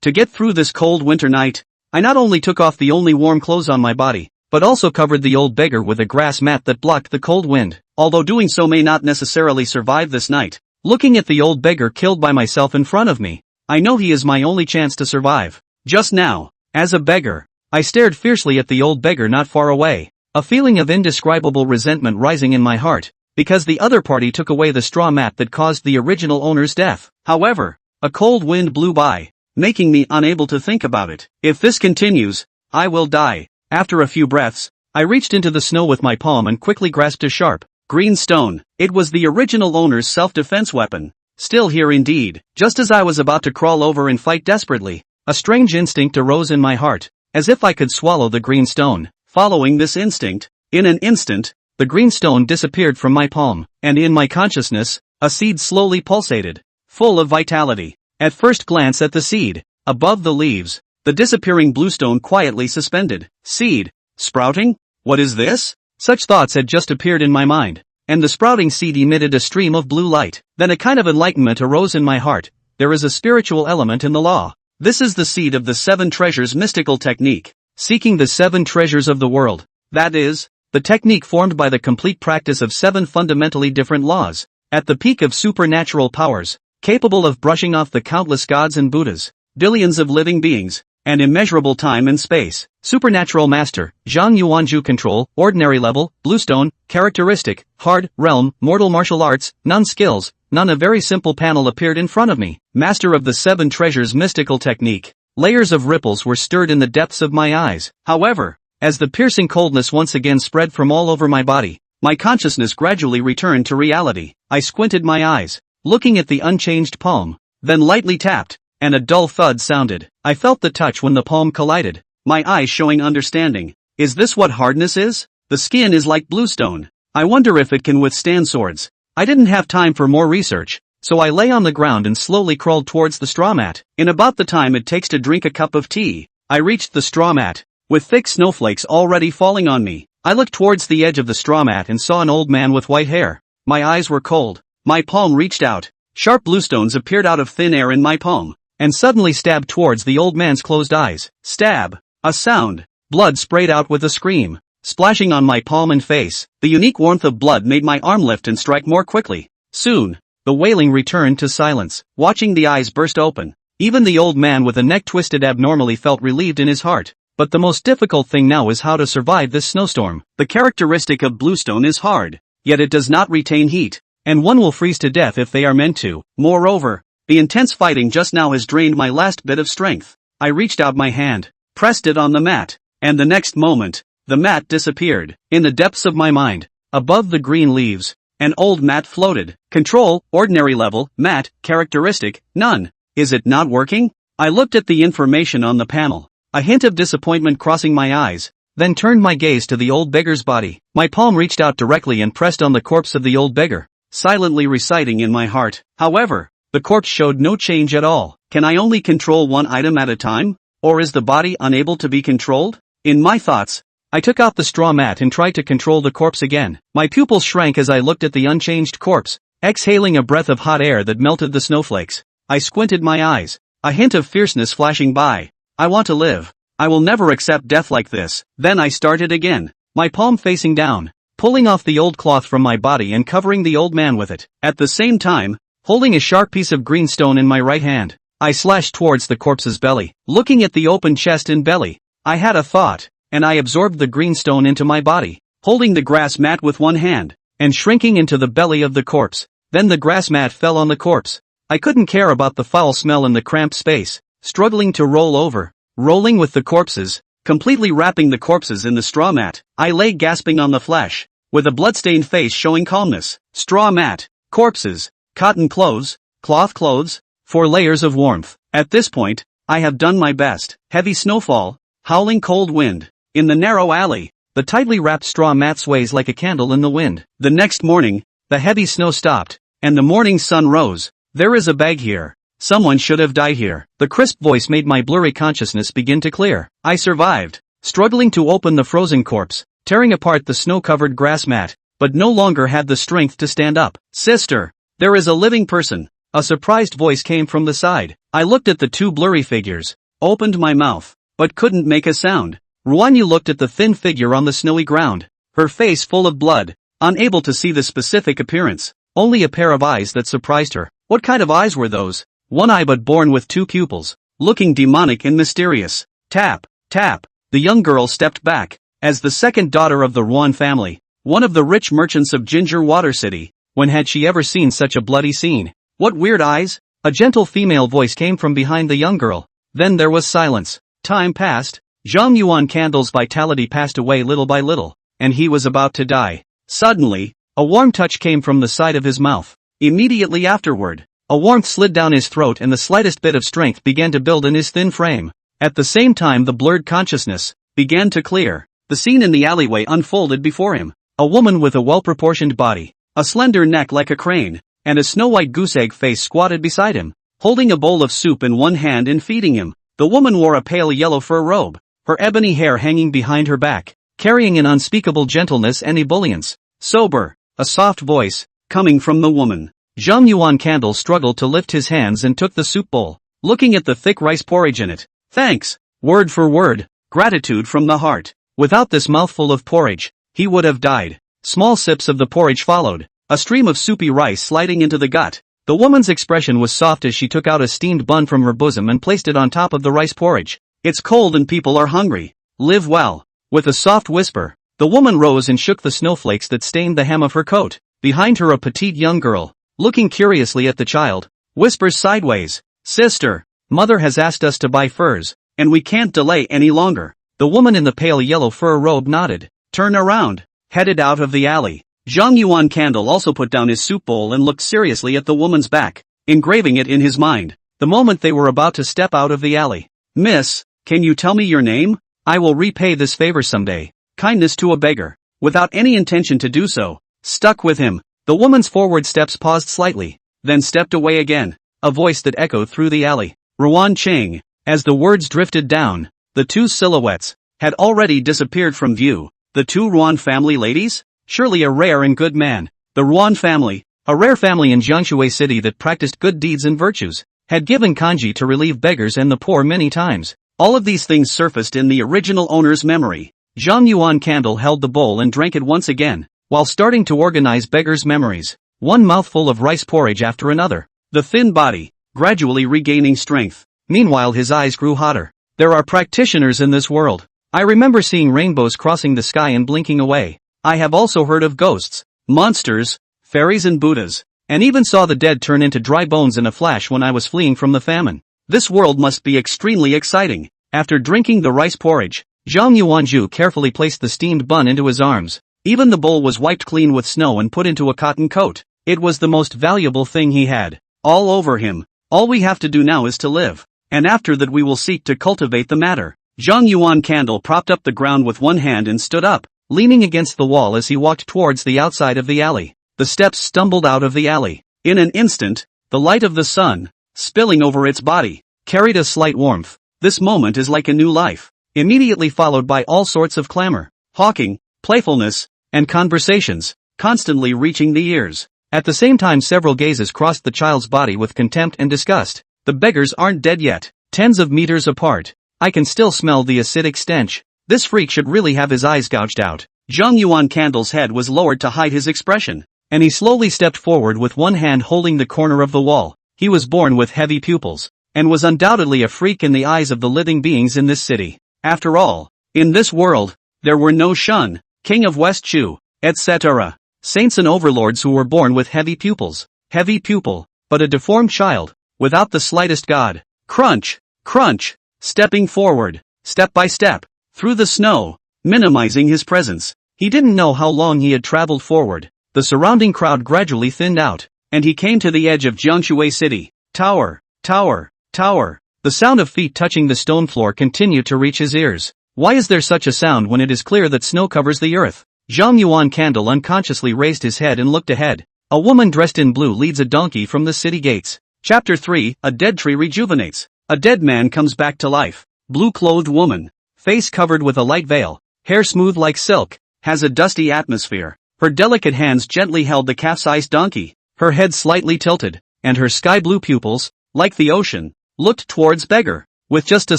To get through this cold winter night, I not only took off the only warm clothes on my body, but also covered the old beggar with a grass mat that blocked the cold wind. Although doing so may not necessarily survive this night, looking at the old beggar killed by myself in front of me, I know he is my only chance to survive. Just now, as a beggar, I stared fiercely at the old beggar not far away, a feeling of indescribable resentment rising in my heart, because the other party took away the straw mat that caused the original owner's death. However, a cold wind blew by, making me unable to think about it. If this continues, I will die. After a few breaths, I reached into the snow with my palm and quickly grasped a sharp, green stone. It was the original owner's self-defense weapon. Still here indeed. Just as I was about to crawl over and fight desperately, a strange instinct arose in my heart, as if I could swallow the green stone. Following this instinct, in an instant, the green stone disappeared from my palm, and in my consciousness, a seed slowly pulsated, full of vitality. At first glance at the seed, above the leaves, the disappearing bluestone quietly suspended. Seed? Sprouting? What is this? Such thoughts had just appeared in my mind, and the sprouting seed emitted a stream of blue light. Then a kind of enlightenment arose in my heart. There is a spiritual element in the law. This is the seed of the Seven Treasures mystical technique, seeking the seven treasures of the world. That is, the technique formed by the complete practice of seven fundamentally different laws, at the peak of supernatural powers, capable of brushing off the countless gods and Buddhas, billions of living beings, and immeasurable time and space. Supernatural Master, Zhang Yuanju Control, Ordinary Level, Bluestone, Characteristic, Hard, Realm, Mortal Martial Arts, None Skills, None. A very simple panel appeared in front of me. Master of the Seven Treasures mystical technique. Layers of ripples were stirred in the depths of my eyes. However, as the piercing coldness once again spread from all over my body, my consciousness gradually returned to reality. I squinted my eyes, looking at the unchanged palm, then lightly tapped, and a dull thud sounded. I felt the touch when the palm collided, my eyes showing understanding. Is this what hardness is? The skin is like bluestone. I wonder if it can withstand swords. I didn't have time for more research, so I lay on the ground and slowly crawled towards the straw mat. In about the time it takes to drink a cup of tea, I reached the straw mat, with thick snowflakes already falling on me. I looked towards the edge of the straw mat and saw an old man with white hair. My eyes were cold. My palm reached out. Sharp bluestones appeared out of thin air in my palm, and suddenly stabbed towards the old man's closed eyes. Stab. A sound. Blood sprayed out with a scream, splashing on my palm and face. The unique warmth of blood made my arm lift and strike more quickly. Soon, the wailing returned to silence. Watching the eyes burst open, even the old man with a neck twisted abnormally felt relieved in his heart. But the most difficult thing now is how to survive this snowstorm. The characteristic of bluestone is hard, yet it does not retain heat, and one will freeze to death if they are meant to. Moreover, the intense fighting just now has drained my last bit of strength. I reached out my hand, pressed it on the mat, and the next moment, the mat disappeared. In the depths of my mind, above the green leaves, an old mat floated. Control, Ordinary Level, Mat, Characteristic, None. Is it not working? I looked at the information on the panel, a hint of disappointment crossing my eyes, then turned my gaze to the old beggar's body. My palm reached out directly and pressed on the corpse of the old beggar, silently reciting in my heart. However, the corpse showed no change at all. Can I only control one item at a time? Or is the body unable to be controlled? In my thoughts, I took out the straw mat and tried to control the corpse again. My pupils shrank as I looked at the unchanged corpse, exhaling a breath of hot air that melted the snowflakes. I squinted my eyes, a hint of fierceness flashing by. I want to live. I will never accept death like this. Then I started again, my palm facing down, pulling off the old cloth from my body and covering the old man with it. At the same time, holding a sharp piece of green stone in my right hand, I slashed towards the corpse's belly. Looking at the open chest and belly, I had a thought, and I absorbed the green stone into my body, holding the grass mat with one hand, and shrinking into the belly of the corpse. Then the grass mat fell on the corpse. I couldn't care about the foul smell in the cramped space, struggling to roll over, rolling with the corpses, completely wrapping the corpses in the straw mat. I lay gasping on the flesh, with a bloodstained face showing calmness. Straw mat, corpses, cotton clothes, cloth clothes, 4 layers of warmth. At this point, I have done my best. Heavy snowfall, howling cold wind. In the narrow alley, the tightly wrapped straw mat sways like a candle in the wind. The next morning, the heavy snow stopped, and the morning sun rose. There is a bag here. Someone should have died here. The crisp voice made my blurry consciousness begin to clear. I survived, struggling to open the frozen corpse, tearing apart the snow-covered grass mat, but no longer had the strength to stand up. Sister, there is a living person. A surprised voice came from the side. I looked at the two blurry figures, opened my mouth, but couldn't make a sound. Ruanyu looked at the thin figure on the snowy ground, her face full of blood, unable to see the specific appearance, only a pair of eyes that surprised her. What kind of eyes were those? One eye but born with two pupils, looking demonic and mysterious. Tap, tap, the young girl stepped back. As the second daughter of the Ruan family, one of the rich merchants of Ginger Water City, when had she ever seen such a bloody scene? What weird eyes? A gentle female voice came from behind the young girl. Then there was silence. Time passed. Zhang Yuan Candle's vitality passed away little by little, and he was about to die. Suddenly, a warm touch came from the side of his mouth. Immediately afterward, a warmth slid down his throat and the slightest bit of strength began to build in his thin frame. At the same time the blurred consciousness began to clear. The scene in the alleyway unfolded before him. A woman with a well-proportioned body, a slender neck like a crane, and a snow-white goose-egg face squatted beside him, holding a bowl of soup in one hand and feeding him. The woman wore a pale yellow fur robe, her ebony hair hanging behind her back, carrying an unspeakable gentleness and ebullience. Sober, a soft voice, coming from the woman. Zhang Yuan Candle struggled to lift his hands and took the soup bowl, looking at the thick rice porridge in it. Thanks, word for word, gratitude from the heart. Without this mouthful of porridge, he would have died. Small sips of the porridge followed, a stream of soupy rice sliding into the gut. The woman's expression was soft as she took out a steamed bun from her bosom and placed it on top of the rice porridge. It's cold and people are hungry. Live well. With a soft whisper, the woman rose and shook the snowflakes that stained the hem of her coat. Behind her a petite young girl, looking curiously at the child, whispers sideways, "Sister, mother has asked us to buy furs, and we can't delay any longer." The woman in the pale yellow fur robe nodded, turned around, headed out of the alley. Zhang Yuan Candle also put down his soup bowl and looked seriously at the woman's back, engraving it in his mind. The moment they were about to step out of the alley. "Miss, can you tell me your name? I will repay this favor someday." Kindness to a beggar, without any intention to do so, stuck with him. The woman's forward steps paused slightly, then stepped away again, a voice that echoed through the alley. Ruan Cheng. As the words drifted down, the two silhouettes had already disappeared from view. The two Ruan family ladies? Surely a rare and good man. The Ruan family, a rare family in Jiangshui City that practiced good deeds and virtues, had given kanji to relieve beggars and the poor many times. All of these things surfaced in the original owner's memory. Zhang Yuan Candle held the bowl and drank it once again, while starting to organize beggars' memories, one mouthful of rice porridge after another. The thin body, gradually regaining strength. Meanwhile his eyes grew hotter. There are practitioners in this world. I remember seeing rainbows crossing the sky and blinking away. I have also heard of ghosts, monsters, fairies and Buddhas, and even saw the dead turn into dry bones in a flash when I was fleeing from the famine. This world must be extremely exciting. After drinking the rice porridge, Zhang Yuanju carefully placed the steamed bun into his arms. Even the bowl was wiped clean with snow and put into a cotton coat. It was the most valuable thing he had. All over him. All we have to do now is to live. And after that we will seek to cultivate the matter. Zhang Yuan Candle propped up the ground with one hand and stood up, leaning against the wall as he walked towards the outside of the alley. The steps stumbled out of the alley. In an instant, the light of the sun, spilling over its body, carried a slight warmth. This moment is like a new life. Immediately followed by all sorts of clamor, hawking, playfulness, and conversations, constantly reaching the ears. At the same time several gazes crossed the child's body with contempt and disgust. The beggars aren't dead yet. Tens of meters apart. I can still smell the acidic stench. This freak should really have his eyes gouged out. Zhang Yuan Candle's head was lowered to hide his expression, and he slowly stepped forward with one hand holding the corner of the wall. He was born with heavy pupils, and was undoubtedly a freak in the eyes of the living beings in this city. After all, in this world, there were no Shun, king of West Chu, etc. Saints and overlords who were born with heavy pupils. Heavy pupil, but a deformed child, without the slightest god. Crunch, crunch, stepping forward, step by step, through the snow, minimizing his presence. He didn't know how long he had traveled forward. The surrounding crowd gradually thinned out, and he came to the edge of Jiangshui City. Tower, tower, tower. The sound of feet touching the stone floor continued to reach his ears. Why is there such a sound when it is clear that snow covers the earth? Zhang Yuan Candle unconsciously raised his head and looked ahead. A woman dressed in blue leads a donkey from the city gates. Chapter 3, A Dead Tree Rejuvenates. A dead man comes back to life. Blue-clothed woman, face covered with a light veil, hair smooth like silk, has a dusty atmosphere. Her delicate hands gently held the calf-sized donkey, her head slightly tilted. and her sky-blue pupils, like the ocean, looked towards beggar. With just a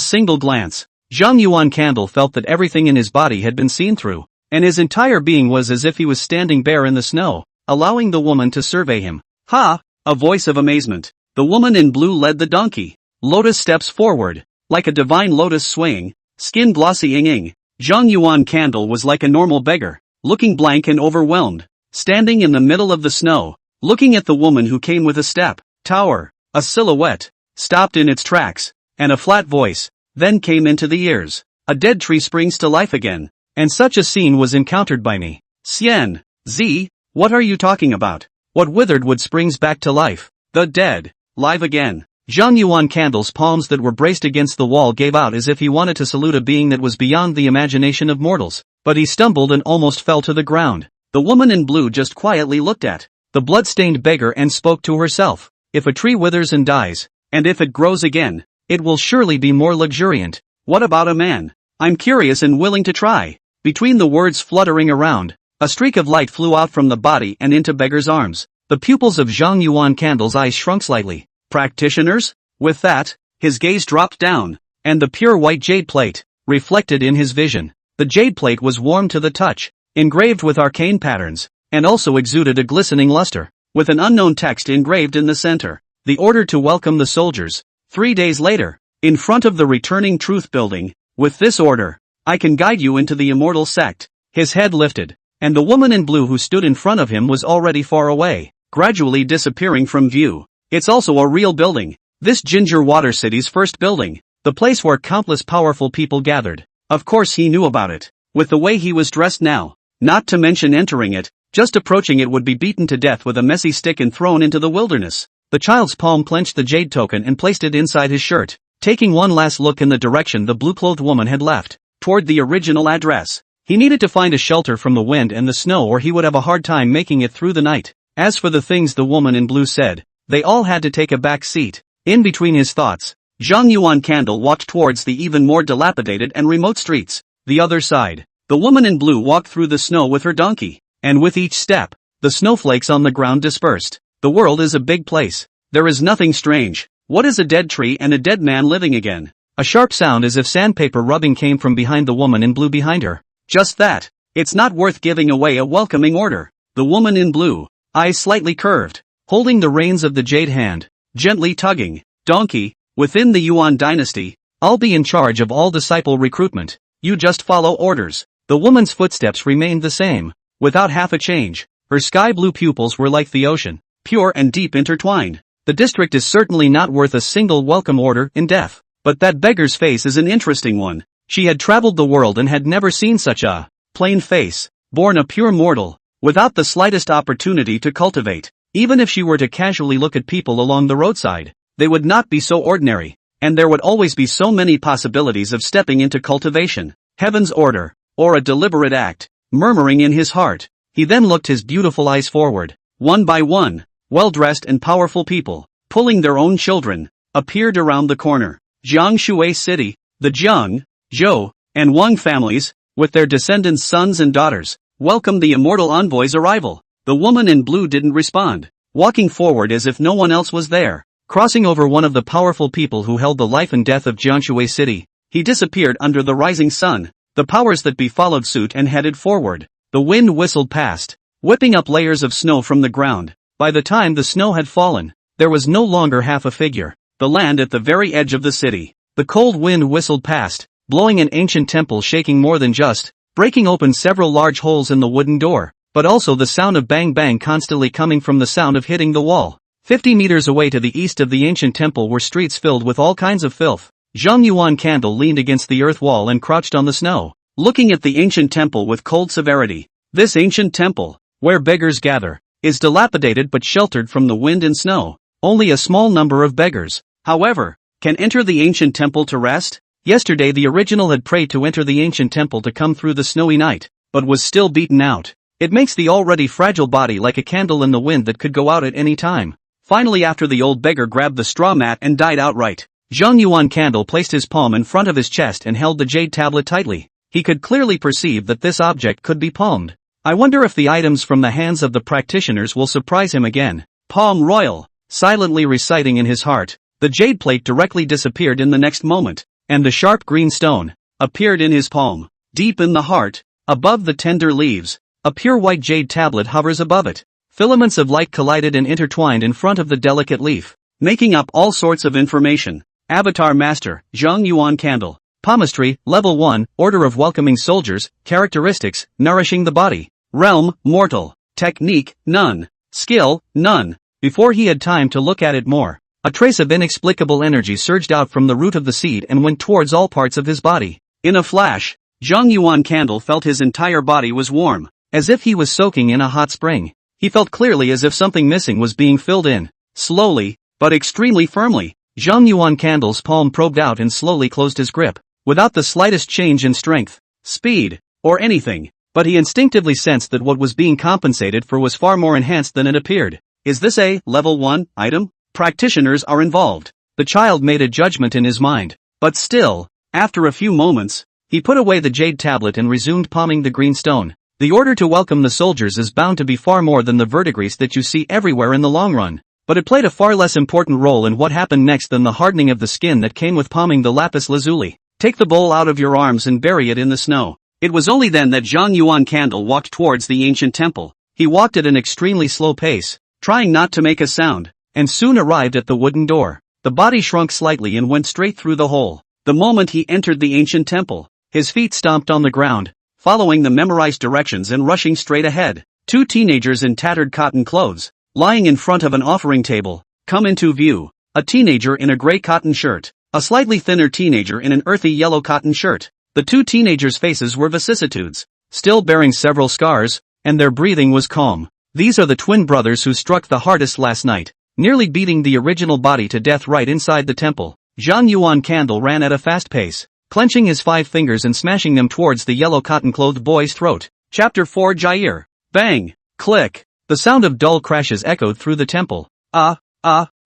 single glance, Zhang Yuan Candle felt that everything in his body had been seen through, and his entire being was as if he was standing bare in the snow, allowing the woman to survey him. Ha! A voice of amazement. The woman in blue led the donkey. Lotus steps forward, like a divine lotus swaying, skin glossy ing. Zhang Yuan Candle was like a normal beggar, looking blank and overwhelmed, standing in the middle of the snow, looking at the woman who came with a step, tower, a silhouette, stopped in its tracks, and a flat voice, then came into the ears. A dead tree springs to life again, and such a scene was encountered by me. Xian, Z, what are you talking about? What withered wood springs back to life? The dead, live again. Zhang Yuan Candle's palms that were braced against the wall gave out as if he wanted to salute a being that was beyond the imagination of mortals, but he stumbled and almost fell to the ground. The woman in blue just quietly looked at the blood-stained beggar and spoke to herself. If a tree withers and dies, and if it grows again, it will surely be more luxuriant. What about a man? I'm curious and willing to try. Between the words fluttering around, a streak of light flew out from the body and into beggar's arms. The pupils of Zhang Yuan Candle's eyes shrunk slightly. Practitioners? With that, his gaze dropped down, and the pure white jade plate reflected in his vision. The jade plate was warm to the touch, engraved with arcane patterns, and also exuded a glistening luster, with an unknown text engraved in the center. The order to welcome the soldiers. 3 days later, in front of the returning truth building, with this order, I can guide you into the immortal sect. His head lifted, and the woman in blue who stood in front of him was already far away, gradually disappearing from view. It's also a real building. This Ginger Water City's first building, the place where countless powerful people gathered. Of course he knew about it, with the way he was dressed now. Not to mention entering it, just approaching it would be beaten to death with a messy stick and thrown into the wilderness. The child's palm clenched the jade token and placed it inside his shirt, taking one last look in the direction the blue-clothed woman had left, toward the original address. He needed to find a shelter from the wind and the snow or he would have a hard time making it through the night. As for the things the woman in blue said, they all had to take a back seat. In between his thoughts, Zhang Yuan Candle walked towards the even more dilapidated and remote streets. The other side, the woman in blue walked through the snow with her donkey, and with each step, the snowflakes on the ground dispersed. The world is a big place. There is nothing strange. What is a dead tree and a dead man living again? A sharp sound as if sandpaper rubbing came from behind the woman in blue behind her. Just that. It's not worth giving away a welcoming order. The woman in blue, eyes slightly curved, holding the reins of the jade hand, gently tugging. Donkey, within the Yuan dynasty, I'll be in charge of all disciple recruitment. You just follow orders. The woman's footsteps remained the same, without half a change. Her sky-blue pupils were like the ocean, pure and deep intertwined. The district is certainly not worth a single welcome order in death. But that beggar's face is an interesting one. She had traveled the world and had never seen such a plain face, born a pure mortal, without the slightest opportunity to cultivate. Even if she were to casually look at people along the roadside, they would not be so ordinary, and there would always be so many possibilities of stepping into cultivation. Heaven's order, or a deliberate act, murmuring in his heart. He then looked his beautiful eyes forward. One by one, well-dressed and powerful people, pulling their own children, appeared around the corner. Jiangshui City, the Jiang, Zhou, and Wang families, with their descendants' sons and daughters, welcomed the immortal envoy's arrival. The woman in blue didn't respond, walking forward as if no one else was there. Crossing over one of the powerful people who held the life and death of Jiangshui City, he disappeared under the rising sun. The powers that be followed suit and headed forward. The wind whistled past, whipping up layers of snow from the ground. By the time the snow had fallen, there was no longer half a figure. The land at the very edge of the city. The cold wind whistled past, blowing an ancient temple shaking more than just, breaking open several large holes in the wooden door, but also the sound of bang bang constantly coming from the sound of hitting the wall. 50 meters away to the east of the ancient temple were streets filled with all kinds of filth. Zhang Yuan Candle leaned against the earth wall and crouched on the snow, looking at the ancient temple with cold severity. This ancient temple, where beggars gather, is dilapidated but sheltered from the wind and snow. Only a small number of beggars, however, can enter the ancient temple to rest. Yesterday the original had prayed to enter the ancient temple to come through the snowy night, but was still beaten out. It makes the already fragile body like a candle in the wind that could go out at any time. Finally, after the old beggar grabbed the straw mat and died outright, Zhang Yuan Candle placed his palm in front of his chest and held the jade tablet tightly. He could clearly perceive that this object could be palmed. I wonder if the items from the hands of the practitioners will surprise him again. Palm Royal. silently reciting in his heart. The jade plate directly disappeared in the next moment, and the sharp green stone appeared in his palm. Deep in the heart, above the tender leaves, a pure white jade tablet hovers above it. Filaments of light collided and intertwined in front of the delicate leaf, making up all sorts of information. Avatar Master, Zhang Yuan Candle. Palmistry, Level 1, Order of Welcoming Soldiers. Characteristics, nourishing the body. Realm, mortal. Technique, none. Skill, none. Before he had time to look at it more, a trace of inexplicable energy surged out from the root of the seed and went towards all parts of his body. In a flash, Zhang Yuan Candle felt his entire body was warm, as if he was soaking in a hot spring. He felt clearly as if something missing was being filled in. Slowly, but extremely firmly, Zhang Yuan Candle's palm probed out and slowly closed his grip, without the slightest change in strength, speed, or anything. But he instinctively sensed that what was being compensated for was far more enhanced than it appeared. Is this a Level 1 item? Practitioners are involved. The child made a judgment in his mind. But still, after a few moments, he put away the jade tablet and resumed palming the green stone. The order to welcome the soldiers is bound to be far more than the verdigris that you see everywhere in the long run. But it played a far less important role in what happened next than the hardening of the skin that came with palming the lapis lazuli. Take the bowl out of your arms and bury it in the snow. It was only then that Zhang Yuan Candle walked towards the ancient temple. He walked at an extremely slow pace, trying not to make a sound, and soon arrived at the wooden door. The body shrunk slightly and went straight through the hole. The moment he entered the ancient temple, his feet stomped on the ground, following the memorized directions and rushing straight ahead. Two teenagers in tattered cotton clothes, lying in front of an offering table, come into view. A teenager in a gray cotton shirt, a slightly thinner teenager in an earthy yellow cotton shirt. The two teenagers' faces were vicissitudes, still bearing several scars, and their breathing was calm. These are the twin brothers who struck the hardest last night, nearly beating the original body to death right inside the temple. Zhang Yuan Candle ran at a fast pace, clenching his 5 fingers and smashing them towards the yellow cotton-clothed boy's throat. Chapter 4 Jair. Bang! Click! The sound of dull crashes echoed through the temple.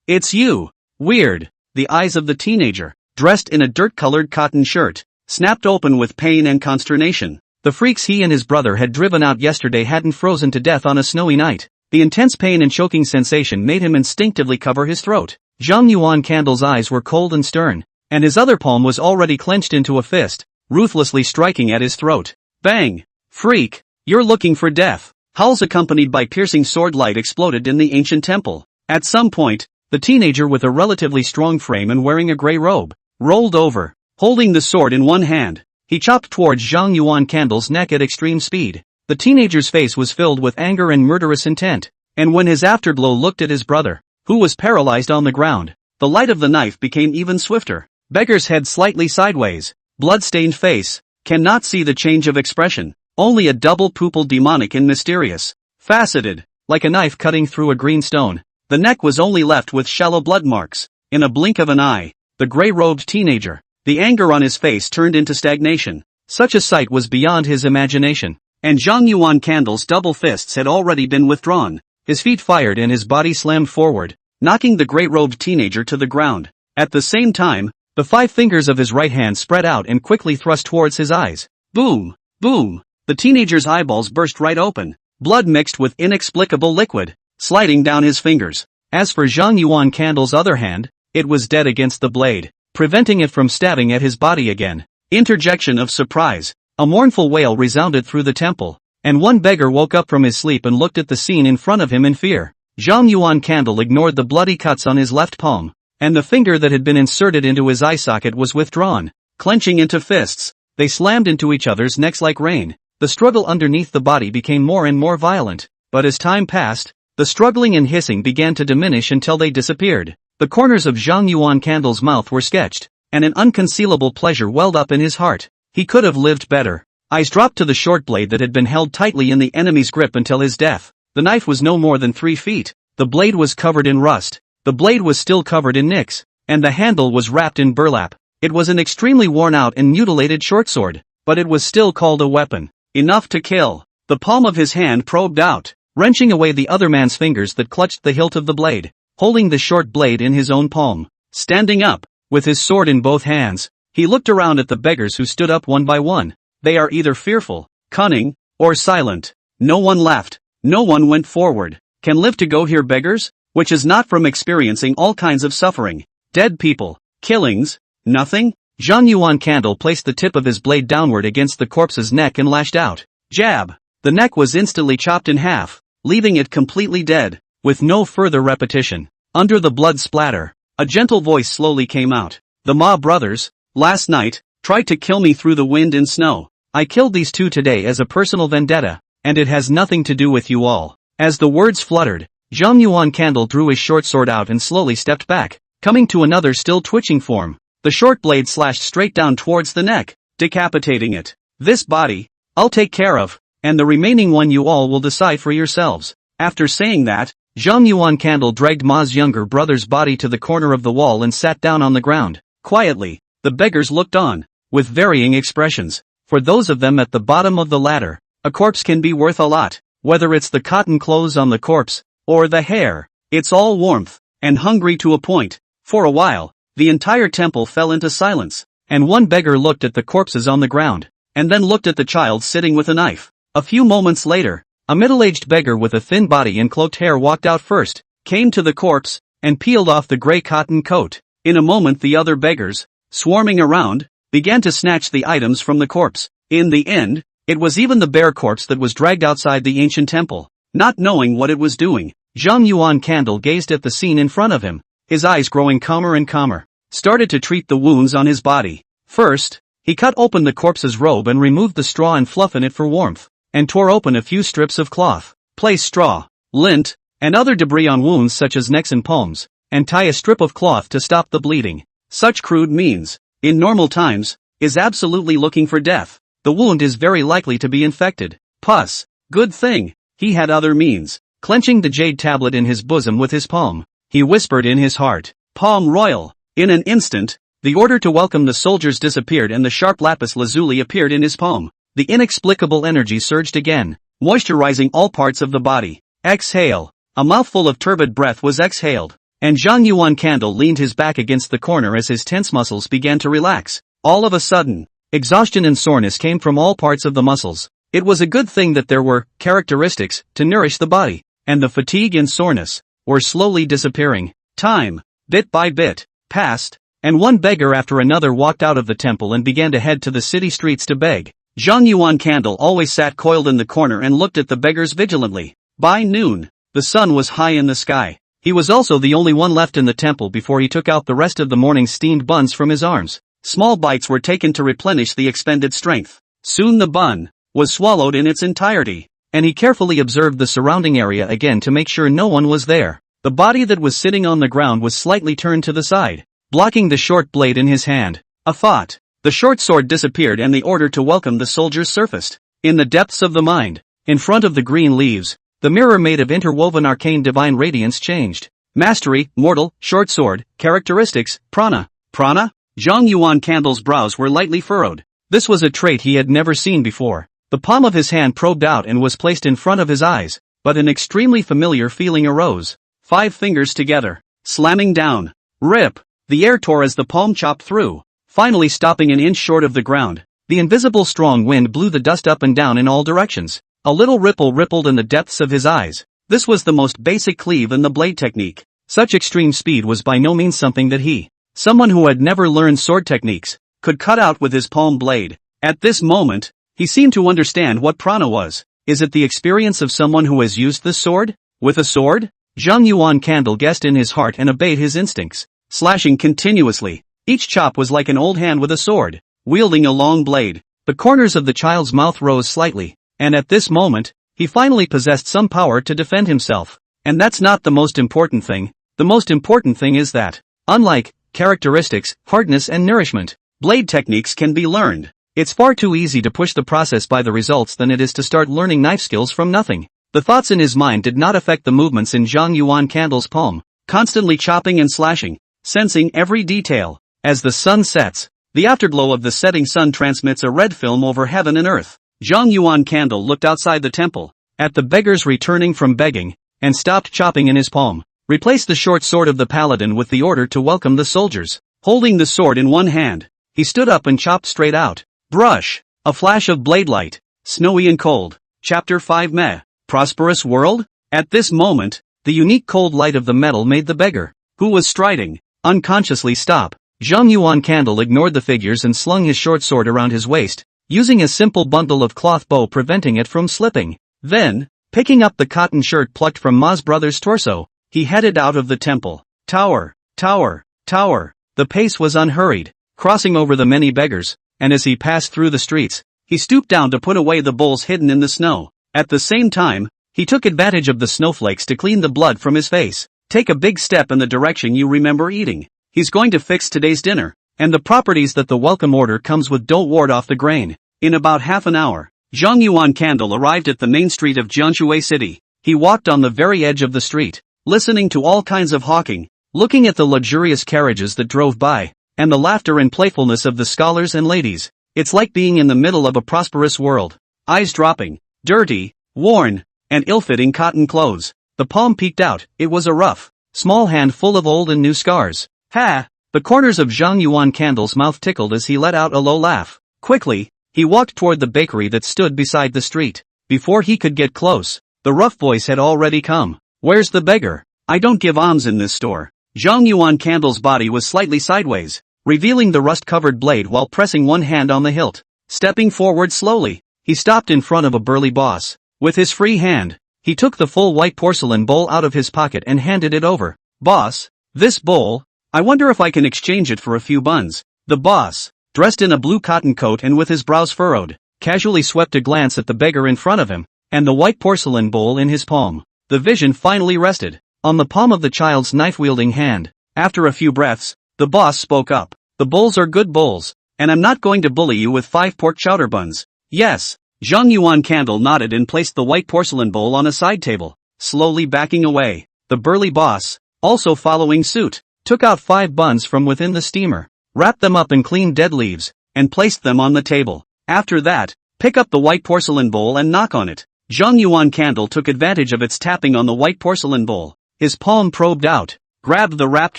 It's you! Weird! The eyes of the teenager, dressed in a dirt-colored cotton shirt, snapped open with pain and consternation. The freaks he and his brother had driven out yesterday hadn't frozen to death on a snowy night. The intense pain and choking sensation made him instinctively cover his throat. Zhang Yuan Candle's eyes were cold and stern, and his other palm was already clenched into a fist, ruthlessly striking at his throat. Bang! Freak! You're looking for death! Howls accompanied by piercing sword light exploded in the ancient temple. At some point, the teenager with a relatively strong frame and wearing a gray robe, rolled over, holding the sword in one hand. He chopped towards Zhang Yuan Candle's neck at extreme speed. The teenager's face was filled with anger and murderous intent, and when his afterglow looked at his brother, who was paralyzed on the ground, the light of the knife became even swifter. Beggar's head slightly sideways, blood-stained face, cannot see the change of expression, only a double-pupiled demonic and mysterious, faceted, like a knife cutting through a green stone. The neck was only left with shallow blood marks. In a blink of an eye, the gray-robed teenager, the anger on his face turned into stagnation. Such a sight was beyond his imagination. And Zhang Yuan Candle's double fists had already been withdrawn. His feet fired and his body slammed forward, knocking the gray-robed teenager to the ground. At the same time, the 5 fingers of his right hand spread out and quickly thrust towards his eyes. Boom! Boom! The teenager's eyeballs burst right open, blood mixed with inexplicable liquid, sliding down his fingers. As for Zhang Yuan Candle's other hand, it was dead against the blade, preventing it from stabbing at his body again. Interjection of surprise. A mournful wail resounded through the temple, and one beggar woke up from his sleep and looked at the scene in front of him in fear. Zhang Yuan Candle ignored the bloody cuts on his left palm, and the finger that had been inserted into his eye socket was withdrawn. Clenching into fists, they slammed into each other's necks like rain. The struggle underneath the body became more and more violent, but as time passed, the struggling and hissing began to diminish until they disappeared. The corners of Zhang Yuan Candle's mouth were sketched, and an unconcealable pleasure welled up in his heart. He could have lived better. Eyes dropped to the short blade that had been held tightly in the enemy's grip until his death. The knife was no more than 3 feet. The blade was covered in rust. The blade was still covered in nicks, and the handle was wrapped in burlap. It was an extremely worn-out and mutilated short sword, but it was still called a weapon. Enough to kill. The palm of his hand probed out, wrenching away the other man's fingers that clutched the hilt of the blade, holding the short blade in his own palm. Standing up, with his sword in both hands, he looked around at the beggars who stood up one by one. They are either fearful, cunning, or silent. No one laughed. No one went forward. Can live to go here, beggars? which is not from experiencing all kinds of suffering. Dead people, killings, nothing? Zhang Yuan Candle placed the tip of his blade downward against the corpse's neck and lashed out. Jab! The neck was instantly chopped in half, leaving it completely dead. With no further repetition, under the blood splatter, a gentle voice slowly came out. The Ma brothers, last night, tried to kill me through the wind and snow. I killed these two today as a personal vendetta, and it has nothing to do with you all. As the words fluttered, Zhang Yuan Candle drew his short sword out and slowly stepped back, coming to another still twitching form. The short blade slashed straight down towards the neck, decapitating it. This body, I'll take care of, and the remaining one you all will decide for yourselves. After saying that, Zhang Yuan Candle dragged Ma's younger brother's body to the corner of the wall and sat down on the ground. Quietly, the beggars looked on, with varying expressions. For those of them at the bottom of the ladder, a corpse can be worth a lot, whether it's the cotton clothes on the corpse, or the hair. It's all warmth, and hungry to a point. For a while, the entire temple fell into silence, and one beggar looked at the corpses on the ground, and then looked at the child sitting with a knife. A few moments later, a middle-aged beggar with a thin body and cloaked hair walked out first, came to the corpse, and peeled off the gray cotton coat. In a moment the other beggars, swarming around, began to snatch the items from the corpse. In the end, it was even the bear corpse that was dragged outside the ancient temple. Not knowing what it was doing, Zhang Yuan Candle gazed at the scene in front of him, his eyes growing calmer and calmer, started to treat the wounds on his body. First, he cut open the corpse's robe and removed the straw and fluff in it for warmth, and tore open a few strips of cloth. Place straw, lint, and other debris on wounds such as necks and palms, and tie a strip of cloth to stop the bleeding. Such crude means, in normal times, is absolutely looking for death. The wound is very likely to be infected. Pus. Good thing, he had other means. Clenching the jade tablet in his bosom with his palm, he whispered in his heart, "Palm Royal." In an instant, the order to welcome the soldiers disappeared and the sharp lapis lazuli appeared in his palm. The inexplicable energy surged again, moisturizing all parts of the body. Exhale. A mouthful of turbid breath was exhaled, and Zhang Yuan Candle leaned his back against the corner as his tense muscles began to relax. All of a sudden, exhaustion and soreness came from all parts of the muscles. It was a good thing that there were characteristics to nourish the body, and the fatigue and soreness were slowly disappearing. Time, bit by bit, passed, and one beggar after another walked out of the temple and began to head to the city streets to beg. Zhang Yuan Candle always sat coiled in the corner and looked at the beggars vigilantly. By noon, the sun was high in the sky. He was also the only one left in the temple before he took out the rest of the morning's steamed buns from his arms. Small bites were taken to replenish the expended strength. Soon the bun was swallowed in its entirety, and he carefully observed the surrounding area again to make sure no one was there. The body that was sitting on the ground was slightly turned to the side, blocking the short blade in his hand. A thought. The short sword disappeared and the order to welcome the soldiers surfaced. In the depths of the mind, in front of the green leaves, the mirror made of interwoven arcane divine radiance changed. Mastery, mortal, short sword, characteristics, prana. Prana? Zhang Yuan Candle's brows were lightly furrowed. This was a trait he had never seen before. The palm of his hand probed out and was placed in front of his eyes, but an extremely familiar feeling arose. 5 fingers together, slamming down. Rip! The air tore as the palm chopped through, finally stopping an inch short of the ground. The invisible strong wind blew the dust up and down in all directions. A little ripple rippled in the depths of his eyes. This was the most basic cleave in the blade technique. Such extreme speed was by no means something that he, someone who had never learned sword techniques, could cut out with his palm blade. At this moment, he seemed to understand what prana was. Is it the experience of someone who has used this sword? With a sword? Zhang Yuan Candle guessed in his heart and obeyed his instincts, slashing continuously. Each chop was like an old hand with a sword, wielding a long blade. The corners of the child's mouth rose slightly, and at this moment, he finally possessed some power to defend himself. And that's not the most important thing. The most important thing is that, unlike characteristics, hardness and nourishment, blade techniques can be learned. It's far too easy to push the process by the results than it is to start learning knife skills from nothing. The thoughts in his mind did not affect the movements in Zhang Yuan Candle's palm, constantly chopping and slashing, sensing every detail. As the sun sets, the afterglow of the setting sun transmits a red film over heaven and earth. Zhang Yuan Candle looked outside the temple, at the beggars returning from begging, and stopped chopping in his palm. Replaced the short sword of the paladin with the order to welcome the soldiers. Holding the sword in one hand, he stood up and chopped straight out. Brush! A flash of blade light, snowy and cold. Chapter 5 Meh. Prosperous world? At this moment, The unique cold light of the metal made the beggar, who was striding, unconsciously stop. Zhang Yuan Candle ignored the figures and slung his short sword around his waist, using a simple bundle of cloth bow preventing it from slipping. Then, picking up the cotton shirt plucked from Ma's brother's torso, he headed out of the temple. Tower, tower, tower. The pace was unhurried, crossing over the many beggars, and as he passed through the streets, he stooped down to put away the bowls hidden in the snow. At the same time, he took advantage of the snowflakes to clean the blood from his face. Take a big step in the direction you remember eating. He's going to fix today's dinner, and the properties that the welcome order comes with don't ward off the grain. In about half an hour, Zhang Yuan Candle arrived at the main street of Jianshui City. He walked on the very edge of the street, listening to all kinds of hawking, looking at the luxurious carriages that drove by, and the laughter and playfulness of the scholars and ladies. It's like being in the middle of a prosperous world. Eyes dropping, dirty, worn, and ill-fitting cotton clothes. The palm peeked out. It was a rough, small hand full of old and new scars. Ha! The corners of Zhang Yuan Candle's mouth tickled as he let out a low laugh. Quickly, he walked toward the bakery that stood beside the street. Before he could get close, the rough voice had already come. Where's the beggar? I don't give alms in this store. Zhang Yuan Candle's body was slightly sideways, revealing the rust-covered blade while pressing one hand on the hilt. Stepping forward slowly, he stopped in front of a burly boss. With his free hand, he took the full white porcelain bowl out of his pocket and handed it over. Boss, this bowl, I wonder if I can exchange it for a few buns. The boss, dressed in a blue cotton coat and with his brows furrowed, casually swept a glance at the beggar in front of him, and the white porcelain bowl in his palm. The vision finally rested on the palm of the child's knife-wielding hand. After a few breaths, the boss spoke up. The bowls are good bowls, and I'm not going to bully you with 5 pork chowder buns. Yes. Zhang Yuan Candle nodded and placed the white porcelain bowl on a side table, slowly backing away. The burly boss, also following suit, took out 5 buns from within the steamer, wrapped them up in clean dead leaves, and placed them on the table. After that, pick up the white porcelain bowl and knock on it. Zhang Yuan Candle took advantage of its tapping on the white porcelain bowl. His palm probed out, grabbed the wrapped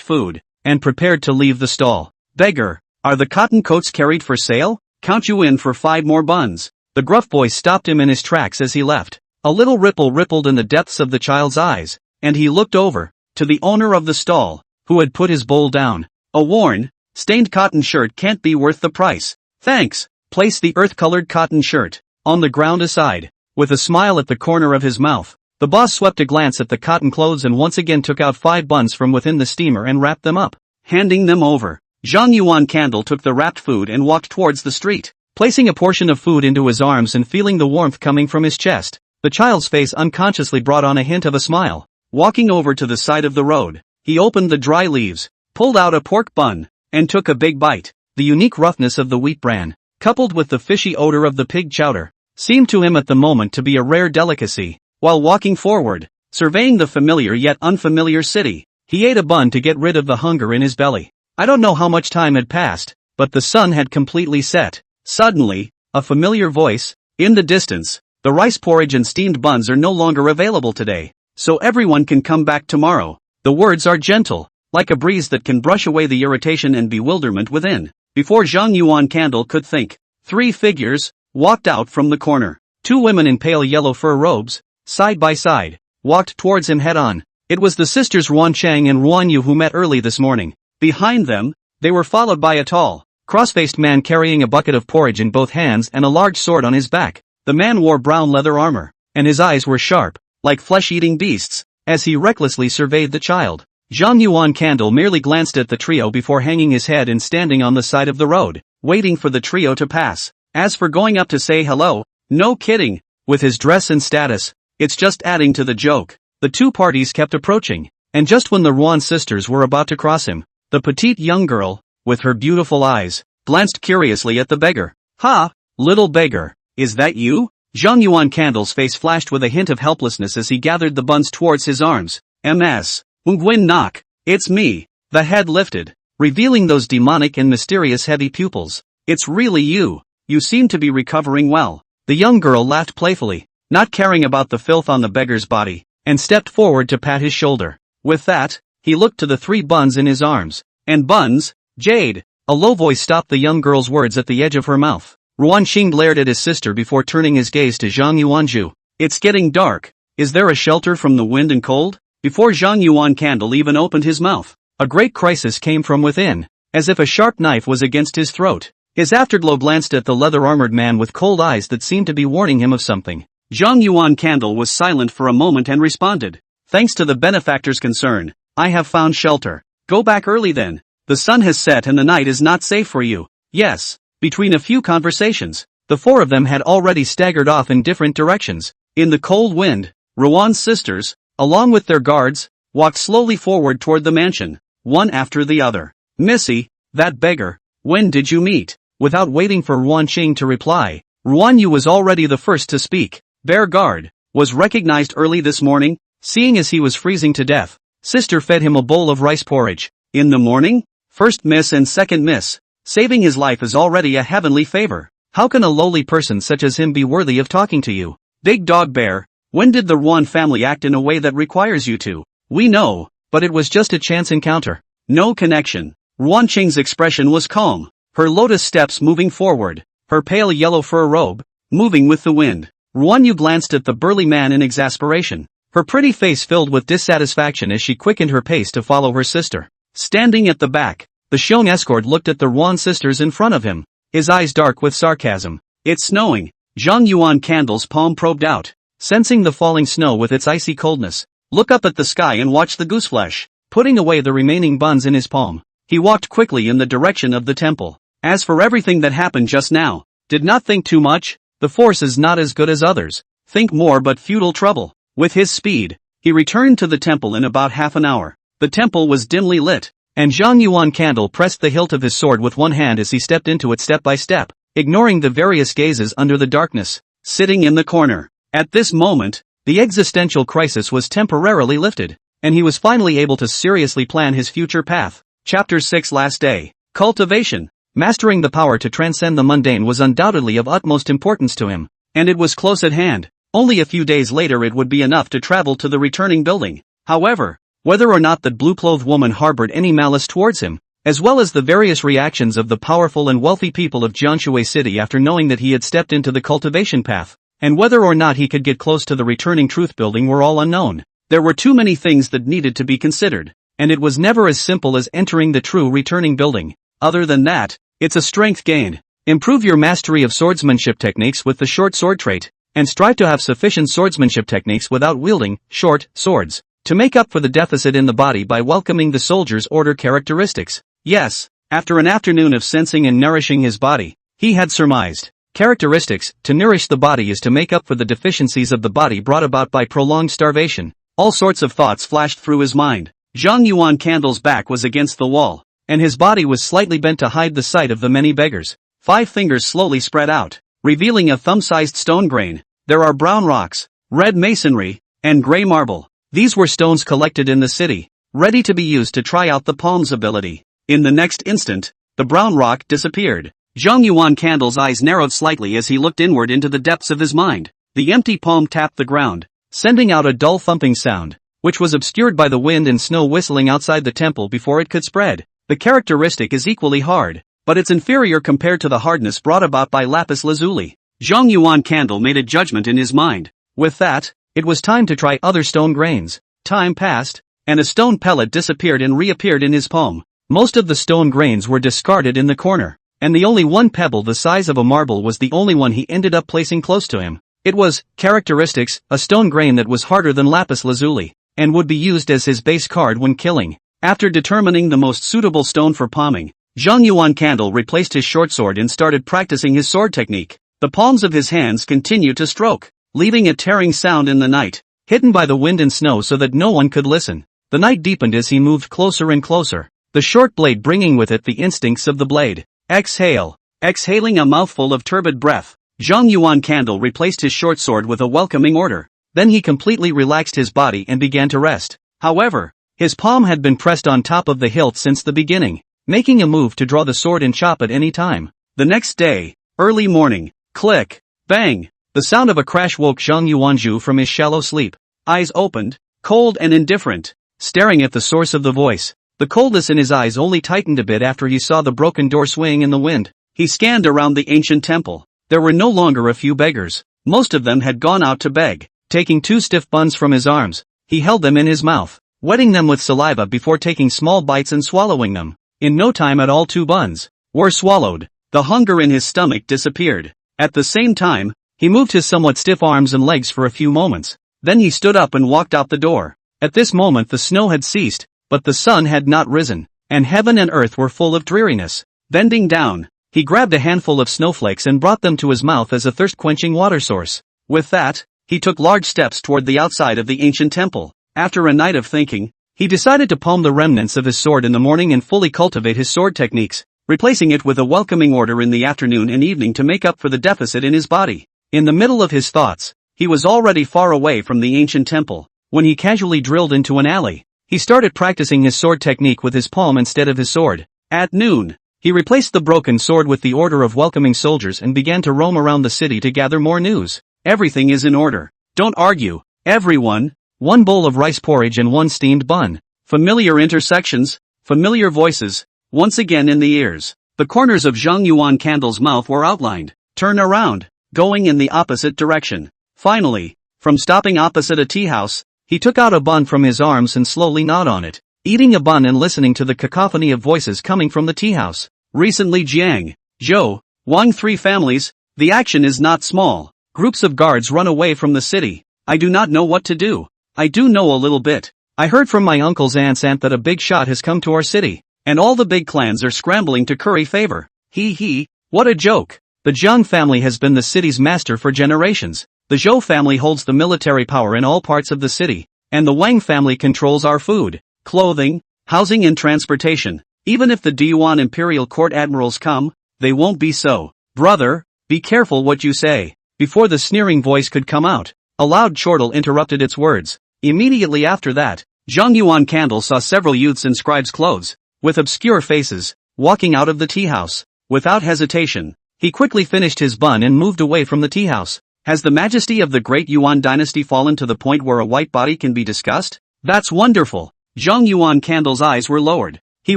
food, and prepared to leave the stall. Beggar, are the cotton coats carried for sale? Count you in for 5 more buns. The gruff voice stopped him in his tracks as he left. A little ripple rippled in the depths of the child's eyes, and he looked over to the owner of the stall, who had put his bowl down. A worn, stained cotton shirt can't be worth the price. Thanks. Place the earth-colored cotton shirt on the ground aside. With a smile at the corner of his mouth, the boss swept a glance at the cotton clothes and once again took out 5 buns from within the steamer and wrapped them up, handing them over. Zhang Yuan Candle took the wrapped food and walked towards the street, placing a portion of food into his arms and feeling the warmth coming from his chest. The child's face unconsciously brought on a hint of a smile. Walking over to the side of the road, he opened the dry leaves, pulled out a pork bun, and took a big bite. The unique roughness of the wheat bran, coupled with the fishy odor of the pig chowder, seemed to him at the moment to be a rare delicacy. While walking forward, surveying the familiar yet unfamiliar city, he ate a bun to get rid of the hunger in his belly. I don't know how much time had passed, but the sun had completely set. Suddenly, a familiar voice, in the distance, the rice porridge and steamed buns are no longer available today, so everyone can come back tomorrow. The words are gentle, like a breeze that can brush away the irritation and bewilderment within. Before Zhang Yuan Candle could think, 3 figures walked out from the corner. 2 women in pale yellow fur robes, side by side, walked towards him head-on. It was the sisters Ruan Chang and Ruan Yu who met early this morning. Behind them, they were followed by a tall, cross-faced man carrying a bucket of porridge in both hands and a large sword on his back. The man wore brown leather armor, and his eyes were sharp, like flesh-eating beasts, as he recklessly surveyed the child. Zhang Yuan Candle merely glanced at the trio before hanging his head and standing on the side of the road, waiting for the trio to pass. As for going up to say hello, no kidding, with his dress and status, it's just adding to the joke. The 2 parties kept approaching, and just when the Ruan sisters were about to cross him, the petite young girl, with her beautiful eyes, glanced curiously at the beggar. Ha, little beggar, is that you? Zhang Yuan Candle's face flashed with a hint of helplessness as he gathered the buns towards his arms. Ms. Nguyen Nok, it's me. The head lifted, revealing those demonic and mysterious heavy pupils. It's really you. You seem to be recovering well. The young girl laughed playfully, not caring about the filth on the beggar's body, and stepped forward to pat his shoulder. With that, he looked to the 3 buns in his arms. And buns, Jade. A low voice stopped the young girl's words at the edge of her mouth. Ruan Xing glared at his sister before turning his gaze to Zhang Yuanju. It's getting dark. Is there a shelter from the wind and cold? Before Zhang Yuan Candle even opened his mouth, a great crisis came from within, as if a sharp knife was against his throat. His afterglow glanced at the leather-armored man with cold eyes that seemed to be warning him of something. Zhang Yuan Candle was silent for a moment and responded, "Thanks to the benefactor's concern, I have found shelter. Go back early then. The sun has set and the night is not safe for you." Yes. Between a few conversations, the four of them had already staggered off in different directions. In the cold wind, Rowan's sisters, along with their guards, walked slowly forward toward the mansion, one after the other. "Missy, that beggar, when did you meet?" Without waiting for Ruan Qing to reply, Ruan Yu was already the first to speak. "Bear guard, was recognized early this morning, seeing as he was freezing to death. Sister fed him a bowl of rice porridge. In the morning? First miss and second miss. Saving his life is already a heavenly favor. How can a lowly person such as him be worthy of talking to you? Big dog bear, when did the Ruan family act in a way that requires you to? We know, but it was just a chance encounter. No connection." Ruan Qing's expression was calm, her lotus steps moving forward, her pale yellow fur robe, moving with the wind. Ruan Yu glanced at the burly man in exasperation, her pretty face filled with dissatisfaction as she quickened her pace to follow her sister. Standing at the back, the Xiong escort looked at the Ruan sisters in front of him, his eyes dark with sarcasm. "It's snowing." Zhang Yuan Candle's palm probed out, sensing the falling snow with its icy coldness. "Look up at the sky and watch the gooseflesh." Putting away the remaining buns in his palm, he walked quickly in the direction of the temple. As for everything that happened just now, did not think too much. The force is not as good as others. Think more but futile trouble. With his speed, he returned to the temple in about half an hour. The temple was dimly lit, and Zhang Yuan Candle pressed the hilt of his sword with one hand as he stepped into it step by step, ignoring the various gazes under the darkness. Sitting in the corner. At this moment, the existential crisis was temporarily lifted, and he was finally able to seriously plan his future path. Chapter 6 Last Day. Cultivation. Mastering the power to transcend the mundane was undoubtedly of utmost importance to him, and it was close at hand. Only a few days later it would be enough to travel to the returning building. However, whether or not that blue-clothed woman harbored any malice towards him, as well as the various reactions of the powerful and wealthy people of Jianshui City after knowing that he had stepped into the cultivation path, and whether or not he could get close to the returning truth building were all unknown. There were too many things that needed to be considered, and it was never as simple as entering the true returning building. Other than that, it's a strength gain. Improve your mastery of swordsmanship techniques with the short sword trait, and strive to have sufficient swordsmanship techniques without wielding short swords, to make up for the deficit in the body by welcoming the soldier's order characteristics. Yes, after an afternoon of sensing and nourishing his body, he had surmised. Characteristics, to nourish the body is to make up for the deficiencies of the body brought about by prolonged starvation. All sorts of thoughts flashed through his mind. Zhang Yuan Candle's back was against the wall, and his body was slightly bent to hide the sight of the many beggars. 5 fingers slowly spread out, revealing a thumb-sized stone grain. There are brown rocks, red masonry, and gray marble. These were stones collected in the city, ready to be used to try out the palm's ability. In the next instant, the brown rock disappeared. Zhang Yuan Candle's eyes narrowed slightly as he looked inward into the depths of his mind. The empty palm tapped the ground, sending out a dull thumping sound, which was obscured by the wind and snow whistling outside the temple before it could spread. The characteristic is equally hard, but it's inferior compared to the hardness brought about by lapis lazuli. Zhang Yuan Candle made a judgment in his mind. With that, it was time to try other stone grains. Time passed, and a stone pellet disappeared and reappeared in his palm. Most of the stone grains were discarded in the corner, and the only one pebble the size of a marble was the only one he ended up placing close to him. It was, characteristics, a stone grain that was harder than lapis lazuli, and would be used as his base card when killing. After determining the most suitable stone for palming, Zhang Yuan Candle replaced his short sword and started practicing his sword technique. The palms of his hands continued to stroke, leaving a tearing sound in the night, hidden by the wind and snow so that no one could listen. The night deepened as he moved closer and closer, the short blade bringing with it the instincts of the blade. Exhale. Exhaling a mouthful of turbid breath, Zhang Yuan Candle replaced his short sword with a welcoming order. Then he completely relaxed his body and began to rest. However, his palm had been pressed on top of the hilt since the beginning, making a move to draw the sword and chop at any time. The next day, early morning, click, bang, the sound of a crash woke Zhang Yuanzhu from his shallow sleep. Eyes opened, cold and indifferent, staring at the source of the voice. The coldness in his eyes only tightened a bit after he saw the broken door swaying in the wind. He scanned around the ancient temple. There were no longer a few beggars. Most of them had gone out to beg. Taking 2 stiff buns from his arms, He held them in his mouth, wetting them with saliva before taking small bites and swallowing them. In no time at all 2 buns were swallowed. The hunger in his stomach disappeared. At the same time, he moved his somewhat stiff arms and legs for a few moments. Then he stood up and walked out the door. At this moment the snow had ceased, but the sun had not risen, and heaven and earth were full of dreariness. Bending down, he grabbed a handful of snowflakes and brought them to his mouth as a thirst-quenching water source. With that, he took large steps toward the outside of the ancient temple. After a night of thinking, he decided to palm the remnants of his sword in the morning and fully cultivate his sword techniques, replacing it with a welcoming order in the afternoon and evening to make up for the deficit in his body. In the middle of his thoughts, he was already far away from the ancient temple, when he casually drilled into an alley. He started practicing his sword technique with his palm instead of his sword. At noon, he replaced the broken sword with the order of welcoming soldiers and began to roam around the city to gather more news. Everything is in order. Don't argue, everyone. 1 bowl of rice porridge and 1 steamed bun. Familiar intersections, familiar voices, once again in the ears. The corners of Zhang Yuan Candle's mouth were outlined. Turn around, going in the opposite direction. Finally, from stopping opposite a tea house, he took out a bun from his arms and slowly gnawed on it, eating a bun and listening to the cacophony of voices coming from the tea house. Recently Jiang, Zhou, Wang 3 families, the action is not small. Groups of guards run away from the city. I do not know what to do. I do know a little bit. I heard from my uncle's aunt's aunt that a big shot has come to our city, and all the big clans are scrambling to curry favor. He, what a joke. The Zhang family has been the city's master for generations. The Zhou family holds the military power in all parts of the city, and the Wang family controls our food, clothing, housing and transportation. Even if the Deyuan imperial court admirals come, they won't be so. Brother, be careful what you say. Before the sneering voice could come out, a loud chortle interrupted its words. Immediately after that, Zhang Yuan Candle saw several youths in scribes' clothes, with obscure faces, walking out of the tea house. Without hesitation, he quickly finished his bun and moved away from the tea house. Has the majesty of the great Yuan dynasty fallen to the point where a white body can be discussed? That's wonderful. Zhang Yuan Candle's eyes were lowered. He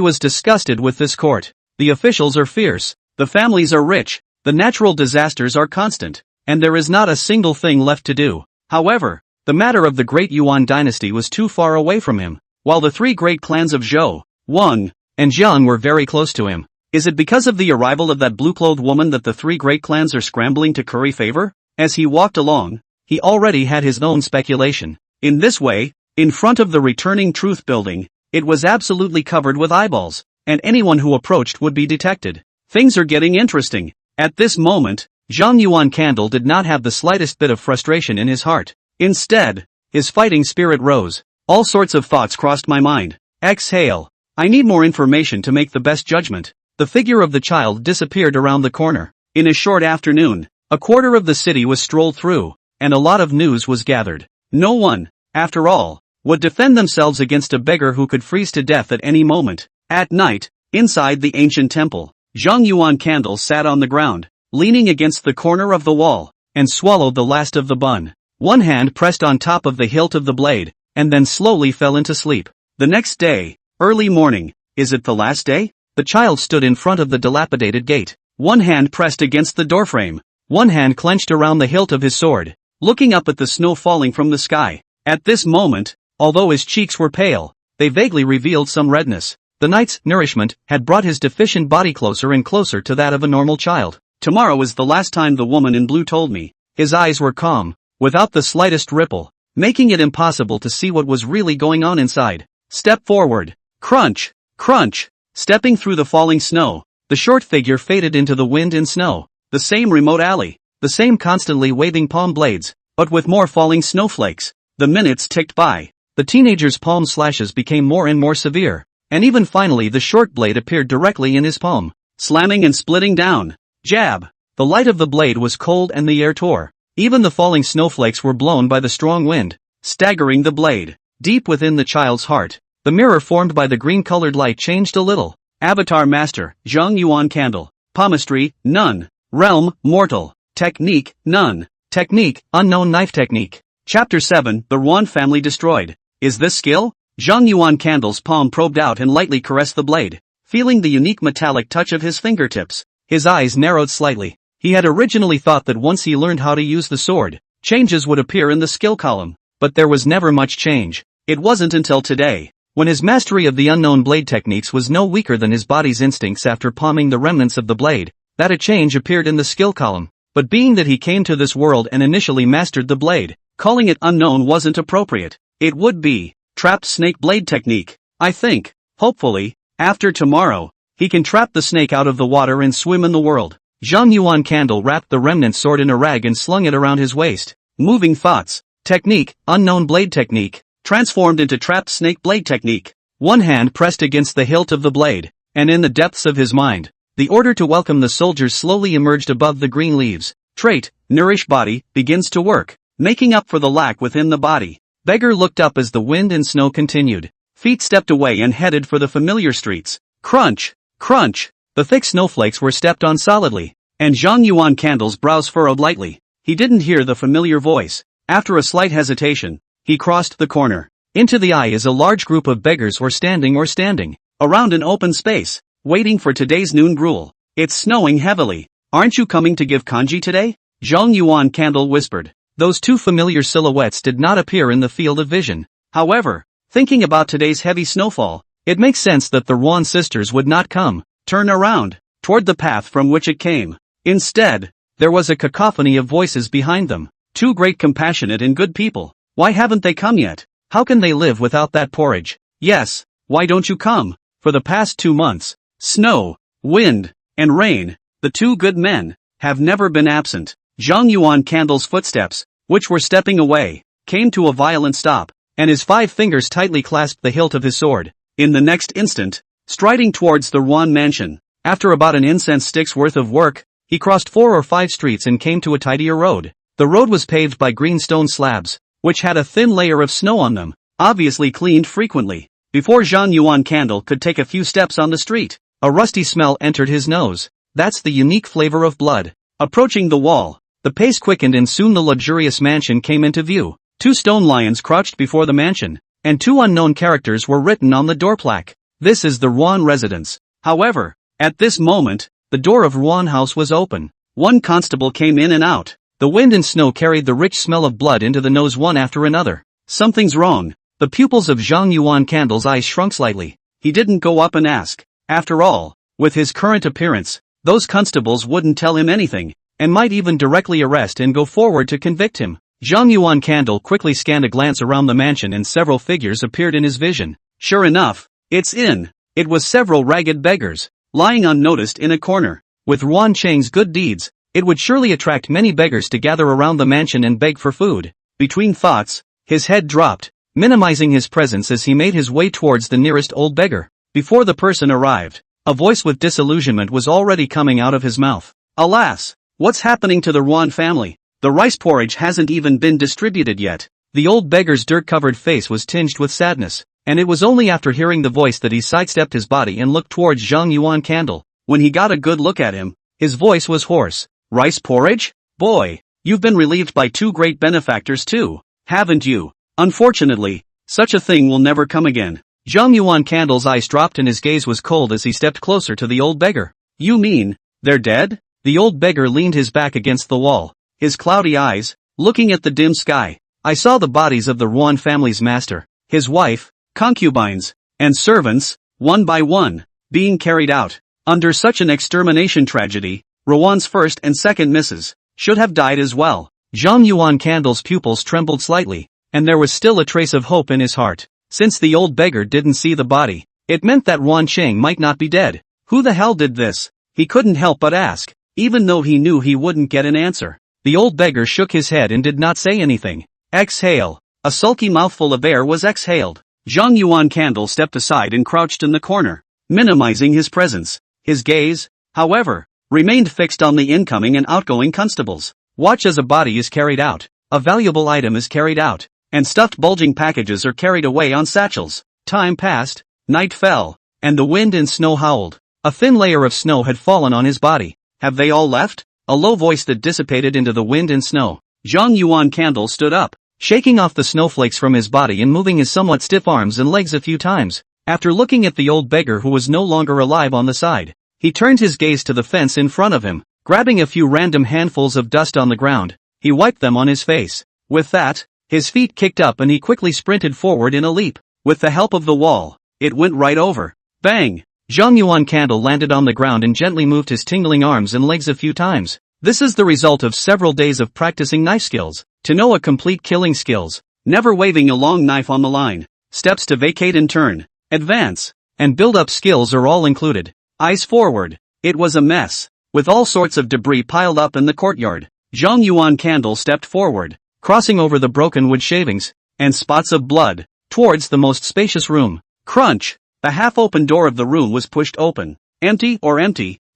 was disgusted with this court. The officials are fierce, the families are rich, the natural disasters are constant, and there is not a single thing left to do. However, the matter of the great Yuan dynasty was too far away from him. While the 3 great clans of Zhou, Wang, and Jiang were very close to him. Is it because of the arrival of that blue-clothed woman that the 3 great clans are scrambling to curry favor? As he walked along, he already had his own speculation. In this way, in front of the returning truth building, it was absolutely covered with eyeballs, and anyone who approached would be detected. Things are getting interesting. At this moment, Zhang Yuan Candle did not have the slightest bit of frustration in his heart. Instead, his fighting spirit rose. All sorts of thoughts crossed my mind. Exhale. I need more information to make the best judgment. The figure of the child disappeared around the corner. In a short afternoon, a quarter of the city was strolled through, and a lot of news was gathered. No one, after all, would defend themselves against a beggar who could freeze to death at any moment. At night, inside the ancient temple, Zhang Yuan Candle sat on the ground, leaning against the corner of the wall, and swallowed the last of the bun. One hand pressed on top of the hilt of the blade, and then slowly fell into sleep. The next day, early morning, is it the last day? The child stood in front of the dilapidated gate, one hand pressed against the doorframe, one hand clenched around the hilt of his sword, looking up at the snow falling from the sky. At this moment, although his cheeks were pale, they vaguely revealed some redness. The night's nourishment had brought his deficient body closer and closer to that of a normal child. Tomorrow is the last time the woman in blue told me. His eyes were calm, without the slightest ripple, making it impossible to see what was really going on inside. Step forward. Crunch, crunch. Stepping through the falling snow, the short figure faded into the wind and snow. The same remote alley, the same constantly waving palm blades, but with more falling snowflakes. The minutes ticked by. The teenager's palm slashes became more and more severe, and even finally the short blade appeared directly in his palm, slamming and splitting down. Jab! The light of the blade was cold and the air tore. Even the falling snowflakes were blown by the strong wind, staggering the blade. Deep within the child's heart, the mirror formed by the green-colored light changed a little. Avatar Master, Zhang Yuan Candle. Palmistry, none. Realm, mortal. Technique, none. Technique, unknown knife technique. Chapter 7, the Yuan family destroyed. Is this skill? Zhang Yuan Candle's palm probed out and lightly caressed the blade, feeling the unique metallic touch of his fingertips. His eyes narrowed slightly. He had originally thought that once he learned how to use the sword, changes would appear in the skill column. but there was never much change. It wasn't until today, when his mastery of the unknown blade techniques was no weaker than his body's instincts after palming the remnants of the blade, that a change appeared in the skill column. But being that he came to this world and initially mastered the blade, calling it unknown wasn't appropriate. It would be trapped snake blade technique. I think, hopefully, after tomorrow, he can trap the snake out of the water and swim in the world. Zhang Yuan Candle wrapped the remnant sword in a rag and slung it around his waist. Moving thoughts. Technique, unknown blade technique, transformed into trapped snake blade technique. One hand pressed against the hilt of the blade, and in the depths of his mind, the order to welcome the soldiers slowly emerged above the green leaves. Trait, nourish body, begins to work, making up for the lack within the body. Beggar looked up as the wind and snow continued. Feet stepped away and headed for the familiar streets. Crunch, crunch, the thick snowflakes were stepped on solidly, and Zhang Yuan Candle's brows furrowed lightly. He didn't hear the familiar voice. After a slight hesitation, he crossed the corner. Into the eye is a large group of beggars standing around an open space, waiting for today's noon gruel. It's snowing heavily. Aren't you coming to give kanji today? Zhang Yuan Candle whispered. Those two familiar silhouettes did not appear in the field of vision. However, thinking about today's heavy snowfall, it makes sense that the Ruan sisters would not come, turn around, toward the path from which it came. Instead, there was a cacophony of voices behind them. Two great compassionate and good people. Why haven't they come yet? How can they live without that porridge? Yes, why don't you come? For the past 2 months, snow, wind, and rain, the two good men, have never been absent. Zhang Yuan Candle's footsteps, which were stepping away, came to a violent stop, and his 5 fingers tightly clasped the hilt of his sword. In the next instant, striding towards the Ruan mansion, after about an incense stick's worth of work, he crossed 4 or 5 streets and came to a tidier road. The road was paved by green stone slabs, which had a thin layer of snow on them, obviously cleaned frequently. Before Zhang Yuan Candle could take a few steps on the street, a rusty smell entered his nose. That's the unique flavor of blood. Approaching the wall, the pace quickened and soon the luxurious mansion came into view. 2 stone lions crouched before the mansion, and 2 unknown characters were written on the door plaque. This is the Ruan residence. However, at this moment, the door of Ruan House was open. 1 constable came in and out. The wind and snow carried the rich smell of blood into the nose one after another. Something's wrong. The pupils of Zhang Yuan Candle's eyes shrunk slightly. He didn't go up and ask. After all, with his current appearance, those constables wouldn't tell him anything, and might even directly arrest and go forward to convict him. Zhang Yuan Candle quickly scanned a glance around the mansion and several figures appeared in his vision. Sure enough, it was several ragged beggars, lying unnoticed in a corner. With Ruan Cheng's good deeds, it would surely attract many beggars to gather around the mansion and beg for food. Between thoughts, his head dropped, minimizing his presence as he made his way towards the nearest old beggar. Before the person arrived, a voice with disillusionment was already coming out of his mouth. Alas, what's happening to the Ruan family? The rice porridge hasn't even been distributed yet. The old beggar's dirt-covered face was tinged with sadness, and it was only after hearing the voice that he sidestepped his body and looked towards Zhang Yuan Candle. When he got a good look at him, his voice was hoarse. Rice porridge? Boy, you've been relieved by 2 great benefactors too, haven't you? Unfortunately, such a thing will never come again. Zhang Yuan Candle's eyes dropped and his gaze was cold as he stepped closer to the old beggar. You mean, they're dead? The old beggar leaned his back against the wall, his cloudy eyes, looking at the dim sky. I saw the bodies of the Ruan family's master, his wife, concubines, and servants, one by one, being carried out. Under such an extermination tragedy, Ruan's first and second misses should have died as well. Zhang Yuan Candle's pupils trembled slightly, and there was still a trace of hope in his heart. Since the old beggar didn't see the body, it meant that Ruan Cheng might not be dead. Who the hell did this? He couldn't help but ask, even though he knew he wouldn't get an answer. The old beggar shook his head and did not say anything. Exhale. A sulky mouthful of air was exhaled. Zhang Yuan Candle stepped aside and crouched in the corner, minimizing his presence. His gaze, however, remained fixed on the incoming and outgoing constables. Watch as a body is carried out, a valuable item is carried out, and stuffed bulging packages are carried away on satchels. Time passed, night fell, and the wind and snow howled. A thin layer of snow had fallen on his body. Have they all left? A low voice that dissipated into the wind and snow. Zhang Yuan Candle stood up, shaking off the snowflakes from his body and moving his somewhat stiff arms and legs a few times. After looking at the old beggar who was no longer alive on the side, he turned his gaze to the fence in front of him. Grabbing a few random handfuls of dust on the ground, he wiped them on his face. With that, His feet kicked up and he quickly sprinted forward in a leap. With the help of the wall, it went right over. Bang! Zhang Yuan Candle landed on the ground and gently moved his tingling arms and legs a few times. This is the result of several days of practicing knife skills. To know a complete killing skills. Never waving a long knife on the line. Steps to vacate and turn, advance, and build up skills are all included. Eyes forward. It was a mess. With all sorts of debris piled up in the courtyard, Zhang Yuan Candle stepped forward, crossing over the broken wood shavings, and spots of blood, towards the most spacious room. Crunch! The half-open door of the room was pushed open. Empty,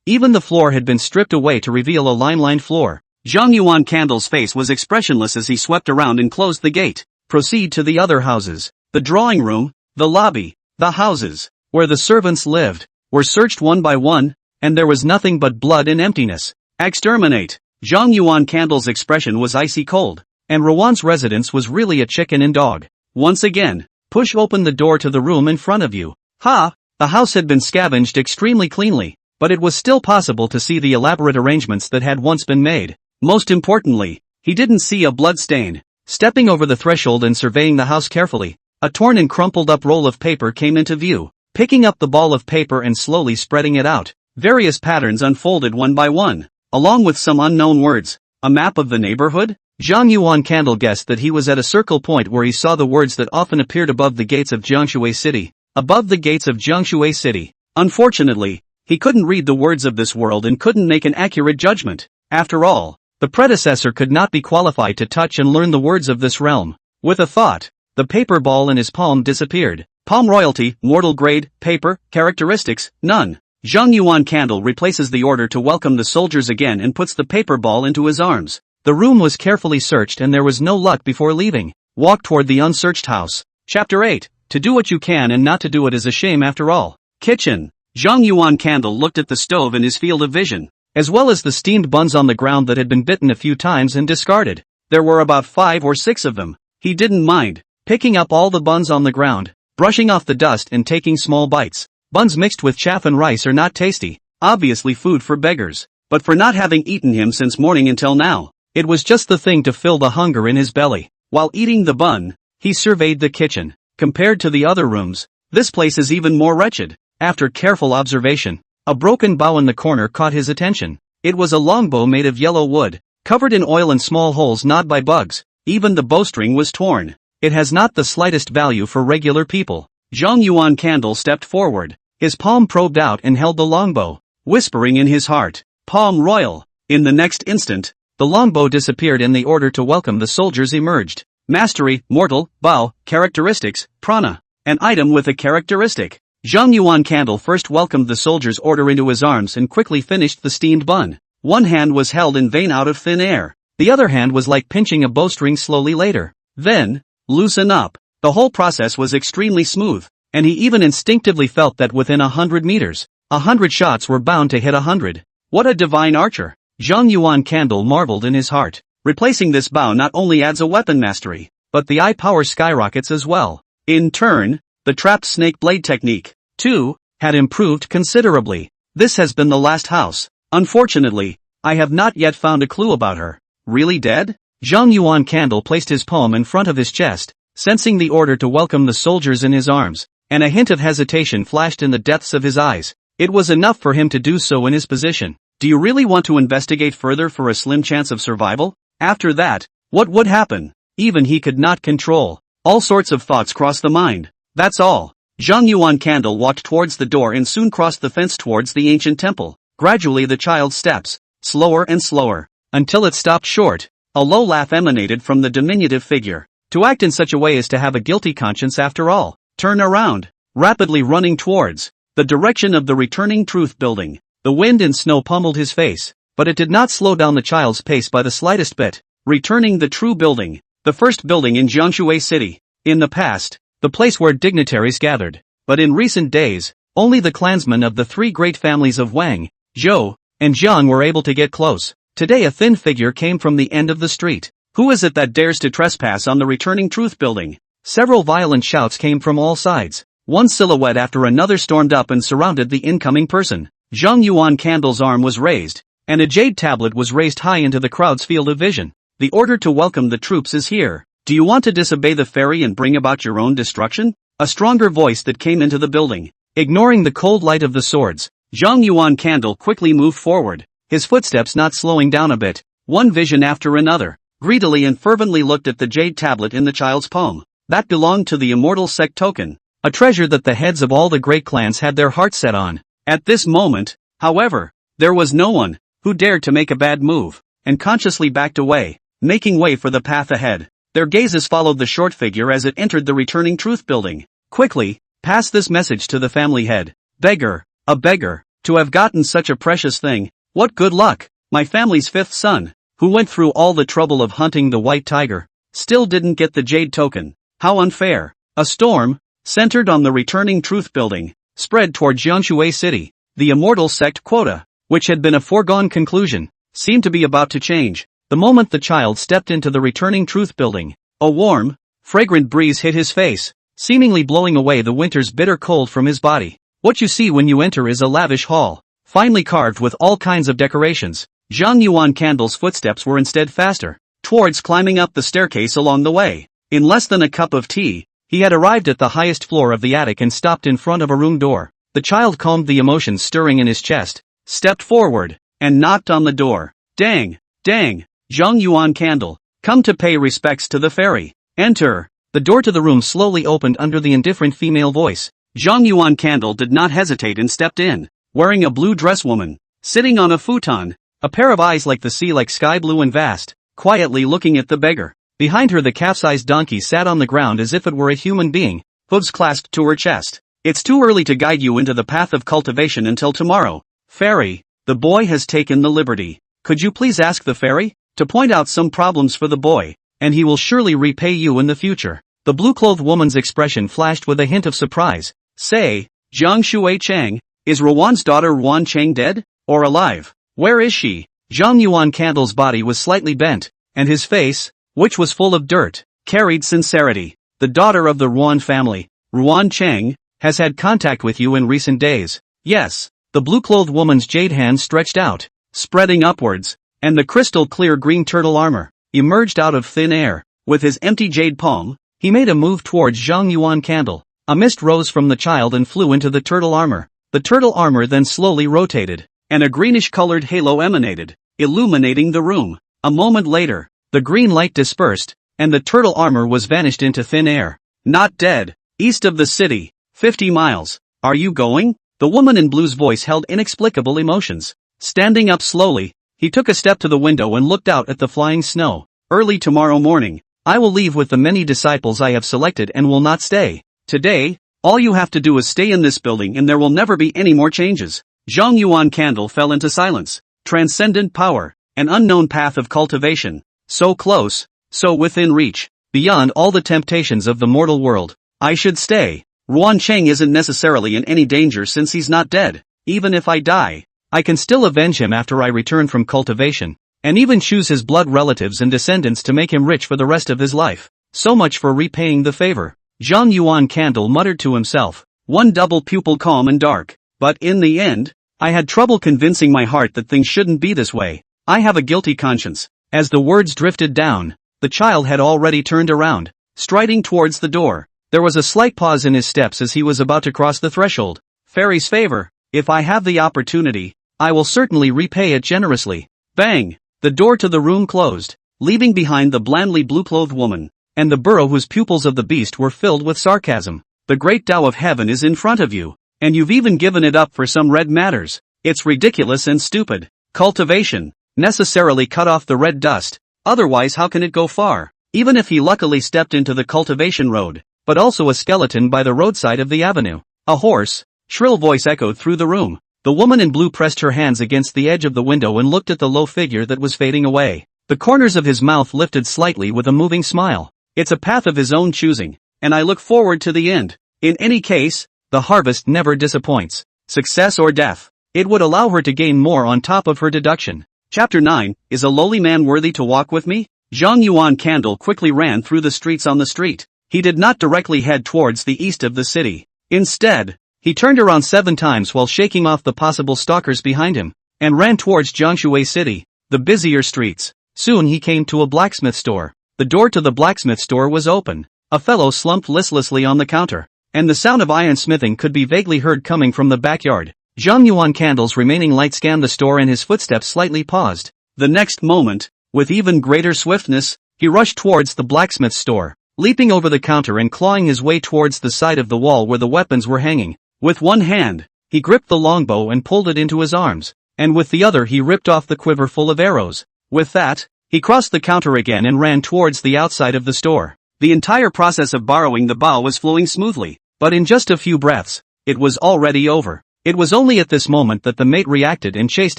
even the floor had been stripped away to reveal a line-lined floor. Zhang Yuan Candle's face was expressionless as he swept around and closed the gate. Proceed to the other houses. The drawing room, the lobby, the houses, where the servants lived, were searched one by one, and there was nothing but blood and emptiness. Exterminate! Zhang Yuan Candle's expression was icy cold, and Rowan's residence was really a chicken and dog. Once again, push open the door to the room in front of you. Ha! The house had been scavenged extremely cleanly, but it was still possible to see the elaborate arrangements that had once been made. Most importantly, he didn't see a blood stain. Stepping over the threshold and surveying the house carefully, a torn and crumpled up roll of paper came into view. Picking up the ball of paper and slowly spreading it out, various patterns unfolded one by one, along with some unknown words. A map of the neighborhood? Zhang Yuan Candle guessed that he was at a circle point where he saw the words that often appeared above the gates of Jiangshui City. Above the gates of Jiangshui City. Unfortunately, he couldn't read the words of this world and couldn't make an accurate judgment. After all, the predecessor could not be qualified to touch and learn the words of this realm. With a thought, the paper ball in his palm disappeared. Palm royalty, mortal grade, paper, characteristics, none. Zhang Yuan Candle replaces the order to welcome the soldiers again and puts the paper ball into his arms. The room was carefully searched and there was no luck before leaving. Walk toward the unsearched house. Chapter 8. To do what you can and not to do it is a shame after all. Kitchen. Zhang Yuan Candle looked at the stove in his field of vision, as well as the steamed buns on the ground that had been bitten a few times and discarded. There were about 5 or 6 of them. He didn't mind picking up all the buns on the ground, brushing off the dust and taking small bites. Buns mixed with chaff and rice are not tasty, obviously food for beggars, but for not having eaten him since morning until now, it was just the thing to fill the hunger in his belly. While eating the bun, he surveyed the kitchen. Compared to the other rooms, this place is even more wretched. After careful observation, a broken bow in the corner caught his attention. It was a longbow made of yellow wood, covered in oil and small holes gnawed by bugs. Even the bowstring was torn. It has not the slightest value for regular people. Zhang Yuan Candle stepped forward. His palm probed out and held the longbow, whispering in his heart, "Palm royal." In the next instant, the longbow disappeared and the order to welcome the soldiers emerged. Mastery, mortal, bow, characteristics, prana. An item with a characteristic. Zhang Yuan Candle first welcomed the soldier's order into his arms and quickly finished the steamed bun. One hand was held in vain out of thin air. The other hand was like pinching a bowstring slowly later. Then, loosen up. The whole process was extremely smooth, and he even instinctively felt that within 100 meters, 100 shots were bound to hit 100. What a divine archer! Zhang Yuan Candle marveled in his heart. Replacing this bow not only adds a weapon mastery, but the eye power skyrockets as well. In turn, the trapped snake blade technique, too, had improved considerably. This has been the last house. Unfortunately, I have not yet found a clue about her. Really dead? Zhang Yuan Candle placed his palm in front of his chest, sensing the order to welcome the soldiers in his arms, and a hint of hesitation flashed in the depths of his eyes. It was enough for him to do so in his position. Do you really want to investigate further for a slim chance of survival? After that, what would happen? Even he could not control. All sorts of thoughts crossed the mind. That's all. Zhang Yuan Candle walked towards the door and soon crossed the fence towards the ancient temple. Gradually the child's steps, slower and slower, until it stopped short. A low laugh emanated from the diminutive figure. To act in such a way is to have a guilty conscience after all. Turn around. Rapidly running towards the direction of the returning truth building. The wind and snow pummeled his face, but it did not slow down the child's pace by the slightest bit. Returning the true building. The first building in Jiangshui City. In the past, the place where dignitaries gathered. But in recent days, only the clansmen of the 3 great families of Wang, Zhou, and Jiang were able to get close. Today a thin figure came from the end of the street. Who is it that dares to trespass on the returning truth building? Several violent shouts came from all sides. One silhouette after another stormed up and surrounded the incoming person. Zhang Yuan Candle's arm was raised, and a jade tablet was raised high into the crowd's field of vision. The order to welcome the troops is here. Do you want to disobey the fairy and bring about your own destruction? A stronger voice that came into the building. Ignoring the cold light of the swords, Zhang Yuan Candle quickly moved forward, his footsteps not slowing down a bit. One vision after another, greedily and fervently looked at the jade tablet in the child's palm. That belonged to the immortal sect token, a treasure that the heads of all the great clans had their hearts set on. At this moment, however, there was no one who dared to make a bad move, and consciously backed away, making way for the path ahead. Their gazes followed the short figure as it entered the returning truth building. Quickly, pass this message to the family head. Beggar, a beggar, to have gotten such a precious thing. What good luck! My family's fifth son, who went through all the trouble of hunting the white tiger, still didn't get the jade token. How unfair. A storm, centered on the returning truth building, spread toward Jianshui City. The immortal sect quota, which had been a foregone conclusion, seemed to be about to change. The moment the child stepped into the returning truth building, a warm, fragrant breeze hit his face, seemingly blowing away the winter's bitter cold from his body. What you see when you enter is a lavish hall, finely carved with all kinds of decorations. Zhang Yuan Candle's footsteps were instead faster, towards climbing up the staircase along the way. In less than a cup of tea, he had arrived at the highest floor of the attic and stopped in front of a room door. The child calmed the emotions stirring in his chest, stepped forward, and knocked on the door. Dang! Dang! Zhang Yuan Candle, come to pay respects to the fairy. Enter. The door to the room slowly opened under the indifferent female voice. Zhang Yuan Candle did not hesitate and stepped in, wearing a blue dress woman, sitting on a futon, a pair of eyes like the sea, like sky blue and vast, quietly looking at the beggar. Behind her the calf-sized donkey sat on the ground as if it were a human being, hooves clasped to her chest. It's too early to guide you into the path of cultivation until tomorrow. Fairy, the boy has taken the liberty. Could you please ask the fairy to point out some problems for the boy, and he will surely repay you in the future. The blue-clothed woman's expression flashed with a hint of surprise. Say, Jiang Shui Chang, is Ruan's daughter Ruan Chang dead, or alive? Where is she? Zhang Yuan Candle's body was slightly bent, and his face, which was full of dirt, carried sincerity. The daughter of the Ruan family, Ruan Chang, has had contact with you in recent days. Yes. The blue-clothed woman's jade hand stretched out, spreading upwards, and the crystal-clear green turtle armor emerged out of thin air. With his empty jade palm, he made a move towards Zhang Yuan Candle. A mist rose from the child and flew into the turtle armor. The turtle armor then slowly rotated, and a greenish-colored halo emanated, illuminating the room. A moment later, the green light dispersed, and the turtle armor was vanished into thin air. Not dead. East of the city, 50 miles. Are you going? The woman in blue's voice held inexplicable emotions. Standing up slowly, he took a step to the window and looked out at the flying snow. Early tomorrow morning, I will leave with the many disciples I have selected and will not stay. Today, all you have to do is stay in this building and there will never be any more changes. Zhang Yuan Candle fell into silence. Transcendent power, an unknown path of cultivation. So close, so within reach, beyond all the temptations of the mortal world. I should stay. Ruan Cheng isn't necessarily in any danger since he's not dead. Even if I die, I can still avenge him after I return from cultivation, and even choose his blood relatives and descendants to make him rich for the rest of his life. So much for repaying the favor. Zhang Yuan Candle muttered to himself, one double pupil calm and dark. But in the end, I had trouble convincing my heart that things shouldn't be this way. I have a guilty conscience. As the words drifted down, the child had already turned around, striding towards the door. There was a slight pause in his steps as he was about to cross the threshold. Fairy's favor. If I have the opportunity, I will certainly repay it generously. Bang! The door to the room closed, leaving behind the blandly blue-clothed woman, and the burrow whose pupils of the beast were filled with sarcasm. The great Tao of heaven is in front of you, and you've even given it up for some red matters. It's ridiculous and stupid. Cultivation necessarily cut off the red dust, otherwise how can it go far? Even if he luckily stepped into the cultivation road, but also a skeleton by the roadside of the avenue. A hoarse, shrill voice echoed through the room. The woman in blue pressed her hands against the edge of the window and looked at the low figure that was fading away. The corners of his mouth lifted slightly with a moving smile. It's a path of his own choosing, and I look forward to the end. In any case, the harvest never disappoints. Success or death. It would allow her to gain more on top of her deduction. Chapter 9, Is a lowly man worthy to walk with me? Zhang Yuan Candle quickly ran through the streets on the street. He did not directly head towards the east of the city. Instead, he turned around 7 times while shaking off the possible stalkers behind him, and ran towards Jiangshui City, the busier streets. Soon he came to a blacksmith store. The door to the blacksmith store was open. A fellow slumped listlessly on the counter, and the sound of iron smithing could be vaguely heard coming from the backyard. Zhang Yuan Candle's remaining light scanned the store and his footsteps slightly paused. The next moment, with even greater swiftness, he rushed towards the blacksmith store, leaping over the counter and clawing his way towards the side of the wall where the weapons were hanging. With one hand, he gripped the longbow and pulled it into his arms, and with the other he ripped off the quiver full of arrows. With that, he crossed the counter again and ran towards the outside of the store. The entire process of borrowing the bow was flowing smoothly, but in just a few breaths, it was already over. It was only at this moment that the mate reacted and chased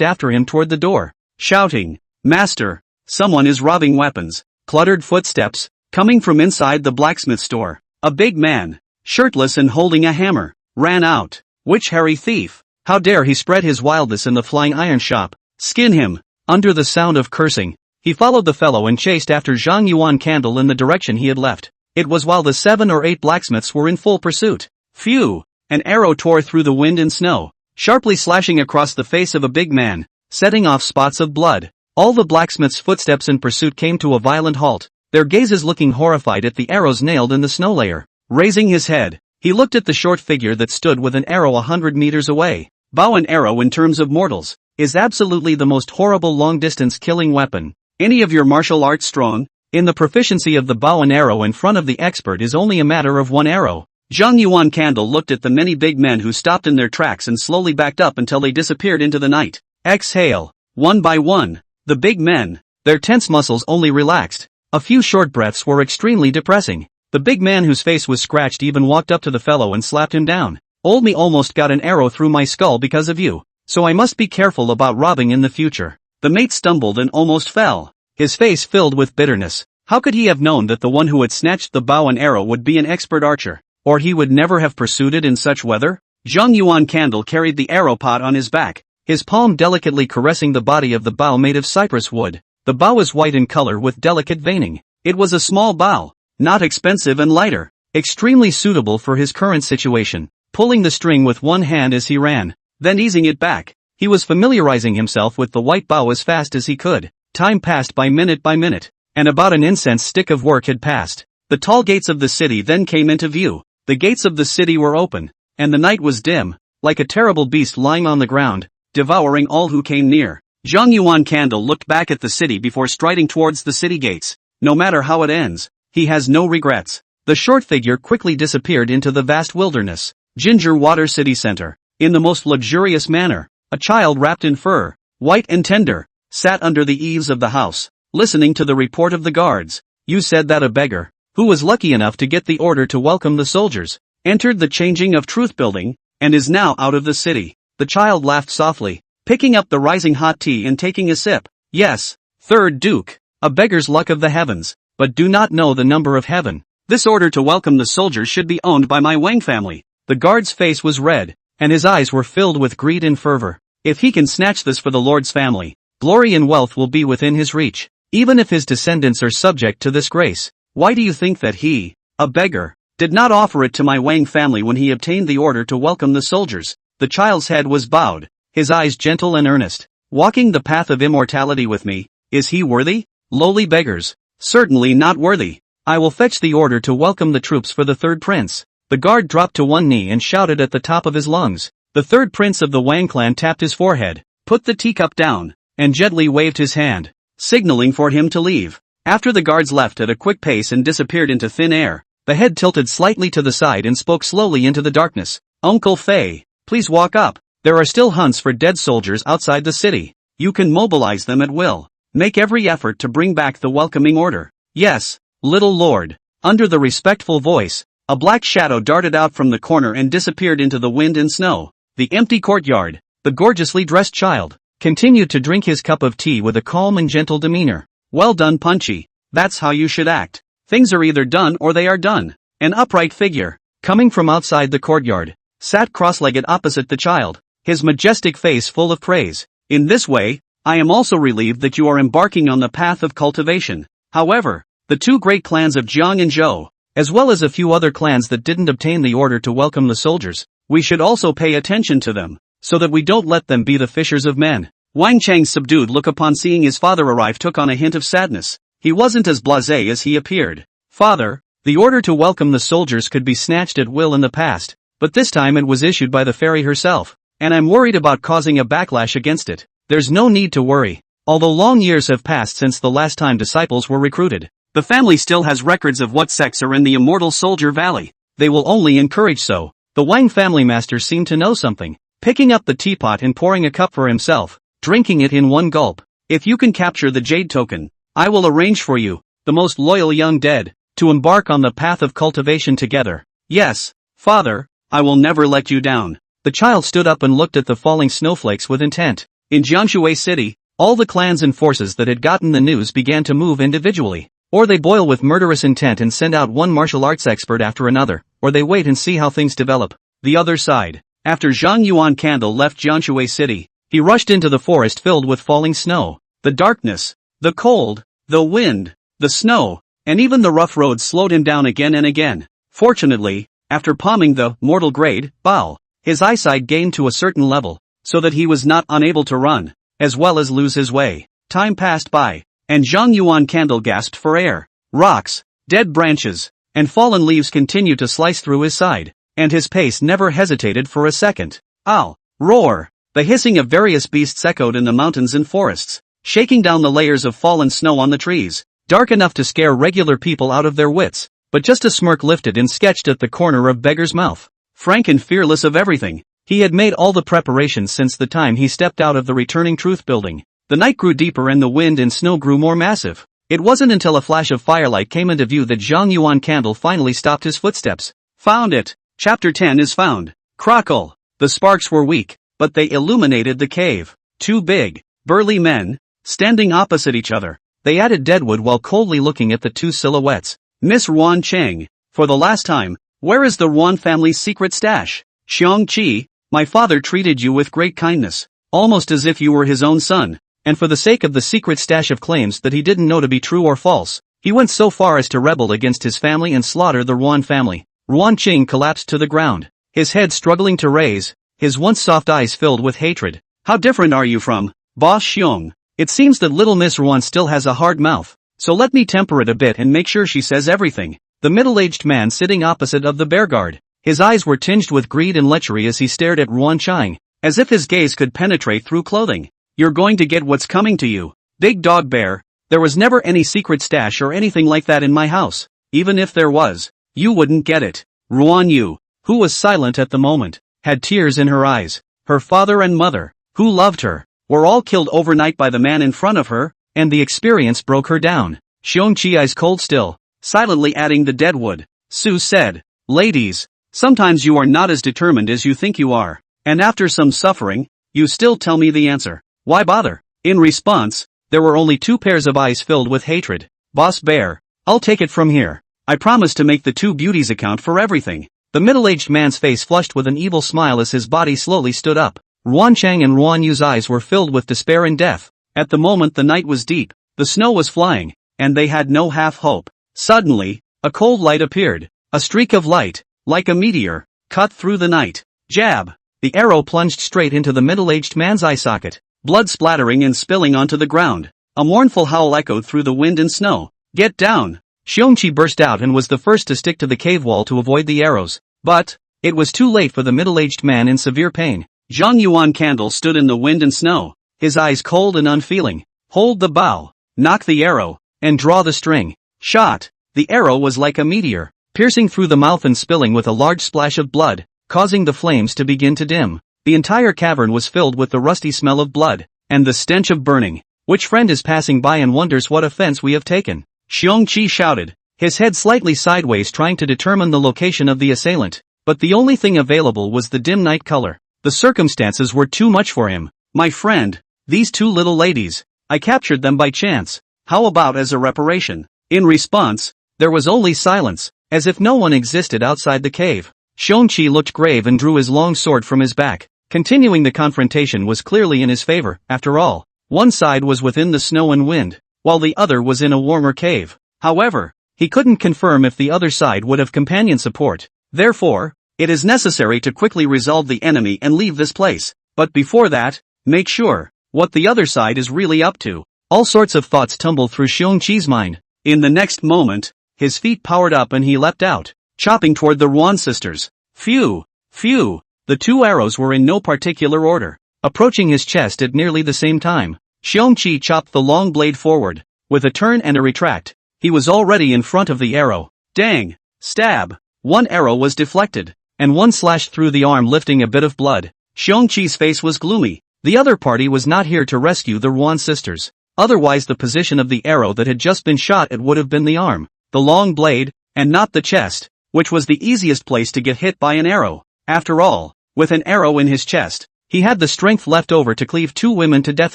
after him toward the door, shouting, "Master, someone is robbing weapons." Cluttered footsteps, coming from inside the blacksmith store. A big man, shirtless and holding a hammer, ran out. Which hairy thief? How dare he spread his wildness in the flying iron shop? Skin him! Under the sound of cursing, he followed the fellow and chased after Zhang Yuan Candle in the direction he had left. It was while the 7 or 8 blacksmiths were in full pursuit. Phew! An arrow tore through the wind and snow, sharply slashing across the face of a big man, setting off spots of blood. All the blacksmiths' footsteps in pursuit came to a violent halt, their gazes looking horrified at the arrows nailed in the snow layer. Raising his head, he looked at the short figure that stood with an arrow 100 meters away. Bow and arrow in terms of mortals is absolutely the most horrible long-distance killing weapon. Any of your martial arts strong? In the proficiency of the bow and arrow in front of the expert is only a matter of one arrow. Zhang Yuan Candle looked at the many big men who stopped in their tracks and slowly backed up until they disappeared into the night. Exhale. One by one, the big men, their tense muscles only relaxed. A few short breaths were extremely depressing. The big man whose face was scratched even walked up to the fellow and slapped him down. Old me almost got an arrow through my skull because of you, so I must be careful about robbing in the future. The mate stumbled and almost fell, his face filled with bitterness. How could he have known that the one who had snatched the bow and arrow would be an expert archer? Or he would never have pursued it in such weather? Zhang Yuan Candle carried the arrow pot on his back, his palm delicately caressing the body of the bow made of cypress wood. The bow was white in color with delicate veining. It was a small bow, not expensive and lighter, extremely suitable for his current situation. Pulling the string with one hand as he ran, then easing it back, he was familiarizing himself with the white bow as fast as he could. Time passed by minute, and about an incense stick of work had passed. The tall gates of the city then came into view. The gates of the city were open, and the night was dim, like a terrible beast lying on the ground, devouring all who came near. Zhang Yuan Candle looked back at the city before striding towards the city gates. No matter how it ends, he has no regrets. The short figure quickly disappeared into the vast wilderness. Ginger Water City Center. In the most luxurious manner, a child wrapped in fur, white and tender, sat under the eaves of the house, listening to the report of the guards. You said that a beggar, who was lucky enough to get the order to welcome the soldiers, entered the Changing of Truth building, and is now out of the city. The child laughed softly, picking up the rising hot tea and taking a sip. Yes, third Duke, a beggar's luck of the heavens, but do not know the number of heaven. This order to welcome the soldiers should be owned by my Wang family. The guard's face was red, and his eyes were filled with greed and fervor. If he can snatch this for the Lord's family, glory and wealth will be within his reach, even if his descendants are subject to this grace. Why do you think that he, a beggar, did not offer it to my Wang family when he obtained the order to welcome the soldiers? The child's head was bowed, his eyes gentle and earnest. Walking the path of immortality with me, is he worthy? Lowly beggars, certainly not worthy. I will fetch the order to welcome the troops for the third prince. The guard dropped to one knee and shouted at the top of his lungs. The third prince of the Wang clan tapped his forehead, put the teacup down, and gently waved his hand, signaling for him to leave. After the guards left at a quick pace and disappeared into thin air, the head tilted slightly to the side and spoke slowly into the darkness. Uncle Fei, please walk up. There are still hunts for dead soldiers outside the city. You can mobilize them at will. Make every effort to bring back the welcoming order. Yes, little lord. Under the respectful voice, a black shadow darted out from the corner and disappeared into the wind and snow. The empty courtyard, the gorgeously dressed child, continued to drink his cup of tea with a calm and gentle demeanor. Well done, Punchy. That's how you should act. Things are either done or they are done. An upright figure, coming from outside the courtyard, sat cross-legged opposite the child, his majestic face full of praise. In this way, I am also relieved that you are embarking on the path of cultivation. However, the two great clans of Jiang and Zhou, as well as a few other clans that didn't obtain the order to welcome the soldiers, we should also pay attention to them, so that we don't let them be the fishers of men. Wang Chang's subdued look upon seeing his father arrive took on a hint of sadness. he wasn't as blasé as he appeared. Father, the order to welcome the soldiers could be snatched at will in the past, but this time it was issued by the fairy herself, and I'm worried about causing a backlash against it. There's no need to worry. Although long years have passed since the last time disciples were recruited, the family still has records of what sects are in the Immortal Soldier Valley. They will only encourage so. The Wang family master seemed to know something, picking up the teapot and pouring a cup for himself, drinking it in one gulp. If you can capture the jade token, I will arrange for you, the most loyal young dead, to embark on the path of cultivation together. Yes, father, I will never let you down. The child stood up and looked at the falling snowflakes with intent. In Jianshui City, all the clans and forces that had gotten the news began to move individually. Or they boil with murderous intent and send out one martial arts expert after another, or they wait and see how things develop. The other side. After Zhang Yuan Candle left Jianshui City, he rushed into the forest filled with falling snow. The darkness, the cold, the wind, the snow, and even the rough roads slowed him down again and again. Fortunately, after palming the mortal grade, Bao, his eyesight gained to a certain level, so that he was not unable to run, as well as lose his way. Time passed by, and Zhang Yuan Candle gasped for air. Rocks, dead branches, and fallen leaves continued to slice through his side, and his pace never hesitated for a second. Ow! Roar! The hissing of various beasts echoed in the mountains and forests, shaking down the layers of fallen snow on the trees, dark enough to scare regular people out of their wits, but just a smirk lifted and sketched at the corner of Beggar's mouth. Frank and fearless of everything, he had made all the preparations since the time he stepped out of the returning truth building. The night grew deeper and the wind and snow grew more massive. It wasn't until a flash of firelight came into view that Zhang Yuan Candle finally stopped his footsteps. Found it. Chapter 10 is found. Crackle. The sparks were weak, but they illuminated the cave. Two big, burly men, standing opposite each other. They added deadwood while coldly looking at the two silhouettes. Miss Ruan Cheng, for the last time, where is the Ruan family's secret stash? Xiong Qi, my father treated you with great kindness, almost as if you were his own son. And for the sake of the secret stash of claims that he didn't know to be true or false, he went so far as to rebel against his family and slaughter the Ruan family. Ruan Qing collapsed to the ground, his head struggling to raise, his once soft eyes filled with hatred. How different are you from Boss Xiong? It seems that little Miss Ruan still has a hard mouth, so let me temper it a bit and make sure she says everything. The middle-aged man sitting opposite of the bear guard, his eyes were tinged with greed and lechery as he stared at Ruan Qing, as if his gaze could penetrate through clothing. You're going to get what's coming to you, big dog bear. There was never any secret stash or anything like that in my house. Even if there was, you wouldn't get it. Ruan Yu, who was silent at the moment, had tears in her eyes. Her father and mother, who loved her, were all killed overnight by the man in front of her, and the experience broke her down. Xiong Qi eyes cold still, silently adding the deadwood. Su said, ladies, sometimes you are not as determined as you think you are, and after some suffering, you still tell me the answer. Why bother? In response, there were only two pairs of eyes filled with hatred. Boss Bear, I'll take it from here. I promise to make the two beauties account for everything. The middle-aged man's face flushed with an evil smile as his body slowly stood up. Ruan Cheng and Ruan Yu's eyes were filled with despair and death. At the moment the night was deep, the snow was flying, and they had no half-hope. Suddenly, a cold light appeared. A streak of light, like a meteor, cut through the night. Jab! The arrow plunged straight into the middle-aged man's eye socket. Blood splattering and spilling onto the ground. A mournful howl echoed through the wind and snow. Get down! Xiongqi burst out and was the first to stick to the cave wall to avoid the arrows. But, it was too late for the middle-aged man in severe pain. Zhang Yuan Candle stood in the wind and snow, his eyes cold and unfeeling. Hold the bow, knock the arrow, and draw the string. Shot! The arrow was like a meteor, piercing through the mouth and spilling with a large splash of blood, causing the flames to begin to dim. The entire cavern was filled with the rusty smell of blood, and the stench of burning. Which friend is passing by and wonders what offense we have taken? Xiong Qi shouted, his head slightly sideways trying to determine the location of the assailant, but the only thing available was the dim night color. The circumstances were too much for him. My friend, these two little ladies, I captured them by chance. How about as a reparation? In response, there was only silence, as if no one existed outside the cave. Xiongqi looked grave and drew his long sword from his back. Continuing the confrontation was clearly in his favor. After all, one side was within the snow and wind, while the other was in a warmer cave. However, he couldn't confirm if the other side would have companion support. Therefore, it is necessary to quickly resolve the enemy and leave this place. But before that, make sure what the other side is really up to. All sorts of thoughts tumbled through Xiongqi's mind. In the next moment, his feet powered up and he leapt out, chopping toward the Ruan sisters. Phew! Phew! The two arrows were in no particular order, approaching his chest at nearly the same time. Xiongqi chopped the long blade forward. With a turn and a retract, he was already in front of the arrow. Dang! Stab! One arrow was deflected, and one slashed through the arm, lifting a bit of blood. Xiongqi's face was gloomy. The other party was not here to rescue the Ruan sisters. Otherwise the position of the arrow that had just been shot at would have been the arm, the long blade, and not the chest, which was the easiest place to get hit by an arrow. After all, with an arrow in his chest, he had the strength left over to cleave two women to death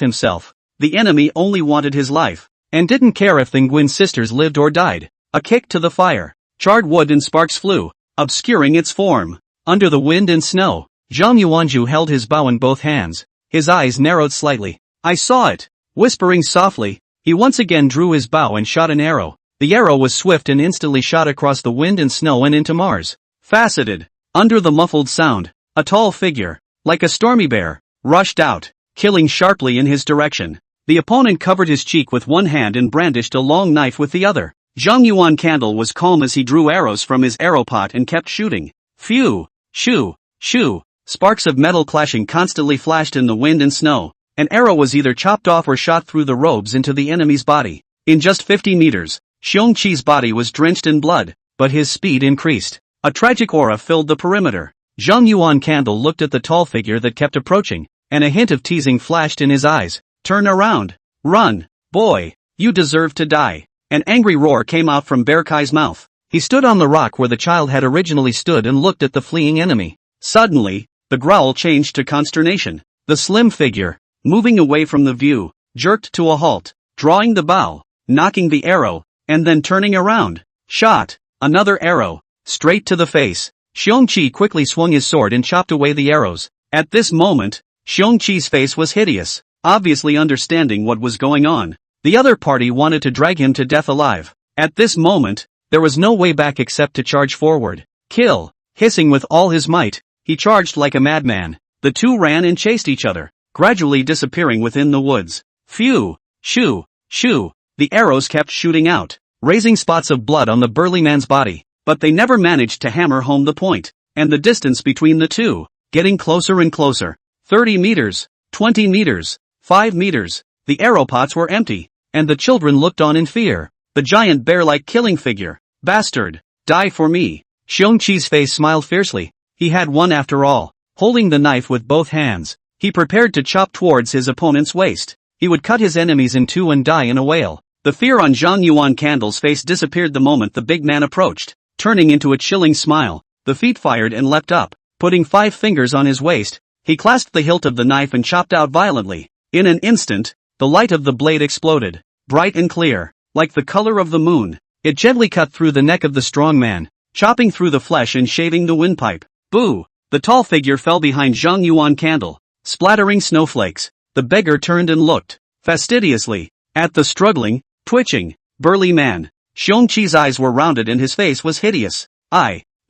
himself. The enemy only wanted his life, and didn't care if the Nguyen sisters lived or died. A kick to the fire. Charred wood and sparks flew, obscuring its form. Under the wind and snow, Zhang Yuanzhu held his bow in both hands. His eyes narrowed slightly. I saw it. Whispering softly, he once again drew his bow and shot an arrow. The arrow was swift and instantly shot across the wind and snow and into Mars. Faceted. Under the muffled sound, a tall figure, like a stormy bear, rushed out, killing sharply in his direction. The opponent covered his cheek with one hand and brandished a long knife with the other. Zhang Yuan Candle was calm as he drew arrows from his arrow pot and kept shooting. Phew! Shoo! Shoo! Sparks of metal clashing constantly flashed in the wind and snow. An arrow was either chopped off or shot through the robes into the enemy's body. In just 50 meters, Xiongqi's body was drenched in blood, but his speed increased. A tragic aura filled the perimeter. Zhang Yuan Candle looked at the tall figure that kept approaching, and a hint of teasing flashed in his eyes. Turn around. Run, boy. You deserve to die. An angry roar came out from Bear Kai's mouth. He stood on the rock where the child had originally stood and looked at the fleeing enemy. Suddenly, the growl changed to consternation. The slim figure, moving away from the view, jerked to a halt, drawing the bow, knocking the arrow, and then turning around. Shot. Another arrow. Straight to the face. Xiongqi quickly swung his sword and chopped away the arrows. At this moment, Xiongqi's face was hideous, obviously understanding what was going on. The other party wanted to drag him to death alive. At this moment, there was no way back except to charge forward. Kill! Hissing with all his might, he charged like a madman. The two ran and chased each other, gradually disappearing within the woods. Phew! Shoo! Shoo! The arrows kept shooting out, raising spots of blood on the burly man's body, but they never managed to hammer home the point, and the distance between the two, getting closer and closer. 30 meters, 20 meters, 5 meters. The arrow pots were empty, and the children looked on in fear. The giant bear-like killing figure. Bastard! Die for me! Xiongqi's face smiled fiercely. He had won after all. Holding the knife with both hands, he prepared to chop towards his opponent's waist. He would cut his enemies in two and die in a wail. The fear on Zhang Yuan Candle's face disappeared the moment the big man approached, turning into a chilling smile. The feet fired and leapt up, putting 5 fingers on his waist. He clasped the hilt of the knife and chopped out violently. In an instant, the light of the blade exploded, bright and clear, like the color of the moon. It gently cut through the neck of the strong man, chopping through the flesh and shaving the windpipe. Boo! The tall figure fell behind Zhang Yuan Candle, splattering snowflakes. The beggar turned and looked, fastidiously, at the struggling, twitching, burly man. Xiongqi's eyes were rounded and his face was hideous.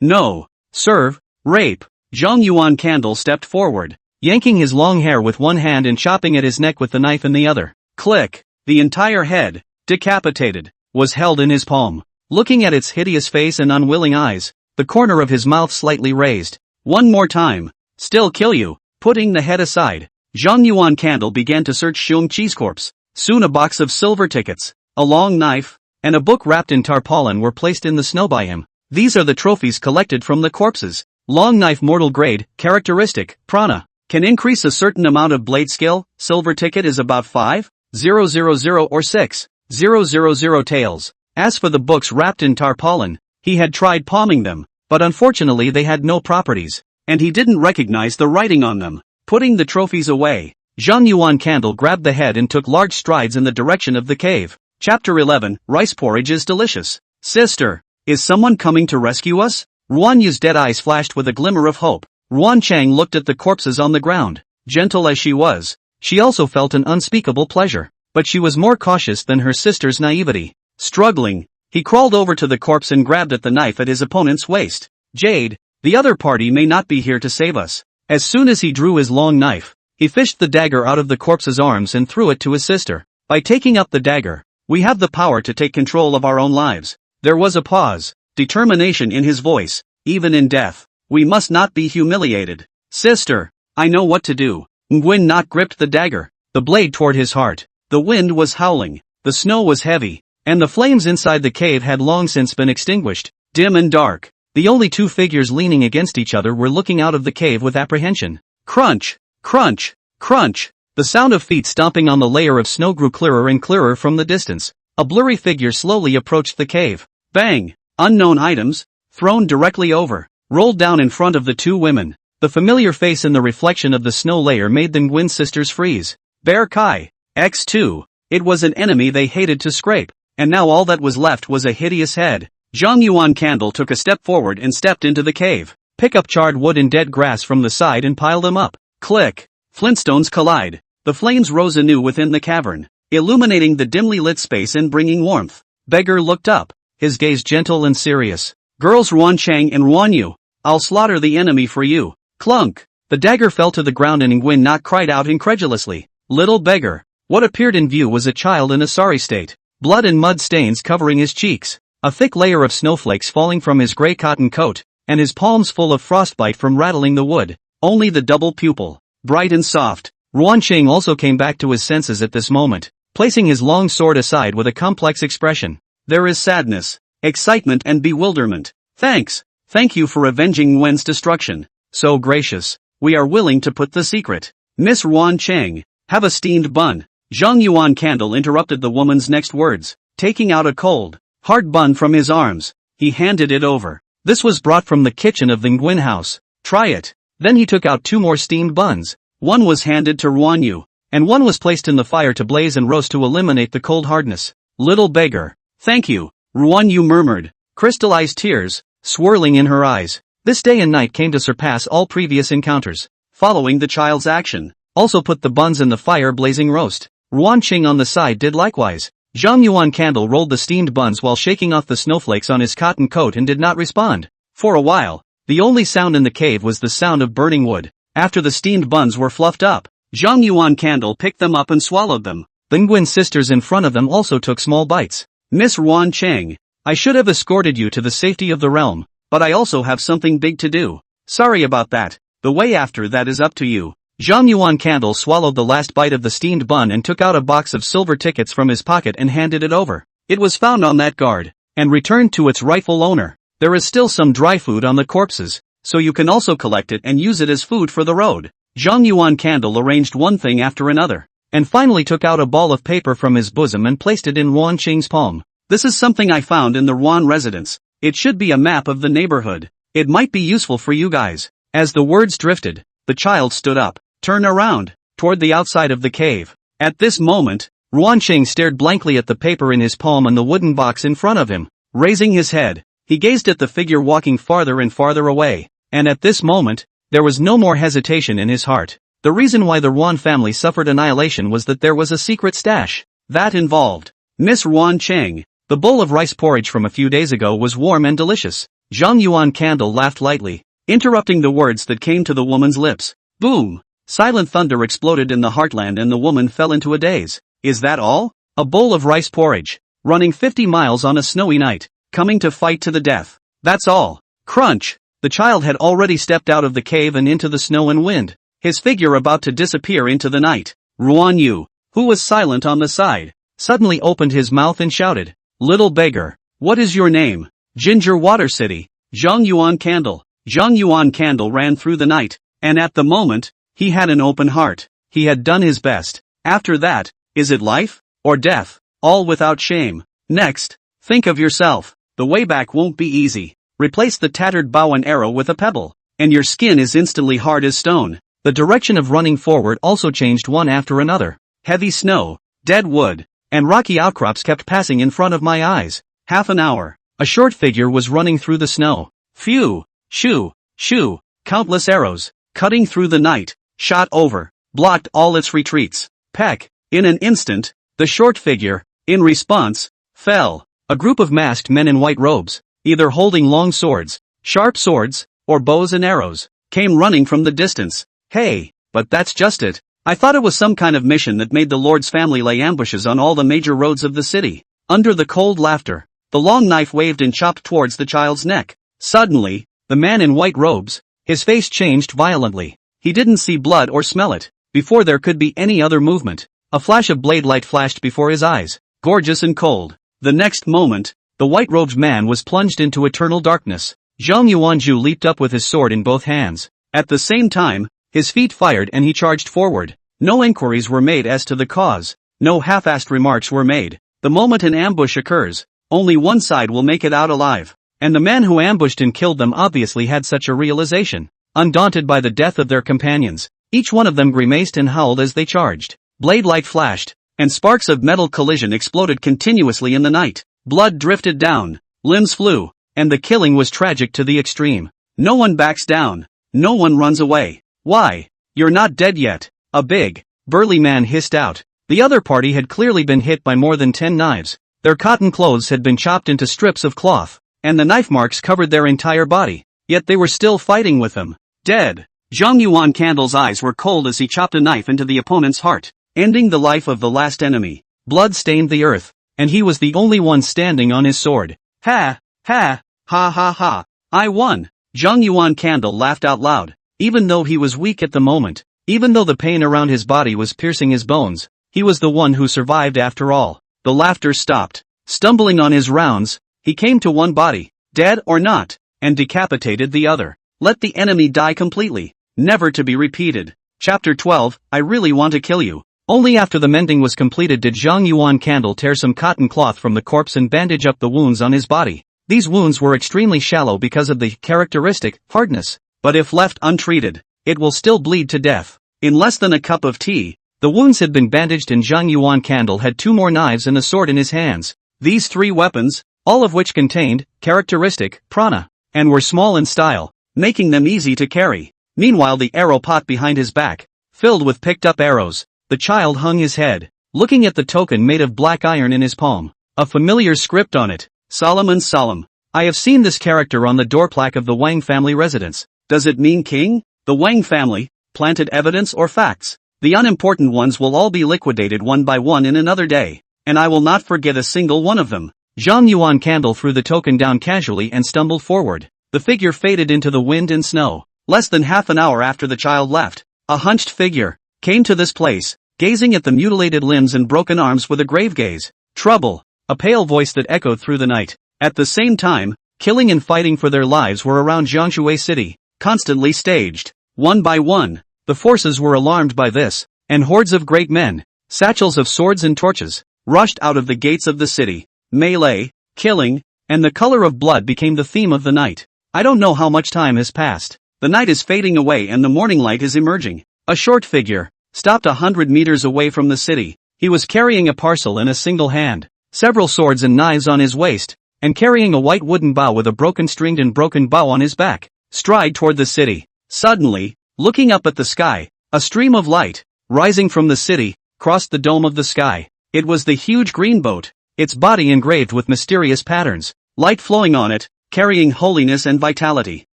No. Serve. Rape. Zhang Yuan Candle stepped forward, yanking his long hair with one hand and chopping at his neck with the knife in the other. Click! The entire head, decapitated, was held in his palm. Looking at its hideous face and unwilling eyes, the corner of his mouth slightly raised. One more time. Still kill you. Putting the head aside, Zhang Yuan Candle began to search Xiongqi's corpse. Soon a box of silver tickets, a long knife, and a book wrapped in tarpaulin were placed in the snow by him. These are the trophies collected from the corpses. Long knife, mortal grade, characteristic, prana. Can increase a certain amount of blade skill. Silver ticket is about 5,000 or 6,000 taels. As for the books wrapped in tarpaulin, he had tried palming them, but unfortunately they had no properties, and he didn't recognize the writing on them. Putting the trophies away, Zhang Yuan Candle grabbed the head and took large strides in the direction of the cave. Chapter 11, Rice porridge is delicious. Sister, is someone coming to rescue us? Ruan Yu's dead eyes flashed with a glimmer of hope. Ruan Chang looked at the corpses on the ground. Gentle as she was, she also felt an unspeakable pleasure, but she was more cautious than her sister's naivety. Struggling, he crawled over to the corpse and grabbed at the knife at his opponent's waist. Jade, the other party may not be here to save us. As soon as he drew his long knife, he fished the dagger out of the corpse's arms and threw it to his sister. By taking up the dagger, we have the power to take control of our own lives. There was a pause, determination in his voice. Even in death, we must not be humiliated. Sister, I know what to do. Ngwin not gripped the dagger, the blade toward his heart. The wind was howling, the snow was heavy, and the flames inside the cave had long since been extinguished. Dim and dark, the only two figures leaning against each other were looking out of the cave with apprehension. Crunch, crunch, crunch. The sound of feet stomping on the layer of snow grew clearer and clearer from the distance. A blurry figure slowly approached the cave. Bang! Unknown items, thrown directly over, rolled down in front of the two women. The familiar face in the reflection of the snow layer made the Nguyen sisters freeze. Bear Kai, X2. It was an enemy they hated to scrape, and now all that was left was a hideous head. Zhang Yuan Candle took a step forward and stepped into the cave. Pick up charred wood and dead grass from the side and pile them up. Click. Flintstones collide. The flames rose anew within the cavern, illuminating the dimly lit space and bringing warmth. Beggar looked up, his gaze gentle and serious. Girls Ruan Chang and Ruan Yu, I'll slaughter the enemy for you. Clunk. The dagger fell to the ground and Nguyen Not cried out incredulously. Little beggar. What appeared in view was a child in a sorry state. Blood and mud stains covering his cheeks. A thick layer of snowflakes falling from his gray cotton coat, and his palms full of frostbite from rattling the wood. Only the double pupil, bright and soft. Ruan Chang also came back to his senses at this moment, placing his long sword aside with a complex expression. There is sadness, excitement and bewilderment. Thanks. Thank you for avenging Nguyen's destruction. So gracious. We are willing to put the secret. Miss Ruan Chang, have a steamed bun. Zhang Yuan Candle interrupted the woman's next words, taking out a cold, hard bun from his arms. He handed it over. This was brought from the kitchen of the Nguyen house. Try it. Then he took out two more steamed buns. One was handed to Ruan Yu, and one was placed in the fire to blaze and roast to eliminate the cold hardness. Little beggar. Thank you, Ruan Yu murmured, crystallized tears swirling in her eyes. This day and night came to surpass all previous encounters. Following the child's action, also put the buns in the fire blazing roast. Ruan Ching on the side did likewise. Zhang Yuan Candle rolled the steamed buns while shaking off the snowflakes on his cotton coat and did not respond. For a while, the only sound in the cave was the sound of burning wood. After the steamed buns were fluffed up, Zhang Yuan Candle picked them up and swallowed them. The Nguyen sisters in front of them also took small bites. Miss Ruan Chang, I should have escorted you to the safety of the realm, but I also have something big to do. Sorry about that. The way after that is up to you. Zhang Yuan Candle swallowed the last bite of the steamed bun and took out a box of silver tickets from his pocket and handed it over. It was found on that guard, and returned to its rightful owner. There is still some dry food on the corpses, so you can also collect it and use it as food for the road. Zhang Yuan Candle arranged one thing after another, and finally took out a ball of paper from his bosom and placed it in Ruan Qing's palm. This is something I found in the Ruan residence. It should be a map of the neighborhood. It might be useful for you guys. As the words drifted, the child stood up, turned around, toward the outside of the cave. At this moment, Ruan Qing stared blankly at the paper in his palm and the wooden box in front of him. Raising his head, he gazed at the figure walking farther and farther away. And at this moment, there was no more hesitation in his heart. The reason why the Ruan family suffered annihilation was that there was a secret stash. That involved Miss Ruan Chang. The bowl of rice porridge from a few days ago was warm and delicious. Zhang Yuan Candle laughed lightly, interrupting the words that came to the woman's lips. Boom! Silent thunder exploded in the heartland and the woman fell into a daze. Is that all? A bowl of rice porridge, running 50 miles on a snowy night, coming to fight to the death. That's all. Crunch! The child had already stepped out of the cave and into the snow and wind, his figure about to disappear into the night. Ruan Yu, who was silent on the side, suddenly opened his mouth and shouted, Little beggar, what is your name? Ginger Water City. Zhang Yuan Candle. Zhang Yuan Candle ran through the night, and at the moment, he had an open heart. He had done his best. After that, is it life, or death? All without shame. Next, think of yourself. The way back won't be easy. Replace the tattered bow and arrow with a pebble, and your skin is instantly hard as stone. The direction of running forward also changed one after another. Heavy snow, dead wood, and rocky outcrops kept passing in front of my eyes. Half an hour, a short figure was running through the snow. Phew, shoo, shoo, countless arrows, cutting through the night, shot over, blocked all its retreats. Peck, in an instant, the short figure, in response, fell. A group of masked men in white robes, either holding long swords, sharp swords, or bows and arrows, came running from the distance. Hey, but that's just it. I thought it was some kind of mission that made the Lord's family lay ambushes on all the major roads of the city. Under the cold laughter, the long knife waved and chopped towards the child's neck. Suddenly, the man in white robes, his face changed violently. He didn't see blood or smell it. Before there could be any other movement, a flash of blade light flashed before his eyes, gorgeous and cold. The next moment, the white-robed man was plunged into eternal darkness. Zhang Yuanzhu leaped up with his sword in both hands. At the same time, his feet fired and he charged forward. No inquiries were made as to the cause. No half-assed remarks were made. The moment an ambush occurs, only one side will make it out alive. And the man who ambushed and killed them obviously had such a realization. Undaunted by the death of their companions, each one of them grimaced and howled as they charged. Blade light flashed, and sparks of metal collision exploded continuously in the night. Blood drifted down, limbs flew, and the killing was tragic to the extreme. No one backs down. No one runs away. Why? You're not dead yet, a big, burly man hissed out. The other party had clearly been hit by more than 10 knives. Their cotton clothes had been chopped into strips of cloth, and the knife marks covered their entire body. Yet they were still fighting with him. Dead. Zhang Yuan Candle's eyes were cold as he chopped a knife into the opponent's heart, ending the life of the last enemy. Blood stained the earth, and he was the only one standing on his sword. Ha, ha, ha ha ha. I won. Zhang Yuan Candle laughed out loud. Even though he was weak at the moment, even though the pain around his body was piercing his bones, he was the one who survived after all. The laughter stopped. Stumbling on his rounds, he came to one body, dead or not, and decapitated the other. Let the enemy die completely, never to be repeated. Chapter 12, I really want to kill you. Only after the mending was completed did Zhang Yuan Candle tear some cotton cloth from the corpse and bandage up the wounds on his body. These wounds were extremely shallow because of the characteristic hardness, but if left untreated, it will still bleed to death. In less than a cup of tea, the wounds had been bandaged and Zhang Yuan Candle had 2 more knives and a sword in his hands. These 3 weapons, all of which contained characteristic prana, and were small in style, making them easy to carry. Meanwhile the arrow pot behind his back, filled with picked-up arrows. The child hung his head, looking at the token made of black iron in his palm. A familiar script on it. Solomon Solemn. I have seen this character on the door plaque of the Wang family residence. Does it mean king? The Wang family, planted evidence or facts? The unimportant ones will all be liquidated one by one in another day, and I will not forget a single one of them. Zhang Yuan Candle threw the token down casually and stumbled forward. The figure faded into the wind and snow. Less than half an hour after the child left, a hunched figure came to this place, gazing at the mutilated limbs and broken arms with a grave gaze. Trouble. A pale voice that echoed through the night. At the same time, killing and fighting for their lives were around Jiangxue City, constantly staged. One by one, the forces were alarmed by this, and hordes of great men, satchels of swords and torches, rushed out of the gates of the city. Melee, killing, and the color of blood became the theme of the night. I don't know how much time has passed. The night is fading away and the morning light is emerging. A short figure stopped 100 meters away from the city. He was carrying a parcel in a single hand, several swords and knives on his waist, and carrying a white wooden bow with a broken stringed and broken bow on his back. Stride toward the city. Suddenly, looking up at the sky, a stream of light, rising from the city, crossed the dome of the sky. It was the huge green boat, its body engraved with mysterious patterns, light flowing on it, carrying holiness and vitality.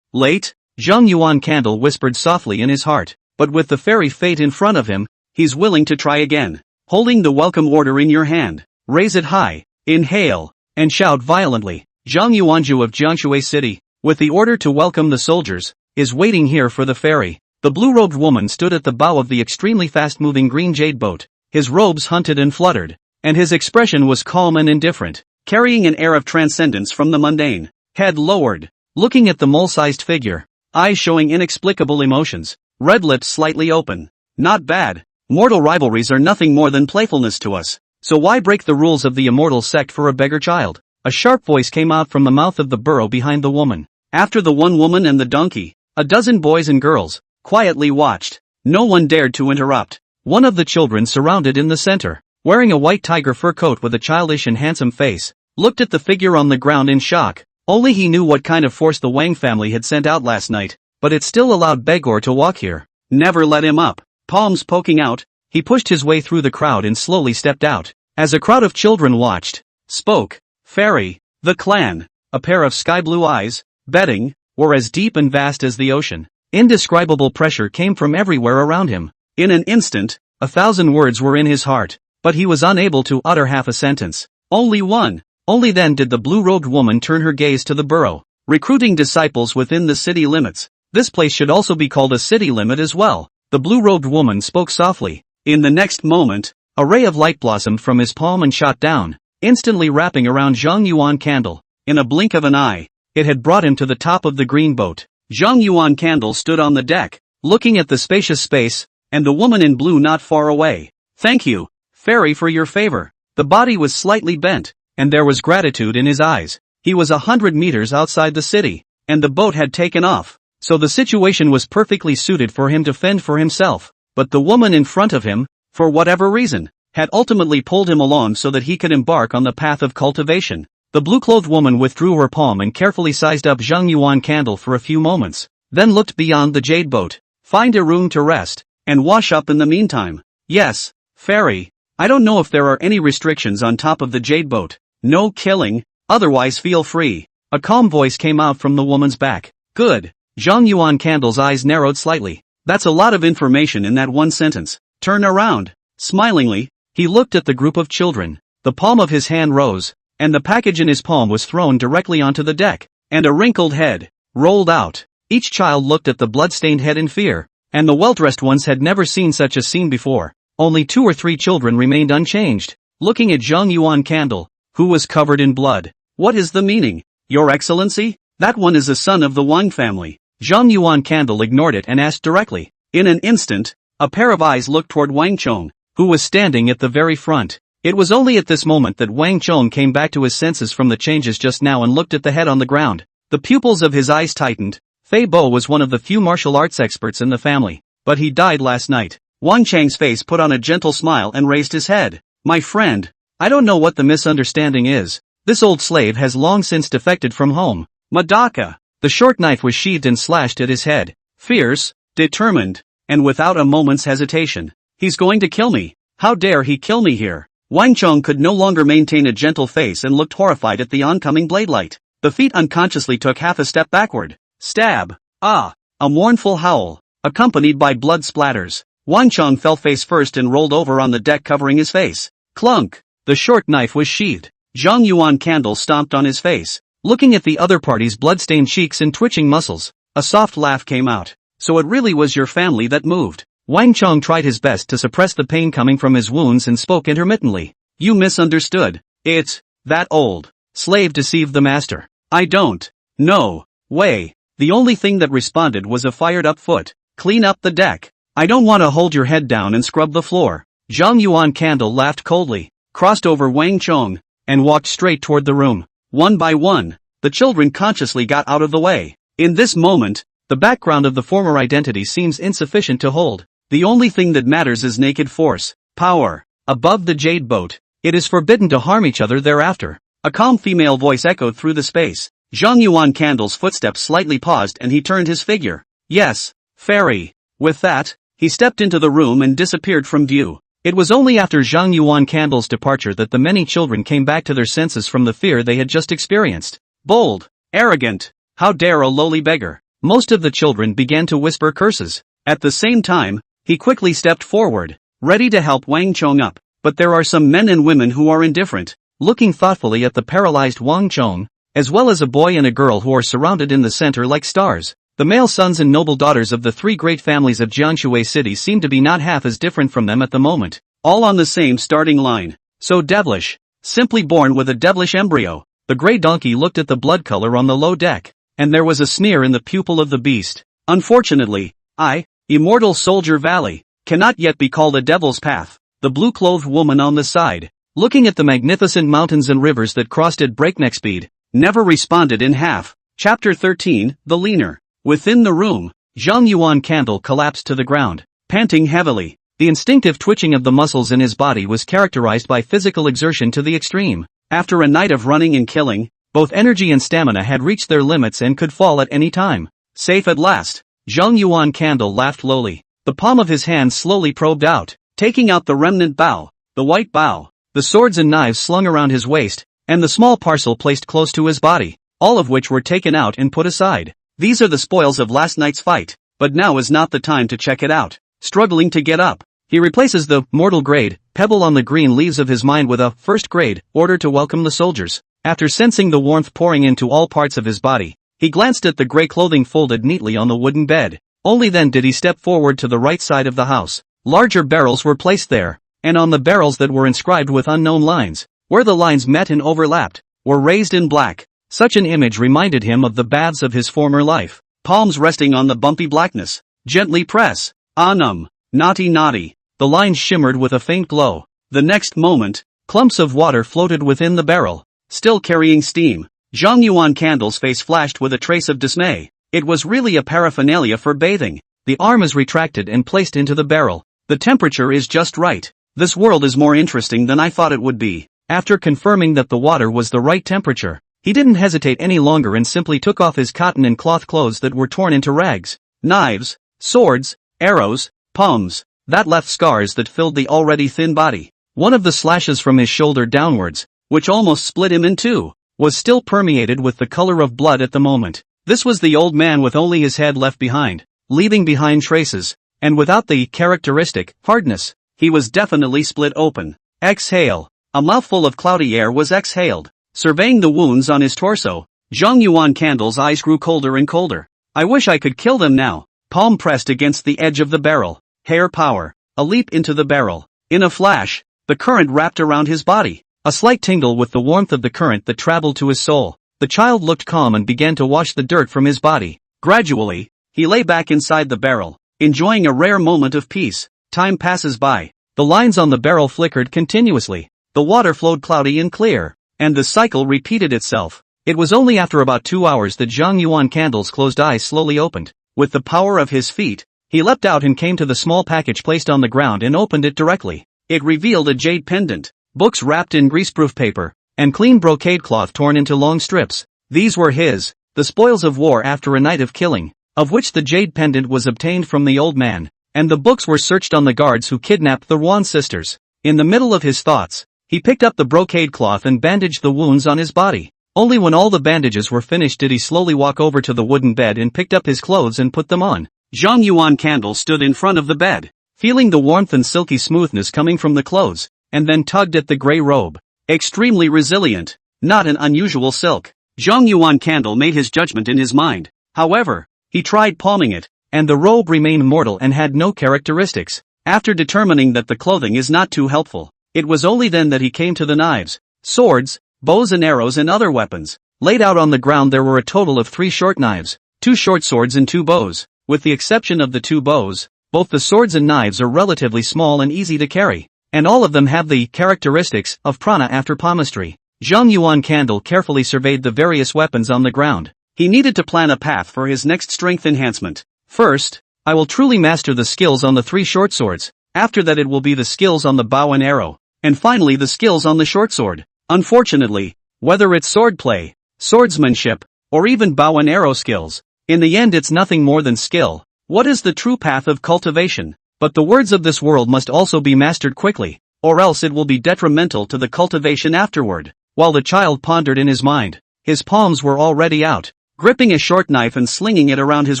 Late? Zhang Yuan Candle whispered softly in his heart, but with the fairy fate in front of him, he's willing to try again. Holding the welcome order in your hand, raise it high, inhale, and shout violently. Zhang Yuanzhu of Jiangxue City, with the order to welcome the soldiers, is waiting here for the ferry. The blue-robed woman stood at the bow of the extremely fast-moving green jade boat. His robes hunted and fluttered, and his expression was calm and indifferent, carrying an air of transcendence from the mundane. Head lowered, looking at the mole-sized figure, eyes showing inexplicable emotions, red lips slightly open. Not bad. Mortal rivalries are nothing more than playfulness to us, so why break the rules of the immortal sect for a beggar child? A sharp voice came out from the mouth of the burrow behind the woman. After the one woman and the donkey, a dozen boys and girls quietly watched. No one dared to interrupt. One of the children surrounded in the center, wearing a white tiger fur coat with a childish and handsome face, looked at the figure on the ground in shock. Only he knew what kind of force the Wang family had sent out last night, but it still allowed Beggar to walk here. Never let him up. Palms poking out, he pushed his way through the crowd and slowly stepped out. As a crowd of children watched, spoke, Fairy, the clan, a pair of sky-blue eyes, betting, were as deep and vast as the ocean. Indescribable pressure came from everywhere around him. In an instant, 1,000 words were in his heart, but he was unable to utter half a sentence. Only one. Only then did the blue-robed woman turn her gaze to the burrow, recruiting disciples within the city limits. This place should also be called a city limit as well. The blue-robed woman spoke softly. In the next moment, a ray of light blossomed from his palm and shot down, instantly wrapping around Zhang Yuan Candle. In a blink of an eye, it had brought him to the top of the green boat. Zhang Yuan Candle stood on the deck, looking at the spacious space, and the woman in blue not far away. Thank you, fairy, for your favor. The body was slightly bent, and there was gratitude in his eyes. He was 100 meters outside the city, and the boat had taken off, so the situation was perfectly suited for him to fend for himself. But the woman in front of him, for whatever reason, had ultimately pulled him along so that he could embark on the path of cultivation. The blue-clothed woman withdrew her palm and carefully sized up Zhang Yuan Candle for a few moments, then looked beyond the jade boat. Find a room to rest, and wash up in the meantime. Yes, fairy. I don't know if there are any restrictions on top of the jade boat. No killing, otherwise feel free. A calm voice came out from the woman's back. Good. Zhang Yuan Candle's eyes narrowed slightly. That's a lot of information in that one sentence. Turn around. Smilingly, he looked at the group of children. The palm of his hand rose, and the package in his palm was thrown directly onto the deck, and a wrinkled head rolled out. Each child looked at the blood-stained head in fear, and the well-dressed ones had never seen such a scene before. Only 2 or 3 children remained unchanged, looking at Zhang Yuan Candle, who was covered in blood. What is the meaning, Your Excellency? That one is a son of the Wang family. Zhang Yuan Candle ignored it and asked directly. In an instant, a pair of eyes looked toward Wang Chong, who was standing at the very front. It was only at this moment that Wang Chong came back to his senses from the changes just now and looked at the head on the ground. The pupils of his eyes tightened. Fei Bo was one of the few martial arts experts in the family, but he died last night. Wang Chang's face put on a gentle smile and raised his head. My friend, I don't know what the misunderstanding is. This old slave has long since defected from home. Madaka. The short knife was sheathed and slashed at his head. Fierce, determined, and without a moment's hesitation. He's going to kill me. How dare he kill me here? Wang Chong could no longer maintain a gentle face and looked horrified at the oncoming blade light. The feet unconsciously took half a step backward. Stab. Ah! A mournful howl, accompanied by blood splatters. Wang Chong fell face first and rolled over on the deck, covering his face. Clunk! The short knife was sheathed. Zhang Yuan Candle stomped on his face, looking at the other party's blood-stained cheeks and twitching muscles. A soft laugh came out. So it really was your family that moved. Wang Chong tried his best to suppress the pain coming from his wounds and spoke intermittently. You misunderstood. It's that old slave deceived the master. I don't. No way. The only thing that responded was a fired-up foot. Clean up the deck. I don't want to hold your head down and scrub the floor. Zhang Yuan Candle laughed coldly, crossed over Wang Chong, and walked straight toward the room. One by one, the children consciously got out of the way. In this moment, the background of the former identity seems insufficient to hold. The only thing that matters is naked force, power. Above the jade boat, it is forbidden to harm each other thereafter. A calm female voice echoed through the space. Zhang Yuan Candle's footsteps slightly paused and he turned his figure. Yes, fairy. With that, he stepped into the room and disappeared from view. It was only after Zhang Yuan Candle's departure that the many children came back to their senses from the fear they had just experienced. Bold, arrogant, how dare a lowly beggar. Most of the children began to whisper curses. At the same time, he quickly stepped forward, ready to help Wang Chong up. But there are some men and women who are indifferent. Looking thoughtfully at the paralyzed Wang Chong, as well as a boy and a girl who are surrounded in the center like stars. The male sons and noble daughters of the 3 great families of Jianshui City seem to be not half as different from them at the moment. All on the same starting line. So devilish. Simply born with a devilish embryo. The gray donkey looked at the blood color on the low deck, and there was a sneer in the pupil of the beast. Unfortunately, I, Immortal Soldier Valley, cannot yet be called a devil's path. The blue-clothed woman on the side, looking at the magnificent mountains and rivers that crossed at breakneck speed, never responded in half. Chapter 13, The Leaner. Within the room, Zhang Yuan Candle collapsed to the ground, panting heavily. The instinctive twitching of the muscles in his body was characterized by physical exertion to the extreme. After a night of running and killing, both energy and stamina had reached their limits and could fall at any time. Safe at last. Zhang Yuan Candle laughed lowly. The palm of his hand slowly probed out, taking out the remnant bow, the white bow, the swords and knives slung around his waist, and the small parcel placed close to his body, all of which were taken out and put aside. These are the spoils of last night's fight, but now is not the time to check it out. struggling to get up. He replaces the mortal grade pebble on the green leaves of his mind with a first grade order to welcome the soldiers. After sensing the warmth pouring into all parts of his body, he glanced at the gray clothing folded neatly on the wooden bed. Only then did he step forward to the right side of the house. Larger barrels were placed there, and on the barrels that were inscribed with unknown lines, where the lines met and overlapped, were raised in black. Such an image reminded him of the baths of his former life. Palms resting on the bumpy blackness. Gently press. Naughty naughty. The lines shimmered with a faint glow. The next moment, clumps of water floated within the barrel, still carrying steam. Zhang Yuan Candle's face flashed with a trace of dismay. It was really a paraphernalia for bathing. The arm is retracted and placed into the barrel. The temperature is just right. This world is more interesting than I thought it would be. After confirming that the water was the right temperature, he didn't hesitate any longer and simply took off his cotton and cloth clothes that were torn into rags. Knives, swords, arrows, palms. That left scars that filled the already thin body. One of the slashes from his shoulder downwards, which almost split him in two, was still permeated with the color of blood at the moment. This was the old man with only his head left behind, leaving behind traces, and without the characteristic hardness. He was definitely split open. Exhale. A mouthful of cloudy air was exhaled. Surveying the wounds on his torso, Zhang Yuan Candle's eyes grew colder and colder. I wish I could kill them now. Palm pressed against the edge of the barrel. Hair power. A leap into the barrel. In a flash, the current wrapped around his body. A slight tingle with the warmth of the current that traveled to his soul. The child looked calm and began to wash the dirt from his body. Gradually, he lay back inside the barrel, enjoying a rare moment of peace. Time passes by. The lines on the barrel flickered continuously. The water flowed cloudy and clear, and the cycle repeated itself. It was only after about 2 hours that Zhang Yuan Candle's closed eyes slowly opened. With the power of his feet, he leapt out and came to the small package placed on the ground and opened it directly. It revealed a jade pendant, books wrapped in greaseproof paper, and clean brocade cloth torn into long strips. These were the spoils of war after a night of killing, of which the jade pendant was obtained from the old man, and the books were searched on the guards who kidnapped the Ruan sisters. In the middle of his thoughts, he picked up the brocade cloth and bandaged the wounds on his body. Only when all the bandages were finished did he slowly walk over to the wooden bed and picked up his clothes and put them on. Zhang Yuan Candle stood in front of the bed, feeling the warmth and silky smoothness coming from the clothes, and then tugged at the gray robe. Extremely resilient, not an unusual silk. Zhang Yuan Candle made his judgment in his mind. However, he tried palming it, and the robe remained mortal and had no characteristics. After determining that the clothing is not too helpful, it was only then that he came to the knives, swords, bows and arrows and other weapons. Laid out on the ground there were a total of 3 short knives, 2 short swords and 2 bows. With the exception of the 2 bows, both the swords and knives are relatively small and easy to carry, and all of them have the characteristics of prana after palmistry. Zhang Yuan Candle carefully surveyed the various weapons on the ground. He needed to plan a path for his next strength enhancement. First, I will truly master the skills on the 3 short swords. After that it will be the skills on the bow and arrow, and finally the skills on the short sword. Unfortunately, whether it's swordplay, swordsmanship, or even bow and arrow skills, in the end it's nothing more than skill. What is the true path of cultivation? But the words of this world must also be mastered quickly, or else it will be detrimental to the cultivation afterward. While the child pondered in his mind, his palms were already out, gripping a short knife and slinging it around his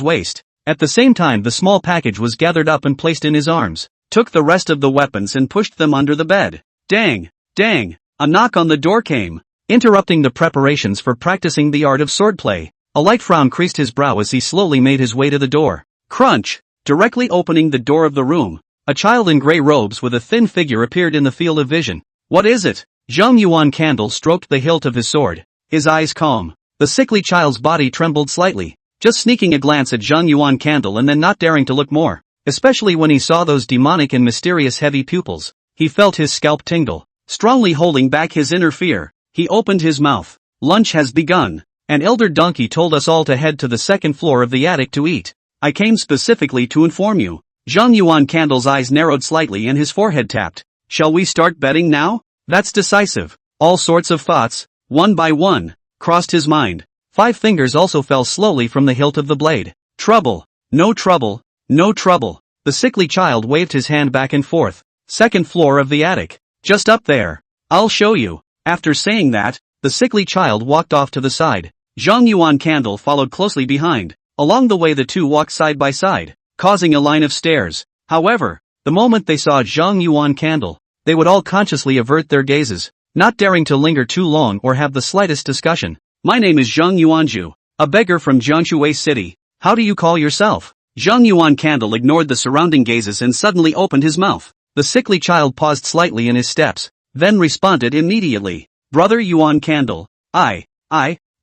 waist. At the same time the small package was gathered up and placed in his arms, took the rest of the weapons and pushed them under the bed. Dang! A knock on the door came, interrupting the preparations for practicing the art of swordplay. A light frown creased his brow as he slowly made his way to the door. Crunch! Directly opening the door of the room, a child in gray robes with a thin figure appeared in the field of vision. What is it? Zhang Yuan Candle stroked the hilt of his sword, his eyes calm. The sickly child's body trembled slightly, just sneaking a glance at Zhang Yuan Candle and then not daring to look more, especially when he saw those demonic and mysterious heavy pupils. He felt his scalp tingle, strongly holding back his inner fear. He opened his mouth. Lunch has begun. An elder donkey told us all to head to the 2nd floor of the attic to eat. I came specifically to inform you. Zhang Yuan Candle's eyes narrowed slightly and his forehead tapped. Shall we start betting now? That's decisive. All sorts of thoughts, one by one, crossed his mind. 5 fingers also fell slowly from the hilt of the blade. Trouble. No trouble. No trouble. The sickly child waved his hand back and forth. 2nd floor of the attic. Just up there. I'll show you. After saying that, the sickly child walked off to the side. Zhang Yuan Candle followed closely behind. Along the way the two walked side by side, causing a line of stairs. However, the moment they saw Zhang Yuan candle, they would all consciously avert their gazes, not daring to linger too long or have the slightest discussion. My name is Zhang Yuanju, a beggar from Jiangshui City. How do you call yourself? Zhang Yuan candle ignored the surrounding gazes and suddenly opened his mouth. The sickly child paused slightly in his steps, then responded immediately. Brother Yuan candle, I,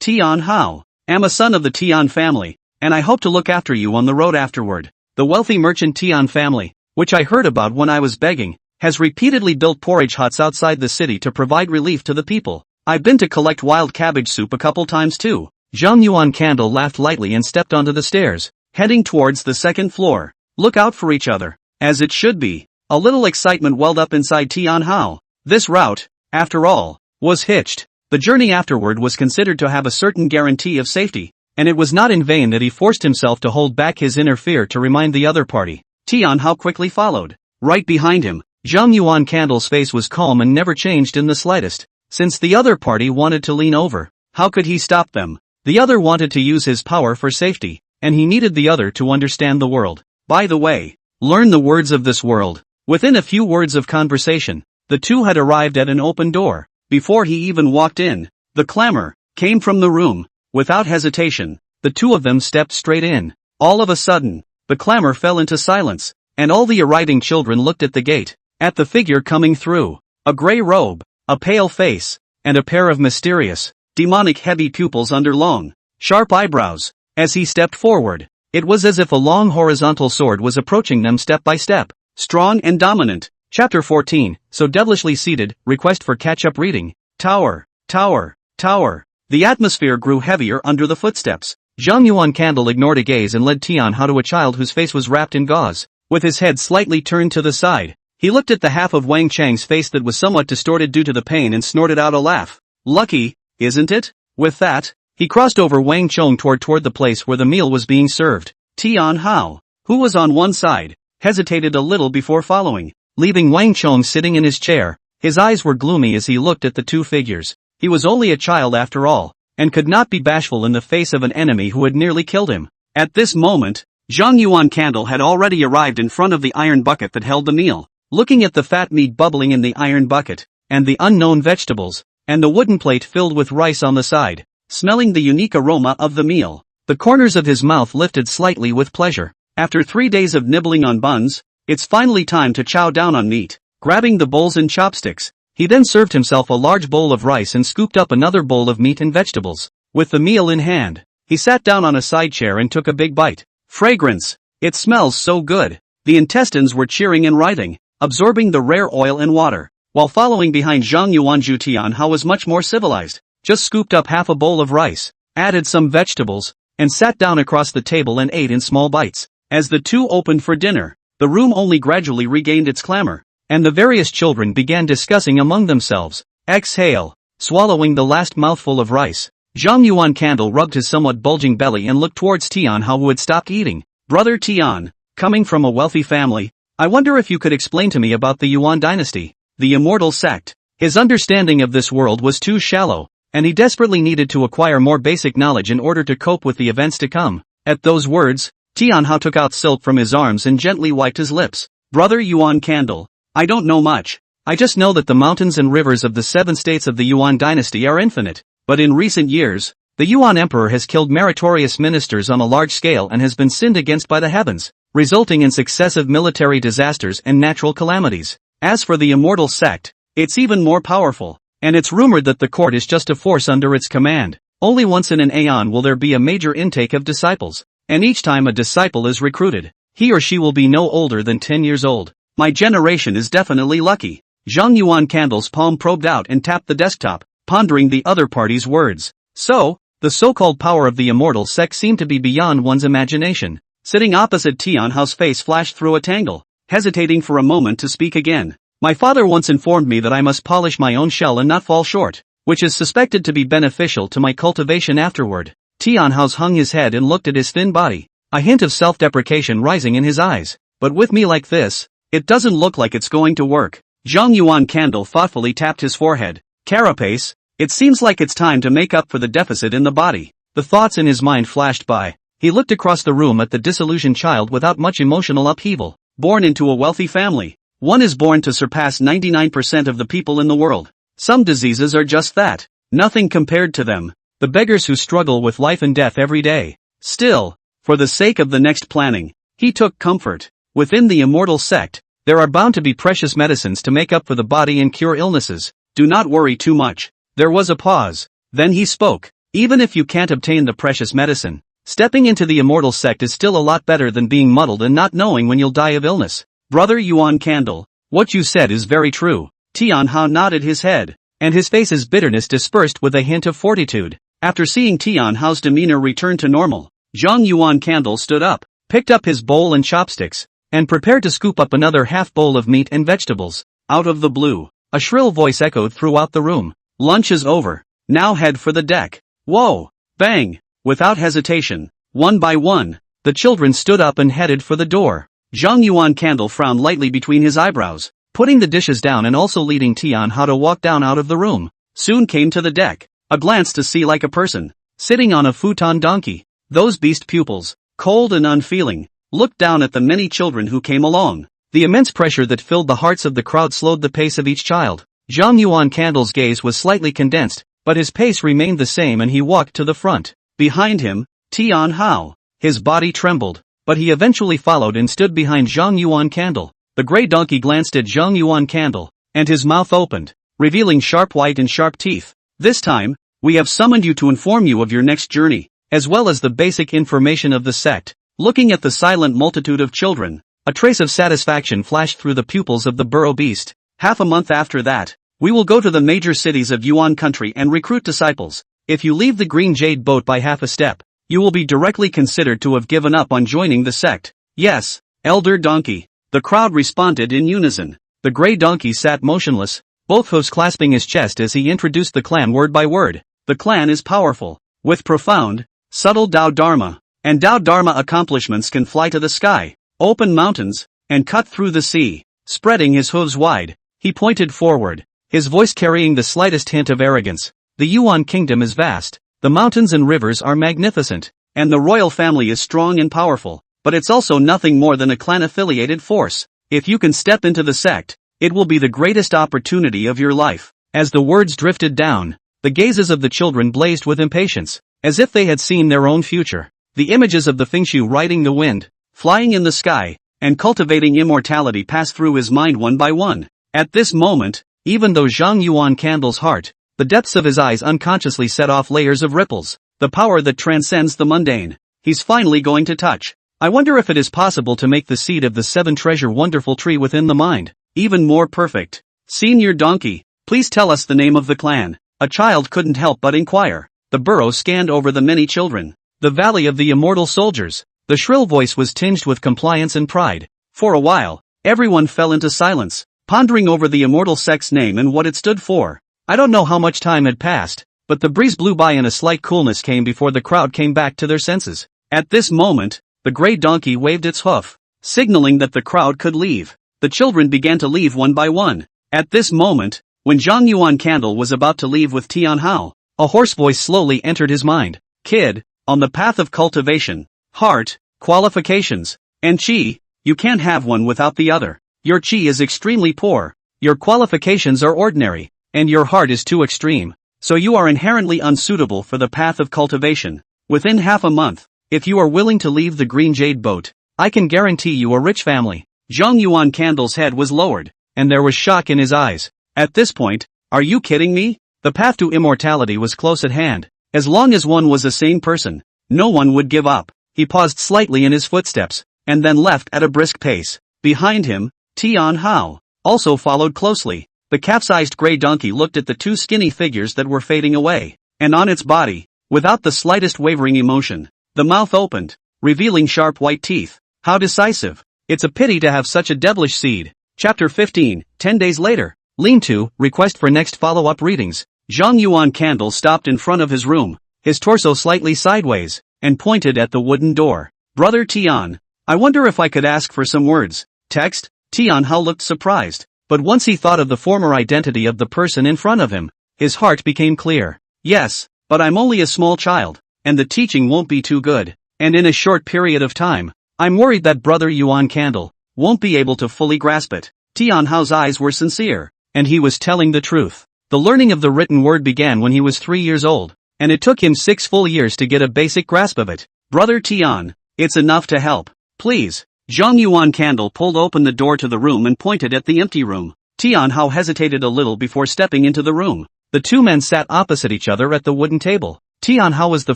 Tian Hao, am a son of the Tian family, and I hope to look after you on the road afterward. The wealthy merchant Tian family, which I heard about when I was begging, has repeatedly built porridge huts outside the city to provide relief to the people. I've been to collect wild cabbage soup a couple times too. Zhang Yuan candle laughed lightly and stepped onto the stairs, heading towards the second floor. Look out for each other, as it should be. A little excitement welled up inside Tian Hao. This route, after all, was hitched. The journey afterward was considered to have a certain guarantee of safety, and it was not in vain that he forced himself to hold back his inner fear to remind the other party. Tian Hao quickly followed. Right behind him, Zhang Yuan candle's face was calm and never changed in the slightest. Since the other party wanted to lean over, how could he stop them? The other wanted to use his power for safety, and he needed the other to understand the world. By the way, learn the words of this world. Within a few words of conversation, the two had arrived at an open door. Before he even walked in, the clamor came from the room. Without hesitation, the two of them stepped straight in. All of a sudden, the clamor fell into silence, and all the arriving children looked at the gate, at the figure coming through. A gray robe, a pale face, and a pair of mysterious, demonic heavy pupils under long, sharp eyebrows. As he stepped forward, it was as if a long horizontal sword was approaching them step by step, strong and dominant. Chapter 14, So Devilishly Seated, Request for Catch-Up Reading. Tower, tower, tower. The atmosphere grew heavier under the footsteps. Zhang Yuan candle ignored a gaze and led Tian Hao to a child whose face was wrapped in gauze. With his head slightly turned to the side, he looked at the half of Wang Chang's face that was somewhat distorted due to the pain and snorted out a laugh. Lucky, isn't it? With that, he crossed over Wang Chong toward the place where the meal was being served. Tian Hao, who was on one side, hesitated a little before following. Leaving Wang Chong sitting in his chair, his eyes were gloomy as he looked at the two figures. He was only a child after all, and could not be bashful in the face of an enemy who had nearly killed him. At this moment, Zhang Yuan candle had already arrived in front of the iron bucket that held the meal. Looking at the fat meat bubbling in the iron bucket, and the unknown vegetables, and the wooden plate filled with rice on the side, smelling the unique aroma of the meal, the corners of his mouth lifted slightly with pleasure. After 3 days of nibbling on buns, it's finally time to chow down on meat. Grabbing the bowls and chopsticks, he then served himself a large bowl of rice and scooped up another bowl of meat and vegetables. With the meal in hand, he sat down on a side chair and took a big bite. Fragrance! It smells so good. The intestines were cheering and writhing, absorbing the rare oil and water. While following behind Zhang Yuanju, Tian Hao was much more civilized, just scooped up half a bowl of rice, added some vegetables, and sat down across the table and ate in small bites. As the two opened for dinner, the room only gradually regained its clamor, and the various children began discussing among themselves. Exhale, swallowing the last mouthful of rice, Zhang Yuan candle rubbed his somewhat bulging belly and looked towards Tian Hao, who had stopped eating. Brother Tian, coming from a wealthy family, I wonder if you could explain to me about the Yuan dynasty, the immortal sect. His understanding of this world was too shallow, and he desperately needed to acquire more basic knowledge in order to cope with the events to come. At those words, Tian Hao took out silk from his arms and gently wiped his lips. Brother Yuan candle, I don't know much. I just know that the mountains and rivers of the 7 states of the Yuan dynasty are infinite. But in recent years, the Yuan emperor has killed meritorious ministers on a large scale and has been sinned against by the heavens, resulting in successive military disasters and natural calamities. As for the immortal sect, it's even more powerful, and it's rumored that the court is just a force under its command. Only once in an aeon will there be a major intake of disciples. And each time a disciple is recruited, he or she will be no older than 10 years old. My generation is definitely lucky. Zhang Yuan candle's palm probed out and tapped the desktop, pondering the other party's words. So, the so-called power of the immortal sect seemed to be beyond one's imagination. Sitting opposite Tian Hao's face flashed through a tangle, hesitating for a moment to speak again. My father once informed me that I must polish my own shell and not fall short, which is suspected to be beneficial to my cultivation afterward. Tian Hao hung his head and looked at his thin body, a hint of self-deprecation rising in his eyes. But with me like this, it doesn't look like it's going to work. Zhang Yuan candle thoughtfully tapped his forehead. Carapace, it seems like it's time to make up for the deficit in the body. The thoughts in his mind flashed by. He looked across the room at the disillusioned child without much emotional upheaval. born into a wealthy family. One is born to surpass 99% of the people in the world. Some diseases are just that, nothing compared to them. The beggars who struggle with life and death every day. Still, for the sake of the next planning, he took comfort. Within the immortal sect, there are bound to be precious medicines to make up for the body and cure illnesses. Do not worry too much. There was a pause. Then he spoke. Even if you can't obtain the precious medicine, stepping into the immortal sect is still a lot better than being muddled and not knowing when you'll die of illness. Brother Yuan Candle, what you said is very true. Tian Hao nodded his head, and his face's bitterness dispersed with a hint of fortitude. After seeing Tian Hao's demeanor return to normal, Zhang Yuan Candle stood up, picked up his bowl and chopsticks, and prepared to scoop up another half bowl of meat and vegetables. Out of the blue, a shrill voice echoed throughout the room. Lunch is over. Now head for the deck. Whoa! Bang! Without hesitation, one by one, the children stood up and headed for the door. Zhang Yuan Candle frowned lightly between his eyebrows, putting the dishes down and also leading Tian Hao to walk down out of the room. Soon came to the deck, a glance to see like a person, sitting on a futon donkey. Those beast pupils, cold and unfeeling, looked down at the many children who came along. The immense pressure that filled the hearts of the crowd slowed the pace of each child. Zhang Yuan Candle's gaze was slightly condensed, but his pace remained the same and he walked to the front. Behind him, Tian Hao. His body trembled, but he eventually followed and stood behind Zhang Yuan Candle. The gray donkey glanced at Zhang Yuan Candle, and his mouth opened, revealing sharp white and sharp teeth. This time, we have summoned you to inform you of your next journey, as well as the basic information of the sect. Looking at the silent multitude of children, a trace of satisfaction flashed through the pupils of the burrow beast. Half a month after that, we will go to the major cities of Yuan country and recruit disciples. If you leave the green jade boat by half a step, you will be directly considered to have given up on joining the sect. Yes, Elder Donkey. The crowd responded in unison. The gray donkey sat motionless, both hooves clasping his chest as he introduced the clan word by word. The clan is powerful, with profound, subtle Dao Dharma, and Dao Dharma accomplishments can fly to the sky, open mountains, and cut through the sea. Spreading his hooves wide, he pointed forward, his voice carrying the slightest hint of arrogance. The Yuan kingdom is vast, the mountains and rivers are magnificent, and the royal family is strong and powerful, but it's also nothing more than a clan-affiliated force. If you can step into the sect, it will be the greatest opportunity of your life. As the words drifted down, the gazes of the children blazed with impatience, as if they had seen their own future. The images of the Fengshu riding the wind, flying in the sky, and cultivating immortality passed through his mind one by one. At this moment, even though Zhang Yuan Candle's heart, the depths of his eyes unconsciously set off layers of ripples, the power that transcends the mundane. He's finally going to touch. I wonder if it is possible to make the seed of the Seven Treasure Wonderful Tree within the mind even more perfect. Senior Donkey, please tell us the name of the clan. A child couldn't help but inquire. The burrow scanned over the many children. The Valley of the Immortal Soldiers. The shrill voice was tinged with compliance and pride. For a while, everyone fell into silence, pondering over the immortal sect's name and what it stood for. I don't know how much time had passed, but the breeze blew by and a slight coolness came before the crowd came back to their senses. At this moment, the gray donkey waved its hoof, signaling that the crowd could leave. The children began to leave one by one. At this moment, when Zhang Yuan Candle was about to leave with Tian Hao, a hoarse voice slowly entered his mind. Kid, on the path of cultivation, heart, qualifications, and chi, you can't have one without the other. Your chi is extremely poor, your qualifications are ordinary, and your heart is too extreme, so you are inherently unsuitable for the path of cultivation. Within half a month, if you are willing to leave the green jade boat, I can guarantee you a rich family. Zhang Yuan Candle's head was lowered, and there was shock in his eyes. At this point, are you kidding me? The path to immortality was close at hand. As long as one was a sane person, no one would give up. He paused slightly in his footsteps, and then left at a brisk pace. Behind him, Tian Hao also followed closely. The capsized gray donkey looked at the two skinny figures that were fading away, and on its body, without the slightest wavering emotion, the mouth opened, revealing sharp white teeth. How decisive. It's a pity to have such a devilish seed. Chapter 15, 10 days later. Lean-to, request for next follow-up readings. Zhang Yuan Candle stopped in front of his room, his torso slightly sideways, and pointed at the wooden door. Brother Tian, I wonder if I could ask for some words. Text? Tian Hao looked surprised, but once he thought of the former identity of the person in front of him, his heart became clear. Yes, but I'm only a small child, and the teaching won't be too good, and in a short period of time, I'm worried that Brother Yuan Candle won't be able to fully grasp it. Tianhao's eyes were sincere, and he was telling the truth. The learning of the written word began when he was 3 years old, and it took him 6 full years to get a basic grasp of it. Brother Tian, it's enough to help. Please. Zhang Yuan Candle pulled open the door to the room and pointed at the empty room. Tianhao hesitated a little before stepping into the room. The two men sat opposite each other at the wooden table. Tianhao was the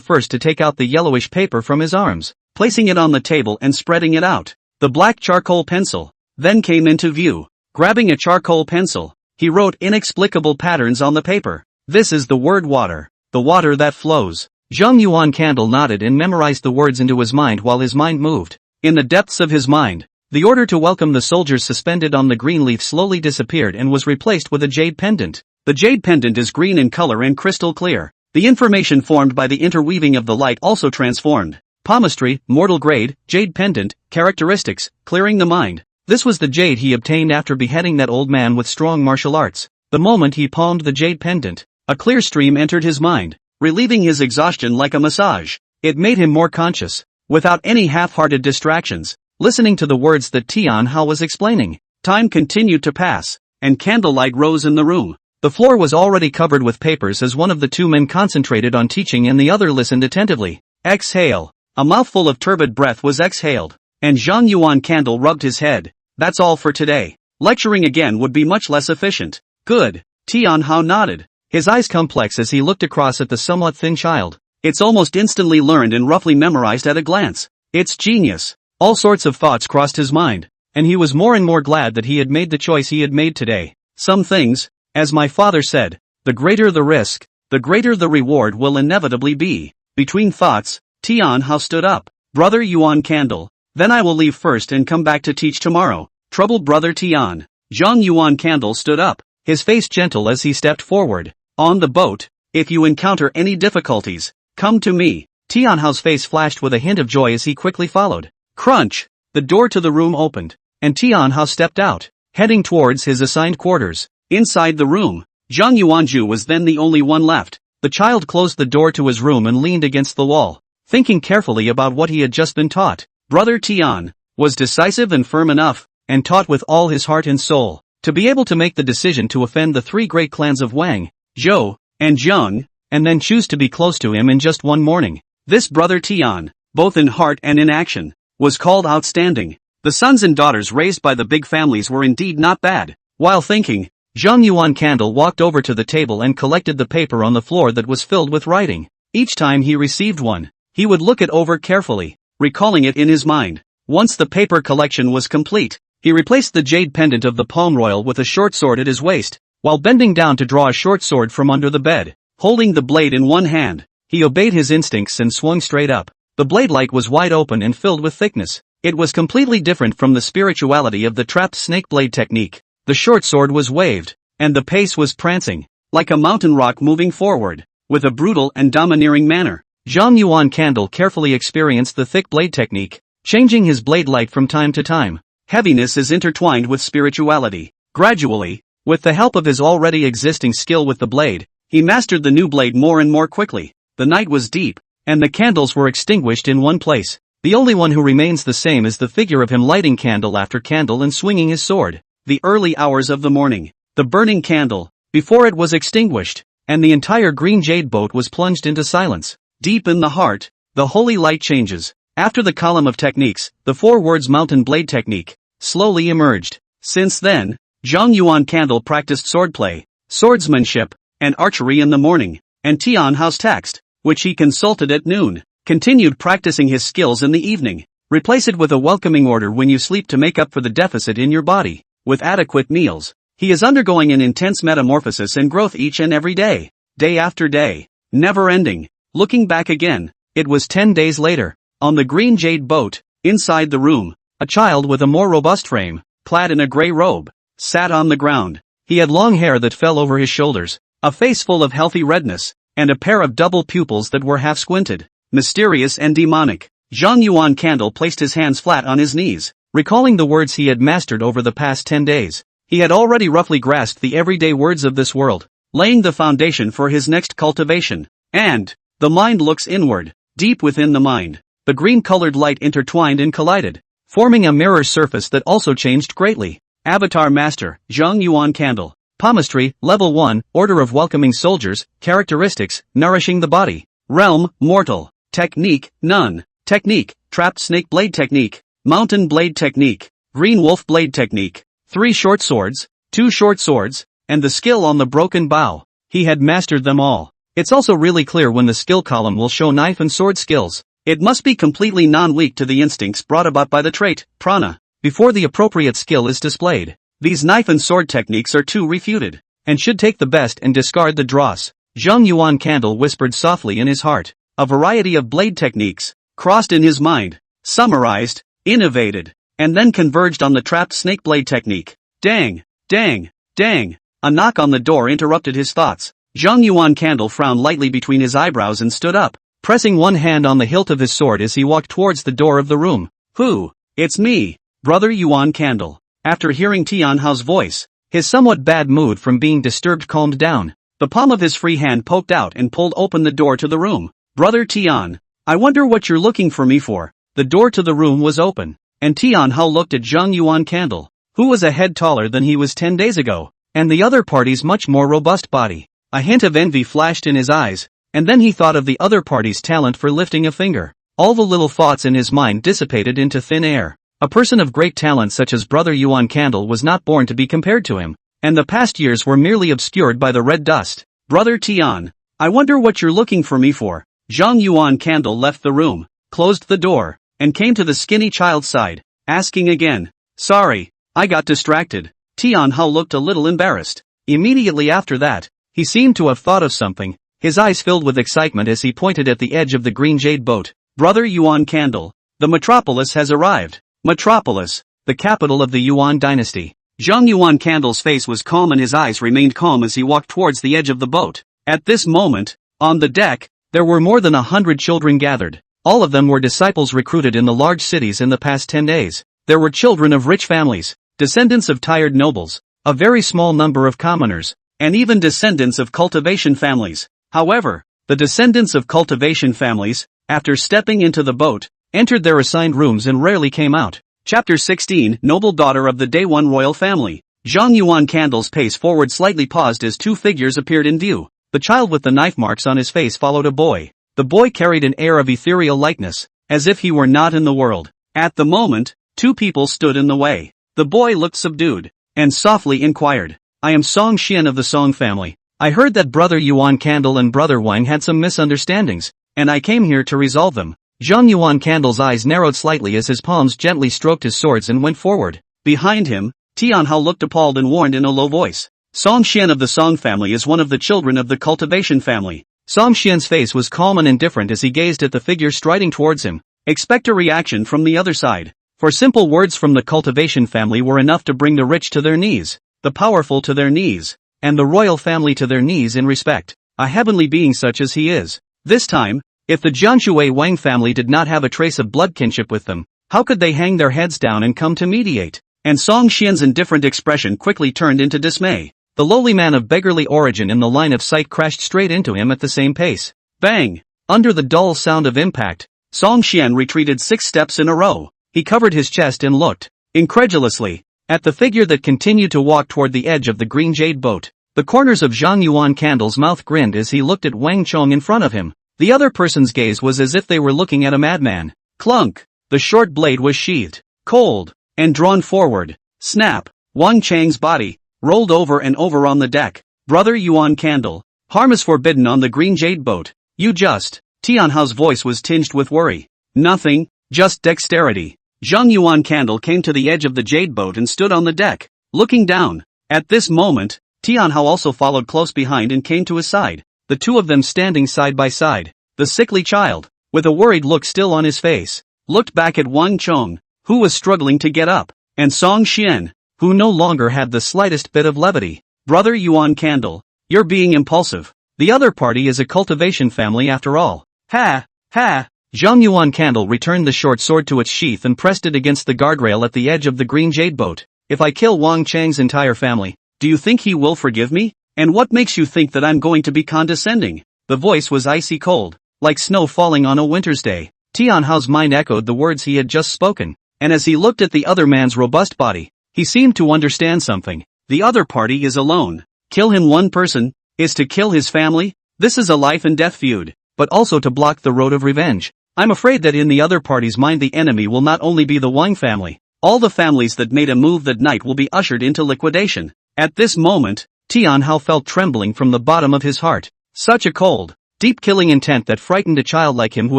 first to take out the yellowish paper from his arms, placing it on the table and spreading it out. The black charcoal pencil then came into view. Grabbing a charcoal pencil, he wrote inexplicable patterns on the paper. This is the word water, the water that flows. Zhang Yuan Candle nodded and memorized the words into his mind while his mind moved. In the depths of his mind, the order to welcome the soldiers suspended on the green leaf slowly disappeared and was replaced with a jade pendant. The jade pendant is green in color and crystal clear. The information formed by the interweaving of the light also transformed. Palmistry, mortal grade, jade pendant, characteristics, clearing the mind. This was the jade he obtained after beheading that old man with strong martial arts. The moment he palmed the jade pendant, a clear stream entered his mind, relieving his exhaustion like a massage. It made him more conscious, without any half-hearted distractions, listening to the words that Tianhao was explaining. Time continued to pass, and candlelight rose in the room. The floor was already covered with papers as one of the two men concentrated on teaching and the other listened attentively. Exhale. A mouthful of turbid breath was exhaled, and Zhang Yuan Candle rubbed his head. That's all for today. Lecturing again would be much less efficient. Good. Tianhao nodded, his eyes complex as he looked across at the somewhat thin child. It's almost instantly learned and roughly memorized at a glance. It's genius. All sorts of thoughts crossed his mind, and he was more and more glad that he had made the choice he had made today. Some things, as my father said, the greater the risk, the greater the reward will inevitably be. Between thoughts, Tianhao stood up. Brother Yuan Candle, then I will leave first and come back to teach tomorrow. Troubled Brother Tian. Zhang Yuan Candle stood up, his face gentle as he stepped forward. On the boat, if you encounter any difficulties, come to me. Tianhao's face flashed with a hint of joy as he quickly followed. Crunch! The door to the room opened, and Tianhao stepped out, heading towards his assigned quarters. Inside the room, Zhang Yuanju was then the only one left. The child closed the door to his room and leaned against the wall, thinking carefully about what he had just been taught. Brother Tian was decisive and firm enough, and taught with all his heart and soul, to be able to make the decision to offend the 3 great clans of Wang, Zhou, and Zheng, and then choose to be close to him in just one morning. This Brother Tian, both in heart and in action, was called outstanding. The sons and daughters raised by the big families were indeed not bad. While thinking, Zhang Yuan Candle walked over to the table and collected the paper on the floor that was filled with writing. Each time he received one, he would look it over carefully, recalling it in his mind. Once the paper collection was complete, he replaced the jade pendant of the palm royal with a short sword at his waist, while bending down to draw a short sword from under the bed. Holding the blade in one hand, he obeyed his instincts and swung straight up. The blade light was wide open and filled with thickness. It was completely different from the spirituality of the trapped snake blade technique. The short sword was waved, and the pace was prancing, like a mountain rock moving forward, with a brutal and domineering manner. Zhang Yuan Candle carefully experienced the thick blade technique, changing his blade light from time to time. Heaviness is intertwined with spirituality. Gradually, with the help of his already existing skill with the blade, he mastered the new blade more and more quickly. The night was deep, and the candles were extinguished in one place. The only one who remains the same is the figure of him lighting candle after candle and swinging his sword. The early hours of the morning, the burning candle, before it was extinguished, and the entire green jade boat was plunged into silence. Deep in the heart, the holy light changes. After the column of techniques, the 4 words mountain blade technique, slowly emerged. Since then, Zhang Yuan Candle practiced swordplay, swordsmanship, and archery in the morning, and Tianhao's text, which he consulted at noon, continued practicing his skills in the evening. Replace it with a welcoming order when you sleep to make up for the deficit in your body. With adequate meals, he is undergoing an intense metamorphosis and growth each and every day, day after day, never ending. Looking back again, it was 10 days later, on the green jade boat, inside the room, a child with a more robust frame, clad in a gray robe, sat on the ground. He had long hair that fell over his shoulders, a face full of healthy redness, and a pair of double pupils that were half squinted, mysterious and demonic. Zhang Yuan Candle placed his hands flat on his knees, recalling the words he had mastered over the past 10 days. He had already roughly grasped the everyday words of this world, laying the foundation for his next cultivation. And the mind looks inward, deep within the mind. The green-colored light intertwined and collided, forming a mirror surface that also changed greatly. Avatar Master, Zhang Yuan Candle. Palmistry, Level 1, Order of Welcoming Soldiers, Characteristics, Nourishing the Body. Realm, Mortal. Technique, None. Technique, Trapped Snake Blade Technique. Mountain Blade Technique. Green Wolf Blade Technique. 3 short swords, 2 short swords, and the skill on the broken bow. He had mastered them all. It's also really clear when the skill column will show knife and sword skills. It must be completely non-weak to the instincts brought about by the trait, prana, before the appropriate skill is displayed. These knife and sword techniques are too refuted, and should take the best and discard the dross. Zhang Yuan Candle whispered softly in his heart. A variety of blade techniques, crossed in his mind, summarized, innovated, and then converged on the trapped snake blade technique. Dang, dang, dang. A knock on the door interrupted his thoughts. Zhang Yuan Candle frowned lightly between his eyebrows and stood up, pressing one hand on the hilt of his sword as he walked towards the door of the room. Who? It's me, Brother Yuan Candle. After hearing Tianhao's voice, his somewhat bad mood from being disturbed calmed down. The palm of his free hand poked out and pulled open the door to the room. Brother Tian, I wonder what you're looking for me for. The door to the room was open, and Tianhao looked at Zhang Yuan Candle, who was a head taller than he was 10 days ago, and the other party's much more robust body. A hint of envy flashed in his eyes, and then he thought of the other party's talent for lifting a finger. All the little thoughts in his mind dissipated into thin air. A person of great talent such as Brother Yuan Candle was not born to be compared to him, and the past years were merely obscured by the red dust. Brother Tian, I wonder what you're looking for me for. Zhang Yuan Candle left the room, closed the door, and came to the skinny child's side, asking again. Sorry, I got distracted. Tianhao looked a little embarrassed. Immediately after that, he seemed to have thought of something, his eyes filled with excitement as he pointed at the edge of the green jade boat. Brother Yuan Candle, the metropolis has arrived. Metropolis, the capital of the Yuan dynasty. Zhang Yuan Candle's face was calm and his eyes remained calm as he walked towards the edge of the boat. At this moment, on the deck, there were more than 100 children gathered. All of them were disciples recruited in the large cities in the past 10 days. There were children of rich families, descendants of tired nobles, a very small number of commoners, and even descendants of cultivation families. However, the descendants of cultivation families, after stepping into the boat, entered their assigned rooms and rarely came out. Chapter 16, Noble Daughter of the Day 1 Royal Family. Zhang Yuan Candle's pace forward slightly paused as 2 figures appeared in view. The child with the knife marks on his face followed a boy. The boy carried an air of ethereal lightness, as if he were not in the world. At the moment, 2 people stood in the way. The boy looked subdued, and softly inquired. I am Song Xian of the Song family. I heard that Brother Yuan Candle and Brother Wang had some misunderstandings, and I came here to resolve them. Zhang Yuan Candle's eyes narrowed slightly as his palms gently stroked his swords and went forward. Behind him, Tianhao looked appalled and warned in a low voice. Song Xian of the Song family is one of the children of the cultivation family. Song Xian's face was calm and indifferent as he gazed at the figure striding towards him. Expect a reaction from the other side. For simple words from the cultivation family were enough to bring the rich to their knees, the powerful to their knees, and the royal family to their knees in respect. A heavenly being such as he is. This time, if the Jianshui Wang family did not have a trace of blood kinship with them, how could they hang their heads down and come to mediate? And Song Xian's indifferent expression quickly turned into dismay. The lowly man of beggarly origin in the line of sight crashed straight into him at the same pace. Bang! Under the dull sound of impact, Song Xian retreated 6 steps in a row. He covered his chest and looked, incredulously, at the figure that continued to walk toward the edge of the green jade boat. The corners of Zhang Yuan Candle's mouth grinned as he looked at Wang Chong in front of him. The other person's gaze was as if they were looking at a madman. Clunk! The short blade was sheathed, cold, and drawn forward. Snap! Wang Chang's body rolled over and over on the deck. Brother Yuan Candle, harm is forbidden on the green jade boat. You just... Tianhao's voice was tinged with worry. Nothing, just dexterity. Zhang Yuan Candle came to the edge of the jade boat and stood on the deck, looking down. At this moment, Tianhao also followed close behind and came to his side, the 2 of them standing side by side. The sickly child, with a worried look still on his face, looked back at Wang Chong, who was struggling to get up, and Song Xian, who no longer had the slightest bit of levity. Brother Yuan Candle, you're being impulsive. The other party is a cultivation family after all. Ha! Ha! Zhang Yuan Candle returned the short sword to its sheath and pressed it against the guardrail at the edge of the green jade boat. If I kill Wang Chang's entire family, do you think he will forgive me? And what makes you think that I'm going to be condescending? The voice was icy cold, like snow falling on a winter's day. Tianhao's mind echoed the words he had just spoken, and as he looked at the other man's robust body, he seemed to understand something. The other party is alone. Kill him. One person is to kill his family. This is a life and death feud, but also to block the road of revenge. I'm afraid that in the other party's mind the enemy will not only be the Wang family. All the families that made a move that night will be ushered into liquidation. At this moment, Tian Hao felt trembling from the bottom of his heart. Such a cold, deep killing intent that frightened a child like him who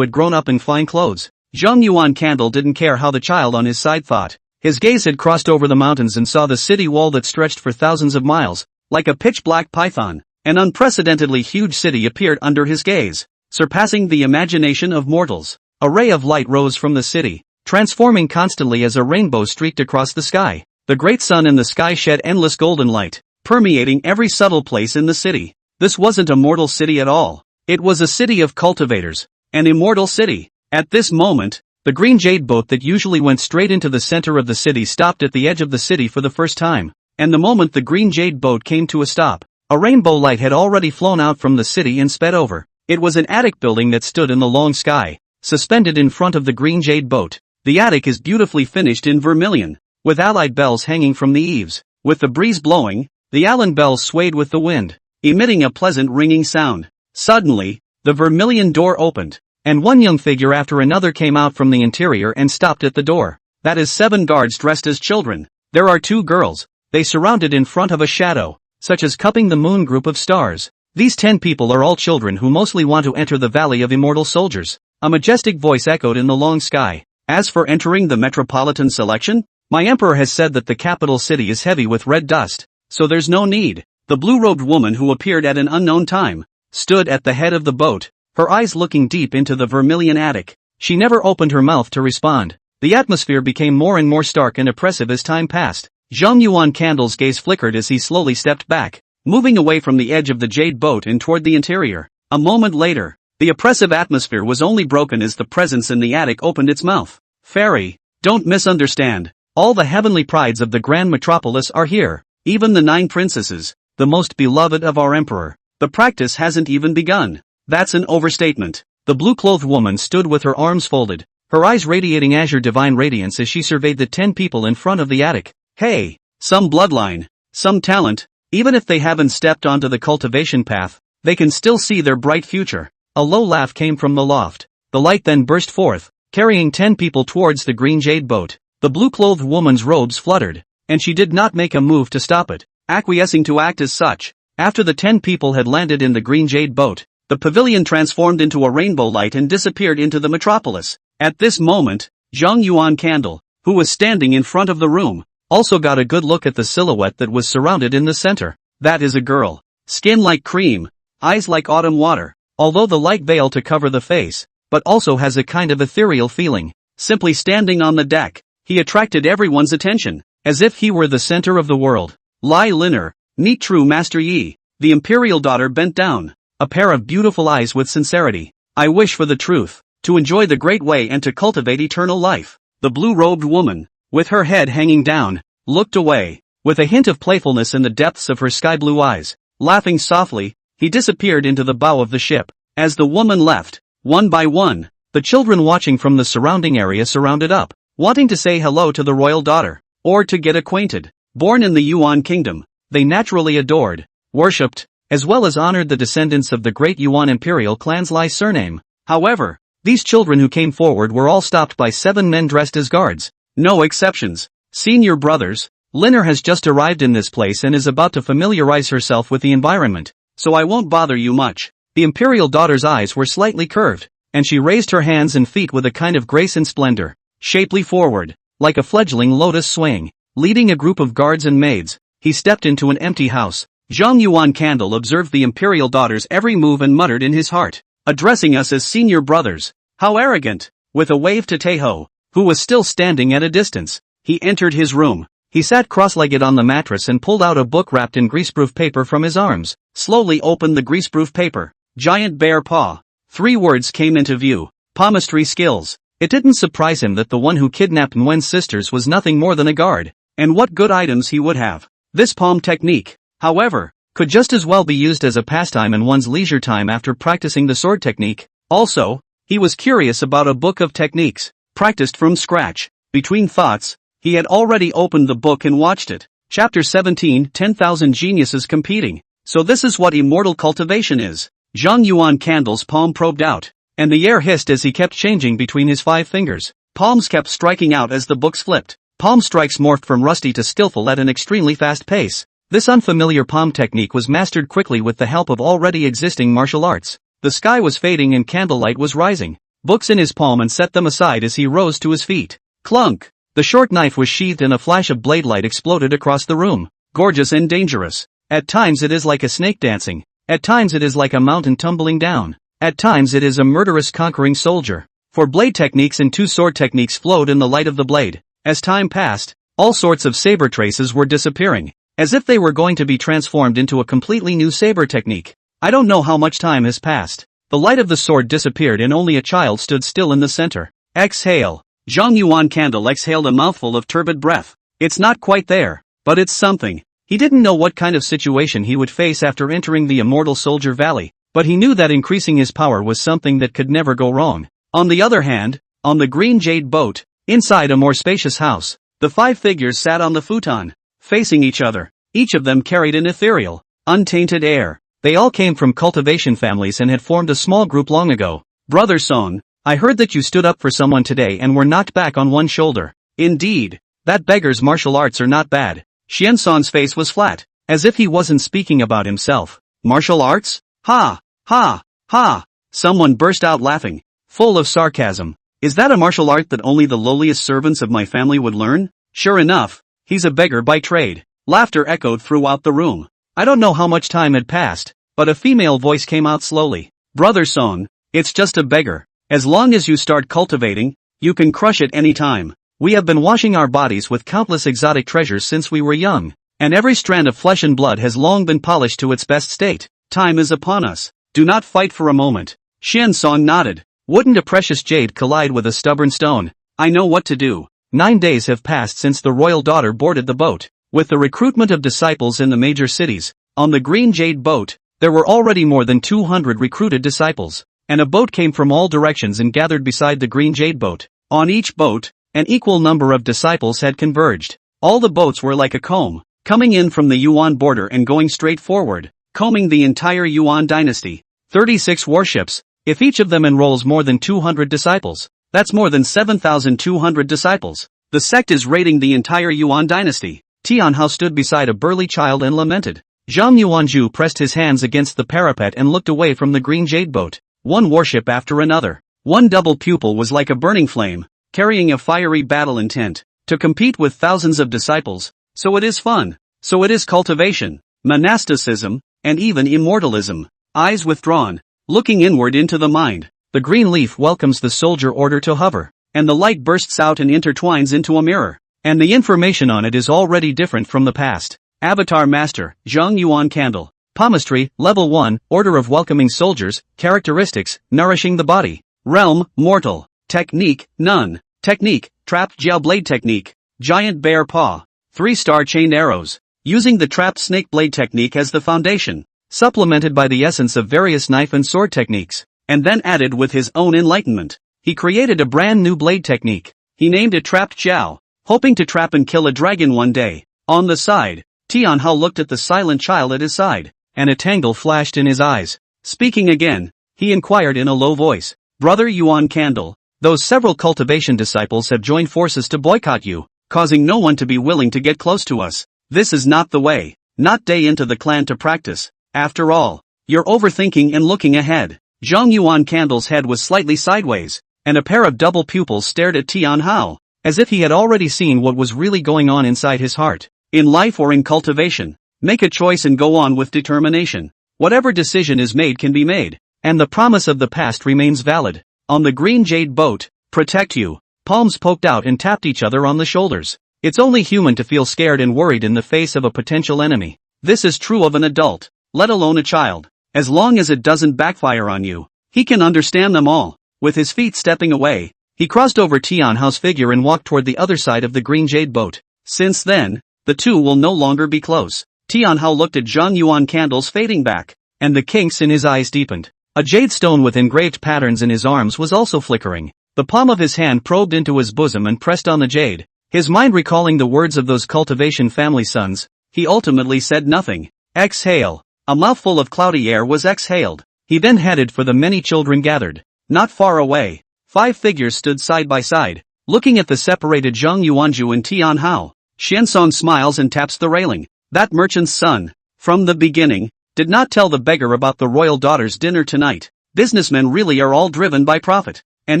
had grown up in fine clothes. Zhang Yuan Candle didn't care how the child on his side thought. His gaze had crossed over the mountains and saw the city wall that stretched for thousands of miles, like a pitch-black python. An unprecedentedly huge city appeared under his gaze, surpassing the imagination of mortals. A ray of light rose from the city, transforming constantly as a rainbow streaked across the sky. The great sun in the sky shed endless golden light, permeating every subtle place in the city. This wasn't a mortal city at all. It was a city of cultivators, an immortal city. At this moment, the green jade boat that usually went straight into the center of the city stopped at the edge of the city for the first time. And the moment the green jade boat came to a stop, a rainbow light had already flown out from the city and sped over. It was an attic building that stood in the long sky, suspended in front of the green jade boat. The attic is beautifully finished in vermilion, with allied bells hanging from the eaves. With the breeze blowing, the allen bells swayed with the wind, emitting a pleasant ringing sound. Suddenly, the vermilion door opened, and one young figure after another came out from the interior and stopped at the door. That is 7 guards dressed as children. There are 2 girls. They surrounded in front of a shadow, such as cupping the moon group of stars. These 10 people are all children who mostly want to enter the Valley of Immortal Soldiers. A majestic voice echoed in the long sky. As for entering the metropolitan selection, my emperor has said that the capital city is heavy with red dust, so there's no need. The blue-robed woman who appeared at an unknown time stood at the head of the boat, her eyes looking deep into the vermilion attic. She never opened her mouth to respond. The atmosphere became more and more stark and oppressive as time passed. Zhang Yuan Candle's gaze flickered as he slowly stepped back, moving away from the edge of the jade boat and toward the interior. A moment later, the oppressive atmosphere was only broken as the presence in the attic opened its mouth. Fairy, don't misunderstand. All the heavenly prides of the grand metropolis are here, even the 9 princesses, the most beloved of our emperor. The practice hasn't even begun. That's an overstatement. The blue-clothed woman stood with her arms folded, her eyes radiating azure divine radiance as she surveyed the 10 people in front of the attic. Hey, some bloodline, some talent, even if they haven't stepped onto the cultivation path, they can still see their bright future. A low laugh came from the loft. The light then burst forth, carrying 10 people towards the green jade boat. The blue-clothed woman's robes fluttered, and she did not make a move to stop it, acquiescing to act as such. After the 10 people had landed in the green jade boat, the pavilion transformed into a rainbow light and disappeared into the metropolis. At this moment, Zhang Yuan Candle, who was standing in front of the room, also got a good look at the silhouette that was surrounded in the center. That is a girl. Skin like cream, eyes like autumn water, although the light veil to cover the face, but also has a kind of ethereal feeling. Simply standing on the deck, he attracted everyone's attention, as if he were the center of the world. Lai Liner, Neat True Master Yi, the imperial daughter bent down, a pair of beautiful eyes with sincerity. I wish for the truth, to enjoy the great way and to cultivate eternal life. The blue-robed woman, with her head hanging down, looked away, with a hint of playfulness in the depths of her sky-blue eyes. Laughing softly, he disappeared into the bow of the ship. As the woman left, one by one, the children watching from the surrounding area surrounded up, wanting to say hello to the royal daughter, or to get acquainted. Born in the Yuan kingdom, they naturally adored, worshipped, as well as honored the descendants of the great Yuan imperial clan's Lai surname. However, these children who came forward were all stopped by 7 men dressed as guards. No exceptions. Senior brothers, Liner has just arrived in this place and is about to familiarize herself with the environment, so I won't bother you much. The imperial daughter's eyes were slightly curved, and she raised her hands and feet with a kind of grace and splendor, shapely forward, like a fledgling lotus swaying. Leading a group of guards and maids, he stepped into an empty house. Zhang Yuan Candle observed the imperial daughter's every move and muttered in his heart, addressing us as senior brothers. How arrogant! With a wave to Taeho, who was still standing at a distance, he entered his room. He sat cross-legged on the mattress and pulled out a book wrapped in greaseproof paper from his arms, slowly opened the greaseproof paper. Giant bear paw. 3 words came into view. Palmistry skills. It didn't surprise him that the one who kidnapped Nguyen's sisters was nothing more than a guard. And what good items he would have. This palm technique, however, could just as well be used as a pastime in one's leisure time after practicing the sword technique. Also, he was curious about a book of techniques, practiced from scratch. Between thoughts, he had already opened the book and watched it. Chapter 17, 10,000 Geniuses Competing. So this is what immortal cultivation is. Zhang Yuan Candle's palm probed out, and the air hissed as he kept changing between his 5 fingers. Palms kept striking out as the books flipped. Palm strikes morphed from rusty to skillful at an extremely fast pace. This unfamiliar palm technique was mastered quickly with the help of already existing martial arts. The sky was fading and candlelight was rising. Books in his palm and set them aside as he rose to his feet. Clunk! The short knife was sheathed and a flash of blade light exploded across the room. Gorgeous and dangerous. At times it is like a snake dancing. At times it is like a mountain tumbling down. At times it is a murderous conquering soldier. For blade techniques and 2 sword techniques flowed in the light of the blade. As time passed, all sorts of saber traces were disappearing, as if they were going to be transformed into a completely new saber technique. I don't know how much time has passed. The light of the sword disappeared and only a child stood still in the center. Exhale. Zhang Yuan Candle exhaled a mouthful of turbid breath. It's not quite there, but it's something. He didn't know what kind of situation he would face after entering the Immortal Soldier Valley, but he knew that increasing his power was something that could never go wrong. On the other hand, on the green jade boat, inside a more spacious house, the 5 figures sat on the futon, facing each other. Each of them carried an ethereal, untainted air. They all came from cultivation families and had formed a small group long ago. Brother Song, I heard that you stood up for someone today and were knocked back on one shoulder. Indeed, that beggar's martial arts are not bad. Xian Song's face was flat, as if he wasn't speaking about himself. Martial arts? Ha! Ha! Ha! Someone burst out laughing, full of sarcasm. Is that a martial art that only the lowliest servants of my family would learn? Sure enough, he's a beggar by trade. Laughter echoed throughout the room. I don't know how much time had passed, but a female voice came out slowly. Brother Song, it's just a beggar. As long as you start cultivating, you can crush it any time. We have been washing our bodies with countless exotic treasures since we were young, and every strand of flesh and blood has long been polished to its best state. Time is upon us. Do not fight for a moment. Xian Song nodded. Wouldn't a precious jade collide with a stubborn stone? I know what to do. 9 days have passed since the royal daughter boarded the boat. With the recruitment of disciples in the major cities, on the green jade boat, there were already more than 200 recruited disciples, and a boat came from all directions and gathered beside the green jade boat. On each boat, an equal number of disciples had converged. All the boats were like a comb, coming in from the Yuan border and going straight forward, combing the entire Yuan dynasty. 36 warships. If each of them enrolls more than 200 disciples, that's more than 7,200 disciples. The sect is raiding the entire Yuan dynasty. Tianhao stood beside a burly child and lamented. Zhang Yuanzhu pressed his hands against the parapet and looked away from the green jade boat. One warship after another. One double pupil was like a burning flame, carrying a fiery battle intent, to compete with thousands of disciples. So it is fun. So it is cultivation, monasticism, and even immortalism. Eyes withdrawn, looking inward into the mind. The green leaf welcomes the soldier order to hover, and the light bursts out and intertwines into a mirror. And the information on it is already different from the past. Avatar Master, Zhang Yuan Candle. Palmistry, Level 1, Order of Welcoming Soldiers. Characteristics, Nourishing the Body. Realm, Mortal. Technique, None. Technique, Trapped Jiao Blade Technique. Giant Bear Paw. 3-star Chained Arrows. Using the Trapped Snake Blade Technique as the foundation, supplemented by the essence of various knife and sword techniques, and then added with his own enlightenment. He created a brand new blade technique. He named it Trapped Jiao, hoping to trap and kill a dragon one day. On the side, Tianhao looked at the silent child at his side, and a tangle flashed in his eyes. Speaking again, he inquired in a low voice, Brother Yuan Candle, those several cultivation disciples have joined forces to boycott you, causing no one to be willing to get close to us. This is not the way, not day into the clan to practice. After all, you're overthinking and looking ahead. Zhang Yuan Candle's head was slightly sideways, and a pair of double pupils stared at Tianhao, as if he had already seen what was really going on inside his heart. In life or in cultivation, make a choice and go on with determination. Whatever decision is made can be made, and the promise of the past remains valid. On the green jade boat, protect you. Palms poked out and tapped each other on the shoulders. It's only human to feel scared and worried in the face of a potential enemy. This is true of an adult, let alone a child. As long as it doesn't backfire on you, he can understand them all. With his feet stepping away, he crossed over Tianhao's figure and walked toward the other side of the green jade boat. Since then, the two will no longer be close. Tianhao looked at Zhang Yuan Candle's fading back, and the kinks in his eyes deepened. A jade stone with engraved patterns in his arms was also flickering. The palm of his hand probed into his bosom and pressed on the jade. His mind recalling the words of those cultivation family sons, he ultimately said nothing. Exhale. A mouthful of cloudy air was exhaled. He then headed for the many children gathered. Not far away, 5 figures stood side by side, looking at the separated Zhang Yuanju and Tian Hao. Xiansong smiles and taps the railing. That merchant's son, from the beginning, did not tell the beggar about the royal daughter's dinner tonight. Businessmen really are all driven by profit. And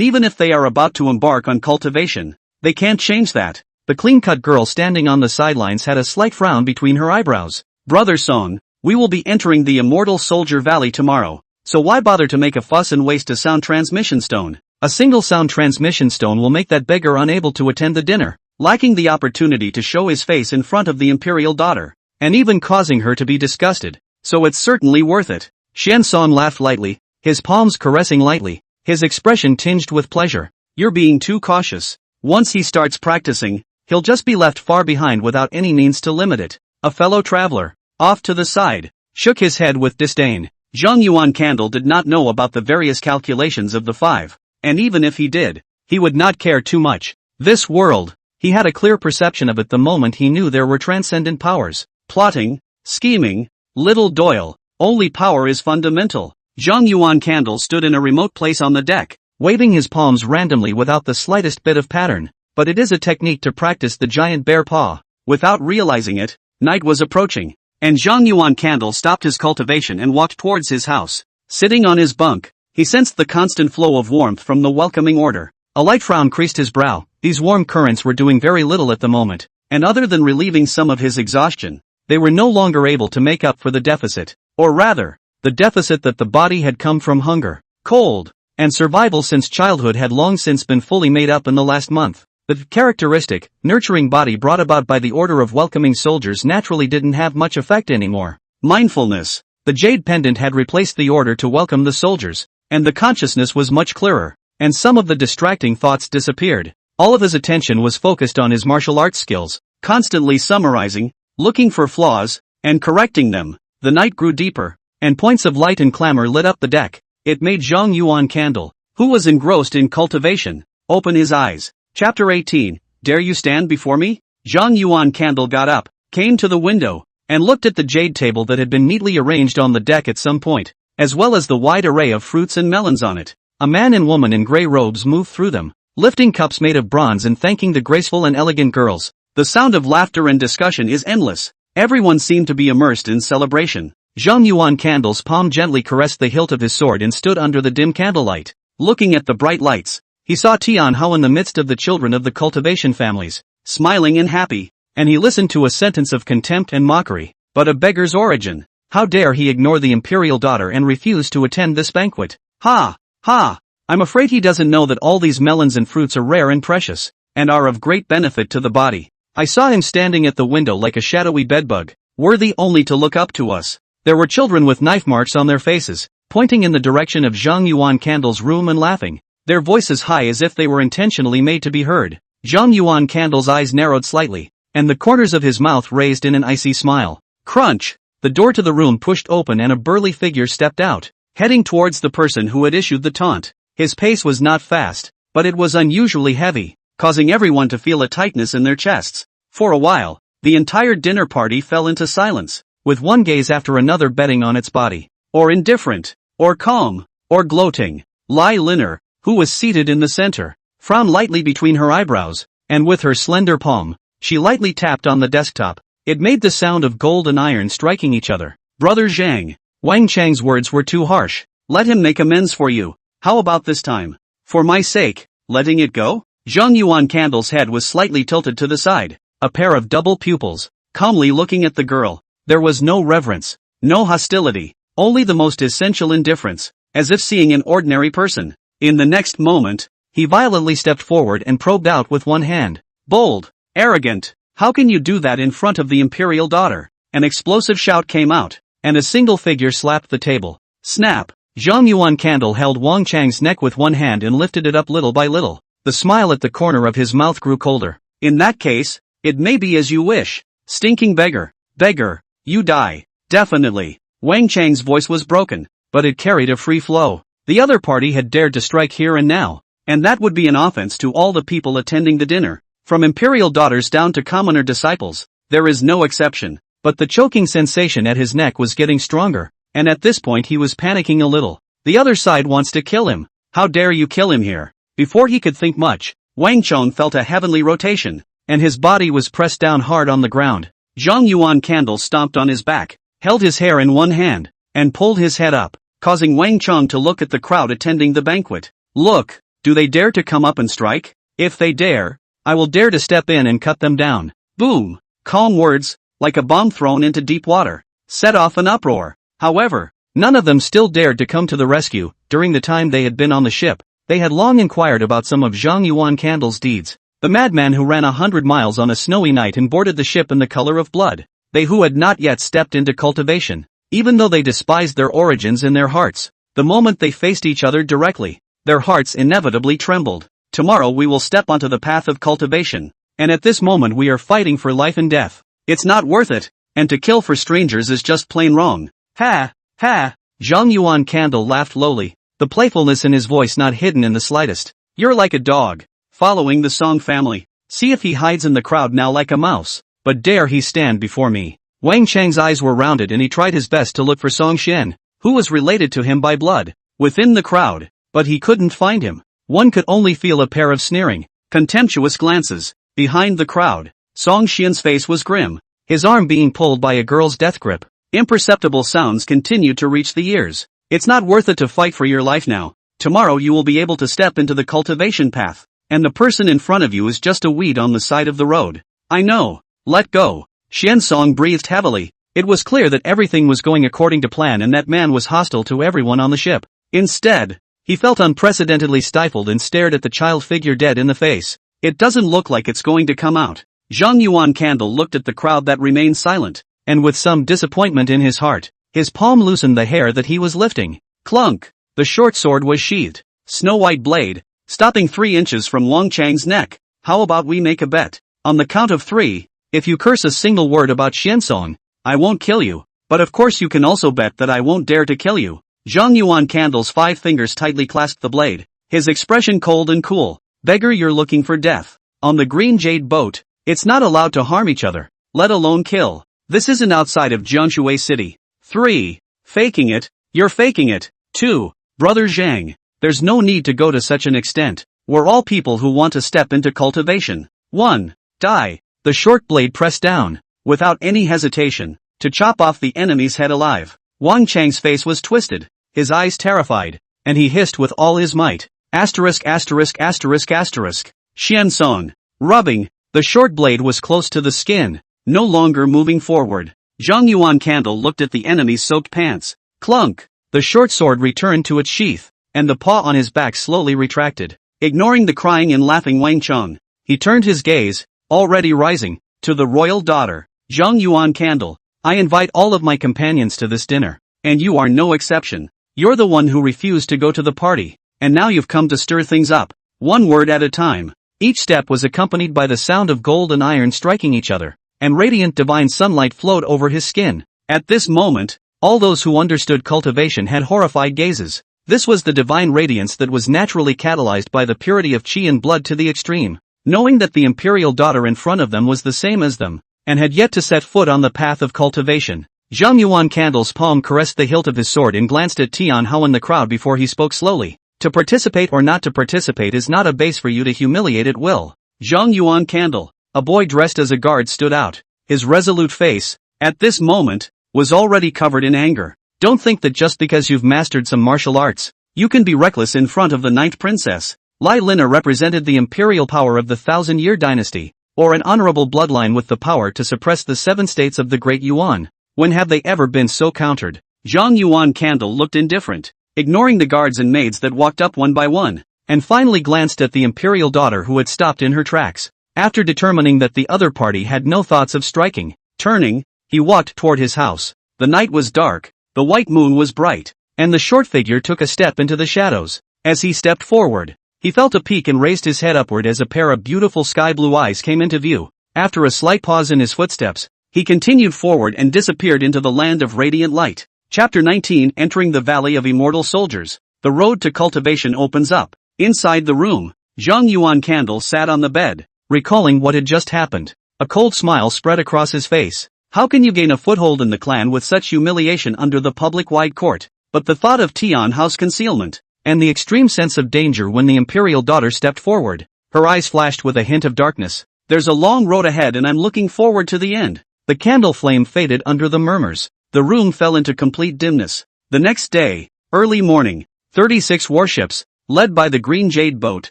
even if they are about to embark on cultivation, they can't change that. The clean-cut girl standing on the sidelines had a slight frown between her eyebrows. Brother Song, we will be entering the immortal Soldier Valley tomorrow, so why bother to make a fuss and waste a sound transmission stone? A single sound transmission stone will make that beggar unable to attend the dinner, lacking the opportunity to show his face in front of the imperial daughter, and even causing her to be disgusted, so it's certainly worth it. Xiansong laughed lightly, his palms caressing lightly, his expression tinged with pleasure. You're being too cautious. Once he starts practicing, he'll just be left far behind without any means to limit it. A fellow traveler, off to the side, shook his head with disdain. Zhang Yuan Candle did not know about the various calculations of the 5, and even if he did, he would not care too much. This world, he had a clear perception of it the moment he knew there were transcendent powers. Plotting, scheming, little Doyle, only power is fundamental. Zhang Yuan Candle stood in a remote place on the deck, waving his palms randomly without the slightest bit of pattern, but it is a technique to practice the giant bear paw. Without realizing it, night was approaching, and Zhang Yuan Candle stopped his cultivation and walked towards his house. Sitting on his bunk, he sensed the constant flow of warmth from the welcoming order. A light frown creased his brow. These warm currents were doing very little at the moment, and other than relieving some of his exhaustion, they were no longer able to make up for the deficit, or rather, the deficit that the body had come from hunger, cold, and survival since childhood had long since been fully made up in the last month. The characteristic, nurturing body brought about by the order of welcoming soldiers naturally didn't have much effect anymore. Mindfulness. The jade pendant had replaced the order to welcome the soldiers, and the consciousness was much clearer, and some of the distracting thoughts disappeared. All of his attention was focused on his martial arts skills, constantly summarizing, looking for flaws, and correcting them. The night grew deeper, and points of light and clamor lit up the deck. It made Zhang Yuan Candle, who was engrossed in cultivation, open his eyes. Chapter 18, Dare you stand before me? Zhang Yuan Candle got up, came to the window, and looked at the jade table that had been neatly arranged on the deck at some point, as well as the wide array of fruits and melons on it. A man and woman in gray robes moved through them, lifting cups made of bronze and thanking the graceful and elegant girls. The sound of laughter and discussion is endless. Everyone seemed to be immersed in celebration. Zhang Yuan Candle's palm gently caressed the hilt of his sword and stood under the dim candlelight. Looking at the bright lights, he saw Tian Hao in the midst of the children of the cultivation families, smiling and happy, and he listened to a sentence of contempt and mockery. But a beggar's origin. How dare he ignore the imperial daughter and refuse to attend this banquet? Ha! Ha! I'm afraid he doesn't know that all these melons and fruits are rare and precious, and are of great benefit to the body. I saw him standing at the window like a shadowy bedbug, worthy only to look up to us. There were children with knife marks on their faces, pointing in the direction of Zhang Yuan Candle's room and laughing, their voices high as if they were intentionally made to be heard. Zhang Yuan Candle's eyes narrowed slightly, and the corners of his mouth raised in an icy smile. Crunch! The door to the room pushed open and a burly figure stepped out, heading towards the person who had issued the taunt. His pace was not fast, but it was unusually heavy, causing everyone to feel a tightness in their chests. For a while, the entire dinner party fell into silence, with one gaze after another betting on its body, or indifferent, or calm, or gloating. Lai Liner, who was seated in the center, frowned lightly between her eyebrows, and with her slender palm, she lightly tapped on the desktop. It made the sound of gold and iron striking each other. Brother Zhang, Wang Chang's words were too harsh. Let him make amends for you. How about this time? For my sake, letting it go? Zhang Yuan Candle's head was slightly tilted to the side, a pair of double pupils, calmly looking at the girl. There was no reverence, no hostility, only the most essential indifference, as if seeing an ordinary person. In the next moment, he violently stepped forward and probed out with one hand. Bold, arrogant, how can you do that in front of the imperial daughter? An explosive shout came out, and a single figure slapped the table. Snap! Zhang Yuan Candle held Wang Chang's neck with one hand and lifted it up little by little. The smile at the corner of his mouth grew colder. In that case, it may be as you wish. Stinking beggar. Beggar, you die. Definitely. Wang Chang's voice was broken, but it carried a free flow. The other party had dared to strike here and now. and that would be an offense to all the people attending the dinner. From imperial daughters down to commoner disciples, there is no exception. But the choking sensation at his neck was getting stronger, and at this point he was panicking a little. The other side wants to kill him. How dare you kill him here? Before he could think much, Wang Chong felt a heavenly rotation, and his body was pressed down hard on the ground. Zhang Yuan Candle stomped on his back, held his hair in one hand, and pulled his head up, causing Wang Chong to look at the crowd attending the banquet. Look, do they dare to come up and strike? If they dare, I will dare to step in and cut them down. Boom! Calm words, like a bomb thrown into deep water, set off an uproar. However, none of them still dared to come to the rescue. During the time they had been on the ship, they had long inquired about some of Zhang Yuan Candle's deeds. The madman who ran 100 miles on a snowy night and boarded the ship in the color of blood. They who had not yet stepped into cultivation, even though they despised their origins in their hearts. The moment they faced each other directly, their hearts inevitably trembled. Tomorrow we will step onto the path of cultivation, and at this moment we are fighting for life and death. It's not worth it, and to kill for strangers is just plain wrong. Ha, ha, Zhang Yuan Candle laughed lowly, the playfulness in his voice not hidden in the slightest. You're like a dog, following the Song family. See if he hides in the crowd now like a mouse, but dare he stand before me. Wang Chang's eyes were rounded and he tried his best to look for Song Xian, who was related to him by blood, within the crowd, but he couldn't find him. One could only feel a pair of sneering, contemptuous glances, behind the crowd. Song Xian's face was grim, his arm being pulled by a girl's death grip. Imperceptible sounds continued to reach the ears. It's not worth it to fight for your life now. Tomorrow you will be able to step into the cultivation path, and the person in front of you is just a weed on the side of the road. I know. Let go. Xian Song breathed heavily. It was clear that everything was going according to plan and that man was hostile to everyone on the ship. Instead, he felt unprecedentedly stifled and stared at the child figure dead in the face. It doesn't look like it's going to come out. Zhang Yuan Candle looked at the crowd that remained silent, and with some disappointment in his heart, his palm loosened the hair that he was lifting. Clunk! The short sword was sheathed, snow-white blade, stopping 3 inches from Wang Chang's neck. How about we make a bet? On the count of 3, if you curse a single word about Xiansong, I won't kill you, but of course you can also bet that I won't dare to kill you. Zhang Yuan Candle's 5 fingers tightly clasped the blade, his expression cold and cool. Beggar, you're looking for death. On the green jade boat, it's not allowed to harm each other, let alone kill. This isn't outside of Jianshui City. 3. Faking it, you're faking it. 2. Brother Zhang, there's no need to go to such an extent. We're all people who want to step into cultivation. 1. Die. The short blade pressed down, without any hesitation, to chop off the enemy's head alive. Wang Chang's face was twisted, his eyes terrified, and he hissed with all his might. Asterisk asterisk asterisk asterisk. Xian Song. Rubbing. The short blade was close to the skin, no longer moving forward. Zhang Yuan Candle looked at the enemy's soaked pants. Clunk! The short sword returned to its sheath, and the paw on his back slowly retracted. Ignoring the crying and laughing Wang Chong, he turned his gaze, already rising, to the royal daughter. Zhang Yuan Candle, I invite all of my companions to this dinner, and you are no exception. You're the one who refused to go to the party, and now you've come to stir things up. 1 word at a time. Each step was accompanied by the sound of gold and iron striking each other, and radiant divine sunlight flowed over his skin. At this moment, all those who understood cultivation had horrified gazes. This was the divine radiance that was naturally catalyzed by the purity of chi and blood to the extreme. Knowing that the imperial daughter in front of them was the same as them, and had yet to set foot on the path of cultivation, Zhang Yuan Candle's palm caressed the hilt of his sword and glanced at Tian Hao in the crowd before he spoke slowly. To participate or not to participate is not a base for you to humiliate at will. Zhang Yuan Candle, a boy dressed as a guard, stood out. His resolute face, at this moment, was already covered in anger. Don't think that just because you've mastered some martial arts, you can be reckless in front of the Night Princess. Lai Lina represented the imperial power of the 1,000-year dynasty, or an honorable bloodline with the power to suppress the 7 states of the Great Yuan. When have they ever been so countered? Zhang Yuan Candle looked indifferent, ignoring the guards and maids that walked up one by one, and finally glanced at the imperial daughter who had stopped in her tracks. After determining that the other party had no thoughts of striking, turning, he walked toward his house. The night was dark, the white moon was bright, and the short figure took a step into the shadows. As he stepped forward, he felt a peak and raised his head upward as a pair of beautiful sky-blue eyes came into view. After a slight pause in his footsteps, he continued forward and disappeared into the land of radiant light. Chapter 19. Entering the Valley of Immortal Soldiers. The road to cultivation opens up. Inside the room, Zhang Yuan Candle sat on the bed, recalling what had just happened. A cold smile spread across his face. How can you gain a foothold in the clan with such humiliation under the public-wide court? But the thought of Tian House concealment, and the extreme sense of danger when the imperial daughter stepped forward, her eyes flashed with a hint of darkness. There's a long road ahead and I'm looking forward to the end. The candle flame faded under the murmurs. The room fell into complete dimness. The next day, early morning, 36 warships, led by the green jade boat,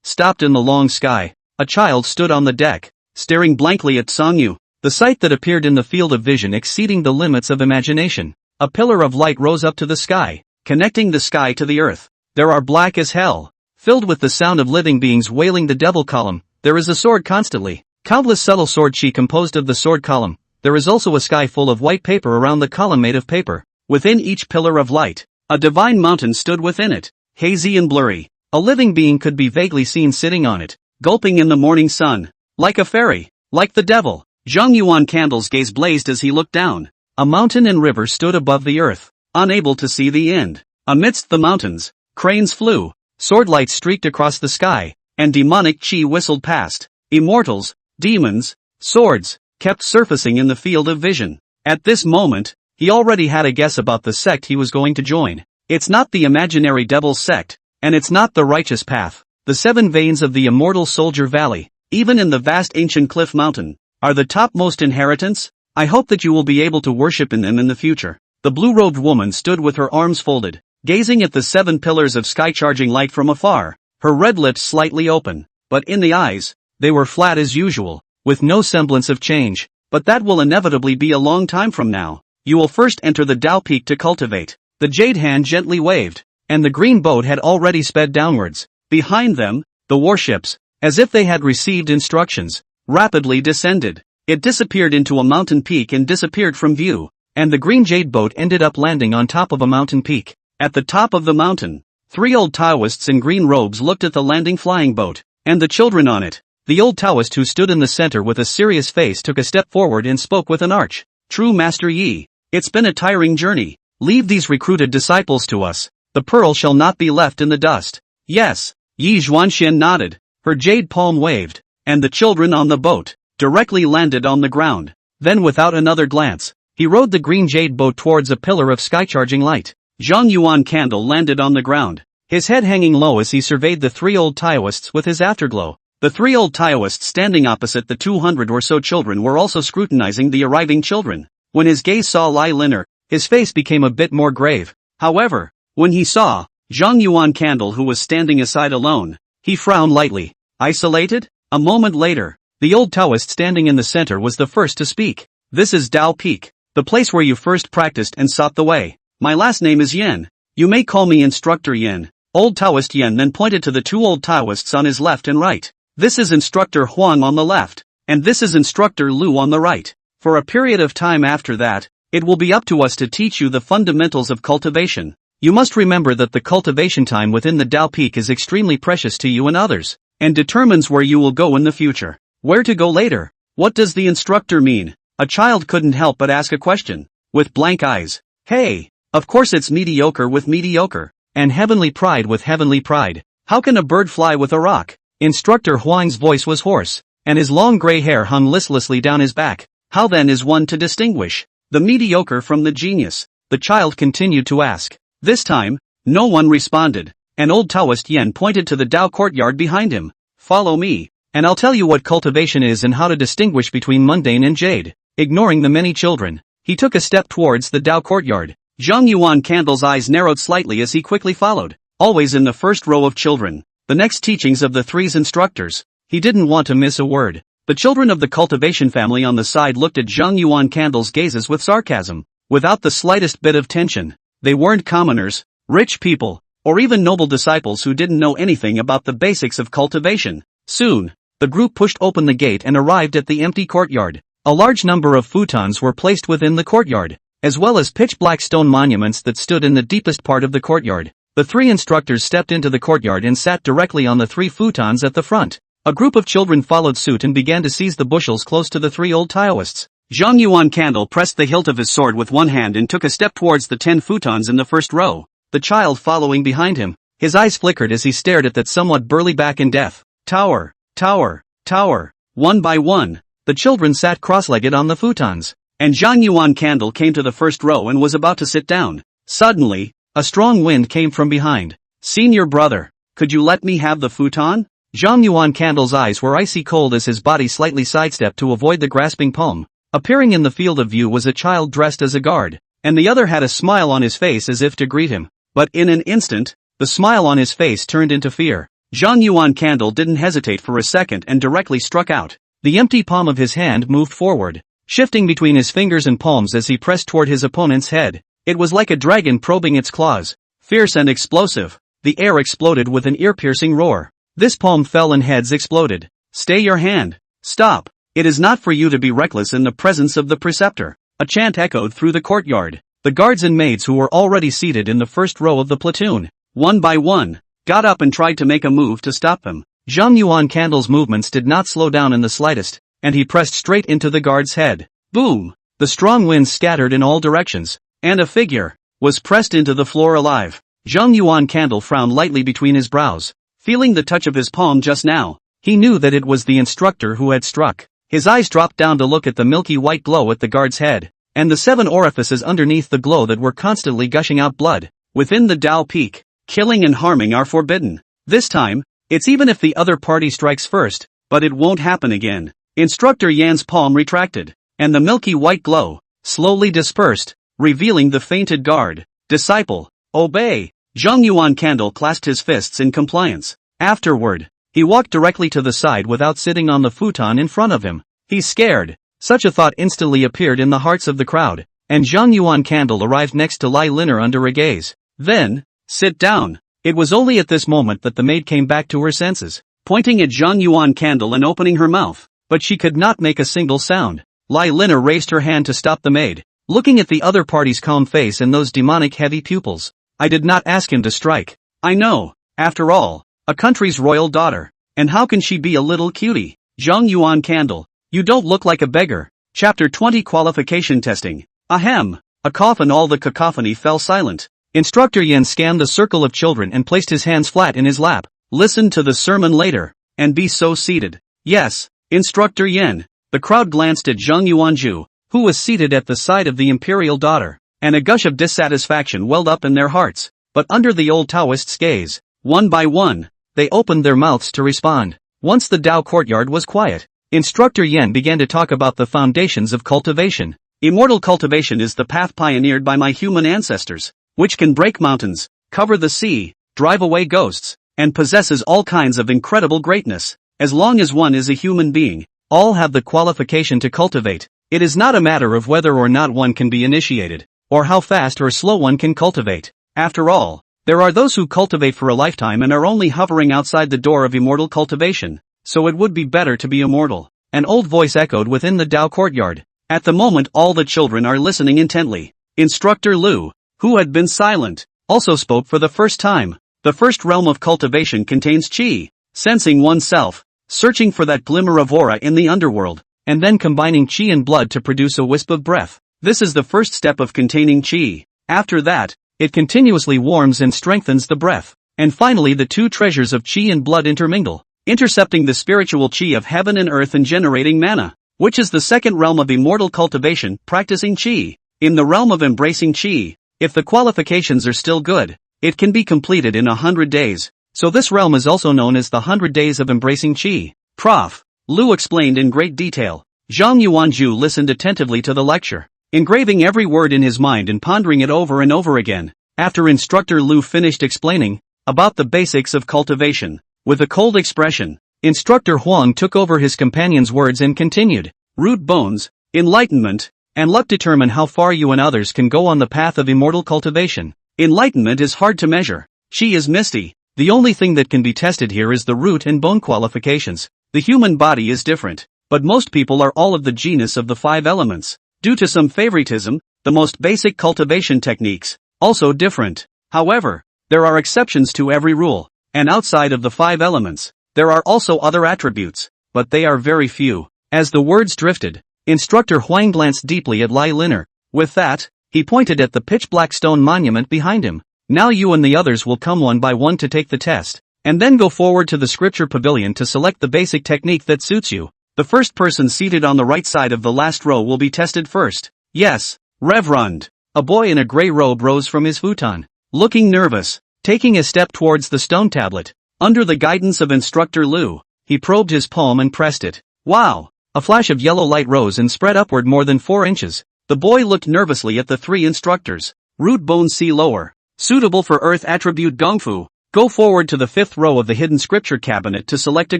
stopped in the long sky. A child stood on the deck, staring blankly at Songyu, the sight that appeared in the field of vision exceeding the limits of imagination. A pillar of light rose up to the sky, connecting the sky to the earth. There are black as hell, filled with the sound of living beings wailing the devil column. There is a sword constantly. Countless subtle sword chi composed of the sword column. There is also a sky full of white paper around the column made of paper. Within each pillar of light, a divine mountain stood within it, hazy and blurry. A living being could be vaguely seen sitting on it, gulping in the morning sun. Like a fairy, like the devil. Zhang Yuan Candle's gaze blazed as he looked down. A mountain and river stood above the earth, unable to see the end. Amidst the mountains, cranes flew, sword lights streaked across the sky, and demonic chi whistled past. Immortals, demons, swords, kept surfacing in the field of vision. At this moment, he already had a guess about the sect he was going to join. It's not the imaginary devil's sect, and it's not the righteous path. The seven veins of the immortal soldier valley, even in the vast ancient cliff mountain, are the topmost inheritance. I hope that you will be able to worship in them in the future. The blue-robed woman stood with her arms folded, gazing at the 7 pillars of sky-charging light from afar, her red lips slightly open, but in the eyes, they were flat as usual, with no semblance of change. But that will inevitably be a long time from now. You will first enter the Dao Peak to cultivate. The jade hand gently waved, and the green boat had already sped downwards. Behind them, the warships, as if they had received instructions, rapidly descended. It disappeared into a mountain peak and disappeared from view, and the green jade boat ended up landing on top of a mountain peak. At the top of the mountain, 3 old Taoists in green robes looked at the landing flying boat, and the children on it. The old Taoist who stood in the center with a serious face took a step forward and spoke with an arch. True Master Yi, it's been a tiring journey. Leave these recruited disciples to us. The pearl shall not be left in the dust. Yes, Yi Zhuanxian nodded, her jade palm waved, and the children on the boat directly landed on the ground. Then without another glance, he rowed the green jade boat towards a pillar of sky-charging light. Zhang Yuan Candle landed on the ground, his head hanging low as he surveyed the 3 old Taoists with his afterglow. The 3 old Taoists standing opposite the 200 or so children were also scrutinizing the arriving children. When his gaze saw Lai Liner, his face became a bit more grave. However, when he saw Zhang Yuan Candle who was standing aside alone, he frowned lightly. Isolated? A moment later, the old Taoist standing in the center was the first to speak. This is Dao Peak, the place where you first practiced and sought the way. My last name is Yen. You may call me Instructor Yen. Old Taoist Yen then pointed to the 2 old Taoists on his left and right. This is Instructor Huang on the left, and this is Instructor Lu on the right. For a period of time after that, it will be up to us to teach you the fundamentals of cultivation. You must remember that the cultivation time within the Dao Peak is extremely precious to you and others, and determines where you will go in the future. Where to go later? What does the instructor mean? A child couldn't help but ask a question, with blank eyes. Hey, of course it's mediocre with mediocre, and heavenly pride with heavenly pride. How can a bird fly with a rock? Instructor Huang's voice was hoarse, and his long gray hair hung listlessly down his back. How then is one to distinguish the mediocre from the genius? The child continued to ask. This time, no one responded, and old Taoist Yen pointed to the Dao courtyard behind him. Follow me, and I'll tell you what cultivation is and how to distinguish between mundane and jade. Ignoring the many children, he took a step towards the Dao courtyard. Zhang Yuan Candle's eyes narrowed slightly as he quickly followed, always in the first row of children. The next teachings of the 3 instructors. He didn't want to miss a word. The children of the cultivation family on the side looked at Zhang Yuan Candle's gazes with sarcasm, without the slightest bit of tension. They weren't commoners, rich people, or even noble disciples who didn't know anything about the basics of cultivation. Soon, the group pushed open the gate and arrived at the empty courtyard. A large number of futons were placed within the courtyard, as well as pitch-black stone monuments that stood in the deepest part of the courtyard. The 3 instructors stepped into the courtyard and sat directly on the 3 futons at the front. A group of children followed suit and began to seize the bushels close to the 3 old Taoists. Zhang Yuan Candle pressed the hilt of his sword with one hand and took a step towards the 10 futons in the first row, the child following behind him. His eyes flickered as he stared at that somewhat burly back in death. Tower, tower, tower. One by one, the children sat cross-legged on the futons, and Zhang Yuan Candle came to the first row and was about to sit down. Suddenly, a strong wind came from behind. Senior brother, could you let me have the futon? Zhang Yuan Candle's eyes were icy cold as his body slightly sidestepped to avoid the grasping palm. Appearing in the field of view was a child dressed as a guard, and the other had a smile on his face as if to greet him. But in an instant, the smile on his face turned into fear. Zhang Yuan Candle didn't hesitate for a second and directly struck out. The empty palm of his hand moved forward, shifting between his fingers and palms as he pressed toward his opponent's head. It was like a dragon probing its claws. Fierce and explosive, the air exploded with an ear-piercing roar. This palm fell and heads exploded. Stay your hand. Stop. It is not for you to be reckless in the presence of the preceptor. A chant echoed through the courtyard. The guards and maids who were already seated in the first row of the platoon, one by one, got up and tried to make a move to stop them. Zhang Yuan Candle's movements did not slow down in the slightest, and he pressed straight into the guard's head. Boom! The strong wind scattered in all directions, and a figure was pressed into the floor alive. Zhang Yuan Candle frowned lightly between his brows. Feeling the touch of his palm just now, he knew that it was the instructor who had struck. His eyes dropped down to look at the milky white glow at the guard's head, and the 7 orifices underneath the glow that were constantly gushing out blood. Within the Dao Peak, killing and harming are forbidden. This time, it's even if the other party strikes first, but it won't happen again. Instructor Yan's palm retracted, and the milky white glow slowly dispersed, revealing the fainted guard. Disciple, obey! Zhang Yuan Candle clasped his fists in compliance. Afterward, he walked directly to the side without sitting on the futon in front of him. He's scared. Such a thought instantly appeared in the hearts of the crowd, and Zhang Yuan Candle arrived next to Lai Liner under a gaze. Then, sit down. It was only at this moment that the maid came back to her senses, pointing at Zhang Yuan Candle and opening her mouth, but she could not make a single sound. Lai Liner raised her hand to stop the maid, looking at the other party's calm face and those demonic heavy pupils. I did not ask him to strike. I know, after all, a country's royal daughter, and how can she be a little cutie? Zhang Yuan Candle, you don't look like a beggar. Chapter 20 Qualification Testing. Ahem. A cough and all the cacophony fell silent. Instructor Yan scanned the circle of children and placed his hands flat in his lap. Listen to the sermon later, and be so seated. Yes, Instructor Yan. The crowd glanced at Zhang Yuanju, who was seated at the side of the imperial daughter, and a gush of dissatisfaction welled up in their hearts. But under the old Taoist's gaze, one by one, they opened their mouths to respond. Once the Dao courtyard was quiet, Instructor Yan began to talk about the foundations of cultivation. Immortal cultivation is the path pioneered by my human ancestors, which can break mountains, cover the sea, drive away ghosts, and possesses all kinds of incredible greatness. As long as one is a human being, all have the qualification to cultivate. It is not a matter of whether or not one can be initiated, or how fast or slow one can cultivate. After all, there are those who cultivate for a lifetime and are only hovering outside the door of immortal cultivation, so it would be better to be immortal. An old voice echoed within the Dao courtyard. At the moment all the children are listening intently. Instructor Lu, who had been silent, also spoke for the first time. The first realm of cultivation contains qi, sensing oneself, searching for that glimmer of aura in the underworld, and then combining qi and blood to produce a wisp of breath. This is the first step of containing qi. After that, it continuously warms and strengthens the breath. And finally the two treasures of qi and blood intermingle, intercepting the spiritual qi of heaven and earth and generating mana, which is the second realm of immortal cultivation, practicing qi. In the realm of embracing qi, if the qualifications are still good, it can be completed in 100 days. So this realm is also known as the 100 days of embracing qi. Prof. Lu explained in great detail. Zhang Yuanju listened attentively to the lecture, engraving every word in his mind and pondering it over and over again. After Instructor Lu finished explaining about the basics of cultivation, with a cold expression, Instructor Huang took over his companion's words and continued. Root bones, enlightenment, and luck determine how far you and others can go on the path of immortal cultivation. Enlightenment is hard to measure. Qi is misty. The only thing that can be tested here is the root and bone qualifications. The human body is different, but most people are all of the genus of the 5 elements. Due to some favoritism, the most basic cultivation techniques, also different. However, there are exceptions to every rule, and outside of the 5 elements, there are also other attributes, but they are very few. As the words drifted, Instructor Huang glanced deeply at Lai Liner. With that, he pointed at the pitch-black stone monument behind him. Now you and the others will come one by one to take the test, and then go forward to the scripture pavilion to select the basic technique that suits you. The first person seated on the right side of the last row will be tested first. Yes, Reverend. A boy in a gray robe rose from his futon, looking nervous, taking a step towards the stone tablet. Under the guidance of instructor Liu, he probed his palm and pressed it. Wow! A flash of yellow light rose and spread upward more than 4 inches. The boy looked nervously at the 3 instructors. Root bone C lower. Suitable for earth attribute Gongfu. Go forward to the 5th row of the hidden scripture cabinet to select a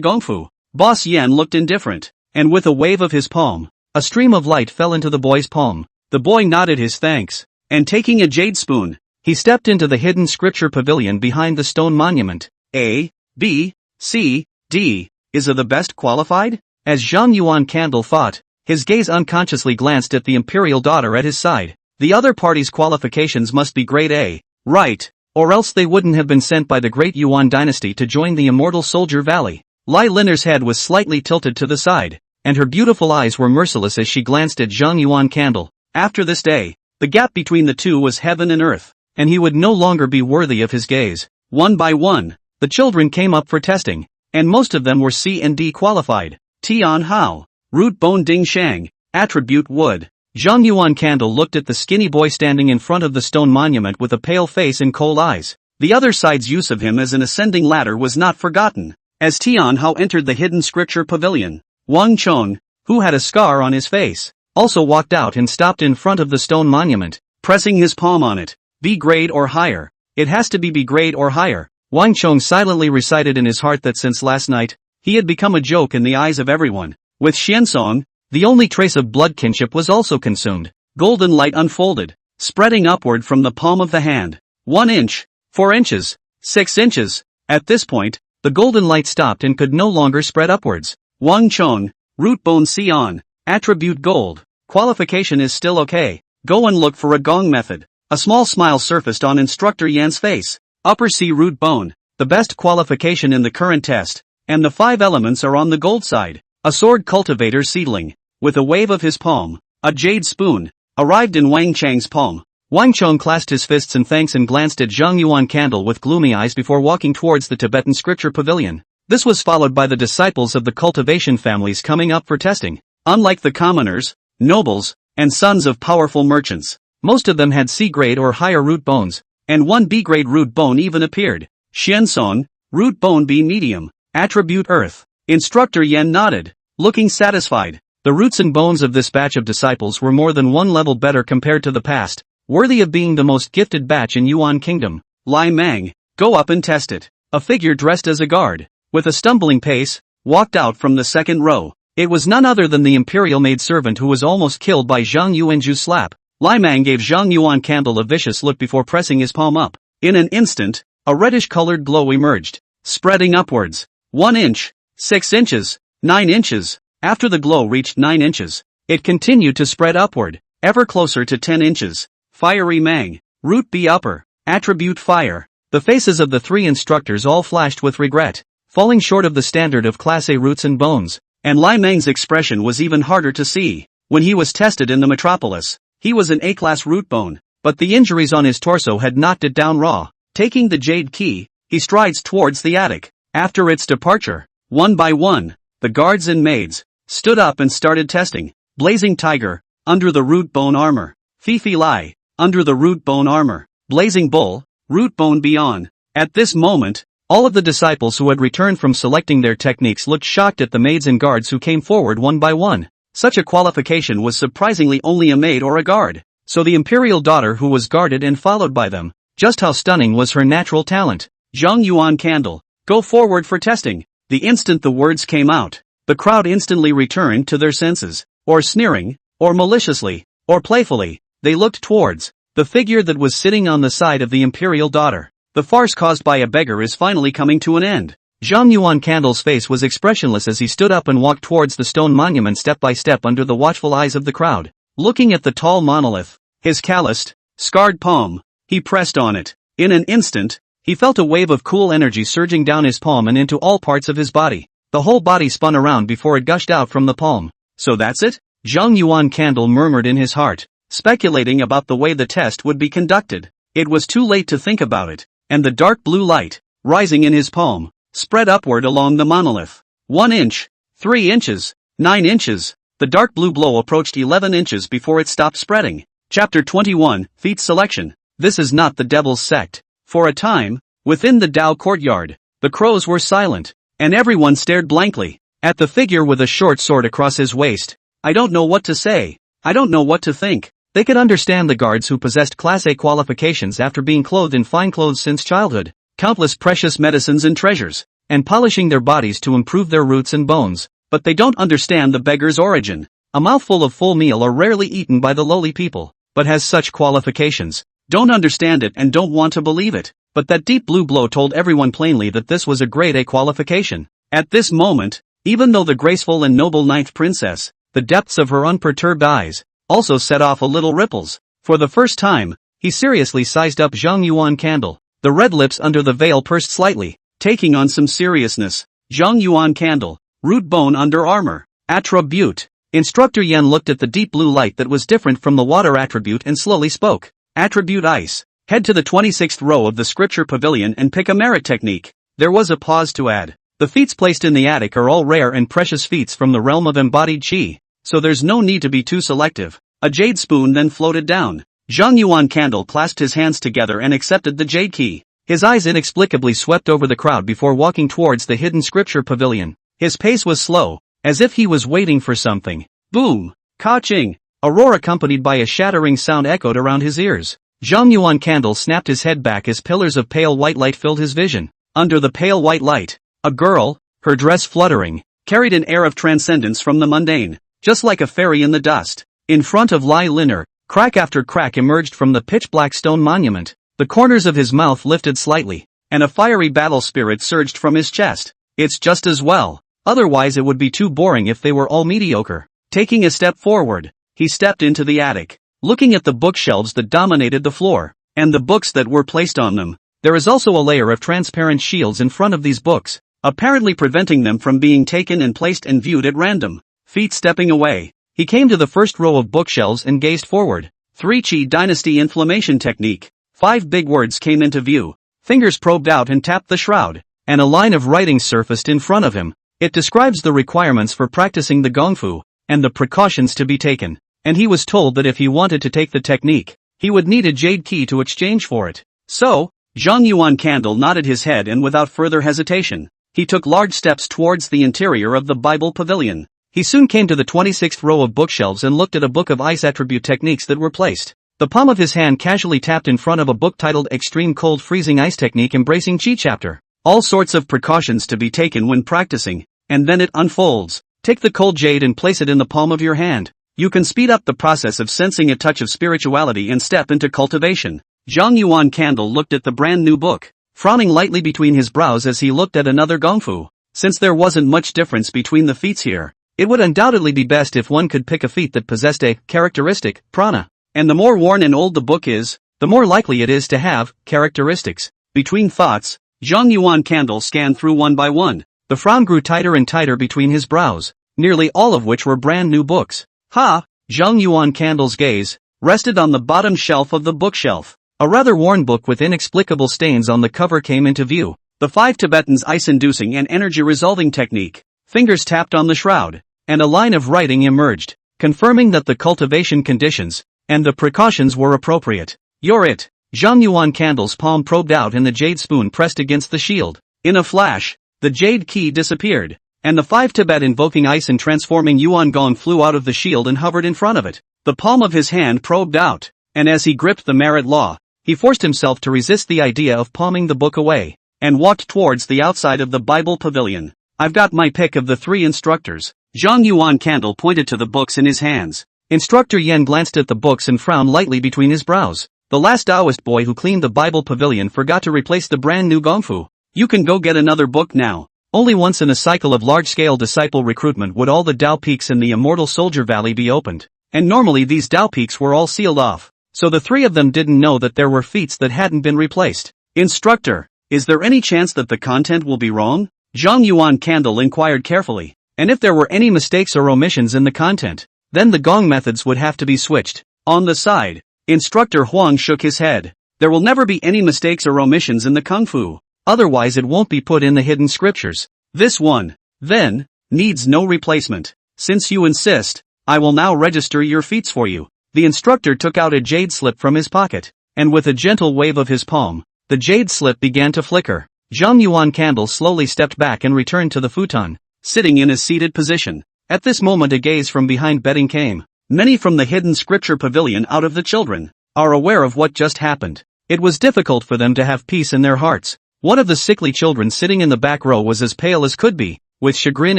Gongfu. Boss Yan looked indifferent, and with a wave of his palm, a stream of light fell into the boy's palm. The boy nodded his thanks, and taking a jade spoon, he stepped into the hidden scripture pavilion behind the stone monument. A, B, C, D, is A the best qualified? As Zhang Yuan Candle thought, his gaze unconsciously glanced at the imperial daughter at his side. The other party's qualifications must be grade A, right, or else they wouldn't have been sent by the great Yuan dynasty to join the immortal Soldier Valley. Lai Linner's head was slightly tilted to the side, and her beautiful eyes were merciless as she glanced at Zhang Yuan Candle. After this day, the gap between the two was heaven and earth, and he would no longer be worthy of his gaze. One by one, the children came up for testing, and most of them were C and D qualified. Tian Hao, Root Bone Ding Shang, Attribute Wood. Zhang Yuan Candle looked at the skinny boy standing in front of the stone monument with a pale face and cold eyes. The other side's use of him as an ascending ladder was not forgotten. As Tian Hao entered the hidden scripture pavilion, Wang Chong, who had a scar on his face, also walked out and stopped in front of the stone monument, pressing his palm on it. B grade or higher. It has to be B grade or higher. Wang Chong silently recited in his heart that since last night, he had become a joke in the eyes of everyone. With Xiansong, the only trace of blood kinship was also consumed. Golden light unfolded, spreading upward from the palm of the hand. 1 inch, 4 inches, 6 inches. At this point, the golden light stopped and could no longer spread upwards. Wang Chong, Root Bone Xian, Attribute Gold. Qualification is still okay. Go and look for a gong method. A small smile surfaced on Instructor Yan's face. Upper C Root Bone, the best qualification in the current test, and the 5 elements are on the gold side. A sword cultivator seedling, with a wave of his palm, a jade spoon, arrived in Wang Chang's palm. Wang Chong clasped his fists in thanks and glanced at Zhang Yuan Candle with gloomy eyes before walking towards the Tibetan scripture pavilion. This was followed by the disciples of the cultivation families coming up for testing. Unlike the commoners, nobles, and sons of powerful merchants, most of them had C grade or higher root bones, and 1 B grade root bone even appeared. Xiansong, Root Bone B medium, Attribute Earth. Instructor Yan nodded, looking satisfied. The roots and bones of this batch of disciples were more than 1 level better compared to the past, worthy of being the most gifted batch in Yuan Kingdom. Lai Mang, go up and test it. A figure dressed as a guard, with a stumbling pace, walked out from the 2nd row. It was none other than the imperial maidservant who was almost killed by Zhang Yuanju's slap. Lai Mang gave Zhang Yuan Candle a vicious look before pressing his palm up. In an instant, a reddish-colored glow emerged, spreading upwards. 1 inch, 6 inches, 9 inches. After the glow reached 9 inches, it continued to spread upward, ever closer to 10 inches. Fiery Mang, Root B upper, Attribute Fire. The faces of the 3 instructors all flashed with regret, falling short of the standard of Class A roots and bones, and Lai Mang's expression was even harder to see. When he was tested in the metropolis, he was an A-class root bone, but the injuries on his torso had knocked it down raw. Taking the jade key, he strides towards the attic. After its departure, one by one, the guards and maids stood up and started testing. Blazing Tiger, under the root bone armor. Fifi Lai, under the root bone armor. Blazing Bull, root bone beyond. At this moment, all of the disciples who had returned from selecting their techniques looked shocked at the maids and guards who came forward one by one. Such a qualification was surprisingly only a maid or a guard. So the imperial daughter who was guarded and followed by them. Just how stunning was her natural talent. Zhang Yuan Candle, go forward for testing. The instant the words came out, the crowd instantly returned to their senses. Or sneering, or maliciously, or playfully, they looked towards the figure that was sitting on the side of the imperial daughter. The farce caused by a beggar is finally coming to an end. Zhang Yuan Candle's face was expressionless as he stood up and walked towards the stone monument step by step under the watchful eyes of the crowd. Looking at the tall monolith, his calloused, scarred palm, he pressed on it. In an instant, he felt a wave of cool energy surging down his palm and into all parts of his body. The whole body spun around before it gushed out from the palm. So that's it? Zhang Yuan Candle murmured in his heart, speculating about the way the test would be conducted. It was too late to think about it, and the dark blue light, rising in his palm, spread upward along the monolith. 1 inch, 3 inches, 9 inches, the dark blue glow approached 11 inches before it stopped spreading. Chapter 21, Feet Selection. This is not the Devil's Sect. For a time, within the Tao courtyard, the crows were silent, and everyone stared blankly at the figure with a short sword across his waist. I don't know what to say. I don't know what to think. They could understand the guards who possessed Class A qualifications after being clothed in fine clothes since childhood, countless precious medicines and treasures, and polishing their bodies to improve their roots and bones. But they don't understand the beggar's origin. A mouthful of full meal are rarely eaten by the lowly people, but has such qualifications. Don't understand it and don't want to believe it. But that deep blue glow told everyone plainly that this was a grade A qualification. At this moment, even though the graceful and noble ninth princess, the depths of her unperturbed eyes, also set off a little ripples. For the first time, he seriously sized up Zhang Yuan Candle. The red lips under the veil pursed slightly, taking on some seriousness. Zhang Yuan Candle, root bone under armor, attribute. Instructor Yen looked at the deep blue light that was different from the water attribute and slowly spoke. Attribute ice. Head to the 26th row of the scripture pavilion and pick a merit technique. There was a pause to add. The feats placed in the attic are all rare and precious feats from the realm of embodied chi, so there's no need to be too selective. A jade spoon then floated down. Zhang Yuan Candle clasped his hands together and accepted the jade key. His eyes inexplicably swept over the crowd before walking towards the hidden scripture pavilion. His pace was slow, as if he was waiting for something. Boom! Ka-ching! A roar accompanied by a shattering sound echoed around his ears. Zhang Yuan Candle snapped his head back as pillars of pale white light filled his vision. Under the pale white light, a girl, her dress fluttering, carried an air of transcendence from the mundane, just like a fairy in the dust. In front of Lai Liner, crack after crack emerged from the pitch-black stone monument. The corners of his mouth lifted slightly, and a fiery battle spirit surged from his chest. It's just as well. Otherwise it would be too boring if they were all mediocre. Taking a step forward, he stepped into the attic. Looking at the bookshelves that dominated the floor, and the books that were placed on them, there is also a layer of transparent shields in front of these books, apparently preventing them from being taken and placed and viewed at random. Feet stepping away, he came to the first row of bookshelves and gazed forward. 3 Qi Dynasty Inflammation Technique. 5 big words came into view. Fingers probed out and tapped the shroud, and a line of writing surfaced in front of him. It describes the requirements for practicing the gongfu, and the precautions to be taken. And he was told that if he wanted to take the technique, he would need a jade key to exchange for it. So, Zhang Yuan Candle nodded his head and without further hesitation, he took large steps towards the interior of the Bible Pavilion. He soon came to the 26th row of bookshelves and looked at a book of ice attribute techniques that were placed. The palm of his hand casually tapped in front of a book titled Extreme Cold Freezing Ice Technique Embracing Chi Chapter. All sorts of precautions to be taken when practicing, and then it unfolds. Take the cold jade and place it in the palm of your hand. You can speed up the process of sensing a touch of spirituality and step into cultivation. Zhang Yuan Candle looked at the brand new book, frowning lightly between his brows as he looked at another gongfu. Since there wasn't much difference between the feats here, it would undoubtedly be best if one could pick a feat that possessed a characteristic, prana. And the more worn and old the book is, the more likely it is to have characteristics. Between thoughts, Zhang Yuan Candle scanned through one by one. The frown grew tighter and tighter between his brows, nearly all of which were brand new books. Zhang Yuan Candle's gaze rested on the bottom shelf of the bookshelf. A rather worn book with inexplicable stains on the cover came into view. The 5 Tibetans Ice-Inducing and Energy-Resolving Technique. Fingers tapped on the shroud, and a line of writing emerged, confirming that the cultivation conditions and the precautions were appropriate. You're it. Zhang Yuan Candle's palm probed out and the jade spoon pressed against the shield. In a flash, the jade key disappeared, and the 5 Tibet invoking ice and transforming Yuan Gong flew out of the shield and hovered in front of it. The palm of his hand probed out, and as he gripped the merit law, he forced himself to resist the idea of palming the book away, and walked towards the outside of the Bible Pavilion. I've got my pick of the 3 instructors. Zhang Yuan Candle pointed to the books in his hands. Instructor Yen glanced at the books and frowned lightly between his brows. The last Taoist boy who cleaned the Bible Pavilion forgot to replace the brand new gongfu. You can go get another book now. Only once in a cycle of large-scale disciple recruitment would all the Dao peaks in the Immortal Soldier Valley be opened, and normally these Dao peaks were all sealed off, so the 3 of them didn't know that there were feats that hadn't been replaced. Instructor, is there any chance that the content will be wrong? Zhang Yuan Candle inquired carefully, and if there were any mistakes or omissions in the content, then the gong methods would have to be switched. On the side, Instructor Huang shook his head. There will never be any mistakes or omissions in the kung fu. Otherwise it won't be put in the hidden scriptures. This one, then, needs no replacement. Since you insist, I will now register your feats for you. The instructor took out a jade slip from his pocket, and with a gentle wave of his palm, the jade slip began to flicker. Zhang Yuan Candle slowly stepped back and returned to the futon, sitting in his seated position. At this moment a gaze from behind bedding came. Many from the hidden scripture pavilion out of the children are aware of what just happened. It was difficult for them to have peace in their hearts. One of the sickly children sitting in the back row was as pale as could be, with chagrin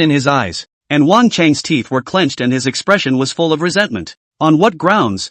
in his eyes, and Wang Chang's teeth were clenched and his expression was full of resentment. On what grounds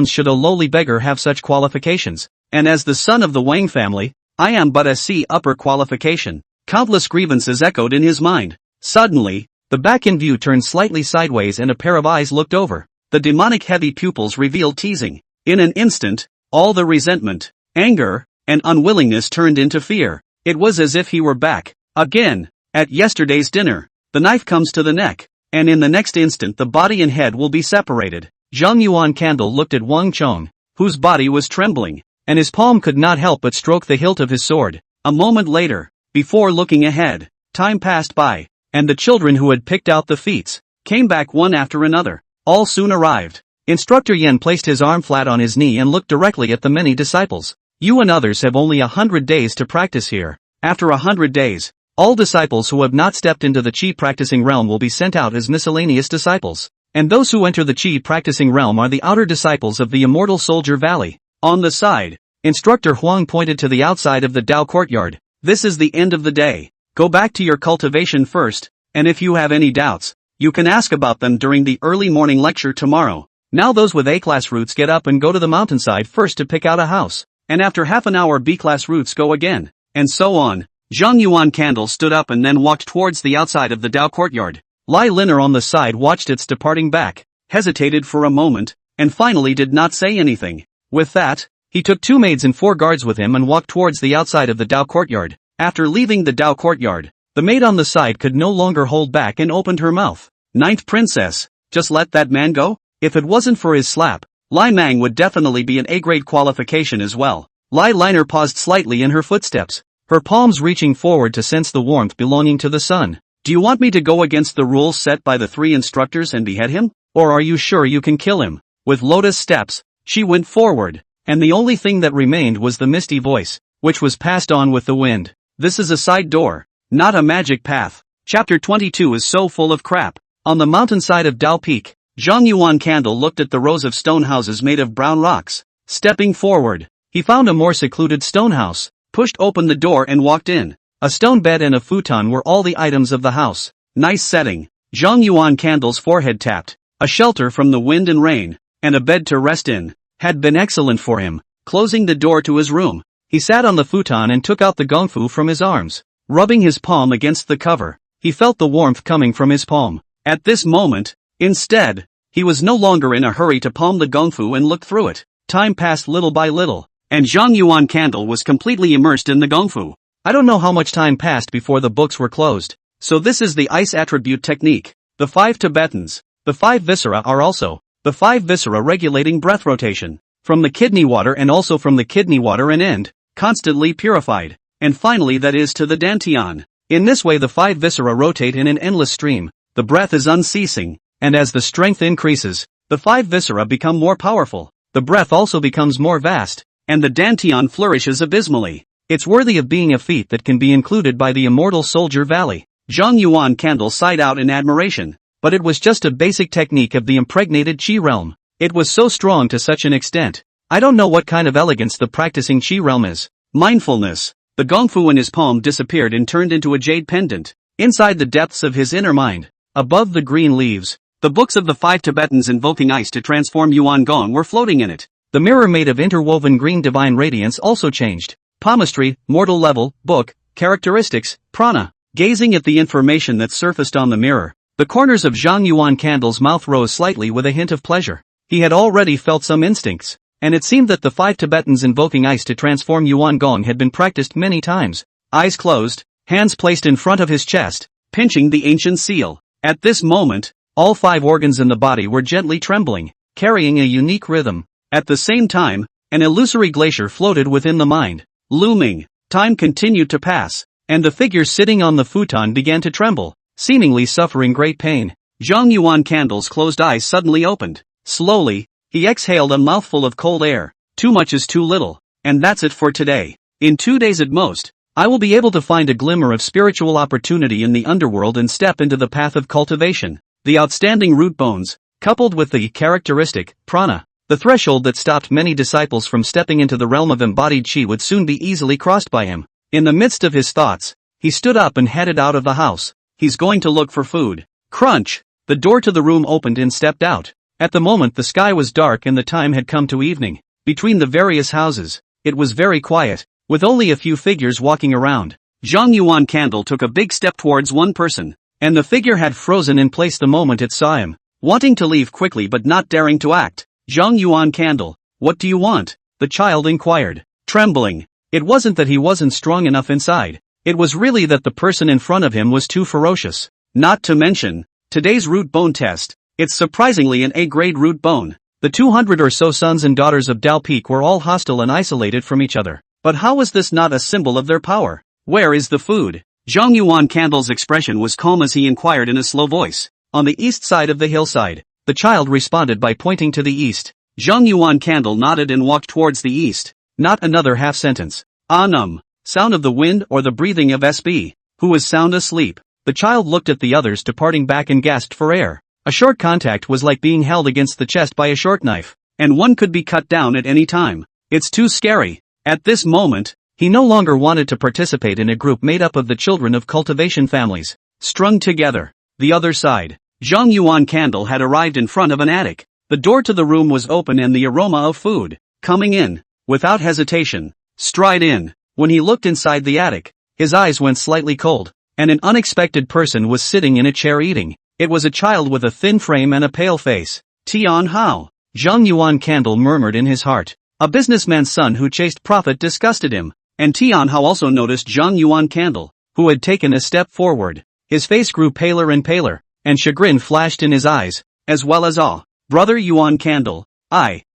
should a lowly beggar have such qualifications? And as the son of the Wang family, I am but a C upper qualification. Countless grievances echoed in his mind. Suddenly, the back in view turned slightly sideways and a pair of eyes looked over. The demonic heavy pupils revealed teasing. In an instant, all the resentment, anger, and unwillingness turned into fear. It was as if he were back again at yesterday's dinner. The knife comes to the neck, and in the next instant the body and head will be separated. Zhang Yuan Candle looked at Wang Chong, whose body was trembling, and his palm could not help but stroke the hilt of his sword. A moment later, before looking ahead, time passed by, and the children who had picked out the feats came back one after another. All soon arrived. Instructor Yen placed his arm flat on his knee and looked directly at the many disciples. You and others have only 100 days to practice here. After 100 days, all disciples who have not stepped into the Qi practicing realm will be sent out as miscellaneous disciples. And those who enter the Qi practicing realm are the outer disciples of the Immortal Soldier Valley. On the side, Instructor Huang pointed to the outside of the Dao courtyard. This is the end of the day. Go back to your cultivation first, and if you have any doubts, you can ask about them during the early morning lecture tomorrow. Now those with A-class roots get up and go to the mountainside first to pick out a house, and after half an hour B-class roots go again, and so on. Zhang Yuan Candle stood up and then walked towards the outside of the Dao courtyard. Lai Liner on the side watched its departing back, hesitated for a moment, and finally did not say anything. With that, he took 2 maids and 4 guards with him and walked towards the outside of the Dao courtyard. After leaving the Dao courtyard, the maid on the side could no longer hold back and opened her mouth. Ninth princess, just let that man go? If it wasn't for his slap, Lai Mang would definitely be an A-grade qualification as well. Lai Liner paused slightly in her footsteps, her palms reaching forward to sense the warmth belonging to the sun. Do you want me to go against the rules set by the 3 instructors and behead him? Or are you sure you can kill him? With lotus steps, she went forward, and the only thing that remained was the misty voice, which was passed on with the wind. This is a side door, not a magic path. Chapter 22 is so full of crap. On the mountainside of Dao Peak, Zhang Yuan Candle looked at the rows of stone houses made of brown rocks. Stepping forward, he found a more secluded stone house, pushed open the door and walked in. A stone bed and a futon were all the items of the house. Nice setting. Zhang Yuan Candle's forehead tapped. A shelter from the wind and rain, and a bed to rest in, had been excellent for him. Closing the door to his room, he sat on the futon and took out the gongfu from his arms. Rubbing his palm against the cover, he felt the warmth coming from his palm. At this moment, instead, he was no longer in a hurry to palm the gongfu and look through it. Time passed little by little, and Zhang Yuan Candle was completely immersed in the gongfu. I don't know how much time passed before the books were closed. So this is the ice attribute technique. The 5 Tibetans, the 5 viscera are also the 5 viscera regulating breath rotation from the kidney water and also from the kidney water and end, constantly purified, and finally that is to the dantian. In this way the 5 viscera rotate in an endless stream. The breath is unceasing, and as the strength increases, the 5 viscera become more powerful. The breath also becomes more vast, and the dantian flourishes abysmally. It's worthy of being a feat that can be included by the Immortal Soldier Valley. Zhang Yuan Candle sighed out in admiration, but it was just a basic technique of the impregnated Qi realm. It was so strong to such an extent. I don't know what kind of elegance the practicing Qi realm is. Mindfulness. The gongfu in his palm disappeared and turned into a jade pendant. Inside the depths of his inner mind, above the green leaves, the books of the 5 Tibetans invoking ice to transform Yuan Gong were floating in it. The mirror made of interwoven green divine radiance also changed. Palmistry, mortal level, book, characteristics, prana. Gazing at the information that surfaced on the mirror, the corners of Zhang Yuan Candle's mouth rose slightly with a hint of pleasure. He had already felt some instincts, and it seemed that the 5 Tibetans invoking ice to transform Yuan Gong had been practiced many times. Eyes closed, hands placed in front of his chest, pinching the ancient seal. At this moment, all 5 organs in the body were gently trembling, carrying a unique rhythm. At the same time, An illusory glacier floated within the mind. Looming. Time continued to pass, and the figure sitting on the futon began to tremble, seemingly suffering great pain. Zhang Yuan Candle's closed eyes suddenly opened. Slowly, he exhaled a mouthful of cold air. Too much is too little, and that's it for today. In 2 days at most, I will be able to find a glimmer of spiritual opportunity in the underworld and step into the path of cultivation. The outstanding root bones, coupled with the characteristic prana, the threshold that stopped many disciples from stepping into the realm of embodied chi, would soon be easily crossed by him. In the midst of his thoughts, he stood up and headed out of the house. He's going to look for food. Crunch! The door to the room opened and stepped out. At the moment the sky was dark and the time had come to evening. Between the various houses, it was very quiet, with only a few figures walking around. Zhang Yuan Candle took a big step towards one person, and the figure had frozen in place the moment it saw him, wanting to leave quickly but not daring to act. Zhang Yuan Candle, what do you want? The child inquired, trembling. It wasn't that he wasn't strong enough inside. It was really that the person in front of him was too ferocious. Not to mention, today's root bone test. It's surprisingly an A-grade root bone. The 200 or so sons and daughters of Dao Peak were all hostile and isolated from each other. But how is this not a symbol of their power? Where is the food? Zhang Yuan Candle's expression was calm as he inquired in a slow voice. On the east side of the hillside. The child responded by pointing to the east. Zhang Yuan Candle nodded and walked towards the east. Not another half sentence. Sound of the wind or the breathing of SB, who was sound asleep. The child looked at the others departing back and gasped for air. A short contact was like being held against the chest by a short knife, and one could be cut down at any time. It's too scary. At this moment, he no longer wanted to participate in a group made up of the children of cultivation families, strung together. The other side. Zhang Yuan Candle had arrived in front of an attic. The door to the room was open and the aroma of food, coming in, without hesitation, stride in. When he looked inside the attic, his eyes went slightly cold, and an unexpected person was sitting in a chair eating. It was a child with a thin frame and a pale face. Tian Hao. Zhang Yuan Candle murmured in his heart. A businessman's son who chased profit disgusted him, and Tian Hao also noticed Zhang Yuan Candle, who had taken a step forward. His face grew paler and paler, and chagrin flashed in his eyes, as well as awe. Brother Yuan Candle,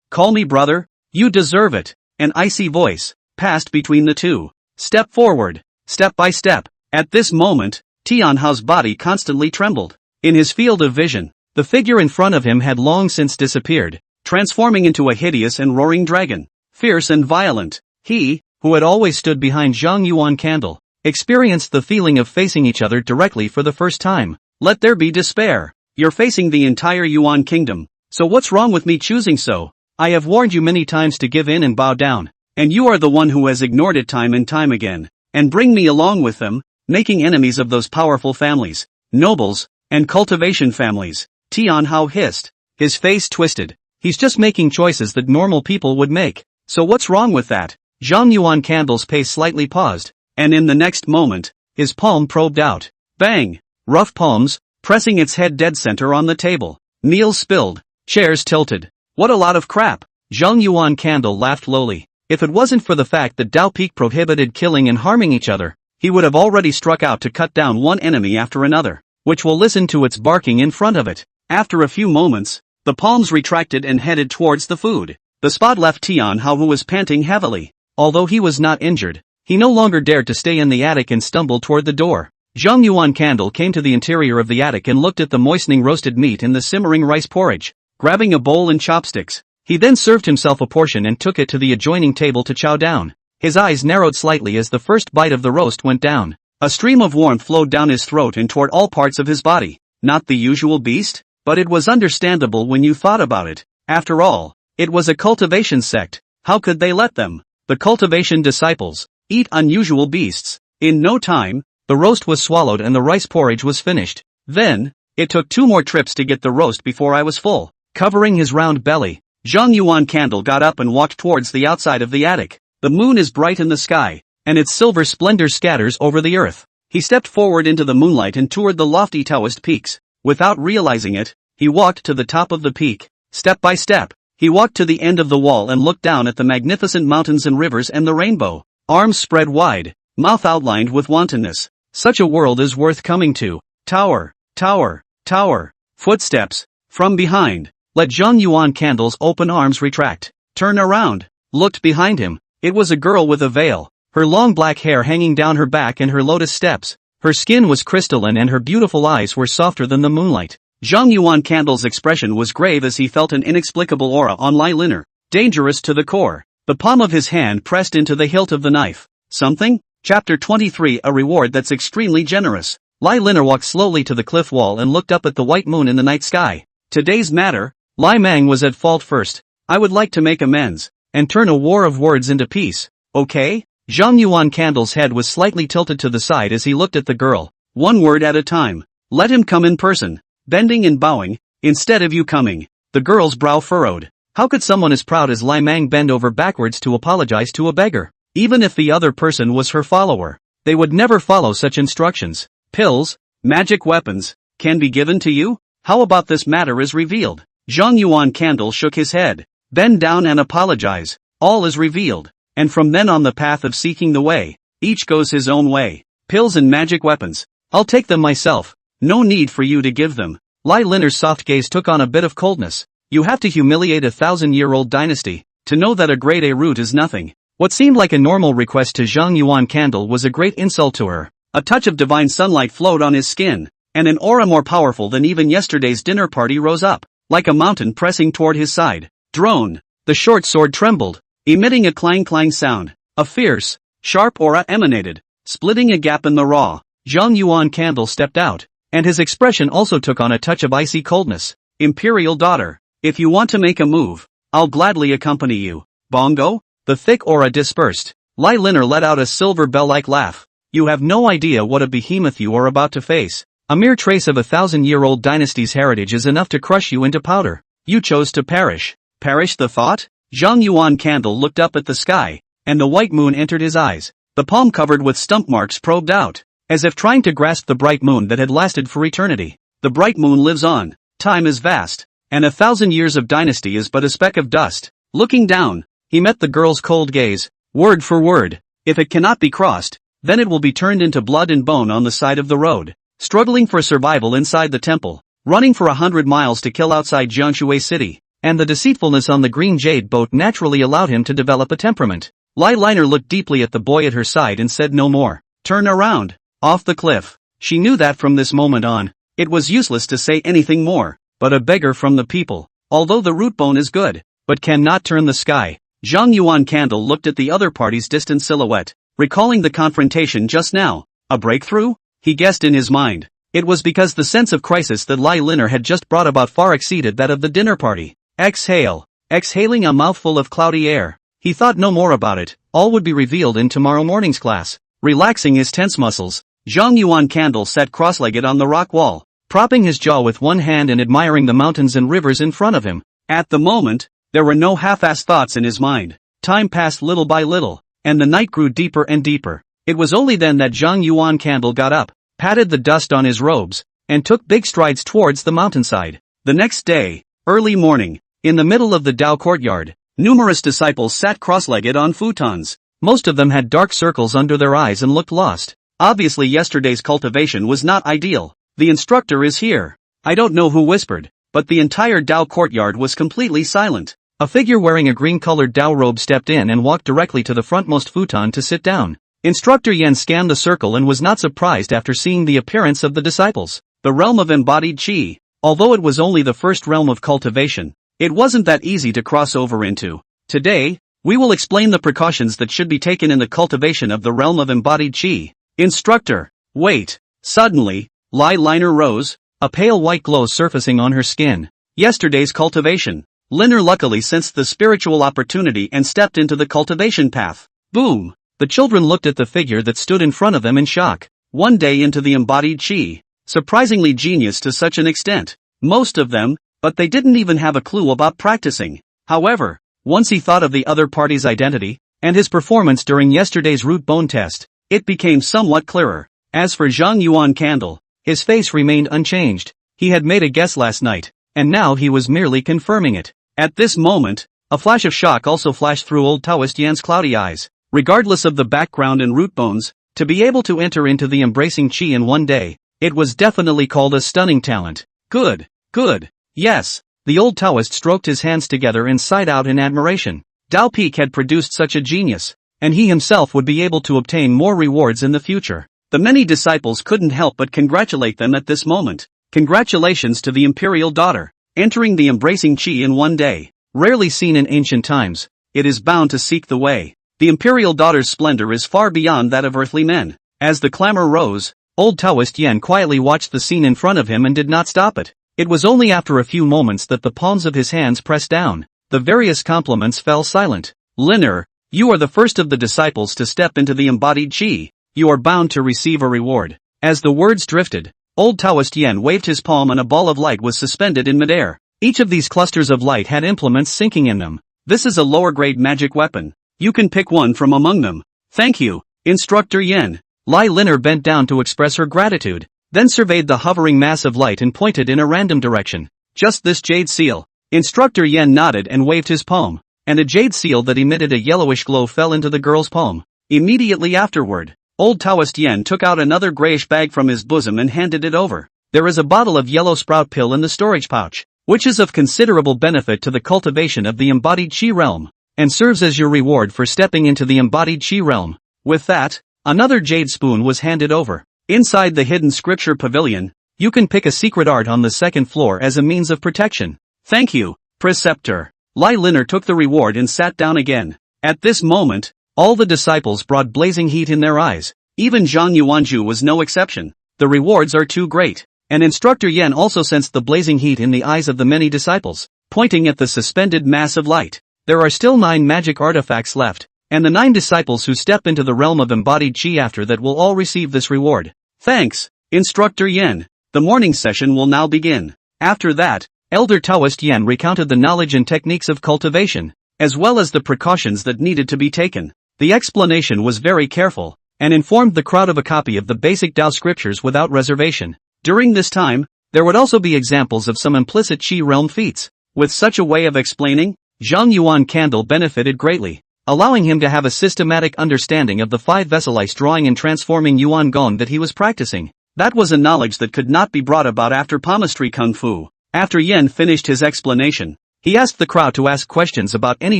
call me brother, you deserve it. An icy voice passed between the two. Step forward, step by step. At this moment, Tian Hao's body constantly trembled. In his field of vision, the figure in front of him had long since disappeared, transforming into a hideous and roaring dragon, fierce and violent. He, who had always stood behind Zhang Yuan Candle, experienced the feeling of facing each other directly for the first time. Let there be despair. You're facing the entire Yuan kingdom, so what's wrong with me choosing so? I have warned you many times to give in and bow down, and you are the one who has ignored it time and time again, and bring me along with them, making enemies of those powerful families, nobles, and cultivation families. Tian Hao hissed, his face twisted. He's just making choices that normal people would make, so what's wrong with that? Zhang Yuan Candle's pace slightly paused, and in the next moment, his palm probed out. Bang! Rough palms, pressing its head dead center on the table. Meals spilled, chairs tilted. What a lot of crap! Zhang Yuan Candle laughed lowly. If it wasn't for the fact that Dao Peak prohibited killing and harming each other, he would have already struck out to cut down one enemy after another, which will listen to its barking in front of it. After a few moments, the palms retracted and headed towards the food. The spot left Tian Hao, who was panting heavily. Although he was not injured, he no longer dared to stay in the attic and stumbled toward the door. Zhang Yuan Candle came to the interior of the attic and looked at the moistening roasted meat in the simmering rice porridge. Grabbing a bowl and chopsticks, he then served himself a portion and took it to the adjoining table to chow down. His eyes narrowed slightly as the first bite of the roast went down. A stream of warmth flowed down his throat and toward all parts of his body. Not the usual beast, but it was understandable when you thought about it. After all, it was a cultivation sect. How could they let them, the cultivation disciples, eat unusual beasts? In no time, the roast was swallowed and the rice porridge was finished. Then, it took 2 more trips to get the roast before I was full. Covering his round belly, Zhang Yuan Candle got up and walked towards the outside of the attic. The moon is bright in the sky, and its silver splendor scatters over the earth. He stepped forward into the moonlight and toured the lofty Taoist peaks. Without realizing it, he walked to the top of the peak. Step by step, he walked to the end of the wall and looked down at the magnificent mountains and rivers and the rainbow. Arms spread wide, mouth outlined with wantonness. Such a world is worth coming to. Tower, tower, tower. Footsteps. From behind. Let Zhang Yuan Candle's open arms retract. Turn around. looked behind him. It was a girl with a veil, her long black hair hanging down her back and her lotus steps. Her skin was crystalline and her beautiful eyes were softer than the moonlight. Zhang Yuan Candle's expression was grave as he felt an inexplicable aura on Lai Liner, dangerous to the core. The palm of his hand pressed into the hilt of the knife. Something? Chapter 23, a reward that's extremely generous. Lai Liner walked slowly to the cliff wall and looked up at the white moon in the night sky. Today's matter? Lai Mang was at fault first. I would like to make amends, and turn a war of words into peace. Okay? Zhang Yuan Candle's head was slightly tilted to the side as he looked at the girl. One word at a time. Let him come in person. Bending and bowing, instead of you coming. The girl's brow furrowed. How could someone as proud as Lai Mang bend over backwards to apologize to a beggar? Even if the other person was her follower, they would never follow such instructions. Pills, magic weapons, can be given to you? How about this matter is revealed? Zhang Yuan Candle shook his head. Bend down and apologize. All is revealed. And from then on the path of seeking the way, each goes his own way. Pills and magic weapons. I'll take them myself. No need for you to give them. Lai Liner's soft gaze took on a bit of coldness. You have to humiliate a 1,000-year-old dynasty to know that a grade A root is nothing. What seemed like a normal request to Zhang Yuan Candle was a great insult to her. A touch of divine sunlight flowed on his skin, and an aura more powerful than even yesterday's dinner party rose up, like a mountain pressing toward his side. Drone. The short sword trembled, emitting a clang-clang sound. A fierce, sharp aura emanated, splitting a gap in the raw. Zhang Yuan Candle stepped out, and his expression also took on a touch of icy coldness. Imperial daughter, if you want to make a move, I'll gladly accompany you. Bongo? The thick aura dispersed. Lai Liner let out a silver bell-like laugh. You have no idea what a behemoth you are about to face. A mere trace of a 1,000-year-old dynasty's heritage is enough to crush you into powder. You chose to perish. Perish the thought? Zhang Yuan Candle looked up at the sky, and the white moon entered his eyes. The palm covered with stump marks probed out, as if trying to grasp the bright moon that had lasted for eternity. The bright moon lives on. Time is vast, and 1,000 years of dynasty is but a speck of dust. Looking down, he met the girl's cold gaze. Word for word. If it cannot be crossed, then it will be turned into blood and bone on the side of the road. Struggling for survival inside the temple, running for 100 miles to kill outside Jiangshui City, and the deceitfulness on the green jade boat naturally allowed him to develop a temperament. Lai Liner looked deeply at the boy at her side and said no more. Turn around. Off the cliff. She knew that from this moment on, it was useless to say anything more. But a beggar from the people, although the root bone is good, but cannot turn the sky. Zhang Yuan Candle looked at the other party's distant silhouette, recalling the confrontation just now. A breakthrough? He guessed in his mind. It was because the sense of crisis that Lai Liner had just brought about far exceeded that of the dinner party. Exhale. Exhaling a mouthful of cloudy air, he thought no more about it. All would be revealed in tomorrow morning's class. Relaxing his tense muscles, Zhang Yuan Candle sat cross-legged on the rock wall, propping his jaw with one hand and admiring the mountains and rivers in front of him. At the moment, there were no half-assed thoughts in his mind. Time passed little by little, and the night grew deeper and deeper. It was only then that Zhang Yuan Candle got up, patted the dust on his robes, and took big strides towards the mountainside. The next day, early morning, in the middle of the Dao courtyard, numerous disciples sat cross-legged on futons. Most of them had dark circles under their eyes and looked lost. Obviously yesterday's cultivation was not ideal. The instructor is here. I don't know who whispered, but the entire Dao courtyard was completely silent. A figure wearing a green-colored Dao robe stepped in and walked directly to the frontmost futon to sit down. Instructor Yan scanned the circle and was not surprised after seeing the appearance of the disciples. The realm of embodied qi. Although it was only the first realm of cultivation, it wasn't that easy to cross over into. Today, we will explain the precautions that should be taken in the cultivation of the realm of embodied qi. Instructor, wait. Suddenly, Lai Liner rose, a pale white glow surfacing on her skin. Yesterday's cultivation. Liner luckily sensed the spiritual opportunity and stepped into the cultivation path. Boom! The children looked at the figure that stood in front of them in shock. One day into the embodied qi. Surprisingly genius to such an extent. Most of them, but they didn't even have a clue about practicing. However, once he thought of the other party's identity, and his performance during yesterday's root bone test, it became somewhat clearer. As for Zhang Yuan Candle, his face remained unchanged. He had made a guess last night, and now he was merely confirming it. At this moment, a flash of shock also flashed through old Taoist Yan's cloudy eyes. Regardless of the background and root bones, to be able to enter into the embracing qi in one day, it was definitely called a stunning talent. Good, good, yes. The old Taoist stroked his hands together and sighed out in admiration. Dao Peak had produced such a genius, and he himself would be able to obtain more rewards in the future. The many disciples couldn't help but congratulate them at this moment. Congratulations to the imperial daughter, entering the embracing chi in one day, rarely seen in ancient times. It is bound to seek the way. The imperial daughter's splendor is far beyond that of earthly men. As the clamor rose, old Taoist Yen quietly watched the scene in front of him and did not stop it. It was only after a few moments that the palms of his hands pressed down. The various compliments fell silent. Liner, you are the first of the disciples to step into the embodied chi. You are bound to receive a reward. As the words drifted, old Taoist Yen waved his palm and a ball of light was suspended in midair. Each of these clusters of light had implements sinking in them. This is a lower-grade magic weapon. You can pick one from among them. Thank you, Instructor Yen. Lai Liner bent down to express her gratitude, then surveyed the hovering mass of light and pointed in a random direction. Just this jade seal. Instructor Yen nodded and waved his palm, and a jade seal that emitted a yellowish glow fell into the girl's palm. Immediately afterward, old Taoist Yen took out another grayish bag from his bosom and handed it over. There is a bottle of yellow sprout pill in the storage pouch, which is of considerable benefit to the cultivation of the embodied chi realm, and serves as your reward for stepping into the embodied chi realm. With that, another jade spoon was handed over. Inside the hidden scripture pavilion, you can pick a secret art on the second floor as a means of protection. Thank you, Preceptor. Lai Liner took the reward and sat down again. At this moment, all the disciples brought blazing heat in their eyes. Even Zhang Yuanzhu was no exception. The rewards are too great. And Instructor Yen also sensed the blazing heat in the eyes of the many disciples, pointing at the suspended mass of light. There are still 9 magic artifacts left, and the 9 disciples who step into the realm of embodied chi after that will all receive this reward. Thanks, Instructor Yen. The morning session will now begin. After that, Elder Taoist Yen recounted the knowledge and techniques of cultivation, as well as the precautions that needed to be taken. The explanation was very careful, and informed the crowd of a copy of the basic Tao scriptures without reservation. During this time, there would also be examples of some implicit chi realm feats. With such a way of explaining, Zhang Yuan Candle benefited greatly, allowing him to have a systematic understanding of the 5 vesselice drawing and transforming Yuan Gong that he was practicing. That was a knowledge that could not be brought about after palmistry kung fu. After Yen finished his explanation, he asked the crowd to ask questions about any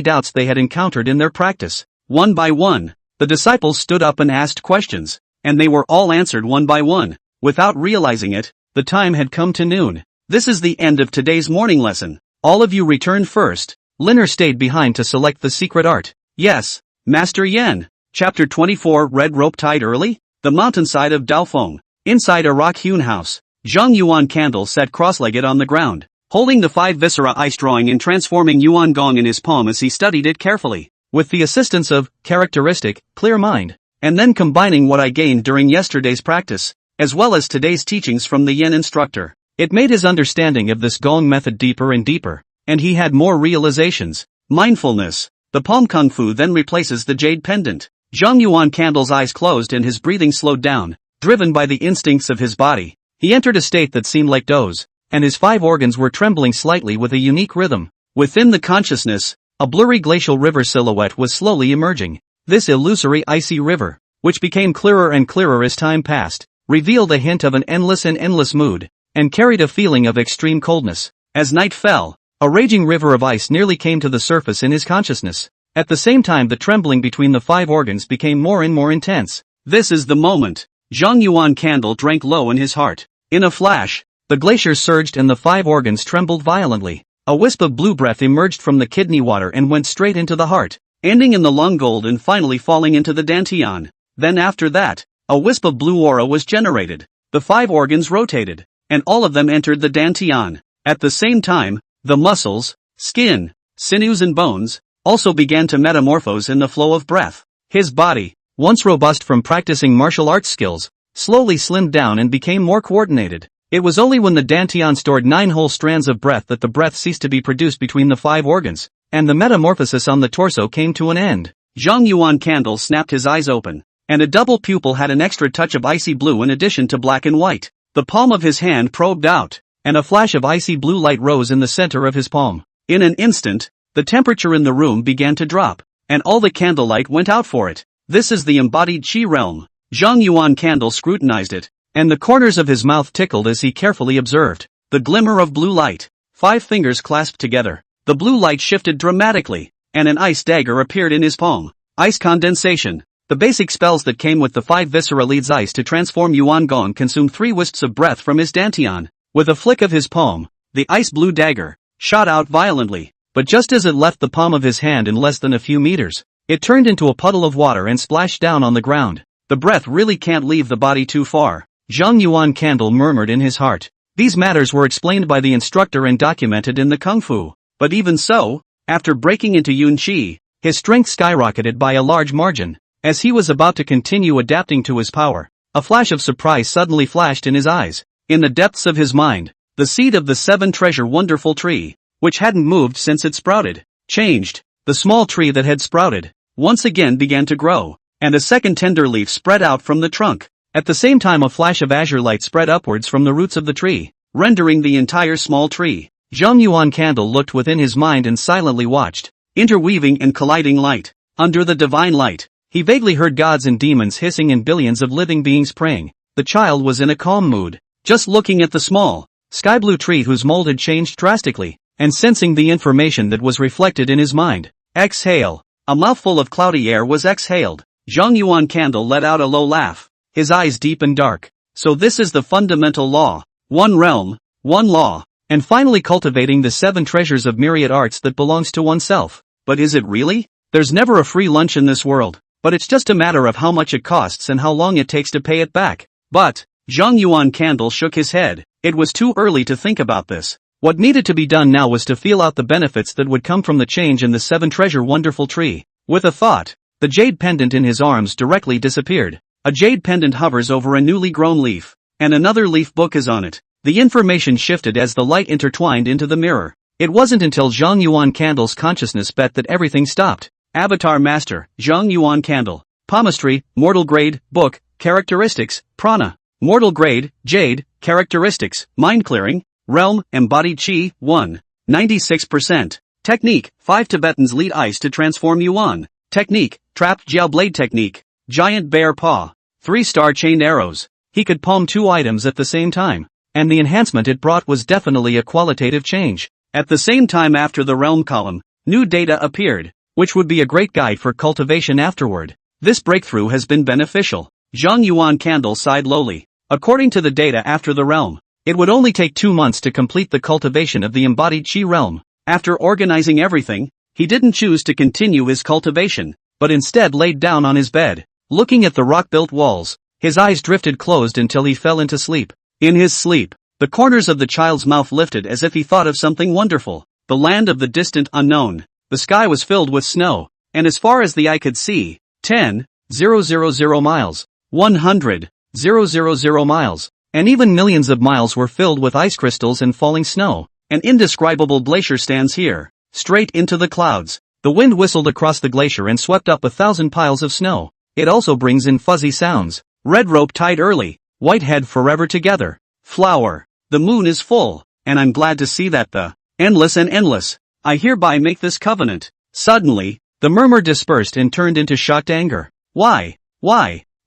doubts they had encountered in their practice. One by one, the disciples stood up and asked questions, and they were all answered one by one. Without realizing it, the time had come to noon. This is the end of today's morning lesson. All of you returned first. Liner stayed behind to select the secret art. Yes, Master Yen. Chapter 24. Red rope tied early? The mountainside of Daofeng. Inside a rock-hewn house, Zhang Yuan Candle sat cross-legged on the ground, holding the 5 viscera ice drawing and transforming Yuan Gong in his palm as he studied it carefully, with the assistance of characteristic, clear mind, and then combining what I gained during yesterday's practice, as well as today's teachings from the Yen instructor. It made his understanding of this Gong method deeper and deeper, and he had more realizations. Mindfulness. The palm kung fu then replaces the jade pendant. Zhang Yuan Candle's eyes closed and his breathing slowed down, driven by the instincts of his body. He entered a state that seemed like doze, and his 5 organs were trembling slightly with a unique rhythm. Within the consciousness, a blurry glacial river silhouette was slowly emerging. This illusory icy river, which became clearer and clearer as time passed, revealed a hint of an endless mood, and carried a feeling of extreme coldness. As night fell, a raging river of ice nearly came to the surface in his consciousness. At the same time the trembling between the 5 organs became more and more intense. This is the moment. Zhang Yuan Candle drank low in his heart. In a flash, the glacier surged and the 5 organs trembled violently. A wisp of blue breath emerged from the kidney water and went straight into the heart, ending in the lung gold and finally falling into the dantian. Then after that, a wisp of blue aura was generated. The 5 organs rotated, and all of them entered the dantian. At the same time, the muscles, skin, sinews and bones, also began to metamorphose in the flow of breath. His body, once robust from practicing martial arts skills, slowly slimmed down and became more coordinated. It was only when the dantian stored 9 whole strands of breath that the breath ceased to be produced between the 5 organs, and the metamorphosis on the torso came to an end. Zhang Yuan Candle snapped his eyes open, and a double pupil had an extra touch of icy blue in addition to black and white. The palm of his hand probed out, and a flash of icy blue light rose in the center of his palm. In an instant, the temperature in the room began to drop, and all the candlelight went out for it. This is the embodied chi realm. Zhang Yuan Candle scrutinized it, and the corners of his mouth tickled as he carefully observed the glimmer of blue light. 5 fingers clasped together. The blue light shifted dramatically, and an ice dagger appeared in his palm. Ice condensation. The basic spells that came with the 5 viscera leads ice to transform Yuan Gong consumed 3 wisps of breath from his dantian. With a flick of his palm, the ice blue dagger shot out violently, but just as it left the palm of his hand in less than a few meters, it turned into a puddle of water and splashed down on the ground. The breath really can't leave the body too far, Zhang Yuan Candle murmured in his heart. These matters were explained by the instructor and documented in the Kung Fu. But even so, after breaking into Yun Qi, his strength skyrocketed by a large margin. As he was about to continue adapting to his power, a flash of surprise suddenly flashed in his eyes. In the depths of his mind, the seed of the 7 treasure wonderful tree, which hadn't moved since it sprouted, changed. The small tree that had sprouted, once again began to grow, and a second tender leaf spread out from the trunk. At the same time a flash of azure light spread upwards from the roots of the tree, rendering the entire small tree. Zhang Yuan Candle looked within his mind and silently watched. Interweaving and colliding light. Under the divine light, he vaguely heard gods and demons hissing and billions of living beings praying. The child was in a calm mood, just looking at the small, sky blue tree whose mold had changed drastically, and sensing the information that was reflected in his mind. Exhale. A mouthful of cloudy air was exhaled. Zhang Yuan Candle let out a low laugh, his eyes deep and dark. So this is the fundamental law. One realm, one law, and finally cultivating the 7 treasures of myriad arts that belongs to oneself. But is it really? There's never a free lunch in this world, but it's just a matter of how much it costs and how long it takes to pay it back. But, Zhang Yuan Candle shook his head. It was too early to think about this. What needed to be done now was to feel out the benefits that would come from the change in the 7 treasure wonderful tree. With a thought, the jade pendant in his arms directly disappeared. A jade pendant hovers over a newly grown leaf, and another leaf book is on it. The information shifted as the light intertwined into the mirror. It wasn't until Zhang Yuan Candle's consciousness bet that everything stopped. Avatar Master, Zhang Yuan Candle. Palmistry, Mortal Grade, Book, Characteristics, Prana. Mortal Grade, Jade, Characteristics, Mind Clearing. Realm, Embodied Qi, 1. 96%. Technique, 5 Tibetans lead ice to transform Yuan. Technique, Trapped Jiao Blade Technique. Giant Bear Paw. 3-star Chained Arrows. He could palm 2 items at the same time, and the enhancement it brought was definitely a qualitative change. At the same time after the realm column, new data appeared, which would be a great guide for cultivation afterward. This breakthrough has been beneficial. Zhang Yuan Candle sighed lowly. According to the data after the realm, it would only take 2 months to complete the cultivation of the embodied Qi realm. After organizing everything, he didn't choose to continue his cultivation, but instead laid down on his bed, looking at the rock-built walls. His eyes drifted closed until he fell into sleep. In his sleep, the corners of the child's mouth lifted as if he thought of something wonderful. The land of the distant unknown. The sky was filled with snow, and as far as the eye could see, 10,000 miles, 100,000 miles, and even millions of miles were filled with ice crystals and falling snow. An indescribable glacier stands here, straight into the clouds. The wind whistled across the glacier and swept up 1,000 piles of snow. It also brings in fuzzy sounds. Red rope tied early, white head forever together. Flower. The moon is full, and I'm glad to see that the endless and endless. I hereby make this covenant. Suddenly, the murmur dispersed and turned into shocked anger. Why?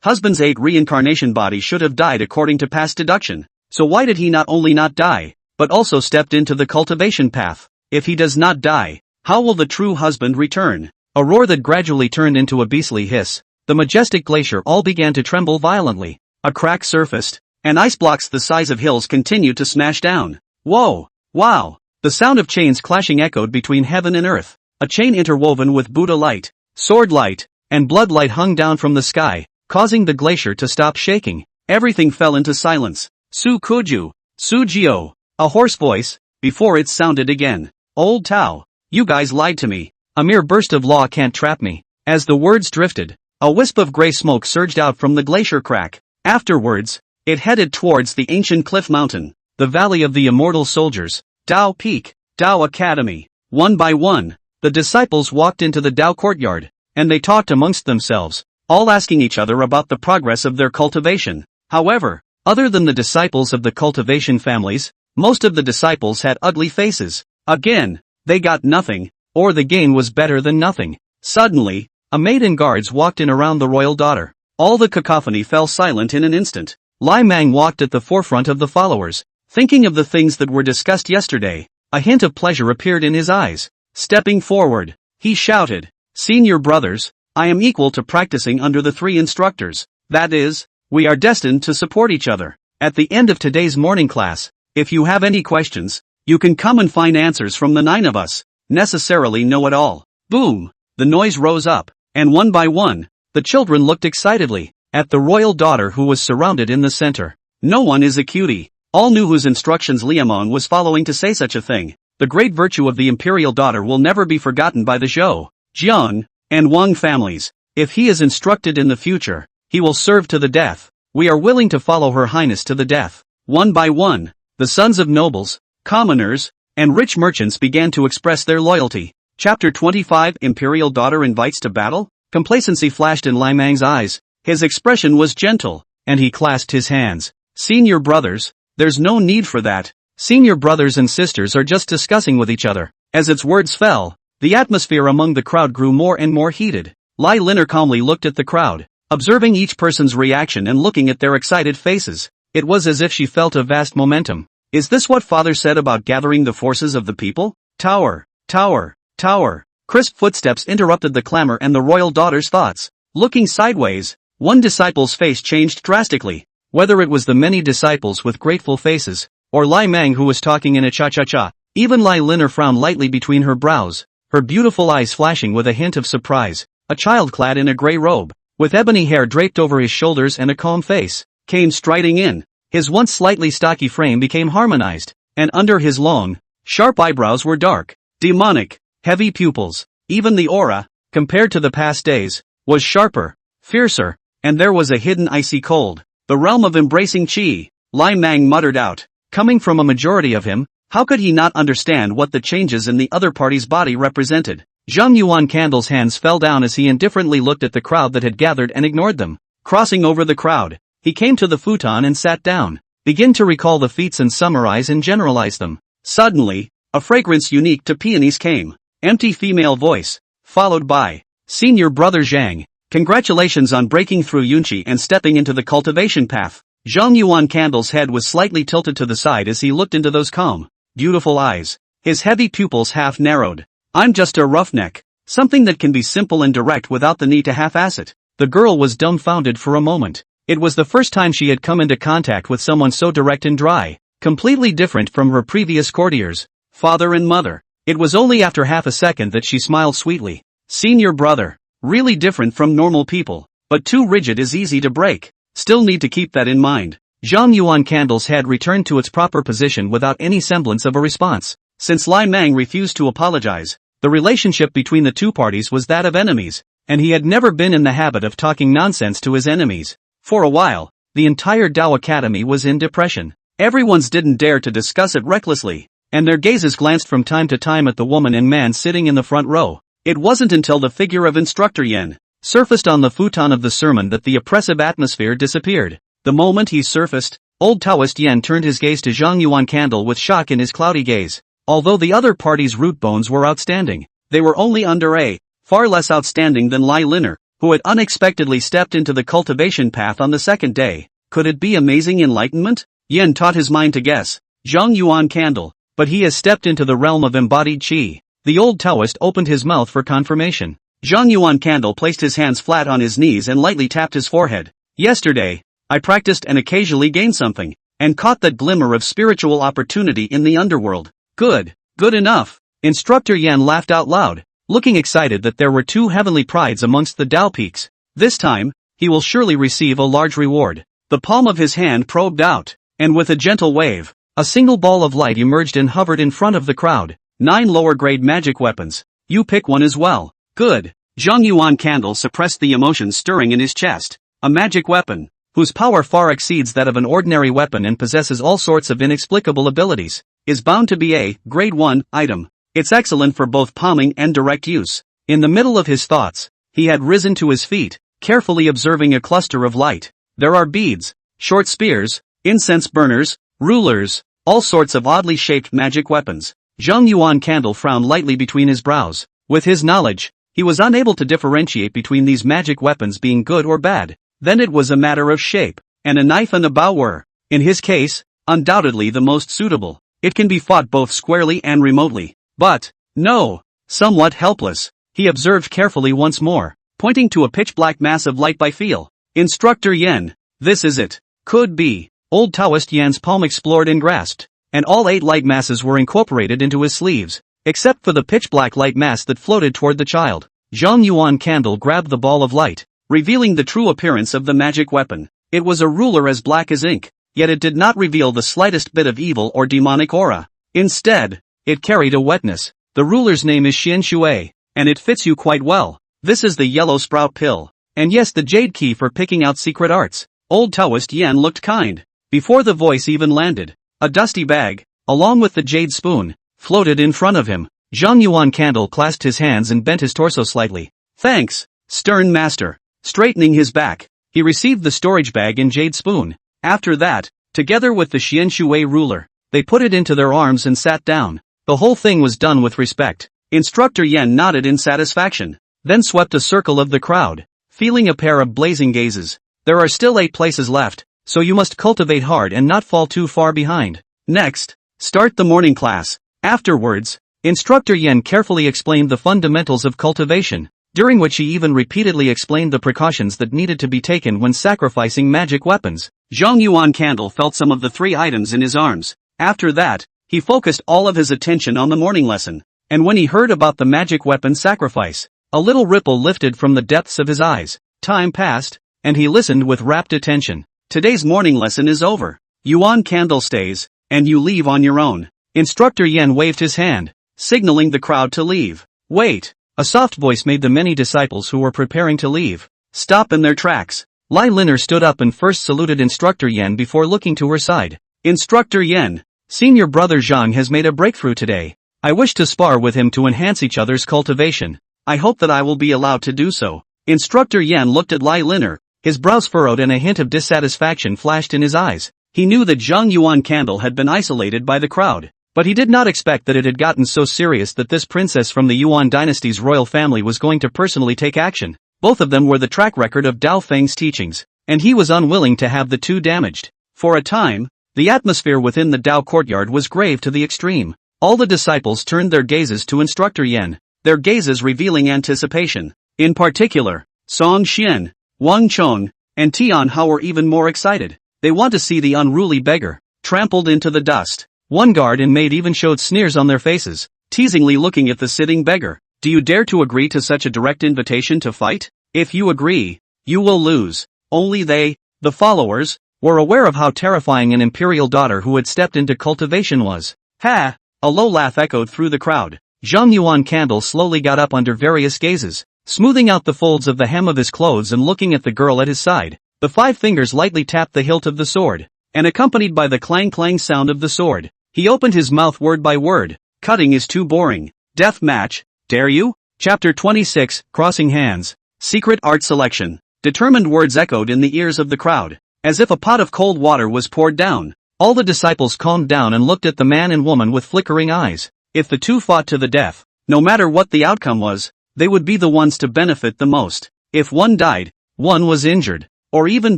Husband's 8 reincarnation body should have died according to past deduction. So why did he not only not die, but also stepped into the cultivation path? If he does not die, how will the true husband return? A roar that gradually turned into a beastly hiss. The majestic glacier all began to tremble violently. A crack surfaced, and ice blocks the size of hills continued to smash down. Whoa! Wow! The sound of chains clashing echoed between heaven and earth. A chain interwoven with Buddha light, sword light, and blood light hung down from the sky, causing the glacier to stop shaking. Everything fell into silence. Su Kuju, Su Jio, a hoarse voice, before it sounded again. Old Tao, you guys lied to me. A mere burst of law can't trap me. As the words drifted, a wisp of gray smoke surged out from the glacier crack. Afterwards, it headed towards the ancient cliff mountain, the Valley of the Immortal Soldiers, Dao Peak, Dao Academy. One by one, the disciples walked into the Dao courtyard, and they talked amongst themselves, all asking each other about the progress of their cultivation. However, other than the disciples of the cultivation families, most of the disciples had ugly faces. Again, they got nothing, or the gain was better than nothing. Suddenly, a maid and guards walked in around the royal daughter. All the cacophony fell silent in an instant. Lai Mang walked at the forefront of the followers, thinking of the things that were discussed yesterday. A hint of pleasure appeared in his eyes. Stepping forward, He shouted. Senior brothers, I am equal to practicing under the 3 instructors. That is, we are destined to support each other. At the end of today's morning class, if you have any questions, you can come and find answers from the 9 of us. Necessarily know it all. Boom! The noise rose up, and one by one, the children looked excitedly at the royal daughter who was surrounded in the center. No one is a cutie. All knew whose instructions Liamon was following to say such a thing. The great virtue of the imperial daughter will never be forgotten by the Zhou, Jiang, and Wang families. If he is instructed in the future, he will serve to the death. We are willing to follow Her Highness to the death. One by one, the sons of nobles, commoners, and rich merchants began to express their loyalty. Chapter 25 Imperial Daughter Invites to Battle? Complacency flashed in Lai Mang's eyes. His expression was gentle, and he clasped his hands. Senior brothers, there's no need for that. Senior brothers and sisters are just discussing with each other. As its words fell, the atmosphere among the crowd grew more and more heated. Lai Liner calmly looked at the crowd, observing each person's reaction and looking at their excited faces. It was as if she felt a vast momentum. Is this what father said about gathering the forces of the people? Tower, tower, tower. Crisp footsteps interrupted the clamor and the royal daughter's thoughts. Looking sideways, one disciple's face changed drastically. Whether it was the many disciples with grateful faces, or Lai Mang who was talking in a cha-cha-cha, even Lai Liner frowned lightly between her brows, her beautiful eyes flashing with a hint of surprise. A child clad in a gray robe, with ebony hair draped over his shoulders and a calm face, came striding in. His once slightly stocky frame became harmonized, and under his long, sharp eyebrows were dark, demonic, heavy pupils. Even the aura, compared to the past days, was sharper, fiercer, and there was a hidden icy cold. The realm of embracing chi, Lai Mang muttered out. Coming from a majority of him, how could he not understand what the changes in the other party's body represented? Zhang Yuan Candle's hands fell down as he indifferently looked at the crowd that had gathered and ignored them. Crossing over the crowd, he came to the futon and sat down. Begin to recall the feats and summarize and generalize them. Suddenly, a fragrance unique to peonies came. Empty female voice, followed by, Senior Brother Zhang, congratulations on breaking through Yunqi and stepping into the cultivation path. Zhang Yuan Candle's head was slightly tilted to the side as he looked into those calm, beautiful eyes. His heavy pupils half narrowed. I'm just a roughneck. Something that can be simple and direct without the need to half-ass it. The girl was dumbfounded for a moment. It was the first time she had come into contact with someone so direct and dry, completely different from her previous courtiers, father and mother. It was only after half a second that she smiled sweetly. Senior brother, really different from normal people, but too rigid is easy to break. Still need to keep that in mind. Zhang Yuan Candle's head returned to its proper position without any semblance of a response. Since Lai Mang refused to apologize, the relationship between the two parties was that of enemies, and he had never been in the habit of talking nonsense to his enemies. For a while, the entire Dao Academy was in depression. Everyone's didn't dare to discuss it recklessly, and their gazes glanced from time to time at the woman and man sitting in the front row. It wasn't until the figure of Instructor Yen surfaced on the futon of the sermon that the oppressive atmosphere disappeared. The moment he surfaced, old Taoist Yen turned his gaze to Zhang Yuan Candle with shock in his cloudy gaze. Although the other party's root bones were outstanding, they were only under a, far less outstanding than Lai Liner, who had unexpectedly stepped into the cultivation path on the second day. Could it be amazing enlightenment? Yen taught his mind to guess. Zhang Yuan Candle, but he has stepped into the realm of embodied qi. The old Taoist opened his mouth for confirmation. Zhang Yuan Candle placed his hands flat on his knees and lightly tapped his forehead. Yesterday, I practiced and occasionally gained something, and caught that glimmer of spiritual opportunity in the underworld. Good enough. Instructor Yan laughed out loud, looking excited that there were two heavenly prides amongst the Dao peaks. This time, he will surely receive a large reward. The palm of his hand probed out, and with a gentle wave, a single ball of light emerged and hovered in front of the crowd. 9 lower-grade magic weapons. You pick one as well. Good. Zhang Yuan Candle suppressed the emotion stirring in his chest. A magic weapon, whose power far exceeds that of an ordinary weapon and possesses all sorts of inexplicable abilities, is bound to be a grade 1 item. It's excellent for both palming and direct use. In the middle of his thoughts, he had risen to his feet, carefully observing a cluster of light. There are beads, short spears, incense burners, rulers, all sorts of oddly shaped magic weapons. Zhang Yuan Candle frowned lightly between his brows. With his knowledge, he was unable to differentiate between these magic weapons being good or bad. Then it was a matter of shape, and a knife and a bow were, in his case, undoubtedly the most suitable. It can be fought both squarely and remotely. But, no, somewhat helpless. he observed carefully once more, pointing to a pitch-black mass of light by feel. Instructor Yen, this is it. Could be. Old Taoist Yan's palm explored and grasped, and all 8 light masses were incorporated into his sleeves, except for the pitch-black light mass that floated toward the child. Zhang Yuan Candle grabbed the ball of light, revealing the true appearance of the magic weapon. It was a ruler as black as ink, yet it did not reveal the slightest bit of evil or demonic aura. Instead, it carried a wetness. The ruler's name is Xian Shui, and it fits you quite well. This is the yellow sprout pill. And yes, the jade key for picking out secret arts. Old Taoist Yan looked kind. Before the voice even landed, a dusty bag, along with the jade spoon, floated in front of him. Zhang Yuan Candle clasped his hands and bent his torso slightly. Thanks, stern master. Straightening his back, he received the storage bag and jade spoon. After that, together with the Xian Shui ruler, they put it into their arms and sat down. The whole thing was done with respect. Instructor Yen nodded in satisfaction, then swept a circle of the crowd, feeling a pair of blazing gazes. There are still 8 places left, so you must cultivate hard and not fall too far behind. Next, start the morning class. Afterwards, Instructor Yen carefully explained the fundamentals of cultivation, during which he even repeatedly explained the precautions that needed to be taken when sacrificing magic weapons. Zhang Yuan Candle felt some of the 3 items in his arms. After that, he focused all of his attention on the morning lesson, and when he heard about the magic weapon sacrifice, a little ripple lifted from the depths of his eyes. Time passed, and he listened with rapt attention. Today's morning lesson is over. Yuan Candle stays, and you leave on your own. Instructor Yen waved his hand, signaling the crowd to leave. Wait! A soft voice made the many disciples who were preparing to leave stop in their tracks. Lai Liner stood up and first saluted Instructor Yen before looking to her side. Instructor Yen, senior brother Zhang has made a breakthrough today. I wish to spar with him to enhance each other's cultivation. I hope that I will be allowed to do so. Instructor Yen looked at Lai Liner, his brows furrowed and a hint of dissatisfaction flashed in his eyes. He knew that Zhang Yuan Candle had been isolated by the crowd, but he did not expect that it had gotten so serious that this princess from the Yuan dynasty's royal family was going to personally take action. Both of them were the track record of Dao Feng's teachings, and he was unwilling to have the two damaged. For a time, the atmosphere within the Dao courtyard was grave to the extreme. All the disciples turned their gazes to Instructor Yen, their gazes revealing anticipation. In particular, Song Xian, Wang Chong, and Tian Hao were even more excited. They want to see the unruly beggar trampled into the dust. One guard and maid even showed sneers on their faces, teasingly looking at the sitting beggar. Do you dare to agree to such a direct invitation to fight? If you agree, you will lose. Only they, the followers, were aware of how terrifying an imperial daughter who had stepped into cultivation was. Ha! A low laugh echoed through the crowd. Zhang Yuan Candle slowly got up under various gazes, smoothing out the folds of the hem of his clothes and looking at the girl at his side. The 5 fingers lightly tapped the hilt of the sword, and accompanied by the clang-clang sound of the sword, he opened his mouth word by word. Cutting is too boring. Death match, dare you? Chapter 26, Crossing Hands. Secret art selection. Determined words echoed in the ears of the crowd, as if a pot of cold water was poured down. All the disciples calmed down and looked at the man and woman with flickering eyes. If the two fought to the death, no matter what the outcome was, they would be the ones to benefit the most. If one died, one was injured, or even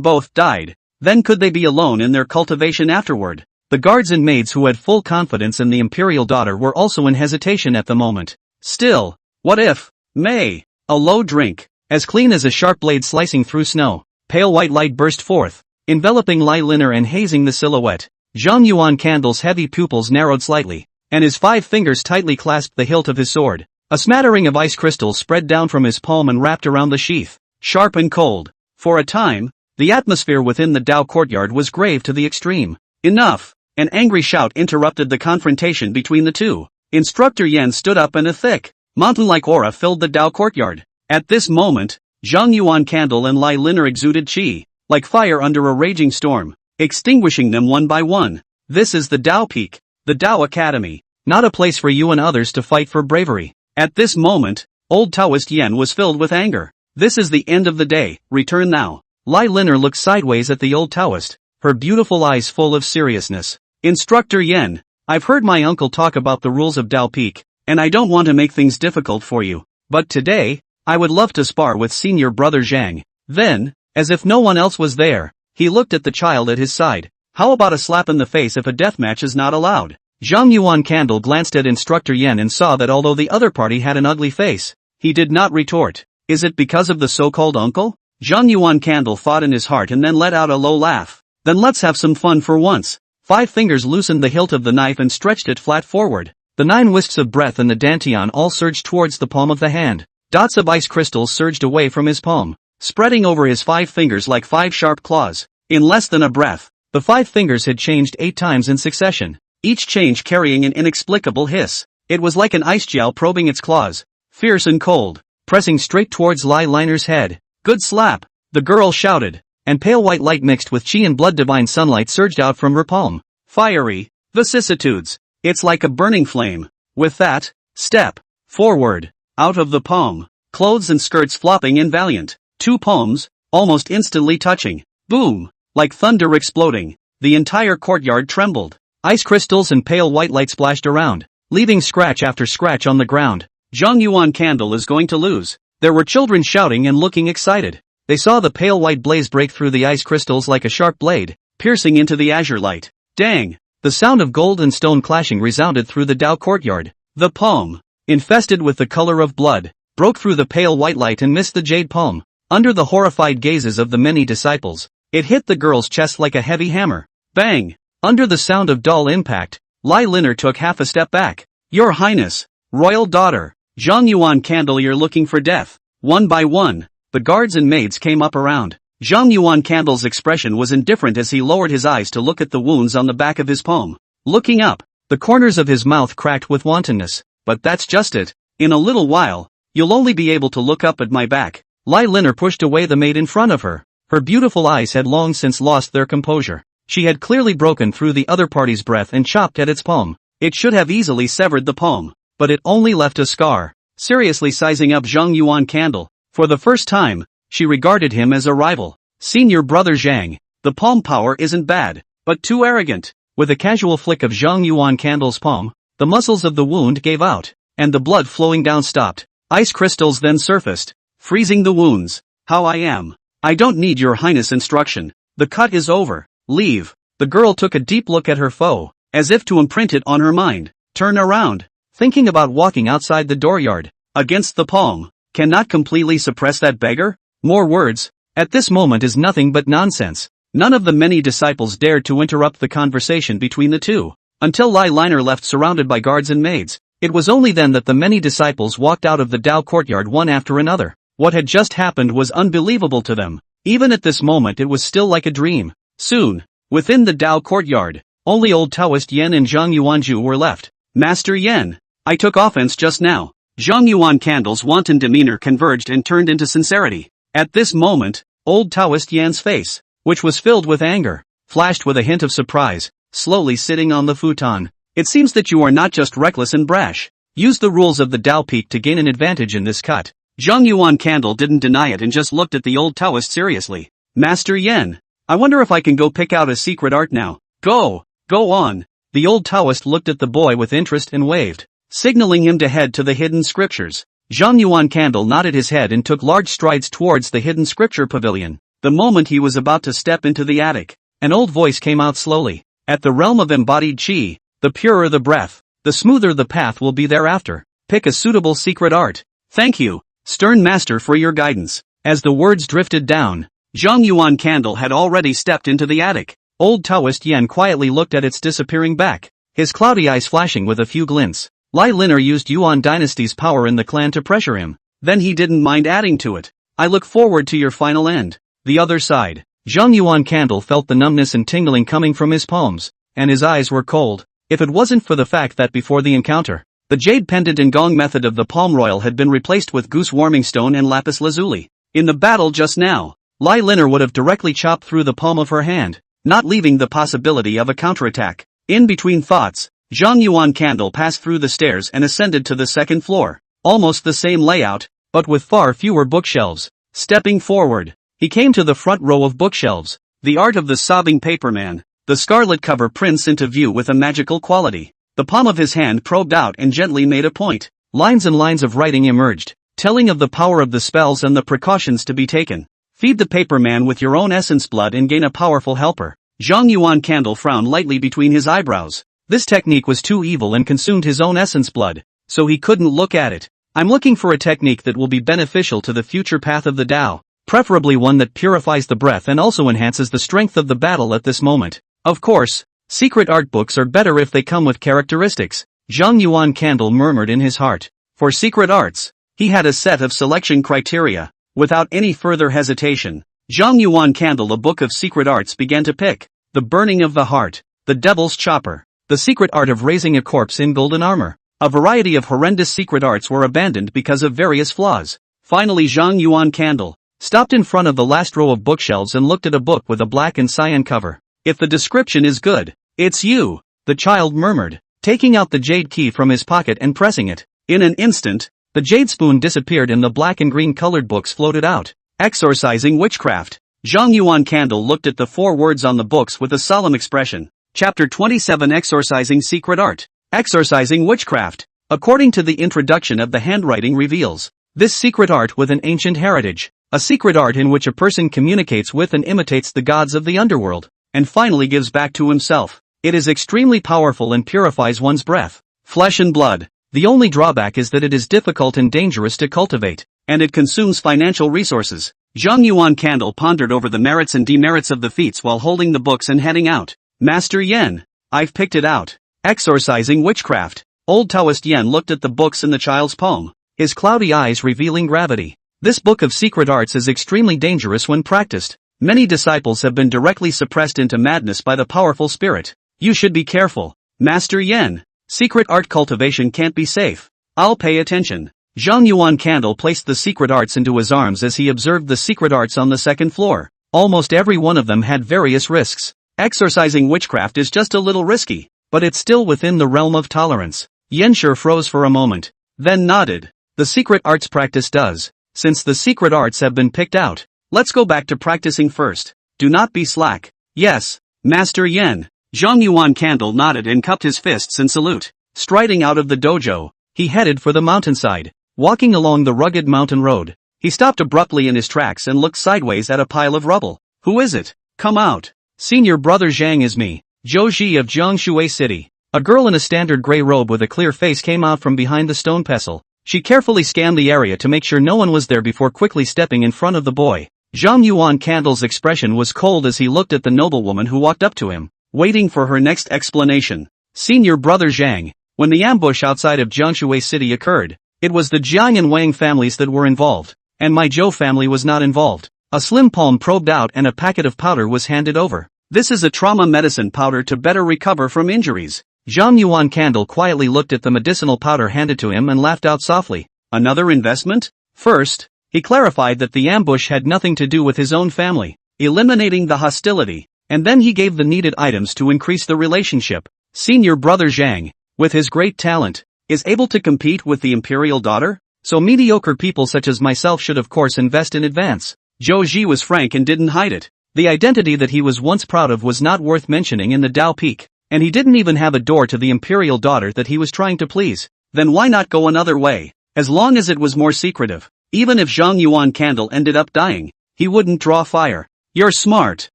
both died, then could they be alone in their cultivation afterward? The guards and maids who had full confidence in the imperial daughter were also in hesitation at the moment. Still, what if, May, a low drink, as clean as a sharp blade slicing through snow, pale white light burst forth, enveloping Lai Liner and hazing the silhouette. Zhang Yuan Candle's heavy pupils narrowed slightly, and his 5 fingers tightly clasped the hilt of his sword. A smattering of ice crystals spread down from his palm and wrapped around the sheath, sharp and cold. For a time, the atmosphere within the Dao courtyard was grave to the extreme. Enough! An angry shout interrupted the confrontation between the two. Instructor Yen stood up and a thick, mountain-like aura filled the Dao courtyard. At this moment, Zhang Yuan Candle and Lai Liner exuded qi, like fire under a raging storm, extinguishing them one by one. This is the Dao Peak, the Dao Academy, not a place for you and others to fight for bravery. At this moment, old Taoist Yen was filled with anger. This is the end of the day, return now. Lai Liner looked sideways at the old Taoist, her beautiful eyes full of seriousness. Instructor Yen, I've heard my uncle talk about the rules of Dao Peak, and I don't want to make things difficult for you, but today, I would love to spar with senior brother Zhang. Then, as if no one else was there, he looked at the child at his side. How about a slap in the face if a deathmatch is not allowed? Zhang Yuan Candle glanced at Instructor Yen and saw that although the other party had an ugly face, He did not retort. Is it because of the so-called uncle? Zhang Yuan Candle thought in his heart and then let out a low laugh. Then let's have some fun for once. 5 fingers loosened the hilt of the knife and stretched it flat forward. The 9 wisps of breath and the dantian all surged towards the palm of the hand. Dots of ice crystals surged away from his palm, spreading over his 5 fingers like 5 sharp claws. In less than a breath, the 5 fingers had changed 8 times in succession, each change carrying an inexplicable hiss. It was like an ice gel probing its claws, fierce and cold, pressing straight towards Lai Liner's head. Good slap, the girl shouted, and pale white light mixed with chi and blood divine sunlight surged out from her palm. Fiery vicissitudes. It's like a burning flame. With that, step forward, out of the palm, clothes and skirts flopping in valiant. 2 palms, almost instantly touching. Boom! Like thunder exploding, the entire courtyard trembled. Ice crystals and pale white light splashed around, leaving scratch after scratch on the ground. Zhang Yuan Candle is going to lose. There were children shouting and looking excited. They saw the pale white blaze break through the ice crystals like a sharp blade, piercing into the azure light. Dang! The sound of gold and stone clashing resounded through the Dao courtyard. The palm, infested with the color of blood, broke through the pale white light and missed the jade palm. Under the horrified gazes of the many disciples, it hit the girl's chest like a heavy hammer. Bang! Under the sound of dull impact, Lai Liner took half a step back. Your Highness, Royal Daughter, Zhang Yuan Candle, you're looking for death. One by one, the guards and maids came up around. Zhang Yuan Candle's expression was indifferent as he lowered his eyes to look at the wounds on the back of his palm. Looking up, the corners of his mouth cracked with wantonness. But that's just it. In a little while, you'll only be able to look up at my back. Lai Liner pushed away the maid in front of her. Her beautiful eyes had long since lost their composure. She had clearly broken through the other party's breath and chopped at its palm. It should have easily severed the palm, but it only left a scar. Seriously sizing up Zhang Yuan Candle, for the first time, she regarded him as a rival. Senior brother Zhang, the palm power isn't bad, but too arrogant. With a casual flick of Zhang Yuan Candle's palm, the muscles of the wound gave out, and the blood flowing down stopped. Ice crystals then surfaced, freezing the wounds. How I am. I don't need your highness instruction. The cut is over. Leave. The girl took a deep look at her foe, as if to imprint it on her mind. Turn around. Thinking about walking outside the dooryard, against the palm, cannot completely suppress that beggar? More words, at this moment is nothing but nonsense. None of the many disciples dared to interrupt the conversation between the two, until Lai Liner left surrounded by guards and maids. It was only then that the many disciples walked out of the Dao courtyard one after another. What had just happened was unbelievable to them. Even at this moment it was still like a dream. Soon, within the Dao courtyard, only old Taoist Yen and Zhang Yuanju were left. Master Yen, I took offense just now. Zhang Yuan Candle's wanton demeanor converged and turned into sincerity. At this moment, old Taoist Yan's face, which was filled with anger, flashed with a hint of surprise, slowly sitting on the futon. It seems that you are not just reckless and brash. Use the rules of the Dao Peak to gain an advantage in this cut. Zhang Yuan Candle didn't deny it and just looked at the old Taoist seriously. Master Yen, I wonder if I can go pick out a secret art now. Go on. The old Taoist looked at the boy with interest and waved, signaling him to head to the hidden scriptures. Zhang Yuan Candle nodded his head and took large strides towards the hidden scripture pavilion. The moment he was about to step into the attic, an old voice came out slowly. At the realm of embodied chi, the purer the breath, the smoother the path will be thereafter. Pick a suitable secret art. Thank you, stern master, for your guidance. As the words drifted down, Zhang Yuan Candle had already stepped into the attic. Old Taoist Yen quietly looked at its disappearing back, his cloudy eyes flashing with a few glints. Lai Liner used Yuan dynasty's power in the clan to pressure him. Then he didn't mind adding to it. I look forward to your final end. The other side. Zhang Yuan Candle felt the numbness and tingling coming from his palms, and his eyes were cold. If it wasn't for the fact that before the encounter, the jade pendant and gong method of the palm royal had been replaced with goose warming stone and lapis lazuli. In the battle just now, Lai Liner would have directly chopped through the palm of her hand, not leaving the possibility of a counterattack. In between thoughts, Zhang Yuan Candle passed through the stairs and ascended to the second floor. Almost the same layout, but with far fewer bookshelves. Stepping forward, he came to the front row of bookshelves. The art of the sobbing paperman, the scarlet cover prints into view with a magical quality. The palm of his hand probed out and gently made a point. Lines and lines of writing emerged, telling of the power of the spells and the precautions to be taken. Feed the paperman with your own essence blood and gain a powerful helper. Zhang Yuan Candle frowned lightly between his eyebrows. This technique was too evil and consumed his own essence blood, so he couldn't look at it. I'm looking for a technique that will be beneficial to the future path of the Tao, preferably one that purifies the breath and also enhances the strength of the battle at this moment. Of course, secret art books are better if they come with characteristics, Zhang Yuan Candle murmured in his heart. For secret arts, he had a set of selection criteria. Without any further hesitation, Zhang Yuan Candle, a book of secret arts, began to pick. The burning of the heart, the devil's chopper, the secret art of raising a corpse in golden armor. A variety of horrendous secret arts were abandoned because of various flaws. Finally, Zhang Yuan Candle stopped in front of the last row of bookshelves and looked at a book with a black and cyan cover. If the description is good, it's you, the child murmured, taking out the jade key from his pocket and pressing it. In an instant, the jade spoon disappeared and the black and green colored books floated out. Exorcising Witchcraft. Zhang Yuan Candle looked at the 4 words on the books with a solemn expression. Chapter 27, Exorcising Secret Art. Exorcising Witchcraft. According to the introduction of the handwriting reveals, this secret art with an ancient heritage, a secret art in which a person communicates with and imitates the gods of the underworld, and finally gives back to himself. It is extremely powerful and purifies one's breath, flesh and blood. The only drawback is that it is difficult and dangerous to cultivate, and it consumes financial resources. Zhang Yuan Candle pondered over the merits and demerits of the feats while holding the books and heading out. Master Yen, I've picked it out. Exorcising Witchcraft. Old Taoist Yen looked at the books in the child's palm, his cloudy eyes revealing gravity. This book of secret arts is extremely dangerous when practiced. Many disciples have been directly suppressed into madness by the powerful spirit. You should be careful. Master Yen, secret art cultivation can't be safe. I'll pay attention. Zhang Yuan Candle placed the secret arts into his arms as he observed the secret arts on the second floor. Almost every one of them had various risks. Exorcising Witchcraft is just a little risky, but it's still within the realm of tolerance. Yenshur froze for a moment, then nodded. The secret arts practice does. Since the secret arts have been picked out, let's go back to practicing first. Do not be slack. Yes, Master Yen. Zhang Yuan Candle nodded and cupped his fists in salute. Striding out of the dojo, he headed for the mountainside. Walking along the rugged mountain road, he stopped abruptly in his tracks and looked sideways at a pile of rubble. Who is it? Come out. Senior brother Zhang is me, Zhou Ji of Jiangshui City. A girl in a standard gray robe with a clear face came out from behind the stone pestle. She carefully scanned the area to make sure no one was there before quickly stepping in front of the boy. Zhang Yuan Candle's expression was cold as he looked at the noblewoman who walked up to him, waiting for her next explanation. Senior brother Zhang. When the ambush outside of Jiangshui City occurred, it was the Jiang and Wang families that were involved, and my Zhou family was not involved. A slim palm probed out and a packet of powder was handed over. This is a trauma medicine powder to better recover from injuries. Zhang Yuan Candle quietly looked at the medicinal powder handed to him and laughed out softly. Another investment? First, he clarified that the ambush had nothing to do with his own family, eliminating the hostility, and then he gave the needed items to increase the relationship. Senior brother Zhang, with his great talent, is able to compete with the imperial daughter? So mediocre people such as myself should of course invest in advance. Zhou Ji was frank and didn't hide it. The identity that he was once proud of was not worth mentioning in the Dao Peak, and he didn't even have a door to the imperial daughter that he was trying to please. Then why not go another way? As long as it was more secretive. Even if Zhang Yuan Candle ended up dying, he wouldn't draw fire. You're smart.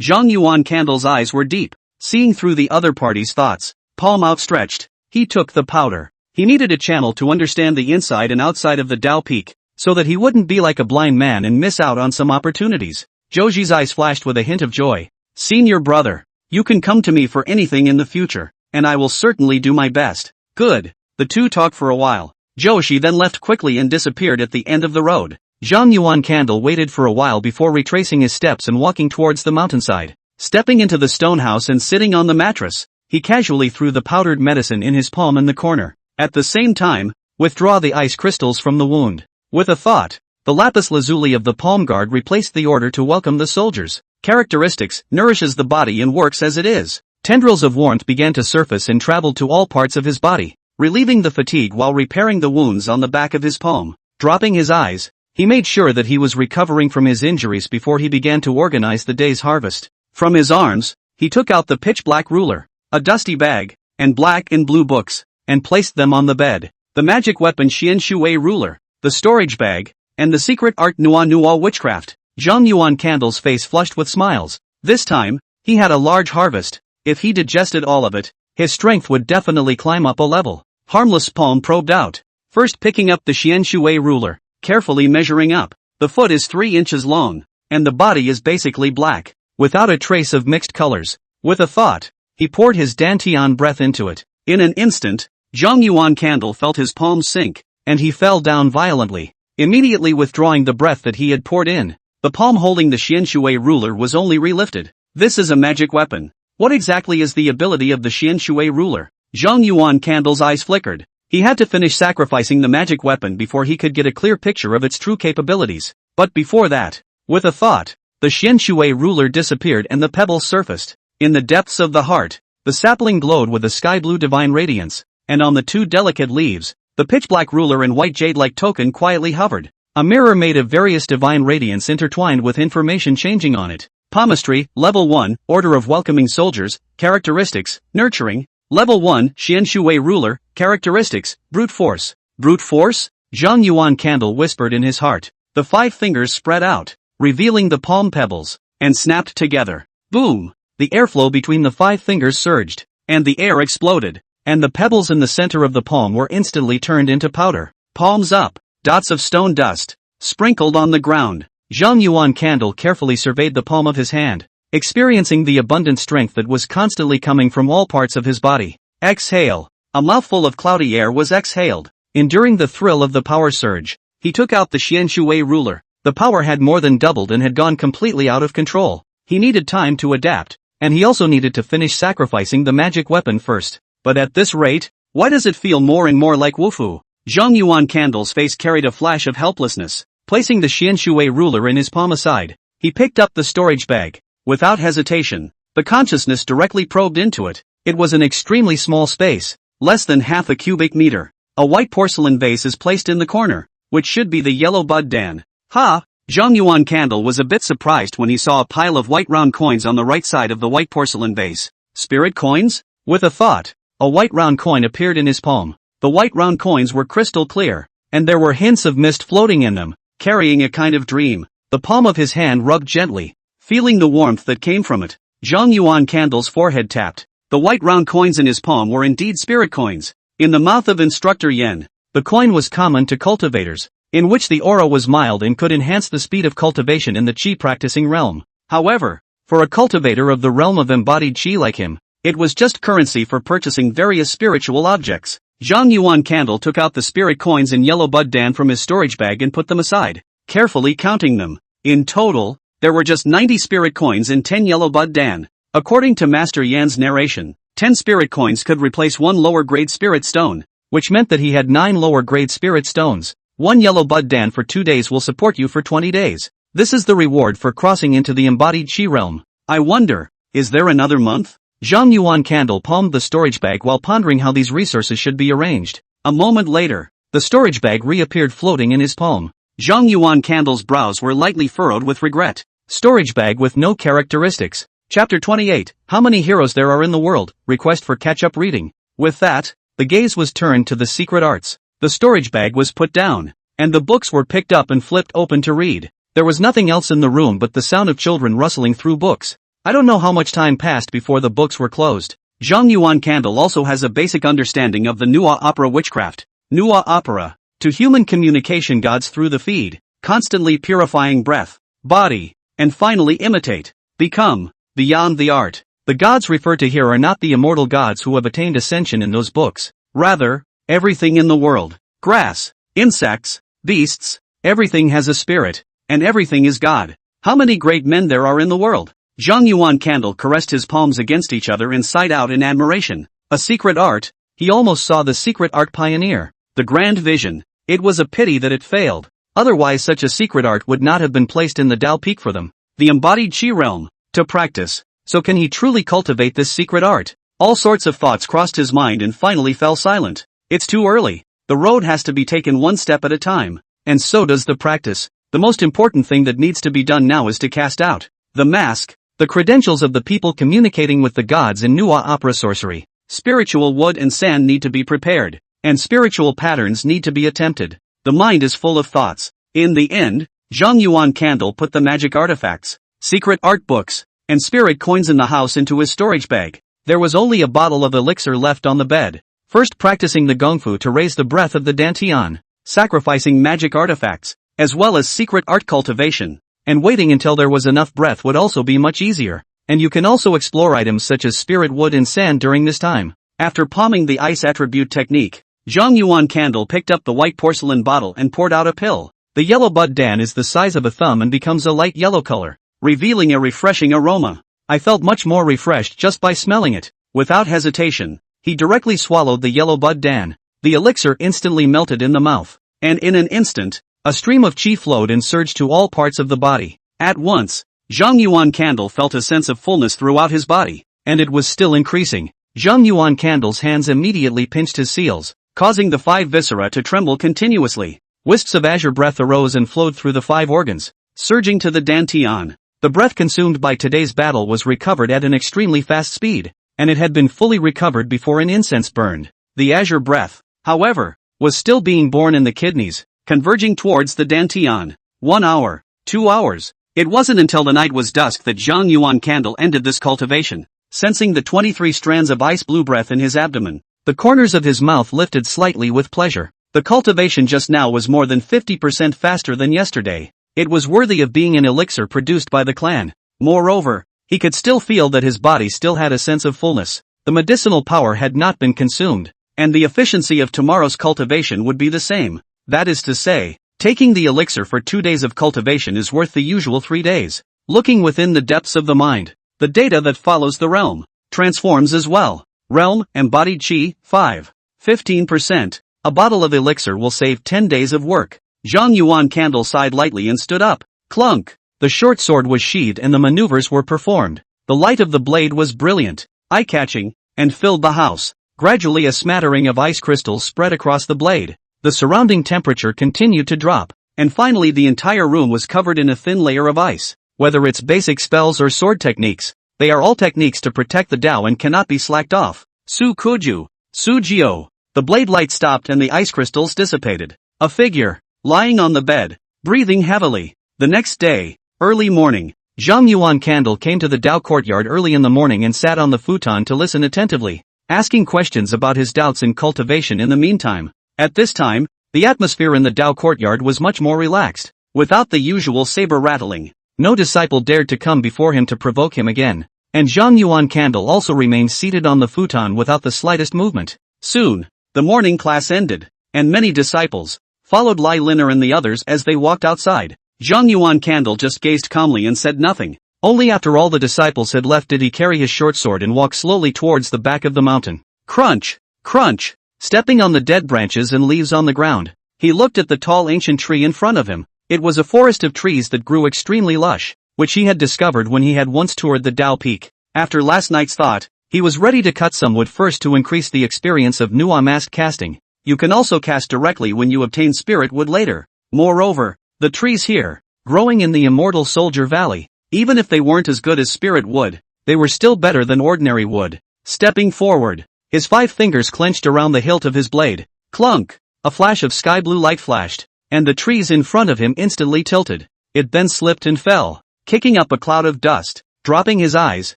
Zhang Yuan Candle's eyes were deep, seeing through the other party's thoughts. Palm outstretched, he took the powder. He needed a channel to understand the inside and outside of the Dao Peak, so that he wouldn't be like a blind man and miss out on some opportunities. Zhouji's eyes flashed with a hint of joy. Senior brother, you can come to me for anything in the future, and I will certainly do my best. Good. The two talked for a while. Zhouji then left quickly and disappeared at the end of the road. Zhang Yuan Candle waited for a while before retracing his steps and walking towards the mountainside. Stepping into the stone house and sitting on the mattress, he casually threw the powdered medicine in his palm in the corner. At the same time, withdraw the ice crystals from the wound. With a thought, the lapis lazuli of the palm guard replaced the order to welcome the soldiers. Characteristics, nourishes the body and works as it is. Tendrils of warmth began to surface and traveled to all parts of his body, relieving the fatigue while repairing the wounds on the back of his palm. Dropping his eyes, he made sure that he was recovering from his injuries before he began to organize the day's harvest. From his arms, he took out the pitch-black ruler, a dusty bag, and black and blue books, and placed them on the bed. The magic weapon Xian Shui ruler, the storage bag, and the secret art Nua witchcraft. Zhang Yuan Candle's face flushed with smiles. This time, he had a large harvest. If he digested all of it, his strength would definitely climb up a level. Harmless palm probed out. First picking up the Xian Shui ruler, carefully measuring up. The foot is 3 inches long, and the body is basically black, without a trace of mixed colors. With a thought, he poured his dantian breath into it. In an instant, Zhang Yuan Candle felt his palms sink, and he fell down violently, immediately withdrawing the breath that he had poured in. The palm holding the Xian Shui ruler was only relifted. This is a magic weapon. What exactly is the ability of the Xian Shui ruler? Zhang Yuan Candle's eyes flickered. He had to finish sacrificing the magic weapon before he could get a clear picture of its true capabilities. But before that, with a thought, the Xian Shui ruler disappeared and the pebbles surfaced. In the depths of the heart, the sapling glowed with a sky-blue divine radiance, and on the 2 delicate leaves, the pitch-black ruler and white jade-like token quietly hovered. A mirror made of various divine radiance intertwined with information changing on it. Palmistry, Level 1, Order of Welcoming Soldiers, Characteristics, Nurturing. Level 1, Xian Shui Ruler, Characteristics, Brute Force. Brute Force? Zhang Yuan Candle whispered in his heart. The 5 fingers spread out, revealing the palm pebbles, and snapped together. Boom! The airflow between the 5 fingers surged, and the air exploded, and the pebbles in the center of the palm were instantly turned into powder. Palms up, dots of stone dust, sprinkled on the ground. Zhang Yuan Candle carefully surveyed the palm of his hand, experiencing the abundant strength that was constantly coming from all parts of his body. Exhale. A mouthful of cloudy air was exhaled. Enduring the thrill of the power surge, he took out the Xian Shui ruler. The power had more than doubled and had gone completely out of control. He needed time to adapt, and he also needed to finish sacrificing the magic weapon first. But at this rate, why does it feel more and more like Wufu? Zhang Yuan Candle's face carried a flash of helplessness. Placing the Xian Shui ruler in his palm aside, he picked up the storage bag. Without hesitation, the consciousness directly probed into it. It was an extremely small space, less than half a cubic meter. A white porcelain vase is placed in the corner, which should be the yellow bud dan. Ha! Zhang Yuan Candle was a bit surprised when he saw a pile of white round coins on the right side of the white porcelain vase. Spirit coins? With a thought, a white round coin appeared in his palm. The white round coins were crystal clear, and there were hints of mist floating in them, carrying a kind of dream. The palm of his hand rubbed gently, feeling the warmth that came from it. Zhang Yuan Candle's forehead tapped. The white round coins in his palm were indeed spirit coins. In the mouth of Instructor Yen, the coin was common to cultivators, in which the aura was mild and could enhance the speed of cultivation in the Qi practicing realm. However, for a cultivator of the realm of embodied Qi like him, it was just currency for purchasing various spiritual objects. Zhang Yuan Candle took out the spirit coins in yellow bud dan from his storage bag and put them aside, carefully counting them. In total, there were just 90 spirit coins in 10 yellow bud dan. According to Master Yan's narration, 10 spirit coins could replace 1 lower grade spirit stone, which meant that he had 9 lower grade spirit stones. 1 yellow bud dan for 2 days will support you for 20 days. This is the reward for crossing into the embodied Qi realm. I wonder, is there another month? Zhang Yuan Candle palmed the storage bag while pondering how these resources should be arranged. A moment later, the storage bag reappeared floating in his palm. Zhang Yuan Candle's brows were lightly furrowed with regret. Storage bag with no characteristics. Chapter 28, How many heroes there are in the world, request for catch-up reading. With that, the gaze was turned to the secret arts. The storage bag was put down, and the books were picked up and flipped open to read. There was nothing else in the room but the sound of children rustling through books. I don't know how much time passed before the books were closed. Zhang Yuan Candle also has a basic understanding of the Nuwa opera witchcraft. Nuwa opera, to human communication gods through the feed, constantly purifying breath, body, and finally imitate, become, beyond the art. The gods referred to here are not the immortal gods who have attained ascension in those books. Rather, everything in the world, grass, insects, beasts, everything has a spirit, and everything is God. How many great men there are in the world? Zhang Yuan Candle caressed his palms against each other and sighed out in admiration. A secret art? He almost saw the secret art pioneer. The grand vision. It was a pity that it failed. Otherwise such a secret art would not have been placed in the Dao Peak for them. The embodied Qi realm. To practice. So can he truly cultivate this secret art? All sorts of thoughts crossed his mind and finally fell silent. It's too early. The road has to be taken one step at a time. And so does the practice. The most important thing that needs to be done now is to cast out the mask, the credentials of the people communicating with the gods in Nuwa opera sorcery. Spiritual wood and sand need to be prepared, and spiritual patterns need to be attempted. The mind is full of thoughts. In the end, Zhang Yuan Candle put the magic artifacts, secret art books, and spirit coins in the house into his storage bag. There was only a bottle of elixir left on the bed. first practicing the gongfu to raise the breath of the dantian, sacrificing magic artifacts, as well as secret art cultivation, and waiting until there was enough breath would also be much easier, and you can also explore items such as spirit wood and sand during this time. After palming the ice attribute technique, Zhang Yuan Candle picked up the white porcelain bottle and poured out a pill. The yellow bud dan is the size of a thumb and becomes a light yellow color, revealing a refreshing aroma. I felt much more refreshed just by smelling it. Without hesitation, he directly swallowed the yellow bud dan. The elixir instantly melted in the mouth, and in an instant, a stream of qi flowed and surged to all parts of the body. At once, Zhang Yuan Candle felt a sense of fullness throughout his body, and it was still increasing. Zhang Yuan Candle's hands immediately pinched his seals, causing the 5 viscera to tremble continuously. Wisps of azure breath arose and flowed through the 5 organs, surging to the dantian. The breath consumed by today's battle was recovered at an extremely fast speed, and it had been fully recovered before an incense burned. The azure breath, however, was still being born in the kidneys, converging towards the dantian. 1 hour, 2 hours. It wasn't until the night was dusk that Zhang Yuan Candle ended this cultivation. Sensing the 23 strands of ice blue breath in his abdomen, the corners of his mouth lifted slightly with pleasure. The cultivation just now was more than 50% faster than yesterday. It was worthy of being an elixir produced by the clan. Moreover, he could still feel that his body still had a sense of fullness. The medicinal power had not been consumed, and the efficiency of tomorrow's cultivation would be the same. That is to say, taking the elixir for 2 days of cultivation is worth the usual 3 days. Looking within the depths of the mind, the data that follows the realm transforms as well. Realm, embodied qi, 5. 15%. A bottle of elixir will save 10 days of work. Zhang Yuan Candle sighed lightly and stood up. Clunk! The short sword was sheathed and the maneuvers were performed. The light of the blade was brilliant, eye-catching, and filled the house. Gradually a smattering of ice crystals spread across the blade. The surrounding temperature continued to drop, and finally the entire room was covered in a thin layer of ice. Whether it's basic spells or sword techniques, they are all techniques to protect the Tao and cannot be slacked off. Su Kuju, Su Jio. The blade light stopped and the ice crystals dissipated. A figure, lying on the bed, breathing heavily. The next day, early morning, Zhang Yuan Candle came to the Dao courtyard early in the morning and sat on the futon to listen attentively, asking questions about his doubts in cultivation in the meantime. At this time, the atmosphere in the Dao courtyard was much more relaxed. Without the usual saber rattling, no disciple dared to come before him to provoke him again, and Zhang Yuan Candle also remained seated on the futon without the slightest movement. Soon, the morning class ended, and many disciples followed Lai Liner and the others as they walked outside. Zhang Yuan Candle just gazed calmly and said nothing. Only after all the disciples had left did he carry his short sword and walk slowly towards the back of the mountain. Crunch! Crunch! Stepping on the dead branches and leaves on the ground, he looked at the tall ancient tree in front of him. It was a forest of trees that grew extremely lush, which he had discovered when he had once toured the Dao Peak. After last night's thought, he was ready to cut some wood first to increase the experience of Nuwa mask casting. You can also cast directly when you obtain spirit wood later. Moreover, the trees here, growing in the immortal Soldier Valley, even if they weren't as good as spirit wood, they were still better than ordinary wood. Stepping forward, his 5 fingers clenched around the hilt of his blade. Clunk! A flash of sky blue light flashed, and the trees in front of him instantly tilted. It then slipped and fell, kicking up a cloud of dust. Dropping his eyes,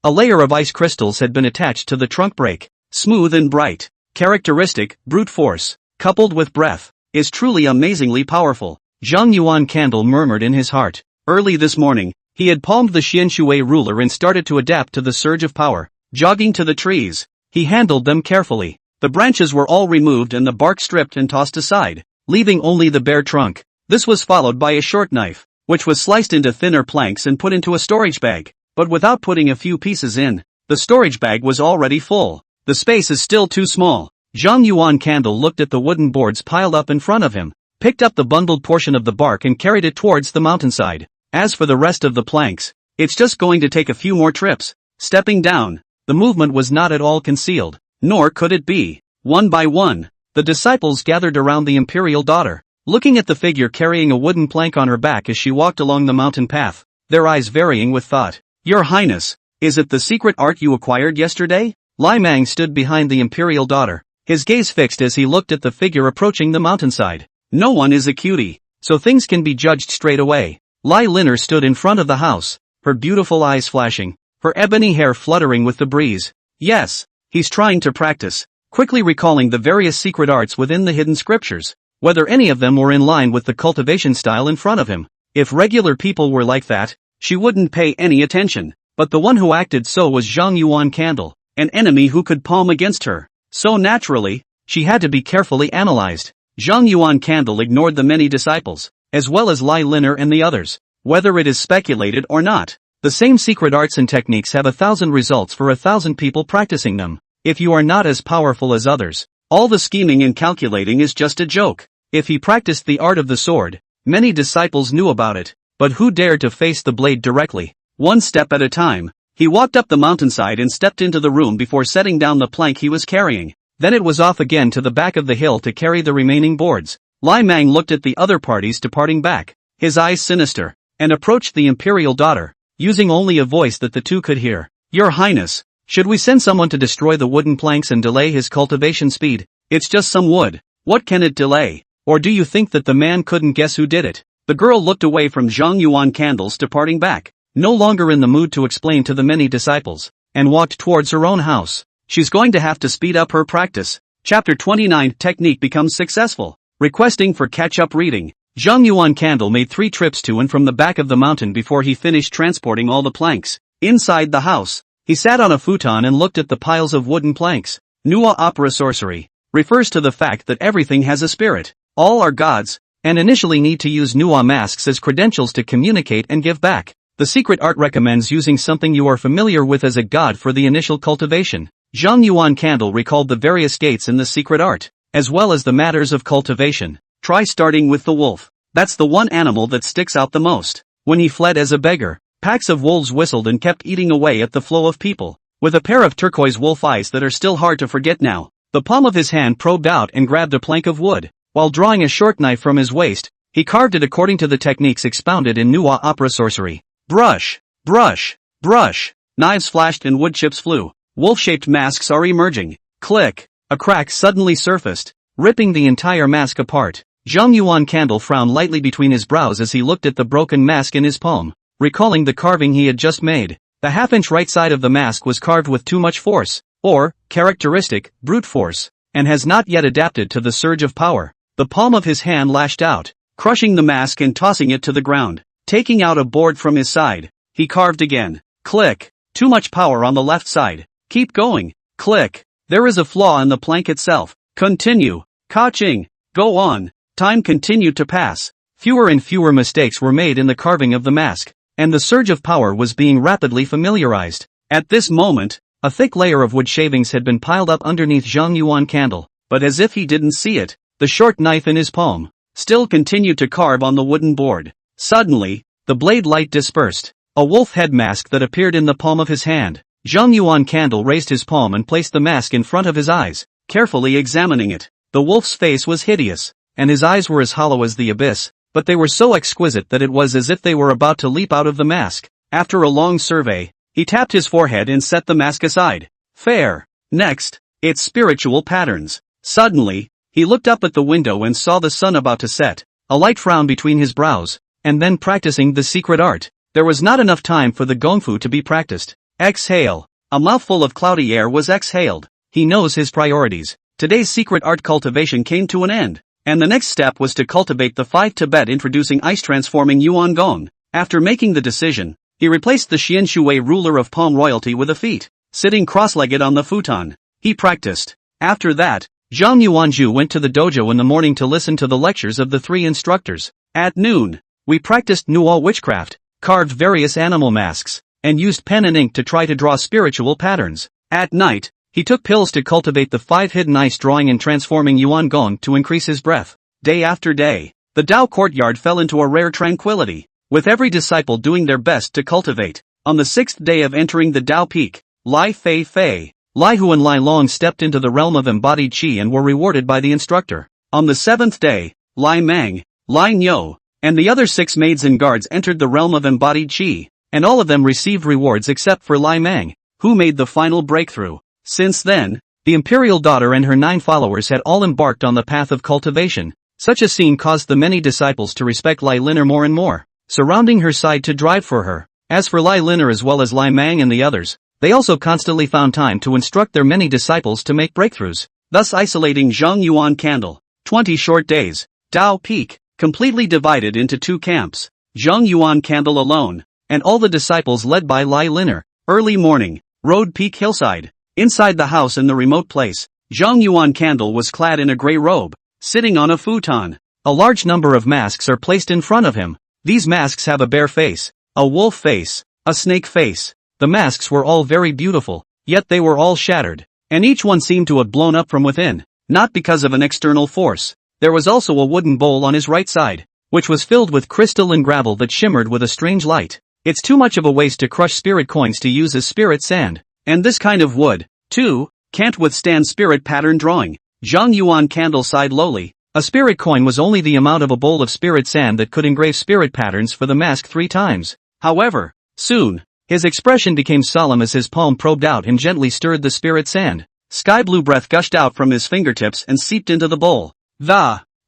a layer of ice crystals had been attached to the trunk break. Smooth and bright, characteristic, brute force, coupled with breath, is truly amazingly powerful. Zhang Yuan Candle murmured in his heart. Early this morning, he had palmed the Xian Shui ruler and started to adapt to the surge of power. Jogging to the trees, he handled them carefully. The branches were all removed and the bark stripped and tossed aside, leaving only the bare trunk. This was followed by a short knife, which was sliced into thinner planks and put into a storage bag. But without putting a few pieces in, the storage bag was already full. The space is still too small. Zhang Yuan Candle looked at the wooden boards piled up in front of him, picked up the bundled portion of the bark and carried it towards the mountainside. As for the rest of the planks, it's just going to take a few more trips. Stepping down, the movement was not at all concealed, nor could it be. One by one, the disciples gathered around the imperial daughter, looking at the figure carrying a wooden plank on her back as she walked along the mountain path, their eyes varying with thought. Your Highness, is it the secret art you acquired yesterday? Lai Mang stood behind the imperial daughter, his gaze fixed as he looked at the figure approaching the mountainside. No one is a cutie, so things can be judged straight away. Lai Liner stood in front of the house, her beautiful eyes flashing, her ebony hair fluttering with the breeze. Yes, he's trying to practice. quickly recalling the various secret arts within the hidden scriptures, whether any of them were in line with the cultivation style in front of him. If regular people were like that, she wouldn't pay any attention. But the one who acted so was Zhang Yuan Candle, an enemy who could palm against her. So naturally, she had to be carefully analyzed. Zhang Yuan Candle ignored the many disciples, as well as Lai Liner and the others. Whether it is speculated or not, the same secret arts and techniques have 1,000 results for 1,000 people practicing them. If you are not as powerful as others, all the scheming and calculating is just a joke. If he practiced the art of the sword, many disciples knew about it, but who dared to face the blade directly? One step at a time, he walked up the mountainside and stepped into the room before setting down the plank he was carrying. Then it was off again to the back of the hill to carry the remaining boards. Lai Mang looked at the other parties departing back, his eyes sinister, and approached the imperial daughter, using only a voice that the two could hear. Your Highness, should we send someone to destroy the wooden planks and delay his cultivation speed? It's just some wood. What can it delay? Or do you think that the man couldn't guess who did it? The girl looked away from Zhang Yuan Candle's departing back, no longer in the mood to explain to the many disciples, and walked towards her own house. She's going to have to speed up her practice. Chapter 29 Technique becomes successful. Requesting for catch-up reading. Zhang Yuan Candle made 3 trips to and from the back of the mountain before he finished transporting all the planks. Inside the house, he sat on a futon and looked at the piles of wooden planks. Manhwa opera sorcery refers to the fact that everything has a spirit. All are gods, and initially need to use Manhwa masks as credentials to communicate and give back. The secret art recommends using something you are familiar with as a god for the initial cultivation. Zhang Yuan Candle recalled the various gates in the secret art, as well as the matters of cultivation. Try starting with the wolf. That's the one animal that sticks out the most. When he fled as a beggar, packs of wolves whistled and kept eating away at the flow of people. With a pair of turquoise wolf eyes that are still hard to forget now, the palm of his hand probed out and grabbed a plank of wood. While drawing a short knife from his waist, he carved it according to the techniques expounded in Manhwa opera sorcery. Brush, brush, brush. Knives flashed and wood chips flew. Wolf-shaped masks are emerging. Click. A crack suddenly surfaced, ripping the entire mask apart. Zhang Yuan Candle frowned lightly between his brows as he looked at the broken mask in his palm, recalling the carving he had just made. The half-inch right side of the mask was carved with too much force, or, characteristic, brute force, and has not yet adapted to the surge of power. The palm of his hand lashed out, crushing the mask and tossing it to the ground. Taking out a board from his side, he carved again. Click. Too much power on the left side. Keep going. Click. There is a flaw in the plank itself. Continue. Ka-ching. Go on. Time continued to pass. Fewer and fewer mistakes were made in the carving of the mask, and the surge of power was being rapidly familiarized. At this moment, a thick layer of wood shavings had been piled up underneath Zhang Yuan Candle, but as if he didn't see it, the short knife in his palm still continued to carve on the wooden board. Suddenly, the blade light dispersed. A wolf head mask that appeared in the palm of his hand. Zhang Yuan Candle raised his palm and placed the mask in front of his eyes, carefully examining it. The wolf's face was hideous, and his eyes were as hollow as the abyss, but they were so exquisite that it was as if they were about to leap out of the mask. After a long survey, he tapped his forehead and set the mask aside. Fair. Next, its spiritual patterns. Suddenly, he looked up at the window and saw the sun about to set, a light frown between his brows, and then practicing the secret art. There was not enough time for the gongfu to be practiced. Exhale. A mouthful of cloudy air was exhaled. He knows his priorities. Today's secret art cultivation came to an end, and the next step was to cultivate the 5 Tibet introducing ice-transforming Yuan Gong. After making the decision, he replaced the Xian Shui ruler of palm royalty with a feat, sitting cross-legged on the futon. He practiced. After that, Zhang Yuanzhu went to the dojo in the morning to listen to the lectures of the 3 instructors. At noon, we practiced Manhwa witchcraft, carved various animal masks, and used pen and ink to try to draw spiritual patterns. At night, he took pills to cultivate the 5 hidden ice drawing and transforming Yuan Gong to increase his breath. Day after day, the Dao courtyard fell into a rare tranquility, with every disciple doing their best to cultivate. On the 6th day of entering the Dao peak, Lai Fei, Lai Hu and Lai Long stepped into the realm of embodied qi and were rewarded by the instructor. On the 7th day, Lai Mang, Lai Nyo, and the other 6 maids and guards entered the realm of embodied qi, and all of them received rewards except for Lai Mang, who made the final breakthrough. Since then, the imperial daughter and her 9 followers had all embarked on the path of cultivation. Such a scene caused the many disciples to respect Lai Liner more and more, surrounding her side to drive for her. As for Lai Liner as well as Lai Mang and the others, they also constantly found time to instruct their many disciples to make breakthroughs. thus isolating Zhang Yuan candle. 20 short days. Dao Peak, completely divided into two camps. Zhang Yuan candle alone, and all the disciples led by Lai Liner. Early morning, road peak hillside. Inside the house in the remote place, Zhang Yuan candle was clad in a gray robe, sitting on a futon. A large number of masks are placed in front of him. These masks have a bear face, a wolf face, a snake face. The masks were all very beautiful, yet they were all shattered, and each one seemed to have blown up from within, not because of an external force. There was also a wooden bowl on his right side, which was filled with crystal and gravel that shimmered with a strange light. It's too much of a waste to crush spirit coins to use as spirit sand, and this kind of wood, too, can't withstand spirit pattern drawing. Zhang Yuan candle sighed lowly. A spirit coin was only the amount of a bowl of spirit sand that could engrave spirit patterns for the mask 3 times. However, soon, his expression became solemn as his palm probed out and gently stirred the spirit sand. Sky blue breath gushed out from his fingertips and seeped into the bowl.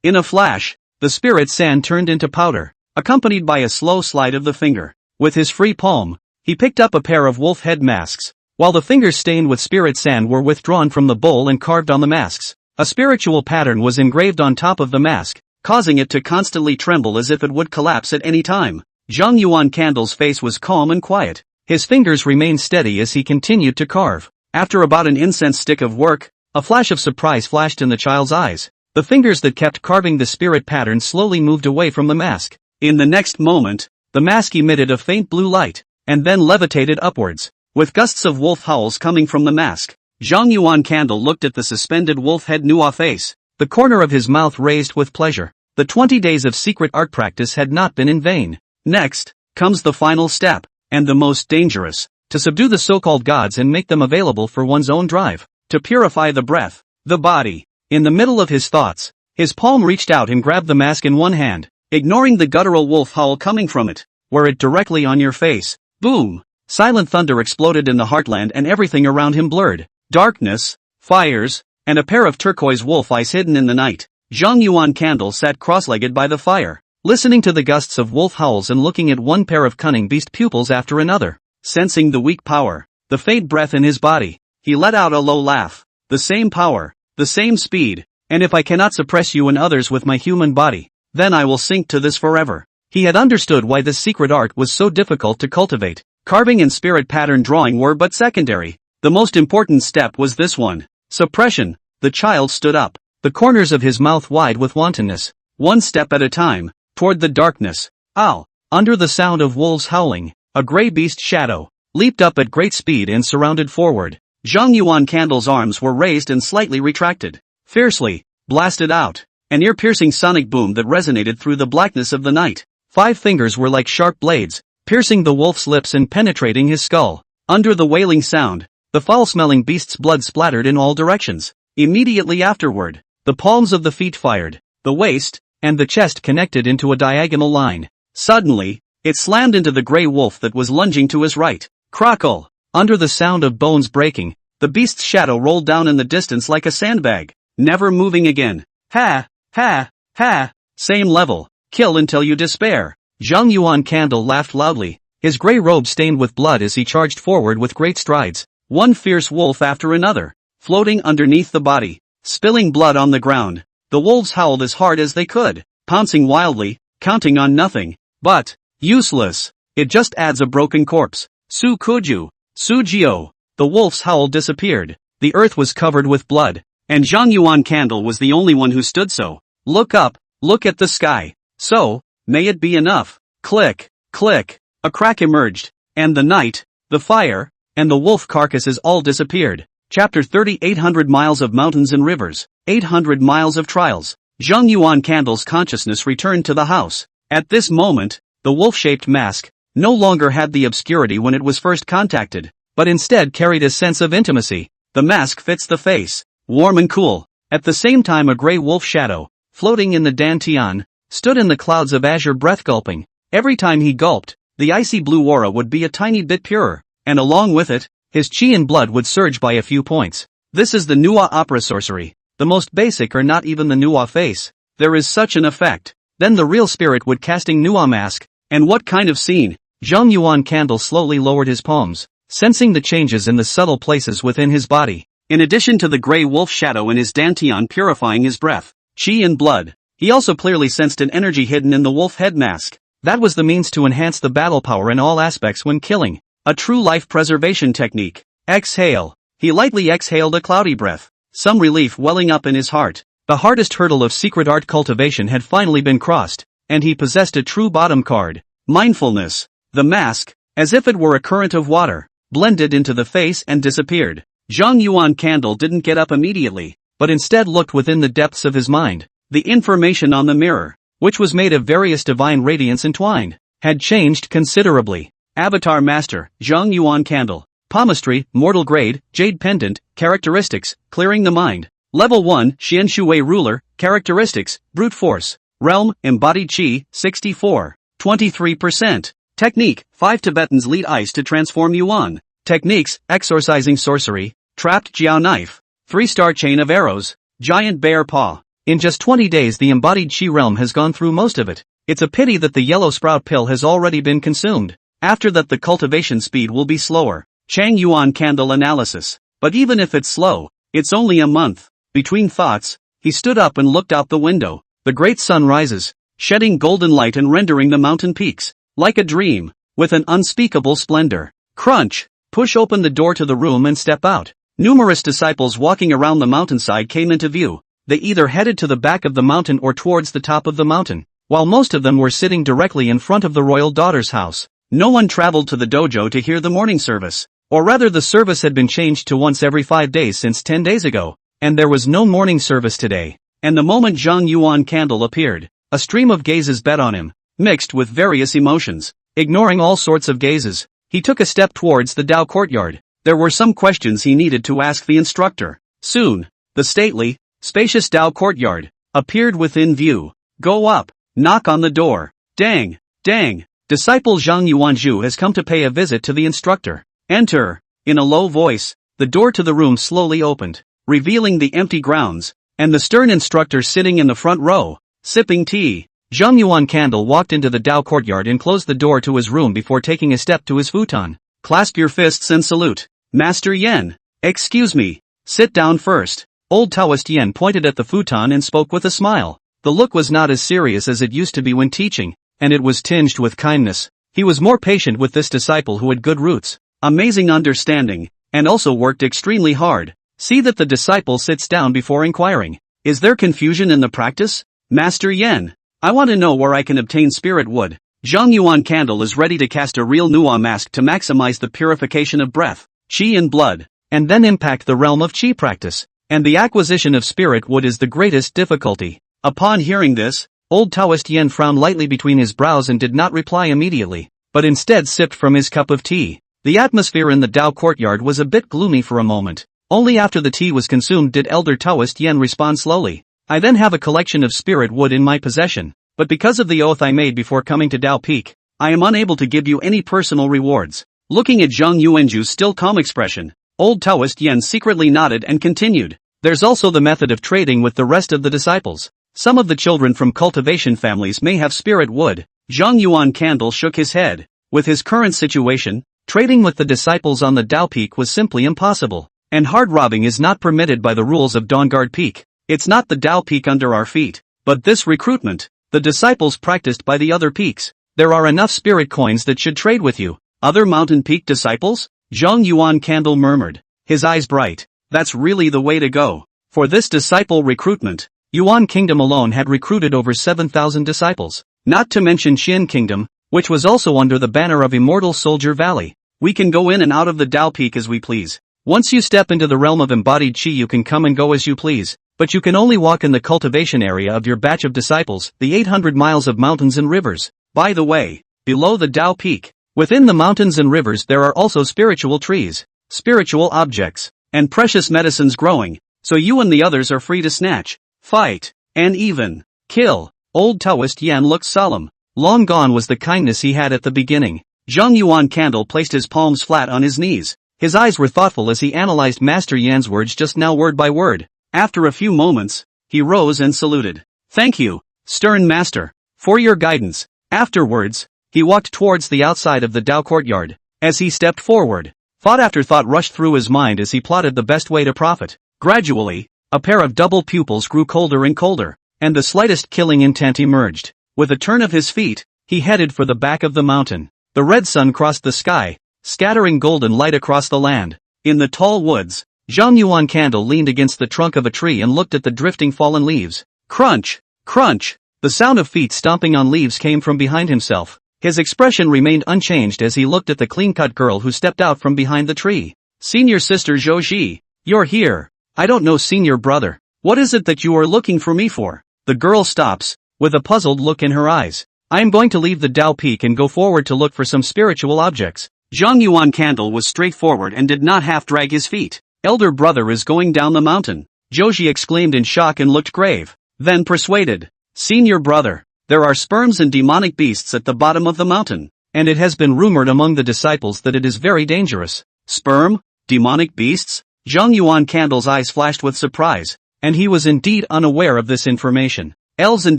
In a flash, the spirit sand turned into powder, accompanied by a slow slide of the finger. With his free palm, he picked up a pair of wolf head masks, while the fingers stained with spirit sand were withdrawn from the bowl and carved on the masks. A spiritual pattern was engraved on top of the mask, causing it to constantly tremble as if it would collapse at any time. Zhang Yuan candle's face was calm and quiet. His fingers remained steady as he continued to carve. After about an incense stick of work, a flash of surprise flashed in the child's eyes. The fingers that kept carving the spirit pattern slowly moved away from the mask. In the next moment, the mask emitted a faint blue light, and then levitated upwards, with gusts of wolf howls coming from the mask. Zhang Yuan candle looked at the suspended wolf head Nuwa face, the corner of his mouth raised with pleasure. The 20 days of secret art practice had not been in vain. Next, comes the final step, and the most dangerous, to subdue the so-called gods and make them available for one's own drive, to purify the breath, the body. In the middle of his thoughts, his palm reached out and grabbed the mask in one hand, ignoring the guttural wolf howl coming from it. Wear it directly on your face. Boom! Silent thunder exploded in the heartland and everything around him blurred. Darkness, fires, and a pair of turquoise wolf eyes hidden in the night. Zhang Yuan candle sat cross-legged by the fire, listening to the gusts of wolf howls and looking at one pair of cunning beast pupils after another. Sensing the weak power, the faint breath in his body, he let out a low laugh. The same power, the same speed, and if I cannot suppress you and others with my human body, then I will sink to this forever. He had understood why this secret art was so difficult to cultivate. Carving and spirit pattern drawing were but secondary. The most important step was this one. Suppression. The child stood up, the corners of his mouth wide with wantonness, one step at a time, toward the darkness. Under the sound of wolves howling, a gray beast shadow leaped up at great speed and surrounded forward. Zhang Yuan candle's arms were raised and slightly retracted. Fiercely, blasted out, an ear-piercing sonic boom that resonated through the blackness of the night. 5 fingers were like sharp blades, piercing the wolf's lips and penetrating his skull. Under the wailing sound, the foul-smelling beast's blood splattered in all directions. Immediately afterward, the palms of the feet fired, the waist and the chest connected into a diagonal line. Suddenly, it slammed into the gray wolf that was lunging to his right. Crackle! Under the sound of bones breaking, the beast's shadow rolled down in the distance like a sandbag, never moving again. Ha! Ha! Ha! Same level. Kill until you despair. Zhang Yuan candle laughed loudly, his gray robe stained with blood as he charged forward with great strides. One fierce wolf after another, floating underneath the body, spilling blood on the ground. The wolves howled as hard as they could, pouncing wildly, counting on nothing. But, useless. It just adds a broken corpse. Su Kuju, Su Jio. The wolf's howl disappeared. The earth was covered with blood, and Zhang Yuan candle was the only one who stood so. Look up, look at the sky. So, may it be enough. Click, click. A crack emerged, and the night, the fire, and the wolf carcasses all disappeared. Chapter 30. 800 miles of mountains and rivers, 800 miles of trials. Zhang Yuan candle's consciousness returned to the house. At this moment, the wolf-shaped mask no longer had the obscurity when it was first contacted, but instead carried a sense of intimacy. The mask fits the face, warm and cool. At the same time, a gray wolf shadow, floating in the dantian, stood in the clouds of azure breath gulping. Every time he gulped, the icy blue aura would be a tiny bit purer, and along with it, his chi and blood would surge by a few points. This is the Nuwa opera sorcery. The most basic or not even the Nuwa face. There is such an effect. Then the real spirit would casting Nuwa mask. And what kind of scene? Zhang Yuan candle slowly lowered his palms, sensing the changes in the subtle places within his body. In addition to the gray wolf shadow in his dantian purifying his breath, chi and blood, he also clearly sensed an energy hidden in the wolf head mask. That was the means to enhance the battle power in all aspects when killing. A true life preservation technique. Exhale. He lightly exhaled a cloudy breath, some relief welling up in his heart. The hardest hurdle of secret art cultivation had finally been crossed, and he possessed a true bottom card. Mindfulness. The mask, as if it were a current of water, blended into the face and disappeared. Zhang Yuan Candle didn't get up immediately, but instead looked within the depths of his mind. The information on the mirror, which was made of various divine radiance entwined, had changed considerably. Avatar Master, Zhang Yuan Candle. Palmistry, Mortal Grade, Jade Pendant, Characteristics, Clearing the Mind. Level 1, Xian Shui Ruler, Characteristics, Brute Force. Realm, Embodied Qi, 64. 23%. Technique, 5 Tibetans lead ice to transform Yuan. Techniques, Exorcising Sorcery, Trapped Jiao Knife. 3-star Chain of Arrows, Giant Bear Paw. In just 20 days the embodied Qi realm has gone through most of it. It's a pity that the yellow sprout pill has already been consumed. After that the cultivation speed will be slower. Chang Yuan Candle Analysis. But even if it's slow, it's only a month. Between thoughts, he stood up and looked out the window. The great sun rises, shedding golden light and rendering the mountain peaks, like a dream, with an unspeakable splendor. Crunch! Push open the door to the room and step out. Numerous disciples walking around the mountainside came into view. They either headed to the back of the mountain or towards the top of the mountain, while most of them were sitting directly in front of the royal daughter's house. No one traveled to the dojo to hear the morning service, or rather the service had been changed to once every 5 days since 10 days ago, and there was no morning service today. And the moment Zhang Yuan Candle appeared, a stream of gazes beat on him, mixed with various emotions. Ignoring all sorts of gazes, he took a step towards the Dao courtyard. There were some questions he needed to ask the instructor. Soon, the stately, spacious Dao courtyard appeared within view. Go up, knock on the door. Dang, dang, disciple Zhang Yuanzhu has come to pay a visit to the instructor. Enter. In a low voice, the door to the room slowly opened, revealing the empty grounds, and the stern instructor sitting in the front row, sipping tea. Zhang Yuan Candle walked into the Dao courtyard and closed the door to his room before taking a step to his futon. Clasp your fists and salute. Master Yen. Excuse me. Sit down first. Old Taoist Yen pointed at the futon and spoke with a smile. The look was not as serious as it used to be when teaching, and it was tinged with kindness. He was more patient with this disciple who had good roots, amazing understanding, and also worked extremely hard. See that the disciple sits down before inquiring. Is there confusion in the practice? Master Yen. I want to know where I can obtain spirit wood. Zhang Yuan Candle is ready to cast a real Nuwa mask to maximize the purification of breath, Qi and blood, and then impact the realm of Qi practice. And the acquisition of spirit wood is the greatest difficulty. Upon hearing this, old Taoist Yen frowned lightly between his brows and did not reply immediately, but instead sipped from his cup of tea. The atmosphere in the Dao courtyard was a bit gloomy for a moment. Only after the tea was consumed did elder Taoist Yen respond slowly. I then have a collection of spirit wood in my possession, but because of the oath I made before coming to Dao Peak, I am unable to give you any personal rewards. Looking at Zhang Yuanzhu's still calm expression, old Taoist Yen secretly nodded and continued. There's also the method of trading with the rest of the disciples. Some of the children from cultivation families may have spirit wood. Zhang Yuan Candle shook his head. With his current situation, trading with the disciples on the Dao Peak was simply impossible, and hard robbing is not permitted by the rules of Dawnguard Peak. It's not the Dao Peak under our feet, but this recruitment, the disciples practiced by the other peaks. There are enough spirit coins that should trade with you. Other mountain peak disciples? Zhang Yuan Candle murmured, his eyes bright. That's really the way to go. For this disciple recruitment, Yuan Kingdom alone had recruited over 7,000 disciples, not to mention Xin Kingdom, which was also under the banner of Immortal Soldier Valley. We can go in and out of the Dao Peak as we please. Once you step into the realm of embodied Qi you can come and go as you please, but you can only walk in the cultivation area of your batch of disciples, the 800 miles of mountains and rivers. By the way, below the Dao Peak, within the mountains and rivers there are also spiritual trees, spiritual objects, and precious medicines growing, so you and the others are free to snatch, fight, and even kill. Old Taoist Yan looked solemn. Long gone was the kindness he had at the beginning. Zhang Yuan Candle placed his palms flat on his knees. His eyes were thoughtful as he analyzed Master Yan's words just now word by word. After a few moments, he rose and saluted. Thank you, stern master, for your guidance. Afterwards, he walked towards the outside of the Dao courtyard. As he stepped forward, Thought after thought rushed through his mind as he plotted the best way to profit. Gradually, a pair of double pupils grew colder and colder, and the slightest killing intent emerged. With a turn of his feet, he headed for the back of the mountain. The red sun crossed the sky, scattering golden light across the land. In the tall woods, Zhang Yuan Candle leaned against the trunk of a tree and looked at the drifting fallen leaves. Crunch! Crunch! The sound of feet stomping on leaves came from behind himself. His expression remained unchanged as he looked at the clean-cut girl who stepped out from behind the tree. Senior sister Zhouji, you're here. I don't know senior brother. What is it that you are looking for me for? The girl stops, with a puzzled look in her eyes. I am going to leave the Dao Peak and go forward to look for some spiritual objects. Zhang Yuan Candle was straightforward and did not half drag his feet. Elder brother is going down the mountain. Zhouji exclaimed in shock and looked grave. Then persuaded. Senior brother, there are sperms and demonic beasts at the bottom of the mountain, and it has been rumored among the disciples that it is very dangerous. Sperm? Demonic beasts? Zhang Yuan Candle's eyes flashed with surprise, and he was indeed unaware of this information. Elves and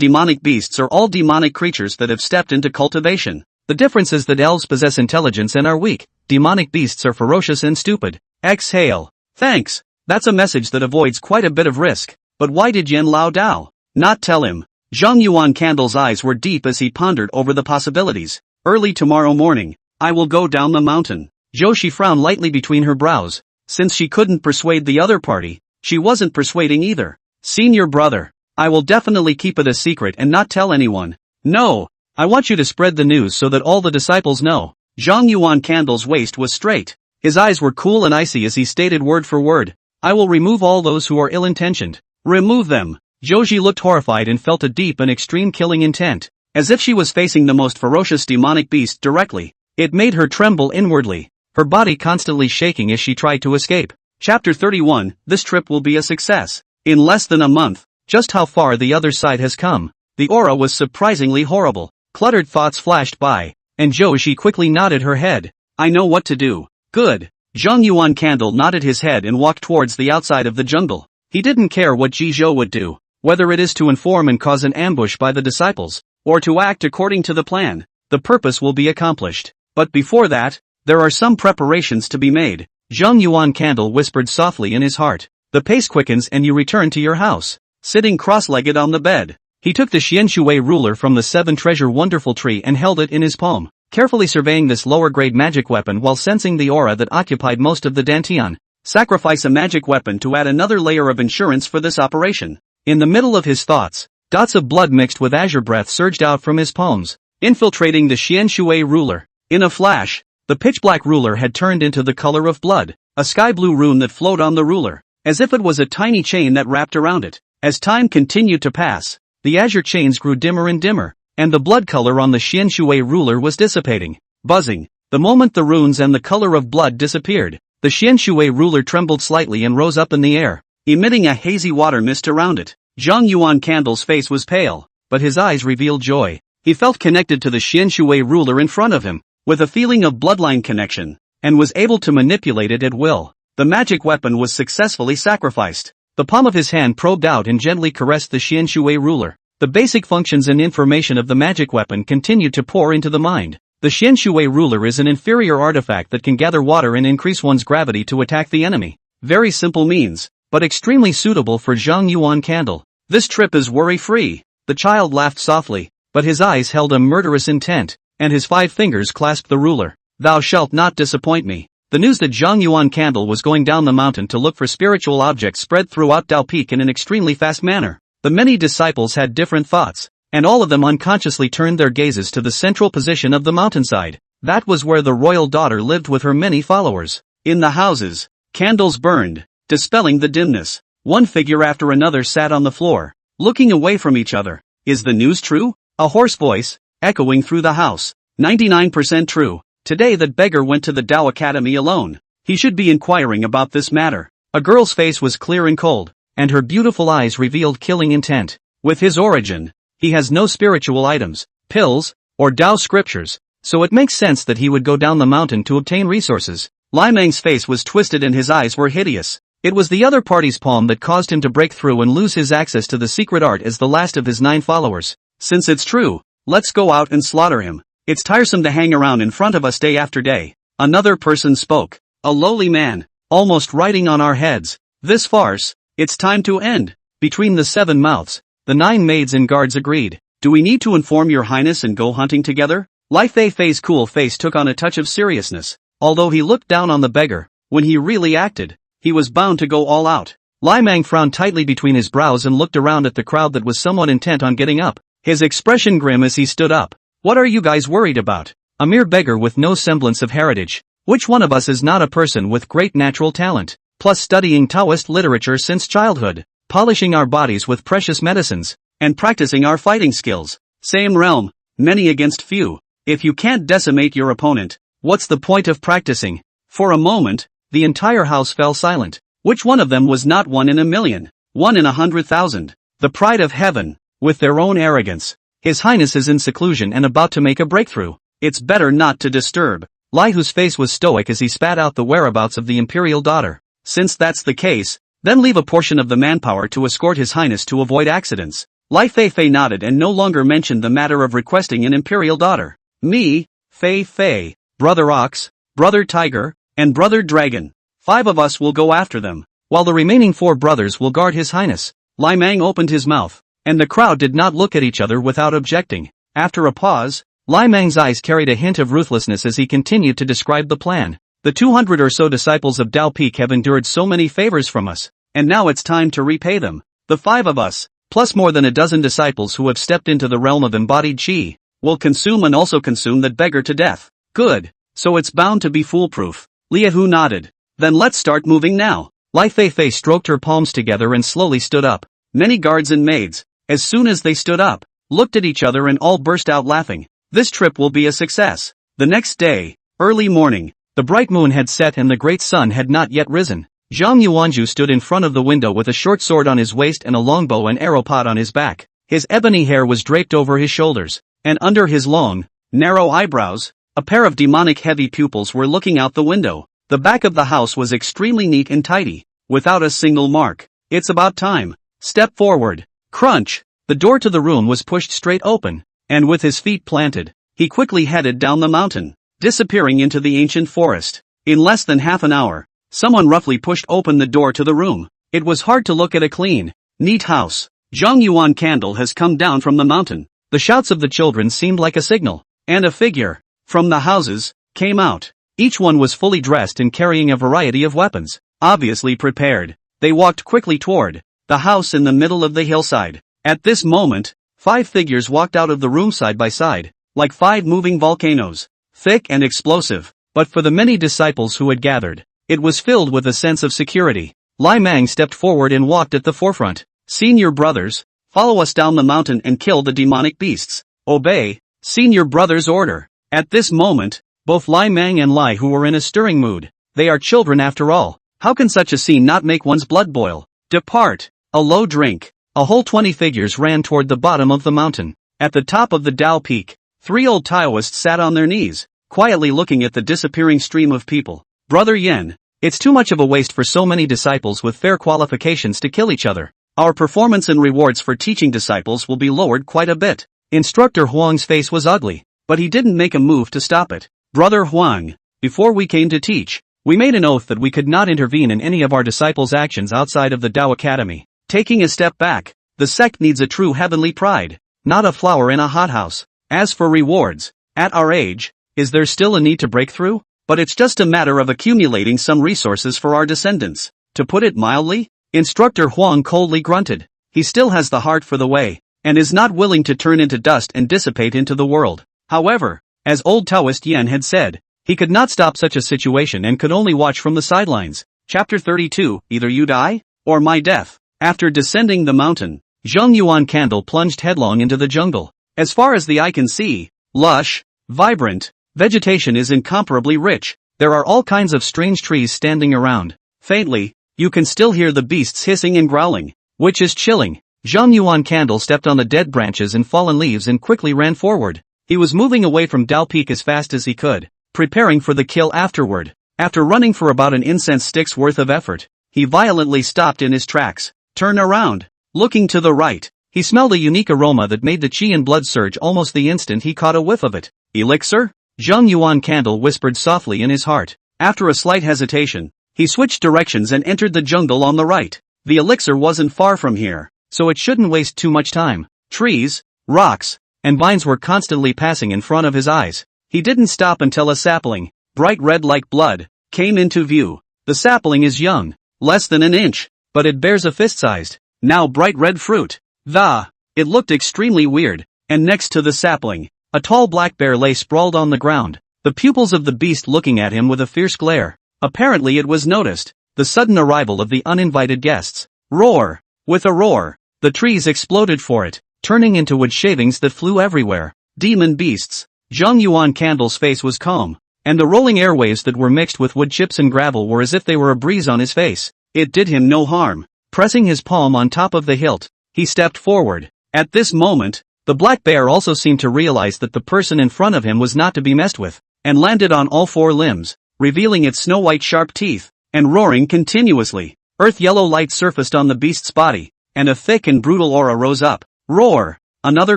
demonic beasts are all demonic creatures that have stepped into cultivation. The difference is that elves possess intelligence and are weak, demonic beasts are ferocious and stupid. Exhale. Thanks. That's a message that avoids quite a bit of risk. But why did Yen Lao Dao not tell him? Zhang Yuan Candle's eyes were deep as he pondered over the possibilities. Early tomorrow morning, I will go down the mountain. Zhouji frowned lightly between her brows. Since she couldn't persuade the other party, she wasn't persuading either. Senior brother, I will definitely keep it a secret and not tell anyone. No, I want you to spread the news so that all the disciples know. Zhang Yuan Candle's waist was straight. His eyes were cool and icy as he stated word for word. I will remove all those who are ill-intentioned. Remove them. Zhouji looked horrified and felt a deep and extreme killing intent, as if she was facing the most ferocious demonic beast directly. It made her tremble inwardly, her body constantly shaking as she tried to escape. Chapter 31, This trip will be a success. In less than a month, just how far the other side has come. The aura was surprisingly horrible. Cluttered thoughts flashed by, and Zhouji quickly nodded her head. I know what to do. Good. Zhang Yuan Candle nodded his head and walked towards the outside of the jungle. He didn't care what Zhizhou would do, whether it is to inform and cause an ambush by the disciples, or to act according to the plan. The purpose will be accomplished. But before that, there are some preparations to be made. Zhang Yuan Candle whispered softly in his heart. The pace quickens and you return to your house. Sitting cross-legged on the bed, he took the Xianshui ruler from the Seven Treasures Wonderful tree and held it in his palm, carefully surveying this lower-grade magic weapon while sensing the aura that occupied most of the dantian. Sacrifice a magic weapon to add another layer of insurance for this operation. In the middle of his thoughts, dots of blood mixed with azure breath surged out from his palms, infiltrating the Xianshui ruler. In a flash, the pitch-black ruler had turned into the color of blood, a sky-blue rune that flowed on the ruler, as if it was a tiny chain that wrapped around it. As time continued to pass, the azure chains grew dimmer and dimmer, and the blood color on the Xianshui ruler was dissipating. Buzzing, the moment the runes and the color of blood disappeared, the Xianshui ruler trembled slightly and rose up in the air, emitting a hazy water mist around it. Zhang Yuan Candle's face was pale, but his eyes revealed joy. He felt connected to the Xianshui ruler in front of him, with a feeling of bloodline connection, and was able to manipulate it at will. The magic weapon was successfully sacrificed. The palm of his hand probed out and gently caressed the Xianshui ruler. The basic functions and information of the magic weapon continued to pour into the mind. The Xianshui ruler is an inferior artifact that can gather water and increase one's gravity to attack the enemy. Very simple means, but extremely suitable for Zhang Yuan Candle. This trip is worry-free. The child laughed softly, but his eyes held a murderous intent, and his 5 fingers clasped the ruler. Thou shalt not disappoint me. The news that Zhang Yuan Candle was going down the mountain to look for spiritual objects spread throughout Dao Peak in an extremely fast manner. The many disciples had different thoughts, and all of them unconsciously turned their gazes to the central position of the mountainside. That was where the royal daughter lived with her many followers. In the houses, candles burned, dispelling the dimness. One figure after another sat on the floor, looking away from each other. Is the news true? A hoarse voice, echoing through the house. 99% true. Today that beggar went to the Dao Academy alone. He should be inquiring about this matter. A girl's face was clear and cold, and her beautiful eyes revealed killing intent. With his origin, he has no spiritual items, pills, or Dao scriptures, so it makes sense that he would go down the mountain to obtain resources. Lai Meng's face was twisted and his eyes were hideous. It was the other party's palm that caused him to break through and lose his access to the secret art as the last of his 9 followers. Since it's true, let's go out and slaughter him. It's tiresome to hang around in front of us day after day. Another person spoke. A lowly man, almost riding on our heads. This farce, it's time to end. Between the 7 mouths, the 9 maids and guards agreed. Do we need to inform your highness and go hunting together? Lai Fei-Fei's cool face took on a touch of seriousness. Although he looked down on the beggar, when he really acted, he was bound to go all out. Lai Mang frowned tightly between his brows and looked around at the crowd that was somewhat intent on getting up, his expression grim as he stood up. What are you guys worried about? A mere beggar with no semblance of heritage. Which one of us is not a person with great natural talent, plus studying Taoist literature since childhood, polishing our bodies with precious medicines, and practicing our fighting skills? Same realm, many against few. If you can't decimate your opponent, what's the point of practicing? For a moment, the entire house fell silent. Which one of them was not 1 in a million, 1 in 100,000? The pride of heaven, with their own arrogance. His Highness is in seclusion and about to make a breakthrough. It's better not to disturb. Lai, whose face was stoic as he spat out the whereabouts of the imperial daughter. Since that's the case, then leave a portion of the manpower to escort His Highness to avoid accidents. Lai Fei-Fei nodded and no longer mentioned the matter of requesting an imperial daughter. Me, Fei-Fei, Brother Ox, Brother Tiger, and Brother Dragon. 5 of us will go after them, while the remaining 4 brothers will guard His Highness. Lai Mang opened his mouth, and the crowd did not look at each other without objecting. After a pause, Lai Mang's eyes carried a hint of ruthlessness as he continued to describe the plan. The 200 or so disciples of Dao Peak have endured so many favors from us, and now it's time to repay them. The 5 of us, plus more than a dozen disciples who have stepped into the realm of embodied Qi, will consume and also consume that beggar to death. Good, so it's bound to be foolproof. Liahu nodded. Then let's start moving now. Lai Fei-Fei stroked her palms together and slowly stood up. Many guards and maids, as soon as they stood up, looked at each other and all burst out laughing. This trip will be a success. The next day, early morning, the bright moon had set and the great sun had not yet risen. Zhang Yuanzhu stood in front of the window with a short sword on his waist and a longbow and arrow pot on his back. His ebony hair was draped over his shoulders, and under his long, narrow eyebrows, a pair of demonic heavy pupils were looking out the window. The back of the house was extremely neat and tidy, without a single mark. It's about time. Step forward. Crunch. The door to the room was pushed straight open, and with his feet planted, he quickly headed down the mountain, disappearing into the ancient forest. In less than half an hour, someone roughly pushed open the door to the room. It was hard to look at a clean, neat house. Zhang Yuan Candle has come down from the mountain. The shouts of the children seemed like a signal, and a figure, from the houses, came out. Each one was fully dressed and carrying a variety of weapons, obviously prepared. They walked quickly toward the house in the middle of the hillside. At this moment, 5 figures walked out of the room side by side, like 5 moving volcanoes, thick and explosive. But for the many disciples who had gathered, it was filled with a sense of security. Lai Mang stepped forward and walked at the forefront. Senior brothers, follow us down the mountain and kill the demonic beasts. Obey, senior brother's order. At this moment, both Lai Mang and Lai Hu were in a stirring mood. They are children after all. How can such a scene not make one's blood boil? Depart. A low drink. A whole 20 figures ran toward the bottom of the mountain. At the top of the Dao Peak, 3 old Taoists sat on their knees, quietly looking at the disappearing stream of people. Brother Yen, it's too much of a waste for so many disciples with fair qualifications to kill each other. Our performance and rewards for teaching disciples will be lowered quite a bit. Instructor Huang's face was ugly, but he didn't make a move to stop it. Brother Huang, before we came to teach, we made an oath that we could not intervene in any of our disciples' actions outside of the Dao Academy. Taking a step back, the sect needs a true heavenly pride, not a flower in a hothouse. As for rewards, at our age, is there still a need to break through? But it's just a matter of accumulating some resources for our descendants. To put it mildly, Instructor Huang coldly grunted. He still has the heart for the way, and is not willing to turn into dust and dissipate into the world. However, as old Taoist Yen had said, he could not stop such a situation and could only watch from the sidelines. Chapter 32, Either you die, or my death. After descending the mountain, Zhang Yuan Candle plunged headlong into the jungle. As far as the eye can see, lush, vibrant, vegetation is incomparably rich. There are all kinds of strange trees standing around. Faintly, you can still hear the beasts hissing and growling, which is chilling. Zhang Yuan Candle stepped on the dead branches and fallen leaves and quickly ran forward. He was moving away from Dao Peak as fast as he could, preparing for the kill afterward. After running for about an incense stick's worth of effort, he violently stopped in his tracks. Turn around. Looking to the right, he smelled a unique aroma that made the qi and blood surge almost the instant he caught a whiff of it. Elixir? Zhang Yuan Candle whispered softly in his heart. After a slight hesitation, he switched directions and entered the jungle on the right. The elixir wasn't far from here, so it shouldn't waste too much time. Trees, rocks, and vines were constantly passing in front of his eyes. He didn't stop until a sapling, bright red like blood, came into view. The sapling is young, less than an inch, but it bears a fist-sized, now bright red fruit. It looked extremely weird, and next to the sapling, a tall black bear lay sprawled on the ground, the pupils of the beast looking at him with a fierce glare. Apparently it was noticed, the sudden arrival of the uninvited guests. Roar! With a roar, the trees exploded for it, turning into wood shavings that flew everywhere. Demon beasts. Zhang Yuan Candle's face was calm, and the rolling airwaves that were mixed with wood chips and gravel were as if they were a breeze on his face. It did him no harm. Pressing his palm on top of the hilt, he stepped forward. At this moment, the black bear also seemed to realize that the person in front of him was not to be messed with, and landed on all four limbs, revealing its snow-white sharp teeth, and roaring continuously. Earth-yellow light surfaced on the beast's body, and a thick and brutal aura rose up. Roar! Another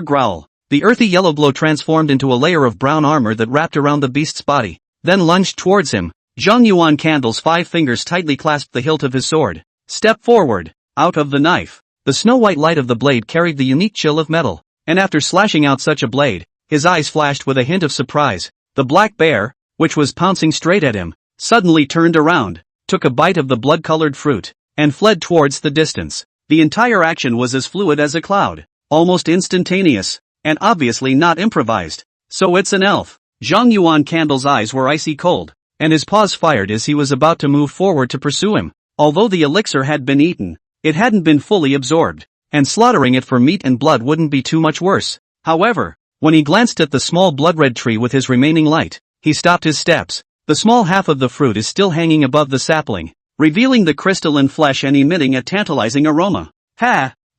growl. The earthy yellow glow transformed into a layer of brown armor that wrapped around the beast's body, then lunged towards him. Zhang Yuan Candle's 5 fingers tightly clasped the hilt of his sword. Step forward. Out of the knife. The snow-white light of the blade carried the unique chill of metal, and after slashing out such a blade, his eyes flashed with a hint of surprise. The black bear, which was pouncing straight at him, suddenly turned around, took a bite of the blood-colored fruit, and fled towards the distance. The entire action was as fluid as a cloud, almost instantaneous, and obviously not improvised. So it's an elf. Zhang Yuan Candle's eyes were icy cold, and his paws fired as he was about to move forward to pursue him. Although the elixir had been eaten, it hadn't been fully absorbed, and slaughtering it for meat and blood wouldn't be too much worse. However, when he glanced at the small blood-red tree with his remaining light, he stopped his steps. The small half of the fruit is still hanging above the sapling, revealing the crystalline flesh and emitting a tantalizing aroma.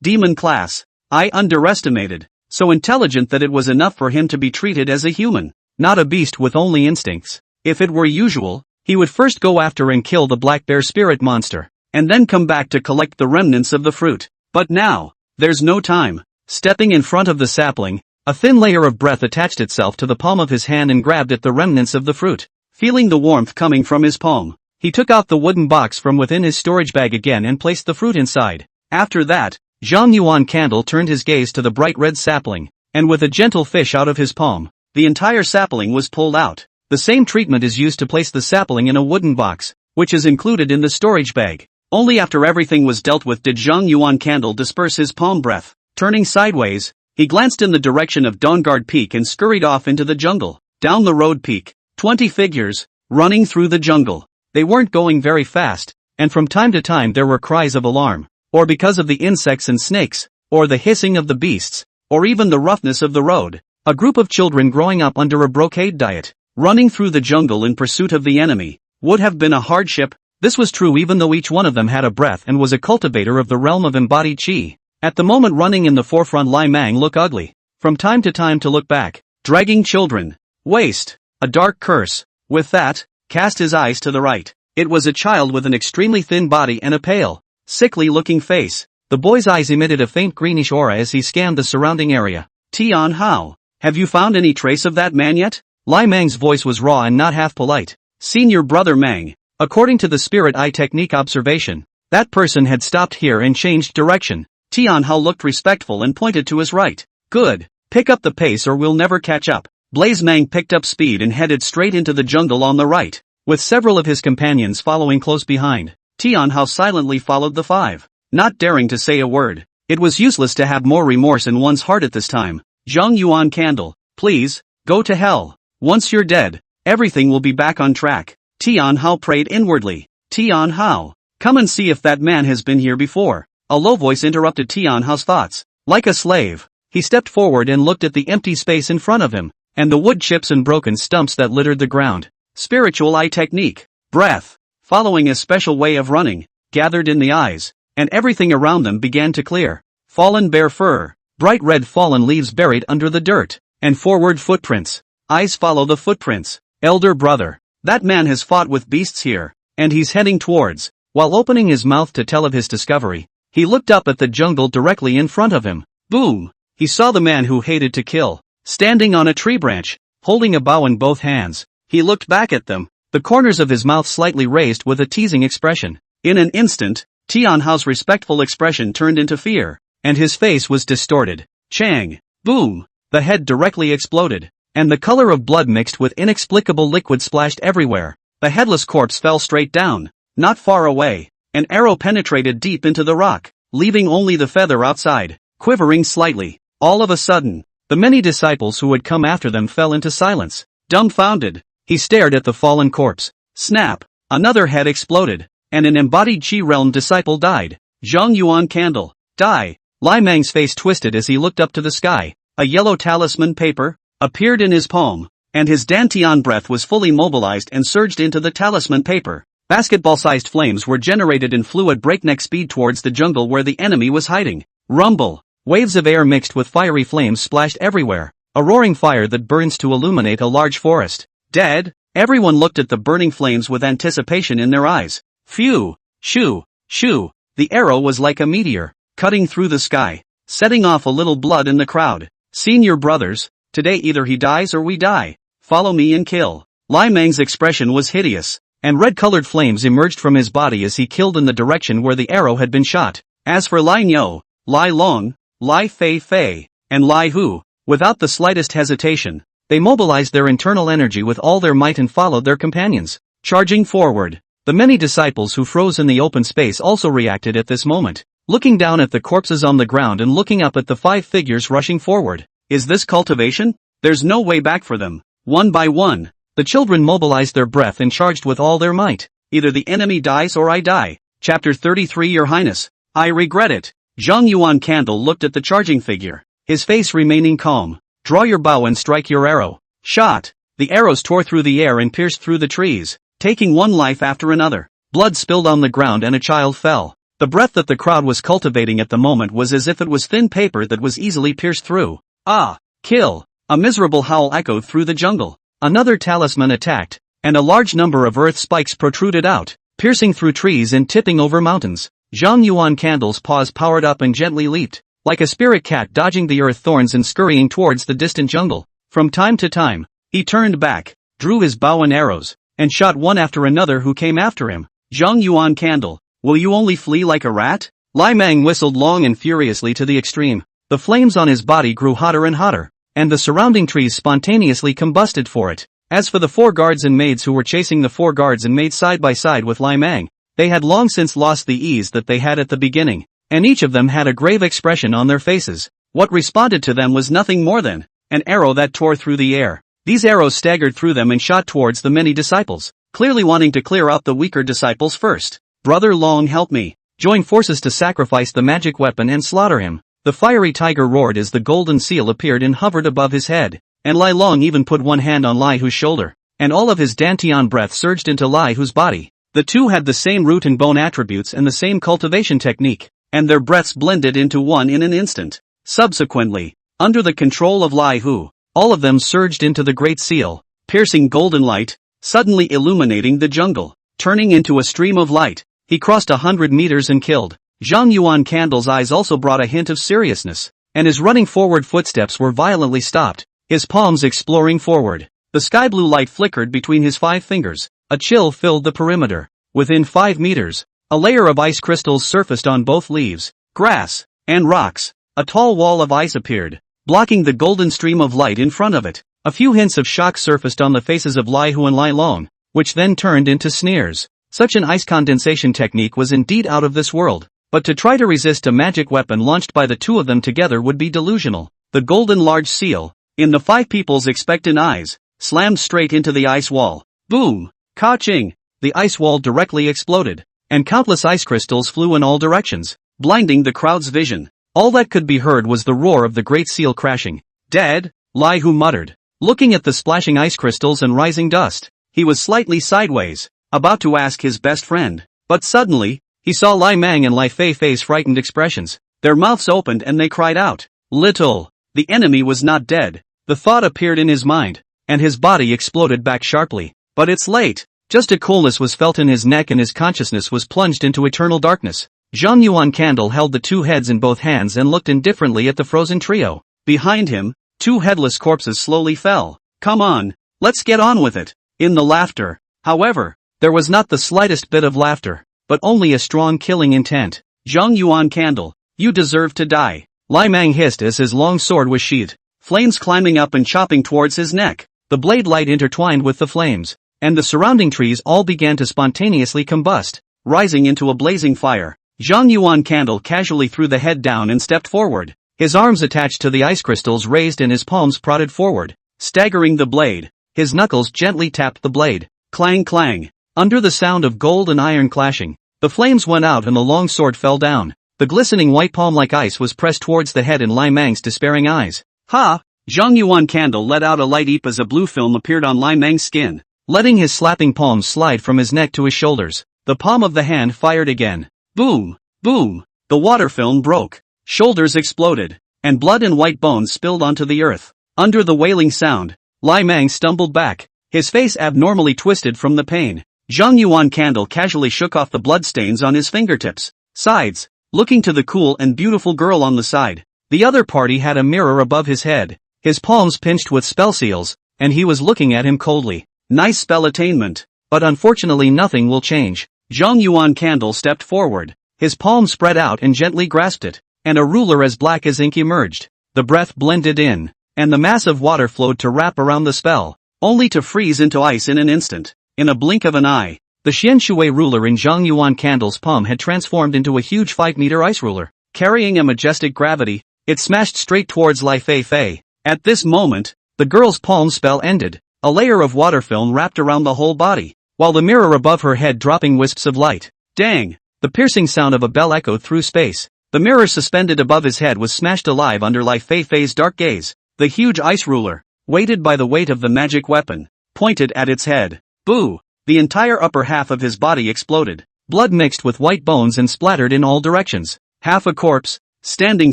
Demon class. I underestimated. So intelligent that it was enough for him to be treated as a human, not a beast with only instincts. If it were usual, he would first go after and kill the black bear spirit monster, and then come back to collect the remnants of the fruit. But now, there's no time. Stepping in front of the sapling, a thin layer of breath attached itself to the palm of his hand and grabbed at the remnants of the fruit. Feeling the warmth coming from his palm, he took out the wooden box from within his storage bag again and placed the fruit inside. After that, Zhang Yuan Candle turned his gaze to the bright red sapling, and with a gentle fish out of his palm, the entire sapling was pulled out. The same treatment is used to place the sapling in a wooden box, which is included in the storage bag. Only after everything was dealt with did Zhang Yuan Candle disperse his palm breath. Turning sideways, he glanced in the direction of Dawnguard Peak and scurried off into the jungle. Down the road peak, 20 figures, running through the jungle. They weren't going very fast, and from time to time there were cries of alarm, or because of the insects and snakes, or the hissing of the beasts, or even the roughness of the road. A group of children growing up under a brocade diet, running through the jungle in pursuit of the enemy, would have been a hardship. This was true even though each one of them had a breath and was a cultivator of the realm of embodied chi. At the moment running in the forefront, Lai Mang looked ugly, from time to look back, dragging children. Waste. A dark curse. With that, cast his eyes to the right. It was a child with an extremely thin body and a pale, sickly-looking face. The boy's eyes emitted a faint greenish aura as he scanned the surrounding area. Tian Hao, have you found any trace of that man yet? Lai Mang's voice was raw and not half polite. Senior brother Mang. According to the spirit eye technique observation, that person had stopped here and changed direction. Tian Hao looked respectful and pointed to his right. Good. Pick up the pace or we'll never catch up. Blaze Mang picked up speed and headed straight into the jungle on the right, with several of his companions following close behind. Tian Hao silently followed the 5, not daring to say a word. It was useless to have more remorse in one's heart at this time. Zhang Yuan Candle, please, go to hell. Once you're dead, everything will be back on track. Tian Hao prayed inwardly. Tian Hao, come and see if that man has been here before. A low voice interrupted Tian Hao's thoughts. Like a slave, he stepped forward and looked at the empty space in front of him, and the wood chips and broken stumps that littered the ground. Spiritual eye technique. Breath. Following a special way of running, gathered in the eyes, and everything around them began to clear. Fallen bare fur, bright red fallen leaves buried under the dirt, and forward footprints. Eyes follow the footprints. Elder brother. That man has fought with beasts here, and he's heading towards. While opening his mouth to tell of his discovery, he looked up at the jungle directly in front of him. Boom! He saw the man who hated to kill, standing on a tree branch, holding a bow in both hands. He looked back at them, the corners of his mouth slightly raised with a teasing expression. In an instant, Tianhao's respectful expression turned into fear, and his face was distorted. Chang! Boom! The head directly exploded, and the color of blood mixed with inexplicable liquid splashed everywhere. The headless corpse fell straight down. Not far away, an arrow penetrated deep into the rock, leaving only the feather outside, quivering slightly. All of a sudden, the many disciples who had come after them fell into silence. Dumbfounded, he stared at the fallen corpse. Snap! Another head exploded, and an embodied Qi realm disciple died. Zhang Yuan Candle. Die! Lai Mang's face twisted as he looked up to the sky. A yellow talisman paper appeared in his palm, and his Dantian breath was fully mobilized and surged into the talisman paper. Basketball-sized flames were generated and flew at breakneck speed towards the jungle where the enemy was hiding. Rumble! Waves of air mixed with fiery flames splashed everywhere, a roaring fire that burns to illuminate a large forest. Dead? Everyone looked at the burning flames with anticipation in their eyes. Phew! Shoo! Shoo! The arrow was like a meteor, cutting through the sky, setting off a little blood in the crowd. Senior brothers, today either he dies or we die. Follow me and kill. Lai Mang's expression was hideous, and red-colored flames emerged from his body as he killed in the direction where the arrow had been shot. As for Lai Niu, Lai Long, Lai Fei Fei, and Lai Hu, without the slightest hesitation, they mobilized their internal energy with all their might and followed their companions, charging forward. The many disciples who froze in the open space also reacted at this moment, looking down at the corpses on the ground and looking up at the 5 figures rushing forward. Is this cultivation? There's no way back for them. One by one, the children mobilized their breath and charged with all their might. Either the enemy dies or I die. Chapter 33 Your Highness, I regret it. Zhang Yuan Candle looked at the charging figure, his face remaining calm. Draw your bow and strike your arrow. Shot! The arrows tore through the air and pierced through the trees, taking one life after another. Blood spilled on the ground and a child fell. The breath that the crowd was cultivating at the moment was as if it was thin paper that was easily pierced through. Ah! Kill! A miserable howl echoed through the jungle. Another talisman attacked, and a large number of earth spikes protruded out, piercing through trees and tipping over mountains. Zhang Yuan Candle's paws powered up and gently leaped, like a spirit cat dodging the earth thorns and scurrying towards the distant jungle. From time to time, he turned back, drew his bow and arrows, and shot one after another who came after him. Zhang Yuan Candle, will you only flee like a rat? Lai Mang whistled long and furiously to the extreme. The flames on his body grew hotter and hotter, and the surrounding trees spontaneously combusted for it. As for the 4 guards and maids who were chasing the 4 guards and maids side by side with Lai Mang, they had long since lost the ease that they had at the beginning, and each of them had a grave expression on their faces. What responded to them was nothing more than an arrow that tore through the air. These arrows staggered through them and shot towards the many disciples, clearly wanting to clear out the weaker disciples first. Brother Long, help me. Join forces to sacrifice the magic weapon and slaughter him. The fiery tiger roared as the golden seal appeared and hovered above his head, and Lai Long even put one hand on Lai Hu's shoulder, and all of his Dantian breath surged into Lai Hu's body. The two had the same root and bone attributes and the same cultivation technique, and their breaths blended into one in an instant. Subsequently, under the control of Lai Hu, all of them surged into the Great Seal, piercing golden light, suddenly illuminating the jungle, turning into a stream of light. He crossed 100 meters and killed. Zhang Yuan Candle's eyes also brought a hint of seriousness, and his running forward footsteps were violently stopped, his palms exploring forward. The sky blue light flickered between his 5 fingers. A chill filled the perimeter. Within 5 meters, a layer of ice crystals surfaced on both leaves, grass, and rocks. A tall wall of ice appeared, blocking the golden stream of light in front of it. A few hints of shock surfaced on the faces of Lai Hu and Lai Long, which then turned into sneers. Such an ice condensation technique was indeed out of this world, but to try to resist a magic weapon launched by the two of them together would be delusional. The golden large seal, in the 5 people's expectant eyes, slammed straight into the ice wall. Boom! Ka-ching! The ice wall directly exploded, and countless ice crystals flew in all directions, blinding the crowd's vision. All that could be heard was the roar of the Great Seal crashing. Dead? Lai Hu muttered, looking at the splashing ice crystals and rising dust. He was slightly sideways, about to ask his best friend, but suddenly, he saw Lai Mang and Lai Fei Fei's frightened expressions. Their mouths opened and they cried out. Little! The enemy was not dead. The thought appeared in his mind, and his body exploded back sharply. But it's late. Just a coolness was felt in his neck and his consciousness was plunged into eternal darkness. Zhang Yuan Candle held the 2 heads in both hands and looked indifferently at the frozen trio. Behind him, 2 headless corpses slowly fell. Come on, let's get on with it. In the laughter, However, there was not the slightest bit of laughter, but only a strong killing intent. Zhang Yuan candle, you deserve to die. Lai Mang hissed as his long sword was sheathed, flames climbing up and chopping towards his neck. The blade light intertwined with the flames, and the surrounding trees all began to spontaneously combust, rising into a blazing fire. Zhang Yuan candle casually threw the head down and stepped forward. His arms attached to the ice crystals raised and his palms prodded forward, staggering the blade. His knuckles gently tapped the blade. Clang clang. Under the sound of gold and iron clashing, the flames went out and the long sword fell down. The glistening white palm like ice was pressed towards the head in Lai Mang's despairing eyes. Ha! Zhang Yuan candle let out a light eep as a blue film appeared on Lai Mang's skin, letting his slapping palms slide from his neck to his shoulders. The palm of the hand fired again. Boom! Boom! The water film broke. Shoulders exploded, and blood and white bones spilled onto the earth. Under the wailing sound, Lai Mang stumbled back, his face abnormally twisted from the pain. Zhang Yuan candle casually shook off the bloodstains on his fingertips, sides, looking to the cool and beautiful girl on the side. The other party had a mirror above his head, his palms pinched with spell seals, and he was looking at him coldly. Nice spell attainment, but unfortunately nothing will change. Zhang Yuan candle stepped forward, his palm spread out and gently grasped it, and a ruler as black as ink emerged. The breath blended in, and the mass of water flowed to wrap around the spell, only to freeze into ice in an instant. In a blink of an eye, the Xian Shui ruler in Zhang Yuan candle's palm had transformed into a huge 5-meter ice ruler. Carrying a majestic gravity, it smashed straight towards Lai Fei Fei. At this moment, the girl's palm spell ended. A layer of water film wrapped around the whole body, while the mirror above her head dropping wisps of light. Dang! The piercing sound of a bell echoed through space. The mirror suspended above his head was smashed alive under Lai Fei Fei's dark gaze. The huge ice ruler, weighted by the weight of the magic weapon, pointed at its head. Boo! The entire upper half of his body exploded. Blood mixed with white bones and splattered in all directions. Half a corpse, standing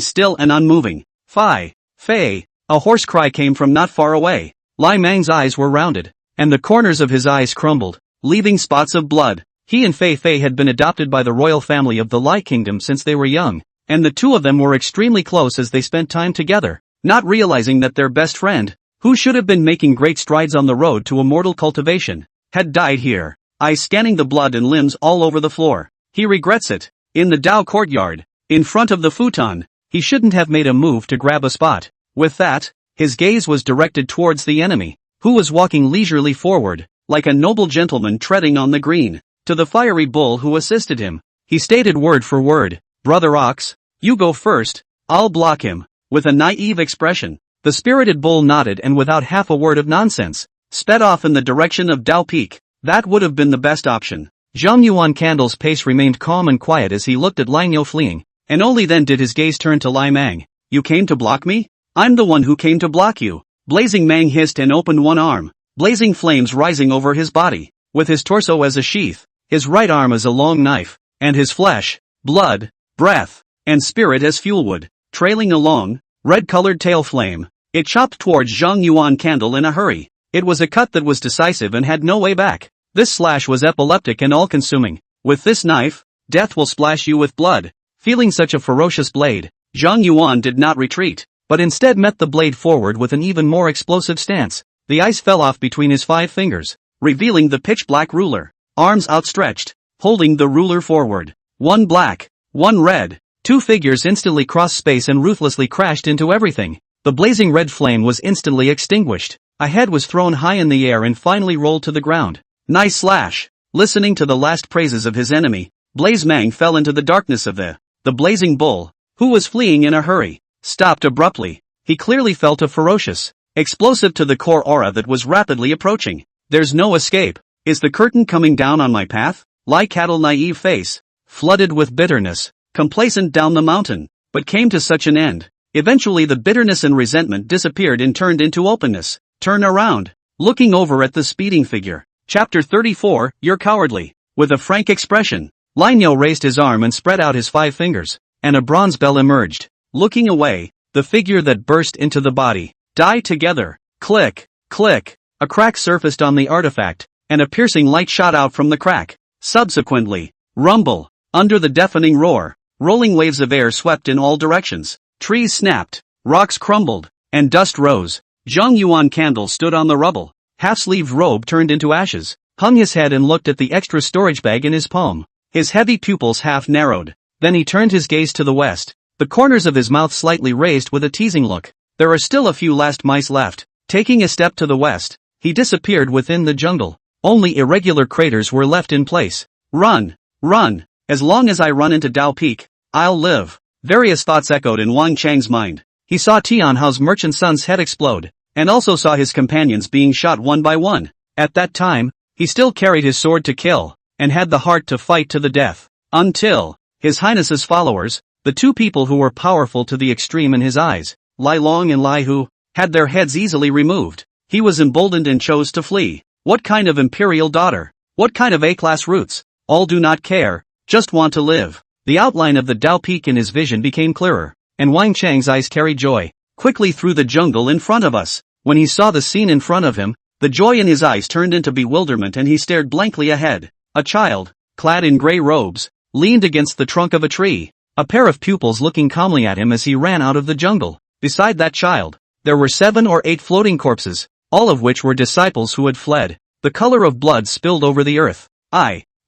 still and unmoving. Fei! Fei! A hoarse cry came from not far away. Lai Mang's eyes were rounded, and the corners of his eyes crumbled, leaving spots of blood. He and Fei Fei had been adopted by the royal family of the Lai Kingdom since they were young, and the two of them were extremely close as they spent time together, not realizing that their best friend, who should have been making great strides on the road to immortal cultivation, had died here. Eyes scanning the blood and limbs all over the floor. He regrets it. In the Dao courtyard, in front of the futon, he shouldn't have made a move to grab a spot. With that, his gaze was directed towards the enemy, who was walking leisurely forward, like a noble gentleman treading on the green. To the fiery bull who assisted him, he stated word for word, "Brother Ox, you go first, I'll block him." With a naive expression, the spirited bull nodded and without half a word of nonsense, sped off in the direction of Dao Peak. That would have been the best option. Zhang Yuan candle's pace remained calm and quiet as he looked at Lai Niu fleeing, and only then did his gaze turn to Lai Mang. "You came to block me? I'm the one who came to block you." Blazing Mang hissed and opened one arm, blazing flames rising over his body, with his torso as a sheath, his right arm as a long knife, and his flesh, blood, breath, and spirit as fuelwood, trailing a long, red-colored tail flame. It chopped towards Zhang Yuan candle in a hurry. It was a cut that was decisive and had no way back. This slash was epileptic and all-consuming. With this knife, death will splash you with blood. Feeling such a ferocious blade, Zhang Yuan did not retreat, but instead met the blade forward with an even more explosive stance. The ice fell off between his 5 fingers, revealing the pitch-black ruler. Arms outstretched, holding the ruler forward. One black, one red. 2 figures instantly crossed space and ruthlessly crashed into everything. The blazing red flame was instantly extinguished. A head was thrown high in the air and finally rolled to the ground. Nice slash! Listening to the last praises of his enemy, Blaze Mang fell into the darkness of the blazing bull, who was fleeing in a hurry, stopped abruptly. He clearly felt a ferocious, explosive to the core aura that was rapidly approaching. There's no escape. Is the curtain coming down on my path? Lai Cattle naive face, flooded with bitterness, complacent down the mountain, but came to such an end. Eventually the bitterness and resentment disappeared and turned into openness. Turn around. Looking over at the speeding figure. Chapter 34, You're cowardly. With a frank expression, Lai Niu raised his arm and spread out his 5 fingers, and a bronze bell emerged. Looking away, the figure that burst into the body. Die together. Click, click. A crack surfaced on the artifact, and a piercing light shot out from the crack. Subsequently, rumble. Under the deafening roar, rolling waves of air swept in all directions. Trees snapped, rocks crumbled, and dust rose. Zhang Yuan candle stood on the rubble, half-sleeved robe turned into ashes. hung his head and looked at the extra storage bag in his palm. His heavy pupils half narrowed. Then he turned his gaze to the west, the corners of his mouth slightly raised with a teasing look. There are still a few last mice left. Taking a step to the west, he disappeared within the jungle. Only irregular craters were left in place. Run! Run! As long as I run into Dao Peak, I'll live. Various thoughts echoed in Wang Chang's mind. He saw Tianhao's merchant son's head explode, and also saw his companions being shot one by one. At that time, he still carried his sword to kill, and had the heart to fight to the death. Until His Highness's followers, the two people who were powerful to the extreme in his eyes, Lai Long and Lai Hu, had their heads easily removed. He was emboldened and chose to flee. What kind of imperial daughter? What kind of A-class roots? All do not care, just want to live. The outline of the Dao Peak in his vision became clearer, and Wang Chang's eyes carried joy. Quickly through the jungle in front of us. When he saw the scene in front of him, the joy in his eyes turned into bewilderment and he stared blankly ahead. A child, clad in gray robes, leaned against the trunk of a tree, a pair of pupils looking calmly at him as he ran out of the jungle. Beside that child, there were 7 or 8 floating corpses, all of which were disciples who had fled. The color of blood spilled over the earth.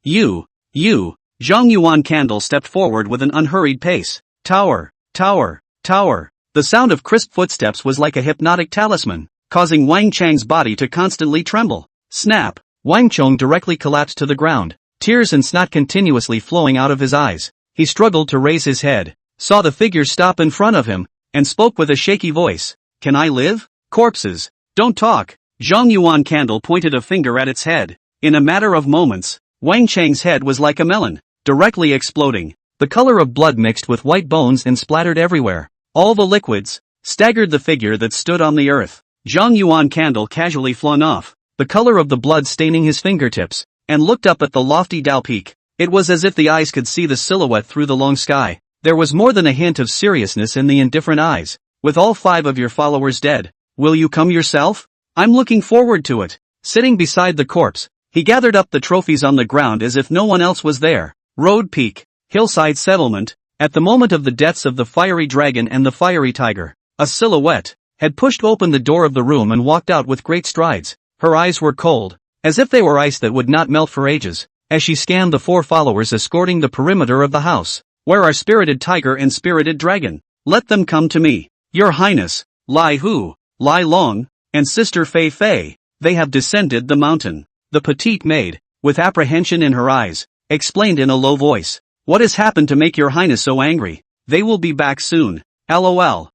You. Zhang Yuan Candle stepped forward with an unhurried pace. Tower. The sound of crisp footsteps was like a hypnotic talisman, causing Wang Chang's body to constantly tremble. Snap! Wang Chong directly collapsed to the ground, tears and snot continuously flowing out of his eyes. He struggled to raise his head, saw the figure stop in front of him, and spoke with a shaky voice. Can I live? Corpses, don't talk. Zhang Yuan Candle pointed a finger at its head. In a matter of moments, Wang Chang's head was like a melon, directly exploding. The color of blood mixed with white bones and splattered everywhere. All the liquids staggered the figure that stood on the earth. Zhang Yuan Candle casually flung off, the color of the blood staining his fingertips, and looked up at the lofty Dao Peak. It was as if the eyes could see the silhouette through the long sky. There was more than a hint of seriousness in the indifferent eyes. With all 5 of your followers dead, will you come yourself? I'm looking forward to it. Sitting beside the corpse, he gathered up the trophies on the ground as if no one else was there. Road Peak, hillside settlement. At the moment of the deaths of the fiery dragon and the fiery tiger, a silhouette had pushed open the door of the room and walked out with great strides. Her eyes were cold, as if they were ice that would not melt for ages, as she scanned the 4 followers escorting the perimeter of the house. Where are spirited tiger and spirited dragon? Let them come to me. Your Highness, Lai Hu, Lai Long, and Sister Fei Fei, they have descended the mountain. The petite maid, with apprehension in her eyes, explained in a low voice. What has happened to make your Highness so angry? They will be back soon. LOL.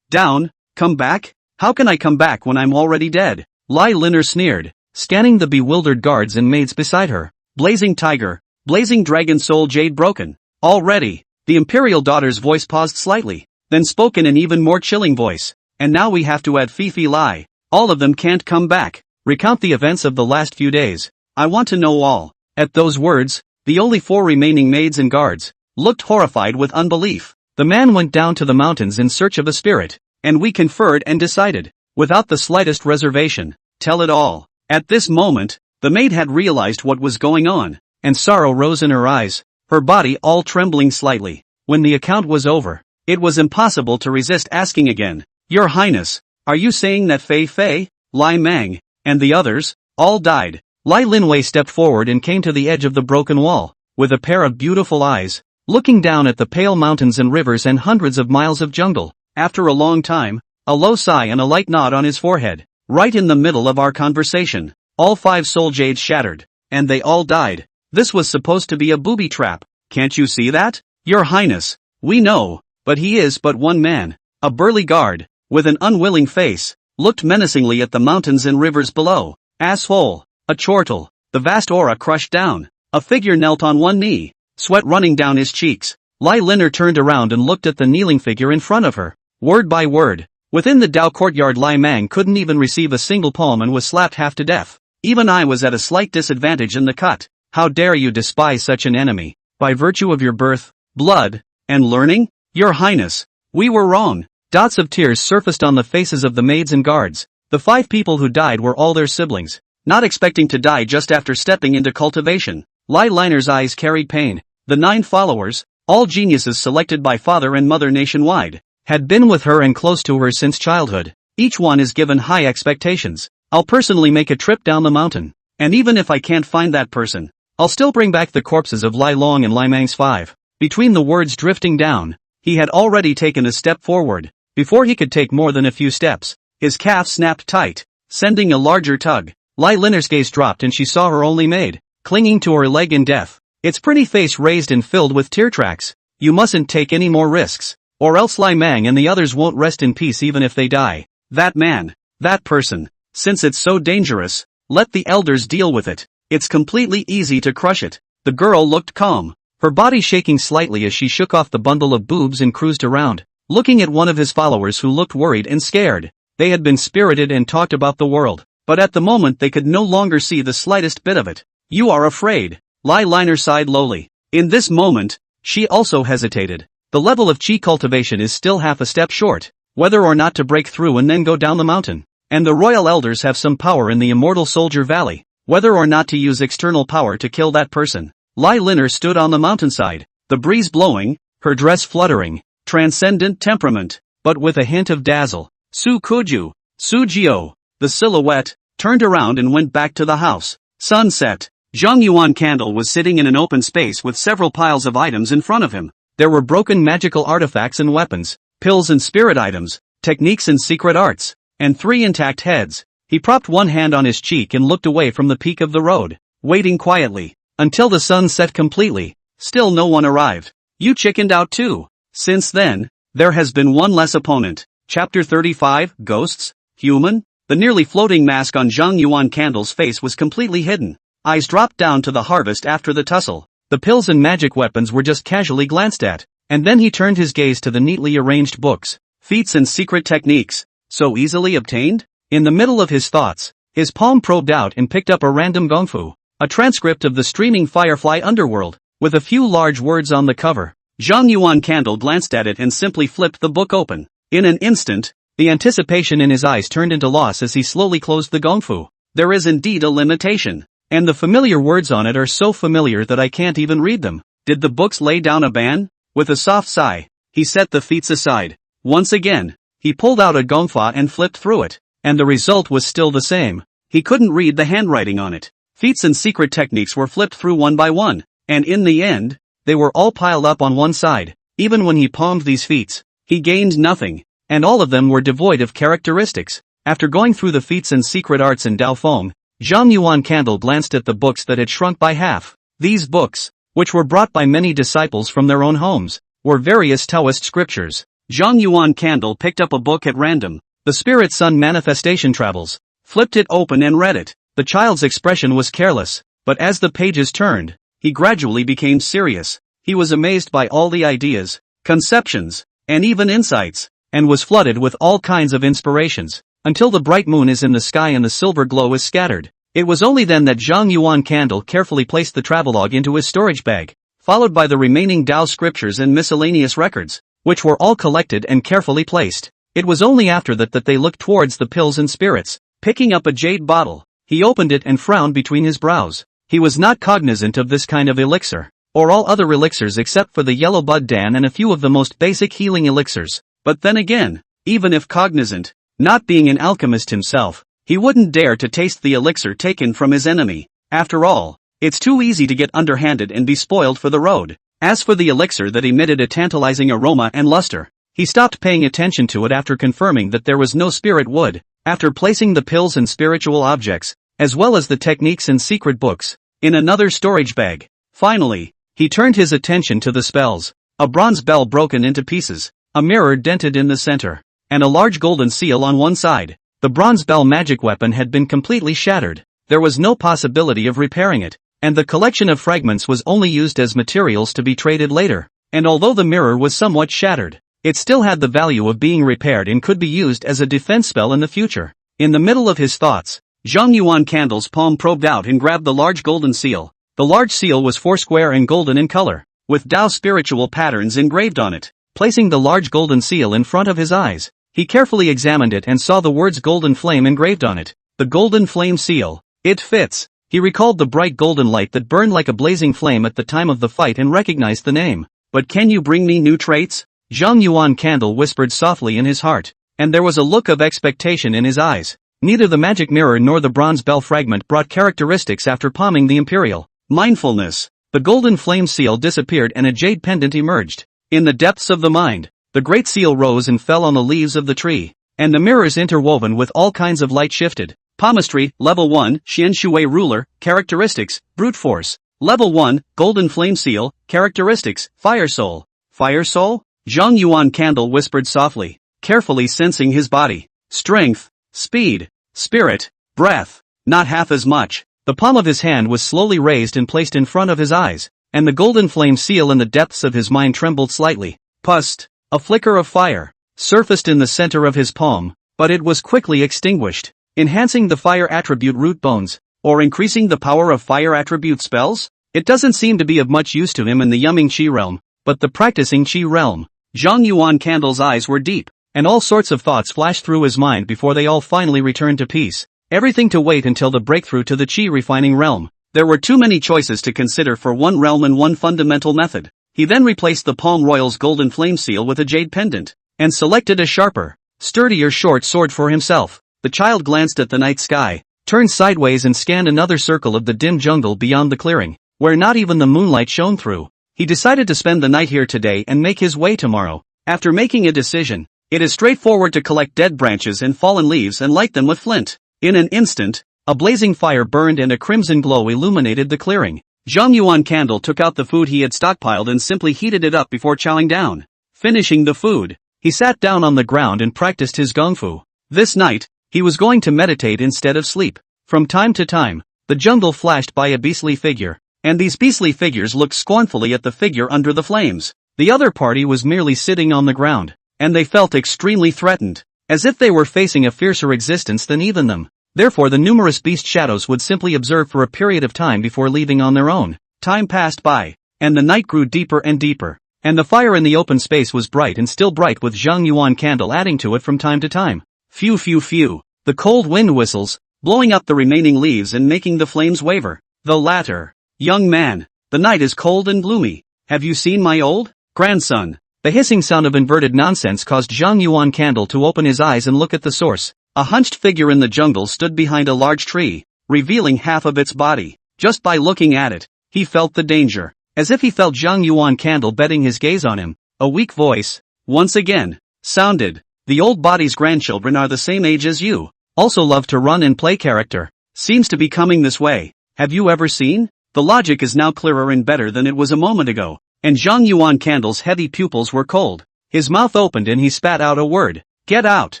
Down, come back? How can I come back when I'm already dead? Lai Liner sneered, scanning the bewildered guards and maids beside her. Blazing tiger, blazing dragon soul jade broken. Already, the imperial daughter's voice paused slightly, then spoke in an even more chilling voice. And now we have to add Fifi Lai. All of them can't come back. Recount the events of the last few days. I want to know all. At those words, the only 4 remaining maids and guards looked horrified with unbelief. The man went down to the mountains in search of a spirit, and we conferred and decided, without the slightest reservation, tell it all. At this moment, the maid had realized what was going on, and sorrow rose in her eyes, her body all trembling slightly. When the account was over, it was impossible to resist asking again. Your Highness, are you saying that Fei Fei, Lai Mang, and the others, all died? Lai Linwei stepped forward and came to the edge of the broken wall, with a pair of beautiful eyes, looking down at the pale mountains and rivers and hundreds of miles of jungle. After a long time, a low sigh and a light nod on his forehead. Right in the middle of our conversation, all 5 soul jades shattered, and they all died. This was supposed to be a booby trap. Can't you see that? Your Highness, we know, but he is but one man. A burly guard, with an unwilling face, looked menacingly at the mountains and rivers below. Asshole. A chortle, the vast aura crushed down. A figure knelt on one knee, sweat running down his cheeks. Lai Liner turned around and looked at the kneeling figure in front of her. Word by word, within the Dao courtyard Lai Mang couldn't even receive a single palm and was slapped half to death. Even I was at a slight disadvantage in the cut. How dare you despise such an enemy, by virtue of your birth, blood, and learning? Your Highness, we were wrong. Dots of tears surfaced on the faces of the maids and guards. The 5 people who died were all their siblings, not expecting to die just after stepping into cultivation. Lai Liner's eyes carried pain. The 9 followers, all geniuses selected by father and mother nationwide, had been with her and close to her since childhood. Each one is given high expectations. I'll personally make a trip down the mountain. And even if I can't find that person, I'll still bring back the corpses of Lai Long and Lai Mang's 5. Between the words drifting down, he had already taken a step forward. Before he could take more than a few steps, his calf snapped tight, sending a larger tug. Lai Liner's gaze dropped and she saw her only maid, clinging to her leg in death, its pretty face raised and filled with tear tracks. You mustn't take any more risks, or else Lai Mang and the others won't rest in peace even if they die. That man, that person, since it's so dangerous, let the elders deal with it. It's completely easy to crush it. The girl looked calm, her body shaking slightly as she shook off the bundle of boobs and cruised around, looking at one of his followers who looked worried and scared. They had been spirited and talked about the world, but at the moment they could no longer see the slightest bit of it. You are afraid. Lai Liner sighed lowly. In this moment, she also hesitated. The level of chi cultivation is still half a step short, whether or not to break through and then go down the mountain. And the royal elders have some power in the immortal soldier valley, whether or not to use external power to kill that person. Lai Liner stood on the mountainside, the breeze blowing, her dress fluttering, transcendent temperament, but with a hint of dazzle. Su Kuju, Su Jio, the silhouette, turned around and went back to the house. Sunset. Zhang Yuan Candle was sitting in an open space with several piles of items in front of him. There were broken magical artifacts and weapons, pills and spirit items, techniques and secret arts, and 3 intact heads. He propped one hand on his cheek and looked away from the peak of the road, waiting quietly, until the sun set completely. Still no one arrived. You chickened out too. Since then, there has been one less opponent. Chapter 35, Ghosts? Human? The nearly floating mask on Zhang Yuan Candle's face was completely hidden. Eyes dropped down to the harvest after the tussle. The pills and magic weapons were just casually glanced at, and then he turned his gaze to the neatly arranged books, feats and secret techniques, so easily obtained? In the middle of his thoughts, his palm probed out and picked up a random gongfu, a transcript of the streaming Firefly Underworld, with a few large words on the cover. Zhang Yuan Candle glanced at it and simply flipped the book open. In an instant, the anticipation in his eyes turned into loss as he slowly closed the gongfu. There is indeed a limitation. And the familiar words on it are so familiar that I can't even read them. Did the books lay down a ban? With a soft sigh, he set the feats aside. Once again, he pulled out a gongfa and flipped through it, and the result was still the same. He couldn't read the handwriting on it. Feats and secret techniques were flipped through one by one, and in the end, they were all piled up on one side. Even when he palmed these feats, he gained nothing, and all of them were devoid of characteristics. After going through the feats and secret arts in Dao Feng, Zhang Yuan Candle glanced at the books that had shrunk by half. These books, which were brought by many disciples from their own homes, were various Taoist scriptures. Zhang Yuan Candle picked up a book at random, The Spirit Sun Manifestation Travels, flipped it open and read it. The child's expression was careless, but as the pages turned, he gradually became serious. He was amazed by all the ideas, conceptions, and even insights, and was flooded with all kinds of inspirations. Until the bright moon is in the sky and the silver glow is scattered. It was only then that Zhang Yuan Candle carefully placed the travelogue into his storage bag, followed by the remaining Dao scriptures and miscellaneous records, which were all collected and carefully placed. It was only after that they looked towards the pills and spirits. Picking up a jade bottle, he opened it and frowned between his brows. He was not cognizant of this kind of elixir, or all other elixirs except for the yellow bud dan and a few of the most basic healing elixirs. But then again, even if cognizant, not being an alchemist himself, he wouldn't dare to taste the elixir taken from his enemy. After all, it's too easy to get underhanded and be spoiled for the road. As for the elixir that emitted a tantalizing aroma and luster, he stopped paying attention to it after confirming that there was no spirit wood. After placing the pills and spiritual objects, as well as the techniques and secret books, in another storage bag, finally, he turned his attention to the spells. A bronze bell broken into pieces, a mirror dented in the center, and a large golden seal on one side. The bronze bell magic weapon had been completely shattered. There was no possibility of repairing it, and the collection of fragments was only used as materials to be traded later. And although the mirror was somewhat shattered, it still had the value of being repaired and could be used as a defense spell in the future. In the middle of his thoughts, Zhang Yuan Candle's palm probed out and grabbed the large golden seal. The large seal was foursquare and golden in color, with Dao spiritual patterns engraved on it. Placing the large golden seal in front of his eyes, he carefully examined it and saw the words Golden Flame engraved on it. The Golden Flame seal. It fits. He recalled the bright golden light that burned like a blazing flame at the time of the fight and recognized the name. But can you bring me new traits? Zhang Yuan Candle whispered softly in his heart, and there was a look of expectation in his eyes. Neither the magic mirror nor the bronze bell fragment brought characteristics after palming the imperial mindfulness. The golden flame seal disappeared and a jade pendant emerged. In the depths of the mind, the great seal rose and fell on the leaves of the tree, and the mirrors interwoven with all kinds of light shifted. Palmistry, Level 1, Xian Shui Ruler, Characteristics, Brute Force. Level 1, Golden Flame Seal, Characteristics, Fire Soul. Fire Soul? Zhang Yuan Candle whispered softly, carefully sensing his body. Strength, speed, spirit, breath, not half as much. The palm of his hand was slowly raised and placed in front of his eyes, and the golden flame seal in the depths of his mind trembled slightly. Pust, a flicker of fire, surfaced in the center of his palm, but it was quickly extinguished. Enhancing the fire attribute root bones, or increasing the power of fire attribute spells? It doesn't seem to be of much use to him in the Yumming Qi realm, but the practicing Qi realm. Zhang Yuan Candle's eyes were deep, and all sorts of thoughts flashed through his mind before they all finally returned to peace. Everything to wait until the breakthrough to the Qi refining realm. There were too many choices to consider for one realm and one fundamental method. He then replaced the Palm Royal's golden flame seal with a jade pendant, and selected a sharper, sturdier short sword for himself. The child glanced at the night sky, turned sideways and scanned another circle of the dim jungle beyond the clearing, where not even the moonlight shone through. He decided to spend the night here today and make his way tomorrow. After making a decision, it is straightforward to collect dead branches and fallen leaves and light them with flint. In an instant, a blazing fire burned and a crimson glow illuminated the clearing. Zhang Yuan Candle took out the food he had stockpiled and simply heated it up before chowing down. Finishing the food, he sat down on the ground and practiced his gongfu. This night, he was going to meditate instead of sleep. From time to time, the jungle flashed by a beastly figure, and these beastly figures looked scornfully at the figure under the flames. The other party was merely sitting on the ground, and they felt extremely threatened, as if they were facing a fiercer existence than even them. Therefore the numerous beast shadows would simply observe for a period of time before leaving on their own. Time passed by, and the night grew deeper and deeper, and the fire in the open space was bright and still bright with Zhang Yuan Candle adding to it from time to time. Phew phew phew. The cold wind whistles, blowing up the remaining leaves and making the flames waver. The latter. Young man, the night is cold and gloomy. Have you seen my old grandson? The hissing sound of inverted nonsense caused Zhang Yuan Candle to open his eyes and look at the source. A hunched figure in the jungle stood behind a large tree, revealing half of its body. Just by looking at it, he felt the danger, as if he felt Zhang Yuan Candle betting his gaze on him. A weak voice, once again, sounded. The old body's grandchildren are the same age as you. Also love to run and play character. Seems to be coming this way. Have you ever seen? The logic is now clearer and better than it was a moment ago. And Zhang Yuan Candle's heavy pupils were cold. His mouth opened and he spat out a word. Get out!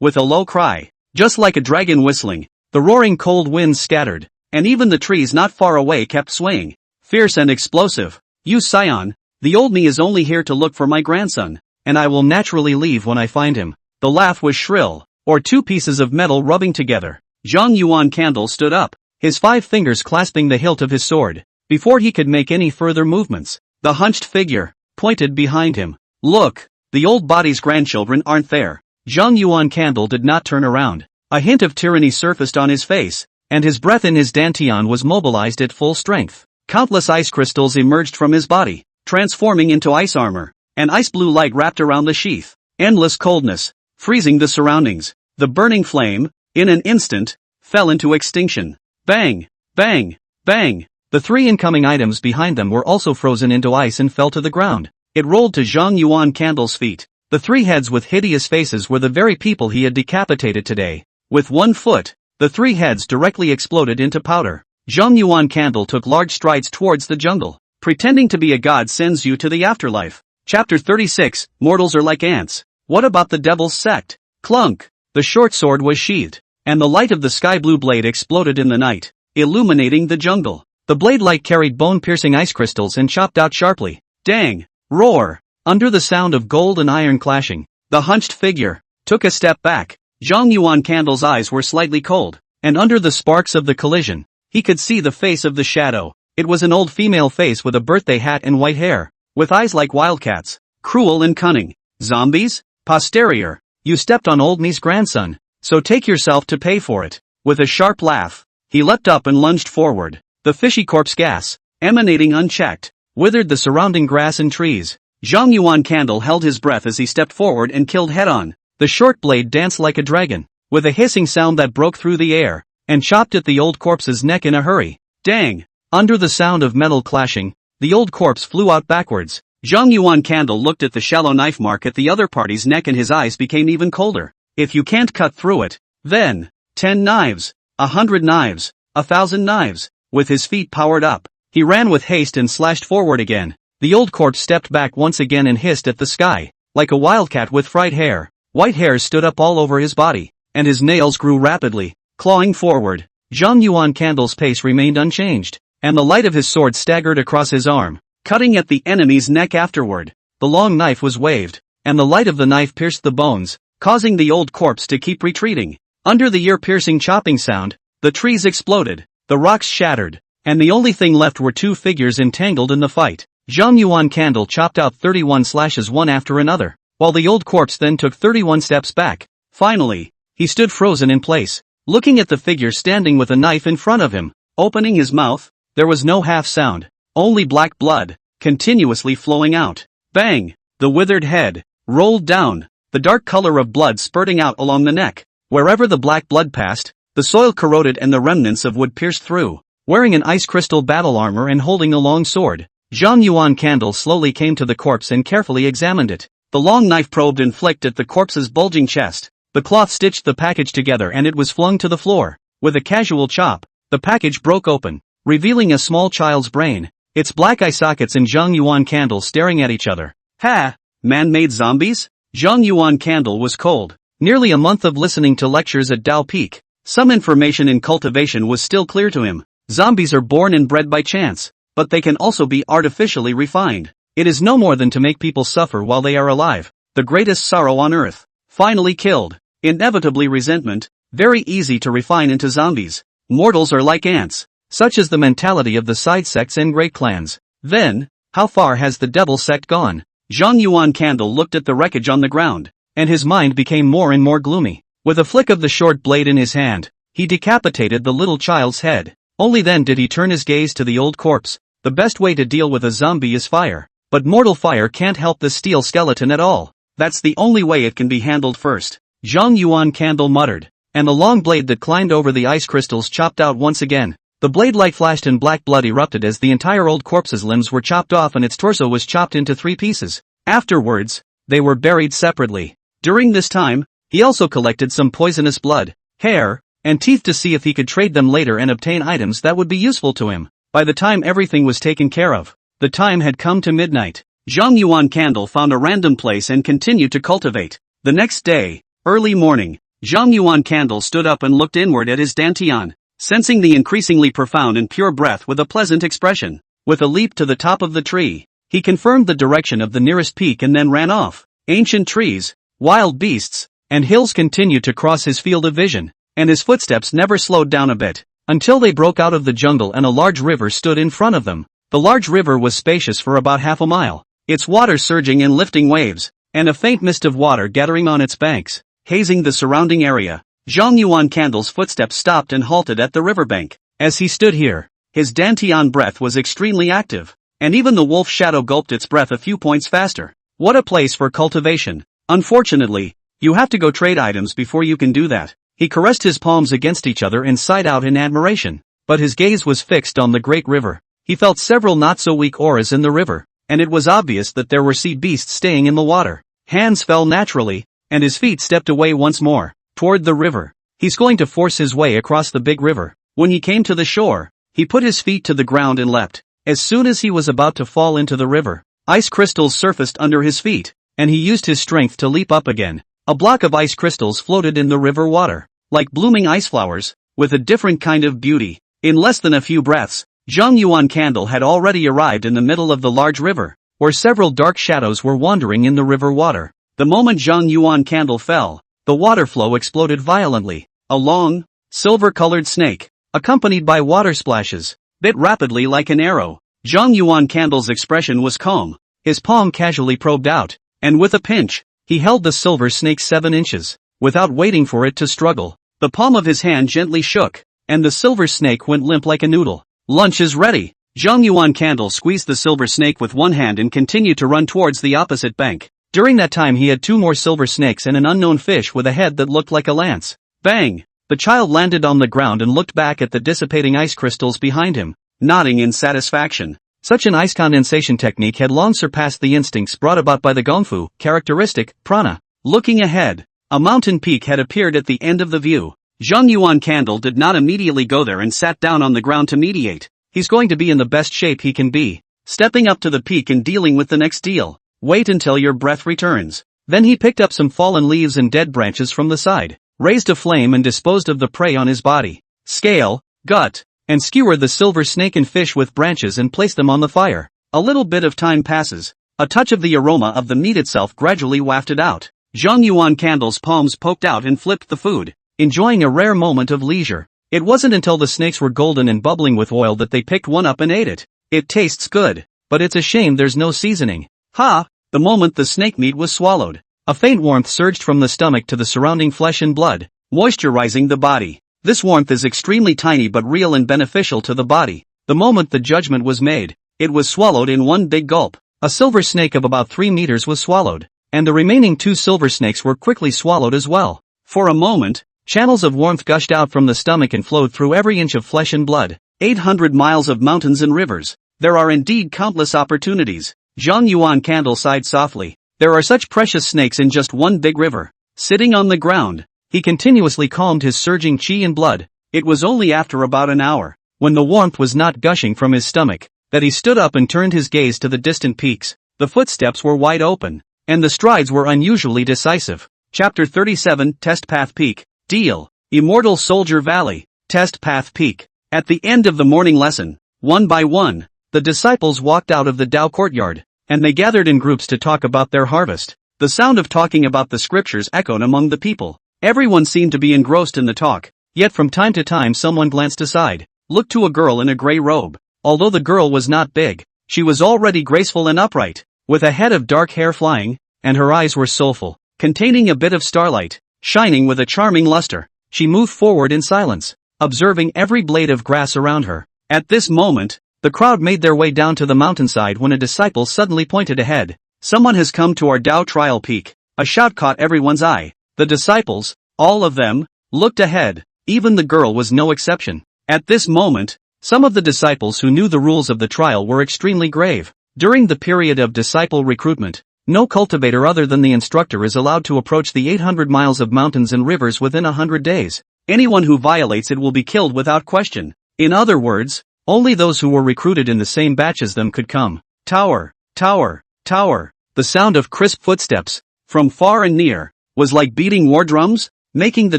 With a low cry. Just like a dragon whistling, the roaring cold winds scattered, and even the trees not far away kept swaying. Fierce and explosive. You scion, the old me is only here to look for my grandson, and I will naturally leave when I find him. The laugh was shrill, or two pieces of metal rubbing together. Zhang Yuan Candle stood up, his 5 fingers clasping the hilt of his sword. Before he could make any further movements, the hunched figure pointed behind him. Look, the old body's grandchildren aren't there. Zhang Yuan Candle did not turn around. A hint of tyranny surfaced on his face, and his breath in his dantian was mobilized at full strength. Countless ice crystals emerged from his body, transforming into ice armor. An ice blue light wrapped around the sheath. Endless coldness, freezing the surroundings. The burning flame, in an instant, fell into extinction. Bang! Bang! Bang! The 3 incoming items behind them were also frozen into ice and fell to the ground. It rolled to Zhang Yuan Candle's feet. The 3 heads with hideous faces were the very people he had decapitated today. With 1 foot, the 3 heads directly exploded into powder. Zhang Yuan Candle took large strides towards the jungle. Pretending to be a god sends you to the afterlife. Chapter 36, Mortals are like ants. What about the devil's sect? Clunk! The short sword was sheathed, and the light of the sky blue blade exploded in the night, illuminating the jungle. The blade light carried bone-piercing ice crystals and chopped out sharply. Dang! Roar! Under the sound of gold and iron clashing, the hunched figure took a step back. Zhang Yuan Candle's eyes were slightly cold, and under the sparks of the collision, he could see the face of the shadow. It was an old female face with a birthday hat and white hair, with eyes like wildcats, cruel and cunning. Zombies? Posterior, you stepped on old me's grandson, so take yourself to pay for it. With a sharp laugh, he leapt up and lunged forward. The fishy corpse gas, emanating unchecked, withered the surrounding grass and trees. Zhang Yuan Candle held his breath as he stepped forward and killed head-on. The short blade danced like a dragon, with a hissing sound that broke through the air, and chopped at the old corpse's neck in a hurry. Dang! Under the sound of metal clashing, the old corpse flew out backwards. Zhang Yuan Candle looked at the shallow knife mark at the other party's neck and his eyes became even colder. If you can't cut through it, then 10 knives, 100 knives, 1,000 knives. With his feet powered up, he ran with haste and slashed forward again. The old corpse stepped back once again and hissed at the sky. Like a wildcat with fried hair, white hairs stood up all over his body, and his nails grew rapidly, clawing forward. Zhang Yuan Candle's pace remained unchanged, and the light of his sword staggered across his arm, cutting at the enemy's neck afterward. The long knife was waved, and the light of the knife pierced the bones, causing the old corpse to keep retreating. Under the ear-piercing chopping sound, the trees exploded, the rocks shattered, and the only thing left were two figures entangled in the fight. Zhang Yuan Candle chopped out 31 slashes one after another, while the old corpse then took 31 steps back. Finally, he stood frozen in place, looking at the figure standing with a knife in front of him. Opening his mouth, there was no half sound, only black blood, continuously flowing out. Bang! The withered head rolled down, the dark color of blood spurting out along the neck. Wherever the black blood passed, the soil corroded and the remnants of wood pierced through. Wearing an ice crystal battle armor and holding a long sword, Zhang Yuan Candle slowly came to the corpse and carefully examined it. The long knife probed and flicked at the corpse's bulging chest. The cloth stitched the package together and it was flung to the floor. With a casual chop, the package broke open, revealing a small child's brain, its black eye sockets and Zhang Yuan Candle staring at each other. Ha! Man-made zombies? Zhang Yuan Candle was cold. Nearly a month of listening to lectures at Dao Peak, some information in cultivation was still clear to him. Zombies are born and bred by chance, but they can also be artificially refined. It is no more than to make people suffer while they are alive. The greatest sorrow on earth. Finally killed. Inevitably resentment, very easy to refine into zombies. Mortals are like ants. Such is the mentality of the side sects and great clans. Then, how far has the devil sect gone? Zhang Yuan Candle looked at the wreckage on the ground, and his mind became more and more gloomy. With a flick of the short blade in his hand, he decapitated the little child's head. Only then did he turn his gaze to the old corpse. The best way to deal with a zombie is fire. But mortal fire can't help the steel skeleton at all. That's the only way it can be handled first. Zhang Yuan Candle muttered, and the long blade that climbed over the ice crystals chopped out once again. The blade light flashed and black blood erupted as the entire old corpse's limbs were chopped off and its torso was chopped into 3 pieces. Afterwards, they were buried separately. During this time, he also collected some poisonous blood, hair, and teeth to see if he could trade them later and obtain items that would be useful to him. By the time everything was taken care of, the time had come to midnight. Zhang Yuan Candle found a random place and continued to cultivate. The next day, early morning, Zhang Yuan Candle stood up and looked inward at his dantian, sensing the increasingly profound and pure breath with a pleasant expression. With a leap to the top of the tree, he confirmed the direction of the nearest peak and then ran off. Ancient trees, wild beasts, and hills continued to cross his field of vision, and his footsteps never slowed down a bit, until they broke out of the jungle and a large river stood in front of them. The large river was spacious for about half a mile, its water surging in lifting waves, and a faint mist of water gathering on its banks, hazing the surrounding area. Zhang Yuan Candle's footsteps stopped and halted at the riverbank. As he stood here, his dantian breath was extremely active, and even the wolf shadow gulped its breath a few points faster. What a place for cultivation. Unfortunately, you have to go trade items before you can do that. He caressed his palms against each other and sighed out in admiration, but his gaze was fixed on the great river. He felt several not-so-weak auras in the river, and it was obvious that there were sea beasts staying in the water. Hands fell naturally, and his feet stepped away once more, toward the river. He's going to force his way across the big river. When he came to the shore, he put his feet to the ground and leapt. As soon as he was about to fall into the river, ice crystals surfaced under his feet, and he used his strength to leap up again. A block of ice crystals floated in the river water, like blooming ice flowers, with a different kind of beauty. In less than a few breaths, Zhang Yuan Candle had already arrived in the middle of the large river, where several dark shadows were wandering in the river water. The moment Zhang Yuan Candle fell, the water flow exploded violently. A long, silver-colored snake, accompanied by water splashes, bit rapidly like an arrow. Zhang Yuan Candle's expression was calm. His palm casually probed out, and with a pinch, he held the silver snake 7 inches. Without waiting for it to struggle, the palm of his hand gently shook, and the silver snake went limp like a noodle. Lunch is ready. Zhang Yuan Candle squeezed the silver snake with one hand and continued to run towards the opposite bank. During that time he had 2 more silver snakes and an unknown fish with a head that looked like a lance. Bang! The child landed on the ground and looked back at the dissipating ice crystals behind him, nodding in satisfaction. Such an ice condensation technique had long surpassed the instincts brought about by the gongfu, characteristic, prana. Looking ahead, a mountain peak had appeared at the end of the view. Zhang Yuan Candle did not immediately go there and sat down on the ground to meditate. He's going to be in the best shape he can be, stepping up to the peak and dealing with the next deal. Wait until your breath returns. Then he picked up some fallen leaves and dead branches from the side, raised a flame and disposed of the prey on his body, scale, gut, and skewered the silver snake and fish with branches and placed them on the fire. A little bit of time passes. A touch of the aroma of the meat itself gradually wafted out. Zhang Yuan Candle's palms poked out and flipped the food, enjoying a rare moment of leisure. It wasn't until the snakes were golden and bubbling with oil that they picked one up and ate it. It tastes good, but it's a shame there's no seasoning. Ha! The moment the snake meat was swallowed, a faint warmth surged from the stomach to the surrounding flesh and blood, moisturizing the body. This warmth is extremely tiny but real and beneficial to the body. The moment the judgment was made, it was swallowed in one big gulp. A silver snake of about 3 meters was swallowed, and the remaining 2 silver snakes were quickly swallowed as well. For a moment, channels of warmth gushed out from the stomach and flowed through every inch of flesh and blood. 800 miles of mountains and rivers. There are indeed countless opportunities. Zhang Yuan Candle sighed softly. There are such precious snakes in just one big river. Sitting on the ground, he continuously calmed his surging qi and blood. It was only after about an hour, when the warmth was not gushing from his stomach, that he stood up and turned his gaze to the distant peaks. The footsteps were wide open, and the strides were unusually decisive. Chapter 37, Test Path Peak. Deal. Immortal Soldier Valley. Test Path Peak. At the end of the morning lesson, one by one, the disciples walked out of the Tao courtyard, and they gathered in groups to talk about their harvest. The sound of talking about the scriptures echoed among the people. Everyone seemed to be engrossed in the talk, yet from time to time someone glanced aside, looked to a girl in a gray robe. Although the girl was not big, she was already graceful and upright, with a head of dark hair flying, and her eyes were soulful, containing a bit of starlight, shining with a charming luster. She moved forward in silence, observing every blade of grass around her. At this moment, the crowd made their way down to the mountainside when a disciple suddenly pointed ahead. Someone has come to our Tao trial peak. A shout caught everyone's eye. The disciples, all of them, looked ahead. Even the girl was no exception. At this moment, some of the disciples who knew the rules of the trial were extremely grave. During the period of disciple recruitment, no cultivator other than the instructor is allowed to approach the 800 miles of mountains and rivers within 100 days. Anyone who violates it will be killed without question. In other words, only those who were recruited in the same batch as them could come. Tower, tower, tower. The sound of crisp footsteps, from far and near, was like beating war drums, making the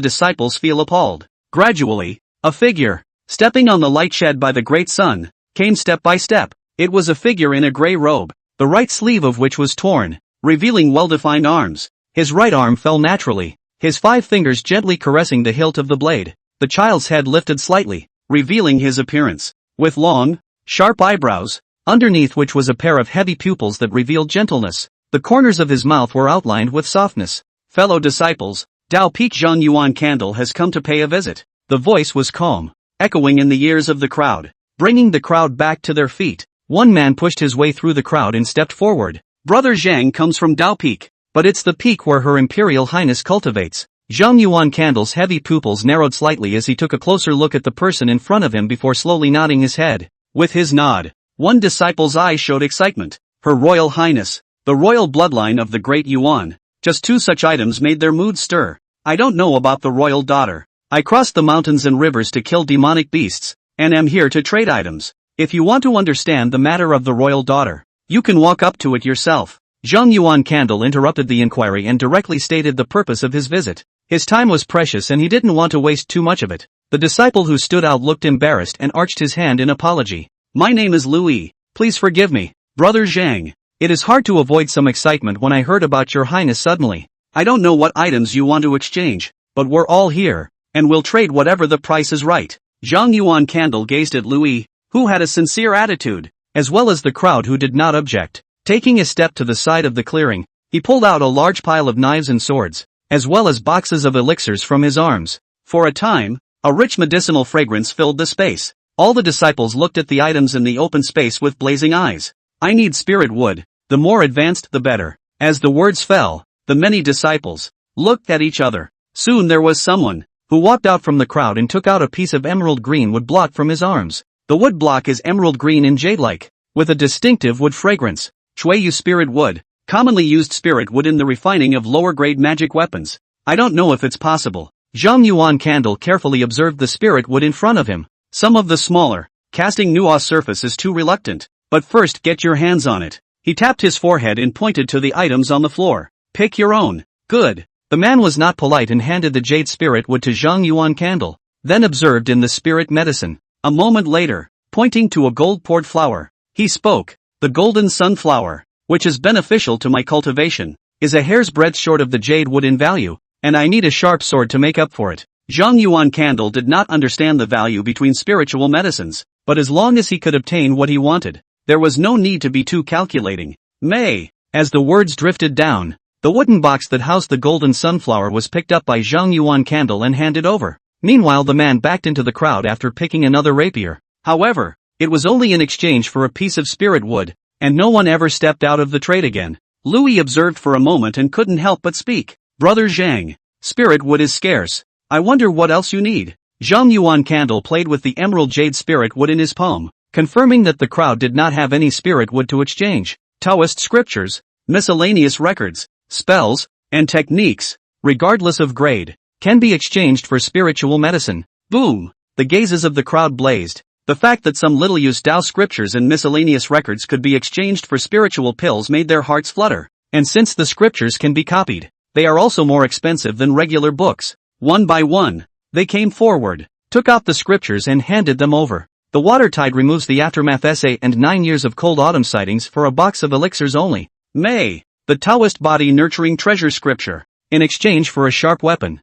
disciples feel appalled. Gradually, a figure, stepping on the light shed by the great sun, came step by step. It was a figure in a gray robe, the right sleeve of which was torn, revealing well-defined arms. His right arm fell naturally, his 5 fingers gently caressing the hilt of the blade. The child's head lifted slightly, revealing his appearance, with long, sharp eyebrows, underneath which was a pair of heavy pupils that revealed gentleness. The corners of his mouth were outlined with softness. Fellow disciples, Tao Peak Zhang Yuan Candle has come to pay a visit. The voice was calm, echoing in the ears of the crowd, bringing the crowd back to their feet. One man pushed his way through the crowd and stepped forward. Brother Zhang comes from Tao Peak, but it's the peak where Her Imperial Highness cultivates. Zhang Yuan Candle's heavy pupils narrowed slightly as he took a closer look at the person in front of him before slowly nodding his head. With his nod, one disciple's eyes showed excitement. Her Royal Highness, the royal bloodline of the great Yuan. Just 2 such items made their mood stir. I don't know about the royal daughter. I crossed the mountains and rivers to kill demonic beasts, and am here to trade items. If you want to understand the matter of the royal daughter, you can walk up to it yourself. Zhang Yuan Candle interrupted the inquiry and directly stated the purpose of his visit. His time was precious and he didn't want to waste too much of it. The disciple who stood out looked embarrassed and arched his hand in apology. My name is Louis. Please forgive me, Brother Zhang. It is hard to avoid some excitement when I heard about your highness suddenly. I don't know what items you want to exchange, but we're all here, and we'll trade whatever the price is right. Zhang Yuan Candle gazed at Louis, who had a sincere attitude, as well as the crowd who did not object. Taking a step to the side of the clearing, he pulled out a large pile of knives and swords, as well as boxes of elixirs from his arms. For a time, a rich medicinal fragrance filled the space. All the disciples looked at the items in the open space with blazing eyes. I need spirit wood, the more advanced the better. As the words fell, the many disciples looked at each other. Soon there was someone who walked out from the crowd and took out a piece of emerald green wood block from his arms. The wood block is emerald green and jade-like, with a distinctive wood fragrance. Chuayu spirit wood, commonly used spirit wood in the refining of lower-grade magic weapons. I don't know if it's possible. Zhang Yuan Candle carefully observed the spirit wood in front of him. Some of the smaller, casting Nua's surface is too reluctant, but first get your hands on it. He tapped his forehead and pointed to the items on the floor. Pick your own. Good. The man was not polite and handed the jade spirit wood to Zhang Yuan Candle, then observed in the spirit medicine. A moment later, pointing to a gold-poured flower, he spoke. The golden sunflower, which is beneficial to my cultivation, is a hair's breadth short of the jade wood in value, and I need a sharp sword to make up for it. Zhang Yuan Candle did not understand the value between spiritual medicines, but as long as he could obtain what he wanted, there was no need to be too calculating. As the words drifted down, the wooden box that housed the golden sunflower was picked up by Zhang Yuan Candle and handed over. Meanwhile, the man backed into the crowd after picking another rapier. However, it was only in exchange for a piece of spirit wood, and no one ever stepped out of the trade again. Louis observed for a moment and couldn't help but speak. Brother Zhang, spirit wood is scarce. I wonder what else you need. Zhang Yuan Candle played with the emerald jade spirit wood in his palm, confirming that the crowd did not have any spirit wood to exchange. Taoist scriptures, miscellaneous records, spells, and techniques, regardless of grade, can be exchanged for spiritual medicine. Boom! The gazes of the crowd blazed. The fact that some little-used Tao scriptures and miscellaneous records could be exchanged for spiritual pills made their hearts flutter. And since the scriptures can be copied, they are also more expensive than regular books. One by one, they came forward, took out the scriptures and handed them over. The water tide removes the aftermath essay and 9 years of cold autumn sightings for a box of elixirs only. The Taoist body nurturing treasure scripture, in exchange for a sharp weapon.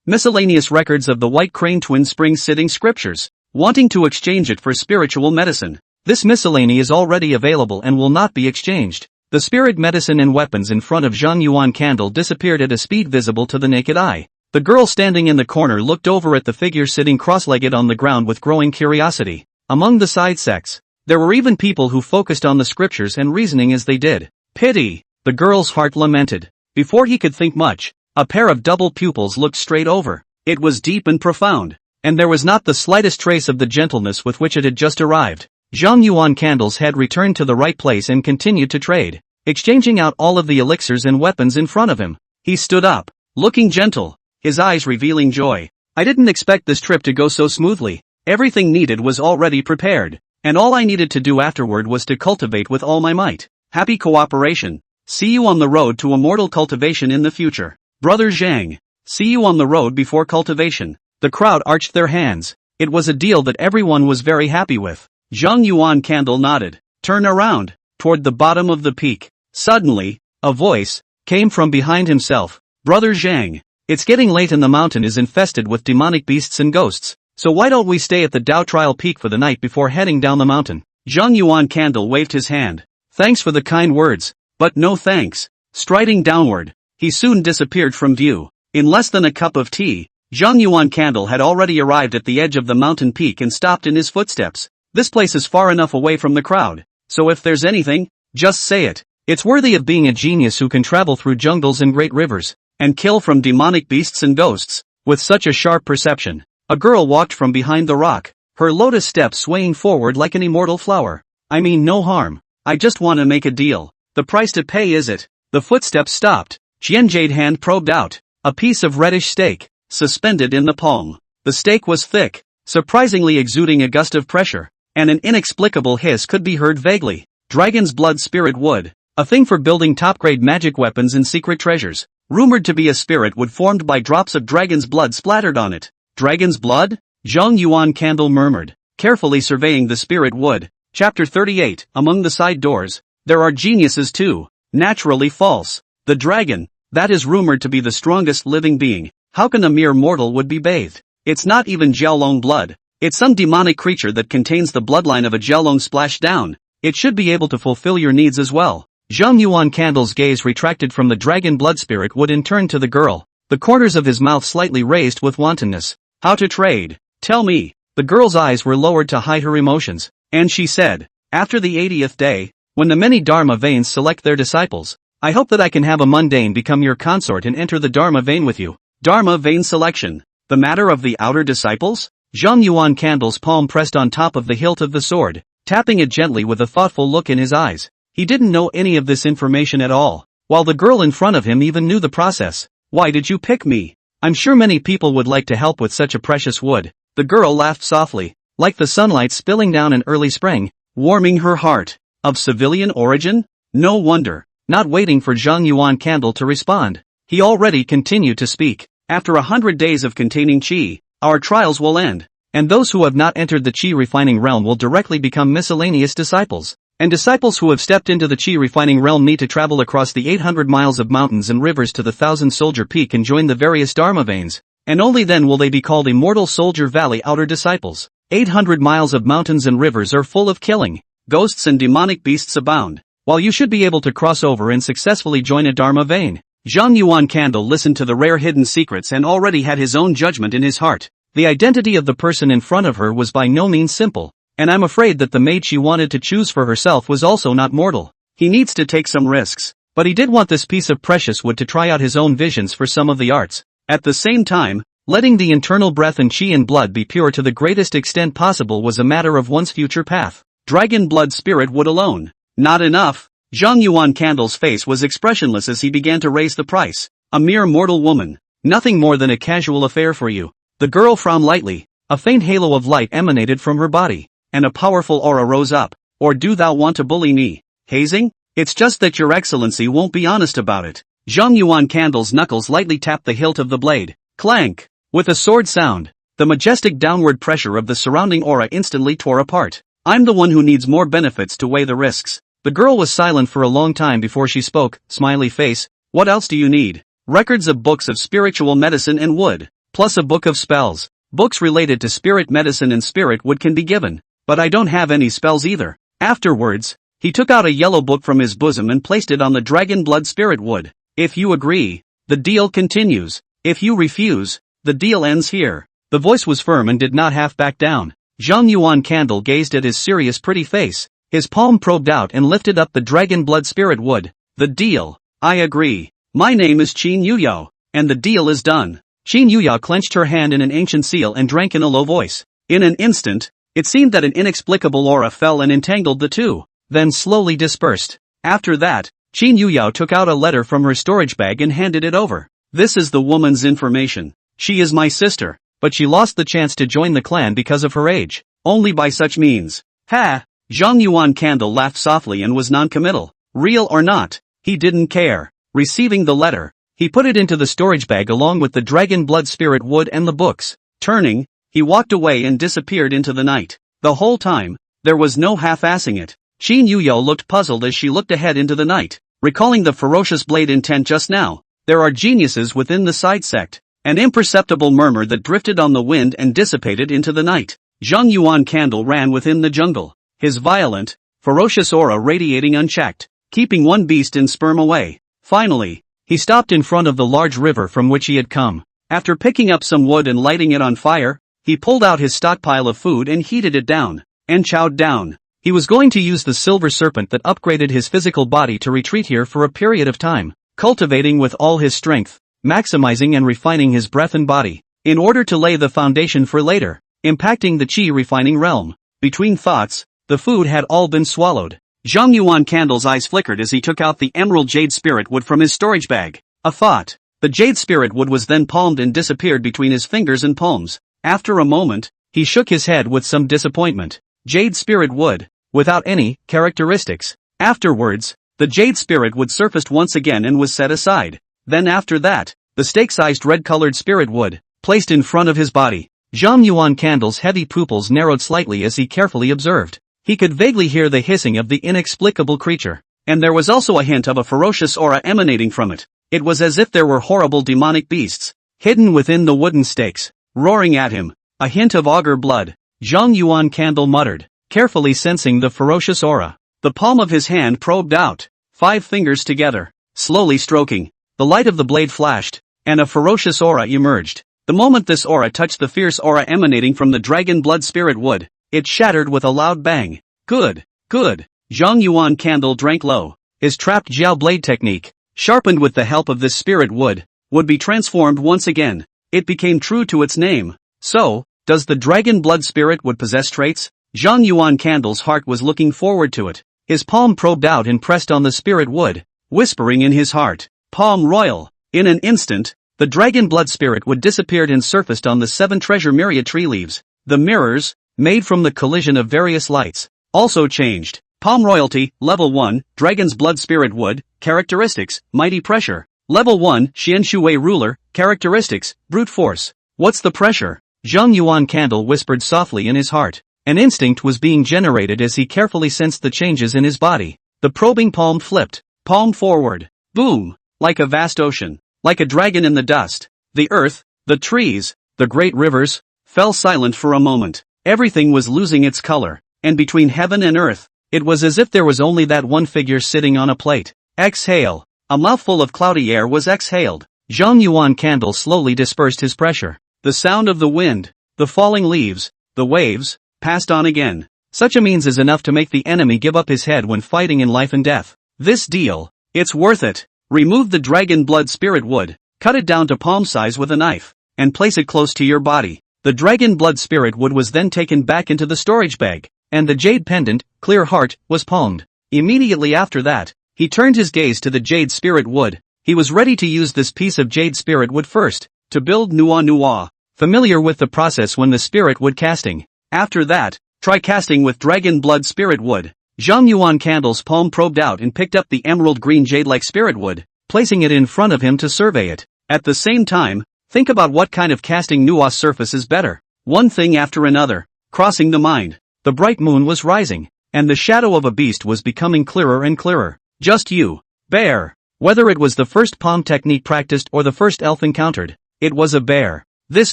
Miscellaneous records of the White Crane Twin Spring sitting scriptures, wanting to exchange it for spiritual medicine. This miscellany is already available and will not be exchanged. The spirit medicine and weapons in front of Zhang Yuan Candle disappeared at a speed visible to the naked eye. The girl standing in the corner looked over at the figure sitting cross-legged on the ground with growing curiosity. Among the side sects, there were even people who focused on the scriptures and reasoning as they did. Pity, the girl's heart lamented. Before he could think much, a pair of double pupils looked straight over. It was deep and profound, and there was not the slightest trace of the gentleness with which it had just arrived. Zhang Yuan Candle's head returned to the right place and continued to trade, exchanging out all of the elixirs and weapons in front of him. He stood up, looking gentle, his eyes revealing joy. I didn't expect this trip to go so smoothly. Everything needed was already prepared, and all I needed to do afterward was to cultivate with all my might. Happy cooperation. See you on the road to immortal cultivation in the future. Brother Zhang. See you on the road before cultivation. The crowd arched their hands. It was a deal that everyone was very happy with. Zhang Yuan Candle nodded. Turn around, toward the bottom of the peak. Suddenly, a voice came from behind himself. Brother Zhang, it's getting late and the mountain is infested with demonic beasts and ghosts, so why don't we stay at the Dao Trial Peak for the night before heading down the mountain? Zhang Yuan Candle waved his hand. Thanks for the kind words, but no thanks. Striding downward, he soon disappeared from view. In less than a cup of tea, Zhang Yuan Candle had already arrived at the edge of the mountain peak and stopped in his footsteps. This place is far enough away from the crowd, so if there's anything, just say it. It's worthy of being a genius who can travel through jungles and great rivers, and kill from demonic beasts and ghosts, with such a sharp perception. A girl walked from behind the rock, her lotus steps swaying forward like an immortal flower. I mean no harm. I just want to make a deal. The price to pay is it? The footsteps stopped. Qian Jade hand probed out. A piece of reddish steak, suspended in the palm. The steak was thick, surprisingly exuding a gust of pressure, and an inexplicable hiss could be heard vaguely. Dragon's blood spirit wood. A thing for building top-grade magic weapons and secret treasures. Rumored to be a spirit wood formed by drops of dragon's blood splattered on it. Dragon's blood? Zhang Yuan Candle murmured, carefully surveying the spirit wood. Chapter 38. Among the side doors, there are geniuses too. Naturally false. The dragon, that is rumored to be the strongest living being. How can a mere mortal would be bathed? It's not even Jiaolong blood. It's some demonic creature that contains the bloodline of a Jiaolong splashed down. It should be able to fulfill your needs as well. Zhang Yuan Candle's gaze retracted from the dragon blood spirit wood and turned to the girl, the corners of his mouth slightly raised with wantonness. How to trade? Tell me. The girl's eyes were lowered to hide her emotions, and she said, after the 80th day, when the many Dharma veins select their disciples, I hope that I can have a mundane become your consort and enter the Dharma vein with you. Dharma vein selection. The matter of the outer disciples? Zhang Yuan Candle's palm pressed on top of the hilt of the sword, tapping it gently with a thoughtful look in his eyes. He didn't know any of this information at all, while the girl in front of him even knew the process. Why did you pick me? I'm sure many people would like to help with such a precious wood. The girl laughed softly, like the sunlight spilling down in early spring, warming her heart. Of civilian origin? No wonder. Not waiting for Zhang Yuan Candle to respond, he already continued to speak. After 100 days of containing qi, our trials will end, and those who have not entered the qi refining realm will directly become miscellaneous disciples. And disciples who have stepped into the qi refining realm need to travel across the 800 miles of mountains and rivers to the 1,000-soldier peak and join the various dharma veins, and only then will they be called Immortal Soldier Valley outer disciples. 800 miles of mountains and rivers are full of killing. Ghosts and demonic beasts abound, while you should be able to cross over and successfully join a dharma vein. Zhang Yuan Candle listened to the rare hidden secrets and already had his own judgment in his heart. The identity of the person in front of her was by no means simple, and I'm afraid that the maid she wanted to choose for herself was also not mortal. He needs to take some risks, but he did want this piece of precious wood to try out his own visions for some of the arts. At the same time, letting the internal breath and qi and blood be pure to the greatest extent possible was a matter of one's future path. Dragon blood spirit wood alone. Not enough. Zhang Yuan Candle's face was expressionless as he began to raise the price. A mere mortal woman. Nothing more than a casual affair for you. The girl frowned lightly. A faint halo of light emanated from her body, and a powerful aura rose up. Or do thou want to bully me? Hazing? It's just that your excellency won't be honest about it. Zhang Yuan Candle's knuckles lightly tapped the hilt of the blade. Clank! With a sword sound, the majestic downward pressure of the surrounding aura instantly tore apart. I'm the one who needs more benefits to weigh the risks. The girl was silent for a long time before she spoke. Smiley face. What else do you need? Records of books of spiritual medicine and wood, plus a book of spells. Books related to spirit medicine and spirit wood can be given, but I don't have any spells either. Afterwards, he took out a yellow book from his bosom and placed it on the dragon blood spirit wood. If you agree, the deal continues. If you refuse, the deal ends here. The voice was firm and did not half back down. Zhang Yuan Candle gazed at his serious pretty face. His palm probed out and lifted up the dragon blood spirit wood. The deal. I agree. My name is Qin Yuyao, and the deal is done. Qin Yuyao clenched her hand in an ancient seal and drank in a low voice. In an instant, it seemed that an inexplicable aura fell and entangled the two, then slowly dispersed. After that, Qin Yuyao took out a letter from her storage bag and handed it over. This is the woman's information. She is my sister, but she lost the chance to join the clan because of her age. Only by such means. Ha! Zhang Yuan Candle laughed softly and was non-committal. Real or not, he didn't care. Receiving the letter, he put it into the storage bag along with the dragon blood spirit wood and the books. Turning, he walked away and disappeared into the night. The whole time, there was no half-assing it. Qin Yuyao looked puzzled as she looked ahead into the night, recalling the ferocious blade intent just now. There are geniuses within the side sect. An imperceptible murmur that drifted on the wind and dissipated into the night. Zhang Yuan Candle ran within the jungle, his violent, ferocious aura radiating unchecked, keeping one beast in sperm away. Finally, he stopped in front of the large river from which he had come. After picking up some wood and lighting it on fire, he pulled out his stockpile of food and heated it down, and chowed down. He was going to use the silver serpent that upgraded his physical body to retreat here for a period of time, cultivating with all his strength, maximizing and refining his breath and body, in order to lay the foundation for later, impacting the qi refining realm. Between thoughts, the food had all been swallowed. Zhang Yuan Candle's eyes flickered as he took out the emerald jade spirit wood from his storage bag. A thought. The jade spirit wood was then palmed and disappeared between his fingers and palms. After a moment, he shook his head with some disappointment. Jade spirit wood, without any characteristics. Afterwards, the jade spirit wood surfaced once again and was set aside. Then after that, the stake-sized red-colored spirit wood, placed in front of his body. Zhang Yuan Candle's heavy pupils narrowed slightly as he carefully observed. He could vaguely hear the hissing of the inexplicable creature, and there was also a hint of a ferocious aura emanating from it. It was as if there were horrible demonic beasts, hidden within the wooden stakes, roaring at him. A hint of augur blood. Zhang Yuan Candle muttered, carefully sensing the ferocious aura. The palm of his hand probed out, 5 fingers together, slowly stroking. The light of the blade flashed, and a ferocious aura emerged. The moment this aura touched the fierce aura emanating from the dragon blood spirit wood, it shattered with a loud bang. Good, good. Zhang Yuan Candle drank low. His trapped Jiao blade technique, sharpened with the help of this spirit wood, would be transformed once again. It became true to its name. So, does the dragon blood spirit would possess traits? Zhang Yuan Candle's heart was looking forward to it. His palm probed out and pressed on the spirit wood, whispering in his heart, "Palm Royal." In an instant, the dragon blood spirit wood disappeared and surfaced on the 7 treasure myriad tree leaves. The mirrors, made from the collision of various lights, also changed. Palm Royalty, Level 1, Dragon's Blood Spirit Wood, Characteristics, Mighty Pressure. Level 1, Xian Shuwei Ruler, Characteristics, Brute Force. What's the pressure? Zhang Yuan Candle whispered softly in his heart. An instinct was being generated as he carefully sensed the changes in his body. The probing palm flipped, palm forward. Boom! Like a vast ocean. Like a dragon in the dust. The earth, the trees, the great rivers, fell silent for a moment. Everything was losing its color. And between heaven and earth, it was as if there was only that one figure sitting on a plate. Exhale. A mouthful of cloudy air was exhaled. Zhang Yuan Candle slowly dispersed his pressure. The sound of the wind, the falling leaves, the waves, passed on again. Such a means is enough to make the enemy give up his head when fighting in life and death. This deal, it's worth it. Remove the dragon blood spirit wood, cut it down to palm size with a knife, and place it close to your body. The dragon blood spirit wood was then taken back into the storage bag, and the jade pendant, Clear Heart, was palmed. Immediately after that, he turned his gaze to the jade spirit wood. He was ready to use this piece of jade spirit wood first, to build Manhwa, familiar with the process when the spirit wood casting. After that, try casting with dragon blood spirit wood. Zhang Yuan Candle's palm probed out and picked up the emerald green jade-like spirit wood, placing it in front of him to survey it. At the same time, think about what kind of casting Manhwa surface is better. One thing after another, crossing the mind. The bright moon was rising, and the shadow of a beast was becoming clearer and clearer. Just you, bear. Whether it was the first palm technique practiced or the first elf encountered, it was a bear. This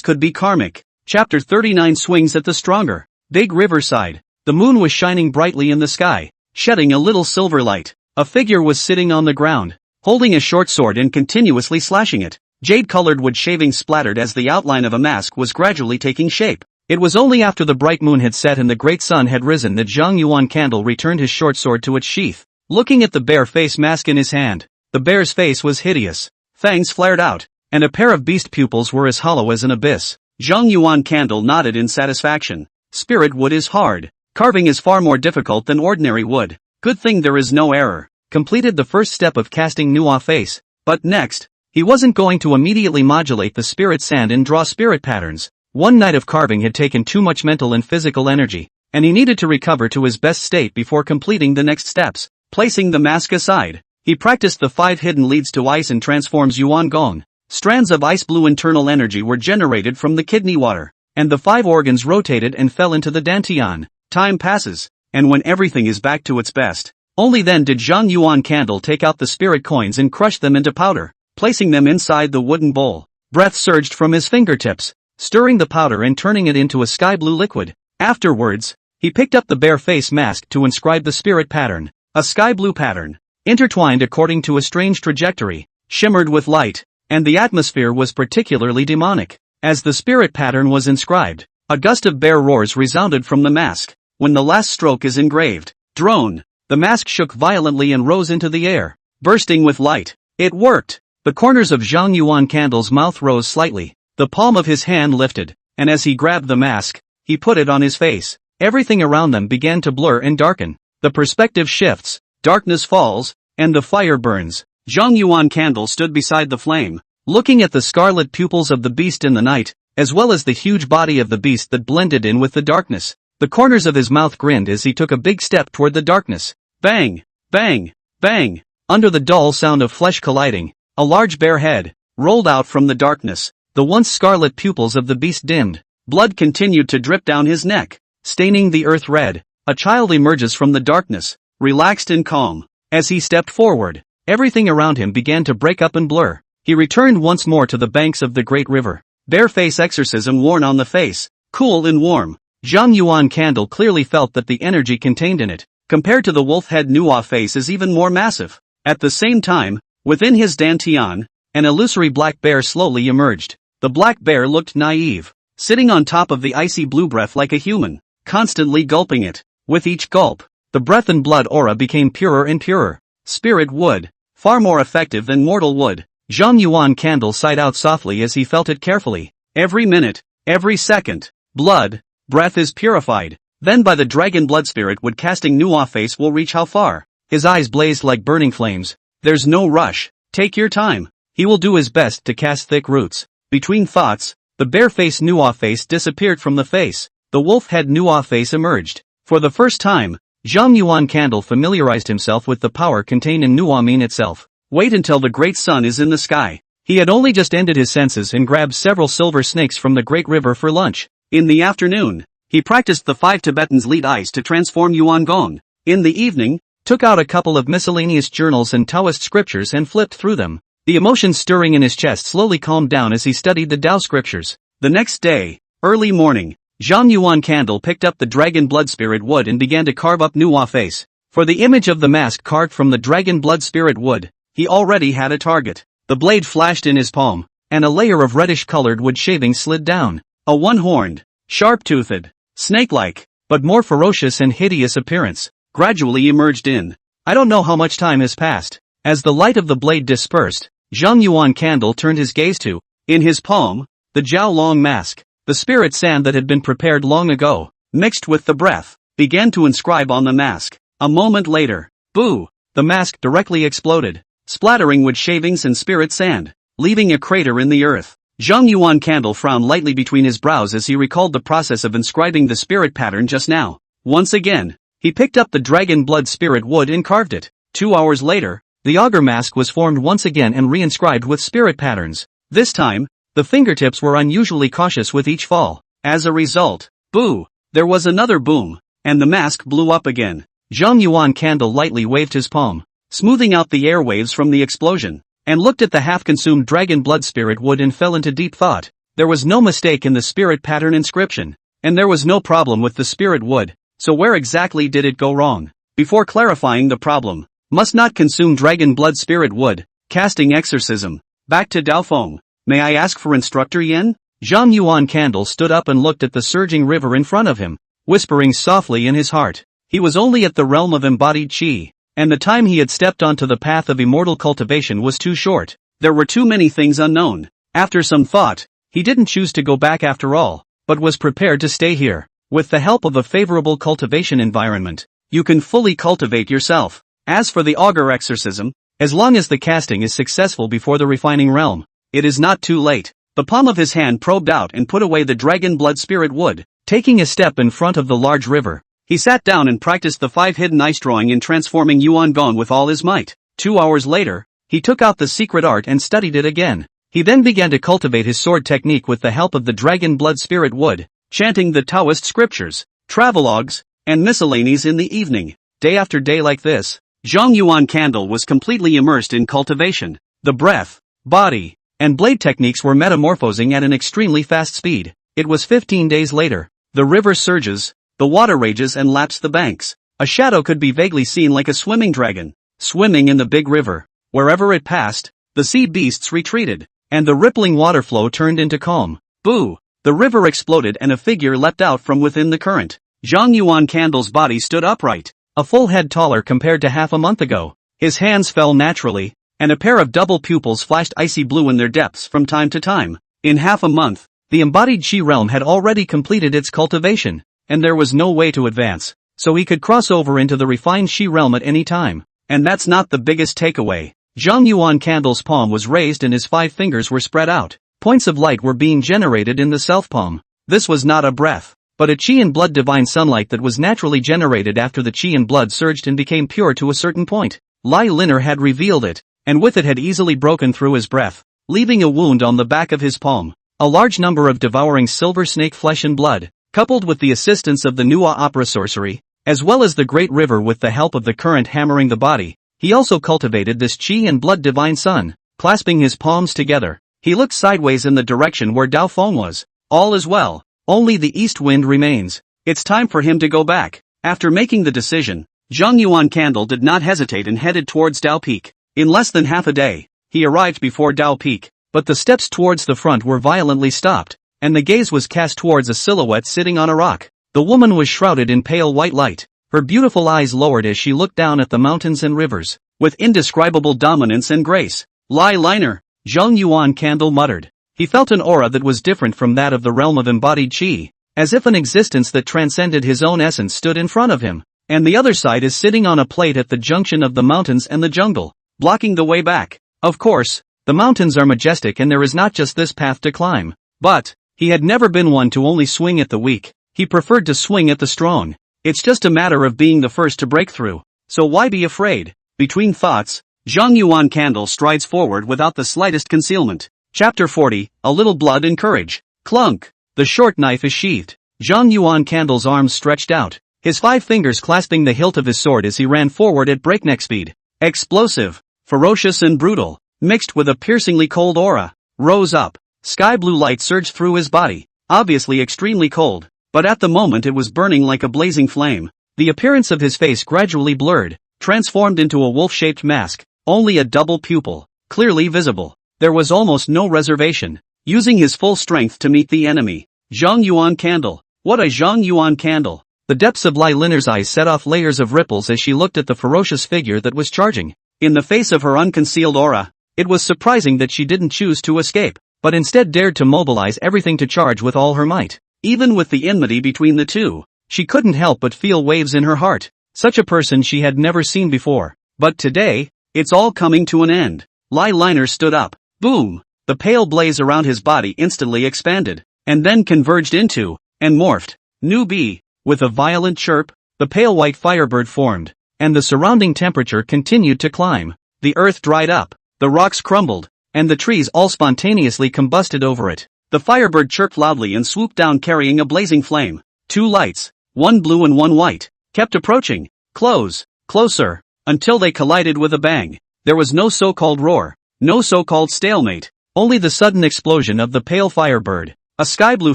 could be karmic. Chapter 39 swings at the stronger. Big riverside. The moon was shining brightly in the sky, shedding a little silver light. A figure was sitting on the ground, holding a short sword and continuously slashing it. Jade-colored wood shavings splattered as the outline of a mask was gradually taking shape. It was only after the bright moon had set and the great sun had risen that Zhang Yuan Candle returned his short sword to its sheath. Looking at the bear face mask in his hand, the bear's face was hideous. Fangs flared out, and a pair of beast pupils were as hollow as an abyss. Zhang Yuan Candle nodded in satisfaction. Spirit wood is hard. Carving is far more difficult than ordinary wood. Good thing there is no error. Completed the first step of casting Manhwa face. But next, he wasn't going to immediately modulate the spirit sand and draw spirit patterns. One night of carving had taken too much mental and physical energy, and he needed to recover to his best state before completing the next steps. Placing the mask aside, he practiced the 5 hidden leads to ice and transforms Yuan Gong. Strands of ice blue internal energy were generated from the kidney water, and the 5 organs rotated and fell into the dantian. Time passes, and when everything is back to its best, only then did Zhang Yuan Candle take out the spirit coins and crush them into powder, placing them inside the wooden bowl. Breath surged from his fingertips, stirring the powder and turning it into a sky blue liquid. Afterwards, he picked up the bear face mask to inscribe the spirit pattern, a sky blue pattern, intertwined according to a strange trajectory, shimmered with light, and the atmosphere was particularly demonic. As the spirit pattern was inscribed, a gust of bear roars resounded from the mask. When the last stroke is engraved, drone, the mask shook violently and rose into the air, bursting with light. It worked. The corners of Zhang Yuan Candle's mouth rose slightly. The palm of his hand lifted, and as he grabbed the mask, he put it on his face. Everything around them began to blur and darken. The perspective shifts, darkness falls, and the fire burns. Zhang Yuan Candle stood beside the flame, looking at the scarlet pupils of the beast in the night, as well as the huge body of the beast that blended in with the darkness. The corners of his mouth grinned as he took a big step toward the darkness. Bang! Bang! Bang! Under the dull sound of flesh colliding, a large bear head rolled out from the darkness. The once scarlet pupils of the beast dimmed. Blood continued to drip down his neck, staining the earth red. A child emerges from the darkness, relaxed and calm. As he stepped forward, everything around him began to break up and blur. He returned once more to the banks of the great river. Bare face exorcism worn on the face, cool and warm. Zhang Yuan Candle clearly felt that the energy contained in it, compared to the wolf head Manhwa face, is even more massive. At the same time, within his dantian, an illusory black bear slowly emerged. The black bear looked naive, sitting on top of the icy blue breath like a human, constantly gulping it. With each gulp, the breath and blood aura became purer and purer. Spirit wood, far more effective than mortal wood. Zhang Yuan candle sighed out softly as he felt it carefully. Every minute, every second, blood, breath is purified. Then by the dragon blood spirit would casting Nuwa face will reach how far? His eyes blazed like burning flames. There's no rush. Take your time. He will do his best to cast thick roots. Between thoughts, the bare-faced Nuwa face disappeared from the face. The wolf-head Nuwa face emerged. For the first time, Zhang Yuan candle familiarized himself with the power contained in Nuwa mean itself. Wait until the great sun is in the sky. He had only just ended his senses and grabbed several silver snakes from the great river for lunch. In the afternoon, he practiced the 5 Tibetans lead ice to transform Yuan Gong. In the evening, took out a couple of miscellaneous journals and Taoist scriptures and flipped through them. The emotions stirring in his chest slowly calmed down as he studied the Tao scriptures. The next day, early morning, Zhang Yuan candle picked up the dragon blood spirit wood and began to carve up Nuwa face. For the image of the mask carved from the dragon blood spirit wood, he already had a target. The blade flashed in his palm, and a layer of reddish-colored wood shavings slid down. A one-horned, sharp-toothed, snake-like, but more ferocious and hideous appearance, gradually emerged in. I don't know how much time has passed. As the light of the blade dispersed, Zhang Yuan candle turned his gaze to, in his palm, the Jiao Long mask. The spirit sand that had been prepared long ago, mixed with the breath, began to inscribe on the mask. A moment later, boo! The mask directly exploded, splattering wood shavings and spirit sand, leaving a crater in the earth. Zhang Yuan candle frowned lightly between his brows as he recalled the process of inscribing the spirit pattern just now. Once again, he picked up the dragon blood spirit wood and carved it. 2 hours later, the augur mask was formed once again and reinscribed with spirit patterns. This time, the fingertips were unusually cautious with each fall. As a result, boo! There was another boom, and the mask blew up again. Zhang Yuan candle lightly waved his palm, smoothing out the airwaves from the explosion, and looked at the half-consumed dragon blood spirit wood and fell into deep thought. There was no mistake in the spirit pattern inscription, and there was no problem with the spirit wood, so where exactly did it go wrong? Before clarifying the problem, must not consume dragon blood spirit wood, casting exorcism. Back to Daofeng. May I ask for Instructor Yin? Zhang Yuan candle stood up and looked at the surging river in front of him, whispering softly in his heart. He was only at the realm of embodied qi, and the time he had stepped onto the path of immortal cultivation was too short. There were too many things unknown. After some thought, he didn't choose to go back after all, but was prepared to stay here. With the help of a favorable cultivation environment, you can fully cultivate yourself. As for the augur exorcism, as long as the casting is successful before the refining realm, it is not too late. The palm of his hand probed out and put away the dragon blood spirit wood. Taking a step in front of the large river, he sat down and practiced the 5 hidden ice drawing in transforming Yuan Gong with all his might. 2 hours later, he took out the secret art and studied it again. He then began to cultivate his sword technique with the help of the dragon blood spirit wood, chanting the Taoist scriptures, travelogues, and miscellanies in the evening. Day after day like this, Zhang Yuan candle was completely immersed in cultivation. The breath, body, and blade techniques were metamorphosing at an extremely fast speed. It was 15 days later. The river surges, the water rages and laps the banks. A shadow could be vaguely seen like a swimming dragon, swimming in the big river. Wherever it passed, the sea beasts retreated, and the rippling water flow turned into calm. Boo! The river exploded and a figure leapt out from within the current. Zhang Yuan candle's body stood upright, a full head taller compared to half a month ago. His hands fell naturally, and a pair of double pupils flashed icy blue in their depths from time to time. In half a month, the embodied Qi realm had already completed its cultivation, and there was no way to advance, so he could cross over into the refined Qi realm at any time. And that's not the biggest takeaway. Zhang Yuan candle's palm was raised and his 5 fingers were spread out. Points of light were being generated in the self-palm. This was not a breath, but a Qi and blood divine sunlight that was naturally generated after the Qi and blood surged and became pure to a certain point. Lai Liner had revealed it, and with it had easily broken through his breath, leaving a wound on the back of his palm. A large number of devouring silver snake flesh and blood, coupled with the assistance of the Nuwa opera sorcery, as well as the great river with the help of the current hammering the body, he also cultivated this Qi and blood divine sun. Clasping his palms together, he looked sideways in the direction where Daofeng was. All is well, only the east wind remains. It's time for him to go back. After making the decision, Zhang Yuan candle did not hesitate and headed towards Dao Peak. In less than half a day, he arrived before Dao Peak, but the steps towards the front were violently stopped, and the gaze was cast towards a silhouette sitting on a rock. The woman was shrouded in pale white light, her beautiful eyes lowered as she looked down at the mountains and rivers, with indescribable dominance and grace. Lai Liner, Zhang Yuan Candle muttered. He felt an aura that was different from that of the realm of embodied qi, as if an existence that transcended his own essence stood in front of him, and the other side is sitting on a plate at the junction of the mountains and the jungle, blocking the way back. Of course, the mountains are majestic and there is not just this path to climb, but he had never been one to only swing at the weak, he preferred to swing at the strong. It's just a matter of being the first to break through, so why be afraid? Between thoughts, Zhang Yuan Candle strides forward without the slightest concealment. Chapter 40, A Little Blood and Courage. Clunk! The short knife is sheathed. Zhang Yuan Candle's arms stretched out, his 5 fingers clasping the hilt of his sword as he ran forward at breakneck speed. Explosive, ferocious and brutal, mixed with a piercingly cold aura, rose up. Sky blue light surged through his body, obviously extremely cold, but at the moment it was burning like a blazing flame. The appearance of his face gradually blurred, transformed into a wolf-shaped mask. Only a double pupil, clearly visible. There was almost no reservation, using his full strength to meet the enemy. Zhang Yuan Candle. What a Zhang Yuan Candle! The depths of Lai Liner's eyes set off layers of ripples as she looked at the ferocious figure that was charging. In the face of her unconcealed aura, it was surprising that she didn't choose to escape, but instead dared to mobilize everything to charge with all her might. Even with the enmity between the two, she couldn't help but feel waves in her heart. Such a person she had never seen before. But today, it's all coming to an end. Lai Liner stood up. Boom! The pale blaze around his body instantly expanded, and then converged into, and morphed. New bee. With a violent chirp, the pale white firebird formed, and the surrounding temperature continued to climb. The earth dried up, the rocks crumbled, and the trees all spontaneously combusted over it. The firebird chirped loudly and swooped down carrying a blazing flame. 2 lights, one blue and one white, kept approaching. Closer, until they collided with a bang. There was no so-called roar, no so-called stalemate, only the sudden explosion of the pale firebird. A sky blue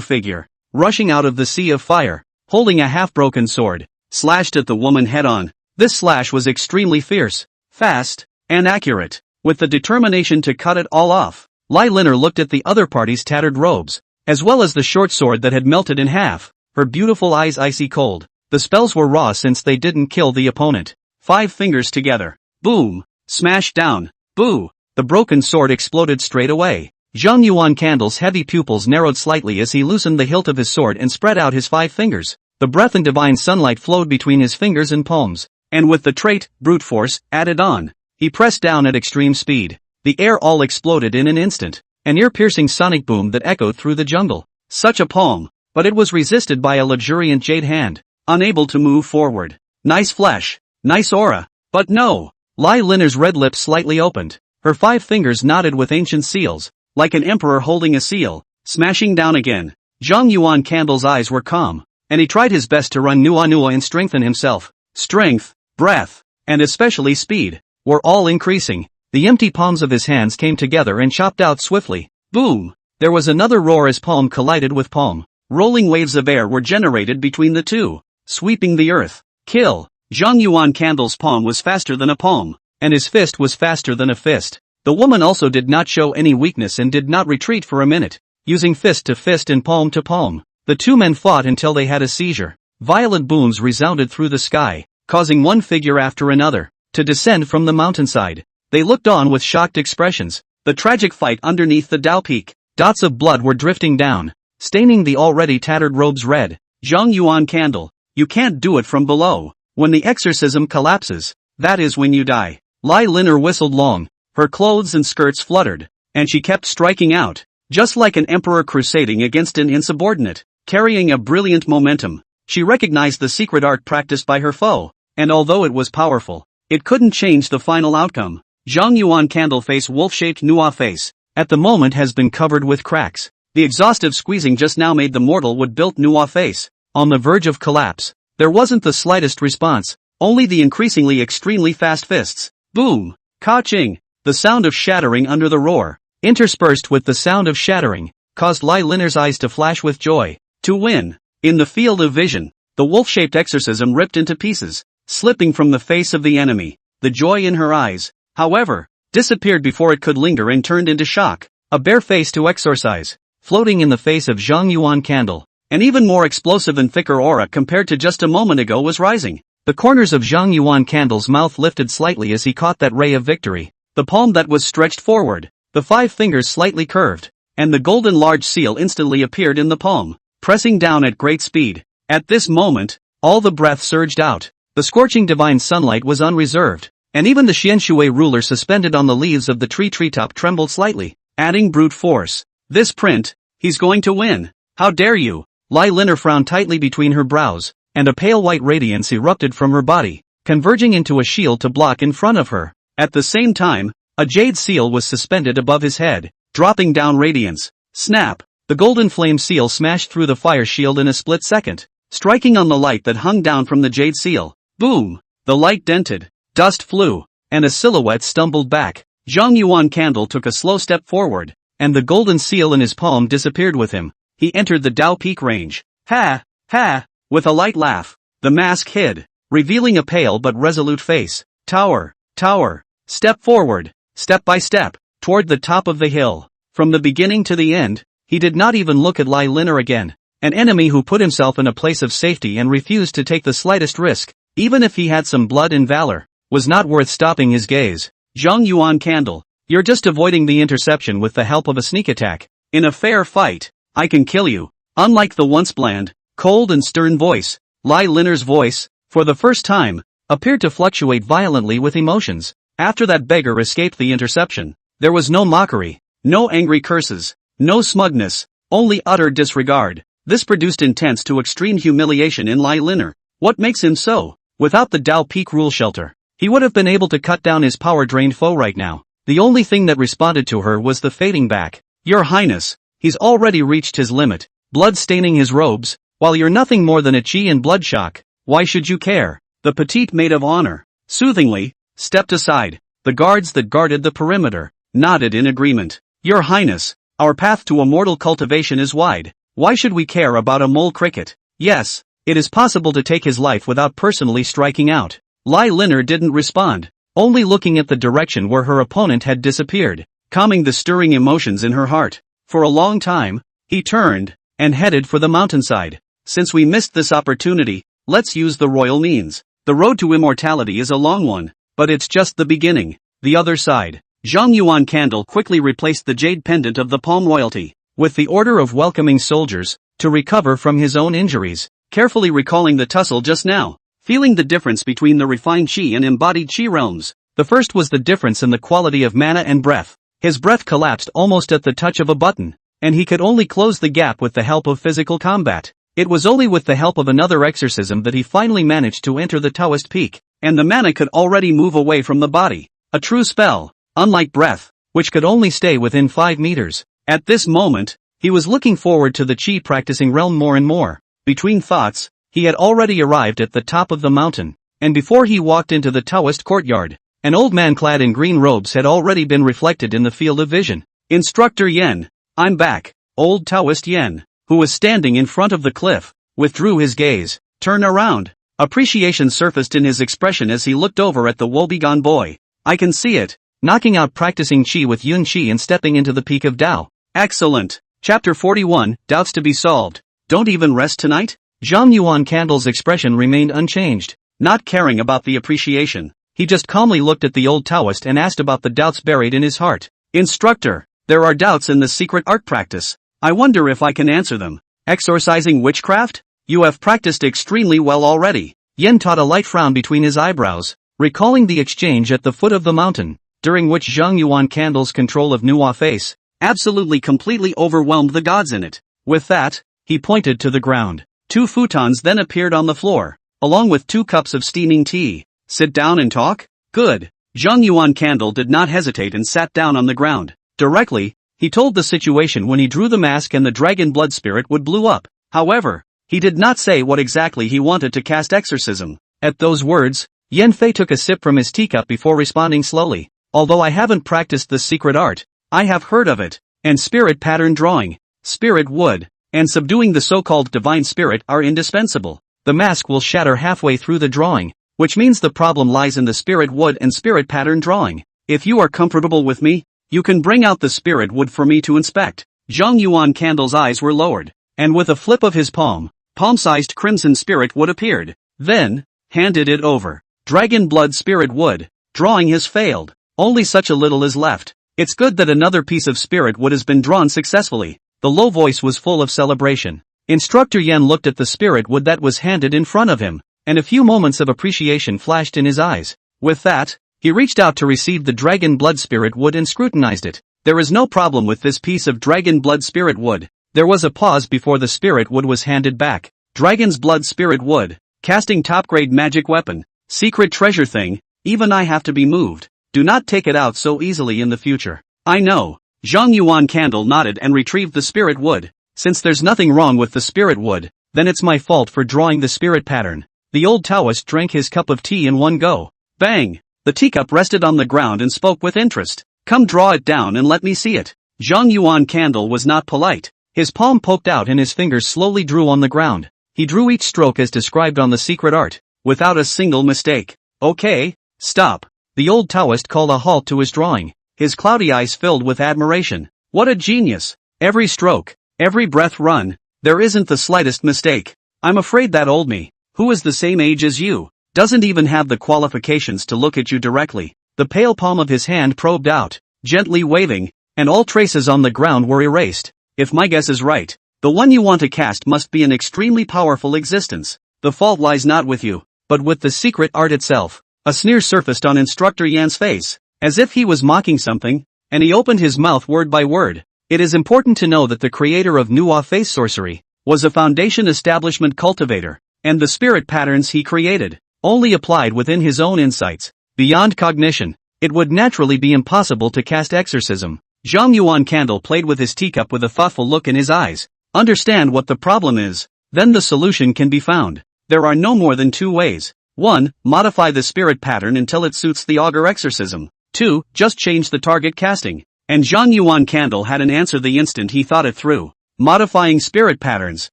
figure, rushing out of the sea of fire, holding a half-broken sword, slashed at the woman head-on. This slash was extremely fierce, fast, and accurate, with the determination to cut it all off. Lai Liner looked at the other party's tattered robes, as well as the short sword that had melted in half, her beautiful eyes icy cold. The spells were raw since they didn't kill the opponent. 5 fingers together. Boom! Smash down. Boo! The broken sword exploded straight away. Zhang Yuan Candle's heavy pupils narrowed slightly as he loosened the hilt of his sword and spread out his 5 fingers. The breath and divine sunlight flowed between his fingers and palms, and with the trait, brute force, added on, he pressed down at extreme speed. The air all exploded in an instant, an ear-piercing sonic boom that echoed through the jungle. Such a palm, but it was resisted by a luxuriant jade hand, unable to move forward. Nice flesh, nice aura, but no. Lai Liner's red lips slightly opened, her 5 fingers knotted with ancient seals, like an emperor holding a seal, smashing down again. Zhang Yuan Candle's eyes were calm, and he tried his best to run Nua and strengthen himself. Strength, breath, and especially speed, were all increasing. The empty palms of his hands came together and chopped out swiftly. Boom! There was another roar as palm collided with palm. Rolling waves of air were generated between the two, sweeping the earth. Kill! Zhang Yuan Candle's palm was faster than a palm, and his fist was faster than a fist. The woman also did not show any weakness and did not retreat for a minute, using fist to fist and palm to palm. The two men fought until they had a seizure. Violent booms resounded through the sky, causing one figure after another to descend from the mountainside. They looked on with shocked expressions. The tragic fight underneath the Dao Peak. Dots of blood were drifting down, staining the already tattered robes red. Zhang Yuan Candle, you can't do it from below. When the exorcism collapses, that is when you die. Lai Liner whistled long, her clothes and skirts fluttered, and she kept striking out, just like an emperor crusading against an insubordinate, carrying a brilliant momentum. She recognized the secret art practiced by her foe, and although it was powerful, it couldn't change the final outcome. Zhang Yuan Candle face wolf-shaped Nua face, at the moment has been covered with cracks. The exhaustive squeezing just now made the mortal wood-built Nua face on the verge of collapse. There wasn't the slightest response, only the increasingly extremely fast fists. Boom! Ka-ching! The sound of shattering under the roar, interspersed with the sound of shattering, caused Lai Liner's eyes to flash with joy. To win! In the field of vision, the wolf-shaped exorcism ripped into pieces, slipping from the face of the enemy. The joy in her eyes, however, disappeared before it could linger and turned into shock. A bare face to exorcise, floating in the face of Zhang Yuan Candle. An even more explosive and thicker aura compared to just a moment ago was rising. The corners of Zhang Yuan Candle's mouth lifted slightly as he caught that ray of victory. The palm that was stretched forward, the 5 fingers slightly curved, and the golden large seal instantly appeared in the palm, pressing down at great speed. At this moment, all the breath surged out. The scorching divine sunlight was unreserved, and even the Xianshui ruler suspended on the leaves of the treetop trembled slightly, adding brute force. This print, he's going to win. How dare you? Lai Liner frowned tightly between her brows, and a pale white radiance erupted from her body, converging into a shield to block in front of her. At the same time, a jade seal was suspended above his head, dropping down radiance. Snap! The golden flame seal smashed through the fire shield in a split second, striking on the light that hung down from the jade seal. Boom! The light dented, dust flew, and a silhouette stumbled back. Zhang Yuan Candle took a slow step forward, and the golden seal in his palm disappeared with him. He entered the Dao Peak range. Ha! Ha! With a light laugh, the mask hid, revealing a pale but resolute face. Tower! Tower! Step forward, step by step, toward the top of the hill. From the beginning to the end, he did not even look at Lai Liner again. An enemy who put himself in a place of safety and refused to take the slightest risk, even if he had some blood and valor, was not worth stopping his gaze. Zhang Yuan Candle, you're just avoiding the interception with the help of a sneak attack. In a fair fight, I can kill you. Unlike the once bland, cold and stern voice, Lai Liner's voice, for the first time, appeared to fluctuate violently with emotions. After that beggar escaped the interception, there was no mockery, no angry curses, no smugness, only utter disregard. This produced intense to extreme humiliation in Lai Liner. What makes him so? Without the Dao Peak rule shelter, he would have been able to cut down his power-drained foe right now. The only thing that responded to her was the fading back. Your Highness, he's already reached his limit, blood staining his robes, while you're nothing more than a chi and blood shock. Why should you care? The petite maid of honor, soothingly, stepped aside. The guards that guarded the perimeter nodded in agreement. Your Highness, our path to immortal cultivation is wide. Why should we care about a mole cricket? Yes, it is possible to take his life without personally striking out. Lai Liner didn't respond, only looking at the direction where her opponent had disappeared, calming the stirring emotions in her heart. For a long time, he turned and headed for the mountainside. Since we missed this opportunity, let's use the royal means. The road to immortality is a long one, but it's just the beginning. The other side. Zhang Yuan Candle quickly replaced the jade pendant of the palm royalty, with the order of welcoming soldiers, to recover from his own injuries, carefully recalling the tussle just now, feeling the difference between the refined chi and embodied chi realms. The first was the difference in the quality of mana and breath. His breath collapsed almost at the touch of a button, and he could only close the gap with the help of physical combat. It was only with the help of another exorcism that he finally managed to enter the Taoist peak, and the mana could already move away from the body. A true spell, unlike breath, which could only stay within 5 meters. At this moment, he was looking forward to the chi practicing realm more and more. Between thoughts, he had already arrived at the top of the mountain, and before he walked into the Taoist courtyard, an old man clad in green robes had already been reflected in the field of vision. Instructor Yen, I'm back. Old Taoist Yen, who was standing in front of the cliff, withdrew his gaze. Turn around. Appreciation surfaced in his expression as he looked over at the woebegone boy. I can see it. Knocking out practicing chi with Yun Chi and stepping into the peak of Dao. Excellent. Chapter 41, Doubts to be solved. Don't even rest tonight? Zhang Yuan Candle's expression remained unchanged, not caring about the appreciation. He just calmly looked at the old Taoist and asked about the doubts buried in his heart. Instructor, there are doubts in the secret art practice. I wonder if I can answer them. Exorcising witchcraft? You have practiced extremely well already. Yen taught a light frown between his eyebrows, recalling the exchange at the foot of the mountain, during which Zhang Yuan Candle's control of Nuwa face absolutely completely overwhelmed the gods in it. With that, he pointed to the ground. 2 futons then appeared on the floor, along with 2 cups of steaming tea. Sit down and talk? Good. Zhang Yuan Candle did not hesitate and sat down on the ground. Directly, he told the situation when he drew the mask and the dragon blood spirit would blew up. However, he did not say what exactly he wanted to cast exorcism. At those words, Yen Fei took a sip from his teacup before responding slowly. Although I haven't practiced this secret art, I have heard of it, and spirit pattern drawing, spirit wood, and subduing the so-called divine spirit are indispensable. The mask will shatter halfway through the drawing, which means the problem lies in the spirit wood and spirit pattern drawing. If you are comfortable with me, you can bring out the spirit wood for me to inspect. Zhang Yuan Candle's eyes were lowered, and with a flip of his palm-sized crimson spirit wood appeared, then, handed it over. Dragon blood spirit wood, drawing has failed, only such a little is left. It's good that another piece of spirit wood has been drawn successfully. The low voice was full of celebration. Instructor Yen looked at the spirit wood that was handed in front of him, and a few moments of appreciation flashed in his eyes. With that, he reached out to receive the dragon blood spirit wood and scrutinized it. There is no problem with this piece of dragon blood spirit wood. There was a pause before the spirit wood was handed back. Dragon's blood spirit wood. Casting top-grade magic weapon. Secret treasure thing. Even I have to be moved. Do not take it out so easily in the future. I know. Zhang Yuan Candle nodded and retrieved the spirit wood. Since there's nothing wrong with the spirit wood, then it's my fault for drawing the spirit pattern. The old Taoist drank his cup of tea in one go. Bang! The teacup rested on the ground and spoke with interest. Come draw it down and let me see it. Zhang Yuan Candle was not polite. His palm poked out and his fingers slowly drew on the ground. He drew each stroke as described on the secret art, without a single mistake. Okay, stop. The old Taoist called a halt to his drawing. His cloudy eyes filled with admiration. What a genius! Every stroke, every breath run, there isn't the slightest mistake. I'm afraid that old me, who is the same age as you, doesn't even have the qualifications to look at you directly. The pale palm of his hand probed out, gently waving, and all traces on the ground were erased. If my guess is right, the one you want to cast must be an extremely powerful existence. The fault lies not with you, but with the secret art itself. A sneer surfaced on Instructor Yan's face, as if he was mocking something, and he opened his mouth word by word. It is important to know that the creator of Manhwa face sorcery was a foundation establishment cultivator, and the spirit patterns he created only applied within his own insights. Beyond cognition, it would naturally be impossible to cast exorcism. Zhang Yuan Candle played with his teacup with a thoughtful look in his eyes. Understand what the problem is, then the solution can be found. There are no more than two ways. 1. Modify the spirit pattern until it suits the augur exorcism. 2. Just change the target casting. And Zhang Yuan Candle had an answer the instant he thought it through. Modifying spirit patterns.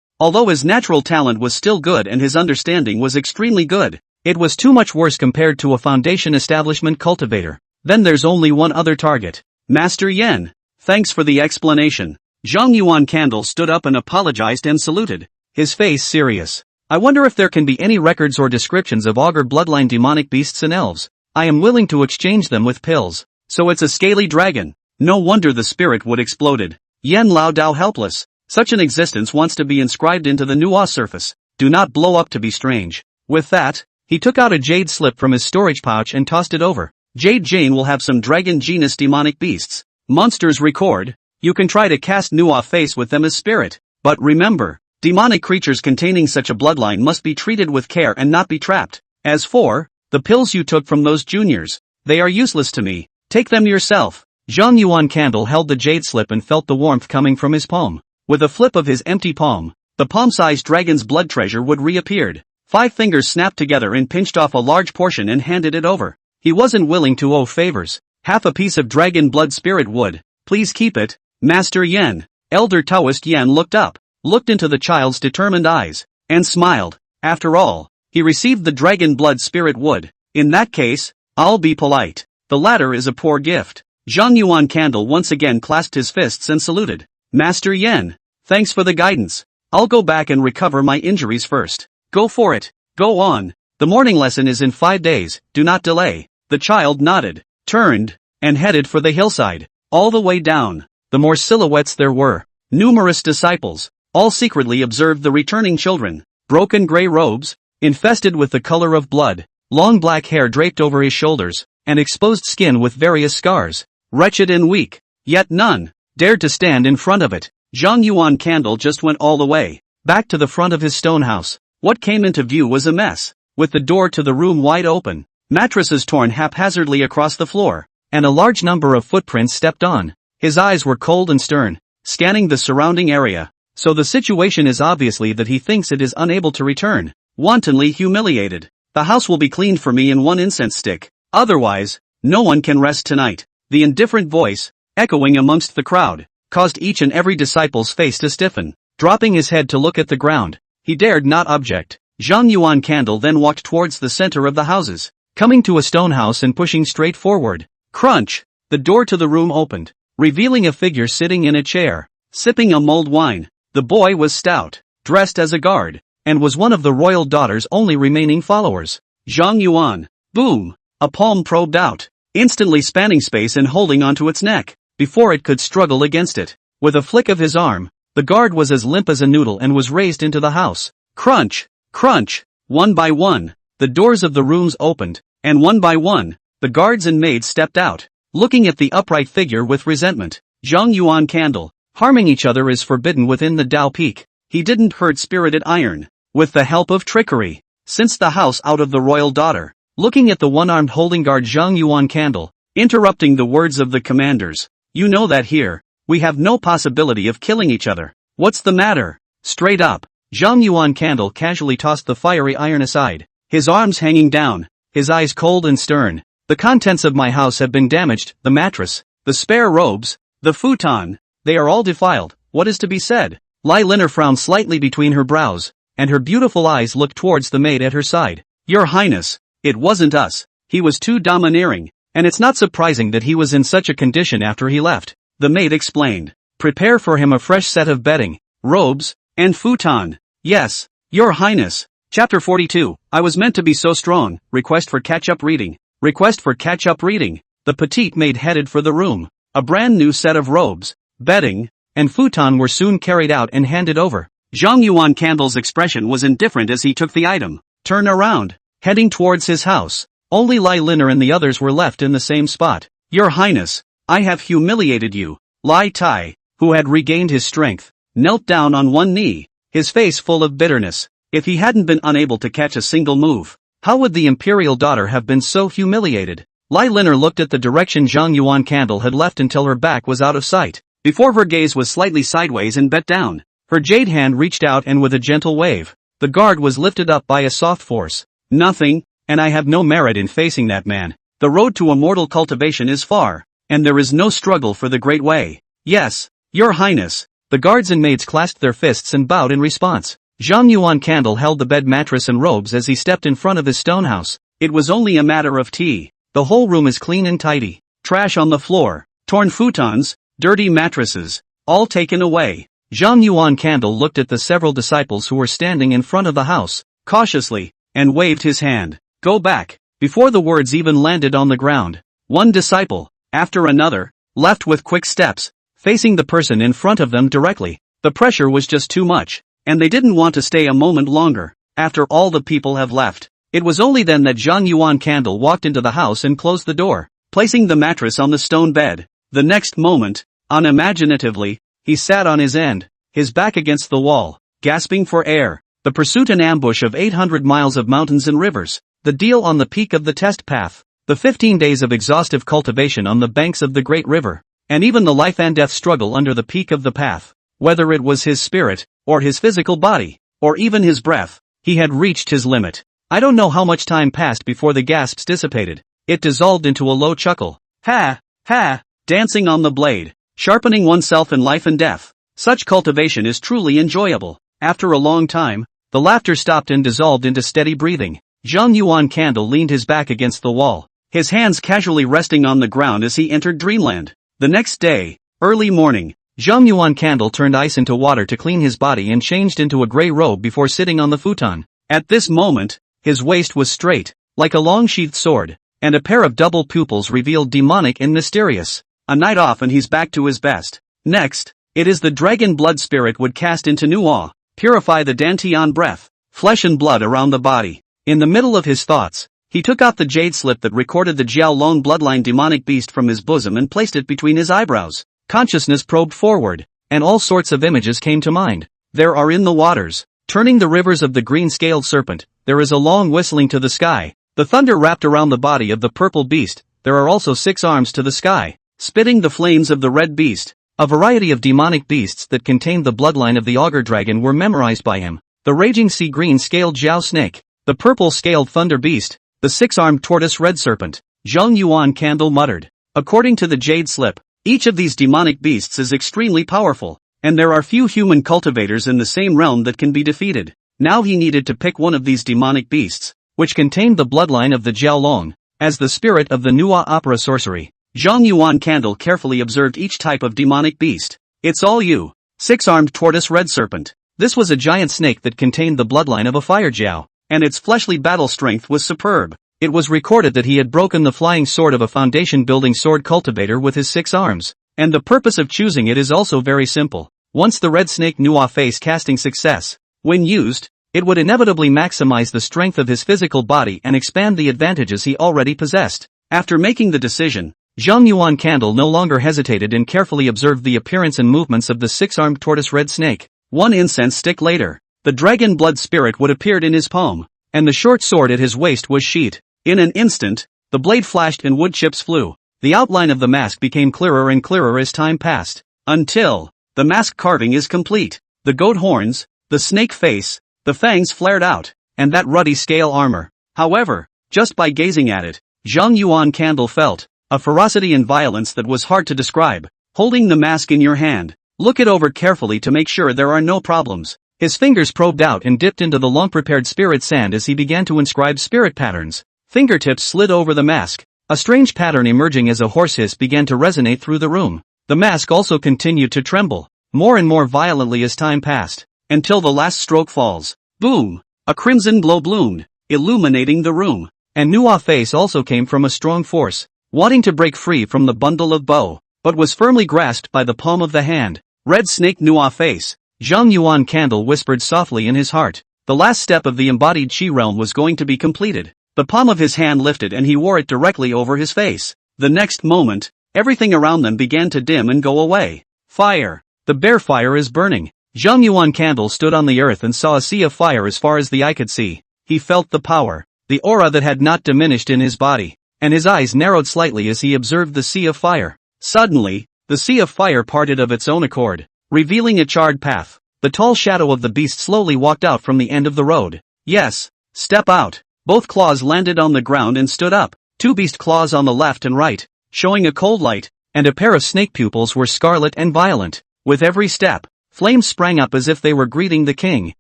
Although his natural talent was still good and his understanding was extremely good, it was too much worse compared to a foundation establishment cultivator. Then there's only one other target. Master Yen. Thanks for the explanation. Zhang Yuan Candle stood up and apologized and saluted, his face serious. I wonder if there can be any records or descriptions of augur bloodline demonic beasts and elves. I am willing to exchange them with pills. So it's a scaly dragon. No wonder the spirit wood exploded. Yen Lao Dao helpless. Such an existence wants to be inscribed into the Manhwa surface. Do not blow up to be strange. With that, he took out a jade slip from his storage pouch and tossed it over. Jade Jane will have some dragon genus demonic beasts. Monsters record. You can try to cast Manhwa face with them as spirit. But remember, demonic creatures containing such a bloodline must be treated with care and not be trapped. As for the pills you took from those juniors, they are useless to me. Take them yourself. Zhang Yuan Candle held the jade slip and felt the warmth coming from his palm. With a flip of his empty palm, the palm-sized dragon's blood treasure wood reappeared. 5 fingers snapped together and pinched off a large portion and handed it over. He wasn't willing to owe favors. Half a piece of dragon blood spirit wood. Please keep it, Master Yen. Elder Taoist Yen looked up, looked into the child's determined eyes, and smiled. After all, he received the dragon blood spirit wood. In that case, I'll be polite. The latter is a poor gift. Zhang Yuan Candle once again clasped his fists and saluted. Master Yen, thanks for the guidance. I'll go back and recover my injuries first. Go for it. Go on. The morning lesson is in 5 days, do not delay. The child nodded, turned, and headed for the hillside. All the way down, the more silhouettes there were. Numerous disciples, all secretly observed the returning children. Broken gray robes, infested with the color of blood, long black hair draped over his shoulders, and exposed skin with various scars. Wretched and weak, yet none dared to stand in front of it. Zhang Yuan Candle just went all the way, back to the front of his stone house. What came into view was a mess, with the door to the room wide open, mattresses torn haphazardly across the floor, and a large number of footprints stepped on. His eyes were cold and stern, scanning the surrounding area. So the situation is obviously that he thinks it is unable to return. Wantonly humiliated. The house will be cleaned for me in one incense stick. Otherwise, no one can rest tonight. The indifferent voice, echoing amongst the crowd, caused each and every disciple's face to stiffen. Dropping his head to look at the ground, he dared not object. Zhang Yuan Candle then walked towards the center of the houses, coming to a stone house and pushing straight forward. Crunch! The door to the room opened, revealing a figure sitting in a chair, sipping a mulled wine. The boy was stout, dressed as a guard, and was one of the royal daughter's only remaining followers. Zhang Yuan. Boom! A palm probed out, instantly spanning space and holding onto its neck. before it could struggle against it. With a flick of his arm, the guard was as limp as a noodle and was raised into the house. Crunch! Crunch! One by one, the doors of the rooms opened, and one by one, the guards and maids stepped out, looking at the upright figure with resentment. Zhang Yuan Candle. Harming each other is forbidden within the Dao Peak. He didn't hurt spirited iron. With the help of trickery. Since the house out of the royal daughter. Looking at the one-armed holding guard Zhang Yuan Candle, interrupting the words of the commanders. You know that here, we have no possibility of killing each other. What's the matter? Straight up. Zhang Yuan Candle casually tossed the fiery iron aside, his arms hanging down, his eyes cold and stern. The contents of my house have been damaged, the mattress, the spare robes, the futon, they are all defiled. What is to be said? Lai Liner frowned slightly between her brows, and her beautiful eyes looked towards the maid at her side. Your Highness, it wasn't us. He was too domineering, and it's not surprising that he was in such a condition after he left. The maid explained. Prepare for him a fresh set of bedding, robes, and futon. Yes, Your Highness. Chapter 42. I was meant to be so strong. Request for catch-up reading. Request for catch-up reading. The petite maid headed for the room. A brand new set of robes, bedding, and futon were soon carried out and handed over. Zhang Yuan Candle's expression was indifferent as he took the item. Turn around, heading towards his house. Only Lai Liner and the others were left in the same spot. Your Highness, I have humiliated you. Lai Tai, who had regained his strength, knelt down on one knee, his face full of bitterness. If he hadn't been unable to catch a single move, how would the imperial daughter have been so humiliated? Lai Liner looked at the direction Zhang Yuan Candle had left until her back was out of sight. Before her gaze was slightly sideways and bent down, her jade hand reached out and with a gentle wave, the guard was lifted up by a soft force. Nothing, and I have no merit in facing that man. The road to immortal cultivation is far, and there is no struggle for the great way. Yes, Your Highness. The guards and maids clasped their fists and bowed in response. Zhang Yuan Candle held the bed mattress and robes as he stepped in front of his stone house. It was only a matter of tea. The whole room is clean and tidy. Trash on the floor, torn futons, dirty mattresses, all taken away. Zhang Yuan Candle looked at the several disciples who were standing in front of the house, cautiously, and waved his hand. Go back. Before the words even landed on the ground, one disciple, after another, left with quick steps, facing the person in front of them directly. The pressure was just too much, and they didn't want to stay a moment longer. After all the people have left, it was only then that Zhang Yuan Candle walked into the house and closed the door, placing the mattress on the stone bed. The next moment, unimaginatively, he sat on his end, his back against the wall, gasping for air. The pursuit and ambush of 800 miles of mountains and rivers, the deal on the peak of the test path, the 15 days of exhaustive cultivation on the banks of the great river, and even the life and death struggle under the peak of the path. Whether it was his spirit, or his physical body, or even his breath, he had reached his limit. I don't know how much time passed before the gasps dissipated. It dissolved into a low chuckle. Ha! Ha! Dancing on the blade, sharpening oneself in life and death. Such cultivation is truly enjoyable. After a long time, the laughter stopped and dissolved into steady breathing. Zhang Yuan Candle leaned his back against the wall, his hands casually resting on the ground as he entered dreamland. The next day, early morning, Zhang Yuan Candle turned ice into water to clean his body and changed into a gray robe before sitting on the futon. At this moment, his waist was straight, like a long-sheathed sword, and a pair of double pupils revealed demonic and mysterious. A night off and he's back to his best. Next, it is the dragon blood spirit would cast into new awe, purify the Dantian breath, flesh and blood around the body. In the middle of his thoughts, he took out the jade slip that recorded the Jiaolong bloodline demonic beast from his bosom and placed it between his eyebrows. Consciousness probed forward, and all sorts of images came to mind. There are in the waters, turning the rivers of the green-scaled serpent, there is a long whistling to the sky, the thunder wrapped around the body of the purple beast, there are also 6 arms to the sky, spitting the flames of the red beast. A variety of demonic beasts that contained the bloodline of the augur dragon were memorized by him. The raging sea green-scaled Jiao snake, the purple-scaled thunder beast, the 6-armed tortoise red serpent. Zhang Yuan Candle muttered. According to the jade slip, each of these demonic beasts is extremely powerful, and there are few human cultivators in the same realm that can be defeated. Now he needed to pick one of these demonic beasts, which contained the bloodline of the Jiaolong, as the spirit of the Nuwa opera sorcery. Zhang Yuan Candle carefully observed each type of demonic beast. It's all you. 6-armed tortoise red serpent. This was a giant snake that contained the bloodline of a fire Jiao, and its fleshly battle strength was superb. It was recorded that he had broken the flying sword of a foundation-building sword cultivator with his 6 arms. And the purpose of choosing it is also very simple. Once the red snake knew off face casting success, when used, it would inevitably maximize the strength of his physical body and expand the advantages he already possessed. After making the decision, Zhang Yuan Candle no longer hesitated and carefully observed the appearance and movements of the six-armed tortoise red snake. One incense stick later, the dragon blood spirit would appeared in his palm, and the short sword at his waist was sheathed. In an instant, the blade flashed and wood chips flew. The outline of the mask became clearer and clearer as time passed, until the mask carving is complete. The goat horns, the snake face, the fangs flared out, and that ruddy scale armor. However, just by gazing at it, Zhang Yuan Candle felt a ferocity and violence that was hard to describe. Holding the mask in your hand, look it over carefully to make sure there are no problems. His fingers probed out and dipped into the long-prepared spirit sand as he began to inscribe spirit patterns. Fingertips slid over the mask, a strange pattern emerging as a hoarse hiss began to resonate through the room. The mask also continued to tremble, more and more violently as time passed, until the last stroke falls. Boom! A crimson glow bloomed, illuminating the room. And Nua's face also came from a strong force, wanting to break free from the bundle of bow, but was firmly grasped by the palm of the hand. Red snake Nua's face. Zhang Yuan Candle whispered softly in his heart. The last step of the embodied Qi realm was going to be completed. The palm of his hand lifted and he wore it directly over his face. The next moment, everything around them began to dim and go away. Fire! The bear fire is burning. Zhang Yuan Candle stood on the earth and saw a sea of fire as far as the eye could see. He felt the power, the aura that had not diminished in his body, and his eyes narrowed slightly as he observed the sea of fire. Suddenly, the sea of fire parted of its own accord, revealing a charred path. The tall shadow of the beast slowly walked out from the end of the road. Yes, step out. Both claws landed on the ground and stood up. Two beast claws on the left and right, showing a cold light, and a pair of snake pupils were scarlet and violent. With every step, flames sprang up as if they were greeting the king.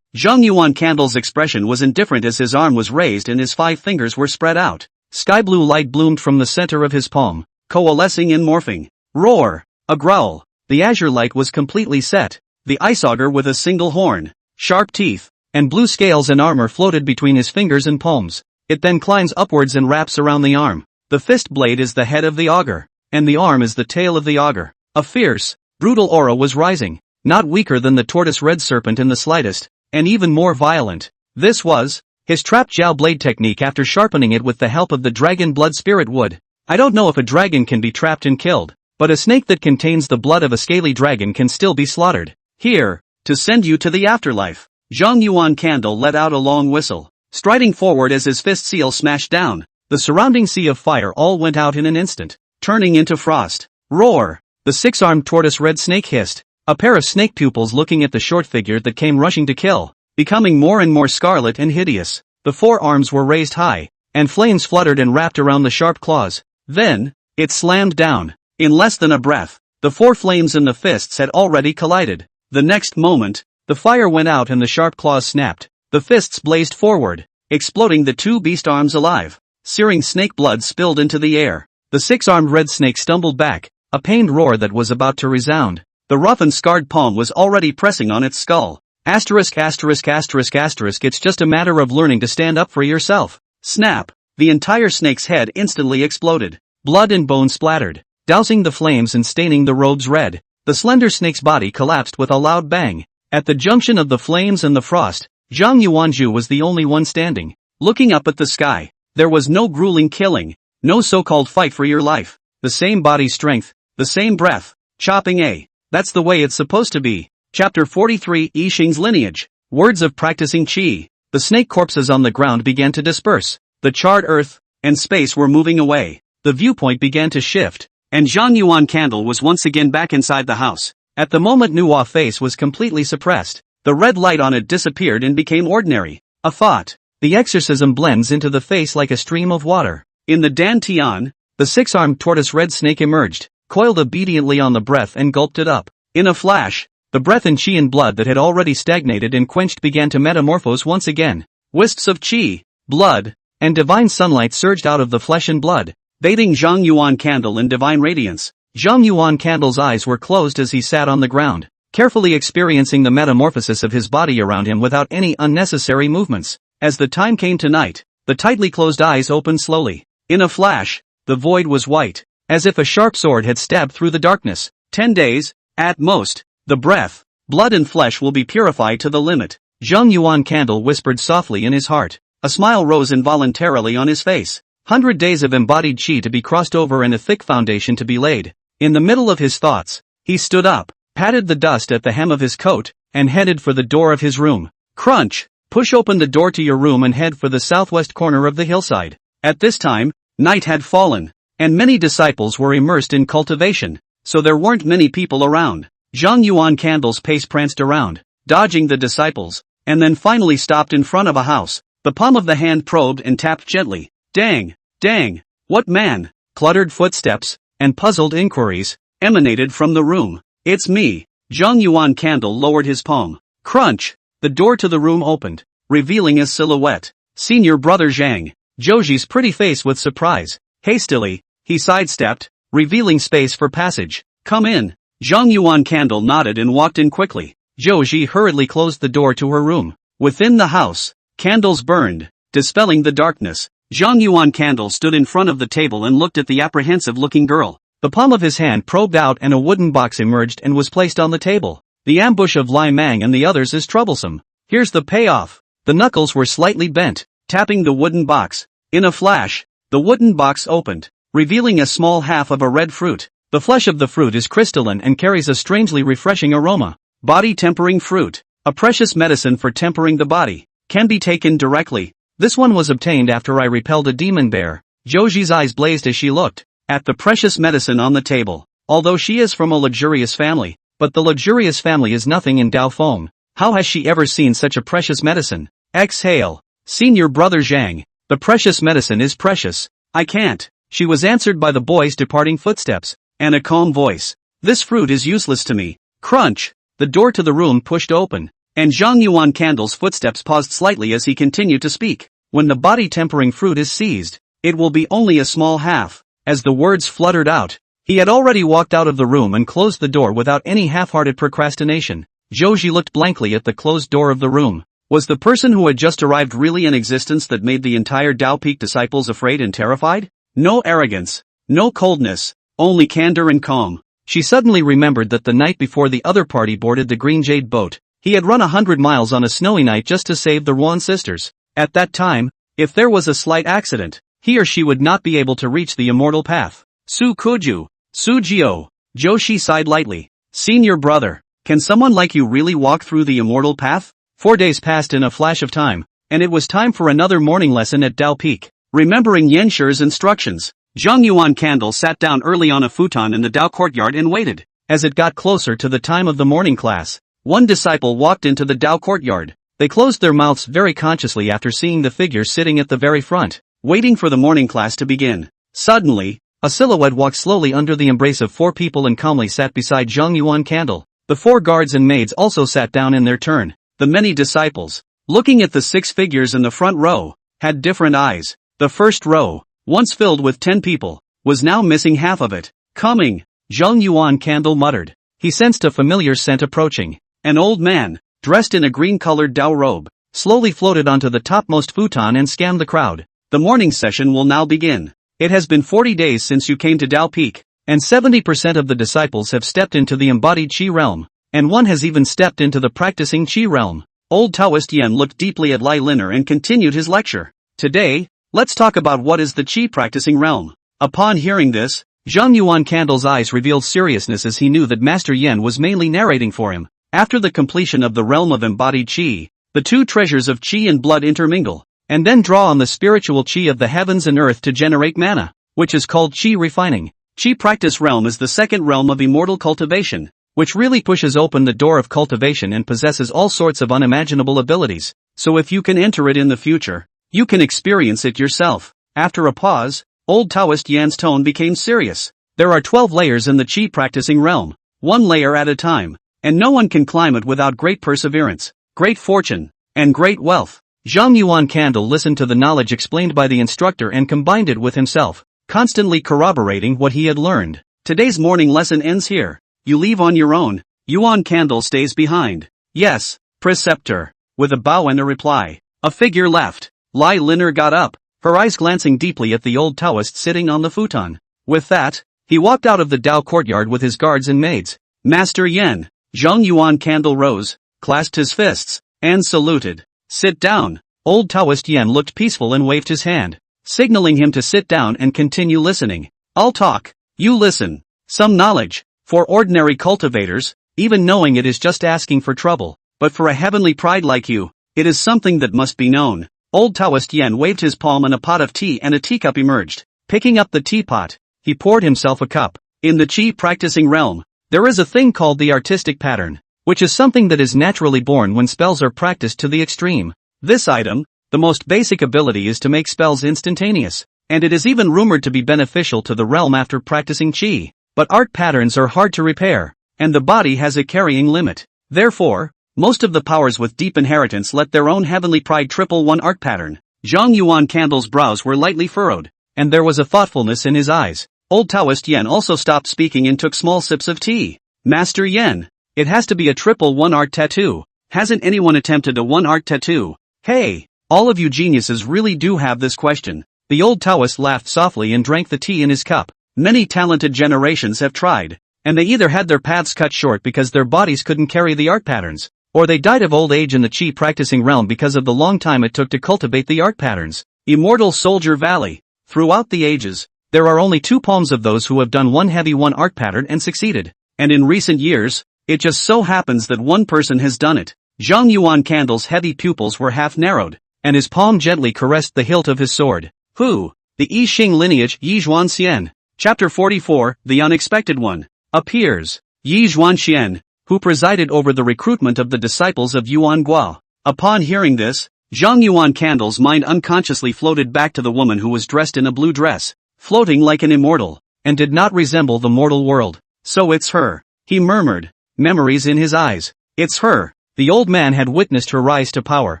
Zhang Yuan Candle's expression was indifferent as his arm was raised and his 5 fingers were spread out. Sky blue light bloomed from the center of his palm, coalescing and morphing. Roar! A growl. The azure light was completely set. The ice auger with a single horn, sharp teeth, and blue scales and armor floated between his fingers and palms. It then climbs upwards and wraps around the arm. The fist blade is the head of the auger, and the arm is the tail of the auger. A fierce, brutal aura was rising, not weaker than the tortoise red serpent in the slightest, and even more violent. This was his trapped Jiao blade technique after sharpening it with the help of the dragon blood spirit wood. I don't know if a dragon can be trapped and killed, but a snake that contains the blood of a scaly dragon can still be slaughtered. Here, to send you to the afterlife. Zhang Yuan Candle let out a long whistle, striding forward as his fist seal smashed down. The surrounding sea of fire all went out in an instant, turning into frost. Roar! The 6-armed tortoise red snake hissed, a pair of snake pupils looking at the short figure that came rushing to kill, becoming more and more scarlet and hideous. The 4 arms were raised high, and flames fluttered and wrapped around the sharp claws. Then, it slammed down. In less than a breath, the 4 flames in the fists had already collided. The next moment, the fire went out and the sharp claws snapped. The fists blazed forward, exploding the 2 beast arms alive. Searing snake blood spilled into the air. The 6-armed red snake stumbled back, a pained roar that was about to resound. The rough and scarred palm was already pressing on its skull. Asterisk asterisk asterisk asterisk. It's just a matter of learning to stand up for yourself. Snap! The entire snake's head instantly exploded. Blood and bone splattered, dousing the flames and staining the robes red. The slender snake's body collapsed with a loud bang. At the junction of the flames and the frost, Zhang Yuanzhu was the only one standing, looking up at the sky. There was no grueling killing, no so-called fight for your life. The same body strength, the same breath, chopping a. That's the way it's supposed to be. Chapter 43 Yi Xing's Lineage. Words of practicing Qi. The snake corpses on the ground began to disperse. The charred earth and space were moving away. The viewpoint began to shift, and Zhang Yuan Candle was once again back inside the house. At the moment Nua's face was completely suppressed. The red light on it disappeared and became ordinary. A thought. The exorcism blends into the face like a stream of water. In the dantian, the 6-armed tortoise red snake emerged, coiled obediently on the breath and gulped it up. In a flash, the breath and qi and blood that had already stagnated and quenched began to metamorphose once again. Wisps of qi, blood, and divine sunlight surged out of the flesh and blood, bathing Zhang Yuan Candle in divine radiance. Zhang Yuan Candle's eyes were closed as he sat on the ground, carefully experiencing the metamorphosis of his body around him without any unnecessary movements. As the time came to night, the tightly closed eyes opened slowly. In a flash, the void was white, as if a sharp sword had stabbed through the darkness. 10 days, at most, the breath, blood and flesh will be purified to the limit. Zhang Yuan Candle whispered softly in his heart. A smile rose involuntarily on his face. 100 days of embodied qi to be crossed over and a thick foundation to be laid. In the middle of his thoughts, he stood up, patted the dust at the hem of his coat, and headed for the door of his room. Crunch! Push open the door to your room and head for the southwest corner of the hillside. At this time, night had fallen, and many disciples were immersed in cultivation, so there weren't many people around. Zhang Yuan Candle's pace pranced around, dodging the disciples, and then finally stopped in front of a house. The palm of the hand probed and tapped gently. Dang! Dang! What man? Cluttered footsteps, and puzzled inquiries, emanated from the room. It's me. Zhang Yuan Candle lowered his palm. Crunch! The door to the room opened, revealing a silhouette. Senior brother Zhang. Zhouji's pretty face with surprise. Hastily, he sidestepped, revealing space for passage. Come in. Zhang Yuan Candle nodded and walked in quickly. Zhouji hurriedly closed the door to her room. Within the house, candles burned, dispelling the darkness. Zhang Yuan Candle stood in front of the table and looked at the apprehensive-looking girl. The palm of his hand probed out and a wooden box emerged and was placed on the table. The ambush of Lai Mang and the others is troublesome. Here's the payoff. The knuckles were slightly bent, tapping the wooden box. In a flash, the wooden box opened, revealing a small half of a red fruit. The flesh of the fruit is crystalline and carries a strangely refreshing aroma. Body tempering fruit. A precious medicine for tempering the body. Can be taken directly. This one was obtained after I repelled a demon bear. Zhouji's eyes blazed as she looked at the precious medicine on the table. Although she is from a luxurious family, but the luxurious family is nothing in Daofeng. How has she ever seen such a precious medicine? Exhale. Senior brother Zhang. The precious medicine is precious. I can't. She was answered by the boy's departing footsteps, and a calm voice. This fruit is useless to me. Crunch. The door to the room pushed open, and Zhang Yuan Candle's footsteps paused slightly as he continued to speak. When the body-tempering fruit is seized, it will be only a small half. As the words fluttered out, he had already walked out of the room and closed the door without any half-hearted procrastination. Zhouji looked blankly at the closed door of the room. Was the person who had just arrived really an existence that made the entire Dao Peak disciples afraid and terrified? No arrogance, no coldness, only candor and calm. She suddenly remembered that the night before the other party boarded the Green Jade boat, he had run 100 miles on a snowy night just to save the Ruan sisters. At that time, if there was a slight accident, he or she would not be able to reach the immortal path. Su Kuju, Su Jiao. Zhouji sighed lightly. Senior brother, can someone like you really walk through the immortal path? 4 days passed in a flash of time, and it was time for another morning lesson at Dao Peak. Remembering Yenshi's instructions, Zhang Yuan Candle sat down early on a futon in the Dao courtyard and waited. As it got closer to the time of the morning class, one disciple walked into the Dao courtyard. They closed their mouths very consciously after seeing the figure sitting at the very front, waiting for the morning class to begin. Suddenly, a silhouette walked slowly under the embrace of 4 people and calmly sat beside Zhang Yuan Candle. The 4 guards and maids also sat down in their turn. The many disciples, looking at the 6 figures in the front row, had different eyes. The first row, once filled with 10 people, was now missing half of it. Coming, Zhang Yuan Candle muttered. He sensed a familiar scent approaching. An old man, dressed in a green-colored Dao robe, slowly floated onto the topmost futon and scanned the crowd. The morning session will now begin. It has been 40 days since you came to Dao Peak, and 70% of the disciples have stepped into the embodied Qi realm, and one has even stepped into the practicing Qi realm. Old Taoist Yen looked deeply at Lai Liner and continued his lecture. Today, let's talk about what is the Qi practicing realm. Upon hearing this, Zhang Yuan Candle's eyes revealed seriousness as he knew that Master Yen was mainly narrating for him. After the completion of the realm of embodied Qi, the 2 treasures of Qi and blood intermingle, and then draw on the spiritual Qi of the heavens and earth to generate mana, which is called Qi refining. Qi practice realm is the second realm of immortal cultivation, which really pushes open the door of cultivation and possesses all sorts of unimaginable abilities. So if you can enter it in the future, you can experience it yourself. After a pause, old Taoist Yan's tone became serious. There are 12 layers in the Qi practicing realm, 1 layer at a time, and no one can climb it without great perseverance, great fortune, and great wealth. Zhang Yuan Candle listened to the knowledge explained by the instructor and combined it with himself, constantly corroborating what he had learned. Today's morning lesson ends here. You leave on your own. Yuan Candle stays behind. Yes, preceptor. With a bow and a reply, a figure left. Lai Liner got up, her eyes glancing deeply at the old Taoist sitting on the futon. With that, He walked out of the Dao courtyard with his guards and maids. Master Yen. Zhang Yuan Candle rose, clasped his fists, and saluted. Sit down. Old Taoist Yen looked peaceful and waved his hand, signaling him to sit down and continue listening. I'll talk. You listen. Some knowledge. For ordinary cultivators, even knowing it is just asking for trouble. But for a heavenly pride like you, it is something that must be known. Old Taoist Yen waved his palm and a pot of tea and a teacup emerged. Picking up the teapot, he poured himself a cup. In the chi practicing realm, there is a thing called the artistic pattern, which is something that is naturally born when spells are practiced to the extreme. This item, the most basic ability, is to make spells instantaneous, and it is even rumored to be beneficial to the realm after practicing chi. But art patterns are hard to repair, and the body has a carrying limit. Therefore, most of the powers with deep inheritance let their own heavenly pride triple one art pattern. Zhang Yuan Candle's brows were lightly furrowed, and there was a thoughtfulness in his eyes. Old Taoist Yen also stopped speaking and took small sips of tea. Master Yen, it has to be a triple one art tattoo. Hasn't anyone attempted a one art tattoo? Hey, all of you geniuses really do have this question. The old Taoist laughed softly and drank the tea in his cup. Many talented generations have tried, and they either had their paths cut short because their bodies couldn't carry the art patterns, or they died of old age in the chi practicing realm because of the long time it took to cultivate the art patterns. Immortal Soldier Valley. Throughout the ages, there are only 2 palms of those who have done one heavy one art pattern and succeeded. And in recent years, it just so happens that one person has done it. Zhang Yuan Candle's heavy pupils were half narrowed, and his palm gently caressed the hilt of his sword. Who? The I Ching lineage. Yi Zhuanxian. Chapter 44, The Unexpected One. Appears. Yi Zhuanxian, who presided over the recruitment of the disciples of Yuan Guo. Upon hearing this, Zhang Yuan Candle's mind unconsciously floated back to the woman who was dressed in a blue dress, floating like an immortal, and did not resemble the mortal world. So it's her, he murmured, memories in his eyes. It's her. The old man had witnessed her rise to power,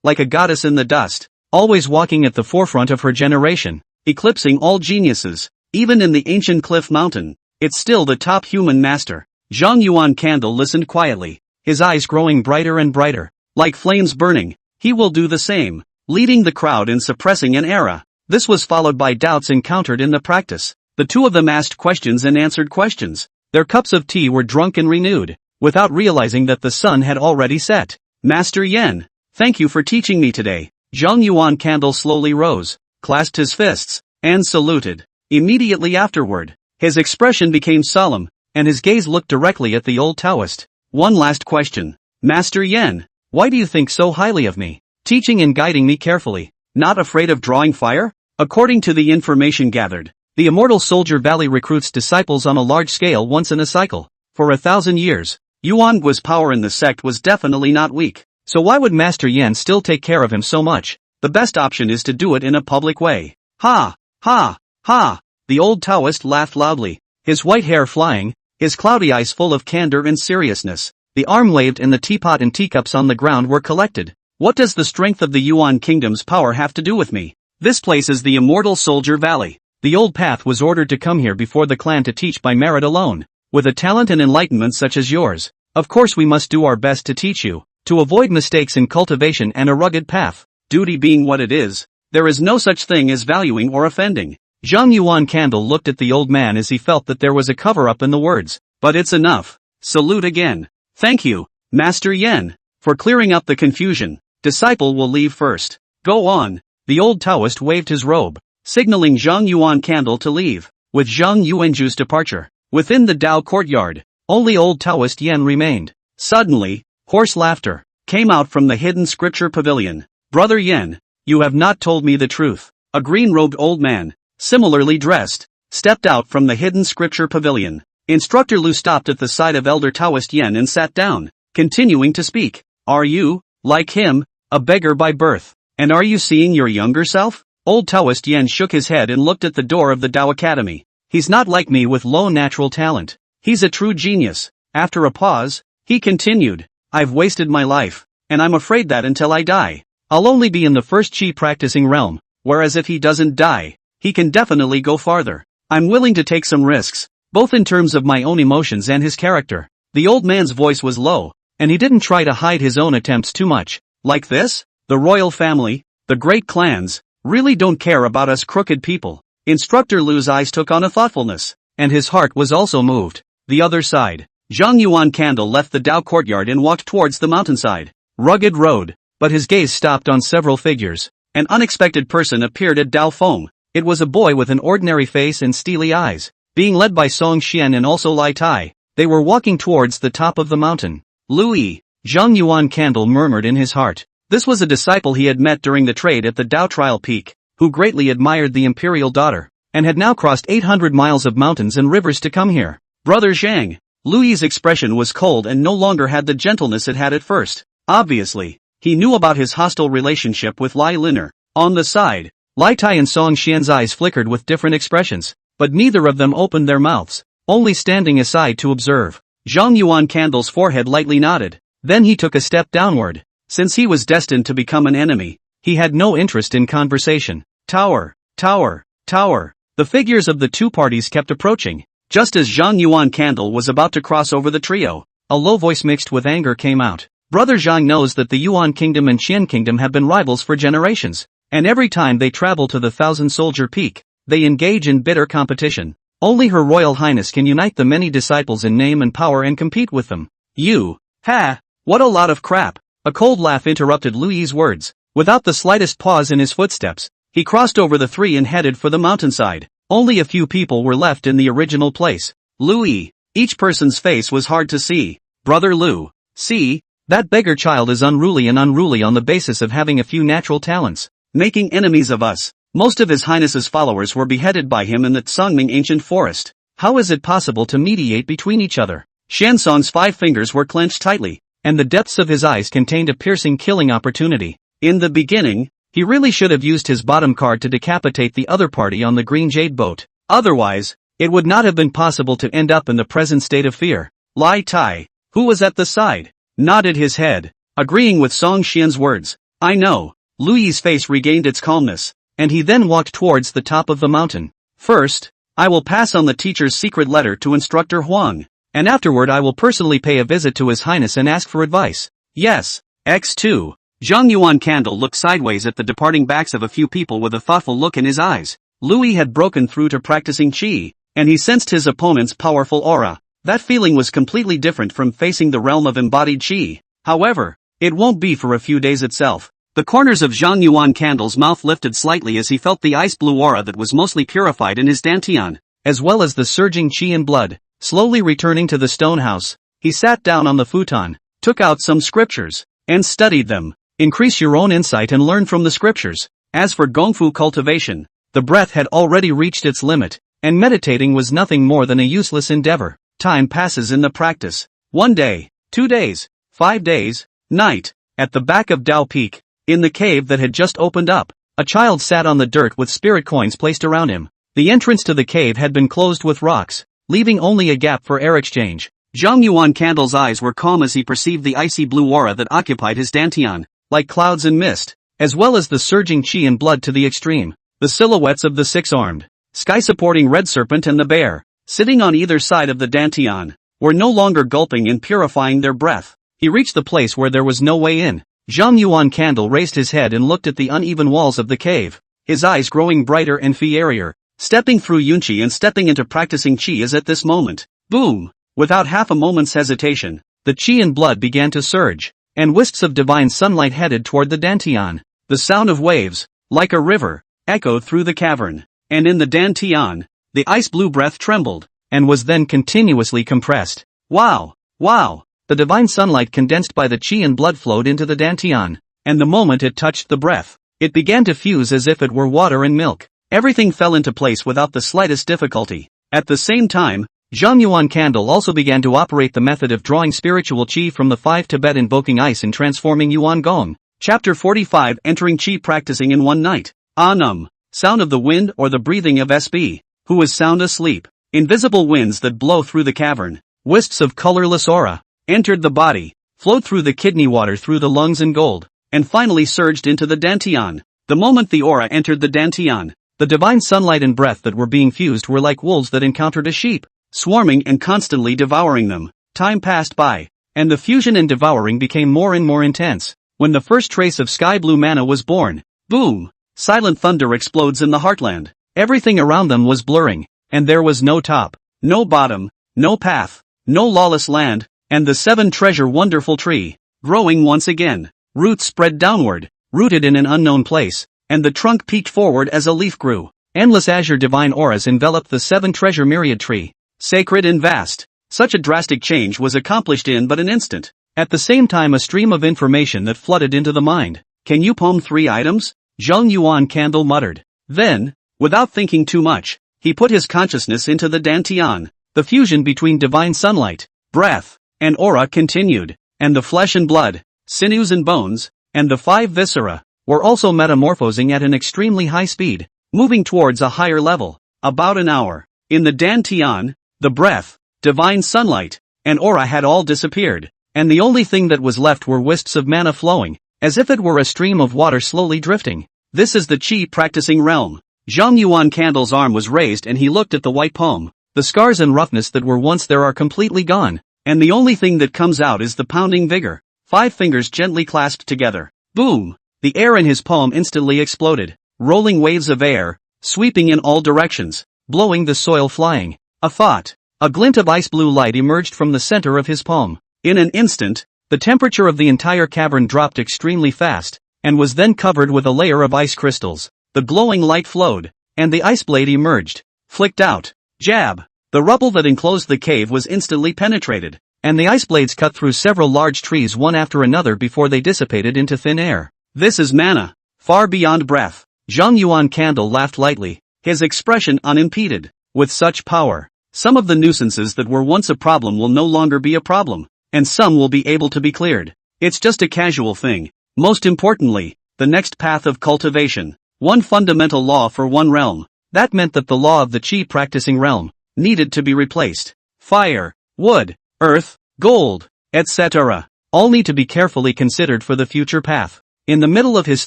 like a goddess in the dust, always walking at the forefront of her generation, eclipsing all geniuses. Even in the ancient cliff mountain, it's still the top human master. Zhang Yuan Candle listened quietly, his eyes growing brighter and brighter, like flames burning. He will do the same, leading the crowd in suppressing an era. This was followed by doubts encountered in the practice. The 2 of them asked questions and answered questions. Their cups of tea were drunk and renewed, without realizing that the sun had already set. Master Yen, thank you for teaching me today. Zhang Yuan Candle slowly rose, clasped his fists, and saluted. Immediately afterward, his expression became solemn, and his gaze looked directly at the old Taoist. One last question. Master Yen, why do you think so highly of me? Teaching and guiding me carefully. Not afraid of drawing fire? According to the information gathered, the Immortal Soldier Valley recruits disciples on a large scale once in a cycle. For 1,000 years, Yuan Guo's power in the sect was definitely not weak. So why would Master Yen still take care of him so much? The best option is to do it in a public way. Ha! Ha! Ha! The old Taoist laughed loudly, his white hair flying, his cloudy eyes full of candor and seriousness. The arm waved and the teapot and teacups on the ground were collected. What does the strength of the Yuan Kingdom's power have to do with me? This place is the Immortal Soldier Valley. The old path was ordered to come here before the clan to teach by merit alone. With a talent and enlightenment such as yours, of course we must do our best to teach you, to avoid mistakes in cultivation and a rugged path. Duty being what it is, there is no such thing as valuing or offending. Zhang Yuan Candle looked at the old man as he felt that there was a cover-up in the words. But it's enough. Salute again. Thank you, Master Yen, for clearing up the confusion. Disciple will leave first. Go on. The old Taoist waved his robe, signaling Zhang Yuan Candle to leave. With Zhang Yuanju's departure, within the Dao courtyard, only old Taoist Yen remained. Suddenly, hoarse laughter came out from the hidden scripture pavilion. Brother Yen, you have not told me the truth. A green-robed old man, similarly dressed, stepped out from the hidden scripture pavilion. Instructor Lu stopped at the side of Elder Taoist Yen and sat down, continuing to speak. Are you, like him, a beggar by birth? And are you seeing your younger self? Old Taoist Yen shook his head and looked at the door of the Dao Academy. He's not like me with low natural talent. He's a true genius. After a pause, he continued. I've wasted my life, and I'm afraid that until I die, I'll only be in the first chi practicing realm, whereas if he doesn't die, he can definitely go farther. I'm willing to take some risks, both in terms of my own emotions and his character. The old man's voice was low, and he didn't try to hide his own attempts too much. Like this? The royal family, the great clans, really don't care about us crooked people. Instructor Lu's eyes took on a thoughtfulness. and his heart was also moved. The other side. Zhang Yuan Candle left the Dao courtyard and walked towards the mountainside. Rugged road, but his gaze stopped on several figures. An unexpected person appeared at Dao Feng. It was a boy with an ordinary face and steely eyes. Being led by Song Xian and also Lai Tai, they were walking towards the top of the mountain. Louis, Zhang Yuan Candle murmured in his heart. This was a disciple he had met during the trade at the Dao Trial Peak, who greatly admired the imperial daughter, and had now crossed 800 miles of mountains and rivers to come here. Brother Zhang. Louis's expression was cold and no longer had the gentleness it had at first. Obviously, he knew about his hostile relationship with Lai Liner. On the side, Lai Tai and Song Xian's eyes flickered with different expressions, but neither of them opened their mouths, only standing aside to observe. Zhang Yuan Candle's forehead lightly nodded. Then he took a step downward. Since he was destined to become an enemy, he had no interest in conversation. Tower, tower, tower. The figures of the two parties kept approaching. Just as Zhang Yuan Candle was about to cross over the trio, a low voice mixed with anger came out. Brother Zhang knows that the Yuan Kingdom and Qian Kingdom have been rivals for generations, and every time they travel to the Thousand-Soldier Peak, they engage in bitter competition. Only Her Royal Highness can unite the many disciples in name and power and compete with them. You, ha, what a lot of crap. A cold laugh interrupted Louis's words. Without the slightest pause in his footsteps, he crossed over the three and headed for the mountainside. Only a few people were left in the original place. Louis. Each person's face was hard to see. Brother Liu. See, that beggar child is unruly on the basis of having a few natural talents, making enemies of us. Most of His Highness's followers were beheaded by him in the Tsangming ancient forest. How is it possible to mediate between each other? Shansong's 5 fingers were clenched tightly, and the depths of his eyes contained a piercing killing opportunity. In the beginning, he really should have used his bottom card to decapitate the other party on the green jade boat. Otherwise, it would not have been possible to end up in the present state of fear. Lai Tai, who was at the side, nodded his head, agreeing with Song Xian's words. I know. Louis's face regained its calmness, and he then walked towards the top of the mountain. First, I will pass on the teacher's secret letter to Instructor Huang, and afterward I will personally pay a visit to His Highness and ask for advice. Yes, X2. Zhang Yuan Candle looked sideways at the departing backs of a few people with a thoughtful look in his eyes. Louis had broken through to practicing qi, and he sensed his opponent's powerful aura. That feeling was completely different from facing the realm of embodied qi. However, it won't be for a few days itself. The corners of Zhang Yuan Candle's mouth lifted slightly as he felt the ice-blue aura that was mostly purified in his dantian, as well as the surging qi and blood. Slowly returning to the stone house, he sat down on the futon, took out some scriptures, and studied them. Increase your own insight and learn from the scriptures. As for Gongfu cultivation, the breath had already reached its limit, and meditating was nothing more than a useless endeavor. Time passes in the practice. 1 day, 2 days, 5 days, night. At the back of Dao Peak, in the cave that had just opened up, a child sat on the dirt with spirit coins placed around him. The entrance to the cave had been closed with rocks, leaving only a gap for air exchange. Zhang Yuan Candle's eyes were calm as he perceived the icy blue aura that occupied his dantian, like clouds and mist, as well as the surging qi and blood to the extreme. The silhouettes of the 6-armed, sky-supporting red serpent and the bear, sitting on either side of the dantian, were no longer gulping and purifying their breath. He reached the place where there was no way in. Zhang Yuan Candle raised his head and looked at the uneven walls of the cave, his eyes growing brighter and fierier. Stepping through Yunqi and stepping into practicing qi is at this moment. Boom! Without half a moment's hesitation, the qi and blood began to surge, and wisps of divine sunlight headed toward the dantian. The sound of waves, like a river, echoed through the cavern, and in the dantian, the ice-blue breath trembled, and was then continuously compressed. Wow! Wow! The divine sunlight condensed by the qi and blood flowed into the dantian, and the moment it touched the breath, it began to fuse as if it were water and milk. Everything fell into place without the slightest difficulty. At the same time, Zhang Yuan Candle also began to operate the method of drawing spiritual qi from the 5 Tibet invoking ice and transforming Yuan Gong. Chapter 45 Entering Qi Practicing in One Night. Anum. Sound of the wind or the breathing of SB, who is sound asleep. Invisible winds that blow through the cavern. Wisps of colorless aura entered the body, flowed through the kidney water through the lungs and gold, and finally surged into the dantian. The moment the aura entered the dantian, the divine sunlight and breath that were being fused were like wolves that encountered a sheep, swarming and constantly devouring them. Time passed by, and the fusion and devouring became more and more intense. When the first trace of sky blue mana was born, boom! Silent thunder explodes in the heartland. Everything around them was blurring, and there was no top. no bottom, no path, no lawless land, and the seven treasure wonderful tree, growing once again. Roots spread downward, rooted in an unknown place, and the trunk peeked forward as a leaf grew. Endless azure divine auras enveloped the seven treasure myriad tree, sacred and vast. Such a drastic change was accomplished in but an instant. At the same time, a stream of information that flooded into the mind. Can you poem 3 items? Zhang Yuan Candle muttered. Then, without thinking too much, he put his consciousness into the dantian. The fusion between divine sunlight, breath, and aura continued, and the flesh and blood, sinews and bones, and the 5 viscera, were also metamorphosing at an extremely high speed, moving towards a higher level. About an hour. In the dantian, the breath, divine sunlight, and aura had all disappeared, and the only thing that was left were wisps of mana flowing, as if it were a stream of water slowly drifting. This is the chi practicing realm. Zhang Yuan Candle's arm was raised and he looked at the white palm. The scars and roughness that were once there are completely gone, and the only thing that comes out is the pounding vigor. 5 fingers gently clasped together. Boom! The air in his palm instantly exploded. Rolling waves of air, sweeping in all directions, blowing the soil flying. A thought. A glint of ice blue light emerged from the center of his palm. In an instant, the temperature of the entire cavern dropped extremely fast, and was then covered with a layer of ice crystals. The glowing light flowed, and the ice blade emerged. Flicked out. Jab! The rubble that enclosed the cave was instantly penetrated, and the ice blades cut through several large trees one after another before they dissipated into thin air. This is mana. Far beyond breath. Zhang Yuan Candle laughed lightly, his expression unimpeded. With such power, some of the nuisances that were once a problem will no longer be a problem, and some will be able to be cleared. It's just a casual thing. Most importantly, the next path of cultivation. One fundamental law for one realm. That meant that the law of the chi practicing realm needed to be replaced. Fire, wood, earth, gold, etc. all need to be carefully considered for the future path. In the middle of his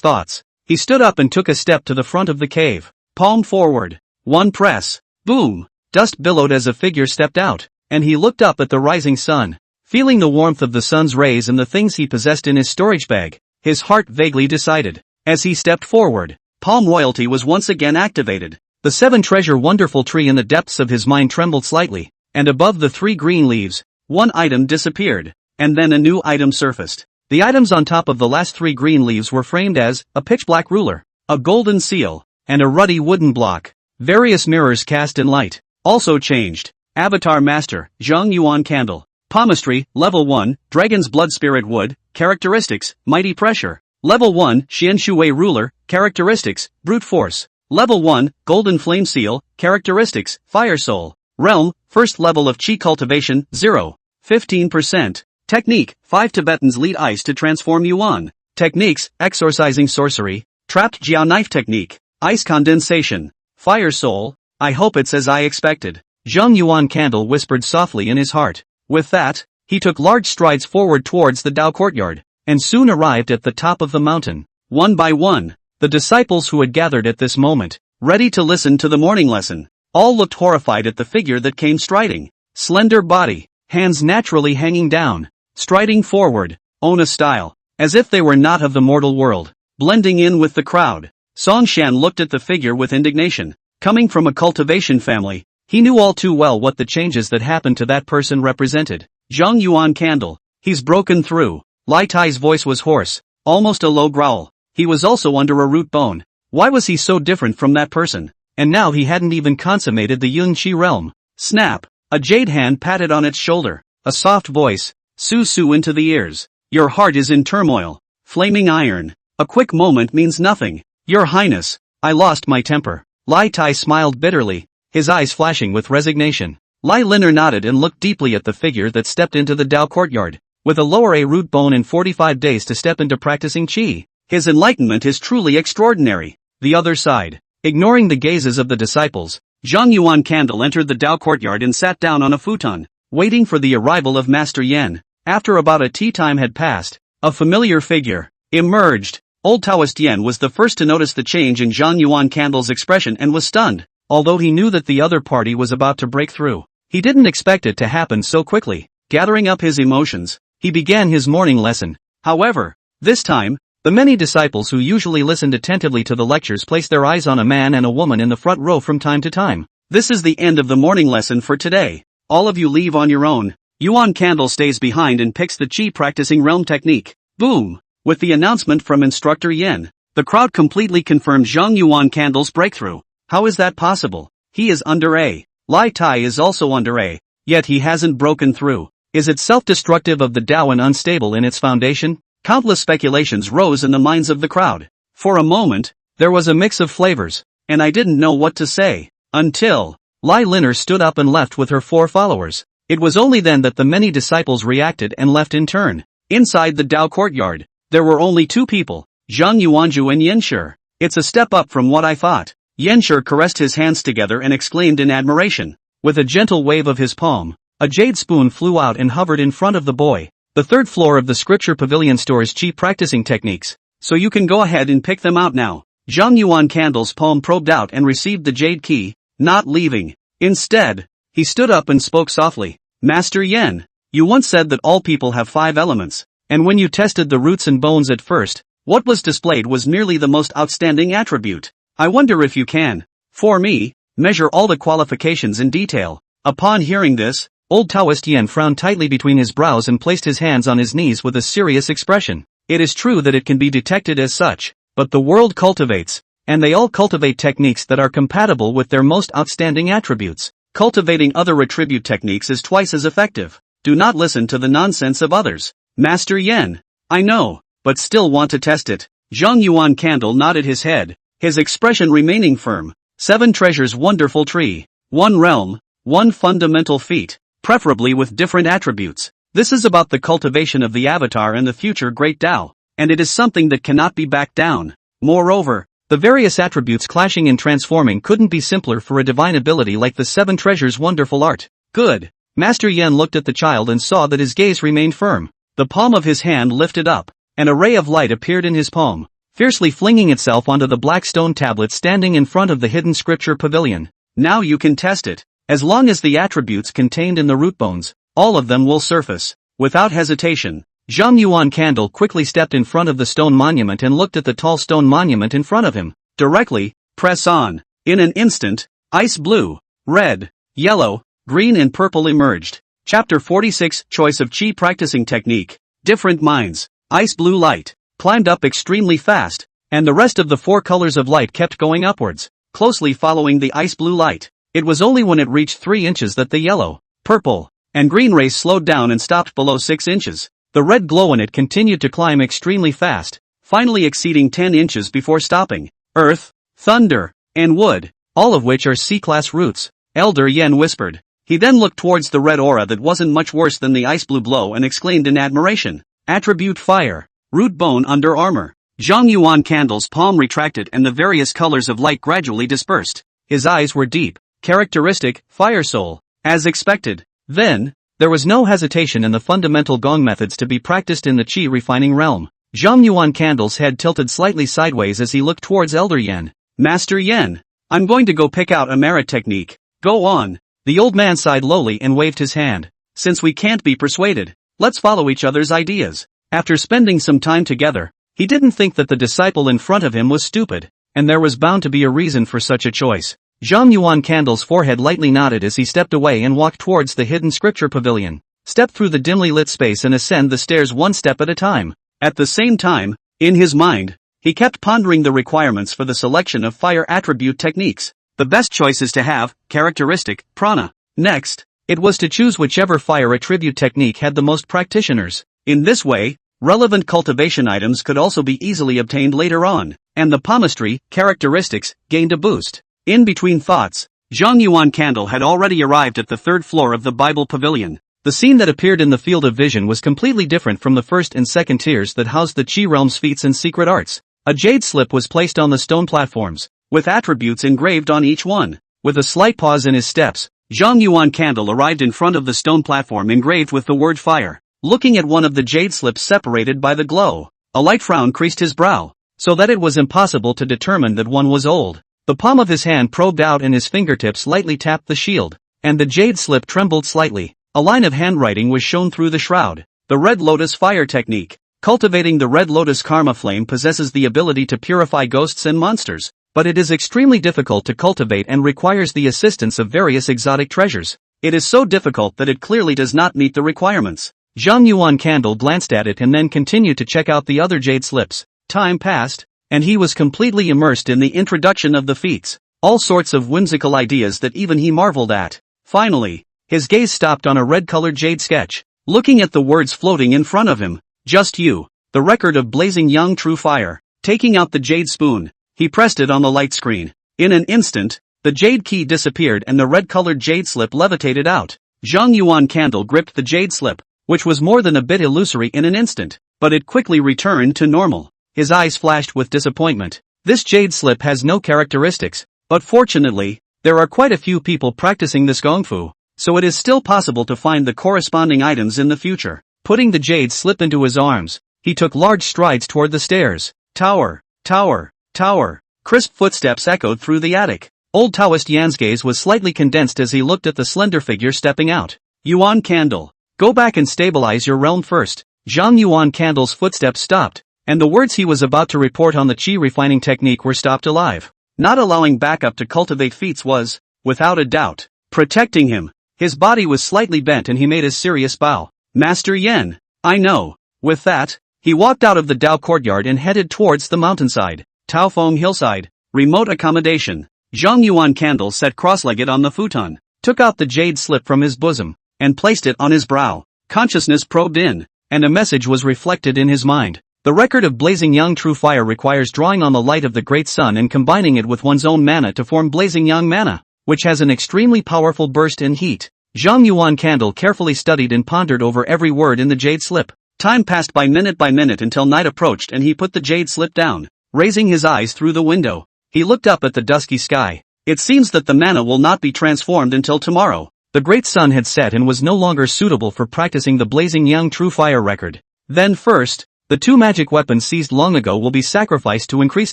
thoughts, he stood up and took a step to the front of the cave. Palm forward. One press. Boom! Dust billowed as a figure stepped out, and he looked up at the rising sun. Feeling the warmth of the sun's rays and the things he possessed in his storage bag, his heart vaguely decided. As he stepped forward, palm royalty was once again activated. The 7 treasure wonderful tree in the depths of his mind trembled slightly, and above the 3 green leaves, one item disappeared, and then a new item surfaced. The items on top of the last 3 green leaves were framed as a pitch-black ruler, a golden seal, and a ruddy wooden block. Various mirrors cast in light also changed. Avatar Master, Zhang Yuan Candle. Palmistry, Level 1, Dragon's Blood Spirit Wood, Characteristics, Mighty Pressure. Level 1, Xian Shui Ruler, Characteristics, Brute Force. Level 1, Golden Flame Seal, Characteristics, Fire Soul. Realm, First Level of Chi Cultivation, 0. 15%. Technique, 5 Tibetans lead ice to transform Yuan. Techniques, Exorcising Sorcery, Trapped Jiao Knife Technique, Ice Condensation, Fire Soul. I hope it's as I expected. Zhang Yuan Candle whispered softly in his heart. With that, he took large strides forward towards the Dao courtyard, and soon arrived at the top of the mountain. One by one, the disciples who had gathered at this moment, ready to listen to the morning lesson, all looked horrified at the figure that came striding. Slender body, hands naturally hanging down, striding forward, Ona style, as if they were not of the mortal world, blending in with the crowd. Song Shan looked at the figure with indignation. Coming from a cultivation family, he knew all too well what the changes that happened to that person represented. Zhang Yuan Candle, he's broken through. Lai Tai's voice was hoarse, almost a low growl. He was also under a root bone. Why was he so different from that person? And now he hadn't even consummated the Yun Qi realm. Snap! A jade hand patted on its shoulder. A soft voice, Su into the ears. Your heart is in turmoil. Flaming iron. A quick moment means nothing. Your Highness, I lost my temper. Lai Tai smiled bitterly, his eyes flashing with resignation. Lai Liner nodded and looked deeply at the figure that stepped into the Dao courtyard. With a lower A root bone in 45 days to step into practicing Qi, his enlightenment is truly extraordinary. The other side. Ignoring the gazes of the disciples, Zhang Yuan Candle entered the Dao courtyard and sat down on a futon, waiting for the arrival of Master Yan. After about a tea time had passed, a familiar figure emerged. Old Taoist Yan was the first to notice the change in Zhang Yuan Candle's expression and was stunned. Although he knew that the other party was about to break through, he didn't expect it to happen so quickly. Gathering up his emotions, he began his morning lesson. However, this time, the many disciples who usually listened attentively to the lectures placed their eyes on a man and a woman in the front row from time to time. This is the end of the morning lesson for today. All of you leave on your own. Yuan Candle stays behind and picks the chi practicing realm technique. Boom! With the announcement from Instructor Yen, the crowd completely confirmed Zhang Yuan Candle's breakthrough. How is that possible? He is under A. Lai Tai is also under A, yet he hasn't broken through. Is it self-destructive of the Tao and unstable in its foundation? Countless speculations rose in the minds of the crowd. For a moment, there was a mix of flavors, and I didn't know what to say. Until Lai Liner stood up and left with her 4 followers. It was only then that the many disciples reacted and left in turn. Inside the Tao courtyard, there were only 2 people, Zhang Yuanju and Yanshi. It's a step up from what I thought. Yanshi caressed his hands together and exclaimed in admiration. With a gentle wave of his palm, a jade spoon flew out and hovered in front of the boy. The 3rd floor of the scripture pavilion stores chi practicing techniques, so you can go ahead and pick them out now. Zhang Yuan Candle's palm probed out and received the jade key, not leaving. Instead, he stood up and spoke softly. Master Yen, you once said that all people have 5 elements, and when you tested the roots and bones at first, what was displayed was merely the most outstanding attribute. I wonder if you can, for me, measure all the qualifications in detail. Upon hearing this, old Taoist Yen frowned tightly between his brows and placed his hands on his knees with a serious expression. It is true that it can be detected as such, but the world cultivates, and they all cultivate techniques that are compatible with their most outstanding attributes. Cultivating other attribute techniques is twice as effective. Do not listen to the nonsense of others. Master Yen, I know, but still want to test it. Zhang Yuan Candle nodded his head, his expression remaining firm. 7 treasures wonderful tree. 1 realm, 1 fundamental feat, preferably with different attributes. This is about the cultivation of the avatar and the future great Tao, and it is something that cannot be backed down. Moreover, the various attributes clashing and transforming couldn't be simpler for a divine ability like the 7 treasures wonderful art. Good. Master Yen looked at the child and saw that his gaze remained firm. The palm of his hand lifted up. An ray of light appeared in his palm, fiercely flinging itself onto the black stone tablet standing in front of the hidden scripture pavilion. Now you can test it. As long as the attributes contained in the root bones, all of them will surface. Without hesitation, Zhang Yuan Candle quickly stepped in front of the stone monument and looked at the tall stone monument in front of him. Directly, press on. In an instant, ice blue, red, yellow, green and purple emerged. Chapter 46, Choice of Chi Practicing Technique. Different minds. Ice blue light climbed up extremely fast, and the rest of the 4 colors of light kept going upwards, closely following the ice blue light. It was only when it reached 3 inches that the yellow, purple, and green rays slowed down and stopped below 6 inches. The red glow in it continued to climb extremely fast, finally exceeding 10 inches before stopping. Earth, thunder, and wood, all of which are C-class roots, Elder Yen whispered. He then looked towards the red aura that wasn't much worse than the ice blue glow and exclaimed in admiration. Attribute fire, root bone under armor. Zhang Yuan Candle's palm retracted and the various colors of light gradually dispersed. His eyes were deep, characteristic, fire soul, as expected. Then, there was no hesitation in the fundamental gong methods to be practiced in the chi refining realm. Zhang Yuan Candle's head tilted slightly sideways as he looked towards Elder Yen. Master Yen, I'm going to go pick out a merit technique. Go on. The old man sighed lowly and waved his hand. Since we can't be persuaded, let's follow each other's ideas. After spending some time together, he didn't think that the disciple in front of him was stupid, and there was bound to be a reason for such a choice. Zhang Yuan Candle's forehead lightly nodded as he stepped away and walked towards the hidden scripture pavilion. Step through the dimly lit space and ascend the stairs 1 step at a time. At the same time, in his mind, he kept pondering the requirements for the selection of fire attribute techniques. The best choice is to have characteristic prana. Next, it was to choose whichever fire attribute technique had the most practitioners. In this way, relevant cultivation items could also be easily obtained later on, and the palmistry characteristics gained a boost. In between thoughts, Zhang Yuan Candle had already arrived at the 3rd floor of the Bible Pavilion. The scene that appeared in the field of vision was completely different from the 1st and 2nd tiers that housed the Chi realm's feats and secret arts. A jade slip was placed on the stone platforms, with attributes engraved on each one. With a slight pause in his steps, Zhang Yuan Candle arrived in front of the stone platform engraved with the word fire. Looking at one of the jade slips separated by the glow, a light frown creased his brow, so that it was impossible to determine that one was old. The palm of his hand probed out and his fingertips lightly tapped the shield, and the jade slip trembled slightly. A line of handwriting was shown through the shroud. The Red Lotus Fire Technique. Cultivating the Red Lotus Karma Flame possesses the ability to purify ghosts and monsters, but it is extremely difficult to cultivate and requires the assistance of various exotic treasures. It is so difficult that it clearly does not meet the requirements. Zhang Yuan Candle glanced at it and then continued to check out the other jade slips. Time passed, and he was completely immersed in the introduction of the feats. All sorts of whimsical ideas that even he marveled at. Finally, his gaze stopped on a red-colored jade sketch. Looking at the words floating in front of him. Just you. The record of blazing young true fire. Taking out the jade spoon, he pressed it on the light screen. In an instant, the jade key disappeared and the red-colored jade slip levitated out. Zhang Yuan Candle gripped the jade slip, which was more than a bit illusory in an instant, but it quickly returned to normal. His eyes flashed with disappointment. This jade slip has no characteristics, but fortunately, there are quite a few people practicing this Gong Fu, so it is still possible to find the corresponding items in the future. Putting the jade slip into his arms, he took large strides toward the stairs. Tower, tower, tower. Crisp footsteps echoed through the attic. Old Taoist Yan's gaze was slightly condensed as he looked at the slender figure stepping out. Yuan Candle, go back and stabilize your realm first. Zhang Yuan Candle's footsteps stopped, and the words he was about to report on the qi refining technique were stopped alive. Not allowing backup to cultivate feats was, without a doubt, protecting him. His body was slightly bent and he made a serious bow. Master Yan, I know. With that, he walked out of the Dao courtyard and headed towards the mountainside. Taofeng Hillside, remote accommodation. Zhang Yuan Candle sat cross-legged on the futon, took out the jade slip from his bosom, and placed it on his brow. Consciousness probed in, and a message was reflected in his mind. The record of blazing young true fire requires drawing on the light of the great sun and combining it with one's own mana to form blazing young mana, which has an extremely powerful burst in heat. Zhang Yuan Candle carefully studied and pondered over every word in the jade slip. Time passed by minute until night approached and he put the jade slip down. Raising his eyes through the window, he looked up at the dusky sky. It seems that the mana will not be transformed until tomorrow. The great sun had set and was no longer suitable for practicing the blazing young true fire record. Then first, the two magic weapons seized long ago will be sacrificed to increase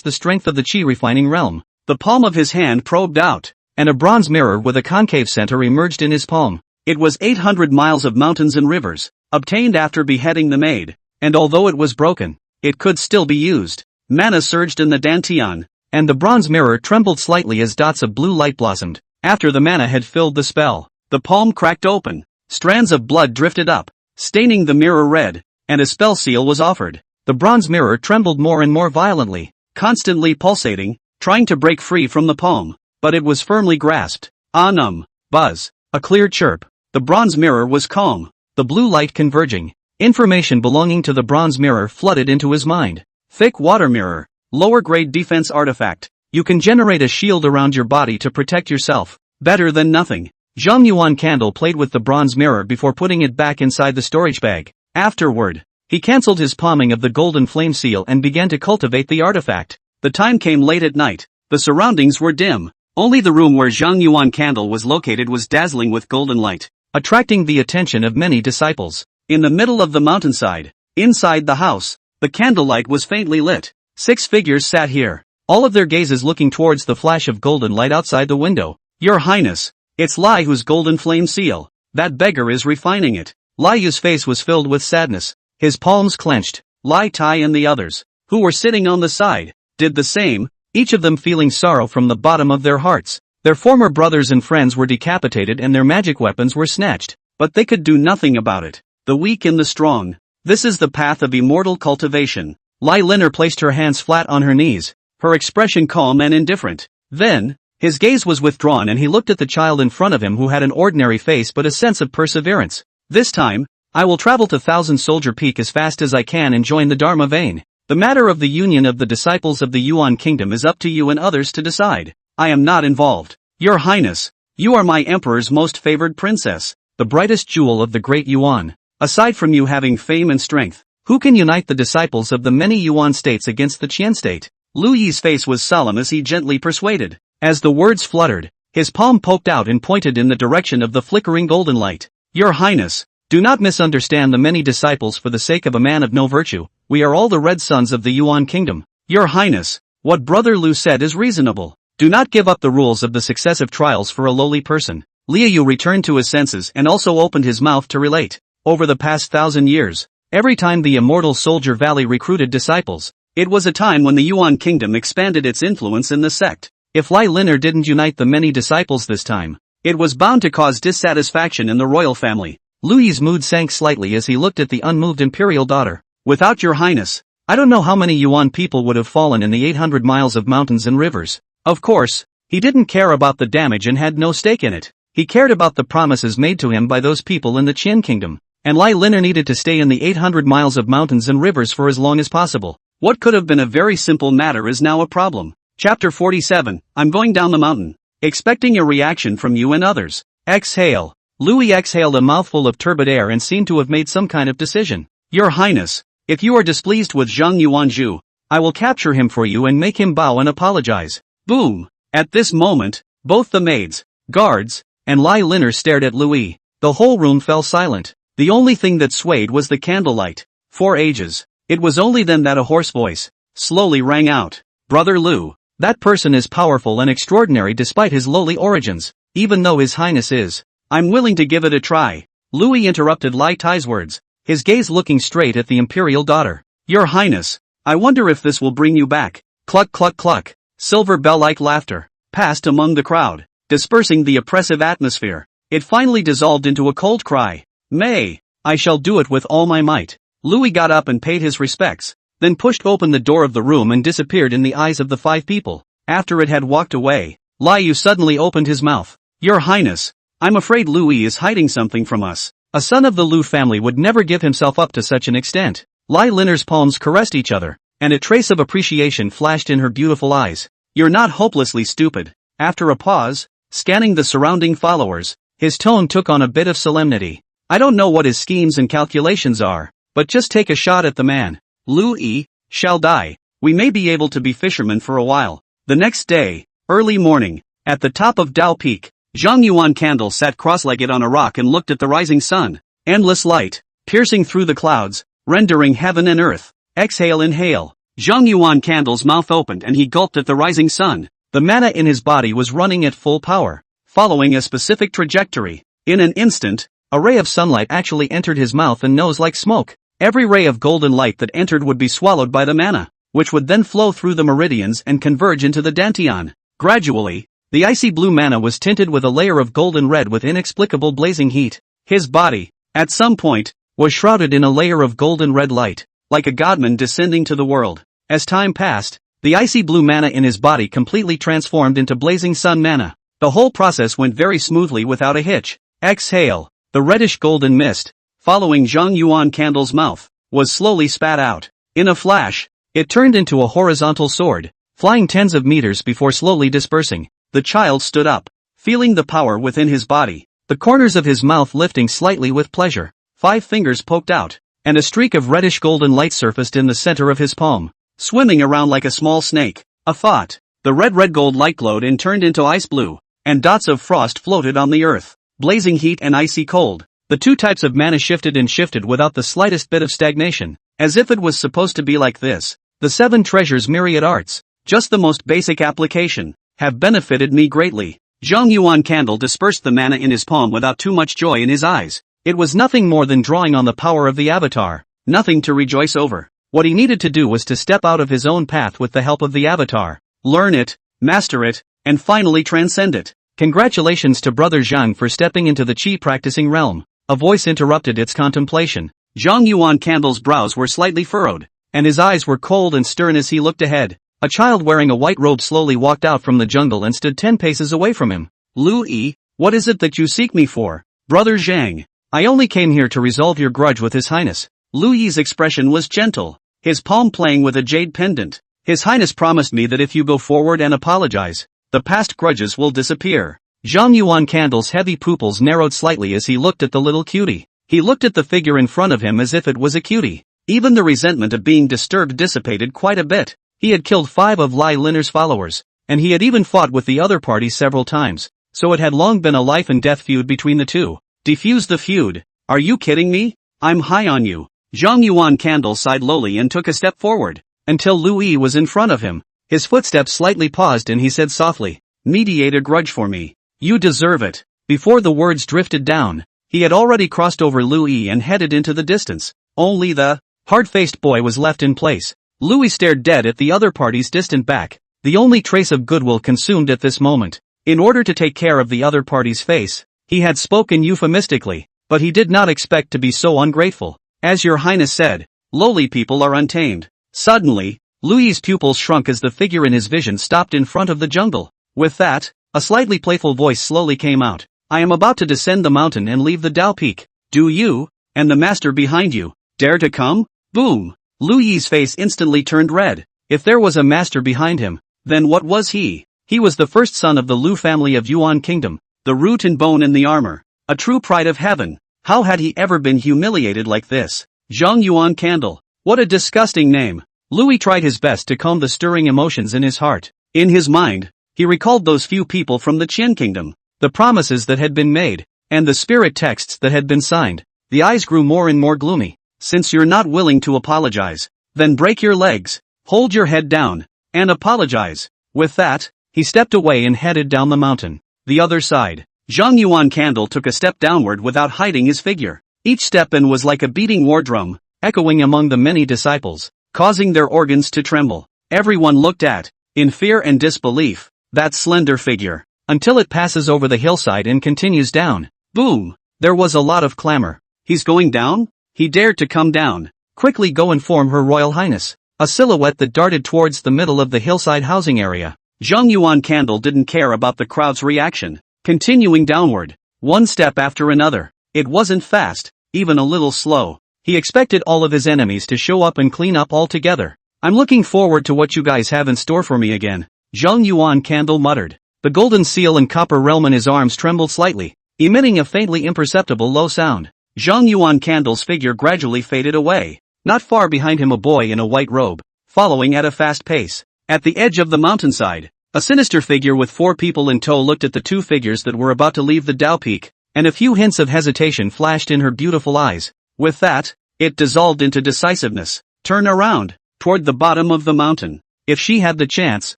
the strength of the qi refining realm. The palm of his hand probed out, and a bronze mirror with a concave center emerged in his palm. It was 800 miles of mountains and rivers, obtained after beheading the maid, and although it was broken, it could still be used. Mana surged in the dantian, and the bronze mirror trembled slightly as dots of blue light blossomed. After the mana had filled the spell, the palm cracked open, strands of blood drifted up, staining the mirror red, and a spell seal was offered. The bronze mirror trembled more and more violently, constantly pulsating, trying to break free from the palm, but it was firmly grasped. Buzz, a clear chirp. The bronze mirror was calm, the blue light converging. Information belonging to the bronze mirror flooded into his mind. Thick water mirror, lower grade defense artifact. You can generate a shield around your body to protect yourself. Better than nothing. Zhang Yuan Candle played with the bronze mirror before putting it back inside the storage bag. Afterward, he cancelled his palming of the golden flame seal and began to cultivate the artifact. The time came late at night. The surroundings were dim. Only the room where Zhang Yuan Candle was located was dazzling with golden light, attracting the attention of many disciples. In the middle of the mountainside, inside the house, the candlelight was faintly lit. 6 figures sat here, all of their gazes looking towards the flash of golden light outside the window. Your Highness, it's Lai Yu's golden flame seal. That beggar is refining it. Lai Yu's face was filled with sadness. His palms clenched. Lai Tai and the others, who were sitting on the side, did the same, each of them feeling sorrow from the bottom of their hearts. Their former brothers and friends were decapitated and their magic weapons were snatched, but they could do nothing about it. The weak and the strong. This is the path of immortal cultivation. Lai Linner placed her hands flat on her knees, her expression calm and indifferent. Then, his gaze was withdrawn and he looked at the child in front of him who had an ordinary face but a sense of perseverance. This time, I will travel to Thousand Soldier Peak as fast as I can and join the Dharma vein. The matter of the union of the disciples of the Yuan kingdom is up to you and others to decide. I am not involved. Your Highness, you are my emperor's most favored princess, the brightest jewel of the great Yuan. Aside from you having fame and strength, who can unite the disciples of the many Yuan states against the Qian state? Lu Yi's face was solemn as he gently persuaded. As the words fluttered, his palm poked out and pointed in the direction of the flickering golden light. Your Highness, do not misunderstand the many disciples for the sake of a man of no virtue. We are all the red sons of the Yuan kingdom. Your Highness, what Brother Lu said is reasonable. Do not give up the rules of the successive trials for a lowly person. Liu Yu returned to his senses and also opened his mouth to relate. Over the past 1,000 years, every time the immortal Soldier Valley recruited disciples, It was a time when the Yuan kingdom expanded its influence in the sect. If Lai Liner didn't unite the many disciples this time, it was bound to cause dissatisfaction in the royal family. Lui's mood sank slightly as he looked at the unmoved imperial daughter. Without your highness, I don't know how many Yuan people would have fallen in the 800 miles of mountains and rivers. Of course, he didn't care about the damage and had no stake in it. He cared about the promises made to him by those people in the Qin kingdom. And Lai Liner needed to stay in the 800 miles of mountains and rivers for as long as possible. What could have been a very simple matter is now a problem. Chapter 47, I'm going down the mountain. Expecting a reaction from you and others. Exhale. Louis exhaled a mouthful of turbid air and seemed to have made some kind of decision. Your Highness, if you are displeased with Zhang Yuanzhu, I will capture him for you and make him bow and apologize. Boom. At this moment, both the maids, guards, and Lai Liner stared at Louis. The whole room fell silent. The only thing that swayed was the candlelight. For ages, it was only then that a hoarse voice slowly rang out. Brother Liu, that person is powerful and extraordinary despite his lowly origins, even though his highness is. I'm willing to give it a try. Louis interrupted Lai Tai's words, his gaze looking straight at the imperial daughter. Your Highness, I wonder if this will bring you back. Cluck cluck cluck. Silver bell-like laughter passed among the crowd, dispersing the oppressive atmosphere. It finally dissolved into a cold cry. May, I shall do it with all my might. Louis got up and paid his respects, then pushed open the door of the room and disappeared in the eyes of the 5 people. After it had walked away, Lai Yu suddenly opened his mouth. Your Highness, I'm afraid Louis is hiding something from us. A son of the Liu family would never give himself up to such an extent. Lai Liner's palms caressed each other, and a trace of appreciation flashed in her beautiful eyes. You're not hopelessly stupid. After a pause, scanning the surrounding followers, his tone took on a bit of solemnity. I don't know what his schemes and calculations are, but just take a shot at the man. Louis shall die. We may be able to be fishermen for a while. The next day, early morning, at the top of Dao Peak, Zhang Yuan Candle sat cross-legged on a rock and looked at the rising sun. Endless light, piercing through the clouds, rendering heaven and earth. Exhale, inhale. Zhang Yuan Candle's mouth opened and he gulped at the rising sun. The mana in his body was running at full power, following a specific trajectory. In an instant, a ray of sunlight actually entered his mouth and nose like smoke. Every ray of golden light that entered would be swallowed by the mana, which would then flow through the meridians and converge into the dantian. Gradually, the icy blue mana was tinted with a layer of golden red with inexplicable blazing heat. His body, at some point, was shrouded in a layer of golden red light, like a godman descending to the world. As time passed, the icy blue mana in his body completely transformed into blazing sun mana. The whole process went very smoothly without a hitch. Exhale. The reddish golden mist, following Zhang Yuan Candle's mouth, was slowly spat out. In a flash, it turned into a horizontal sword, flying tens of meters before slowly dispersing. The child stood up, feeling the power within his body, the corners of his mouth lifting slightly with pleasure. 5 fingers poked out, and a streak of reddish golden light surfaced in the center of his palm, swimming around like a small snake. A thought. The red gold light glowed and turned into ice blue, and dots of frost floated on the earth. Blazing heat and icy cold. The 2 types of mana shifted and shifted without the slightest bit of stagnation, as if it was supposed to be like this. The 7 treasures myriad arts, just the most basic application, have benefited me greatly. Zhang Yuan Candle dispersed the mana in his palm without too much joy in his eyes. It was nothing more than drawing on the power of the avatar, nothing to rejoice over. What he needed to do was to step out of his own path with the help of the avatar, learn it, master it, and finally transcend it. Congratulations to Brother Zhang for stepping into the Qi practicing realm. A voice interrupted its contemplation. Zhang Yuan Candle's brows were slightly furrowed, and his eyes were cold and stern as he looked ahead. A child wearing a white robe slowly walked out from the jungle and stood 10 paces away from him. Louis, what is it that you seek me for? Brother Zhang, I only came here to resolve your grudge with His Highness. Louis's expression was gentle, his palm playing with a jade pendant. His Highness promised me that if you go forward and apologize, the past grudges will disappear. Zhang Yuan Candle's heavy pupils narrowed slightly as he looked at the little cutie. He looked at the figure in front of him as if it was a cutie. Even the resentment of being disturbed dissipated quite a bit. He had killed 5 of Lai Liner's followers, and he had even fought with the other party several times, so it had long been a life and death feud between the two. Defuse the feud. Are you kidding me? I'm high on you. Zhang Yuan Candle sighed lowly and took a step forward, until Louis was in front of him. His footsteps slightly paused and he said softly, mediate a grudge for me. You deserve it. Before the words drifted down, he had already crossed over Louis and headed into the distance. Only the hard-faced boy was left in place, Louis stared dead at the other party's distant back, the only trace of goodwill consumed at this moment. In order to take care of the other party's face, he had spoken euphemistically, but he did not expect to be so ungrateful. As your highness said, lowly people are untamed. Suddenly, Louis's pupils shrunk as the figure in his vision stopped in front of the jungle. With that, a slightly playful voice slowly came out. I am about to descend the mountain and leave the Dao Peak. Do you, and the master behind you, dare to come? Boom! Louis's face instantly turned red. If there was a master behind him, then what was he? He was the first son of the Lu family of Yuan Kingdom, the root and bone in the armor, a true pride of heaven. How had he ever been humiliated like this? Zhang Yuan Candle. What a disgusting name. Louis tried his best to calm the stirring emotions in his heart. In his mind, he recalled those few people from the Qin Kingdom, the promises that had been made, and the spirit texts that had been signed. The eyes grew more and more gloomy. Since you're not willing to apologize, then break your legs, hold your head down, and apologize. With that, he stepped away and headed down the mountain. The other side. Zhang Yuan Candle took a step downward without hiding his figure. Each step in was like a beating war drum, echoing among the many disciples, causing their organs to tremble. Everyone looked at, in fear and disbelief, that slender figure, until it passes over the hillside and continues down. Boom! There was a lot of clamor. He's going down? He dared to come down. Quickly go inform Her Royal Highness. A silhouette that darted towards the middle of the hillside housing area. Zhang Yuan Candle didn't care about the crowd's reaction, continuing downward, one step after another. It wasn't fast, even a little slow. He expected all of his enemies to show up and clean up all together. I'm looking forward to what you guys have in store for me again, Zhang Yuan Candle muttered. The golden seal and copper realm in his arms trembled slightly, emitting a faintly imperceptible low sound. Zhang Yuan Candle's figure gradually faded away. Not far behind him a boy in a white robe, following at a fast pace. At the edge of the mountainside, a sinister figure with 4 people in tow looked at the 2 figures that were about to leave the Dao Peak, and a few hints of hesitation flashed in her beautiful eyes. With that, it dissolved into decisiveness. Turn around, toward the bottom of the mountain. If she had the chance,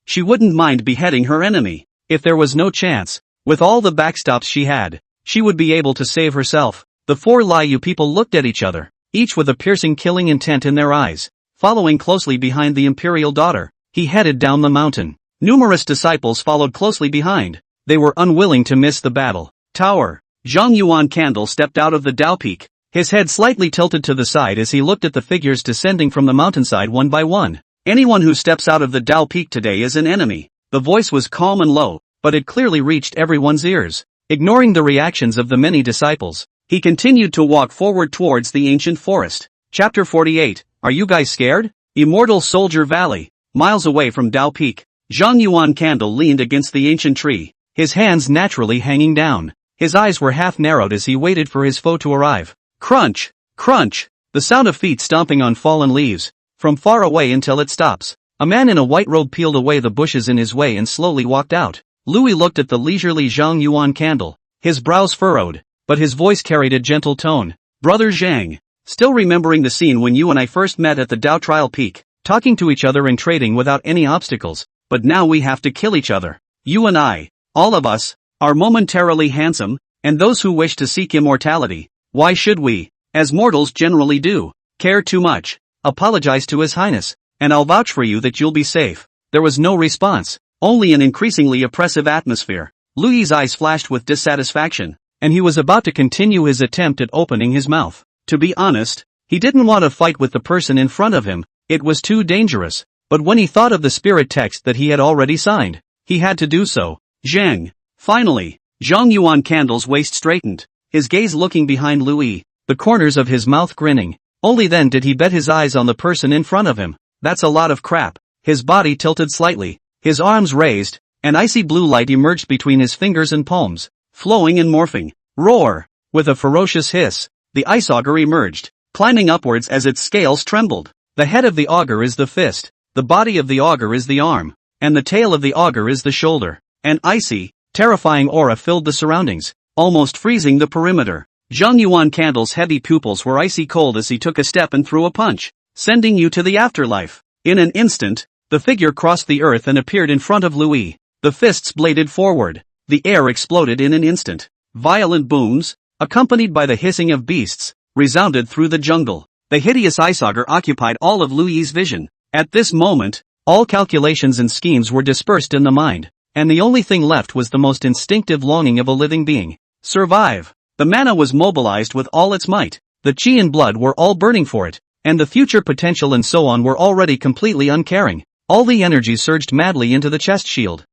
she wouldn't mind beheading her enemy. If there was no chance, with all the backstops she had, she would be able to save herself. The 4 Liu people looked at each other, each with a piercing killing intent in their eyes. Following closely behind the imperial daughter, he headed down the mountain. Numerous disciples followed closely behind. They were unwilling to miss the battle. Tower. Zhang Yuan Candle stepped out of the Dao Peak, his head slightly tilted to the side as he looked at the figures descending from the mountainside one by one. Anyone who steps out of the Dao Peak today is an enemy. The voice was calm and low, but it clearly reached everyone's ears. Ignoring the reactions of the many disciples, he continued to walk forward towards the ancient forest. Chapter 48. Are you guys scared? Immortal Soldier Valley. Miles away from Dao Peak, Zhang Yuan Candle leaned against the ancient tree, his hands naturally hanging down. His eyes were half narrowed as he waited for his foe to arrive. Crunch! Crunch! The sound of feet stomping on fallen leaves, from far away until it stops. A man in a white robe peeled away the bushes in his way and slowly walked out. Louis looked at the leisurely Zhang Yuan Candle, his brows furrowed, but his voice carried a gentle tone. Brother Zhang, still remembering the scene when you and I first met at the Dao Trial Peak, talking to each other and trading without any obstacles, but now we have to kill each other. You and I, all of us, are momentarily handsome, and those who wish to seek immortality, why should we, as mortals generally do, care too much? Apologize to His Highness, and I'll vouch for you that you'll be safe. There was no response, only an increasingly oppressive atmosphere. Louis's eyes flashed with dissatisfaction, and he was about to continue his attempt at opening his mouth. To be honest, he didn't want to fight with the person in front of him, it was too dangerous. But when he thought of the spirit text that he had already signed, he had to do so. Zhang. Finally, Zhang Yuan Candle's waist straightened, his gaze looking behind Louis, the corners of his mouth grinning. Only then did he bet his eyes on the person in front of him. That's a lot of crap. His body tilted slightly, his arms raised, an icy blue light emerged between his fingers and palms, flowing and morphing. Roar! With a ferocious hiss, the ice auger emerged, climbing upwards as its scales trembled. The head of the auger is the fist, the body of the auger is the arm, and the tail of the auger is the shoulder. An icy, terrifying aura filled the surroundings, almost freezing the perimeter. Zhang Yuan Candle's heavy pupils were icy cold as he took a step and threw a punch, sending you to the afterlife. In an instant, the figure crossed the earth and appeared in front of Louis. The fists bladed forward. The air exploded in an instant. Violent booms, accompanied by the hissing of beasts, resounded through the jungle. The hideous ice auger occupied all of Louis's vision. At this moment, all calculations and schemes were dispersed in the mind, and the only thing left was the most instinctive longing of a living being. Survive. The mana was mobilized with all its might, the chi and blood were all burning for it, and the future potential and so on were already completely uncaring. All the energy surged madly into the chest shield.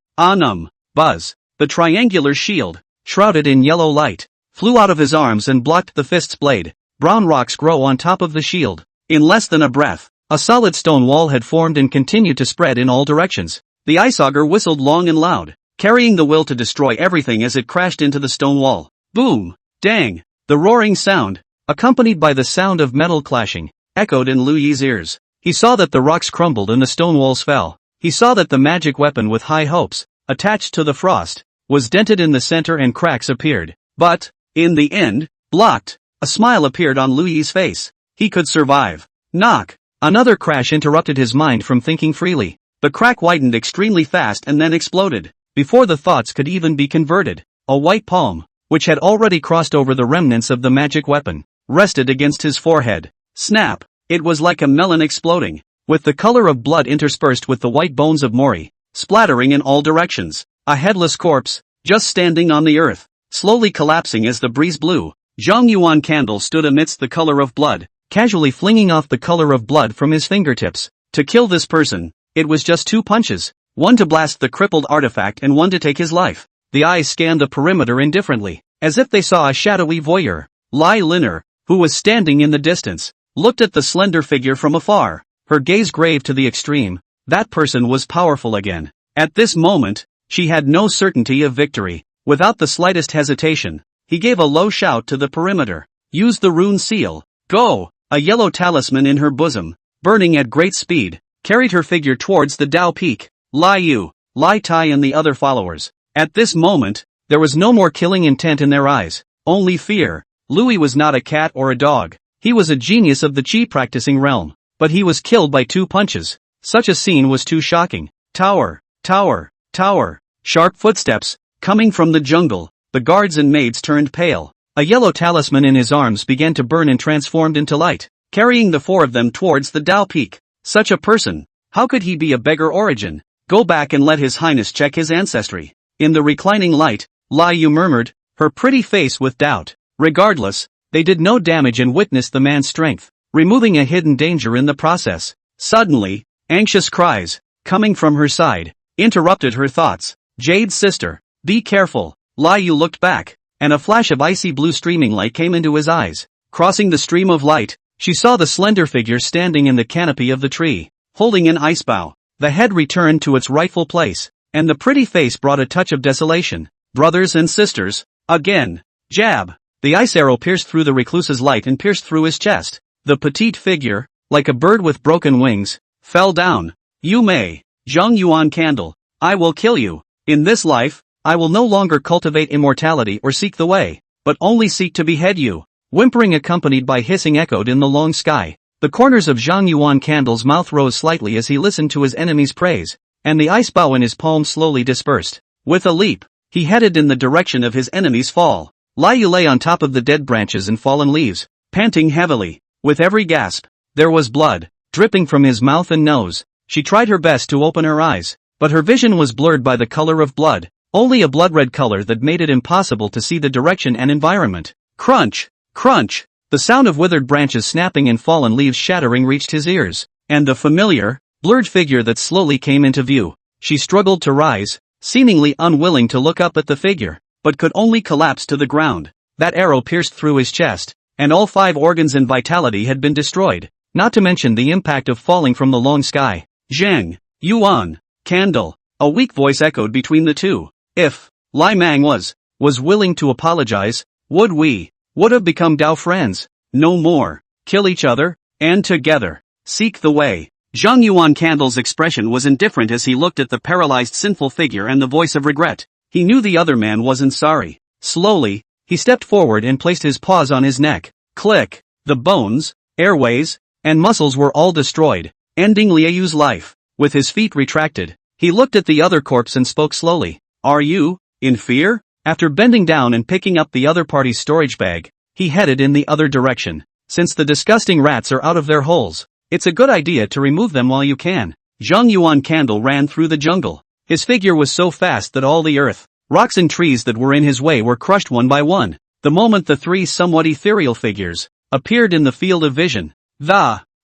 Buzz. The triangular shield, shrouded in yellow light, flew out of his arms and blocked the fist's blade. Brown rocks grow on top of the shield. In less than a breath, a solid stone wall had formed and continued to spread in all directions. The ice auger whistled long and loud, carrying the will to destroy everything as it crashed into the stone wall. Boom! Dang! The roaring sound, accompanied by the sound of metal clashing, echoed in Lu Yi's ears. He saw that the rocks crumbled and the stone walls fell. He saw that the magic weapon with high hopes, attached to the frost, was dented in the center and cracks appeared. But, in the end, blocked. A smile appeared on Lu Yi's face. He could survive. Knock! Another crash interrupted his mind from thinking freely. The crack widened extremely fast and then exploded. Before the thoughts could even be converted, a white palm, which had already crossed over the remnants of the magic weapon, rested against his forehead. Snap! It was like a melon exploding, with the color of blood interspersed with the white bones of Mori, splattering in all directions. A headless corpse, just standing on the earth, slowly collapsing as the breeze blew. Zhang Yuan Candle stood amidst the color of blood, casually flinging off the color of blood from his fingertips. To kill this person, it was just 2 punches, one to blast the crippled artifact and one to take his life. The eyes scanned the perimeter indifferently, as if they saw a shadowy voyeur. Lai Liner, who was standing in the distance, looked at the slender figure from afar, her gaze grave to the extreme. That person was powerful again. At this moment, she had no certainty of victory. Without the slightest hesitation, he gave a low shout to the perimeter. Use the rune seal. Go! A yellow talisman in her bosom, burning at great speed, carried her figure towards the Dao Peak. Lai Yu, Lai Tai and the other followers. At this moment, there was no more killing intent in their eyes, only fear. Louis was not a cat or a dog. He was a genius of the chi practicing realm, but he was killed by 2 punches. Such a scene was too shocking. Tower, tower, tower. Sharp footsteps, coming from the jungle. The guards and maids turned pale. A yellow talisman in his arms began to burn and transformed into light, carrying the 4 of them towards the Dao Peak. Such a person, how could he be a beggar origin? Go back and let His Highness check his ancestry. In the reclining light, Lai Yu murmured, her pretty face with doubt. Regardless, they did no damage and witnessed the man's strength, removing a hidden danger in the process. Suddenly, anxious cries, coming from her side, interrupted her thoughts. Jade's sister, be careful. Lai Yu looked back, and a flash of icy blue streaming light came into his eyes. Crossing the stream of light, she saw the slender figure standing in the canopy of the tree, holding an ice bough. The head returned to its rightful place, and the pretty face brought a touch of desolation. Brothers and sisters, again. Jab. The ice arrow pierced through the recluse's light and pierced through his chest. The petite figure, like a bird with broken wings, fell down. You may. Zhang Yuan Candle, I will kill you. In this life, I will no longer cultivate immortality or seek the way, but only seek to behead you. Whimpering accompanied by hissing echoed in the long sky. The corners of Zhang Yuan Candle's mouth rose slightly as he listened to his enemy's praise, and the ice bow in his palm slowly dispersed. With a leap, he headed in the direction of his enemy's fall. Lai Yu lay on top of the dead branches and fallen leaves, panting heavily. With every gasp, there was blood, dripping from his mouth and nose. She tried her best to open her eyes, but her vision was blurred by the color of blood, only a blood-red color that made it impossible to see the direction and environment. Crunch! Crunch! The sound of withered branches snapping and fallen leaves shattering reached his ears, and the familiar, blurred figure that slowly came into view. She struggled to rise, seemingly unwilling to look up at the figure, but could only collapse to the ground. That arrow pierced through his chest, and all 5 organs and vitality had been destroyed, not to mention the impact of falling from the long sky. Zhang Yuan Candle, a weak voice echoed between the two. If Lai Mang was willing to apologize, would have become Dao friends. No more. Kill each other, and together, seek the way. Zhang Yuan Candle's expression was indifferent as he looked at the paralyzed sinful figure and the voice of regret. He knew the other man wasn't sorry. Slowly, he stepped forward and placed his paws on his neck. Click! The bones, airways, and muscles were all destroyed, ending Liu Yu's life. With his feet retracted, he looked at the other corpse and spoke slowly. Are you, in fear? After bending down and picking up the other party's storage bag, he headed in the other direction. Since the disgusting rats are out of their holes, It's a good idea to remove them while you can. Zhang Yuan Candle ran through the jungle. His figure was so fast that all the earth, rocks and trees that were in his way were crushed one by one. The moment the three somewhat ethereal figures appeared in the field of vision,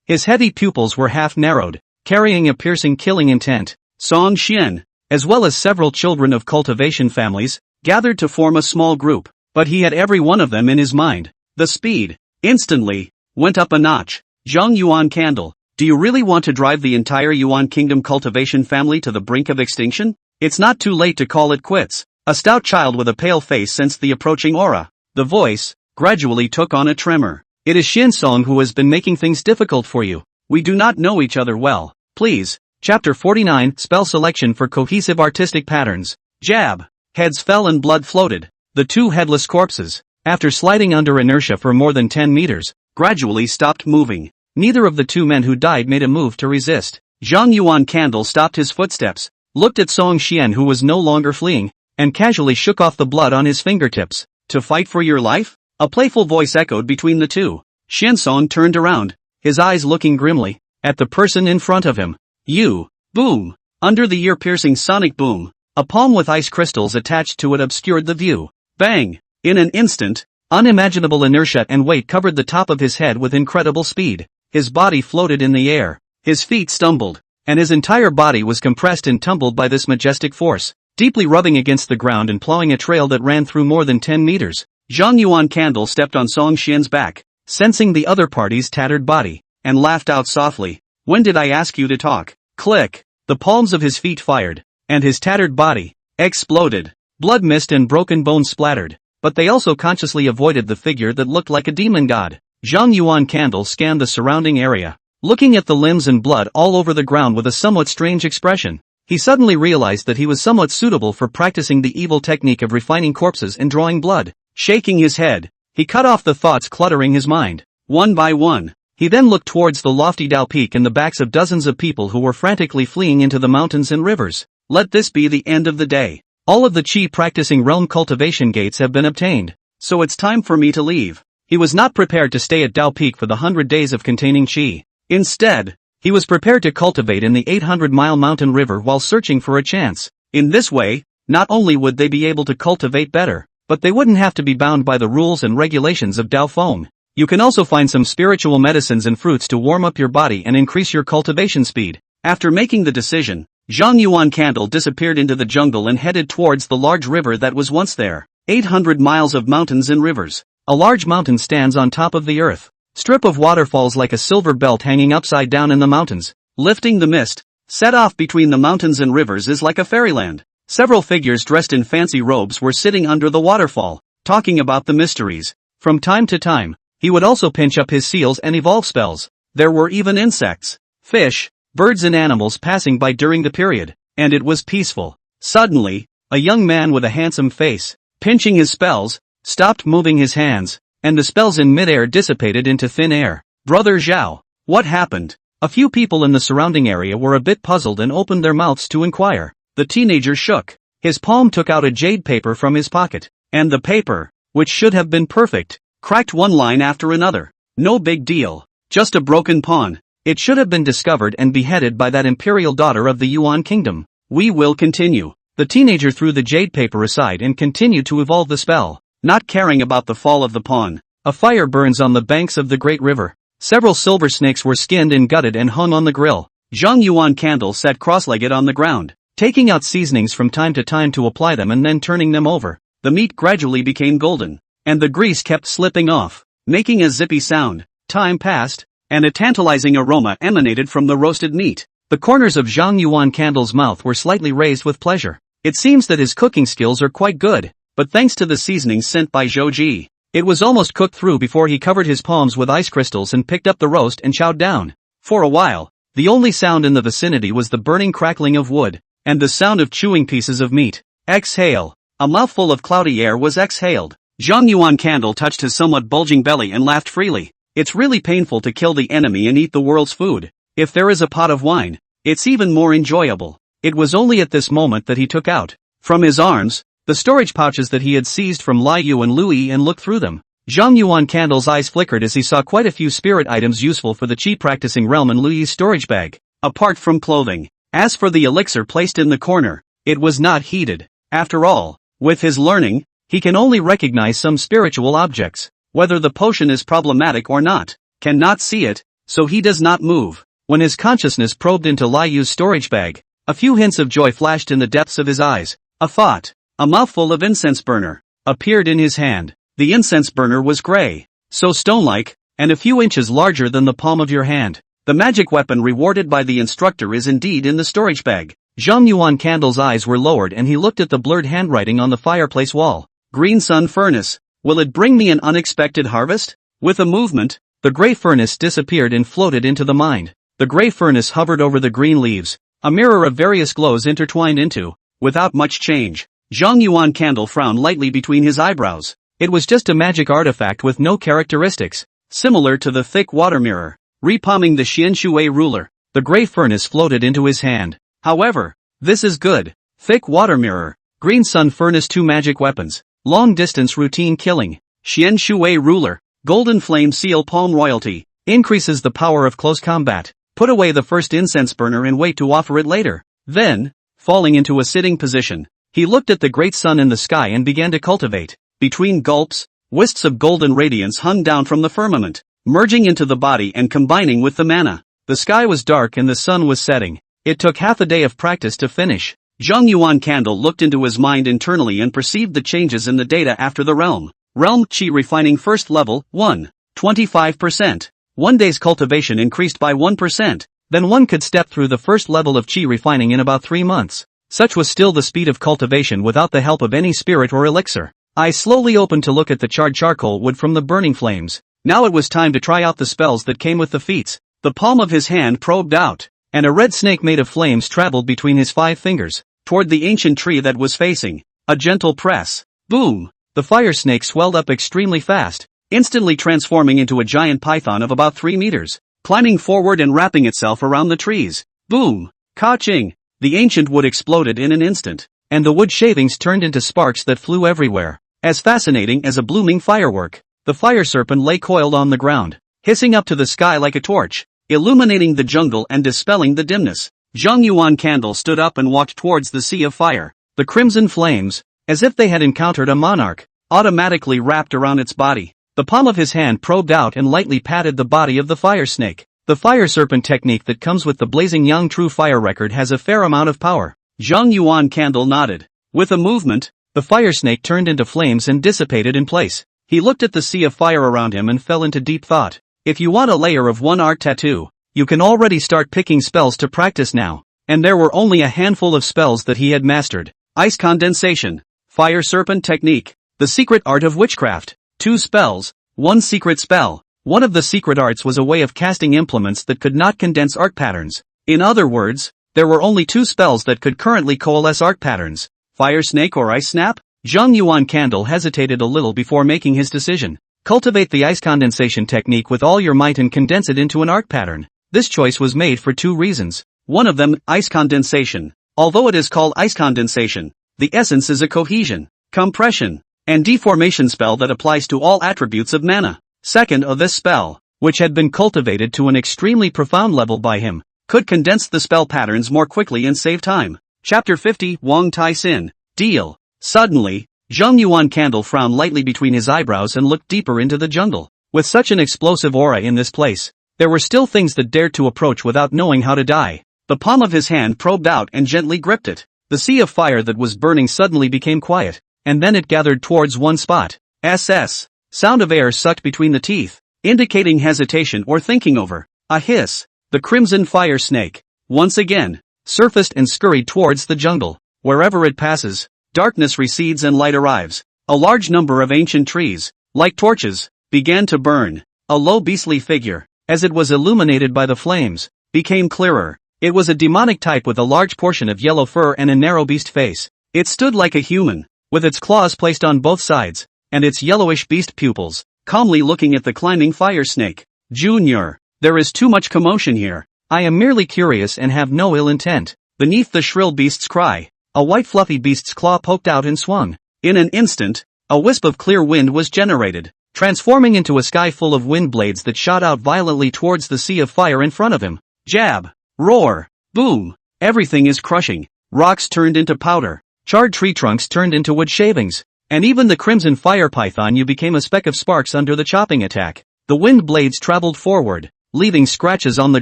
his heavy pupils were half narrowed, carrying a piercing killing intent. Song Xian, as well as several children of cultivation families, gathered to form a small group, but he had every one of them in his mind. The speed, instantly, went up a notch. Zhang Yuan Candle, do you really want to drive the entire Yuan Kingdom cultivation family to the brink of extinction? It's not too late to call it quits. A stout child with a pale face sensed the approaching aura. The voice gradually took on a tremor. It is Xin Song who has been making things difficult for you. We do not know each other well. Please. Chapter 49, Spell Selection for Cohesive Artistic Patterns. Jab. Heads fell and blood floated. The two headless corpses, after sliding under inertia for more than 10 meters, gradually stopped moving. Neither of the two men who died made a move to resist. Zhang Yuan Candle stopped his footsteps, looked at Song Xian who was no longer fleeing, and casually shook off the blood on his fingertips. To fight for your life? A playful voice echoed between the two. Xian Song turned around, his eyes looking grimly at the person in front of him. You. Boom. Under the ear-piercing sonic boom, a palm with ice crystals attached to it obscured the view. Bang! In an instant, unimaginable inertia and weight covered the top of his head with incredible speed. His body floated in the air, his feet stumbled, and his entire body was compressed and tumbled by this majestic force, deeply rubbing against the ground and plowing a trail that ran through more than 10 meters. Zhang Yuan Candle stepped on Song Xian's back, sensing the other party's tattered body, and laughed out softly. When did I ask you to talk? Click! The palms of his feet fired, and his tattered body exploded. Blood mist and broken bones splattered, but they also consciously avoided the figure that looked like a demon god. Zhang Yuan Candle scanned the surrounding area, looking at the limbs and blood all over the ground with a somewhat strange expression. He suddenly realized that he was somewhat suitable for practicing the evil technique of refining corpses and drawing blood. Shaking his head, he cut off the thoughts cluttering his mind, one by one. He then looked towards the lofty Dao Peak and the backs of dozens of people who were frantically fleeing into the mountains and rivers. Let this be the end of the day. All of the Qi practicing realm cultivation gates have been obtained, so it's time for me to leave. He was not prepared to stay at Dao Peak for the 100 days of containing Qi. Instead, he was prepared to cultivate in the 800-mile mountain river while searching for a chance. In this way, not only would they be able to cultivate better, but they wouldn't have to be bound by the rules and regulations of Dao Feng. You can also find some spiritual medicines and fruits to warm up your body and increase your cultivation speed. After making the decision, Zhang Yuan Candle disappeared into the jungle and headed towards the large river that was once there. 800 miles of mountains and rivers. A large mountain stands on top of the earth. Strip of waterfalls like a silver belt hanging upside down in the mountains, lifting the mist. Set off between the mountains and rivers is like a fairyland. Several figures dressed in fancy robes were sitting under the waterfall, talking about the mysteries. From time to time, he would also pinch up his seals and evolve spells. There were even insects, fish, birds and animals passing by during the period, and it was peaceful. Suddenly, a young man with a handsome face, pinching his spells, stopped moving his hands, and the spells in midair dissipated into thin air. Brother Zhao, what happened? A few people in the surrounding area were a bit puzzled and opened their mouths to inquire. The teenager shook. His palm took out a jade paper from his pocket, and the paper, which should have been perfect, cracked one line after another. No big deal, just a broken pawn. It should have been discovered and beheaded by that imperial daughter of the Yuan Kingdom. We will continue. The teenager threw the jade paper aside and continued to evolve the spell, not caring about the fall of the pawn. A fire burns on the banks of the great river. Several silver snakes were skinned and gutted and hung on the grill. Zhang Yuan Candle sat cross-legged on the ground, taking out seasonings from time to time to apply them and then turning them over. The meat gradually became golden, and the grease kept slipping off, making a zippy sound. Time passed, and a tantalizing aroma emanated from the roasted meat. The corners of Zhang Yuan Candle's mouth were slightly raised with pleasure. It seems that his cooking skills are quite good, but thanks to the seasonings sent by Zhou Ji, it was almost cooked through before he covered his palms with ice crystals and picked up the roast and chowed down. For a while, the only sound in the vicinity was the burning crackling of wood, and the sound of chewing pieces of meat. Exhale. A mouthful of cloudy air was exhaled. Zhang Yuan Candle touched his somewhat bulging belly and laughed freely. It's really painful to kill the enemy and eat the world's food. If there is a pot of wine, it's even more enjoyable. It was only at this moment that he took out, from his arms, the storage pouches that he had seized from Lai Yu and Lui and looked through them. Zhang Yuan Candle's eyes flickered as he saw quite a few spirit items useful for the chi practicing realm in Luyi's storage bag, apart from clothing. As for the elixir placed in the corner, it was not heated. After all, with his learning, he can only recognize some spiritual objects. Whether the potion is problematic or not, cannot see it, so he does not move. When his consciousness probed into Liyu's storage bag, a few hints of joy flashed in the depths of his eyes. A thought, a mouthful of incense burner, appeared in his hand. The incense burner was gray, so stone-like, and a few inches larger than the palm of your hand. The magic weapon rewarded by the instructor is indeed in the storage bag. Zhang Yuan Candle's eyes were lowered and he looked at the blurred handwriting on the fireplace wall. Green Sun Furnace. Will it bring me an unexpected harvest? With a movement, the gray furnace disappeared and floated into the mind. The gray furnace hovered over the green leaves, a mirror of various glows intertwined into, without much change. Zhang Yuan Candle frowned lightly between his eyebrows. It was just a magic artifact with no characteristics, similar to the thick water mirror. Repalming the Xian Shui ruler, the gray furnace floated into his hand. However, this is good. Thick water mirror, Green Sun Furnace, 2 magic weapons, long distance routine killing, Xian Shui ruler, golden flame seal palm royalty, increases the power of close combat. Put away the first incense burner and wait to offer it later. Then, falling into a sitting position, he looked at the great sun in the sky and began to cultivate. Between gulps, wisps of golden radiance hung down from the firmament, merging into the body and combining with the mana. The sky was dark and the sun was setting. It took half a day of practice to finish. Zhang Yuan Candle looked into his mind internally and perceived the changes in the data after the realm. Realm Chi refining first level, 1. 25%. 1 day's cultivation increased by 1%. Then one could step through the first level of Chi refining in about 3 months. Such was still the speed of cultivation without the help of any spirit or elixir. Eyes slowly opened to look at the charred charcoal wood from the burning flames. Now it was time to try out the spells that came with the feats. The palm of his hand probed out, and a red snake made of flames traveled between his 5 fingers, toward the ancient tree that was facing. A gentle press. Boom! The fire snake swelled up extremely fast, instantly transforming into a giant python of about 3 meters, climbing forward and wrapping itself around the trees. Boom! Ka-ching! The ancient wood exploded in an instant, and the wood shavings turned into sparks that flew everywhere. As fascinating as a blooming firework, the fire serpent lay coiled on the ground, hissing up to the sky like a torch, illuminating the jungle and dispelling the dimness. Zhang Yuan Candle stood up and walked towards the sea of fire. The crimson flames, as if they had encountered a monarch, automatically wrapped around its body. The palm of his hand probed out and lightly patted the body of the fire snake. The fire serpent technique that comes with the blazing young true fire record has a fair amount of power. Zhang Yuan Candle nodded. With a movement, the fire snake turned into flames and dissipated in place. He looked at the sea of fire around him and fell into deep thought. If you want a layer of 1 art tattoo, you can already start picking spells to practice now. And there were only a handful of spells that he had mastered. Ice condensation, fire serpent technique, the secret art of witchcraft. 2 spells, 1 secret spell. One of the secret arts was a way of casting implements that could not condense art patterns. In other words, there were only 2 spells that could currently coalesce art patterns. Fire snake or ice snap? Zhang Yuan Candle hesitated a little before making his decision. Cultivate the ice condensation technique with all your might and condense it into an art pattern. This choice was made for 2 reasons. One of them, ice condensation. Although it is called ice condensation, the essence is a cohesion, compression, and deformation spell that applies to all attributes of mana. Second, this spell, which had been cultivated to an extremely profound level by him, could condense the spell patterns more quickly and save time. Chapter 50, Wang Tai Sin. Deal. Suddenly, Zhang Yuan Candle frowned lightly between his eyebrows and looked deeper into the jungle. With such an explosive aura in this place, there were still things that dared to approach without knowing how to die. The palm of his hand probed out and gently gripped it. The sea of fire that was burning suddenly became quiet, and then it gathered towards one spot. SS. Sound of air sucked between the teeth, indicating hesitation or thinking over. A hiss. The crimson fire snake, once again, surfaced and scurried towards the jungle. Wherever it passes, darkness recedes and light arrives. A large number of ancient trees, like torches, began to burn. A low beastly figure, as it was illuminated by the flames, became clearer. It was a demonic type with a large portion of yellow fur and a narrow beast face. It stood like a human, with its claws placed on both sides, and its yellowish beast pupils, calmly looking at the climbing fire snake. Junior, there is too much commotion here. I am merely curious and have no ill intent. Beneath the shrill beast's cry, a white fluffy beast's claw poked out and swung. In an instant, a wisp of clear wind was generated, transforming into a sky full of wind blades that shot out violently towards the sea of fire in front of him. Jab! Roar! Boom! Everything is crushing. Rocks turned into powder. Charred tree trunks turned into wood shavings. And even the crimson fire python you became a speck of sparks under the chopping attack. The wind blades traveled forward, leaving scratches on the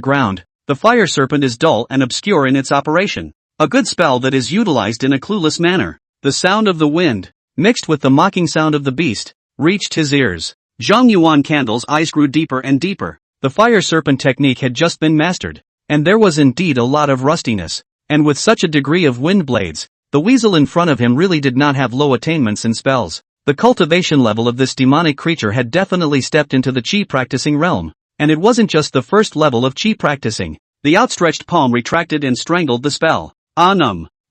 ground. The fire serpent is dull and obscure in its operation. A good spell that is utilized in a clueless manner. The sound of the wind, mixed with the mocking sound of the beast, reached his ears. Zhang Yuan Candle's eyes grew deeper and deeper. The fire serpent technique had just been mastered. And there was indeed a lot of rustiness. And with such a degree of wind blades, the weasel in front of him really did not have low attainments in spells. The cultivation level of this demonic creature had definitely stepped into the chi practicing realm. And it wasn't just the first level of chi practicing. The outstretched palm retracted and strangled the spell.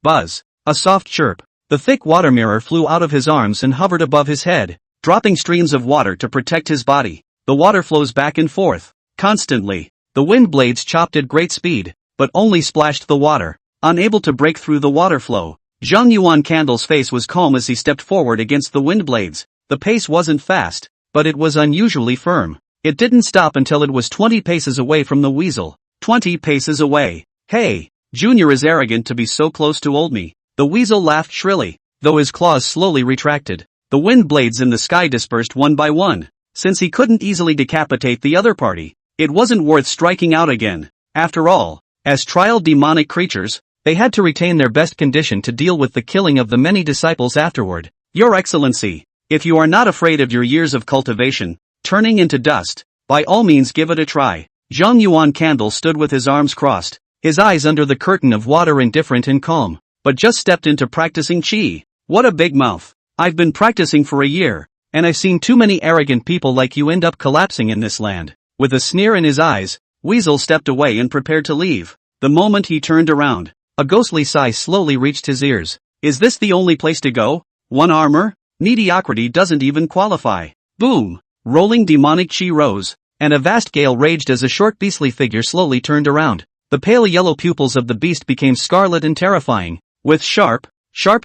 Buzz. A soft chirp. The thick water mirror flew out of his arms and hovered above his head, dropping streams of water to protect his body. The water flows back and forth, constantly. The wind blades chopped at great speed, but only splashed the water, unable to break through the water flow. Zhang Yuan Candle's face was calm as he stepped forward against the wind blades. The pace wasn't fast, but it was unusually firm. It didn't stop until it was 20 paces away from the weasel. 20 paces away. Hey, Junior is arrogant to be so close to old me. The weasel laughed shrilly, though his claws slowly retracted. The wind blades in the sky dispersed one by one. Since he couldn't easily decapitate the other party, it wasn't worth striking out again. After all, as trial demonic creatures, they had to retain their best condition to deal with the killing of the many disciples afterward. Your Excellency, if you are not afraid of your years of cultivation turning into dust, by all means give it a try. Zhang Yuan Candle stood with his arms crossed, his eyes under the curtain of water indifferent and calm, but just stepped into practicing chi. What a big mouth. I've been practicing for a year, and I've seen too many arrogant people like you end up collapsing in this land. With a sneer in his eyes, Weasel stepped away and prepared to leave. The moment he turned around, a ghostly sigh slowly reached his ears. Is this the only place to go? One armor? Mediocrity doesn't even qualify. Boom! Rolling demonic chi rose, and a vast gale raged as a short beastly figure slowly turned around. The pale yellow pupils of the beast became scarlet and terrifying, with sharp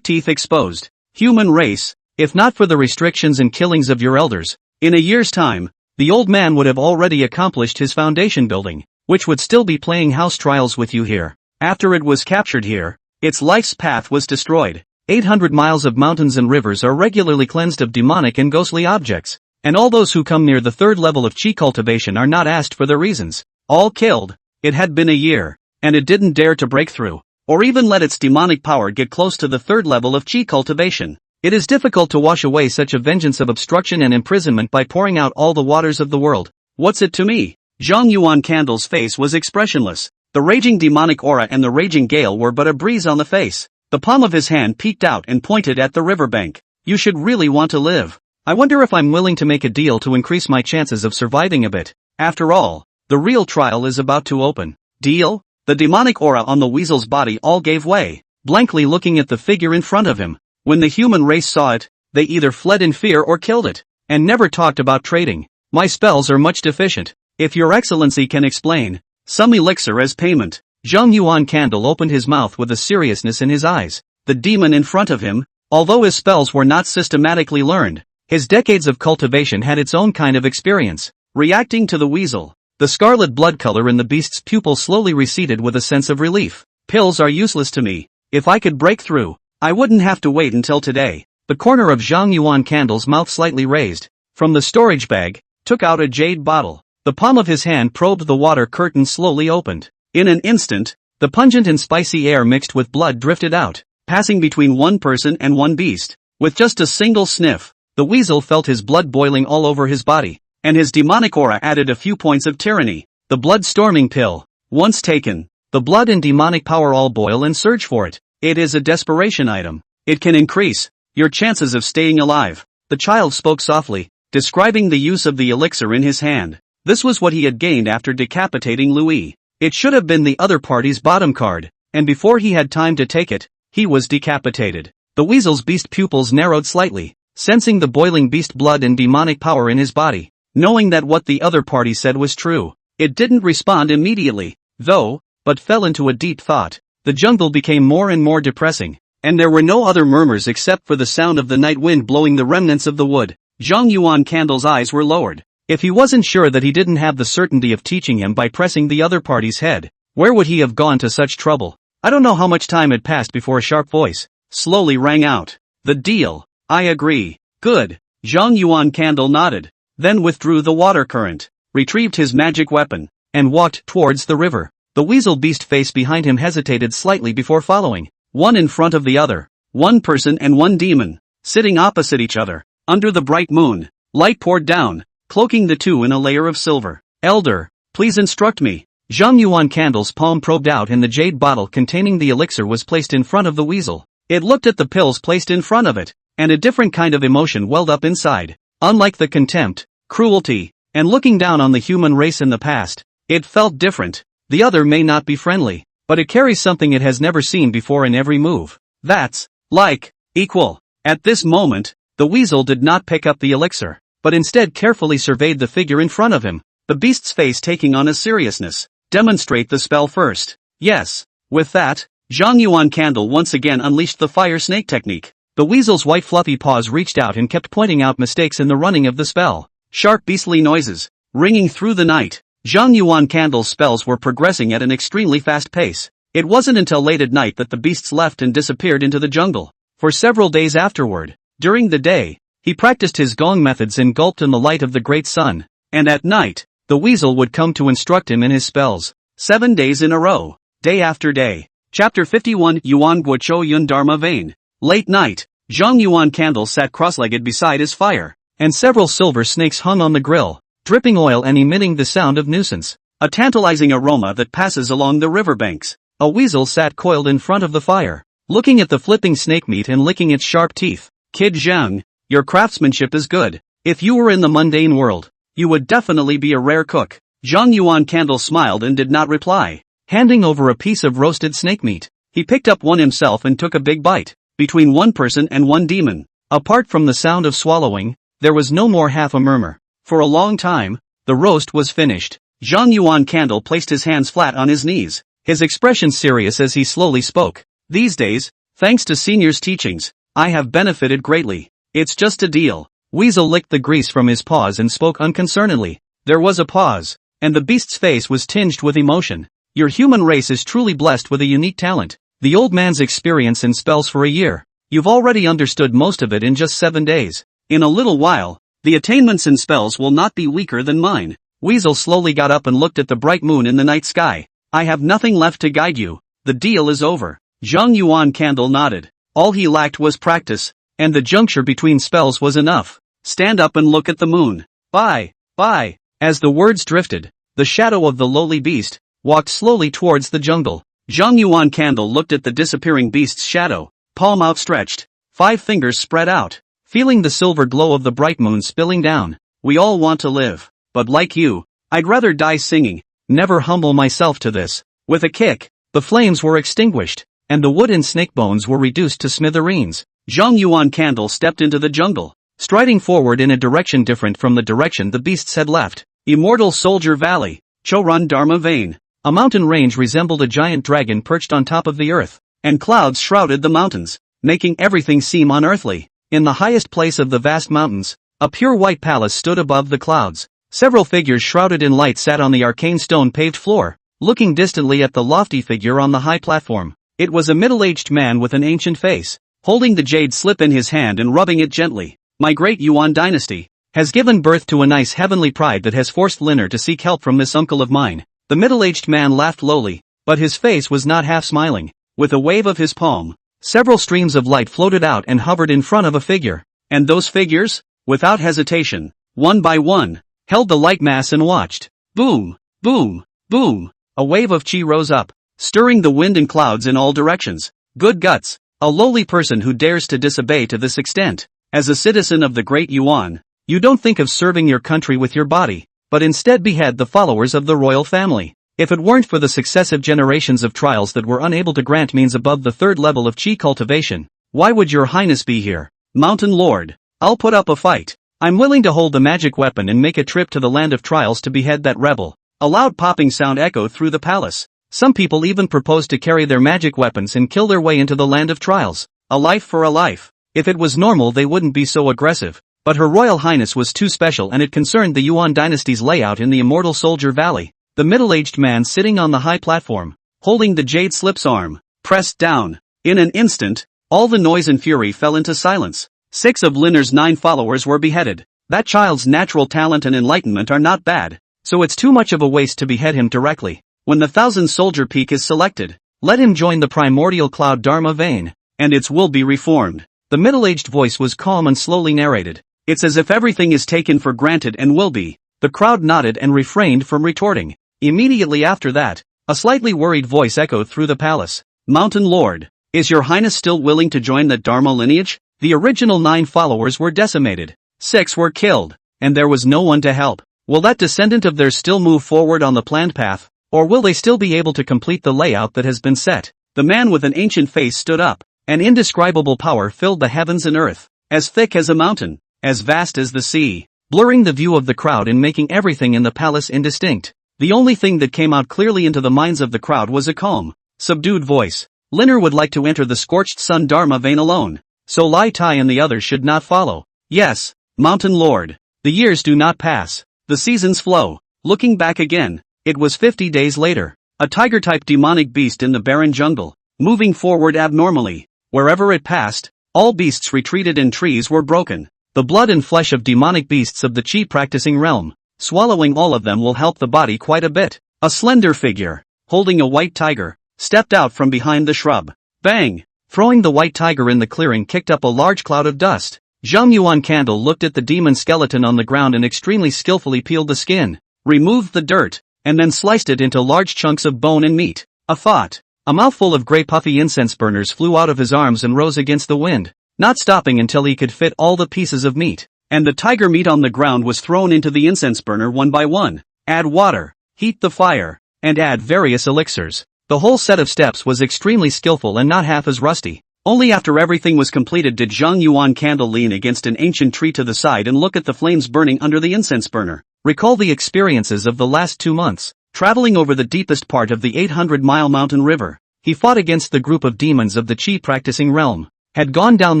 teeth exposed. Human race, if not for the restrictions and killings of your elders, in a year's time, the old man would have already accomplished his foundation building, which would still be playing house trials with you here. After it was captured here, its life's path was destroyed. 800 miles of mountains and rivers are regularly cleansed of demonic and ghostly objects, and all those who come near the third level of chi cultivation are not asked for their reasons. All killed. It had been a year, and it didn't dare to break through, or even let its demonic power get close to the third level of chi cultivation. It is difficult to wash away such a vengeance of obstruction and imprisonment by pouring out all the waters of the world. What's it to me? Zhang Yuan Candle's face was expressionless. The raging demonic aura and the raging gale were but a breeze on the face. The palm of his hand peeked out and pointed at the riverbank. You should really want to live. I wonder if I'm willing to make a deal to increase my chances of surviving a bit. After all, the real trial is about to open. Deal? The demonic aura on the weasel's body all gave way, blankly looking at the figure in front of him. When the human race saw it, they either fled in fear or killed it, and never talked about trading. My spells are much deficient. If your excellency can explain, some elixir as payment. Zhang Yuan Candle opened his mouth with a seriousness in his eyes. The demon in front of him, although his spells were not systematically learned, his decades of cultivation had its own kind of experience. Reacting to the weasel, the scarlet blood color in the beast's pupil slowly receded with a sense of relief. Pills are useless to me. If I could break through, I wouldn't have to wait until today. The corner of Zhang Yuan Candle's mouth slightly raised. From the storage bag, took out a jade bottle. The palm of his hand probed the water curtain slowly opened. In an instant, the pungent and spicy air mixed with blood drifted out, passing between one person and one beast. With just a single sniff, the weasel felt his blood boiling all over his body, and his demonic aura added a few points of tyranny. The blood-storming pill. Once taken, the blood and demonic power all boil and surge for it. It is a desperation item. It can increase your chances of staying alive. The child spoke softly, describing the use of the elixir in his hand. This was what he had gained after decapitating Louis. It should have been the other party's bottom card, and before he had time to take it, he was decapitated. The weasel's beast pupils narrowed slightly, sensing the boiling beast blood and demonic power in his body. Knowing that what the other party said was true, it didn't respond immediately, though, but fell into a deep thought. The jungle became more and more depressing, and there were no other murmurs except for the sound of the night wind blowing the remnants of the wood. Zhang Yuan Candle's eyes were lowered. If he wasn't sure that he didn't have the certainty of teaching him by pressing the other party's head, where would he have gone to such trouble? I don't know how much time had passed before a sharp voice slowly rang out. The deal. I agree. Good. Zhang Yuan Candle nodded, then withdrew the water current, retrieved his magic weapon, and walked towards the river. The weasel beast face behind him hesitated slightly before following, one in front of the other, one person and one demon, sitting opposite each other, under the bright moon. Light poured down, cloaking the two in a layer of silver. Elder, please instruct me. Zhang Yuan Candle's palm probed out and the jade bottle containing the elixir was placed in front of the weasel. It looked at the pills placed in front of it, and a different kind of emotion welled up inside. Unlike the contempt, cruelty, and looking down on the human race in the past, it felt different. The other may not be friendly, but it carries something it has never seen before in every move. That's like equal. At this moment, the weasel did not pick up the elixir, but instead carefully surveyed the figure in front of him, the beast's face taking on a seriousness. Demonstrate the spell first. Yes. With that, Zhang Yuan Candle once again unleashed the fire snake technique. The weasel's white fluffy paws reached out and kept pointing out mistakes in the running of the spell. Sharp beastly noises, ringing through the night. Zhang Yuan Candle's spells were progressing at an extremely fast pace. It wasn't until late at night that the beasts left and disappeared into the jungle. For several days afterward, during the day, he practiced his gong methods engulfed in the light of the great sun, and at night, the weasel would come to instruct him in his spells. 7 days in a row, day after day. Chapter 51 Yuan Guochou Yun Dharma Vein. Late night, Zhang Yuan Candle sat cross-legged beside his fire, and several silver snakes hung on the grill, dripping oil and emitting the sound of nuisance. A tantalizing aroma that passes along the riverbanks. A weasel sat coiled in front of the fire, looking at the flipping snake meat and licking its sharp teeth. Kid Zhang, your craftsmanship is good. If you were in the mundane world, you would definitely be a rare cook. Zhang Yuan Candle smiled and did not reply. Handing over a piece of roasted snake meat, he picked up one himself and took a big bite. Between one person and one demon, apart from the sound of swallowing, there was no more half a murmur. For a long time, the roast was finished. Zhang Yuan Candle placed his hands flat on his knees, his expression serious as he slowly spoke. These days, thanks to Senior's teachings, I have benefited greatly. It's just a deal. Weasel licked the grease from his paws and spoke unconcernedly. There was a pause, and the beast's face was tinged with emotion. Your human race is truly blessed with a unique talent. The old man's experience in spells for a year. You've already understood most of it in just 7 days. In a little while, the attainments in spells will not be weaker than mine. Weasel slowly got up and looked at the bright moon in the night sky. I have nothing left to guide you. The deal is over. Zhang Yuan Candle nodded. All he lacked was practice, and the juncture between spells was enough. Stand up and look at the moon. Bye. Bye. As the words drifted, the shadow of the lowly beast walked slowly towards the jungle. Zhang Yuan Candle looked at the disappearing beast's shadow, palm outstretched, 5 fingers spread out, feeling the silver glow of the bright moon spilling down. We all want to live, but like you, I'd rather die singing. Never humble myself to this. With a kick, the flames were extinguished, and the wood and snake bones were reduced to smithereens. Zhang Yuan Candle stepped into the jungle, striding forward in a direction different from the direction the beasts had left. Immortal Soldier Valley, Chorun Dharma Vein. A mountain range resembled a giant dragon perched on top of the earth, and clouds shrouded the mountains, making everything seem unearthly. In the highest place of the vast mountains, a pure white palace stood above the clouds. Several figures shrouded in light sat on the arcane stone-paved floor, looking distantly at the lofty figure on the high platform. It was a middle-aged man with an ancient face, holding the jade slip in his hand and rubbing it gently. My great Yuan dynasty has given birth to a nice heavenly pride that has forced Linner to seek help from this uncle of mine. The middle-aged man laughed lowly, but his face was not half smiling. With a wave of his palm, several streams of light floated out and hovered in front of a figure. And those figures, without hesitation, one by one, held the light mass and watched. Boom, boom, boom. A wave of chi rose up, stirring the wind and clouds in all directions. Good guts, a lowly person who dares to disobey to this extent. As a citizen of the great Yuan, you don't think of serving your country with your body, but instead behead the followers of the royal family. If it weren't for the successive generations of trials that were unable to grant means above the 3rd level of chi cultivation, why would your highness be here? Mountain Lord, I'll put up a fight. I'm willing to hold the magic weapon and make a trip to the land of trials to behead that rebel. A loud popping sound echoed through the palace. Some people even proposed to carry their magic weapons and kill their way into the land of trials. A life for a life. If it was normal they wouldn't be so aggressive. But Her Royal Highness was too special, and it concerned the Yuan dynasty's layout in the Immortal Soldier Valley. The middle-aged man sitting on the high platform, holding the jade slip's arm, pressed down. In an instant, all the noise and fury fell into silence. 6 of Linner's 9 followers were beheaded. That child's natural talent and enlightenment are not bad, so it's too much of a waste to behead him directly. When the 1,000-soldier peak is selected, let him join the primordial cloud Dharma vein, and its will be reformed. The middle-aged voice was calm and slowly narrated. It's as if everything is taken for granted and will be. The crowd nodded and refrained from retorting. Immediately after that, a slightly worried voice echoed through the palace. Mountain Lord, is your highness still willing to join that Dharma lineage? The original 9 followers were decimated. 6 were killed, and there was no one to help. Will that descendant of theirs still move forward on the planned path, or will they still be able to complete the layout that has been set? The man with an ancient face stood up. An indescribable power filled the heavens and earth, as thick as a mountain, as vast as the sea, blurring the view of the crowd and making everything in the palace indistinct. The only thing that came out clearly into the minds of the crowd was a calm, subdued voice. Linner would like to enter the scorched sun Dharma vein alone, so Lai Tai and the others should not follow. Yes, Mountain Lord. The years do not pass. The seasons flow. Looking back again, it was 50 days later. A tiger-type demonic beast in the barren jungle, moving forward abnormally. Wherever it passed, all beasts retreated and trees were broken. The blood and flesh of demonic beasts of the chi practicing realm. Swallowing all of them will help the body quite a bit. A slender figure, holding a white tiger, stepped out from behind the shrub. Bang! Throwing the white tiger in the clearing kicked up a large cloud of dust. Zhang Yuan Candle looked at the demon skeleton on the ground and extremely skillfully peeled the skin, removed the dirt, and then sliced it into large chunks of bone and meat. A thought. A mouthful of grey puffy incense burners flew out of his arms and rose against the wind, not stopping until he could fit all the pieces of meat. And the tiger meat on the ground was thrown into the incense burner one by one. Add water, heat the fire, and add various elixirs. The whole set of steps was extremely skillful and not half as rusty. Only after everything was completed did Zhang Yuan Candle lean against an ancient tree to the side and look at the flames burning under the incense burner. Recall the experiences of the last 2 months. Traveling over the deepest part of the 800-mile mountain river, he fought against the group of demons of the chi practicing realm, had gone down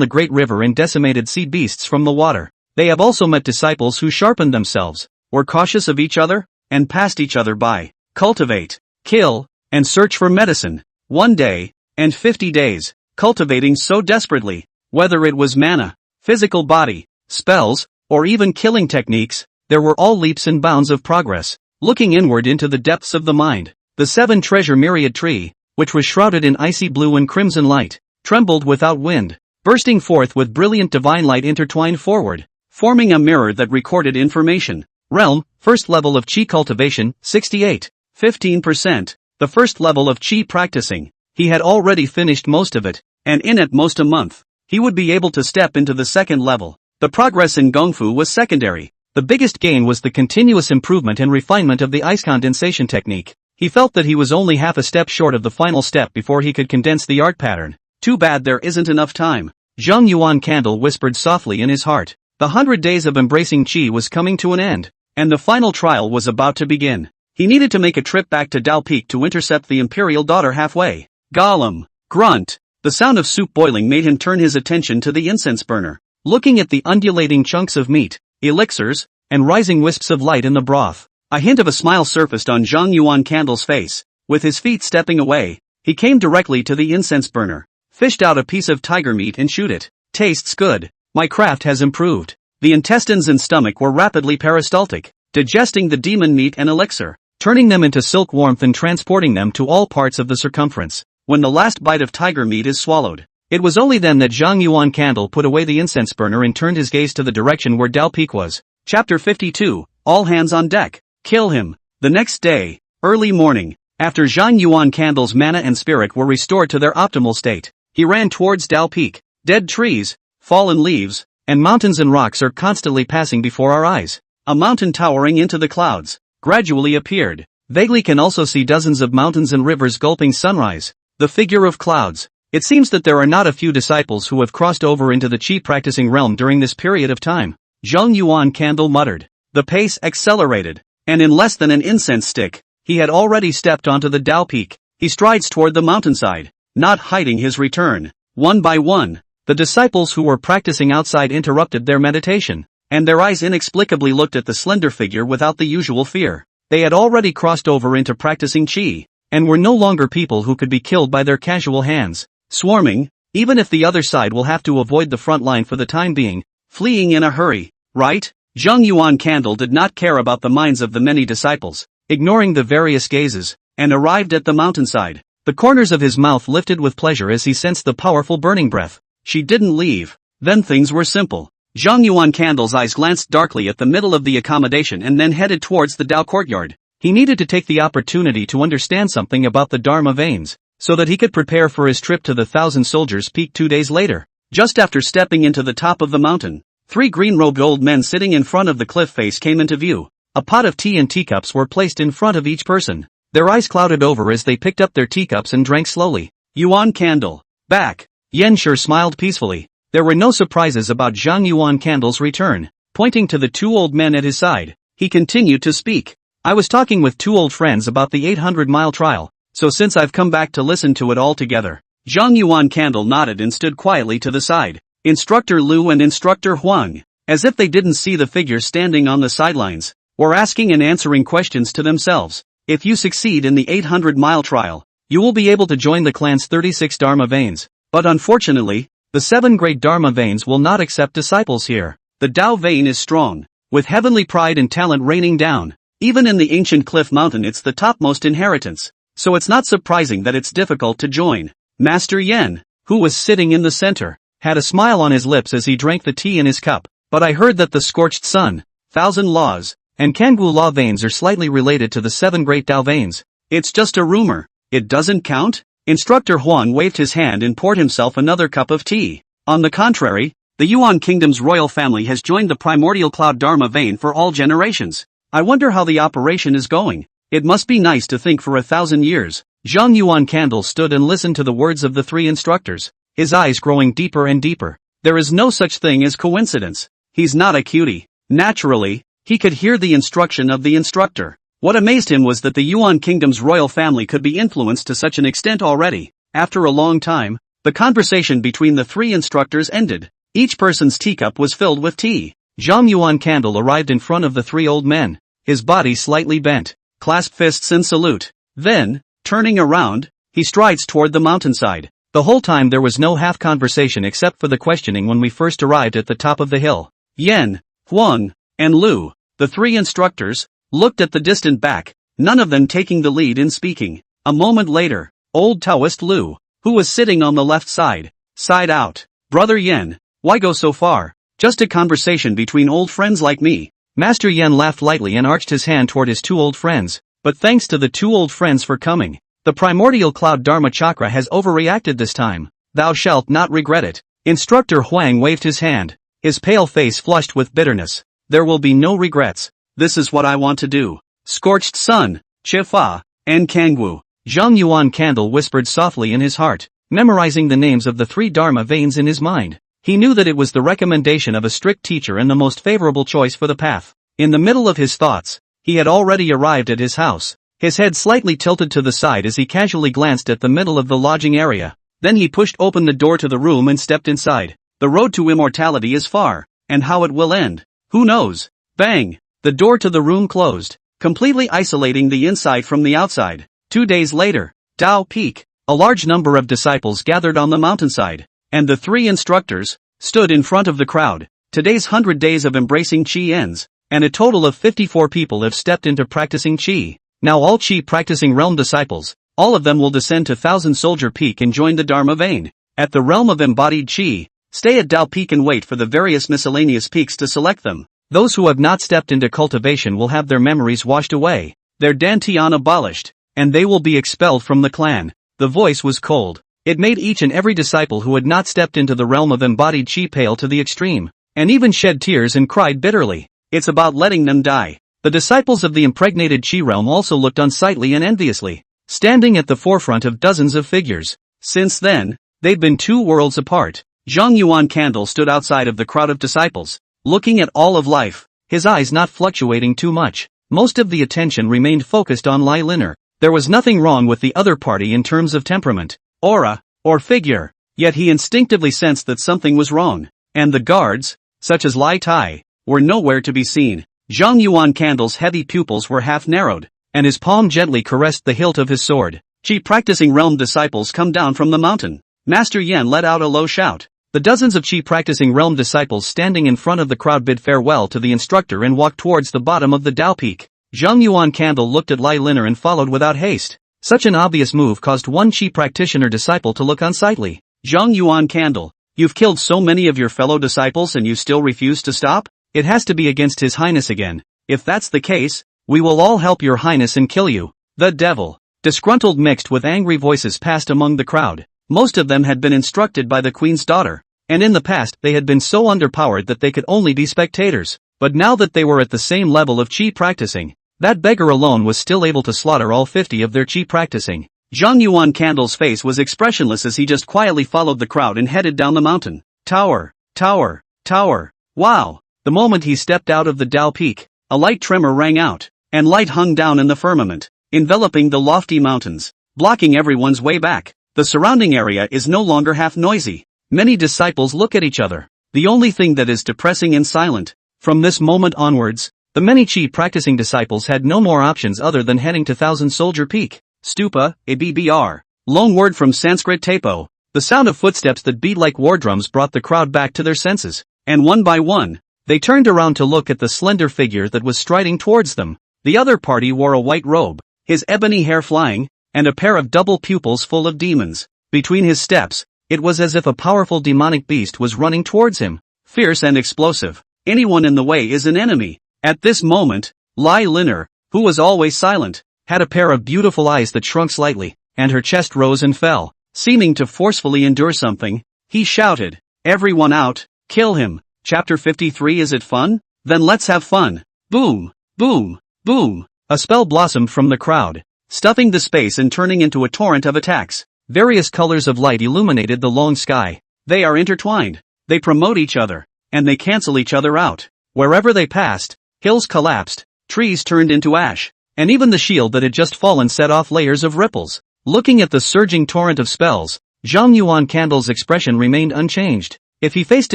the great river and decimated sea beasts from the water. They have also met disciples who sharpened themselves, were cautious of each other, and passed each other by. Cultivate, kill, and search for medicine. 1 day, and 50 days, cultivating so desperately, whether it was mana, physical body, spells, or even killing techniques, there were all leaps and bounds of progress. Looking inward into the depths of the mind, the 7 treasure myriad tree, which was shrouded in icy blue and crimson light, trembled without wind, bursting forth with brilliant divine light intertwined forward, forming a mirror that recorded information. Realm, first level of chi cultivation, 68, 15%, the first level of chi practicing. He had already finished most of it, and in at most a month, he would be able to step into the second level. The progress in Gongfu was secondary. The biggest gain was the continuous improvement and refinement of the ice condensation technique. He felt that he was only half a step short of the final step before he could condense the art pattern. Too bad there isn't enough time. Zhang Yuan Candle whispered softly in his heart. The 100 days of embracing chi was coming to an end, and the final trial was about to begin. He needed to make a trip back to Dao Peak to intercept the imperial daughter halfway. Gollum. Grunt. The sound of soup boiling made him turn his attention to the incense burner. Looking at the undulating chunks of meat, elixirs, and rising wisps of light in the broth, a hint of a smile surfaced on Zhang Yuan Candle's face. With his feet stepping away, he came directly to the incense burner, fished out a piece of tiger meat and chewed it. Tastes good. My craft has improved. The intestines and stomach were rapidly peristaltic, digesting the demon meat and elixir, turning them into silk warmth and transporting them to all parts of the circumference. When the last bite of tiger meat is swallowed, it was only then that Zhang Yuan Candle put away the incense burner and turned his gaze to the direction where Dao Peak was. Chapter 52, All Hands on Deck. Kill him. The next day, early morning, after Zhang Yuan Candle's mana and spirit were restored to their optimal state, he ran towards Dao Peak. Dead trees, fallen leaves, and mountains and rocks are constantly passing before our eyes. A mountain towering into the clouds gradually appeared. Vaguely can also see dozens of mountains and rivers gulping sunrise. The figure of clouds. It seems that there are not a few disciples who have crossed over into the chi practicing realm during this period of time. Zhang Yuan Candle muttered. The pace accelerated, and in less than an incense stick, he had already stepped onto the Dao Peak. He strides toward the mountainside, not hiding his return. One by one, The disciples who were practicing outside interrupted their meditation, and their eyes inexplicably looked at the slender figure without the usual fear. They had already crossed over into practicing qi, and were no longer people who could be killed by their casual hands, swarming, even if the other side will have to avoid the front line for the time being, fleeing in a hurry, right? Zhang Yuan Candle did not care about the minds of the many disciples, ignoring the various gazes, and arrived at the mountainside. The corners of his mouth lifted with pleasure as he sensed the powerful burning breath. She didn't leave. Then things were simple. Zhang Yuan Candle's eyes glanced darkly at the middle of the accommodation and then headed towards the Dao courtyard. He needed to take the opportunity to understand something about the Dharma veins, so that he could prepare for his trip to the Thousand Soldiers Peak 2 days later. Just after stepping into the top of the mountain, 3 green-robed old men sitting in front of the cliff face came into view. A pot of tea and teacups were placed in front of each person. Their eyes clouded over as they picked up their teacups and drank slowly. Yuan Candle, back. Yan Shi smiled peacefully. There were no surprises about Zhang Yuan Candle's return. Pointing to the 2 old men at his side, he continued to speak. I was talking with 2 old friends about the 800-mile trial, so since I've come back to listen to it all together. Zhang Yuan Candle nodded and stood quietly to the side. Instructor Lu and Instructor Huang, as if they didn't see the figures standing on the sidelines, were asking and answering questions to themselves. If you succeed in the 800-mile trial, you will be able to join the clan's 36 Dharma veins. But unfortunately, the 7 great Dharma veins will not accept disciples here. The Dao vein is strong, with heavenly pride and talent raining down. Even in the ancient cliff mountain it's the topmost inheritance, so it's not surprising that it's difficult to join. Master Yan, who was sitting in the center, had a smile on his lips as he drank the tea in his cup. But I heard that the scorched sun, thousand laws, and Kangwu law veins are slightly related to the 7 great Dao veins. It's just a rumor. It doesn't count? Instructor Huang waved his hand and poured himself another cup of tea. On the contrary, the Yuan Kingdom's royal family has joined the primordial cloud Dharma vein for all generations. I wonder how the operation is going. It must be nice to think for 1,000 years. Zhang Yuan Candle stood and listened to the words of the 3 instructors, his eyes growing deeper and deeper. There is no such thing as coincidence. He's not a cutie. Naturally, he could hear the instruction of the instructor. What amazed him was that the Yuan Kingdom's royal family could be influenced to such an extent already. After a long time, the conversation between the 3 instructors ended. Each person's teacup was filled with tea. Zhang Yuan Candle arrived in front of the 3 old men, his body slightly bent, clasped fists in salute. Then, turning around, he strides toward the mountainside. The whole time there was no half conversation except for the questioning when we first arrived at the top of the hill. Yan, Huang, and Lu, the 3 instructors, looked at the distant back, none of them taking the lead in speaking. A moment later, old Taoist Lu, who was sitting on the left side, sighed out. Brother Yan, why go so far? Just a conversation between old friends like me. Master Yan laughed lightly and arched his hand toward his 2 old friends. But thanks to the 2 old friends for coming. The primordial cloud Dharma chakra has overreacted this time. Thou shalt not regret it. Instructor Huang waved his hand, his pale face flushed with bitterness. There will be no regrets. This is what I want to do. Scorched sun, Chifa, and Kangwu. Zhang Yuan Candle whispered softly in his heart, memorizing the names of the 3 Dharma veins in his mind. He knew that it was the recommendation of a strict teacher and the most favorable choice for the path. In the middle of his thoughts, he had already arrived at his house. His head slightly tilted to the side as he casually glanced at the middle of the lodging area. Then he pushed open the door to the room and stepped inside. The road to immortality is far, and how it will end, who knows? Bang! The door to the room closed, completely isolating the inside from the outside. 2 days later, Dao Peak, a large number of disciples gathered on the mountainside, and the 3 instructors stood in front of the crowd. Today's 100 days of embracing Qi ends, and a total of 54 people have stepped into practicing Qi. Now all Qi practicing realm disciples, all of them will descend to Thousand Soldier Peak and join the Dharma vein. At the realm of embodied Qi, stay at Dao Peak and wait for the various miscellaneous peaks to select them. Those who have not stepped into cultivation will have their memories washed away, their dantian abolished, and they will be expelled from the clan. The voice was cold. It made each and every disciple who had not stepped into the realm of embodied Qi pale to the extreme, and even shed tears and cried bitterly. It's about letting them die. The disciples of the impregnated Qi realm also looked unsightly and enviously, standing at the forefront of dozens of figures. Since then, they'd been 2 worlds apart. Zhang Yuan Candle stood outside of the crowd of disciples, looking at all of life, his eyes not fluctuating too much. Most of the attention remained focused on Lai Liner. There was nothing wrong with the other party in terms of temperament, aura, or figure. Yet he instinctively sensed that something was wrong. And the guards, such as Lai Tai, were nowhere to be seen. Zhang Yuan Candle's heavy pupils were half narrowed, and his palm gently caressed the hilt of his sword. Chi practicing realm disciples come down from the mountain. Master Yan let out a low shout. The dozens of Chi practicing realm disciples standing in front of the crowd bid farewell to the instructor and walked towards the bottom of the Dao Peak. Zhang Yuan Candle looked at Lai Liner and followed without haste. Such an obvious move caused one Chi practitioner disciple to look unsightly. Zhang Yuan Candle, you've killed so many of your fellow disciples and you still refuse to stop? It has to be against His Highness again. If that's the case, we will all help your highness and kill you. The devil. Disgruntled mixed with angry voices passed among the crowd. Most of them had been instructed by the queen's daughter, and in the past they had been so underpowered that they could only be spectators. But now that they were at the same level of Chi practicing, that beggar alone was still able to slaughter all 50 of their Chi practicing. Zhang Yuan Candle's face was expressionless as he just quietly followed the crowd and headed down the mountain. Tower, tower, tower. Wow! The moment he stepped out of the Dao Peak, a light tremor rang out, and light hung down in the firmament, enveloping the lofty mountains, blocking everyone's way back. The surrounding area is no longer half noisy. Many disciples look at each other. The only thing that is depressing and silent. From this moment onwards, the many Chi practicing disciples had no more options other than heading to Thousand Soldier Peak. Stupa, ABBR. Loan word from Sanskrit tapo. The sound of footsteps that beat like war drums brought the crowd back to their senses, and one by one, they turned around to look at the slender figure that was striding towards them. The other party wore a white robe, his ebony hair flying, and a pair of double pupils full of demons. Between his steps, it was as if a powerful demonic beast was running towards him, fierce and explosive. Anyone in the way is an enemy. At this moment, Lai Liner, who was always silent, had a pair of beautiful eyes that shrunk slightly, and her chest rose and fell. Seeming to forcefully endure something, he shouted, "Everyone out, kill him." Chapter 53. Is it fun? Then let's have fun. Boom, boom, boom. A spell blossomed from the crowd, stuffing the space and turning into a torrent of attacks. Various colors of light illuminated the long sky. They are intertwined. They promote each other, and they cancel each other out. Wherever they passed, hills collapsed, trees turned into ash, and even the shield that had just fallen set off layers of ripples. Looking at the surging torrent of spells, Zhang Yuan Candle's expression remained unchanged. If he faced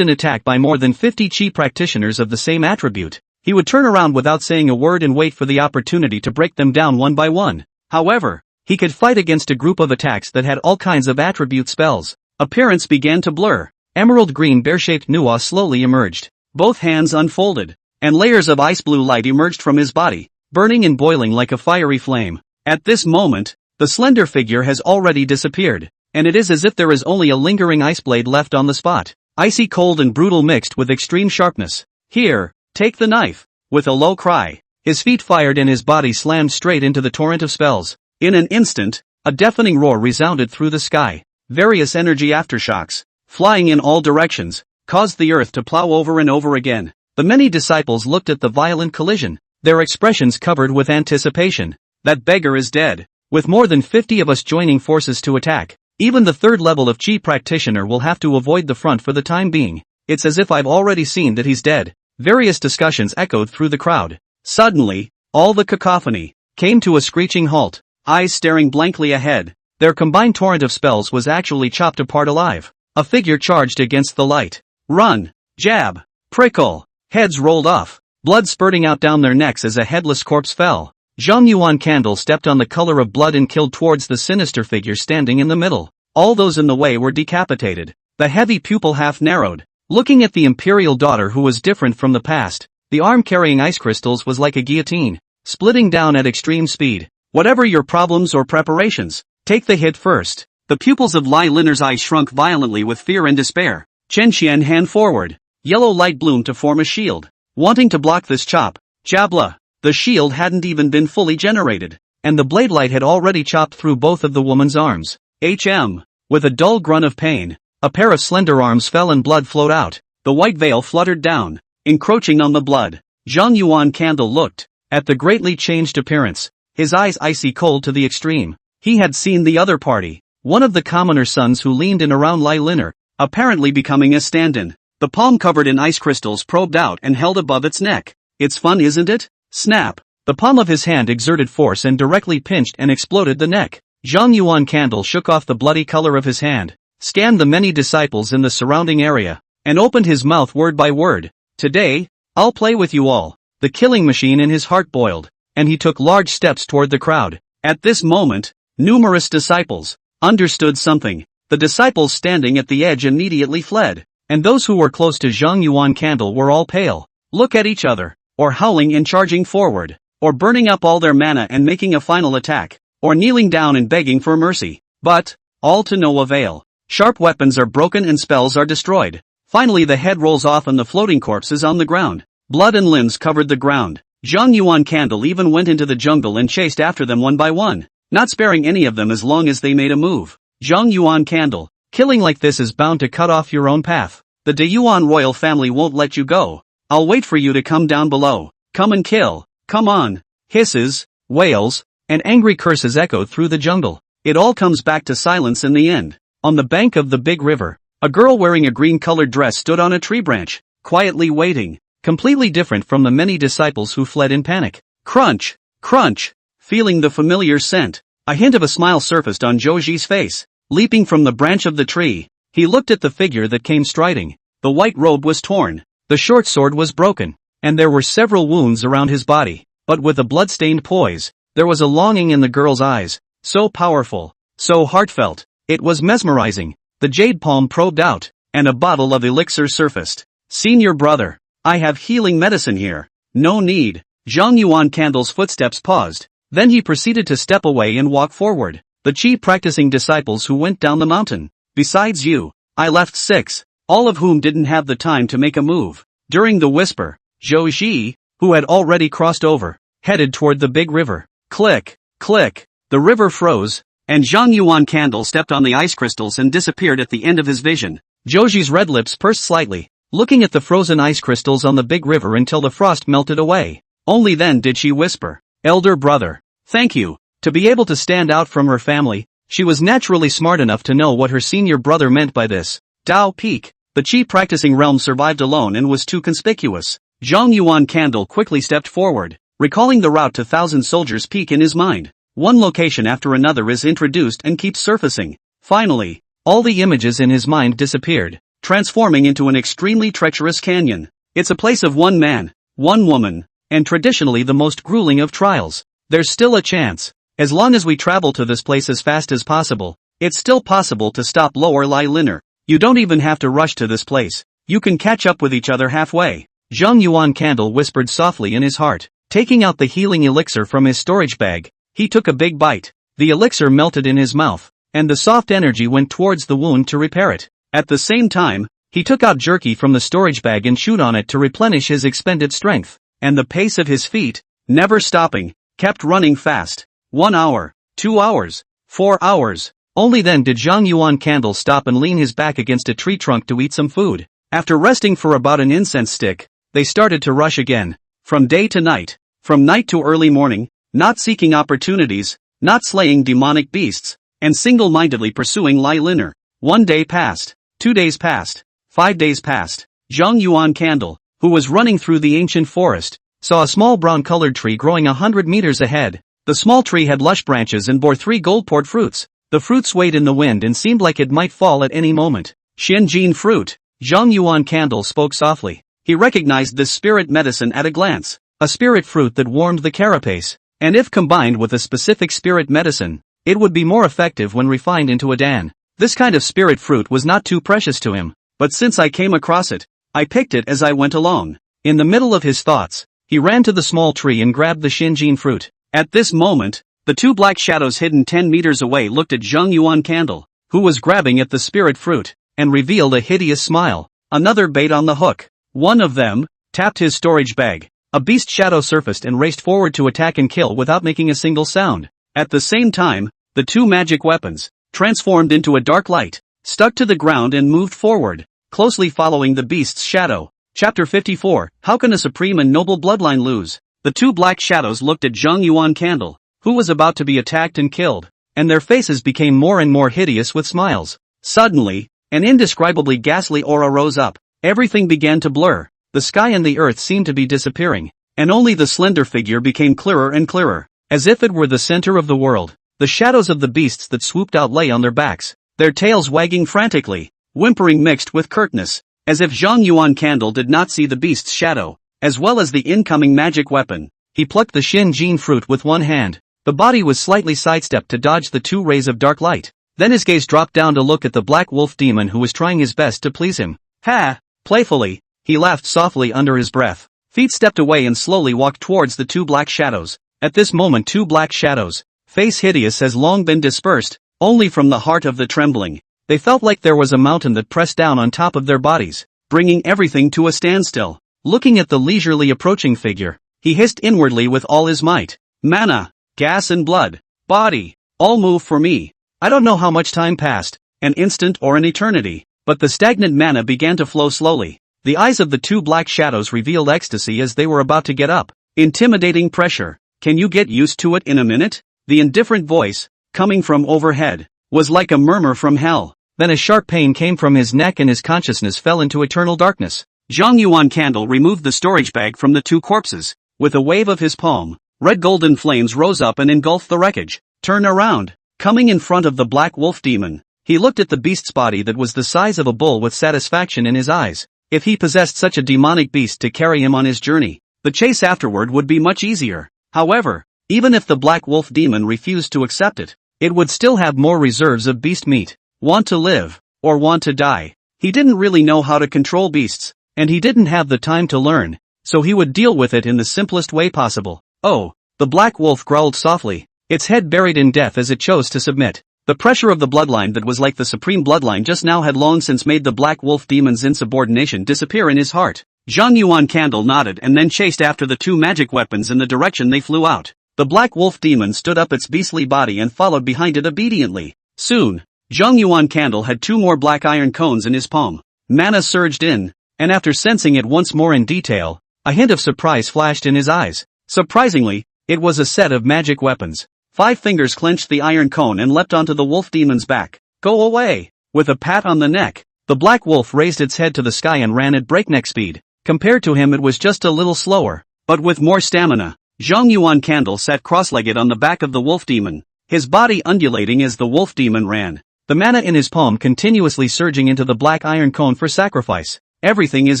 an attack by more than 50 Chi practitioners of the same attribute, he would turn around without saying a word and wait for the opportunity to break them down one by one. However, he could fight against a group of attacks that had all kinds of attribute spells. Appearance began to blur. Emerald green bear-shaped Nuwa slowly emerged. Both hands unfolded, and layers of ice blue light emerged from his body, burning and boiling like a fiery flame. At this moment, the slender figure has already disappeared, and it is as if there is only a lingering ice blade left on the spot. Icy cold and brutal mixed with extreme sharpness. Here, take the knife. With a low cry, his feet fired and his body slammed straight into the torrent of spells. In an instant, a deafening roar resounded through the sky. Various energy aftershocks, flying in all directions, caused the earth to plow over and over again. The many disciples looked at the violent collision, their expressions covered with anticipation. That beggar is dead. With more than 50 of us joining forces to attack, even the third level of Chi practitioner will have to avoid the front for the time being. It's as if I've already seen that he's dead. Various discussions echoed through the crowd. Suddenly, all the cacophony came to a screeching halt, eyes staring blankly ahead. Their combined torrent of spells was actually chopped apart alive. A figure charged against the light. Run! Jab! Prickle! Heads rolled off, blood spurting out down their necks as a headless corpse fell. Zhang Yuan Candle stepped on the color of blood and killed towards the sinister figure standing in the middle. All those in the way were decapitated. The heavy pupil half narrowed. Looking at the imperial daughter who was different from the past, the arm carrying ice crystals was like a guillotine, splitting down at extreme speed. Whatever your problems or preparations, take the hit first. The pupils of Lai Liner's eyes shrunk violently with fear and despair. Chen Qian hand forward. Yellow light bloomed to form a shield. Wanting to block this chop, Jabla. The shield hadn't even been fully generated, and the blade light had already chopped through both of the woman's arms. With a dull grunt of pain, a pair of slender arms fell and blood flowed out. The white veil fluttered down, encroaching on the blood. Zhang Yuan Candle looked at the greatly changed appearance, his eyes icy cold to the extreme. He had seen the other party, one of the commoner sons who leaned in around Lai Liner, apparently becoming a stand-in. The palm covered in ice crystals probed out and held above its neck. It's fun, isn't it? Snap! The palm of his hand exerted force and directly pinched and exploded the neck. Zhang Yuan Candle shook off the bloody color of his hand. scanned the many disciples in the surrounding area, and opened his mouth word by word. Today, I'll play with you all. The killing machine in his heart boiled, and he took large steps toward the crowd. At this moment, numerous disciples understood something. The disciples standing at the edge immediately fled, and those who were close to Zhang Yuan Candle were all pale. Look at each other, or howling and charging forward, or burning up all their mana and making a final attack, or kneeling down and begging for mercy. But, all to no avail. Sharp weapons are broken and spells are destroyed. Finally the head rolls off and the floating corpse is on the ground. Blood and limbs covered the ground. Zhang Yuan Candle even went into the jungle and chased after them one by one, not sparing any of them as long as they made a move. Zhang Yuan Candle, killing like this is bound to cut off your own path. The De Yuan royal family won't let you go. I'll wait for you to come down below. Come and kill. Come on. Hisses, wails, and angry curses echoed through the jungle. It all comes back to silence in the end. On the bank of the big river, a girl wearing a green-colored dress stood on a tree branch, quietly waiting, completely different from the many disciples who fled in panic. Crunch, crunch, feeling the familiar scent, a hint of a smile surfaced on Zhouji's face. Leaping from the branch of the tree, he looked at the figure that came striding. The white robe was torn, the short sword was broken, and there were several wounds around his body, but with a blood-stained poise, there was a longing in the girl's eyes, so powerful, so heartfelt, it was mesmerizing. The jade palm probed out, and a bottle of elixir surfaced. Senior brother, I have healing medicine here. No need. Zhang Yuan Candle's footsteps paused, then he proceeded to step away and walk forward. The chi practicing disciples who went down the mountain. Besides you, I left 6, all of whom didn't have the time to make a move. During the whisper, Zhouji, who had already crossed over, headed toward the big river. Click, click, the river froze, and Zhang Yuan Candle stepped on the ice crystals and disappeared at the end of his vision. Zhouji's red lips pursed slightly, looking at the frozen ice crystals on the big river until the frost melted away. Only then did she whisper, Elder brother, thank you. To be able to stand out from her family, she was naturally smart enough to know what her senior brother meant by this. Dao Peak, the chi practicing realm survived alone and was too conspicuous. Zhang Yuan Candle quickly stepped forward, recalling the route to Thousand Soldiers Peak in his mind. One location after another is introduced and keeps surfacing. Finally, all the images in his mind disappeared, transforming into an extremely treacherous canyon. It's a place of one man, one woman, and traditionally the most grueling of trials. There's still a chance. As long as we travel to this place as fast as possible, it's still possible to stop Lower Lai Liner. You don't even have to rush to this place. You can catch up with each other halfway. Zhang Yuan Candle whispered softly in his heart. Taking out the healing elixir from his storage bag, he took a big bite. The elixir melted in his mouth, and the soft energy went towards the wound to repair it. At the same time, he took out jerky from the storage bag and chewed on it to replenish his expended strength. And the pace of his feet, never stopping, kept running fast. 1 hour, 2 hours, 4 hours. Only then did Zhang Yuan Candle stop and lean his back against a tree trunk to eat some food. After resting for about an incense stick, they started to rush again. From day to night, from night to early morning, not seeking opportunities, not slaying demonic beasts, and single-mindedly pursuing Lai Liner. 1 day passed, 2 days passed, 5 days passed. Zhang Yuan Candle, who was running through the ancient forest, saw a small brown-colored tree growing 100 meters ahead. The small tree had lush branches and bore 3 gold-poured fruits. The fruit swayed in the wind and seemed like it might fall at any moment. Xianjin fruit. Zhang Yuan Candle spoke softly. He recognized this spirit medicine at a glance. A spirit fruit that warmed the carapace. And if combined with a specific spirit medicine, it would be more effective when refined into a dan. This kind of spirit fruit was not too precious to him, but since I came across it, I picked it as I went along. In the middle of his thoughts, he ran to the small tree and grabbed the Xianjin fruit. At this moment, the 2 black shadows hidden 10 meters away looked at Zhang Yuan Candle, who was grabbing at the spirit fruit, and revealed a hideous smile. Another bait on the hook. One of them tapped his storage bag. A beast shadow surfaced and raced forward to attack and kill without making a single sound. At the same time, the 2 magic weapons transformed into a dark light, stuck to the ground and moved forward, closely following the beast's shadow. Chapter 54. How can a supreme and noble bloodline lose? The 2 black shadows looked at Zhang Yuan Candle, who was about to be attacked and killed, and their faces became more and more hideous with smiles. Suddenly, an indescribably ghastly aura rose up. Everything began to blur. The sky and the earth seemed to be disappearing, and only the slender figure became clearer and clearer, as if it were the center of the world. The shadows of the beasts that swooped out lay on their backs, their tails wagging frantically, whimpering mixed with curtness, as if Zhang Yuan Candle did not see the beast's shadow, as well as the incoming magic weapon. He plucked the Xin Jin fruit with one hand. The body was slightly sidestepped to dodge the 2 rays of dark light. Then his gaze dropped down to look at the black wolf demon who was trying his best to please him. Ha! Playfully, he laughed softly under his breath. Feet stepped away and slowly walked towards the 2 black shadows. At this moment 2 black shadows, face hideous, has long been dispersed, only from the heart of the trembling. They felt like there was a mountain that pressed down on top of their bodies, bringing everything to a standstill. Looking at the leisurely approaching figure, he hissed inwardly with all his might. Mana, gas and blood, body, all move for me. I don't know how much time passed, an instant or an eternity, but the stagnant mana began to flow slowly. The eyes of the 2 black shadows revealed ecstasy as they were about to get up. Intimidating pressure. Can you get used to it in a minute? The indifferent voice, coming from overhead, was like a murmur from hell. Then a sharp pain came from his neck and his consciousness fell into eternal darkness. Zhang Yuan Candle removed the storage bag from the 2 corpses. With a wave of his palm, red golden flames rose up and engulfed the wreckage. Turn around. Coming in front of the black wolf demon, he looked at the beast's body that was the size of a bull with satisfaction in his eyes. If he possessed such a demonic beast to carry him on his journey, the chase afterward would be much easier. However, even if the black wolf demon refused to accept it, it would still have more reserves of beast meat. Want to live, or want to die? He didn't really know how to control beasts, and he didn't have the time to learn, so he would deal with it in the simplest way possible. Oh, the black wolf growled softly, its head buried in death as it chose to submit. The pressure of the bloodline that was like the supreme bloodline just now had long since made the black wolf demon's insubordination disappear in his heart. Zhang Yuan Candle nodded and then chased after the 2 magic weapons in the direction they flew out. The black wolf demon stood up its beastly body and followed behind it obediently. Soon, Zhang Yuan Candle had 2 more black iron cones in his palm. Mana surged in, and after sensing it once more in detail, a hint of surprise flashed in his eyes. Surprisingly, it was a set of magic weapons. 5 fingers clenched the iron cone and leapt onto the wolf demon's back. Go away! With a pat on the neck, the black wolf raised its head to the sky and ran at breakneck speed. Compared to him it was just a little slower, but with more stamina. Zhang Yuan Candle sat cross-legged on the back of the wolf demon, his body undulating as the wolf demon ran. The mana in his palm continuously surging into the black iron cone for sacrifice. Everything is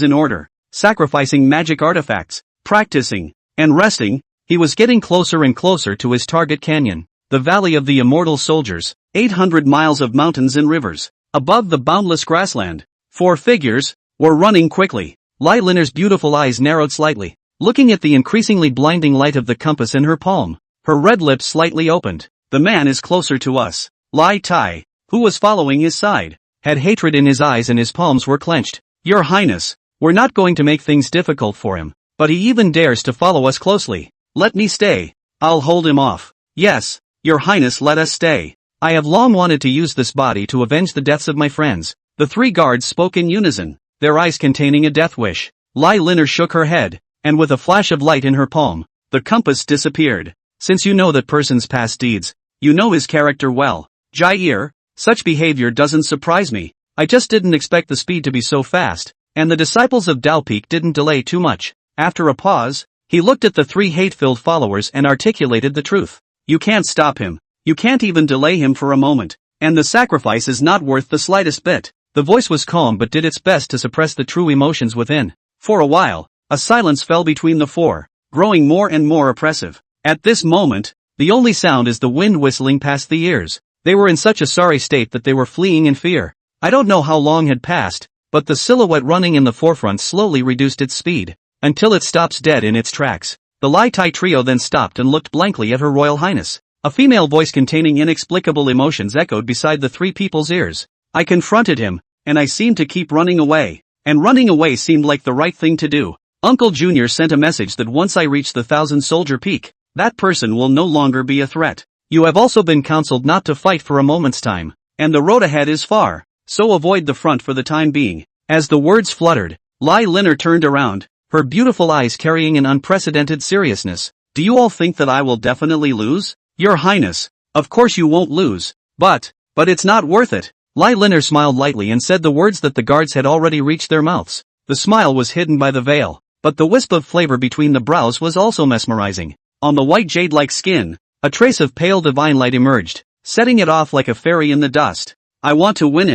in order. Sacrificing magic artifacts, practicing, and resting. He was getting closer and closer to his target canyon, the Valley of the Immortal Soldiers, 800 miles of mountains and rivers, above the boundless grassland. 4 figures were running quickly. Lai Linner's beautiful eyes narrowed slightly, looking at the increasingly blinding light of the compass in her palm. Her red lips slightly opened. The man is closer to us. Lai Tai, who was following his side, had hatred in his eyes and his palms were clenched. Your Highness, we're not going to make things difficult for him, but he even dares to follow us closely. Let me stay. I'll hold him off. Yes, Your Highness, let us stay. I have long wanted to use this body to avenge the deaths of my friends. The 3 guards spoke in unison, their eyes containing a death wish. Lai Linner shook her head, and with a flash of light in her palm, the compass disappeared. Since you know that person's past deeds, you know his character well. Jair, such behavior doesn't surprise me. I just didn't expect the speed to be so fast, and the disciples of Dalpeak didn't delay too much. After a pause, he looked at the 3 hate-filled followers and articulated the truth. You can't stop him. You can't even delay him for a moment, and the sacrifice is not worth the slightest bit. The voice was calm but did its best to suppress the true emotions within. For a while, a silence fell between the 4, growing more and more oppressive. At this moment, the only sound is the wind whistling past the ears. They were in such a sorry state that they were fleeing in fear. I don't know how long had passed, but the silhouette running in the forefront slowly reduced its speed, until it stops dead in its tracks. The Lai Tai trio then stopped and looked blankly at Her Royal Highness. A female voice containing inexplicable emotions echoed beside the 3 people's ears. I confronted him, and I seemed to keep running away. And running away seemed like the right thing to do. Uncle Junior sent a message that once I reach the 1,000-soldier peak, that person will no longer be a threat. You have also been counseled not to fight for a moment's time, and the road ahead is far, so avoid the front for the time being. As the words fluttered, Lai Linner turned around, her beautiful eyes carrying an unprecedented seriousness. Do you all think that I will definitely lose? Your Highness, of course you won't lose, but it's not worth it. Lai Linner smiled lightly and said the words that the guards had already reached their mouths. The smile was hidden by the veil, but the wisp of flavor between the brows was also mesmerizing. On the white jade-like skin, a trace of pale divine light emerged, setting it off like a fairy in the dust. I want to win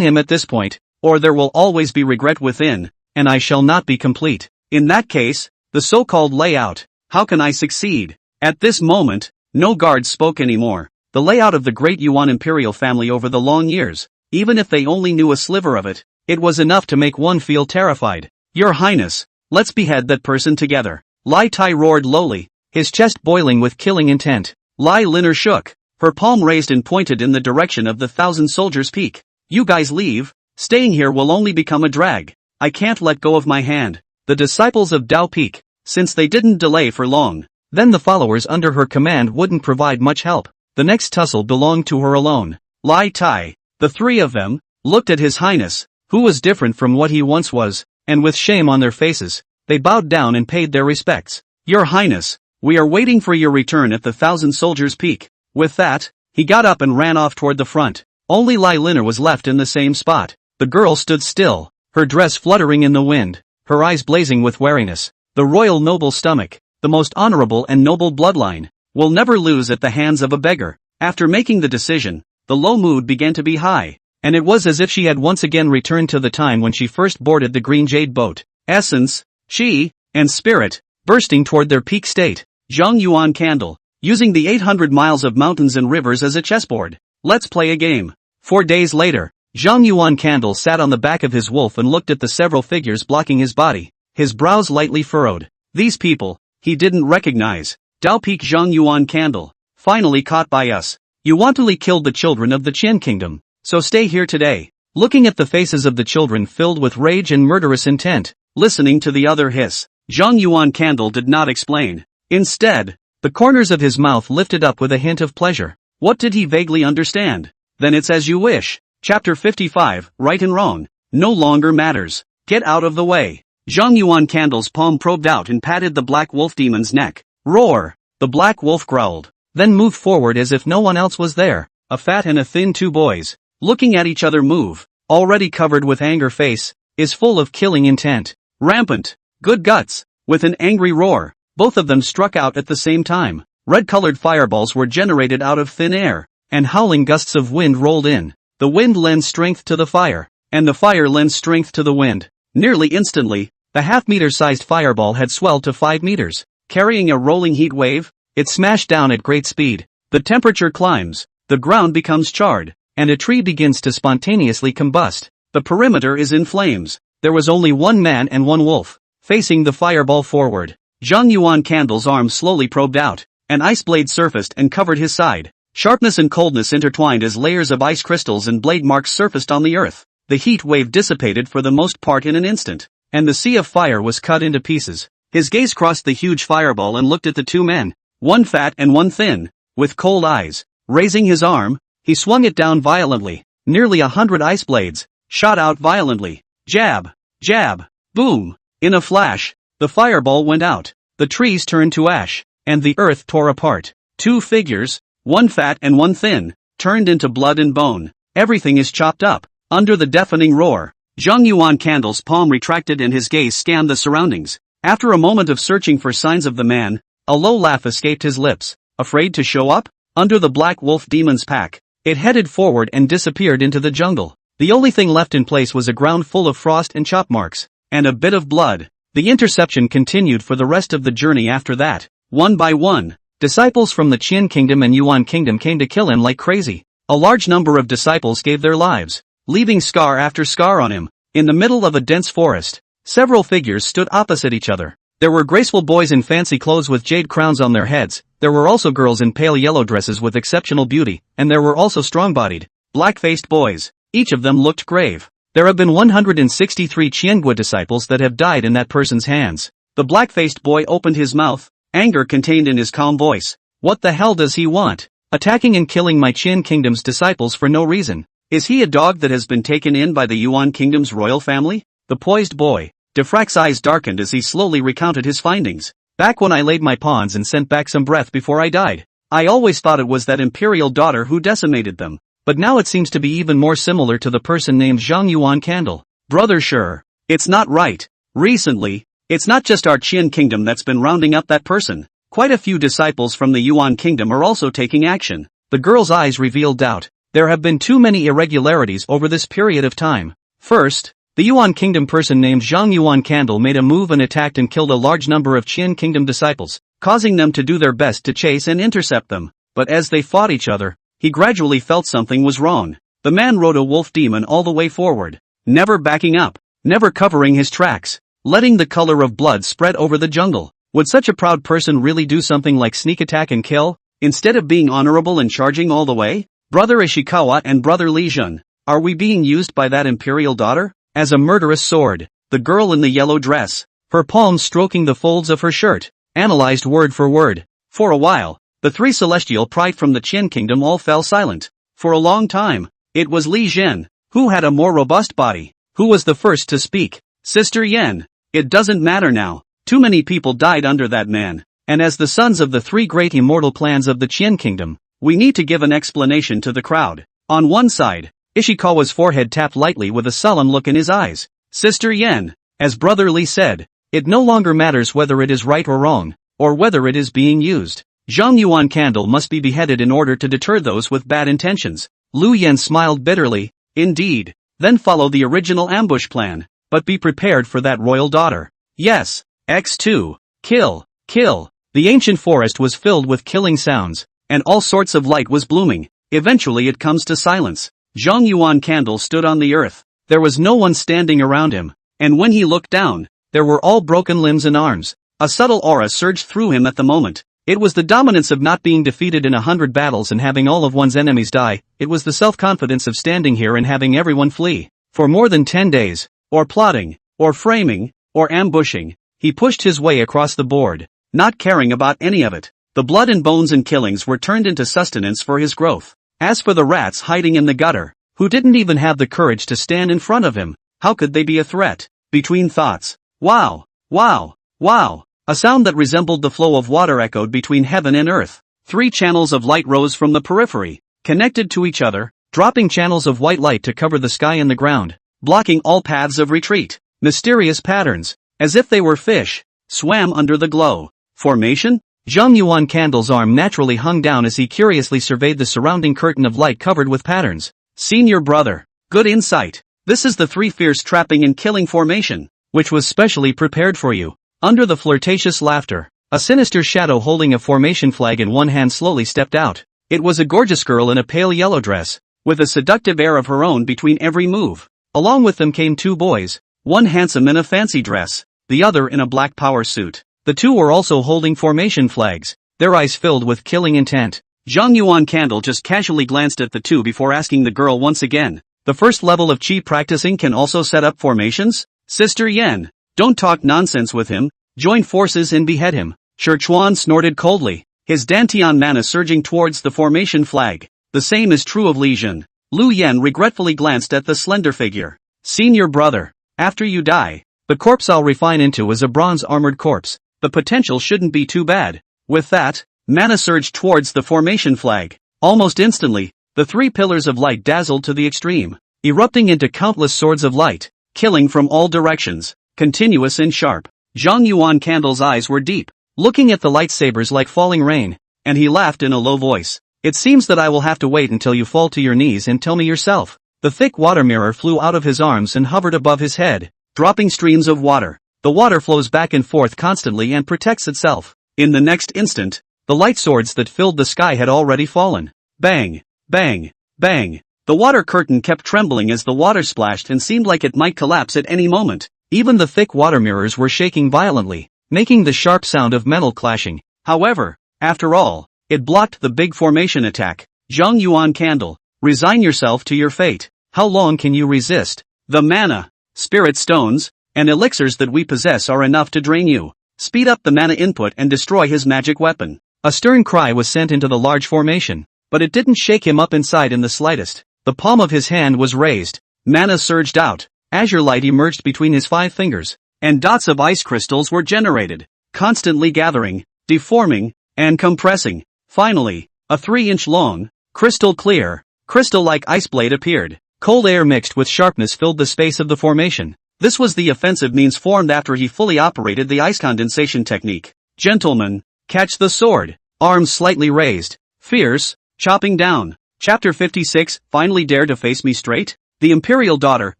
him at this point, or there will always be regret within, and I shall not be complete. In that case, the so-called layout, how can I succeed? At this moment, no guards spoke anymore. The layout of the great Yuan imperial family over the long years, even if they only knew a sliver of it, it was enough to make one feel terrified. Your Highness, let's behead that person together. Lai Tai roared lowly, his chest boiling with killing intent. Lai Liner shook, her palm raised and pointed in the direction of the 1,000 Soldiers' Peak. You guys leave, staying here will only become a drag. I can't let go of my hand. The disciples of Dao Peak, since they didn't delay for long, then the followers under her command wouldn't provide much help. The next tussle belonged to her alone. Lai Tai, the three of them, looked at His Highness, who was different from what he once was, and with shame on their faces, they bowed down and paid their respects. Your Highness, we are waiting for your return at the 1,000 Soldiers' Peak. With that, he got up and ran off toward the front. Only Lai Liner was left in the same spot. The girl stood still, her dress fluttering in the wind, her eyes blazing with wariness. The royal noble stomach, the most honorable and noble bloodline, will never lose at the hands of a beggar. After making the decision, the low mood began to be high, and it was as if she had once again returned to the time when she first boarded the green jade boat. Essence, chi, and spirit, bursting toward their peak state. Zhang Yuan Candle, using the 800 miles of mountains and rivers as a chessboard. Let's play a game. 4 days later, Zhang Yuan Candle sat on the back of his wolf and looked at the several figures blocking his body, his brows lightly furrowed. These people, he didn't recognize. Dao Peak Zhang Yuan Candle, finally caught by us. You wantonly killed the children of the Qin Kingdom, so stay here today. Looking at the faces of the children filled with rage and murderous intent, listening to the other hiss, Zhang Yuan Candle did not explain. Instead, the corners of his mouth lifted up with a hint of pleasure. What did he vaguely understand? Then it's as you wish. Chapter 55, Right and Wrong, no longer matters. Get out of the way. Zhang Yuan Candle's palm probed out and patted the black wolf demon's neck. Roar! The black wolf growled, then moved forward as if no one else was there. A fat and a thin two boys, looking at each other move, already covered with anger face, is full of killing intent. Rampant, good guts. With an angry roar, both of them struck out at the same time. Red-colored fireballs were generated out of thin air, and howling gusts of wind rolled in. The wind lends strength to the fire, and the fire lends strength to the wind. Nearly instantly, the half-meter-sized fireball had swelled to 5 meters. Carrying a rolling heat wave, it smashed down at great speed. The temperature climbs, the ground becomes charred, and a tree begins to spontaneously combust. The perimeter is in flames. There was only one man and one wolf, facing the fireball forward. Zhang Yuan Candle's arm slowly probed out. An ice blade surfaced and covered his side. Sharpness and coldness intertwined as layers of ice crystals and blade marks surfaced on the earth. The heat wave dissipated for the most part in an instant, and the sea of fire was cut into pieces. His gaze crossed the huge fireball and looked at the two men, one fat and one thin, with cold eyes. Raising his arm, he swung it down violently. Nearly 100 ice blades shot out violently. Jab, jab, boom. In a flash, the fireball went out. The trees turned to ash, and the earth tore apart. Two figures, one fat and one thin, turned into blood and bone. Everything is chopped up. Under the deafening roar, Zhang Yuan Candle's palm retracted and his gaze scanned the surroundings. After a moment of searching for signs of the man, a low laugh escaped his lips. Afraid to show up? Under the black wolf demon's pack, it headed forward and disappeared into the jungle. The only thing left in place was a ground full of frost and chop marks, and a bit of blood. The interception continued for the rest of the journey after that. One by one, disciples from the Qin Kingdom and Yuan Kingdom came to kill him like crazy. A large number of disciples gave their lives, leaving scar after scar on him. In the middle of a dense forest, several figures stood opposite each other. There were graceful boys in fancy clothes with jade crowns on their heads, there were also girls in pale yellow dresses with exceptional beauty, and there were also strong-bodied, black-faced boys. Each of them looked grave. There have been 163 Qiangua disciples that have died in that person's hands. The black-faced boy opened his mouth, anger contained in his calm voice. What the hell does he want? Attacking and killing my Qin Kingdom's disciples for no reason. Is he a dog that has been taken in by the Yuan Kingdom's royal family? The poised boy, Defrac's eyes darkened as he slowly recounted his findings. Back when I laid my pawns and sent back some breath before I died, I always thought it was that imperial daughter who decimated them. But now it seems to be even more similar to the person named Zhang Yuan Candle. Brother sure, it's not right. Recently, it's not just our Qin Kingdom that's been rounding up that person. Quite a few disciples from the Yuan Kingdom are also taking action. The girl's eyes revealed doubt. There have been too many irregularities over this period of time. First, the Yuan Kingdom person named Zhang Yuan Candle made a move and attacked and killed a large number of Qin Kingdom disciples, causing them to do their best to chase and intercept them. But as they fought each other, he gradually felt something was wrong. The man rode a wolf demon all the way forward, never backing up, never covering his tracks, letting the color of blood spread over the jungle. Would such a proud person really do something like sneak attack and kill, instead of being honorable and charging all the way? Brother Ishikawa and Brother Li Jun, are we being used by that imperial daughter as a murderous sword? The girl in the yellow dress, her palms stroking the folds of her shirt, analyzed word for word. For a while, the three celestial pride from the Qin Kingdom all fell silent. For a long time, it was Li Zhen, who had a more robust body, who was the first to speak. Sister Yen, it doesn't matter now. Too many people died under that man, and as the sons of the three great immortal clans of the Qin Kingdom, we need to give an explanation to the crowd. On one side, Ishikawa's forehead tapped lightly with a solemn look in his eyes. Sister Yen, as Brother Li said, it no longer matters whether it is right or wrong, or whether it is being used. Zhang Yuan Candle must be beheaded in order to deter those with bad intentions. Lu Yen smiled bitterly. Indeed. Then follow the original ambush plan, but be prepared for that royal daughter. Yes. X2. Kill. Kill. The ancient forest was filled with killing sounds, and all sorts of light was blooming. Eventually it comes to silence. Zhang Yuan Candle stood on the earth. There was no one standing around him, and when he looked down, there were all broken limbs and arms. A subtle aura surged through him at the moment. It was the dominance of not being defeated in 100 battles and having all of one's enemies die. It was the self-confidence of standing here and having everyone flee. For more than 10 days, or plotting, or framing, or ambushing, he pushed his way across the board, not caring about any of it. The blood and bones and killings were turned into sustenance for his growth. As for the rats hiding in the gutter, who didn't even have the courage to stand in front of him, how could they be a threat? Between thoughts, wow, wow, wow, a sound that resembled the flow of water echoed between heaven and earth. 3 channels of light rose from the periphery, connected to each other, dropping channels of white light to cover the sky and the ground, blocking all paths of retreat. Mysterious patterns, as if they were fish, swam under the glow. Formation? Zhang Yuan Candle's arm naturally hung down as he curiously surveyed the surrounding curtain of light covered with patterns. Senior brother, good insight. This is the 3 fierce trapping and killing formation, which was specially prepared for you. Under the flirtatious laughter, a sinister shadow holding a formation flag in one hand slowly stepped out. It was a gorgeous girl in a pale yellow dress, with a seductive air of her own between every move. Along with them came 2 boys, one handsome in a fancy dress, the other in a black power suit. The 2 were also holding formation flags, their eyes filled with killing intent. Zhang Yuan Candle just casually glanced at the 2 before asking the girl once again. The first level of chi practicing can also set up formations? Sister Yen, don't talk nonsense with him, join forces and behead him. Shi Chuan snorted coldly, his Dantian mana surging towards the formation flag. The same is true of Li Jun. Lu Yen regretfully glanced at the slender figure. Senior brother, after you die, the corpse I'll refine into is a bronze-armored corpse. The potential shouldn't be too bad. With that, mana surged towards the formation flag. Almost instantly, the 3 pillars of light dazzled to the extreme, erupting into countless swords of light, killing from all directions, continuous and sharp. Zhang Yuan Candle's eyes were deep, looking at the lightsabers like falling rain, and he laughed in a low voice. It seems that I will have to wait until you fall to your knees and tell me yourself. The thick water mirror flew out of his arms and hovered above his head, dropping streams of water. The water flows back and forth constantly and protects itself. In the next instant, the light swords that filled the sky had already fallen. Bang, bang, bang. The water curtain kept trembling as the water splashed and seemed like it might collapse at any moment. Even the thick water mirrors were shaking violently, making the sharp sound of metal clashing. However, after all, it blocked the big formation attack. Zhang Yuan Candle, resign yourself to your fate. How long can you resist? The mana, spirit stones, and elixirs that we possess are enough to drain you. Speed up the mana input and destroy his magic weapon. A stern cry was sent into the large formation, but it didn't shake him up inside in the slightest. The palm of his hand was raised. Mana surged out. Azure light emerged between his 5 fingers, and dots of ice crystals were generated, constantly gathering, deforming, and compressing. Finally, a 3-inch long, crystal-clear, crystal-like ice blade appeared. Cold air mixed with sharpness filled the space of the formation. This was the offensive means formed after he fully operated the ice condensation technique. Gentlemen, catch the sword. Arms slightly raised. Fierce, chopping down. Chapter 56, Finally Dare to Face Me Straight? The Imperial Daughter,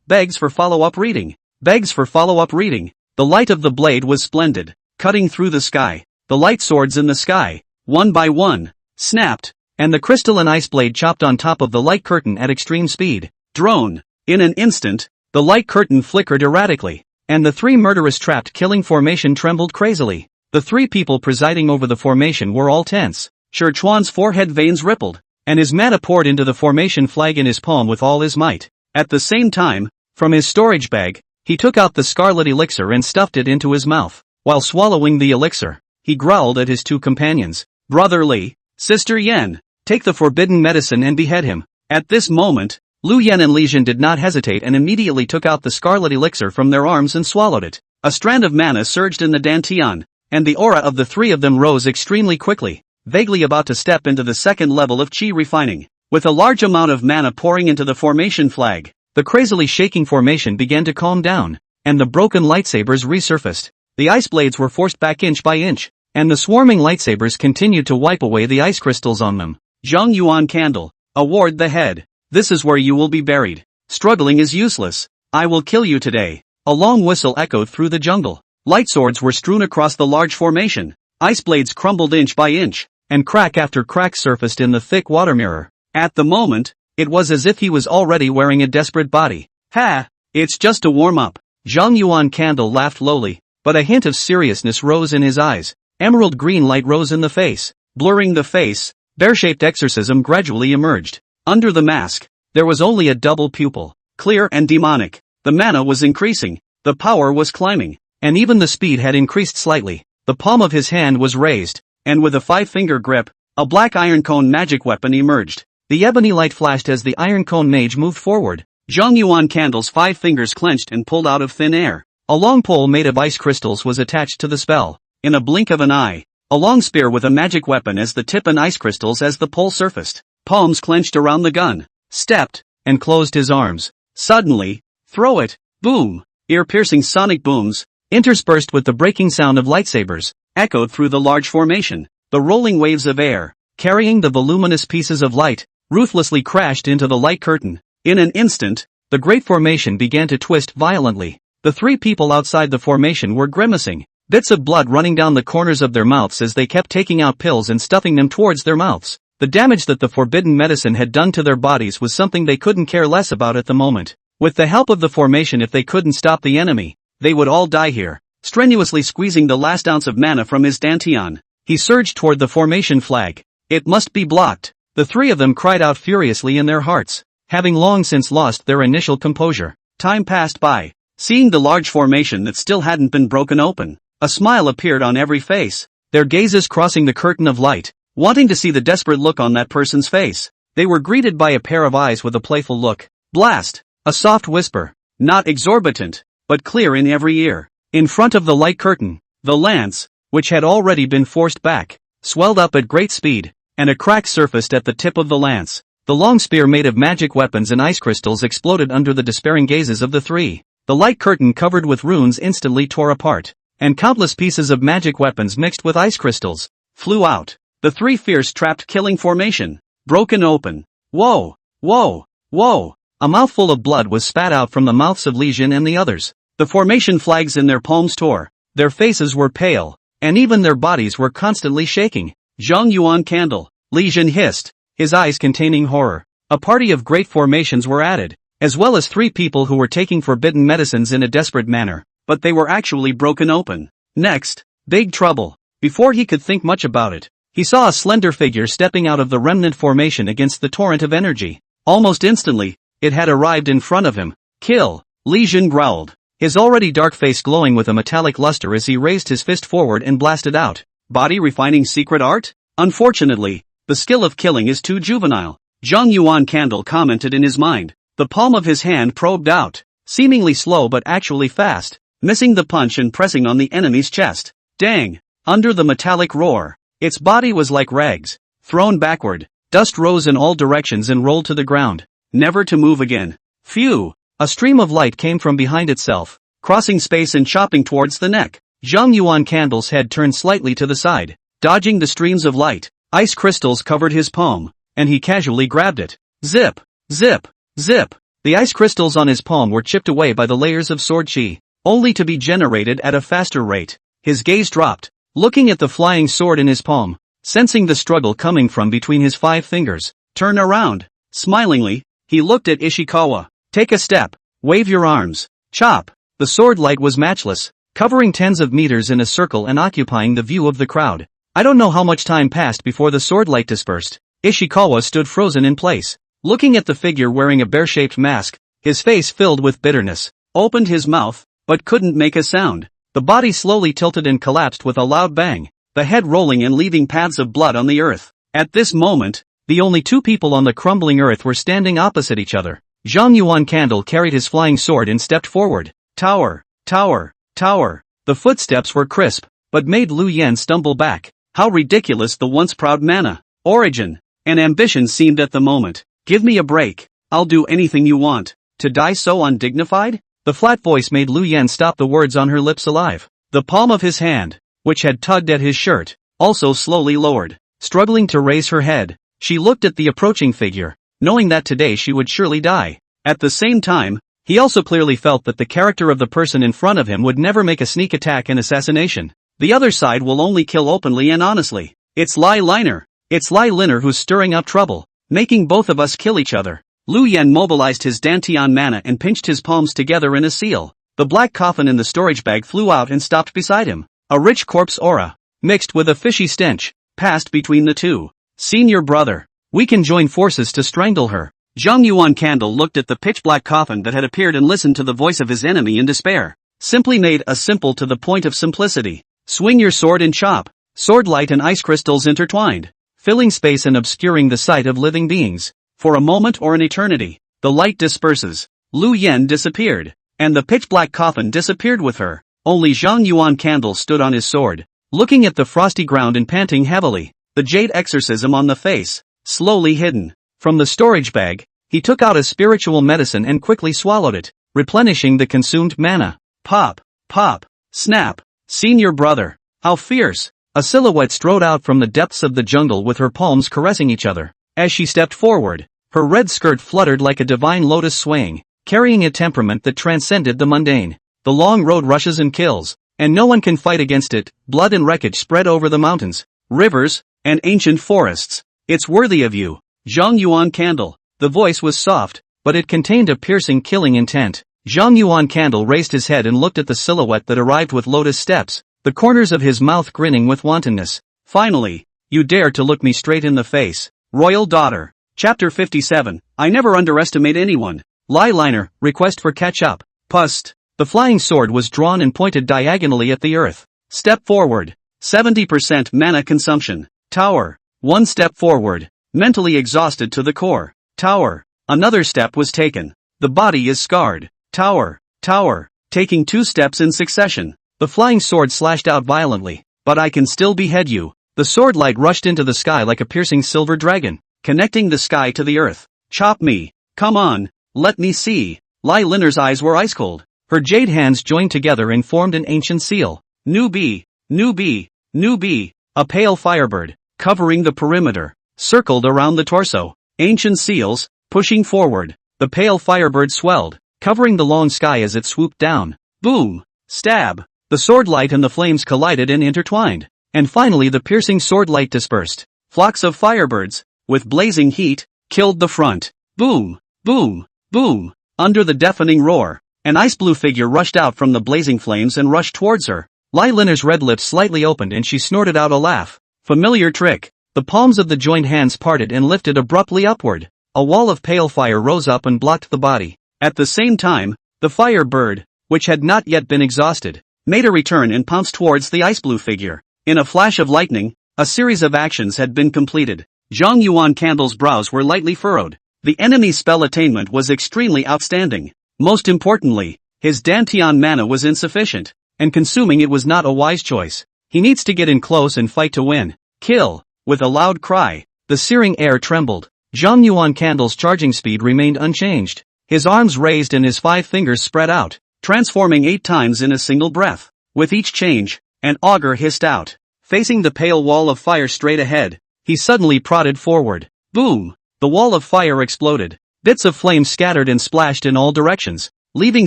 begs for follow-up reading. Begs for follow-up reading. The light of the blade was splendid, cutting through the sky. The light swords in the sky, one by one, snapped, and the crystalline ice blade chopped on top of the light curtain at extreme speed. Drone. In an instant, the light curtain flickered erratically, and the three murderous trapped killing formation trembled crazily. The three people presiding over the formation were all tense. Sher Chuan's forehead veins rippled, and his mana poured into the formation flag in his palm with all his might. At the same time, from his storage bag, he took out the scarlet elixir and stuffed it into his mouth. While swallowing the elixir, he growled at his two companions. Brother Li, Sister Yan, take the forbidden medicine and behead him. At this moment, Lu Yan and Li Jin did not hesitate and immediately took out the scarlet elixir from their arms and swallowed it. A strand of mana surged in the dantian, and the aura of the three of them rose extremely quickly, vaguely about to step into the second level of chi refining. With a large amount of mana pouring into the formation flag, the crazily shaking formation began to calm down, and the broken lightsabers resurfaced. The ice blades were forced back inch by inch, and the swarming lightsabers continued to wipe away the ice crystals on them. Zhang Yuan Candle, award the head. This is where you will be buried. Struggling is useless. I will kill you today. A long whistle echoed through the jungle. Light swords were strewn across the large formation. Ice blades crumbled inch by inch, and crack after crack surfaced in the thick water mirror. At the moment, it was as if he was already wearing a desperate body. Ha! It's just a warm-up. Zhang Yuan Candle laughed lowly, but a hint of seriousness rose in his eyes. Emerald green light rose in the face. Blurring the face, bear-shaped exorcism gradually emerged. Under the mask, there was only a double pupil, clear and demonic. The mana was increasing, the power was climbing, and even the speed had increased slightly. The palm of his hand was raised, and with a five-finger grip, a black iron cone magic weapon emerged. The ebony light flashed as the iron cone mage moved forward. Zhang Yuan Candle's 5 fingers clenched and pulled out of thin air. A long pole made of ice crystals was attached to the spell. In a blink of an eye, a long spear with a magic weapon as the tip and ice crystals as the pole surfaced. Palms clenched around the gun. Stepped, and closed his arms. Suddenly, throw it, boom, ear-piercing sonic booms, interspersed with the breaking sound of lightsabers, echoed through the large formation. The rolling waves of air, carrying the voluminous pieces of light, ruthlessly crashed into the light curtain. In an instant, the great formation began to twist violently. The three people outside the formation were grimacing, bits of blood running down the corners of their mouths as they kept taking out pills and stuffing them towards their mouths. The damage that the forbidden medicine had done to their bodies was something they couldn't care less about at the moment. With the help of the formation, if they couldn't stop the enemy, they would all die here. Strenuously squeezing the last ounce of mana from his dantian, he surged toward the formation flag. It must be blocked. The three of them cried out furiously in their hearts, having long since lost their initial composure. Time passed by. Seeing the large formation that still hadn't been broken open, a smile appeared on every face, their gazes crossing the curtain of light, wanting to see the desperate look on that person's face. They were greeted by a pair of eyes with a playful look. Blast! A soft whisper, not exorbitant, but clear in every ear. In front of the light curtain, the lance, which had already been forced back, swelled up at great speed, and a crack surfaced at the tip of the lance. The long spear made of magic weapons and ice crystals exploded under the despairing gazes of the three. The light curtain covered with runes instantly tore apart, and countless pieces of magic weapons mixed with ice crystals flew out. The three fierce trapped killing formation, broken open. Whoa! Whoa! Whoa! A mouthful of blood was spat out from the mouths of Li Jin and the others. The formation flags in their palms tore, their faces were pale, and even their bodies were constantly shaking. Zhang Yuan Candle, Li Jin hissed, his eyes containing horror. A party of great formations were added, as well as 3 people who were taking forbidden medicines in a desperate manner, but they were actually broken open. Next, big trouble. Before he could think much about it, he saw a slender figure stepping out of the remnant formation against the torrent of energy. Almost instantly, it had arrived in front of him. Kill! Li Jin growled, his already dark face glowing with a metallic luster as he raised his fist forward and blasted out. Body refining secret art? Unfortunately, the skill of killing is too juvenile. Zhang Yuan Candle commented in his mind. The palm of his hand probed out, seemingly slow but actually fast, missing the punch and pressing on the enemy's chest. Dang! Under the metallic roar, its body was like rags, thrown backward. Dust rose in all directions and rolled to the ground, never to move again. Phew! A stream of light came from behind itself, crossing space and chopping towards the neck. Zhang Yuan Candle's head turned slightly to the side, dodging the streams of light. Ice crystals covered his palm, and he casually grabbed it. Zip! Zip! Zip! The ice crystals on his palm were chipped away by the layers of sword chi, only to be generated at a faster rate. His gaze dropped, looking at the flying sword in his palm, sensing the struggle coming from between his 5 fingers. Turn around. Smilingly, he looked at Ishikawa. Take a step. Wave your arms. Chop. The sword light was matchless, covering tens of meters in a circle and occupying the view of the crowd. I don't know how much time passed before the sword light dispersed. Ishikawa stood frozen in place, looking at the figure wearing a bear-shaped mask, his face filled with bitterness. Opened his mouth, but couldn't make a sound. The body slowly tilted and collapsed with a loud bang, the head rolling and leaving paths of blood on the earth. At this moment, the only 2 people on the crumbling earth were standing opposite each other. Zhang Yuan Candle carried his flying sword and stepped forward. Tower, tower, tower. The footsteps were crisp, but made Lu Yen stumble back. How ridiculous the once proud mana, origin, and ambition seemed at the moment. Give me a break. I'll do anything you want. To die so undignified? The flat voice made Lu Yen stop, the words on her lips alive. The palm of his hand, which had tugged at his shirt, also slowly lowered. Struggling to raise her head, she looked at the approaching figure, knowing that today she would surely die. At the same time, he also clearly felt that the character of the person in front of him would never make a sneak attack and assassination. The other side will only kill openly and honestly. It's Lai Liner. It's Lai Liner who's stirring up trouble, making both of us kill each other. Lu Yen mobilized his Dantian mana and pinched his palms together in a seal. The black coffin in the storage bag flew out and stopped beside him. A rich corpse aura, mixed with a fishy stench, passed between the two. Senior brother, we can join forces to strangle her. Zhang Yuan Candle looked at the pitch-black coffin that had appeared and listened to the voice of his enemy in despair. Simply made a simple to the point of simplicity. Swing your sword and chop. Sword light and ice crystals intertwined, filling space and obscuring the sight of living beings. For a moment or an eternity, the light disperses. Lu Yen disappeared, and the pitch-black coffin disappeared with her. Only Zhang Yuan Candle stood on his sword, looking at the frosty ground and panting heavily, the jade exorcism on the face, slowly hidden. From the storage bag, he took out a spiritual medicine and quickly swallowed it, replenishing the consumed mana. Pop, pop, snap. Senior brother, how fierce. A silhouette strode out from the depths of the jungle with her palms caressing each other. As she stepped forward, her red skirt fluttered like a divine lotus swaying, carrying a temperament that transcended the mundane. The long road rushes and kills, and no one can fight against it. Blood and wreckage spread over the mountains, rivers, and ancient forests. It's worthy of you, Zhang Yuan Candle. The voice was soft, but it contained a piercing, killing intent. Zhang Yuan Candle raised his head and looked at the silhouette that arrived with lotus steps, the corners of his mouth grinning with wantonness. Finally, you dare to look me straight in the face, royal daughter. Chapter 57, I never underestimate anyone. Lai Liner, request for catch-up. Pust. The flying sword was drawn and pointed diagonally at the earth. Step forward. 70% mana consumption. Tower. 1 step forward. Mentally exhausted to the core. Tower. Another step was taken. The body is scarred. Tower. Tower. Taking 2 steps in succession. The flying sword slashed out violently. But I can still behead you. The sword light rushed into the sky like a piercing silver dragon, connecting the sky to the earth. Chop me. Come on. Let me see. Lai Liner's eyes were ice cold. Her jade hands joined together and formed an ancient seal. Newbie. Newbie. Newbie. A pale firebird, covering the perimeter, circled around the torso. Ancient seals, pushing forward. The pale firebird swelled, covering the long sky as it swooped down. Boom. Stab. The sword light and the flames collided and intertwined. And finally the piercing sword light dispersed. Flocks of firebirds, with blazing heat, killed the front. Boom. Boom. Boom. Under the deafening roar, an ice-blue figure rushed out from the blazing flames and rushed towards her. Lai Liner's red lips slightly opened and she snorted out a laugh. Familiar trick. The palms of the joined hands parted and lifted abruptly upward. A wall of pale fire rose up and blocked the body. At the same time, the fire bird, which had not yet been exhausted, made a return and pounced towards the ice-blue figure. In a flash of lightning, a series of actions had been completed. Zhang Yuan Candle's brows were lightly furrowed. The enemy's spell attainment was extremely outstanding. Most importantly, his Dantian mana was insufficient, and consuming it was not a wise choice. He needs to get in close and fight to win. Kill! With a loud cry, the searing air trembled. Zhang Yuan Candle's charging speed remained unchanged. His arms raised and his 5 fingers spread out, transforming 8 times in a single breath. With each change, an augur hissed out. Facing the pale wall of fire straight ahead, he suddenly prodded forward. Boom! The wall of fire exploded. Bits of flame scattered and splashed in all directions, leaving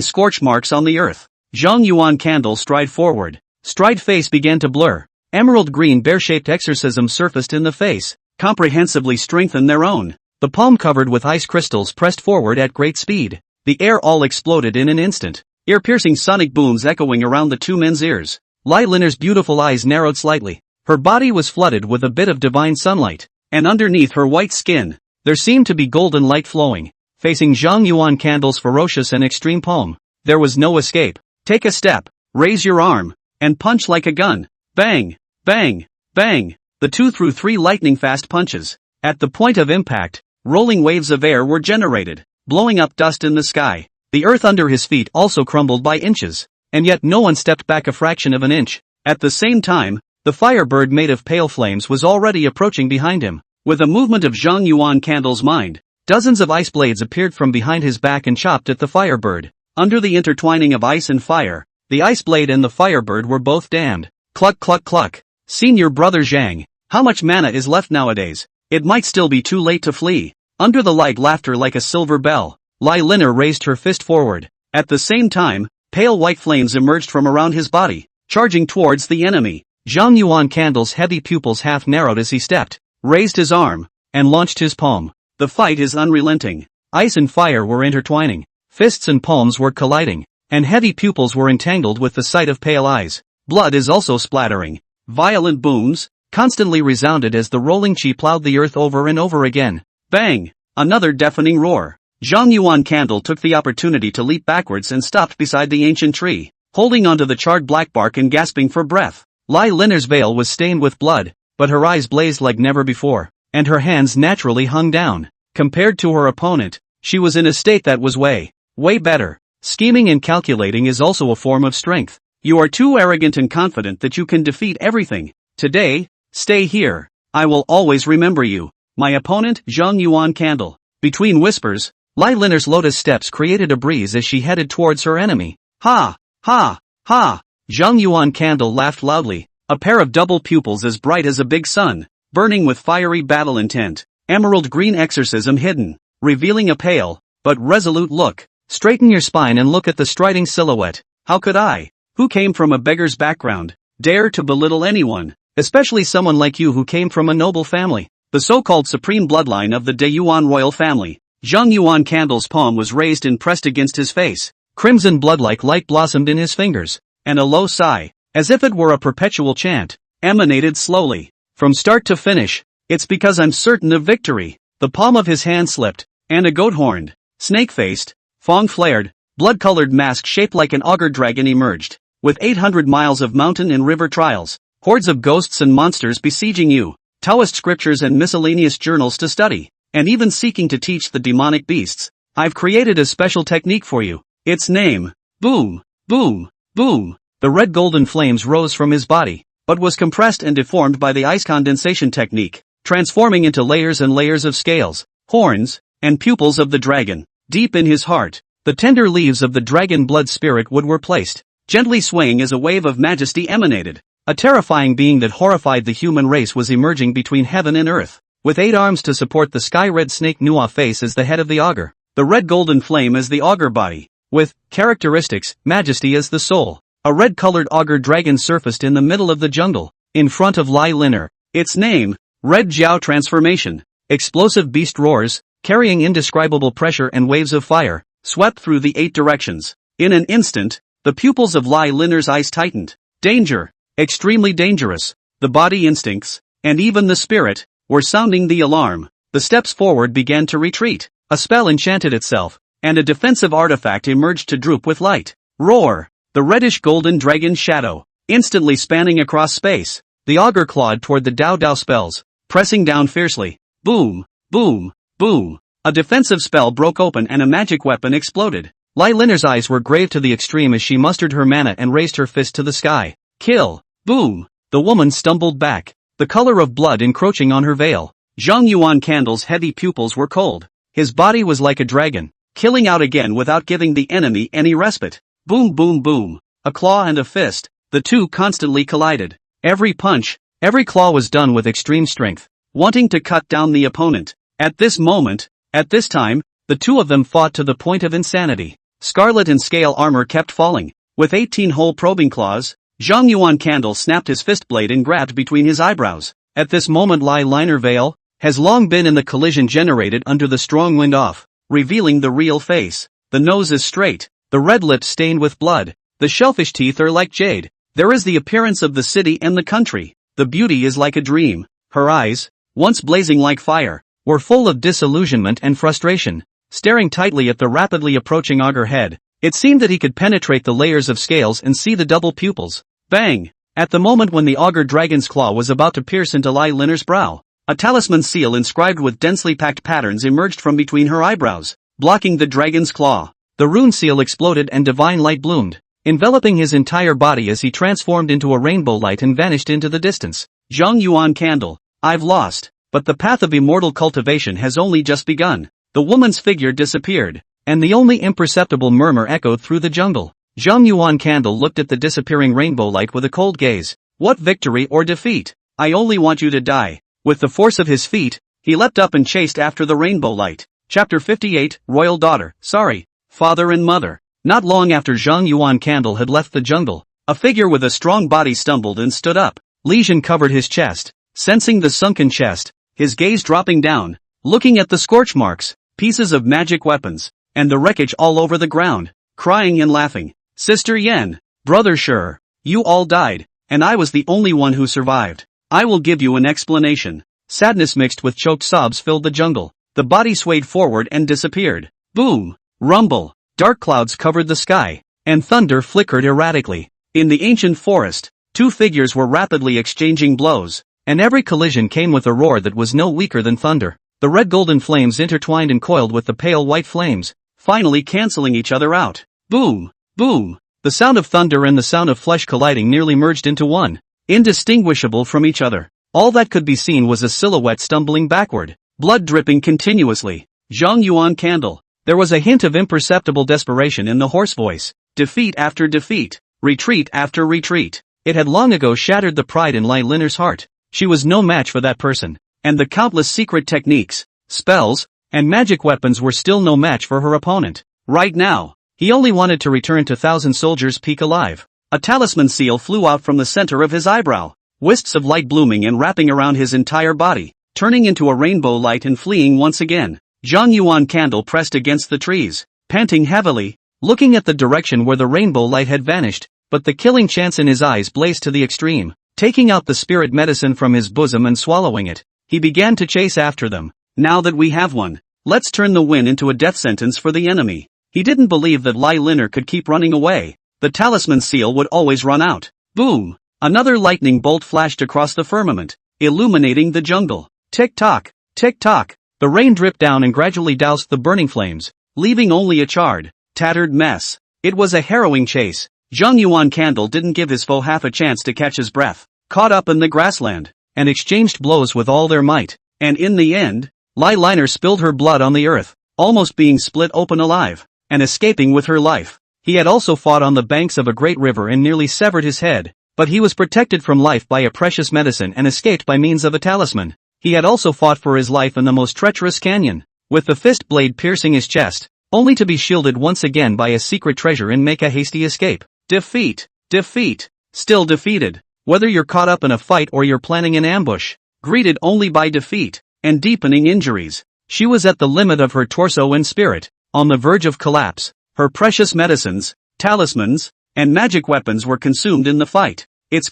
scorch marks on the earth. Zhang Yuan candle stride forward. Stride face began to blur. Emerald green bear-shaped exorcism surfaced in the face, comprehensively strengthened their own. The palm covered with ice crystals pressed forward at great speed. The air all exploded in an instant. Ear-piercing sonic booms echoing around the two men's ears. Lai Linner's beautiful eyes narrowed slightly. Her body was flooded with a bit of divine sunlight, and underneath her white skin, there seemed to be golden light flowing. Facing Zhang Yuan candle's ferocious and extreme palm, there was no escape. Take a step, raise your arm, and punch like a gun. Bang! Bang! Bang! The two threw 3 lightning-fast punches. At the point of impact, rolling waves of air were generated, blowing up dust in the sky. The earth under his feet also crumbled by inches, and yet no one stepped back a fraction of an inch. At the same time, the firebird made of pale flames was already approaching behind him. With a movement of Zhang Yuan candle's mind, dozens of ice blades appeared from behind his back and chopped at the firebird. Under the intertwining of ice and fire, the ice blade and the firebird were both damned. Cluck cluck cluck. Senior brother Zhang, how much mana is left nowadays? It might still be too late to flee. Under the light laughter like a silver bell, Lai Linner raised her fist forward. At the same time, pale white flames emerged from around his body, charging towards the enemy. Zhang Yuan candle's heavy pupils half narrowed as he stepped, raised his arm, and launched his palm. The fight is unrelenting. Ice and fire were intertwining, fists and palms were colliding, and heavy pupils were entangled with the sight of pale eyes. Blood is also splattering. Violent booms constantly resounded as the rolling chi plowed the earth over and over again. Bang! Another deafening roar. Zhang Yuan candle took the opportunity to leap backwards and stopped beside the ancient tree, holding onto the charred black bark and gasping for breath. Lai Linner's veil was stained with blood, but her eyes blazed like never before, and her hands naturally hung down. Compared to her opponent, she was in a state that was way better. Scheming and calculating is also a form of strength. You are too arrogant and confident that you can defeat everything. Today, stay here. I will always remember you. My opponent, Zhang Yuan candle. Between whispers, Lai Linner's lotus steps created a breeze as she headed towards her enemy. Ha! Ha! Ha! Zhang Yuan candle laughed loudly, a pair of double pupils as bright as a big sun, burning with fiery battle intent. Emerald green exorcism hidden, revealing a pale, but resolute look. Straighten your spine and look at the striding silhouette. How could I, who came from a beggar's background, dare to belittle anyone, especially someone like you who came from a noble family, the so-called supreme bloodline of the De Yuan royal family? Zhang Yuan candle's palm was raised and pressed against his face. Crimson blood-like light blossomed in his fingers, and a low sigh, as if it were a perpetual chant, emanated slowly. From start to finish, it's because I'm certain of victory. The palm of his hand slipped, and a goat-horned, snake-faced, fang-flared, blood-colored mask shaped like an augur dragon emerged. With 800 miles of mountain and river trials, hordes of ghosts and monsters besieging you, Taoist scriptures and miscellaneous journals to study, and even seeking to teach the demonic beasts, I've created a special technique for you. Its name, boom, boom, boom. The red golden flames rose from his body, but was compressed and deformed by the ice condensation technique, transforming into layers and layers of scales, horns, and pupils of the dragon. Deep in his heart, the tender leaves of the dragon blood spirit wood were placed, gently swaying as a wave of majesty emanated. A terrifying being that horrified the human race was emerging between heaven and earth. With 8 arms to support the sky-red snake Nua face as the head of the augur, the red golden flame as the augur body, with characteristics, majesty as the soul. A red-colored augur dragon surfaced in the middle of the jungle, in front of Lai Linner. Its name, Red Jiao Transformation. Explosive beast roars, carrying indescribable pressure and waves of fire, swept through the 8 directions. In an instant, the pupils of Lai Linner's eyes tightened. Danger! Extremely dangerous. The body instincts, and even the spirit, were sounding the alarm. The steps forward began to retreat. A spell enchanted itself, and a defensive artifact emerged to droop with light. Roar! The reddish golden dragon shadow, instantly spanning across space. The augur clawed toward the Dao Dao spells, pressing down fiercely. Boom! Boom! Boom! A defensive spell broke open and a magic weapon exploded. Lai Linner's eyes were grave to the extreme as she mustered her mana and raised her fist to the sky. Kill! Boom! The woman stumbled back, the color of blood encroaching on her veil. Zhang Yuan candle's heavy pupils were cold. His body was like a dragon, killing out again without giving the enemy any respite. Boom boom boom. A claw and a fist, the two constantly collided. Every punch, every claw was done with extreme strength, wanting to cut down the opponent. At this moment, at this time, the two of them fought to the point of insanity. Scarlet and scale armor kept falling. With 18-hole probing claws, Zhang Yuan Candle snapped his fist blade and grabbed between his eyebrows. At this moment liner veil has long been in the collision generated under the strong wind off, revealing the real face. The nose is straight, the red lips stained with blood, the shellfish teeth are like jade. There is the appearance of the city and the country. The beauty is like a dream. Her eyes, once blazing like fire, were full of disillusionment and frustration. Staring tightly at the rapidly approaching auger head, it seemed that he could penetrate the layers of scales and see the double pupils. Bang! At the moment when the auger dragon's claw was about to pierce into Lai Liner's brow, a talisman seal inscribed with densely packed patterns emerged from between her eyebrows, blocking the dragon's claw. The rune seal exploded and divine light bloomed, enveloping his entire body as he transformed into a rainbow light and vanished into the distance. Zhang Yuan Candle, I've lost, but the path of immortal cultivation has only just begun. The woman's figure disappeared, and the only imperceptible murmur echoed through the jungle. Zhang Yuan Candle looked at the disappearing rainbow light with a cold gaze. What victory or defeat? I only want you to die. With the force of his feet, he leapt up and chased after the rainbow light. Chapter 58, Royal Daughter, sorry, Father and Mother. Not long after Zhang Yuan Candle had left the jungle, a figure with a strong body stumbled and stood up. Lesion covered his chest. Sensing the sunken chest, his gaze dropping down, looking at the scorch marks, pieces of magic weapons, and the wreckage all over the ground, crying and laughing. Sister Yan, Brother Sure, you all died, and I was the only one who survived. I will give you an explanation. Sadness mixed with choked sobs filled the jungle. The body swayed forward and disappeared. Boom! Rumble! Dark clouds covered the sky, and thunder flickered erratically. In the ancient forest, two figures were rapidly exchanging blows, and every collision came with a roar that was no weaker than thunder. The red-golden flames intertwined and coiled with the pale white flames, finally canceling each other out. Boom! Boom! The sound of thunder and the sound of flesh colliding nearly merged into one, indistinguishable from each other. All that could be seen was a silhouette stumbling backward, blood dripping continuously. Zhang Yuan Candle. There was a hint of imperceptible desperation in the hoarse voice. Defeat after defeat, retreat after retreat. It had long ago shattered the pride in Lai Liner's heart. She was no match for that person. And the countless secret techniques, spells, and magic weapons were still no match for her opponent. Right now, he only wanted to return to Thousand Soldiers Peak alive. A talisman seal flew out from the center of his eyebrow, wisps of light blooming and wrapping around his entire body, turning into a rainbow light and fleeing once again. Zhang Yuan Candle pressed against the trees, panting heavily, looking at the direction where the rainbow light had vanished, but the killing chance in his eyes blazed to the extreme. Taking out the spirit medicine from his bosom and swallowing it, he began to chase after them. Now that we have one, let's turn the win into a death sentence for the enemy. He didn't believe that Lai Liner could keep running away. The talisman seal would always run out. Boom! Another lightning bolt flashed across the firmament, illuminating the jungle. Tick-tock, tick-tock. The rain dripped down and gradually doused the burning flames, leaving only a charred, tattered mess. It was a harrowing chase. Zhang Yuan Candle didn't give his foe half a chance to catch his breath, caught up in the grassland, and exchanged blows with all their might. And in the end, Lai Liner spilled her blood on the earth, almost being split open alive, and escaping with her life. He had also fought on the banks of a great river and nearly severed his head, but he was protected from life by a precious medicine and escaped by means of a talisman. He had also fought for his life in the most treacherous canyon, with the fist blade piercing his chest, only to be shielded once again by a secret treasure and make a hasty escape. Defeat, defeat, still defeated. Whether you're caught up in a fight or you're planning an ambush, greeted only by defeat and deepening injuries. She was at the limit of her torso and spirit, on the verge of collapse. Her precious medicines, talismans, and magic weapons were consumed in the fight. It's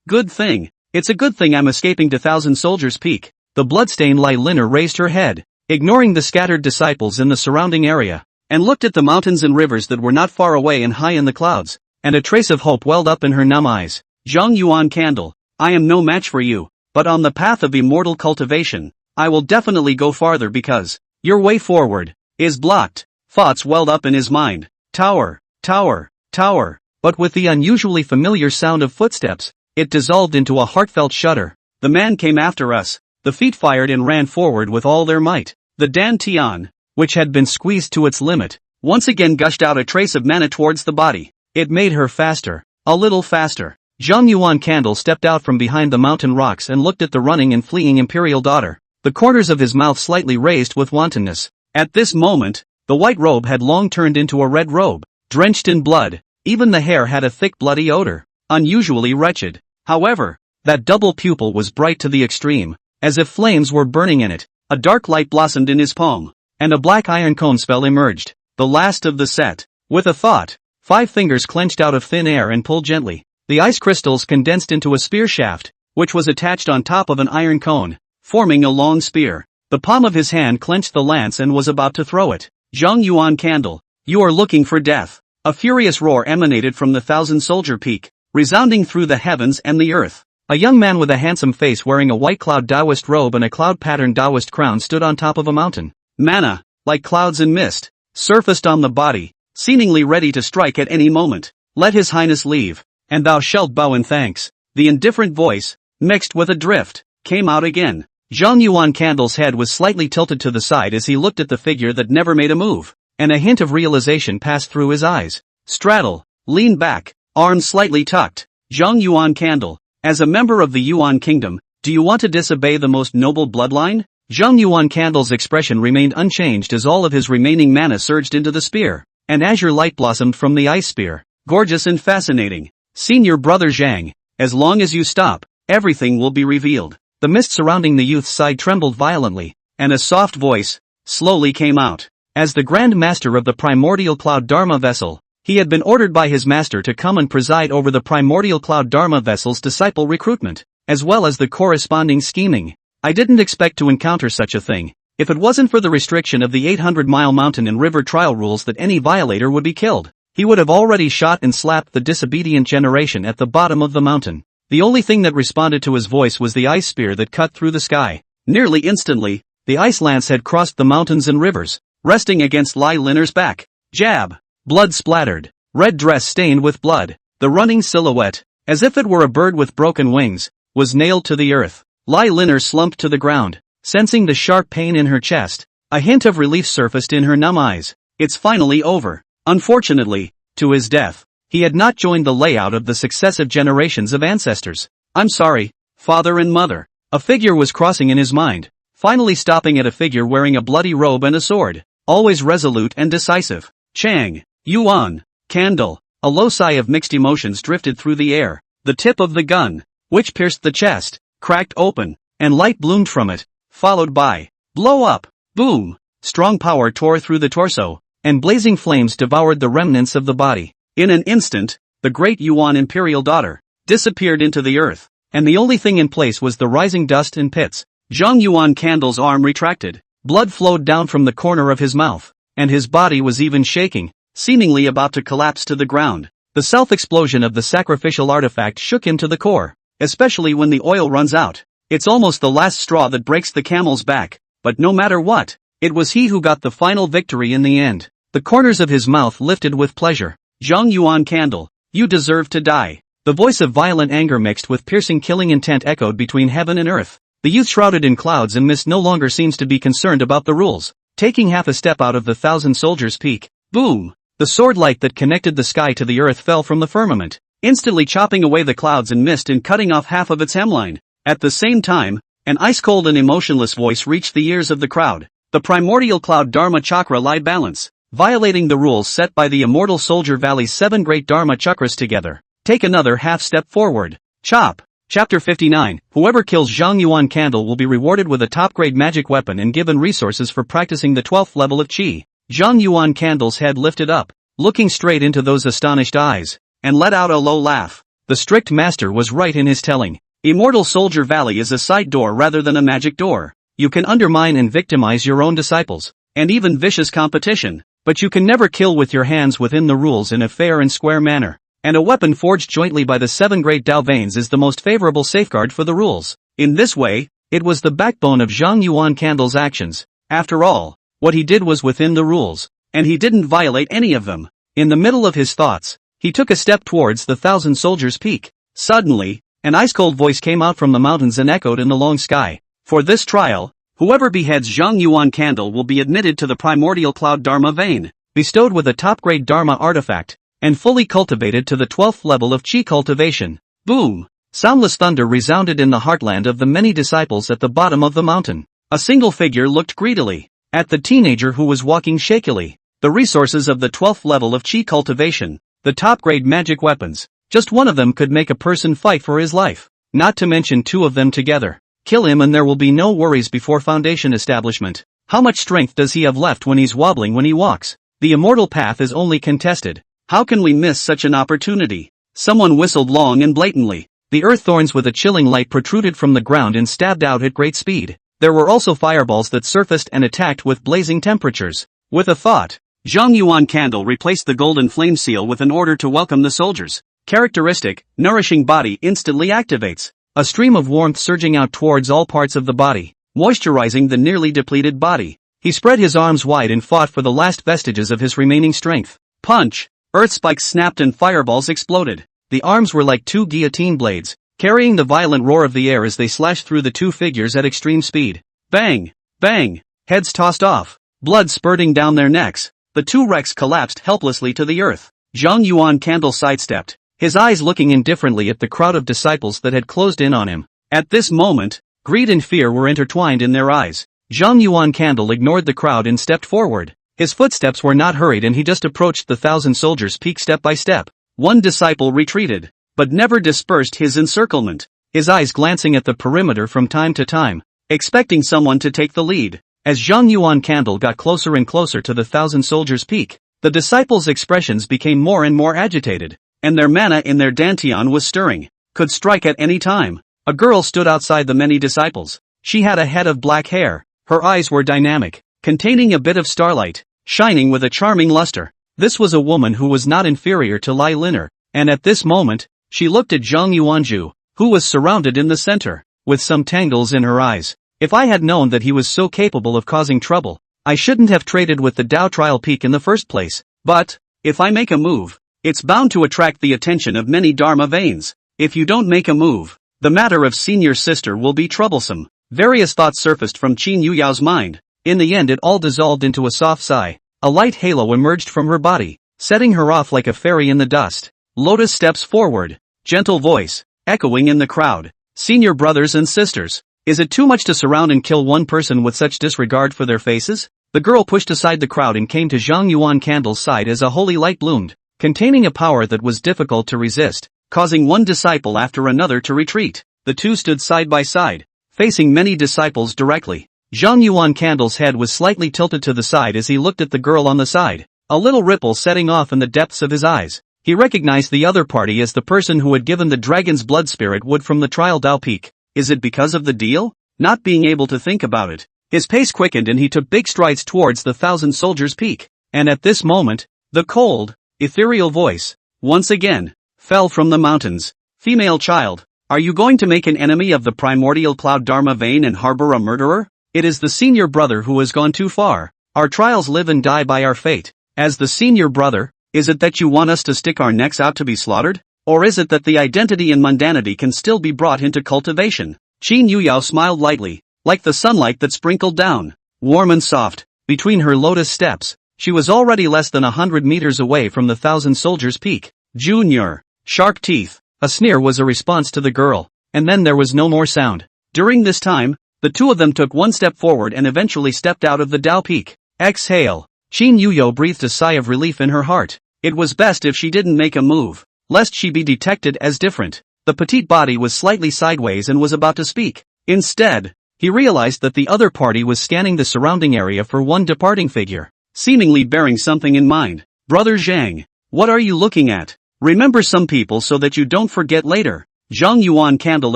good thing. It's a good thing I'm escaping to Thousand Soldiers Peak. The bloodstained Lai Liner raised her head, ignoring the scattered disciples in the surrounding area, and looked at the mountains and rivers that were not far away and high in the clouds, and a trace of hope welled up in her numb eyes. Zhang Yuan Candle, I am no match for you, but on the path of immortal cultivation, I will definitely go farther because your way forward is blocked. Thoughts welled up in his mind. Tower, tower, tower. But with the unusually familiar sound of footsteps, it dissolved into a heartfelt shudder. The man came after us. The feet fired and ran forward with all their might. The Dan Tian, which had been squeezed to its limit, once again gushed out a trace of mana towards the body. It made her faster, a little faster. Zhang Yuan Candle stepped out from behind the mountain rocks and looked at the running and fleeing imperial daughter. the corners of his mouth slightly raised with wantonness. At this moment, the white robe had long turned into a red robe, drenched in blood. Even the hair had a thick bloody odor, unusually wretched. However, that double pupil was bright to the extreme, as if flames were burning in it. A dark light blossomed in his palm, and a black iron cone spell emerged, the last of the set. With a thought, 5 fingers clenched out of thin air and pulled gently. The ice crystals condensed into a spear shaft, which was attached on top of an iron cone, forming a long spear. The palm of his hand clenched the lance and was about to throw it. Zhang Yuan Candle, you are looking for death. A furious roar emanated from the 1,000-soldier peak, resounding through the heavens and the earth. A young man with a handsome face wearing a white cloud Taoist robe and a cloud-patterned Taoist crown stood on top of a mountain. Mana, like clouds and mist, surfaced on the body, seemingly ready to strike at any moment. Let his highness leave, and thou shalt bow in thanks. The indifferent voice, mixed with a drift, came out again. Zhang Yuan Candle's head was slightly tilted to the side as he looked at the figure that never made a move, and a hint of realization passed through his eyes. Straddle, lean back, arms slightly tucked. Zhang Yuan Candle, as a member of the Yuan Kingdom, do you want to disobey the most noble bloodline? Zhang Yuan Candle's expression remained unchanged as all of his remaining mana surged into the spear, and azure light blossomed from the ice spear. Gorgeous and fascinating. Senior brother Zhang, as long as you stop, everything will be revealed. The mist surrounding the youth's side trembled violently, and a soft voice slowly came out. As the Grand Master of the Primordial Cloud Dharma Vessel, he had been ordered by his master to come and preside over the Primordial Cloud Dharma Vessel's disciple recruitment, as well as the corresponding scheming. I didn't expect to encounter such a thing. If it wasn't for the restriction of the 800-mile mountain and river trial rules that any violator would be killed, he would have already shot and slapped the disobedient generation at the bottom of the mountain. The only thing that responded to his voice was the ice spear that cut through the sky. Nearly instantly, the ice lance had crossed the mountains and rivers, resting against Lai Linner's back. Jab! Blood splattered, red dress stained with blood. The running silhouette, as if it were a bird with broken wings, was nailed to the earth. Lai Linner slumped to the ground, sensing the sharp pain in her chest. A hint of relief surfaced in her numb eyes. It's finally over. Unfortunately, to his death, he had not joined the layout of the successive generations of ancestors. I'm sorry, father and mother. A figure was crossing in his mind, finally stopping at a figure wearing a bloody robe and a sword, always resolute and decisive. Chang Yuan Candle. A low sigh of mixed emotions drifted through the air. The tip of the gun, which pierced the chest, cracked open, and light bloomed from it, followed by blow up, boom. Strong power tore through the torso, and blazing flames devoured the remnants of the body. In an instant, the great Yuan imperial daughter disappeared into the earth, and the only thing in place was the rising dust and pits. Zhang Yuan Candle's arm retracted, blood flowed down from the corner of his mouth, and his body was even shaking, seemingly about to collapse to the ground. The self-explosion of the sacrificial artifact shook him to the core, especially when the oil runs out. It's almost the last straw that breaks the camel's back, but no matter what, it was he who got the final victory in the end. The corners of his mouth lifted with pleasure. Zhang Yuan Candle, you deserve to die. The voice of violent anger mixed with piercing killing intent echoed between heaven and earth. The youth shrouded in clouds and mist no longer seems to be concerned about the rules. Taking half a step out of the 1,000 soldiers' peak, boom! The sword light that connected the sky to the earth fell from the firmament, instantly chopping away the clouds and mist and cutting off half of its hemline. At the same time, an ice-cold and emotionless voice reached the ears of the crowd. The primordial cloud Dharma Chakra lied balance, violating the rules set by the immortal Soldier Valley's 7 great Dharma Chakras together. Take another half step forward. Chop. Chapter 59. Whoever kills Zhang Yuan Candle will be rewarded with a top-grade magic weapon and given resources for practicing the 12th level of Qi. Zhang Yuan Candle's head lifted up, looking straight into those astonished eyes, and let out a low laugh. The strict master was right in his telling. Immortal Soldier Valley is a side door rather than a magic door. You can undermine and victimize your own disciples, and even vicious competition, but you can never kill with your hands within the rules in a fair and square manner. And a weapon forged jointly by the 7 great Dao veins is the most favorable safeguard for the rules. In this way, it was the backbone of Zhang Yuan Candle's actions. After all, what he did was within the rules, and he didn't violate any of them. In the middle of his thoughts, he took a step towards the 1,000 soldiers' peak. Suddenly, an ice-cold voice came out from the mountains and echoed in the long sky. For this trial, whoever beheads Zhang Yuan Candle will be admitted to the primordial cloud Dharma vein, bestowed with a top-grade Dharma artifact, and fully cultivated to the 12th level of Qi cultivation. Boom! Soundless thunder resounded in the heartland of the many disciples at the bottom of the mountain. A single figure looked greedily at the teenager who was walking shakily. The resources of the 12th level of Qi cultivation, the top-grade magic weapons, just one of them could make a person fight for his life, not to mention two of them together. Kill him and there will be no worries before foundation establishment. How much strength does he have left when he's wobbling when he walks? The immortal path is only contested. How can we miss such an opportunity? Someone whistled long and blatantly. The earth thorns with a chilling light protruded from the ground and stabbed out at great speed. There were also fireballs that surfaced and attacked with blazing temperatures. With a thought, Zhang Yuan Candle replaced the golden flame seal with an order to welcome the soldiers. Characteristic, nourishing body instantly activates. A stream of warmth surging out towards all parts of the body, moisturizing the nearly depleted body. He spread his arms wide and fought for the last vestiges of his remaining strength. Punch! Earth spikes snapped and fireballs exploded. The arms were like two guillotine blades, carrying the violent roar of the air as they slashed through the two figures at extreme speed. Bang! Bang! Heads tossed off, blood spurting down their necks. The two wrecks collapsed helplessly to the earth. Zhang Yuan Candle sidestepped, his eyes looking indifferently at the crowd of disciples that had closed in on him. At this moment, greed and fear were intertwined in their eyes. Zhang Yuan Candle ignored the crowd and stepped forward. His footsteps were not hurried and he just approached the 1,000 soldiers' peak step by step. One disciple retreated, but never dispersed his encirclement, his eyes glancing at the perimeter from time to time, expecting someone to take the lead. As Zhang Yuan Candle got closer and closer to the 1,000 soldiers' peak, the disciples' expressions became more and more agitated, and their mana in their dantian was stirring, could strike at any time. A girl stood outside the many disciples. She had a head of black hair, her eyes were dynamic, containing a bit of starlight, shining with a charming luster. This was a woman who was not inferior to Lai Liner, and at this moment, she looked at Zhang Yuanju, who was surrounded in the center, with some tangles in her eyes. If I had known that he was so capable of causing trouble, I shouldn't have traded with the Dao Trial Peak in the first place. But, if I make a move, it's bound to attract the attention of many Dharma veins. If you don't make a move, the matter of senior sister will be troublesome. Various thoughts surfaced from Qin Yuyao's mind. In the end it all dissolved into a soft sigh. A light halo emerged from her body, setting her off like a fairy in the dust. Lotus steps forward, gentle voice, echoing in the crowd. Senior brothers and sisters, is it too much to surround and kill one person with such disregard for their faces? The girl pushed aside the crowd and came to Zhang Yuan Candle's side as a holy light bloomed, containing a power that was difficult to resist, causing one disciple after another to retreat. The two stood side by side, facing many disciples directly. Zhang Yuan Candle's head was slightly tilted to the side as he looked at the girl on the side, a little ripple setting off in the depths of his eyes. He recognized the other party as the person who had given the dragon's blood spirit wood from the trial Dao Peak. Is it because of the deal? Not being able to think about it, his pace quickened and he took big strides towards the 1,000 soldiers' peak. And at this moment, the cold, ethereal voice, once again, fell from the mountains. Female child, are you going to make an enemy of the primordial cloud Dharma vein and harbor a murderer? It is the senior brother who has gone too far. Our trials live and die by our fate. As the senior brother, is it that you want us to stick our necks out to be slaughtered? Or is it that the identity and mundanity can still be brought into cultivation? Qin Yuyao smiled lightly, like the sunlight that sprinkled down, warm and soft, between her lotus steps. She was already less than 100 meters away from the 1,000 soldiers' peak. Junior, sharp teeth. A sneer was a response to the girl, and then there was no more sound. During this time, the two of them took one step forward and eventually stepped out of the Dao Peak. Exhale. Qin Yuyao breathed a sigh of relief in her heart. It was best if she didn't make a move, lest she be detected as different. The petite body was slightly sideways and was about to speak. Instead, he realized that the other party was scanning the surrounding area for one departing figure, seemingly bearing something in mind. Brother Zhang, what are you looking at? Remember some people so that you don't forget later, Zhang Yuan Candle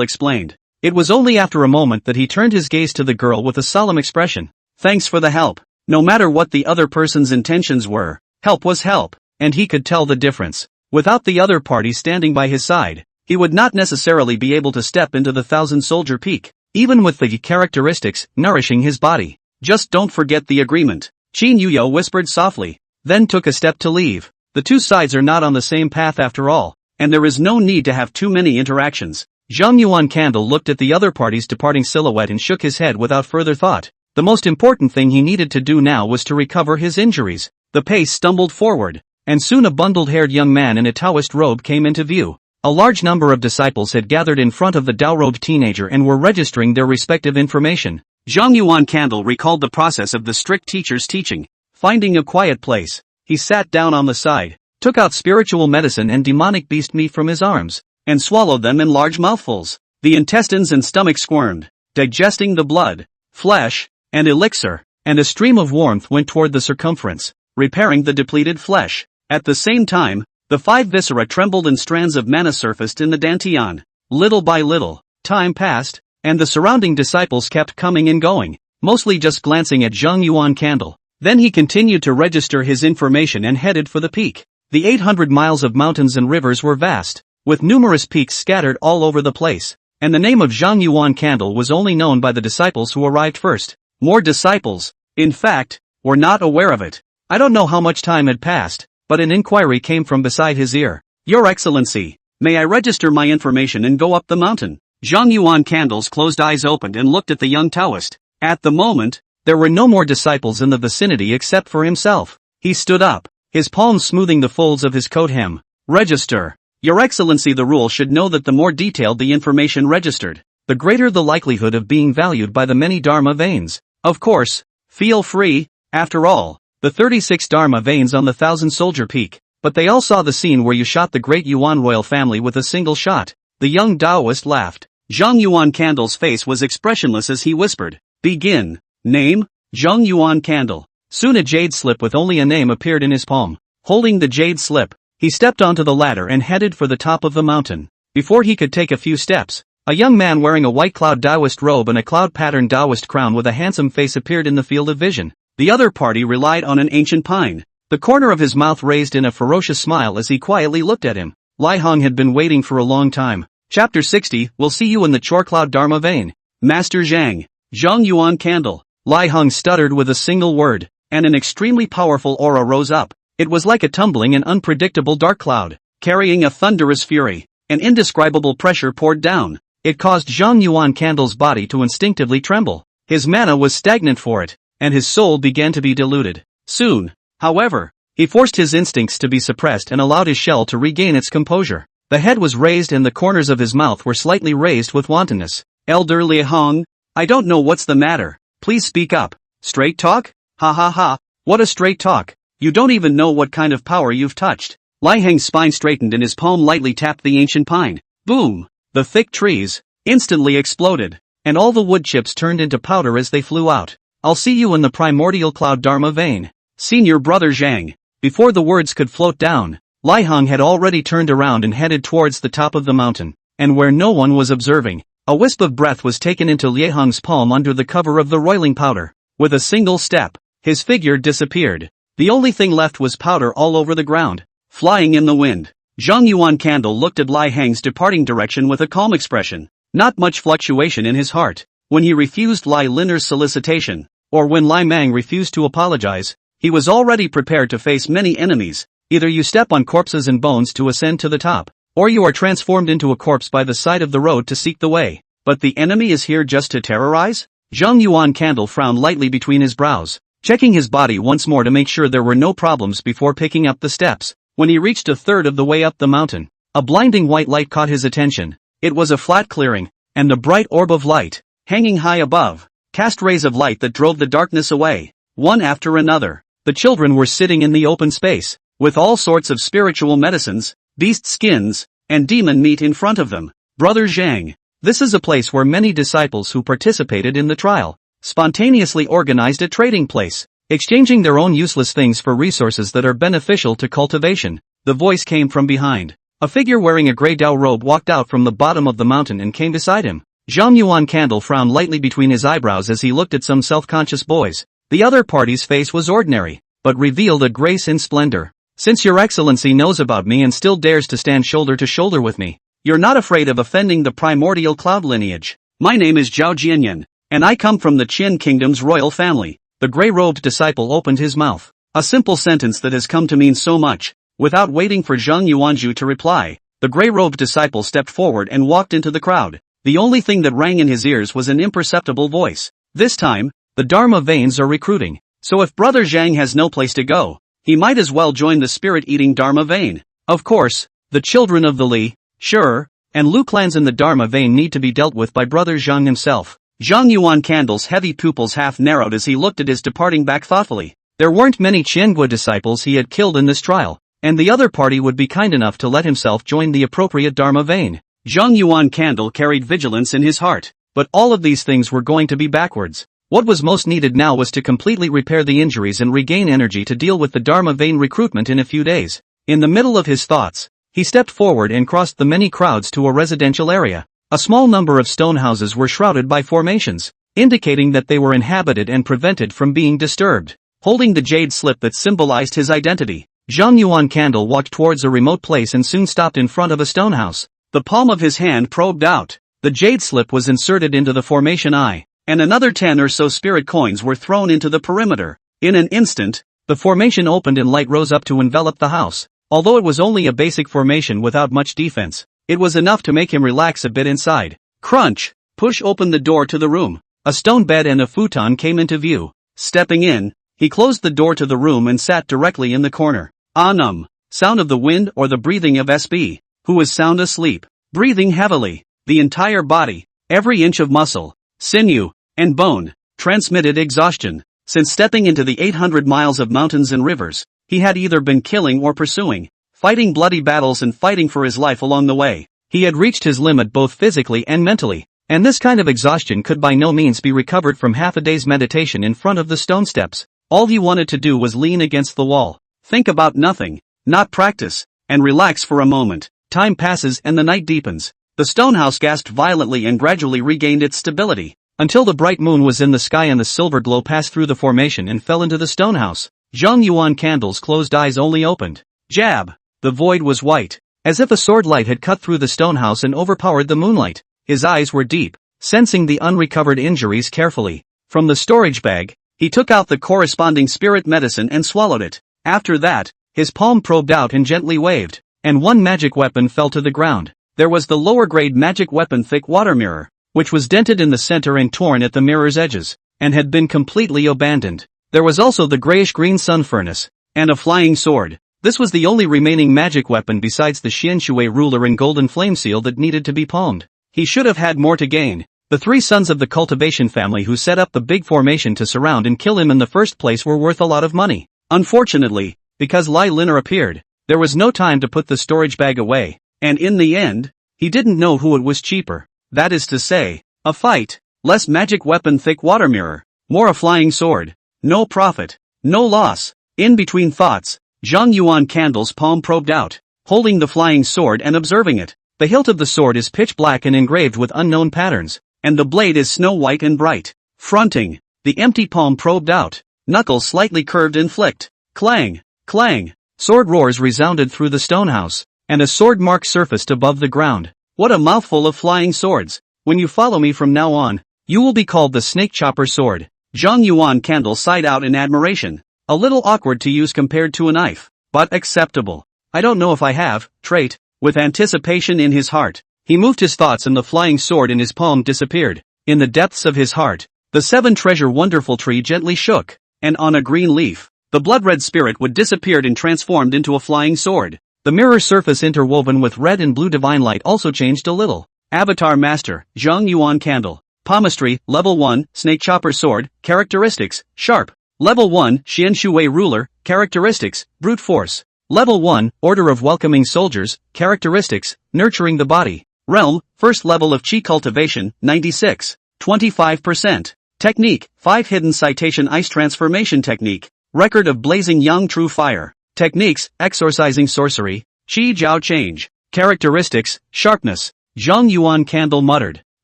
explained. It was only after a moment that he turned his gaze to the girl with a solemn expression. Thanks for the help. No matter what the other person's intentions were, help was help, and he could tell the difference. Without the other party standing by his side, he would not necessarily be able to step into the 1,000 soldier peak, even with the characteristics nourishing his body. Just don't forget the agreement, Qin Yuyao whispered softly, then took a step to leave. The two sides are not on the same path after all, and there is no need to have too many interactions. Zhang Yuan Candle looked at the other party's departing silhouette and shook his head without further thought. The most important thing he needed to do now was to recover his injuries. The pace stumbled forward, and soon a bundled-haired young man in a Taoist robe came into view. A large number of disciples had gathered in front of the Dao-robed teenager and were registering their respective information. Zhang Yuan Candle recalled the process of the strict teacher's teaching. Finding a quiet place, he sat down on the side, took out spiritual medicine and demonic beast meat from his arms, and swallowed them in large mouthfuls. The intestines and stomach squirmed, digesting the blood, flesh, and elixir, and a stream of warmth went toward the circumference, repairing the depleted flesh. At the same time, the 5 viscera trembled and strands of mana surfaced in the dantian. Little by little, time passed, and the surrounding disciples kept coming and going, mostly just glancing at Zhang Yuan Candle. Then he continued to register his information and headed for the peak. The 800 miles of mountains and rivers were vast, with numerous peaks scattered all over the place, and the name of Zhang Yuan Candle was only known by the disciples who arrived first. More disciples, in fact, were not aware of it. I don't know how much time had passed, but an inquiry came from beside his ear. Your Excellency, may I register my information and go up the mountain? Zhang Yuan Candle's closed eyes opened and looked at the young Taoist. At the moment, there were no more disciples in the vicinity except for himself. He stood up, his palms smoothing the folds of his coat hem. Register. Your Excellency, the rule should know that the more detailed the information registered, the greater the likelihood of being valued by the many Dharma veins. Of course, feel free, after all, the 36 Dharma veins on the 1,000-soldier peak, but they all saw the scene where you shot the great Yuan royal family with a single shot. The young Taoist laughed. Zhang Yuan Candle's face was expressionless as he whispered, begin. Name, Zhang Yuan Candle. Soon a jade slip with only a name appeared in his palm. Holding the jade slip, he stepped onto the ladder and headed for the top of the mountain. Before he could take a few steps, a young man wearing a white cloud Taoist robe and a cloud-patterned Taoist crown with a handsome face appeared in the field of vision. The other party relied on an ancient pine. The corner of his mouth raised in a ferocious smile as he quietly looked at him. Lai Hong had been waiting for a long time. Chapter 60, we'll see you in the Chor Cloud Dharma vein. Master Zhang. Zhang Yuan Candle. Lai Hong stuttered with a single word, and an extremely powerful aura rose up. It was like a tumbling and unpredictable dark cloud, carrying a thunderous fury. An indescribable pressure poured down. It caused Zhang Yuan Candle's body to instinctively tremble. His mana was stagnant for it, and his soul began to be diluted. Soon, however, he forced his instincts to be suppressed and allowed his shell to regain its composure. The head was raised and the corners of his mouth were slightly raised with wantonness. Elder Li Hong, I don't know what's the matter. Please speak up. Straight talk? Ha ha ha, what a straight talk. You don't even know what kind of power you've touched. Lai Heng's spine straightened and his palm lightly tapped the ancient pine. Boom! The thick trees instantly exploded, and all the wood chips turned into powder as they flew out. I'll see you in the primordial cloud Dharma vein. Senior brother Zhang. Before the words could float down, Lai Hong had already turned around and headed towards the top of the mountain, and where no one was observing, a wisp of breath was taken into Lai Hong's palm under the cover of the roiling powder. With a single step, his figure disappeared. The only thing left was powder all over the ground, flying in the wind. Zhang Yuan Candle looked at Lai Heng's departing direction with a calm expression. Not much fluctuation in his heart. When he refused Lai Linner's solicitation, or when Lai Mang refused to apologize, he was already prepared to face many enemies. Either you step on corpses and bones to ascend to the top, or you are transformed into a corpse by the side of the road to seek the way. But the enemy is here just to terrorize? Zhang Yuan Candle frowned lightly between his brows, checking his body once more to make sure there were no problems before picking up the steps. When he reached a third of the way up the mountain, a blinding white light caught his attention. It was a flat clearing, and a bright orb of light, hanging high above, cast rays of light that drove the darkness away, one after another. The children were sitting in the open space, with all sorts of spiritual medicines, beast skins, and demon meat in front of them. Brother Zhang, this is a place where many disciples who participated in the trial spontaneously organized a trading place, exchanging their own useless things for resources that are beneficial to cultivation. The voice came from behind. A figure wearing a gray Dao robe walked out from the bottom of the mountain and came beside him. Zhang Yuan Candle frowned lightly between his eyebrows as he looked at some self-conscious boys. The other party's face was ordinary, but revealed a grace and splendor. Since your excellency knows about me and still dares to stand shoulder to shoulder with me, you're not afraid of offending the primordial cloud lineage. My name is Zhao Jianyan, and I come from the Qin Kingdom's royal family. The gray-robed disciple opened his mouth. A simple sentence that has come to mean so much. Without waiting for Zhang Yuanzhu to reply, the gray-robed disciple stepped forward and walked into the crowd. The only thing that rang in his ears was an imperceptible voice. This time, the Dharma veins are recruiting. So if Brother Zhang has no place to go, he might as well join the spirit-eating Dharma vein. Of course, the children of the Li, Sure, and Lu clans in the Dharma vein need to be dealt with by Brother Zhang himself. Zhang Yuan Candle's heavy pupils half narrowed as he looked at his departing back thoughtfully. There weren't many Qiangua disciples he had killed in this trial, and the other party would be kind enough to let himself join the appropriate Dharma vein. Zhang Yuan Candle carried vigilance in his heart, but all of these things were going to be backwards. What was most needed now was to completely repair the injuries and regain energy to deal with the Dharma vein recruitment in a few days. In the middle of his thoughts, he stepped forward and crossed the many crowds to a residential area. A small number of stone houses were shrouded by formations, indicating that they were inhabited and prevented from being disturbed. Holding the jade slip that symbolized his identity, Zhang Yuan Candle walked towards a remote place and soon stopped in front of a stone house. The palm of his hand probed out. The jade slip was inserted into the formation eye, and another 10 or so spirit coins were thrown into the perimeter. In an instant, the formation opened and light rose up to envelop the house. Although it was only a basic formation without much defense, it was enough to make him relax a bit inside. Crunch! Push open the door to the room. A stone bed and a futon came into view. Stepping in, he closed the door to the room and sat directly in the corner. Sound of the wind or the breathing of SB, who was sound asleep, breathing heavily. The entire body, every inch of muscle, sinew, and bone, transmitted exhaustion. Since stepping into the 800 miles of mountains and rivers, he had either been killing or pursuing, fighting bloody battles and fighting for his life along the way. He had reached his limit both physically and mentally, and this kind of exhaustion could by no means be recovered from half a day's meditation in front of the stone steps. All he wanted to do was lean against the wall, think about nothing, not practice, and relax for a moment. Time passes and the night deepens. The stone house gasped violently and gradually regained its stability, until the bright moon was in the sky and the silver glow passed through the formation and fell into the stone house. Zhang Yuan Candle's closed eyes only opened. Jab! The void was white, as if a sword light had cut through the stone house and overpowered the moonlight. His eyes were deep, sensing the unrecovered injuries carefully. From the storage bag, he took out the corresponding spirit medicine and swallowed it. After that, his palm probed out and gently waved, and one magic weapon fell to the ground. There was the lower-grade magic weapon thick water mirror, which was dented in the center and torn at the mirror's edges, and had been completely abandoned. There was also the grayish-green sun furnace, and a flying sword. This was the only remaining magic weapon besides the Xianshui ruler and golden flame seal that needed to be palmed. He should have had more to gain. The 3 sons of the cultivation family who set up the big formation to surround and kill him in the first place were worth a lot of money. Unfortunately, because Lai Liner appeared, there was no time to put the storage bag away, and in the end, he didn't know who it was cheaper. That is to say, a fight, less magic weapon thick water mirror, more a flying sword. No profit, no loss. In between thoughts, Zhang Yuan Candle's palm probed out, holding the flying sword and observing it. The hilt of the sword is pitch black and engraved with unknown patterns, and the blade is snow white and bright. Fronting, the empty palm probed out, knuckles slightly curved and flicked. Clang, clang, sword roars resounded through the stone house, and a sword mark surfaced above the ground. What a mouthful of flying swords. When you follow me from now on, you will be called the Snake Chopper Sword. Zhang Yuan Candle sighed out in admiration. A little awkward to use compared to a knife, but acceptable. I don't know if I have, trait. With anticipation in his heart, he moved his thoughts and the flying sword in his palm disappeared. In the depths of his heart, the 7 treasure wonderful tree gently shook, and on a green leaf, the blood-red spirit would disappeared and transformed into a flying sword. The mirror surface interwoven with red and blue divine light also changed a little. Avatar Master, Zhang Yuan Candle. Palmistry, Level 1, Snake Chopper Sword, Characteristics, Sharp. Level 1, Xianshui Ruler, Characteristics, Brute Force. Level 1, Order of Welcoming Soldiers, Characteristics, Nurturing the Body. Realm, First Level of Qi Cultivation, 96. 25%. Technique, 5 Hidden Citation Ice Transformation Technique. Record of Blazing Young True Fire. Techniques, Exorcising Sorcery, Qi Jiao Change. Characteristics, Sharpness. Zhang Yuan Candle muttered,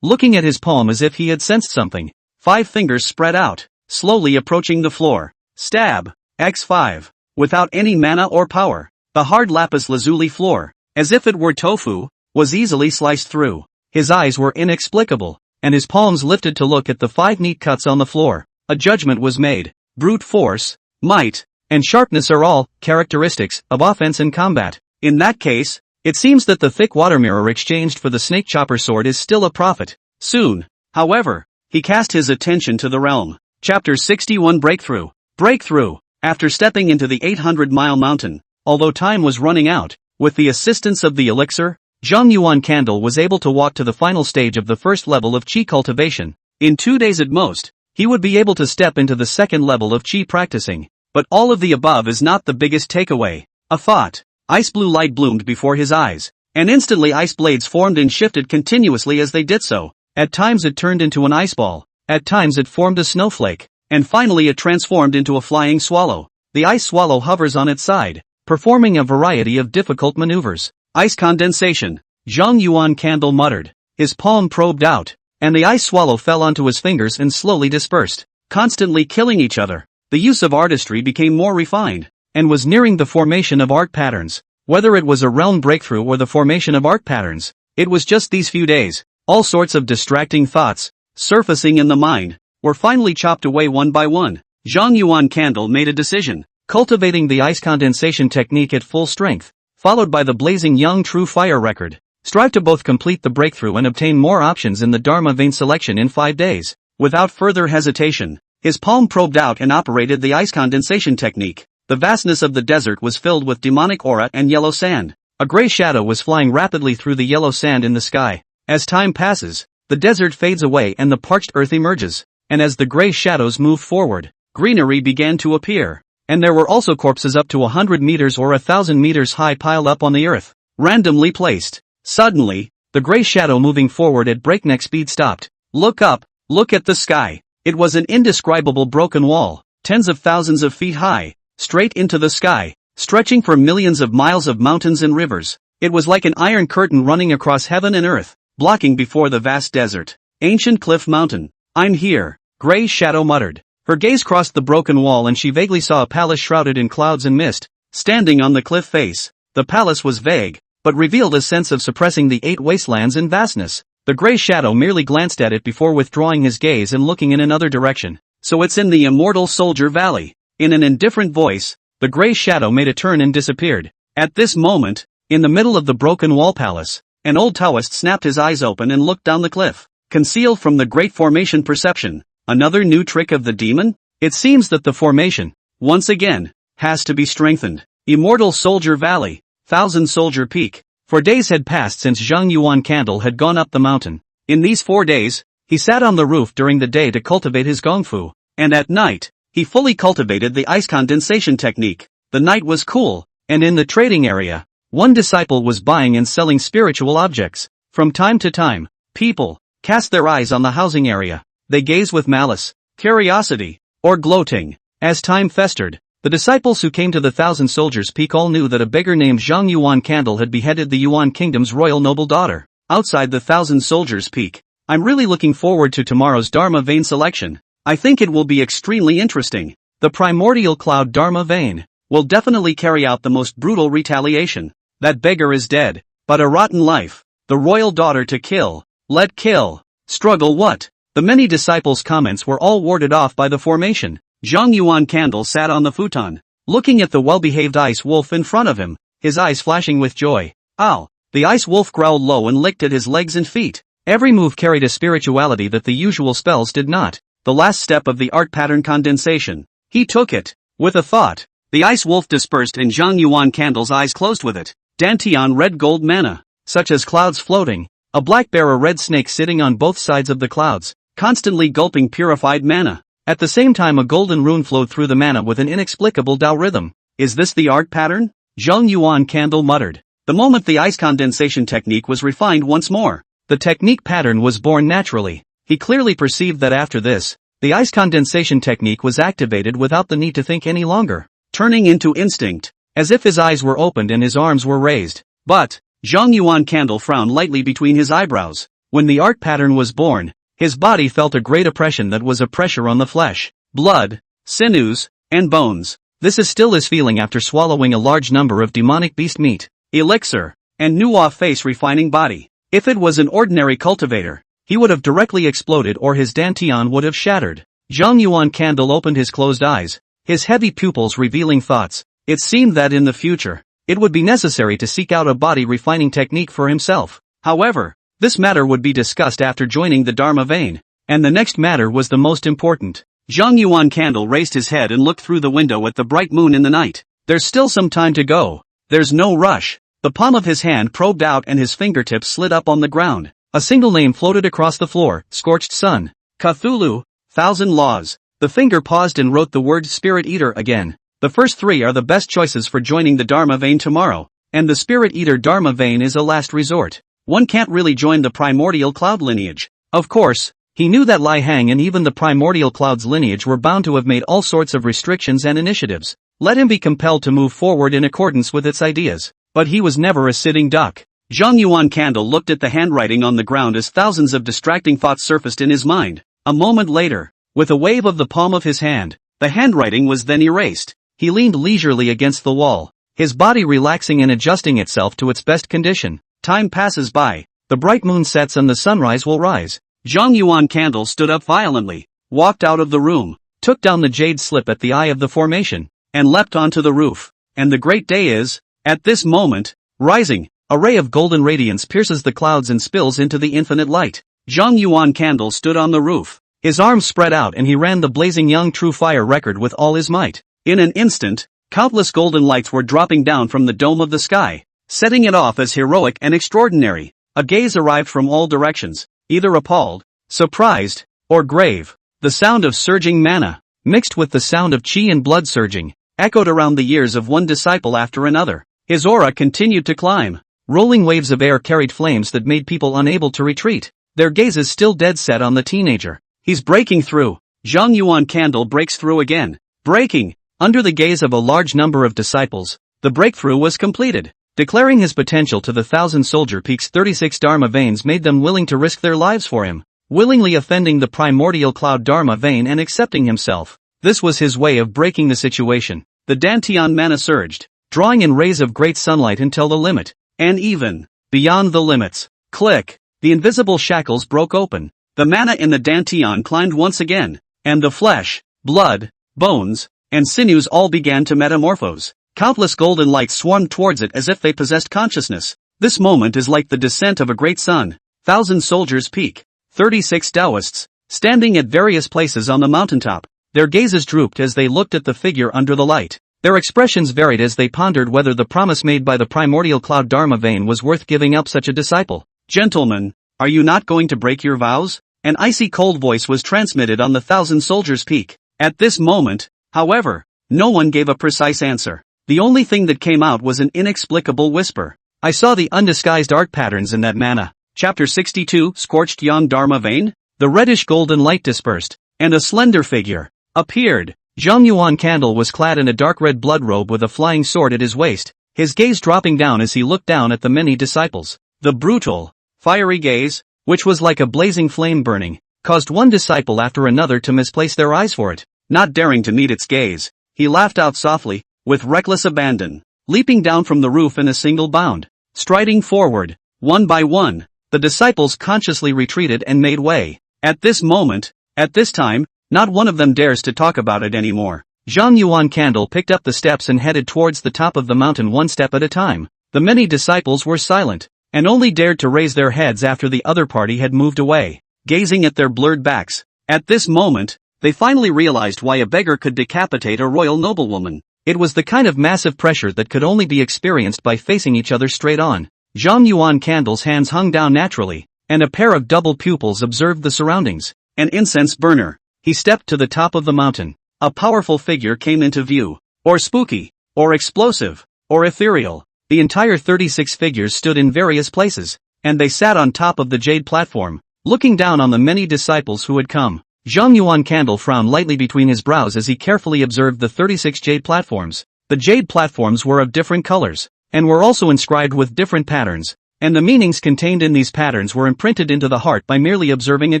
looking at his palm as if he had sensed something. 5 fingers spread out, slowly approaching the floor. Stab. X5. Without any mana or power, the hard lapis lazuli floor, as if it were tofu, was easily sliced through. His eyes were inexplicable, and his palms lifted to look at the 5 neat cuts on the floor. A judgment was made. Brute force, might, and sharpness are all characteristics of offense and combat. In that case, it seems that the thick water mirror exchanged for the snake chopper sword is still a profit. Soon, however, he cast his attention to the realm. Chapter 61 Breakthrough. Breakthrough. After stepping into the 800-mile mountain, although time was running out, with the assistance of the elixir, Zhang Yuan Candle was able to walk to the final stage of the first level of Qi cultivation. In 2 days at most, he would be able to step into the second level of chi practicing. But all of the above is not the biggest takeaway. A thought. Ice blue light bloomed before his eyes, and instantly ice blades formed and shifted continuously as they did so. At times it turned into an ice ball, at times it formed a snowflake, and finally it transformed into a flying swallow. The ice swallow hovers on its side, performing a variety of difficult maneuvers. Ice condensation. Zhang Yuan Candle muttered. His palm probed out, and the ice swallow fell onto his fingers and slowly dispersed, constantly killing each other. The use of artistry became more refined, and was nearing the formation of art patterns. Whether it was a realm breakthrough or the formation of art patterns, it was just these few days. All sorts of distracting thoughts, surfacing in the mind, were finally chopped away one by one. Zhang Yuan Candle made a decision, cultivating the ice condensation technique at full strength, followed by the blazing young true fire record. Strive to both complete the breakthrough and obtain more options in the Dharma vein selection in 5 days. Without further hesitation, his palm probed out and operated the ice condensation technique. The vastness of the desert was filled with demonic aura and yellow sand. A gray shadow was flying rapidly through the yellow sand in the sky. As time passes, the desert fades away and the parched earth emerges, and as the gray shadows move forward, greenery began to appear, and there were also corpses up to 100 meters or 1,000 meters high piled up on the earth, randomly placed. Suddenly, the gray shadow moving forward at breakneck speed stopped. Look up, look at the sky. It was an indescribable broken wall, tens of thousands of feet high, straight into the sky, stretching for millions of miles of mountains and rivers. It was like an iron curtain running across heaven and earth, blocking before the vast desert. Ancient cliff mountain. I'm here, Gray Shadow muttered. Her gaze crossed the broken wall and she vaguely saw a palace shrouded in clouds and mist, standing on the cliff face. The palace was vague, but revealed a sense of suppressing the 8 wastelands in vastness. The Gray Shadow merely glanced at it before withdrawing his gaze and looking in another direction. So it's in the immortal Soldier Valley. In an indifferent voice, the Gray Shadow made a turn and disappeared. At this moment, in the middle of the broken wall palace, an old Taoist snapped his eyes open and looked down the cliff. Concealed from the great formation perception. Another new trick of the demon? It seems that the formation, once again, has to be strengthened. Immortal Soldier Valley, Thousand Soldier Peak. For days had passed since Zhang Yuan Candle had gone up the mountain. In these 4 days, he sat on the roof during the day to cultivate his gongfu, and at night, he fully cultivated the ice condensation technique. The night was cool, and in the trading area, one disciple was buying and selling spiritual objects. From time to time, people cast their eyes on the housing area. They gaze with malice, curiosity, or gloating. As time festered, the disciples who came to the Thousand Soldiers Peak all knew that a beggar named Zhang Yuan Candle had beheaded the Yuan Kingdom's royal noble daughter. Outside the Thousand Soldiers Peak, I'm really looking forward to tomorrow's Dharma vein selection. I think it will be extremely interesting. The primordial cloud Dharma vein will definitely carry out the most brutal retaliation. That beggar is dead, but a rotten life. The royal daughter to kill. Let kill. Struggle what? The many disciples' comments were all warded off by the formation. Zhang Yuan Candle sat on the futon, looking at the well-behaved ice wolf in front of him, his eyes flashing with joy. Ow! The ice wolf growled low and licked at his legs and feet. Every move carried a spirituality that the usual spells did not. The last step of the art pattern condensation. He took it. With a thought, the ice wolf dispersed and Zhang Yuan Candle's eyes closed with it. Dantian red gold mana, such as clouds floating, a black bear, a red snake sitting on both sides of the clouds, constantly gulping purified mana. At the same time a golden rune flowed through the mana with an inexplicable Tao rhythm. Is this the art pattern? Zhang Yuan Candle muttered. The moment the ice condensation technique was refined once more, the technique pattern was born naturally. He clearly perceived that after this, the ice condensation technique was activated without the need to think any longer, turning into instinct, as if his eyes were opened and his arms were raised. But, Zhang Yuan Candle frowned lightly between his eyebrows. When the art pattern was born, his body felt a great oppression that was a pressure on the flesh, blood, sinews, and bones. This is still his feeling after swallowing a large number of demonic beast meat, elixir, and Nuwa face refining body. If it was an ordinary cultivator, he would have directly exploded or his dantian would have shattered. Zhang Yuan Candle opened his closed eyes, his heavy pupils revealing thoughts. It seemed that in the future, it would be necessary to seek out a body refining technique for himself. However, this matter would be discussed after joining the Dharma vein, and the next matter was the most important. Zhang Yuan Candle raised his head and looked through the window at the bright moon in the night. There's still some time to go. There's no rush. The palm of his hand probed out and his fingertips slid up on the ground. A single name floated across the floor, Scorched Sun. Cthulhu, Thousand Laws. The finger paused and wrote the word Spirit Eater again. The first three are the best choices for joining the Dharma vein tomorrow, and the Spirit Eater Dharma vein is a last resort. One can't really join the primordial cloud lineage. Of course, he knew that Lai Hang and even the primordial cloud's lineage were bound to have made all sorts of restrictions and initiatives. Let him be compelled to move forward in accordance with its ideas. But he was never a sitting duck. Zhang Yuan Candle looked at the handwriting on the ground as thousands of distracting thoughts surfaced in his mind. A moment later, with a wave of the palm of his hand, the handwriting was then erased. He leaned leisurely against the wall, his body relaxing and adjusting itself to its best condition. Time passes by, the bright moon sets and the sunrise will rise. Zhang Yuan Candle stood up violently, walked out of the room, took down the jade slip at the eye of the formation, and leapt onto the roof. And the great day is, at this moment, rising. A ray of golden radiance pierces the clouds and spills into the infinite light. Zhang Yuan Candle stood on the roof, his arms spread out, and he ran the blazing young true fire record with all his might. In an instant, countless golden lights were dropping down from the dome of the sky, setting it off as heroic and extraordinary. A gaze arrived from all directions, either appalled, surprised, or grave. The sound of surging mana, mixed with the sound of chi and blood surging, echoed around the ears of one disciple after another. His aura continued to climb. Rolling waves of air carried flames that made people unable to retreat, their gazes still dead set on the teenager. He's breaking through. Zhang Yuan Candle breaks through again. Breaking. Under the gaze of a large number of disciples, the breakthrough was completed. Declaring his potential to the Thousand Soldier Peak's 36 Dharma veins made them willing to risk their lives for him, willingly offending the primordial cloud Dharma vein and accepting himself. This was his way of breaking the situation. The Dantian mana surged, drawing in rays of great sunlight until the limit. And even beyond the limits. Click. The invisible shackles broke open. The mana in the Dantian climbed once again, and the flesh, blood, bones, and sinews all began to metamorphose. Countless golden lights swarmed towards it as if they possessed consciousness. This moment is like the descent of a great sun. Thousand Soldiers Peak. 36 Taoists, standing at various places on the mountaintop. Their gazes drooped as they looked at the figure under the light. Their expressions varied as they pondered whether the promise made by the primordial cloud Dharma vein was worth giving up such a disciple. Gentlemen, are you not going to break your vows? An icy cold voice was transmitted on the Thousand Soldiers Peak. At this moment, however, no one gave a precise answer. The only thing that came out was an inexplicable whisper. I saw the undisguised art patterns in that mana. Chapter 62, Scorched Young Dharma Vein? The reddish golden light dispersed, and a slender figure appeared. Zhang Yuan Candle was clad in a dark red blood robe with a flying sword at his waist, his gaze dropping down as he looked down at the many disciples. The brutal, fiery gaze, which was like a blazing flame burning, caused one disciple after another to misplace their eyes for it. Not daring to meet its gaze, he laughed out softly, with reckless abandon, leaping down from the roof in a single bound. Striding forward, one by one, the disciples consciously retreated and made way. At this moment, at this time, not one of them dares to talk about it anymore. Zhang Yuan Candle picked up the steps and headed towards the top of the mountain one step at a time. The many disciples were silent, and only dared to raise their heads after the other party had moved away, gazing at their blurred backs. At this moment, they finally realized why a beggar could decapitate a royal noblewoman. It was the kind of massive pressure that could only be experienced by facing each other straight on. Zhang Yuan Candle's hands hung down naturally, and a pair of double pupils observed the surroundings. An incense burner. He stepped to the top of the mountain. A powerful figure came into view. Or spooky, or explosive, or ethereal. The entire 36 figures stood in various places, and they sat on top of the jade platform, looking down on the many disciples who had come. Zhang Yuan Candle frowned lightly between his brows as he carefully observed the 36 jade platforms. The jade platforms were of different colors, and were also inscribed with different patterns, and the meanings contained in these patterns were imprinted into the heart by merely observing a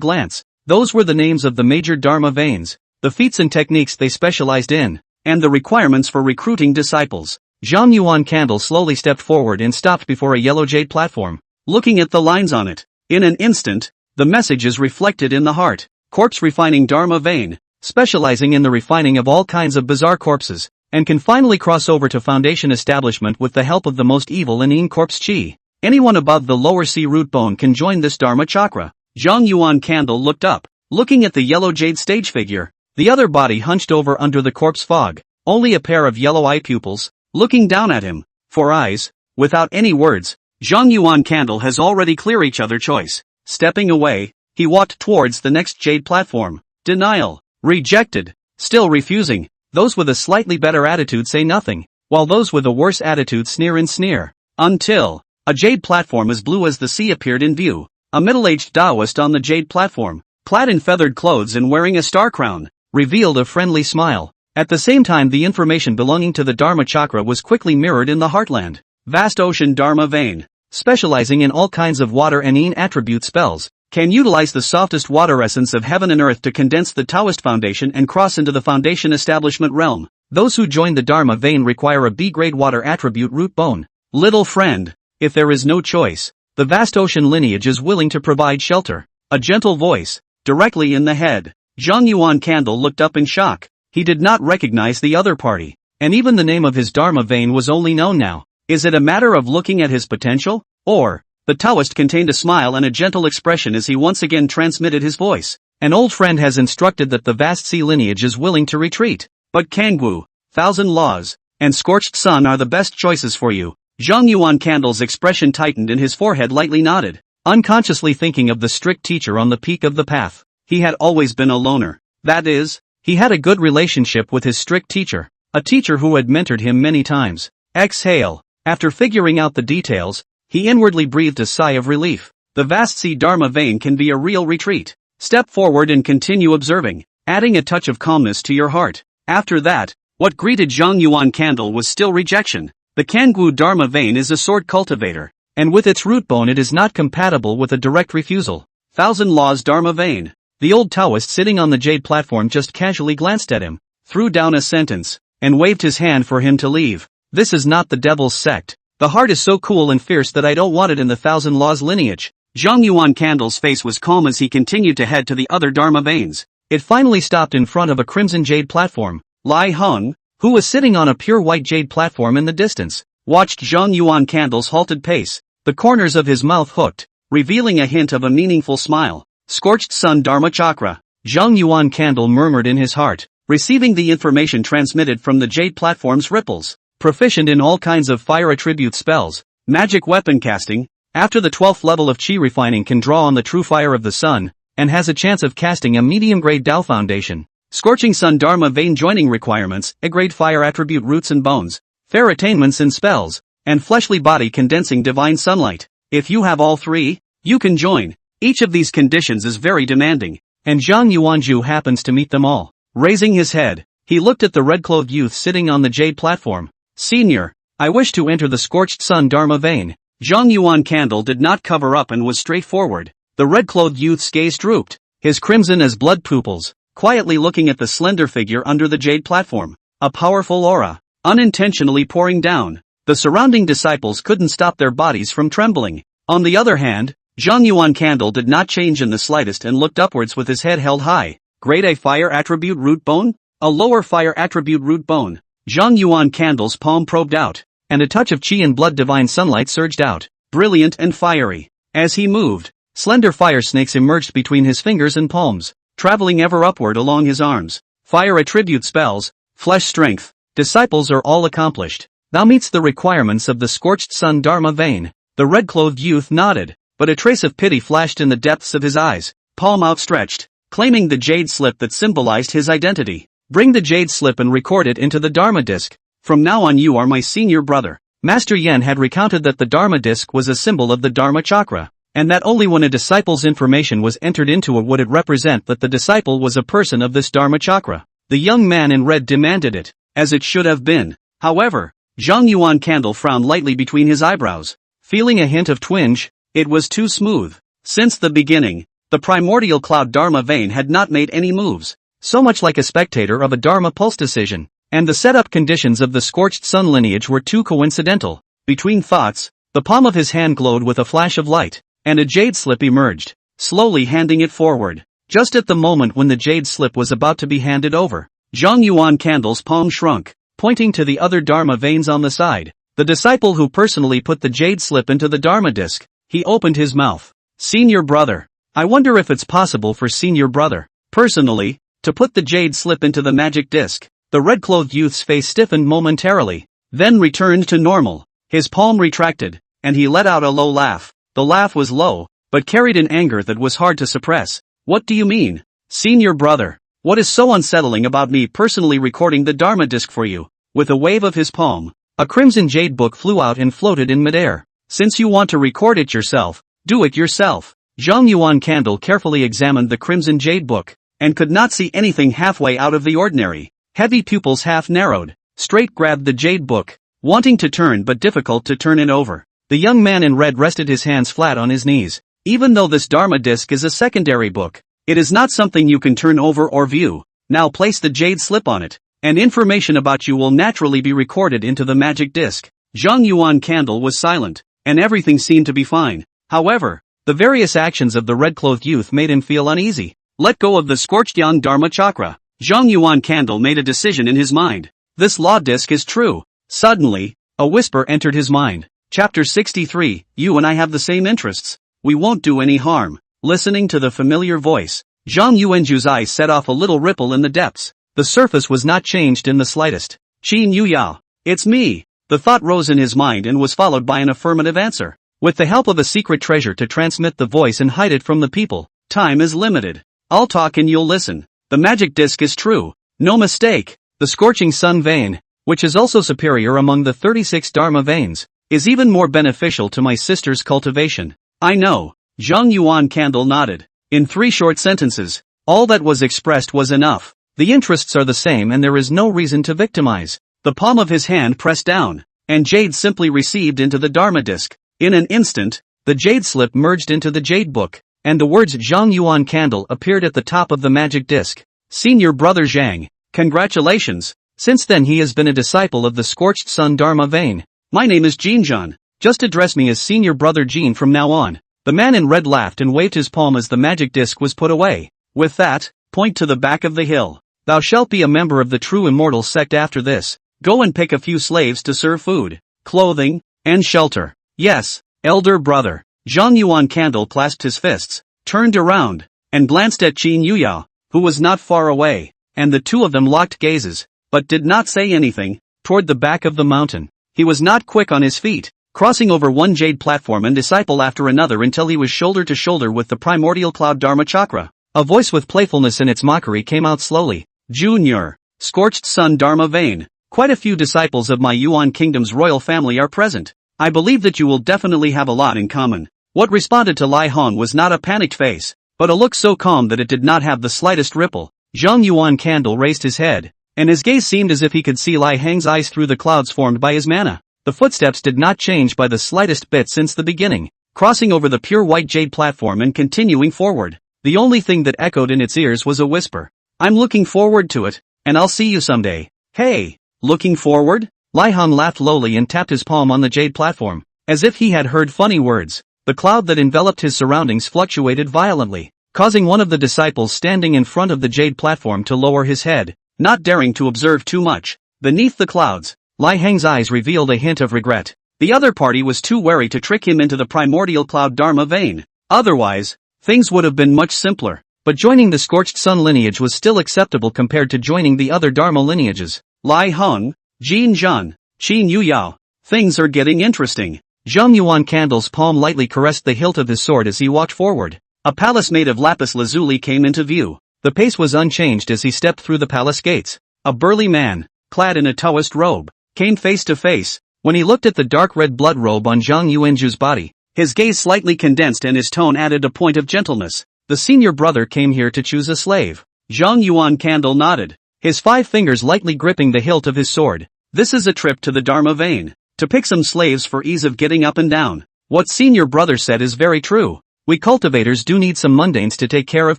glance. Those were the names of the major Dharma veins, the feats and techniques they specialized in, and the requirements for recruiting disciples. Zhang Yuan Candle slowly stepped forward and stopped before a yellow jade platform, looking at the lines on it. In an instant, the message is reflected in the heart. Corpse Refining Dharma Vein, specializing in the refining of all kinds of bizarre corpses, and can finally cross over to Foundation establishment with the help of the most evil inane corpse chi. Anyone above the lower C root bone can join this Dharma chakra. Zhang Yuan Candle looked up, looking at the yellow jade stage figure, the other body hunched over under the corpse fog, only a pair of yellow eye pupils, looking down at him. For eyes, without any words, Zhang Yuan Candle has already clear each other choice. Stepping away, He walked towards the next jade platform. Denial. Rejected. Still refusing. Those with a slightly better attitude say nothing, while those with a worse attitude sneer and sneer. Until a jade platform as blue as the sea appeared in view. A middle-aged Taoist on the jade platform, clad in feathered clothes and wearing a star crown, revealed a friendly smile. At the same time, the information belonging to the Dharma chakra was quickly mirrored in the heartland. Vast ocean Dharma vein, specializing in all kinds of water and yin attribute spells, can utilize the softest water essence of heaven and earth to condense the Taoist foundation and cross into the foundation establishment realm. Those who join the Dharma vein require a B-grade water attribute root bone. Little friend, if there is no choice, the vast ocean lineage is willing to provide shelter. A gentle voice, directly in the head. Zhang Yuan Candle looked up in shock. He did not recognize the other party, and even the name of his Dharma vein was only known now. Is it a matter of looking at his potential? Or, the Taoist contained a smile and a gentle expression as he once again transmitted his voice. An old friend has instructed that the vast sea lineage is willing to retreat. But Kangwu, Thousand Laws, and Scorched Sun are the best choices for you. Zhang Yuan Candle's expression tightened and his forehead lightly nodded, unconsciously thinking of the strict teacher on the peak of the path. He had always been a loner. That is, he had a good relationship with his strict teacher, a teacher who had mentored him many times. Exhale. After figuring out the details, he inwardly breathed a sigh of relief. The vast sea Dharma vein can be a real retreat. Step forward and continue observing, adding a touch of calmness to your heart. After that, what greeted Zhang Yuan Candle was still rejection. The Kangwu Dharma vein is a sword cultivator, and with its root bone it is not compatible with a direct refusal. Thousand Laws Dharma vein. The old Taoist sitting on the jade platform just casually glanced at him, threw down a sentence, and waved his hand for him to leave. This is not the devil's sect. The heart is so cool and fierce that I don't want it in the Thousand Laws lineage. Zhang Yuan Candle's face was calm as he continued to head to the other Dharma veins. It finally stopped in front of a crimson jade platform. Lai Hung, who was sitting on a pure white jade platform in the distance, watched Zhang Yuan Candle's halted pace, the corners of his mouth hooked, revealing a hint of a meaningful smile. Scorched Sun Dharma Chakra. Zhang Yuan Candle murmured in his heart, receiving the information transmitted from the jade platform's ripples. Proficient in all kinds of fire attribute spells, magic weapon casting, after the 12th level of Qi refining can draw on the true fire of the sun, and has a chance of casting a medium-grade Dao foundation. Scorching Sun Dharma vein joining requirements, A-grade fire attribute roots and bones, fair attainments in spells, and fleshly body condensing divine sunlight. If you have all three, you can join. Each of these conditions is very demanding, and Zhang Yuanju happens to meet them all. Raising his head, he looked at the red-clothed youth sitting on the jade platform. Senior, I wish to enter the Scorched Sun Dharma vein. Zhang Yuan Candle did not cover up and was straightforward. The red-clothed youth's gaze drooped, his crimson as blood pupils, quietly looking at the slender figure under the jade platform. A powerful aura, unintentionally pouring down. The surrounding disciples couldn't stop their bodies from trembling. On the other hand, Zhang Yuan Candle did not change in the slightest and looked upwards with his head held high. Grade A fire attribute root bone? A lower fire attribute root bone. Zhang Yuan Candle's palm probed out, and a touch of qi and blood divine sunlight surged out, brilliant and fiery. As he moved, slender fire snakes emerged between his fingers and palms, traveling ever upward along his arms. Fire attribute spells, flesh strength, disciples are all accomplished. Thou meets the requirements of the Scorched Sun Dharma vein. The red-clothed youth nodded, but a trace of pity flashed in the depths of his eyes, palm outstretched, claiming the jade slip that symbolized his identity. Bring the jade slip and record it into the Dharma disc. From now on you are my senior brother. Master Yen had recounted that the Dharma disc was a symbol of the Dharma chakra, and that only when a disciple's information was entered into it would it represent that the disciple was a person of this Dharma chakra. The young man in red demanded it, as it should have been. However, Zhang Yuan Candle frowned lightly between his eyebrows, feeling a hint of twinge. It was too smooth. Since the beginning, the primordial cloud Dharma vein had not made any moves. So much like a spectator of a Dharma pulse decision, and the setup conditions of the Scorched Sun lineage were too coincidental. Between thoughts, the palm of his hand glowed with a flash of light, and a jade slip emerged, slowly handing it forward. Just at the moment when the jade slip was about to be handed over, Zhang Yuan Candle's palm shrunk, pointing to the other Dharma veins on the side. The disciple who personally put the jade slip into the Dharma disc. He opened his mouth. Senior brother. I wonder if it's possible for senior brother, personally, to put the jade slip into the magic disc. The red-clothed youth's face stiffened momentarily, then returned to normal. His palm retracted, and he let out a low laugh. The laugh was low, but carried an anger that was hard to suppress. What do you mean? Senior brother. What is so unsettling about me personally recording the Dharma disc for you? With a wave of his palm, a crimson jade book flew out and floated in midair. Since you want to record it yourself, do it yourself. Zhang Yuan Candle carefully examined the crimson jade book, and could not see anything halfway out of the ordinary. Heavy pupils half narrowed, straight grabbed the jade book, wanting to turn but difficult to turn it over. The young man in red rested his hands flat on his knees. Even though this Dharma disc is a secondary book, it is not something you can turn over or view. Now place the jade slip on it, and information about you will naturally be recorded into the magic disc. Zhang Yuan Candle was silent, and everything seemed to be fine. However, the various actions of the red-clothed youth made him feel uneasy. Let go of the scorched yang Dharma chakra. Zhang Yuan Candle made a decision in his mind. This law disc is true. Suddenly, a whisper entered his mind. Chapter 63, you and I have the same interests. We won't do any harm. Listening to the familiar voice, Zhang Yuanju's eyes set off a little ripple in the depths. The surface was not changed in the slightest. Qin Yuyao. It's me. The thought rose in his mind and was followed by an affirmative answer. With the help of a secret treasure to transmit the voice and hide it from the people, time is limited. I'll talk and you'll listen. The magic disc is true. No mistake. The scorching sun vein, which is also superior among the 36 Dharma veins, is even more beneficial to my sister's cultivation. I know. Zhang Yuan Candle nodded. In 3 short sentences, all that was expressed was enough. The interests are the same and there is no reason to victimize. The palm of his hand pressed down, and jade simply received into the Dharma disc. In an instant, the jade slip merged into the jade book, and the words Zhang Yuan Candle appeared at the top of the magic disc. Senior brother Zhang, congratulations. Since then he has been a disciple of the scorched sun Dharma vein. My name is Jinjan. Just address me as senior brother Jin from now on. The man in red laughed and waved his palm as the magic disc was put away. With that, point to the back of the hill. Thou shalt be a member of the true immortal sect after this. Go and pick a few slaves to serve food, clothing, and shelter. Yes, elder brother. Zhang Yuan Candle clasped his fists, turned around, and glanced at Qin Yuyao, who was not far away, and the two of them locked gazes, but did not say anything. Toward the back of the mountain, he was not quick on his feet, crossing over one jade platform and disciple after another until he was shoulder to shoulder with the primordial cloud Dharma chakra. A voice with playfulness in its mockery came out slowly. Junior, scorched sun Dharma vein. Quite a few disciples of my Yuan Kingdom's royal family are present. I believe that you will definitely have a lot in common. What responded to Lai Hong was not a panicked face, but a look so calm that it did not have the slightest ripple. Zhang Yuan Candle raised his head, and his gaze seemed as if he could see Lai Hang's eyes through the clouds formed by his mana. The footsteps did not change by the slightest bit since the beginning, crossing over the pure white jade platform and continuing forward. The only thing that echoed in its ears was a whisper. I'm looking forward to it, and I'll see you someday. Hey, looking forward? Lai Hong laughed lowly and tapped his palm on the jade platform, as if he had heard funny words. The cloud that enveloped his surroundings fluctuated violently, causing one of the disciples standing in front of the jade platform to lower his head, not daring to observe too much. Beneath the clouds, Lai Hang's eyes revealed a hint of regret. The other party was too wary to trick him into the primordial cloud Dharma vein. Otherwise, things would have been much simpler. But joining the scorched sun lineage was still acceptable compared to joining the other Dharma lineages. Lai Hong, Jin Zhan, Qin Yuyao. Things are getting interesting. Zhang Yuan Candle's palm lightly caressed the hilt of his sword as he walked forward. A palace made of lapis lazuli came into view. The pace was unchanged as he stepped through the palace gates. A burly man, clad in a Taoist robe, came face to face. When he looked at the dark red blood robe on Zhang Yuanju's body, his gaze slightly condensed and his tone added a point of gentleness. The senior brother came here to choose a slave. Zhang Yuan Candle nodded, his 5 fingers lightly gripping the hilt of his sword. This is a trip to the Dharma vein, to pick some slaves for ease of getting up and down. What senior brother said is very true. We cultivators do need some mundanes to take care of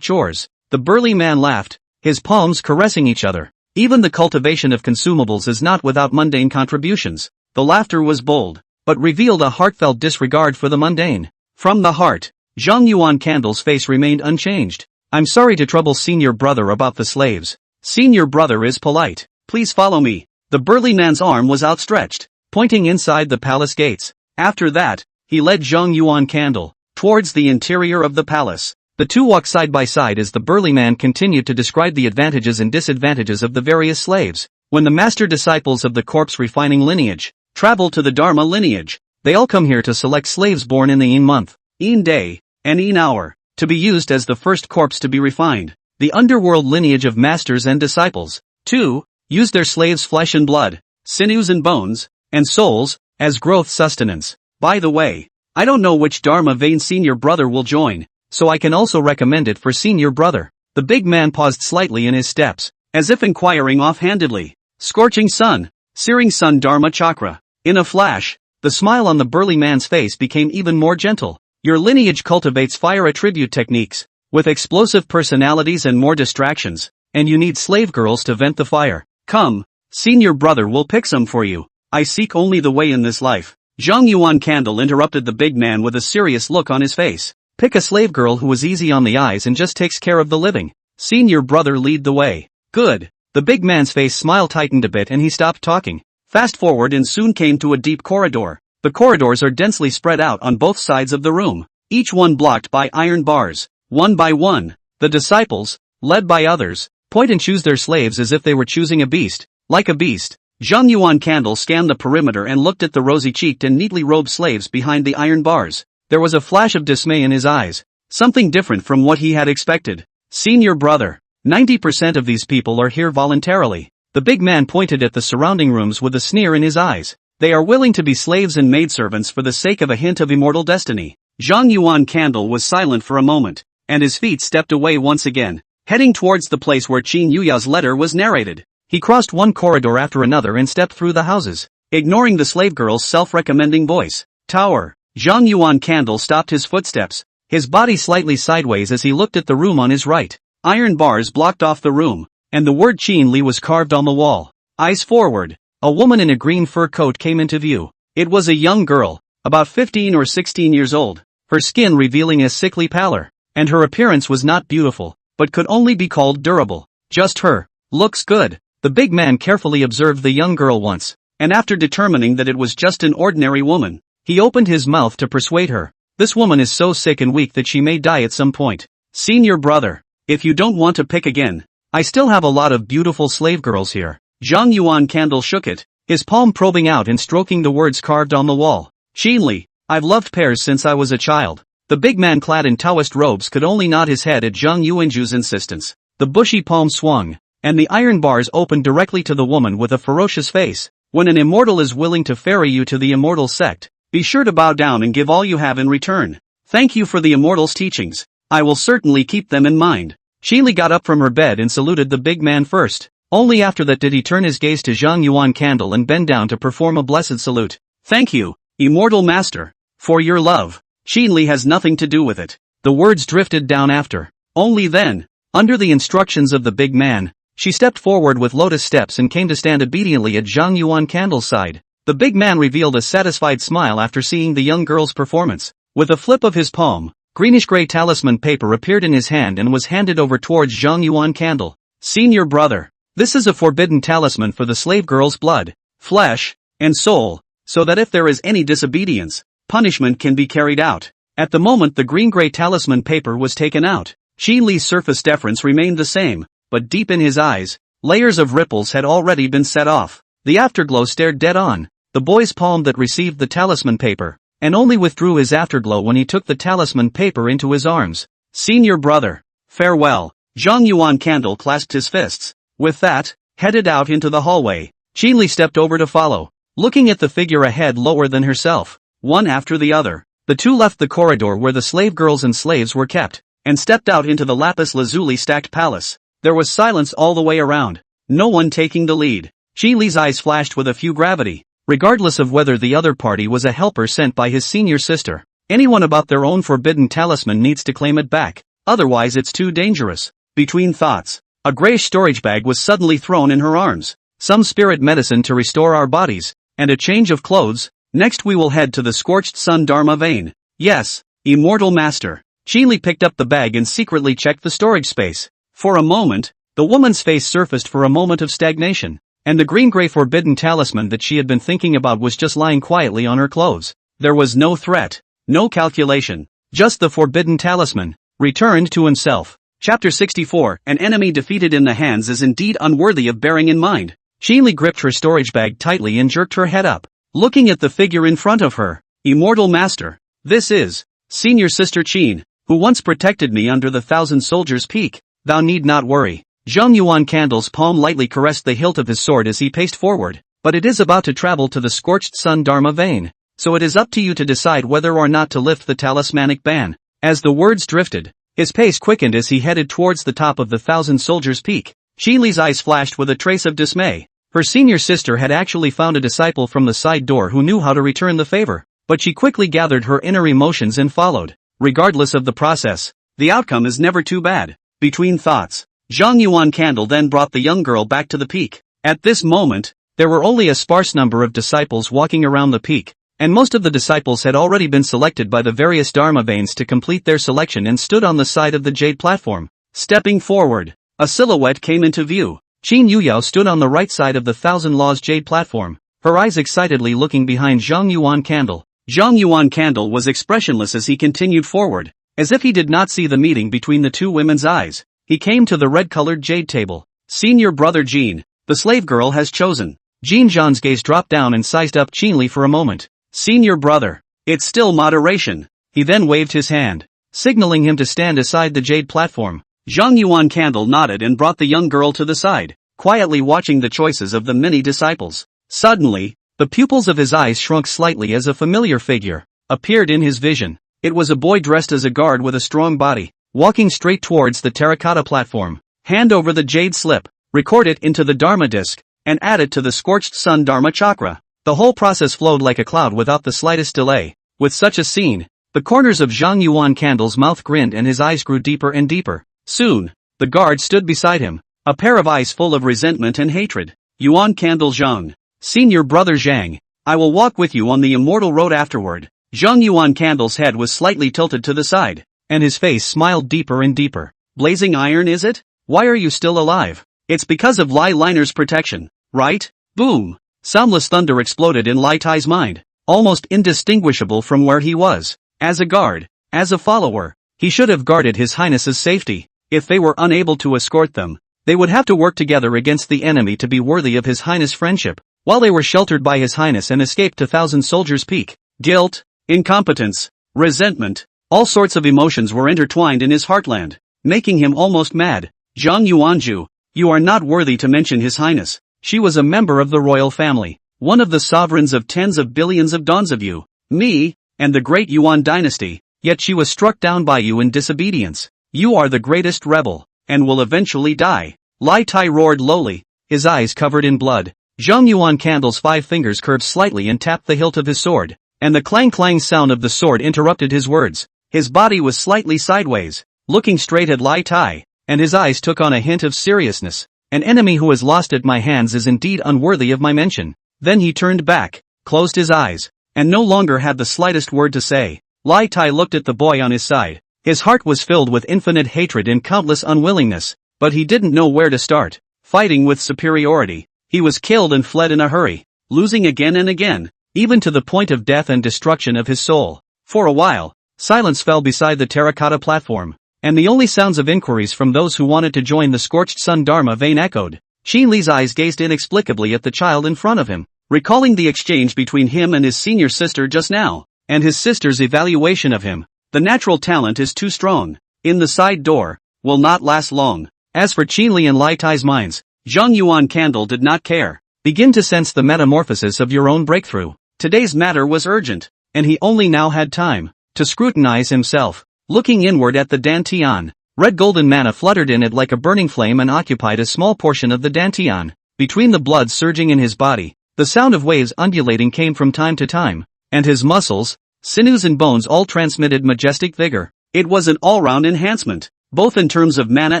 chores. The burly man laughed, his palms caressing each other. Even the cultivation of consumables is not without mundane contributions. The laughter was bold, but revealed a heartfelt disregard for the mundane. From the heart, Zhang Yuan Candle's face remained unchanged. I'm sorry to trouble senior brother about the slaves. Senior brother is polite. Please follow me. The burly man's arm was outstretched, pointing inside the palace gates. After that, he led Zhang Yuan Candle towards the interior of the palace. The two walked side by side as the burly man continued to describe the advantages and disadvantages of the various slaves. When the master disciples of the corpse refining lineage travel to the Dharma lineage, they all come here to select slaves born in the Yin month, Yin day, an hour, to be used as the first corpse to be refined. The underworld lineage of masters and disciples. 2. Use their slaves' flesh and blood, sinews and bones, and souls, as growth sustenance. By the way, I don't know which Dharma vein senior brother will join, so I can also recommend it for senior brother. The big man paused slightly in his steps, as if inquiring offhandedly. Scorching sun, searing sun Dharma chakra. In a flash, the smile on the burly man's face became even more gentle. Your lineage cultivates fire attribute techniques, with explosive personalities and more distractions, and you need slave girls to vent the fire. Come, senior brother will pick some for you. I seek only the way in this life. Zhang Yuan Candle interrupted the big man with a serious look on his face. Pick a slave girl who is easy on the eyes and just takes care of the living. Senior brother lead the way. Good. The big man's face smile tightened a bit and he stopped talking. Fast forward and soon came to a deep corridor. The corridors are densely spread out on both sides of the room, each one blocked by iron bars. One by one, the disciples, led by others, point and choose their slaves as if they were choosing a beast. Like a beast, Zhang Yuan Candle scanned the perimeter and looked at the rosy-cheeked and neatly robed slaves behind the iron bars. There was a flash of dismay in his eyes, something different from what he had expected. Senior brother, 90% of these people are here voluntarily. The big man pointed at the surrounding rooms with a sneer in his eyes. They are willing to be slaves and maidservants for the sake of a hint of immortal destiny. Zhang Yuan Candle was silent for a moment, and his feet stepped away once again, heading towards the place where Qin Yuya's letter was narrated. He crossed one corridor after another and stepped through the houses, ignoring the slave girl's self-recommending voice. Tower. Zhang Yuan Candle stopped his footsteps, his body slightly sideways as he looked at the room on his right. Iron bars blocked off the room, and the word Qin Li was carved on the wall. Eyes forward. A woman in a green fur coat came into view. It was a young girl, about 15 or 16 years old, her skin revealing a sickly pallor, and her appearance was not beautiful, but could only be called durable. Just her. Looks good. The big man carefully observed the young girl once, and after determining that it was just an ordinary woman, he opened his mouth to persuade her. This woman is so sick and weak that she may die at some point. Senior brother, if you don't want to pick again, I still have a lot of beautiful slave girls here. Zhang Yuan Candle shook it, his palm probing out and stroking the words carved on the wall. Qinli, I've loved pears since I was a child. The big man clad in Taoist robes could only nod his head at Zhang Yuanju's insistence. The bushy palm swung, and the iron bars opened directly to the woman with a ferocious face. When an immortal is willing to ferry you to the immortal sect, be sure to bow down and give all you have in return. Thank you for the immortal's teachings. I will certainly keep them in mind. Qinli got up from her bed and saluted the big man first. Only after that did he turn his gaze to Zhang Yuan Candle and bend down to perform a blessed salute. Thank you, immortal master, for your love. Qinli has nothing to do with it. The words drifted down after. Only then, under the instructions of the big man, she stepped forward with lotus steps and came to stand obediently at Zhang Yuan Candle's side. The big man revealed a satisfied smile after seeing the young girl's performance. With a flip of his palm, greenish-gray talisman paper appeared in his hand and was handed over towards Zhang Yuan Candle. Senior brother, this is a forbidden talisman for the slave girl's blood, flesh, and soul, so that if there is any disobedience, punishment can be carried out. At the moment the green-gray talisman paper was taken out, Qin Li's surface deference remained the same, but deep in his eyes, layers of ripples had already been set off. The afterglow stared dead on the boy's palm that received the talisman paper, and only withdrew his afterglow when he took the talisman paper into his arms. Senior brother, farewell. Zhang Yuan Candle clasped his fists. With that, headed out into the hallway. Qin Li stepped over to follow, looking at the figure ahead lower than herself. One after the other, the two left the corridor where the slave girls and slaves were kept, and stepped out into the lapis lazuli stacked palace. There was silence all the way around, no one taking the lead. Qin Li's eyes flashed with a few gravity, regardless of whether the other party was a helper sent by his senior sister. Anyone about their own forbidden talisman needs to claim it back, otherwise it's too dangerous. Between thoughts, a grayish storage bag was suddenly thrown in her arms. Some spirit medicine to restore our bodies, and a change of clothes. Next we will head to the scorched sun Dharma vein. Yes, immortal master. Qin Li picked up the bag and secretly checked the storage space. For a moment, the woman's face surfaced for a moment of stagnation, and the green-gray forbidden talisman that she had been thinking about was just lying quietly on her clothes. There was no threat, no calculation, just the forbidden talisman, returned to himself. Chapter 64, An enemy defeated in the hands is indeed unworthy of bearing in mind. Qin Li gripped her storage bag tightly and jerked her head up, looking at the figure in front of her. Immortal master, this is Senior Sister Qin. who once protected me under the 1,000 soldiers' peak. Thou need not worry. Zhang Yuan Candle's palm lightly caressed the hilt of his sword as he paced forward, but it is about to travel to the scorched sun Dharma vein, so it is up to you to decide whether or not to lift the talismanic ban. As the words drifted, his pace quickened as he headed towards the top of the 1,000 soldiers' peak. Qi Li's eyes flashed with a trace of dismay. Her senior sister had actually found a disciple from the side door who knew how to return the favor, but she quickly gathered her inner emotions and followed. Regardless of the process, the outcome is never too bad. Between thoughts, Zhang Yuan Candle then brought the young girl back to the peak. At this moment, there were only a sparse number of disciples walking around the peak, and most of the disciples had already been selected by the various Dharma veins to complete their selection and stood on the side of the jade platform. Stepping forward, a silhouette came into view. Qin Yuyao stood on the right side of the 1,000 Laws jade platform, her eyes excitedly looking behind Zhang Yuan Candle. Zhang Yuan Candle was expressionless as he continued forward, as if he did not see the meeting between the two women's eyes. He came to the red-colored jade table. Senior brother Jean, the slave girl has chosen. Jean Zhan's gaze dropped down and sized up Qin Li for a moment. Senior brother, it's still moderation. He then waved his hand, signaling him to stand aside the jade platform. Zhang Yuan Candle nodded and brought the young girl to the side, quietly watching the choices of the many disciples. Suddenly, the pupils of his eyes shrunk slightly as a familiar figure appeared in his vision. It was a boy dressed as a guard with a strong body, walking straight towards the terracotta platform. Hand over the jade slip, record it into the Dharma disc, and add it to the scorched sun Dharma chakra. The whole process flowed like a cloud without the slightest delay. With such a scene, the corners of Zhang Yuan Candle's mouth grinned and his eyes grew deeper and deeper. Soon, the guard stood beside him, a pair of eyes full of resentment and hatred. Yuan Candle Zhang, senior brother Zhang, I will walk with you on the immortal road afterward. Zhang Yuan Candle's head was slightly tilted to the side, and his face smiled deeper and deeper. Blazing iron is it? Why are you still alive? It's because of Lai Liner's protection, right? Boom! Soundless thunder exploded in Lai Tai's mind, almost indistinguishable from where he was. As a guard, as a follower, he should have guarded His Highness's safety. If they were unable to escort them, they would have to work together against the enemy to be worthy of His Highness' friendship. While they were sheltered by His Highness and escaped to 1,000 Soldiers' Peak, guilt, incompetence, resentment, all sorts of emotions were intertwined in his heartland, making him almost mad. Zhang Yuanju, you are not worthy to mention His Highness. She was a member of the royal family, one of the sovereigns of tens of billions of dons of you, me, and the great Yuan dynasty, yet she was struck down by you in disobedience. You are the greatest rebel, and will eventually die. Lai Tai roared lowly, his eyes covered in blood. Zhang Yuan Candle's 5 fingers curved slightly and tapped the hilt of his sword, and the clang-clang sound of the sword interrupted his words. His body was slightly sideways, looking straight at Lai Tai, and his eyes took on a hint of seriousness. An enemy who is lost at my hands is indeed unworthy of my mention. Then he turned back, closed his eyes, and no longer had the slightest word to say. Lai Tai looked at the boy on his side. His heart was filled with infinite hatred and countless unwillingness, but he didn't know where to start. Fighting with superiority, he was killed and fled in a hurry, losing again and again, even to the point of death and destruction of his soul. For a while, silence fell beside the terracotta platform, and the only sounds of inquiries from those who wanted to join the scorched sun Dharma vein echoed. Qin Li's eyes gazed inexplicably at the child in front of him, recalling the exchange between him and his senior sister just now, and his sister's evaluation of him. The natural talent is too strong. In the side door, will not last long. As for Qin Li and Lai Tai's minds, Zhang Yuan Candle did not care. Begin to sense the metamorphosis of your own breakthrough. Today's matter was urgent, and he only now had time to scrutinize himself. Looking inward at the dantian, red golden mana fluttered in it like a burning flame and occupied a small portion of the dantian. Between the blood surging in his body, the sound of waves undulating came from time to time, and his muscles, sinews and bones all transmitted majestic vigor. It was an all-round enhancement, both in terms of mana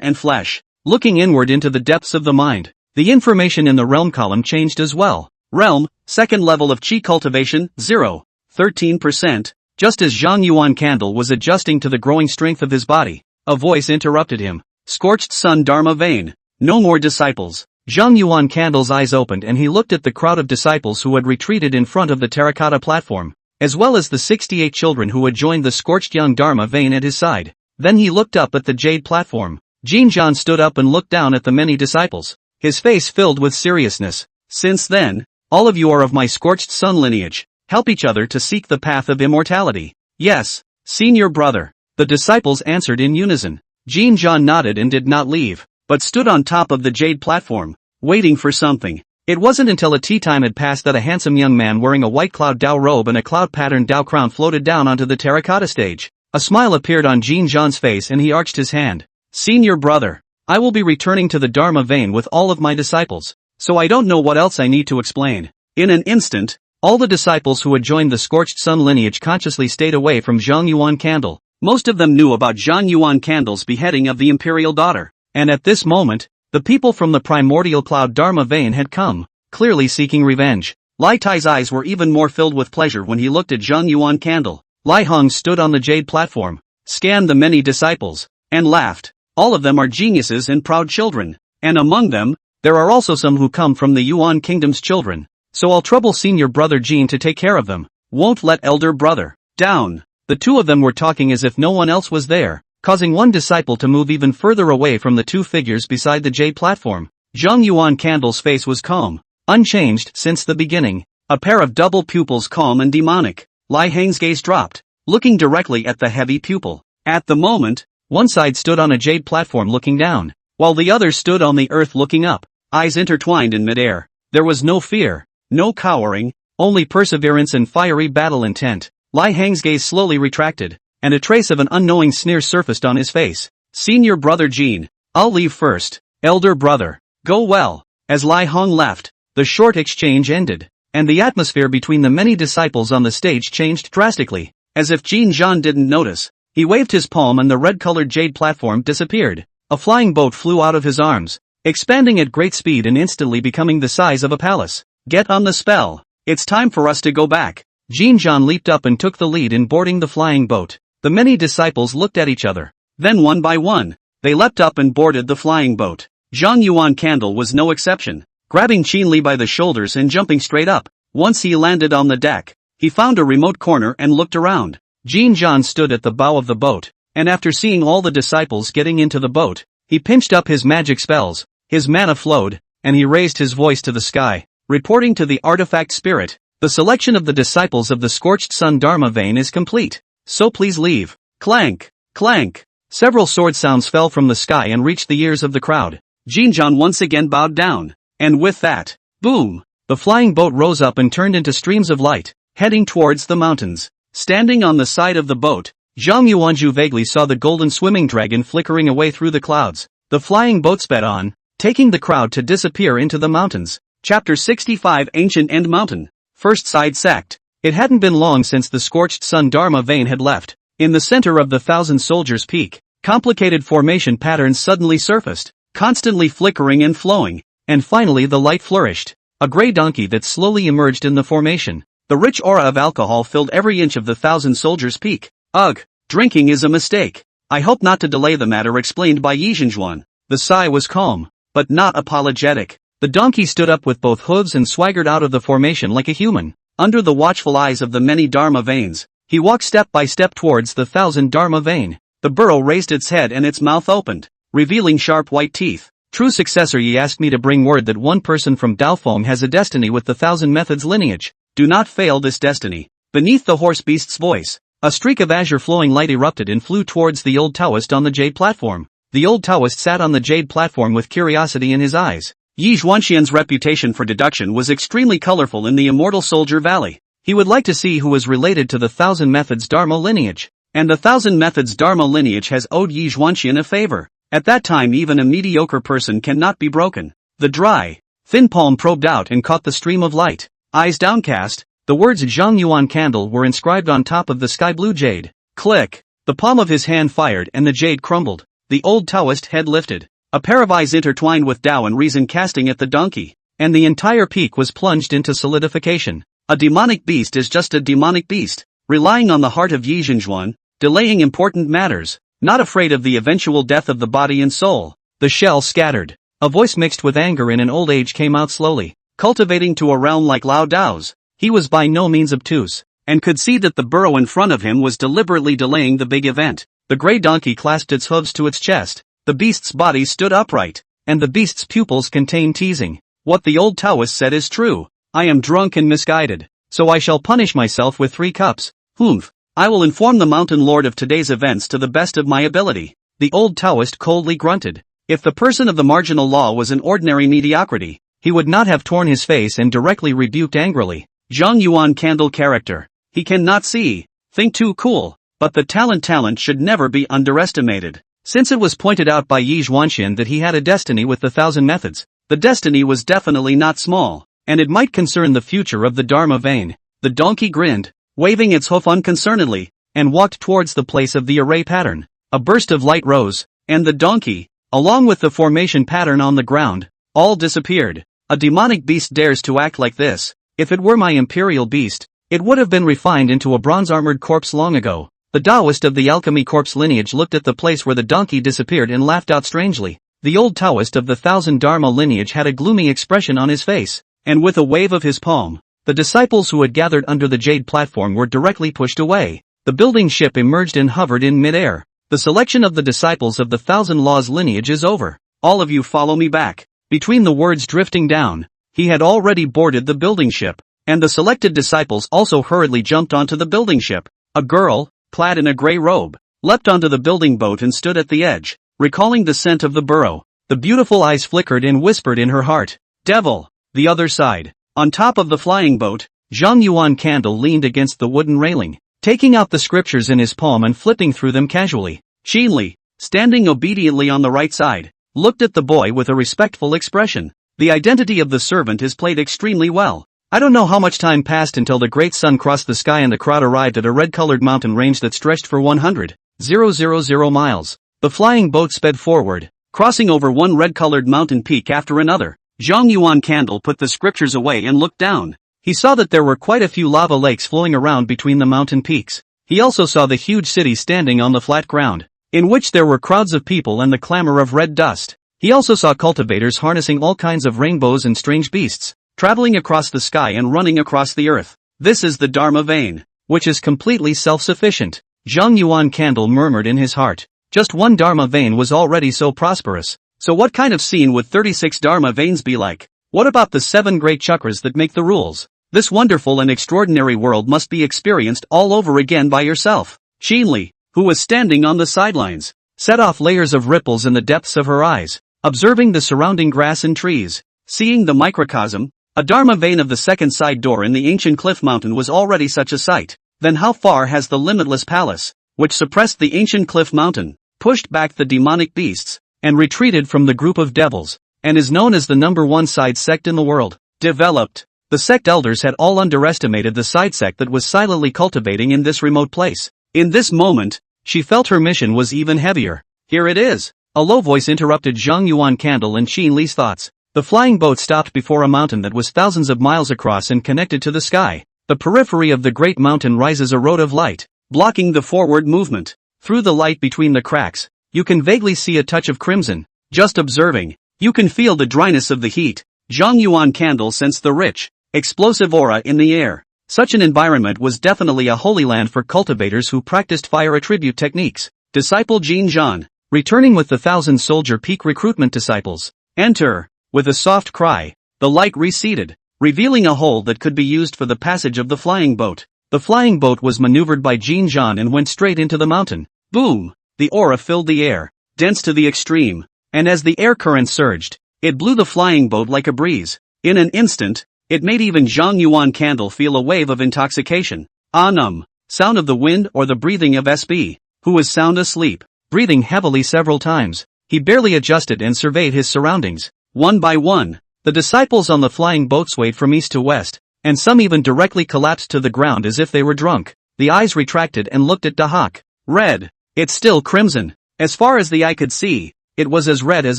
and flesh. Looking inward into the depths of the mind, the information in the realm column changed as well. Realm, second level of Qi cultivation, 0, 13%. Just as Zhang Yuan Candle was adjusting to the growing strength of his body, a voice interrupted him. Scorched sun Dharma vein. No more disciples. Zhang Yuan Candle's eyes opened and he looked at the crowd of disciples who had retreated in front of the terracotta platform, as well as the 68 children who had joined the scorched young Dharma vein at his side. Then he looked up at the jade platform. Jin Zhan stood up and looked down at the many disciples, his face filled with seriousness. Since then, all of you are of my scorched sun lineage. Help each other to seek the path of immortality. Yes, senior brother. The disciples answered in unison. Jin Jian nodded and did not leave, but stood on top of the jade platform, waiting for something. It wasn't until a tea time had passed that a handsome young man wearing a white cloud dao robe and a cloud-patterned dao crown floated down onto the terracotta stage. A smile appeared on Jin Jian's face and he arched his hand. Senior brother, I will be returning to the Dharma vein with all of my disciples, so I don't know what else I need to explain. In an instant, all the disciples who had joined the Scorched Sun lineage consciously stayed away from Zhang Yuan Candle. Most of them knew about Zhang Yuan Candle's beheading of the imperial daughter, and at this moment, the people from the primordial cloud Dharma vein had come, clearly seeking revenge. Lai Tai's eyes were even more filled with pleasure when he looked at Zhang Yuan Candle. Lai Hong stood on the jade platform, scanned the many disciples, and laughed. All of them are geniuses and proud children, and among them, there are also some who come from the Yuan Kingdom's children. So I'll trouble senior brother Jin to take care of them. Won't let elder brother down. The two of them were talking as if no one else was there, causing one disciple to move even further away from the two figures beside the jade platform. Zhang Yuan Candle's face was calm, unchanged since the beginning, a pair of double pupils calm and demonic. Lai Hang's gaze dropped, looking directly at the heavy pupil. At the moment, one side stood on a jade platform looking down, while the other stood on the earth looking up, eyes intertwined in midair. There was no fear, no cowering, only perseverance and fiery battle intent. Lai Hang's gaze slowly retracted, and a trace of an unknowing sneer surfaced on his face. Senior brother Jin, I'll leave first. Elder brother, go well. As Lai Hong left, the short exchange ended, and the atmosphere between the many disciples on the stage changed drastically. As if Jin Jian didn't notice, he waved his palm and the red-colored jade platform disappeared. A flying boat flew out of his arms, expanding at great speed and instantly becoming the size of a palace. Get on the spell. It's time for us to go back. Jin Jian leaped up and took the lead in boarding the flying boat. The many disciples looked at each other. Then one by one, they leapt up and boarded the flying boat. Zhang Yuan Candle was no exception, grabbing Qin Li by the shoulders and jumping straight up. Once he landed on the deck, he found a remote corner and looked around. Jin Jian stood at the bow of the boat, and after seeing all the disciples getting into the boat, he pinched up his magic spells, his mana flowed, and he raised his voice to the sky, reporting to the artifact spirit. The selection of the disciples of the Scorched Sun Dharma vein is complete, so please leave. Clank, clank. Several sword sounds fell from the sky and reached the ears of the crowd. Jin Jian once again bowed down, and with that, boom, the flying boat rose up and turned into streams of light, heading towards the mountains. Standing on the side of the boat, Zhang Yuanju vaguely saw the golden swimming dragon flickering away through the clouds. The flying boat sped on, taking the crowd to disappear into the mountains. Chapter 65 Ancient End Mountain. First side sect. It hadn't been long since the Scorched Sun Dharma vein had left. In the center of the Thousand Soldiers Peak, complicated formation patterns suddenly surfaced, constantly flickering and flowing, and finally the light flourished. A gray donkey that slowly emerged in the formation. The rich aura of alcohol filled every inch of the Thousand Soldiers Peak. Ugh, drinking is a mistake. I hope not to delay the matter, explained by Yi Zhenjuan. The sigh was calm, but not apologetic. The donkey stood up with both hooves and swaggered out of the formation like a human. Under the watchful eyes of the many Dharma veins, he walked step by step towards the Thousand Dharma vein. The burrow raised its head and its mouth opened, revealing sharp white teeth. True successor, Yi asked me to bring word that one person from Daofeng has a destiny with the Thousand Methods lineage. Do not fail this destiny. Beneath the horse beast's voice, a streak of azure flowing light erupted and flew towards the old Taoist on the jade platform. The old Taoist sat on the jade platform with curiosity in his eyes. Yi Zhuanxian's reputation for deduction was extremely colorful in the Immortal Soldier Valley. He would like to see who was related to the Thousand Methods Dharma lineage. And the Thousand Methods Dharma lineage has owed Yi Zhuanxian a favor. At that time even a mediocre person cannot be broken. The dry, thin palm probed out and caught the stream of light. Eyes downcast, the words Zhang Yuan Candle were inscribed on top of the sky blue jade. Click! The palm of his hand fired and the jade crumbled. The old Taoist head lifted. A pair of eyes intertwined with Tao and reason casting at the donkey, and the entire peak was plunged into solidification. A demonic beast is just a demonic beast, relying on the heart of Yi Zhenjuan, delaying important matters, not afraid of the eventual death of the body and soul. The shell scattered. A voice mixed with anger in an old age came out slowly, cultivating to a realm like Lao Dao's. He was by no means obtuse, and could see that the burrow in front of him was deliberately delaying the big event. The gray donkey clasped its hooves to its chest. The beast's body stood upright, and the beast's pupils contained teasing. What the old Taoist said is true. I am drunk and misguided, so I shall punish myself with 3 cups. Humph. I will inform the Mountain Lord of today's events to the best of my ability. The old Taoist coldly grunted. If the person of the marginal law was an ordinary mediocrity, he would not have torn his face and directly rebuked angrily. Zhang Yuan Candle character. He cannot see. Think too cool. But the talent should never be underestimated. Since it was pointed out by Yi Zhuanxian that he had a destiny with the 1,000 methods, the destiny was definitely not small, and it might concern the future of the Dharma vein. The donkey grinned, waving its hoof unconcernedly, and walked towards the place of the array pattern. A burst of light rose, and the donkey, along with the formation pattern on the ground, all disappeared. A demonic beast dares to act like this. If it were my imperial beast, it would have been refined into a bronze-armored corpse long ago. The Taoist of the alchemy corpse lineage looked at the place where the donkey disappeared and laughed out strangely. The old Taoist of the 1,000 Dharma lineage had a gloomy expression on his face, and with a wave of his palm, the disciples who had gathered under the jade platform were directly pushed away. The building ship emerged and hovered in mid-air. The selection of the disciples of the 1,000 Laws lineage is over. All of you follow me back. Between the words drifting down, he had already boarded the building ship, and the selected disciples also hurriedly jumped onto the building ship. A girl, clad in a gray robe, leapt onto the building boat and stood at the edge, recalling the scent of the burrow. The beautiful eyes flickered and whispered in her heart, "Devil!" The other side. On top of the flying boat, Zhang Yuan Candle leaned against the wooden railing, taking out the scriptures in his palm and flipping through them casually. Xinli, standing obediently on the right side, looked at the boy with a respectful expression. The identity of the servant is played extremely well. I don't know how much time passed until the great sun crossed the sky and the crowd arrived at a red-colored mountain range that stretched for 100,000 miles. The flying boat sped forward, crossing over one red-colored mountain peak after another. Zhang Yuan Candle put the scriptures away and looked down. He saw that there were quite a few lava lakes flowing around between the mountain peaks. He also saw the huge city standing on the flat ground, in which there were crowds of people and the clamor of red dust. He also saw cultivators harnessing all kinds of rainbows and strange beasts, traveling across the sky and running across the earth. This is the Dharma vein, which is completely self-sufficient. Zhang Yuan Candle murmured in his heart. Just one Dharma vein was already so prosperous. So what kind of scene would 36 Dharma veins be like? What about the 7 great chakras that make the rules? This wonderful and extraordinary world must be experienced all over again by yourself. Xinli, who was standing on the sidelines, set off layers of ripples in the depths of her eyes, observing the surrounding grass and trees. Seeing the microcosm, a Dharma vein of the second side door in the ancient cliff mountain was already such a sight. Then how far has the limitless palace, which suppressed the ancient cliff mountain, pushed back the demonic beasts, and retreated from the group of devils, and is known as the #1 side sect in the world, developed? The sect elders had all underestimated the side sect that was silently cultivating in this remote place. In this moment, she felt her mission was even heavier. Here it is. A low voice interrupted Zhang Yuan Candle and Xin Li's thoughts. The flying boat stopped before a mountain that was thousands of miles across and connected to the sky. The periphery of the great mountain rises a road of light, blocking the forward movement. Through the light between the cracks, you can vaguely see a touch of crimson. Just observing, you can feel the dryness of the heat. Zhang Yuan Candle sensed the rich, explosive aura in the air. Such an environment was definitely a holy land for cultivators who practiced fire attribute techniques. Disciple Jin Zhan, returning with the 1,000 soldier peak recruitment disciples. Enter. With a soft cry, the light receded, revealing a hole that could be used for the passage of the flying boat. The flying boat was maneuvered by Jin Zhan and went straight into the mountain. Boom! The aura filled the air, dense to the extreme, and as the air current surged, it blew the flying boat like a breeze. In an instant, it made even Zhang Yuan Candle feel a wave of intoxication. Sound of the wind or the breathing of SB, who was sound asleep, breathing heavily several times. He barely adjusted and surveyed his surroundings. One by one, the disciples on the flying boat swayed from east to west, and some even directly collapsed to the ground as if they were drunk. The eyes retracted and looked at Dahak. Red. It's still crimson. As far as the eye could see, it was as red as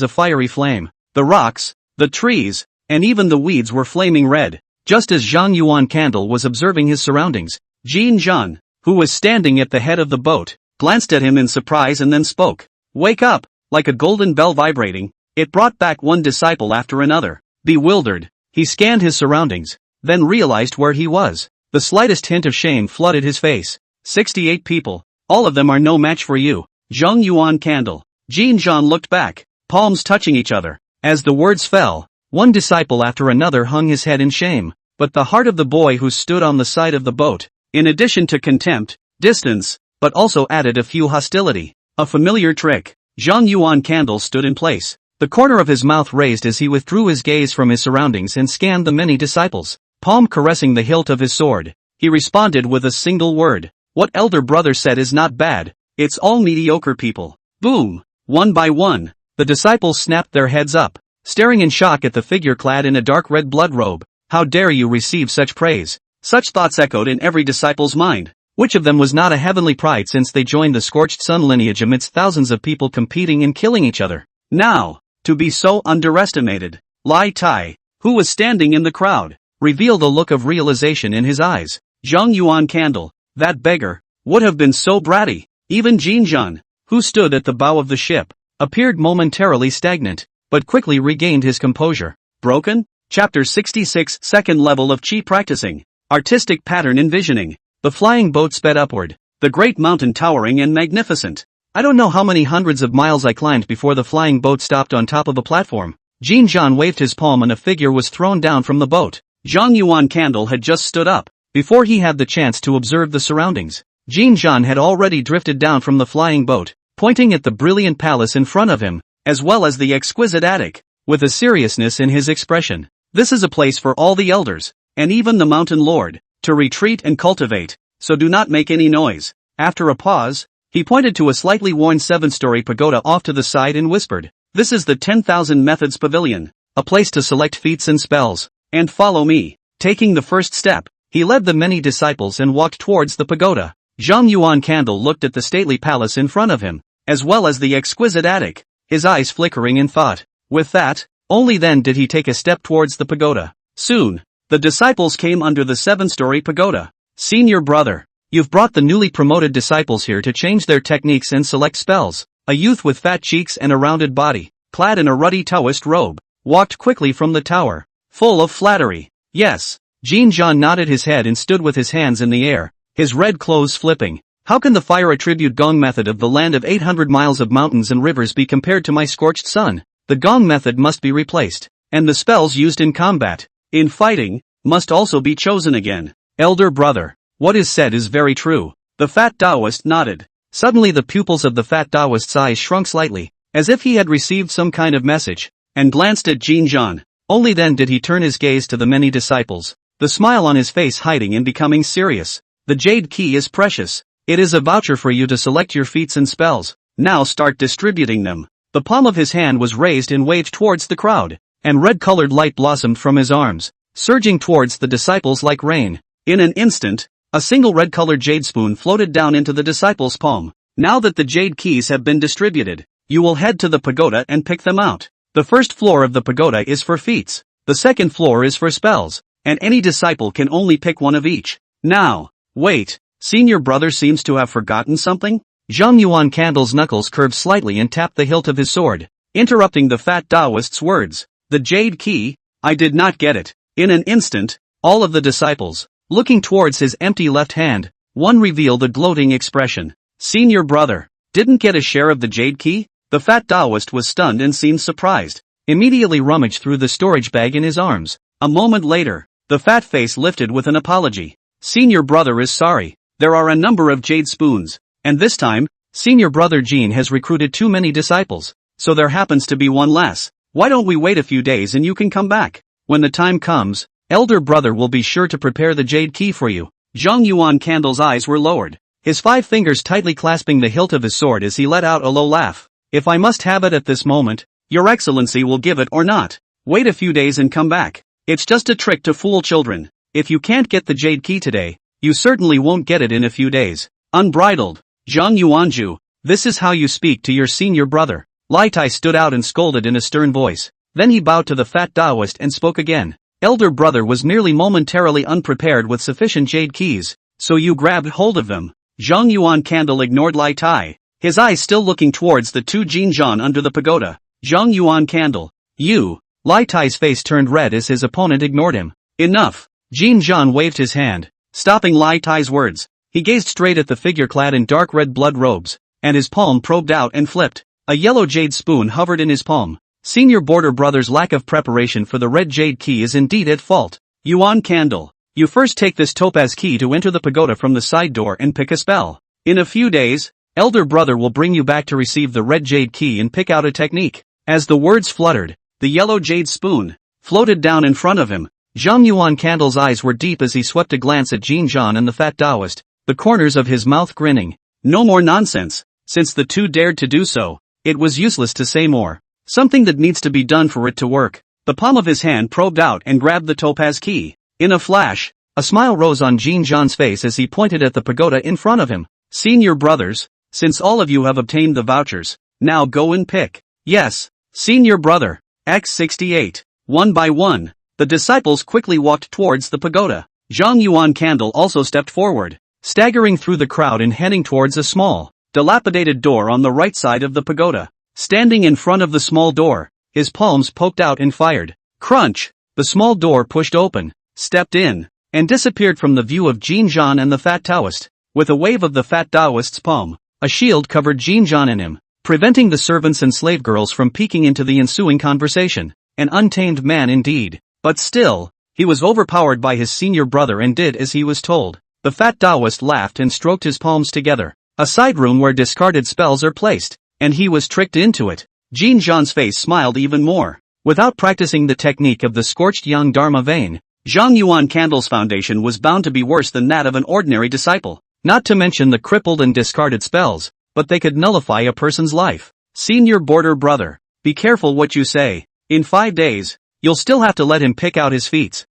a fiery flame. The rocks, the trees, and even the weeds were flaming red. Just as Zhang Yuan Candle was observing his surroundings, Jin Zhan, who was standing at the head of the boat, glanced at him in surprise and then spoke. Wake up! Like a golden bell vibrating, it brought back one disciple after another. Bewildered, he scanned his surroundings, then realized where he was. The slightest hint of shame flooded his face. 68 people. All of them are no match for you. Zhang Yuan Candle. Jin Zhan looked back, palms touching each other. As the words fell, one disciple after another hung his head in shame. But the heart of the boy who stood on the side of the boat, in addition to contempt, distance, but also added a few hostility. A familiar trick. Zhang Yuan Candle stood in place, the corner of his mouth raised as he withdrew his gaze from his surroundings and scanned the many disciples, palm caressing the hilt of his sword. He responded with a single word. What elder brother said is not bad, it's all mediocre people. Boom! One by one, the disciples snapped their heads up, staring in shock at the figure clad in a dark red blood robe. How dare you receive such praise? Such thoughts echoed in every disciple's mind. Which of them was not a heavenly pride since they joined the scorched sun lineage amidst thousands of people competing and killing each other? Now, to be so underestimated. Lai Tai, who was standing in the crowd, revealed a look of realization in his eyes. Zhang Yuan Candle, that beggar, would have been so bratty. Even Jin Zhan, who stood at the bow of the ship, appeared momentarily stagnant, but quickly regained his composure. Broken? Chapter 66 Second Level of Chi Practicing. Artistic Pattern Envisioning. The flying boat sped upward, the great mountain towering and magnificent. I don't know how many hundreds of miles I climbed before the flying boat stopped on top of a platform. Jin Zhan waved his palm and a figure was thrown down from the boat. Zhang Yuan Candle had just stood up. Before he had the chance to observe the surroundings, Jin Zhan had already drifted down from the flying boat, pointing at the brilliant palace in front of him, as well as the exquisite attic, with a seriousness in his expression. This is a place for all the elders, and even the mountain lord, to retreat and cultivate, so do not make any noise. After a pause, he pointed to a slightly worn 7-story pagoda off to the side and whispered, "This is the 10,000 Methods Pavilion, a place to select feats and spells, and follow me." Taking the first step, he led the many disciples and walked towards the pagoda. Zhang Yuan Candle looked at the stately palace in front of him, as well as the exquisite attic, his eyes flickering in thought. With that, only then did he take a step towards the pagoda. Soon, the disciples came under the 7-story pagoda. "Senior brother, you've brought the newly promoted disciples here to change their techniques and select spells." A youth with fat cheeks and a rounded body, clad in a ruddy Taoist robe, walked quickly from the tower, full of flattery. "Yes." Jin Zhan nodded his head and stood with his hands in the air, his red clothes flipping. "How can the fire attribute gong method of the land of 800 miles of mountains and rivers be compared to my scorched sun? The gong method must be replaced, and the spells used in combat, in fighting, must also be chosen again. Elder brother, what is said is very true." The fat Taoist nodded. Suddenly the pupils of the fat Taoist's eyes shrunk slightly, as if he had received some kind of message, and glanced at Jin Zhan. Only then did he turn his gaze to the many disciples, the smile on his face hiding and becoming serious. "The jade key is precious. It is a voucher for you to select your feats and spells. Now start distributing them." The palm of his hand was raised and waved towards the crowd, and red-colored light blossomed from his arms, surging towards the disciples like rain. In an instant, a single red-colored jade spoon floated down into the disciple's palm. "Now that the jade keys have been distributed, you will head to the pagoda and pick them out. The first floor of the pagoda is for feats, the second floor is for spells, and any disciple can only pick one of each. Now, wait, senior brother seems to have forgotten something?" Zhang Yuan Candle's knuckles curved slightly and tapped the hilt of his sword, interrupting the fat Taoist's words. "The jade key? I did not get it." In an instant, all of the disciples, looking towards his empty left hand, one revealed a gloating expression. "Senior brother, didn't get a share of the jade key?" The fat Taoist was stunned and seemed surprised, immediately rummaged through the storage bag in his arms. A moment later, the fat face lifted with an apology. "Senior brother is sorry, there are a number of jade spoons, and this time, senior brother Jean has recruited too many disciples, so there happens to be one less. Why don't we wait a few days and you can come back? When the time comes, elder brother will be sure to prepare the jade key for you." Zhang Yuan Candle's eyes were lowered, his 5 fingers tightly clasping the hilt of his sword as he let out a low laugh. "If I must have it at this moment, your excellency will give it or not. Wait a few days and come back. It's just a trick to fool children. If you can't get the jade key today, you certainly won't get it in a few days." Unbridled. "Zhang Yuanju, this is how you speak to your senior brother." Lai Tai stood out and scolded in a stern voice. Then he bowed to the fat Taoist and spoke again. "Elder brother was merely momentarily unprepared with sufficient jade keys, so you grabbed hold of them." Zhang Yuan Candle ignored Lai Tai, his eyes still looking towards the 2 Jin Zhan under the pagoda. "Zhang Yuan Candle, you." Lai Tai's face turned red as his opponent ignored him. "Enough." Jin Zhan waved his hand, stopping Lai Tai's words. He gazed straight at the figure clad in dark red blood robes, and his palm probed out and flipped. A yellow jade spoon hovered in his palm. Senior border brother's lack of preparation for the red jade key is indeed at fault. "Yuan Candle, You first take this topaz key to enter the pagoda from the side door and pick a spell. In a few days, elder brother will bring you back to receive the red jade key and pick out a technique. As the words fluttered, the yellow jade spoon floated down in front of him. Zhang Yuan Candle's eyes were deep as he swept a glance at Jin Zhan and the fat Taoist, the corners of his mouth grinning. No more nonsense. Since the two dared to do so, it was useless to say more. Something that needs to be done for it to work. The palm of his hand probed out and grabbed the topaz key. In a flash, a smile rose on Jin Zhan's face as he pointed at the pagoda in front of him. Senior brothers, since all of you have obtained the vouchers, now go and pick. Yes, senior brother. X68. One by one, the disciples quickly walked towards the pagoda. Zhang Yuan Candle also stepped forward, staggering through the crowd and heading towards a small, dilapidated door on the right side of the pagoda. Standing in front of the small door, his palms poked out and fired. Crunch! The small door pushed open, stepped in, and disappeared from the view of Jin Zhan and the fat Taoist. With a wave of the fat Taoist's palm, a shield covered Jin Zhan and him, preventing the servants and slave girls from peeking into the ensuing conversation. An untamed man indeed. But still, he was overpowered by his senior brother and did as he was told. The fat Taoist laughed and stroked his palms together. A side room where discarded spells are placed, and he was tricked into it. Jin Zhan's face smiled even more. Without practicing the technique of the scorched young Dharma vein, Zhang Yuan Candle's foundation was bound to be worse than that of an ordinary disciple. Not to mention the crippled and discarded spells, but they could nullify a person's life. Senior border brother, be careful what you say. In 5 days, you'll still have to let him pick out his feats.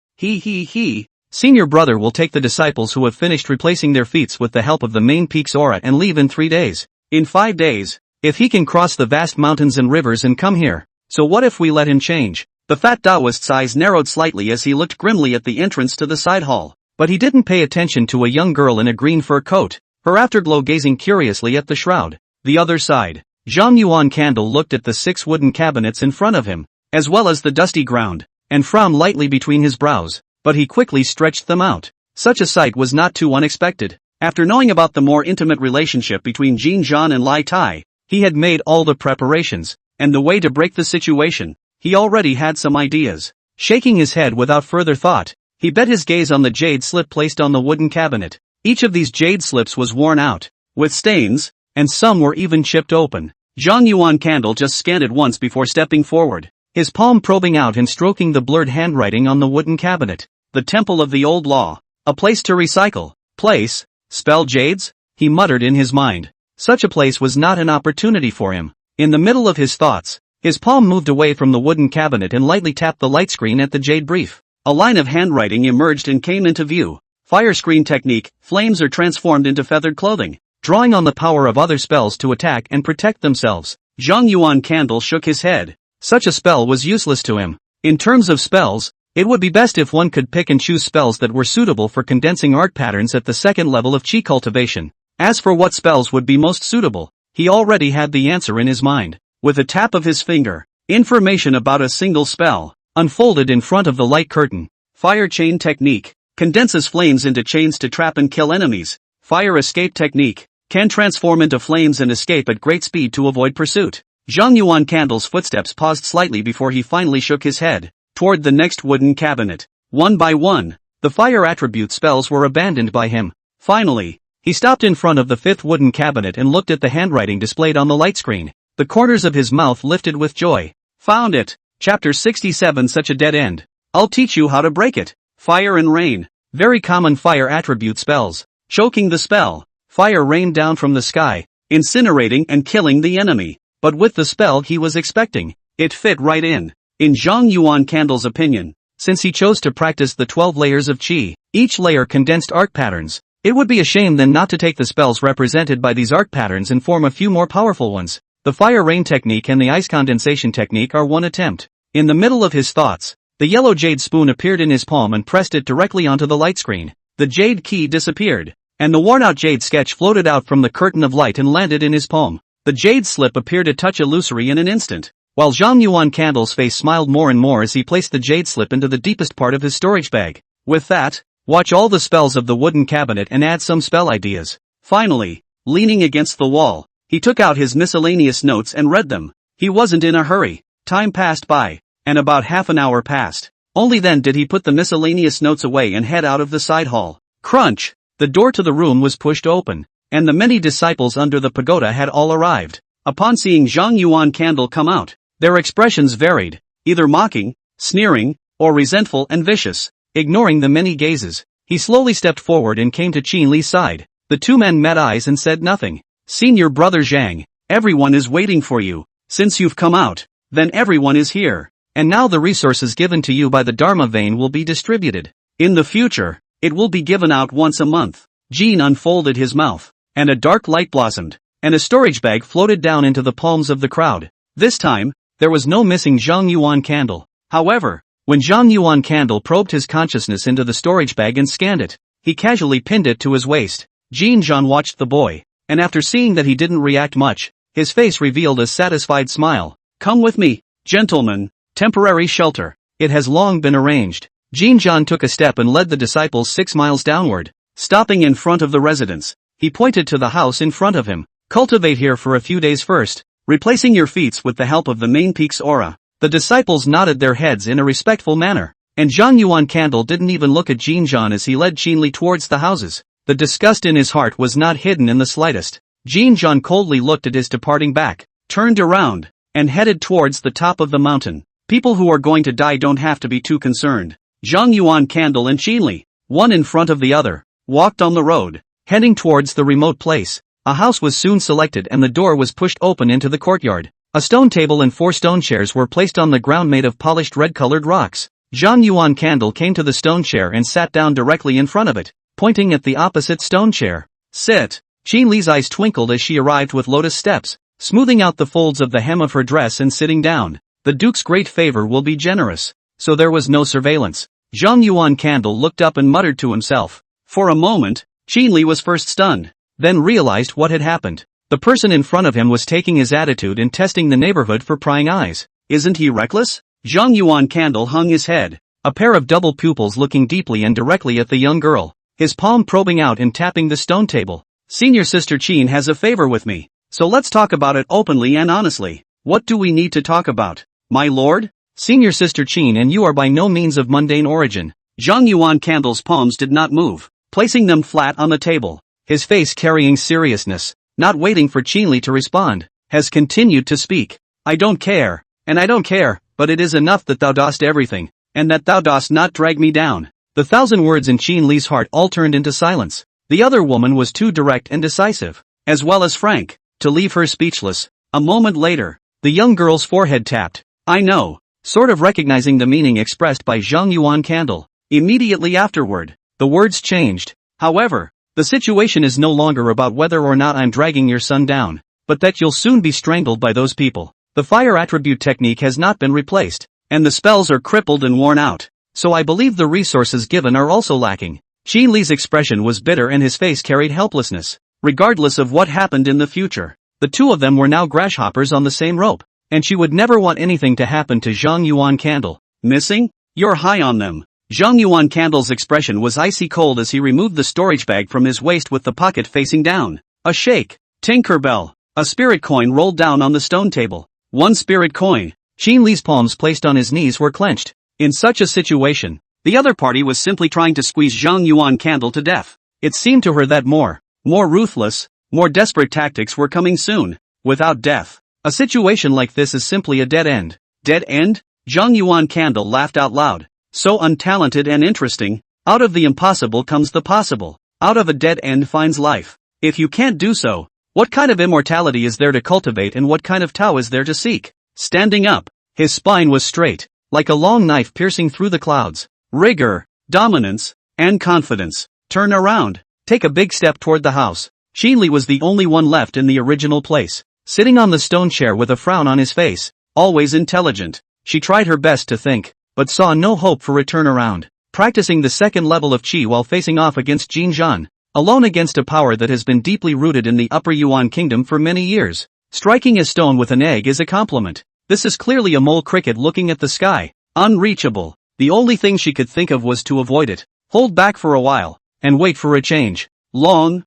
Senior brother will take the disciples who have finished replacing their feats with the help of the main peak's aura and leave in 3 days. In 5 days, if he can cross the vast mountains and rivers and come here. So what if we let him change? The fat Taoist's eyes narrowed slightly as he looked grimly at the entrance to the side hall. But he didn't pay attention to a young girl in a green fur coat, her afterglow gazing curiously at the shroud. The other side, Zhang Yuan Candle looked at the 6 wooden cabinets in front of him, as well as the dusty ground, and frowned lightly between his brows, but he quickly stretched them out. Such a sight was not too unexpected. After knowing about the more intimate relationship between Jin Zhan and Lai Tai, he had made all the preparations, and the way to break the situation. He already had some ideas. Shaking his head without further thought, he bent his gaze on the jade slip placed on the wooden cabinet. Each of these jade slips was worn out, with stains, and some were even chipped open. Zhang Yuan Candle just scanned it once before stepping forward, his palm probing out and stroking the blurred handwriting on the wooden cabinet. The Temple of the Old Law. A place to recycle. Place? Spell jades? He muttered in his mind. Such a place was not an opportunity for him. In the middle of his thoughts, his palm moved away from the wooden cabinet and lightly tapped the light screen at the jade brief. A line of handwriting emerged and came into view. Fire screen technique, flames are transformed into feathered clothing, drawing on the power of other spells to attack and protect themselves. Zhang Yuan Candle shook his head. Such a spell was useless to him. In terms of spells, it would be best if one could pick and choose spells that were suitable for condensing art patterns at the second level of chi cultivation. As for what spells would be most suitable, he already had the answer in his mind. With a tap of his finger, information about a single spell unfolded in front of the light curtain. Fire chain technique condenses flames into chains to trap and kill enemies. Fire escape technique can transform into flames and escape at great speed to avoid pursuit. Zhang Yuan Candle's footsteps paused slightly before he finally shook his head toward the next wooden cabinet. One by one, the fire attribute spells were abandoned by him. Finally, he stopped in front of the 5th wooden cabinet and looked at the handwriting displayed on the light screen. The corners of his mouth lifted with joy. Found it. Chapter 67. Such a dead end. I'll teach you how to break it. Fire and rain. Very common fire attribute spells. Choking the spell. Fire rained down from the sky, incinerating and killing the enemy. But with the spell he was expecting, it fit right in. In Zhang Yuan Candle's opinion, since he chose to practice the 12 layers of qi, each layer condensed art patterns, it would be a shame then not to take the spells represented by these art patterns and form a few more powerful ones. The fire rain technique and the ice condensation technique are one attempt. In the middle of his thoughts, the yellow jade spoon appeared in his palm and pressed it directly onto the light screen. The jade key disappeared, and the worn-out jade sketch floated out from the curtain of light and landed in his palm. The jade slip appeared a touch illusory in an instant, while Zhang Yuan Candle's face smiled more and more as he placed the jade slip into the deepest part of his storage bag. With that, watch all the spells of the wooden cabinet and add some spell ideas. Finally, leaning against the wall, he took out his miscellaneous notes and read them. He wasn't in a hurry. Time passed by, and about half an hour passed. Only then did he put the miscellaneous notes away and head out of the side hall. Crunch! The door to the room was pushed open, and the many disciples under the pagoda had all arrived. Upon seeing Zhang Yuan Candle come out, their expressions varied, either mocking, sneering, or resentful and vicious. Ignoring the many gazes, he slowly stepped forward and came to Qin Li's side. The two men met eyes and said nothing. Senior brother Zhang, everyone is waiting for you. Since you've come out, then everyone is here. And now the resources given to you by the Dharma vein will be distributed. In the future, it will be given out once a month. Jin unfolded his mouth, and a dark light blossomed, and a storage bag floated down into the palms of the crowd. This time, there was no missing Zhang Yuan Candle. However, when Zhang Yuan Candle probed his consciousness into the storage bag and scanned it, he casually pinned it to his waist. Jin Zhan watched the boy, and after seeing that he didn't react much, his face revealed a satisfied smile. Come with me, gentlemen. Temporary shelter. It has long been arranged. Jin Zhan took a step and led the disciples 6 miles downward. Stopping in front of the residence, he pointed to the house in front of him. Cultivate here for a few days first, replacing your feats with the help of the main peak's aura. The disciples nodded their heads in a respectful manner, and Zhang Yuan Candle didn't even look at Jin Zhan as he led Qin Li towards the houses. The disgust in his heart was not hidden in the slightest. Jin Zhan coldly looked at his departing back, turned around, and headed towards the top of the mountain. People who are going to die don't have to be too concerned. Zhang Yuan Candle and Qin Li, one in front of the other, walked on the road, heading towards the remote place. A house was soon selected and the door was pushed open into the courtyard. A stone table and 4 stone chairs were placed on the ground made of polished red-colored rocks. Zhang Yuan Candle came to the stone chair and sat down directly in front of it, pointing at the opposite stone chair. Sit. Qin Li's eyes twinkled as she arrived with lotus steps, smoothing out the folds of the hem of her dress and sitting down. The Duke's great favor will be generous, so there was no surveillance. Zhang Yuan Candle looked up and muttered to himself. For a moment, Qin Li was first stunned, then realized what had happened. The person in front of him was taking his attitude and testing the neighborhood for prying eyes. Isn't he reckless? Zhang Yuan Candle hung his head, a pair of double pupils looking deeply and directly at the young girl, his palm probing out and tapping the stone table. Senior Sister Qin has a favor with me, so let's talk about it openly and honestly. What do we need to talk about? My lord? Senior Sister Qin and you are by no means of mundane origin. Zhang Yuan Candle's palms did not move, placing them flat on the table. His face carrying seriousness, not waiting for Qin Li to respond, has continued to speak. I don't care, and I don't care, but it is enough that thou dost everything, and that thou dost not drag me down. The 1,000 words in Qin Li's heart all turned into silence. The other woman was too direct and decisive, as well as frank, to leave her speechless. A moment later, the young girl's forehead tapped. I know, sort of recognizing the meaning expressed by Zhang Yuan Candle. Immediately afterward, the words changed. However, the situation is no longer about whether or not I'm dragging your son down, but that you'll soon be strangled by those people. The fire attribute technique has not been replaced, and the spells are crippled and worn out, so I believe the resources given are also lacking. Qin Li's expression was bitter and his face carried helplessness. Regardless of what happened in the future, the two of them were now grasshoppers on the same rope, and she would never want anything to happen to Zhang Yuan Candle. Missing? You're high on them. Zhang Yuan Candle's expression was icy cold as he removed the storage bag from his waist with the pocket facing down. A shake. Tinkerbell. A spirit coin rolled down on the stone table. 1 spirit coin. Qin Li's palms placed on his knees were clenched. In such a situation, the other party was simply trying to squeeze Zhang Yuan Candle to death. It seemed to her that more ruthless, more desperate tactics were coming soon. Without death, a situation like this is simply a dead end. Dead end? Zhang Yuan Candle laughed out loud. So untalented and interesting. Out of the impossible comes the possible. Out of a dead end finds life. If you can't do so, what kind of immortality is there to cultivate and what kind of Tao is there to seek? Standing up, his spine was straight, like a long knife piercing through the clouds. Rigor, dominance, and confidence. Turn around. Take a big step toward the house. Qin Li was the only one left in the original place, sitting on the stone chair with a frown on his face. Always intelligent. She tried her best to think, but saw no hope for a turnaround. Practicing the second level of Qi while facing off against Jin Zhan, alone against a power that has been deeply rooted in the Upper Yuan Kingdom for many years. Striking a stone with an egg is a compliment. This is clearly a mole cricket looking at the sky. Unreachable. The only thing she could think of was to avoid it, hold back for a while, and wait for a change. Long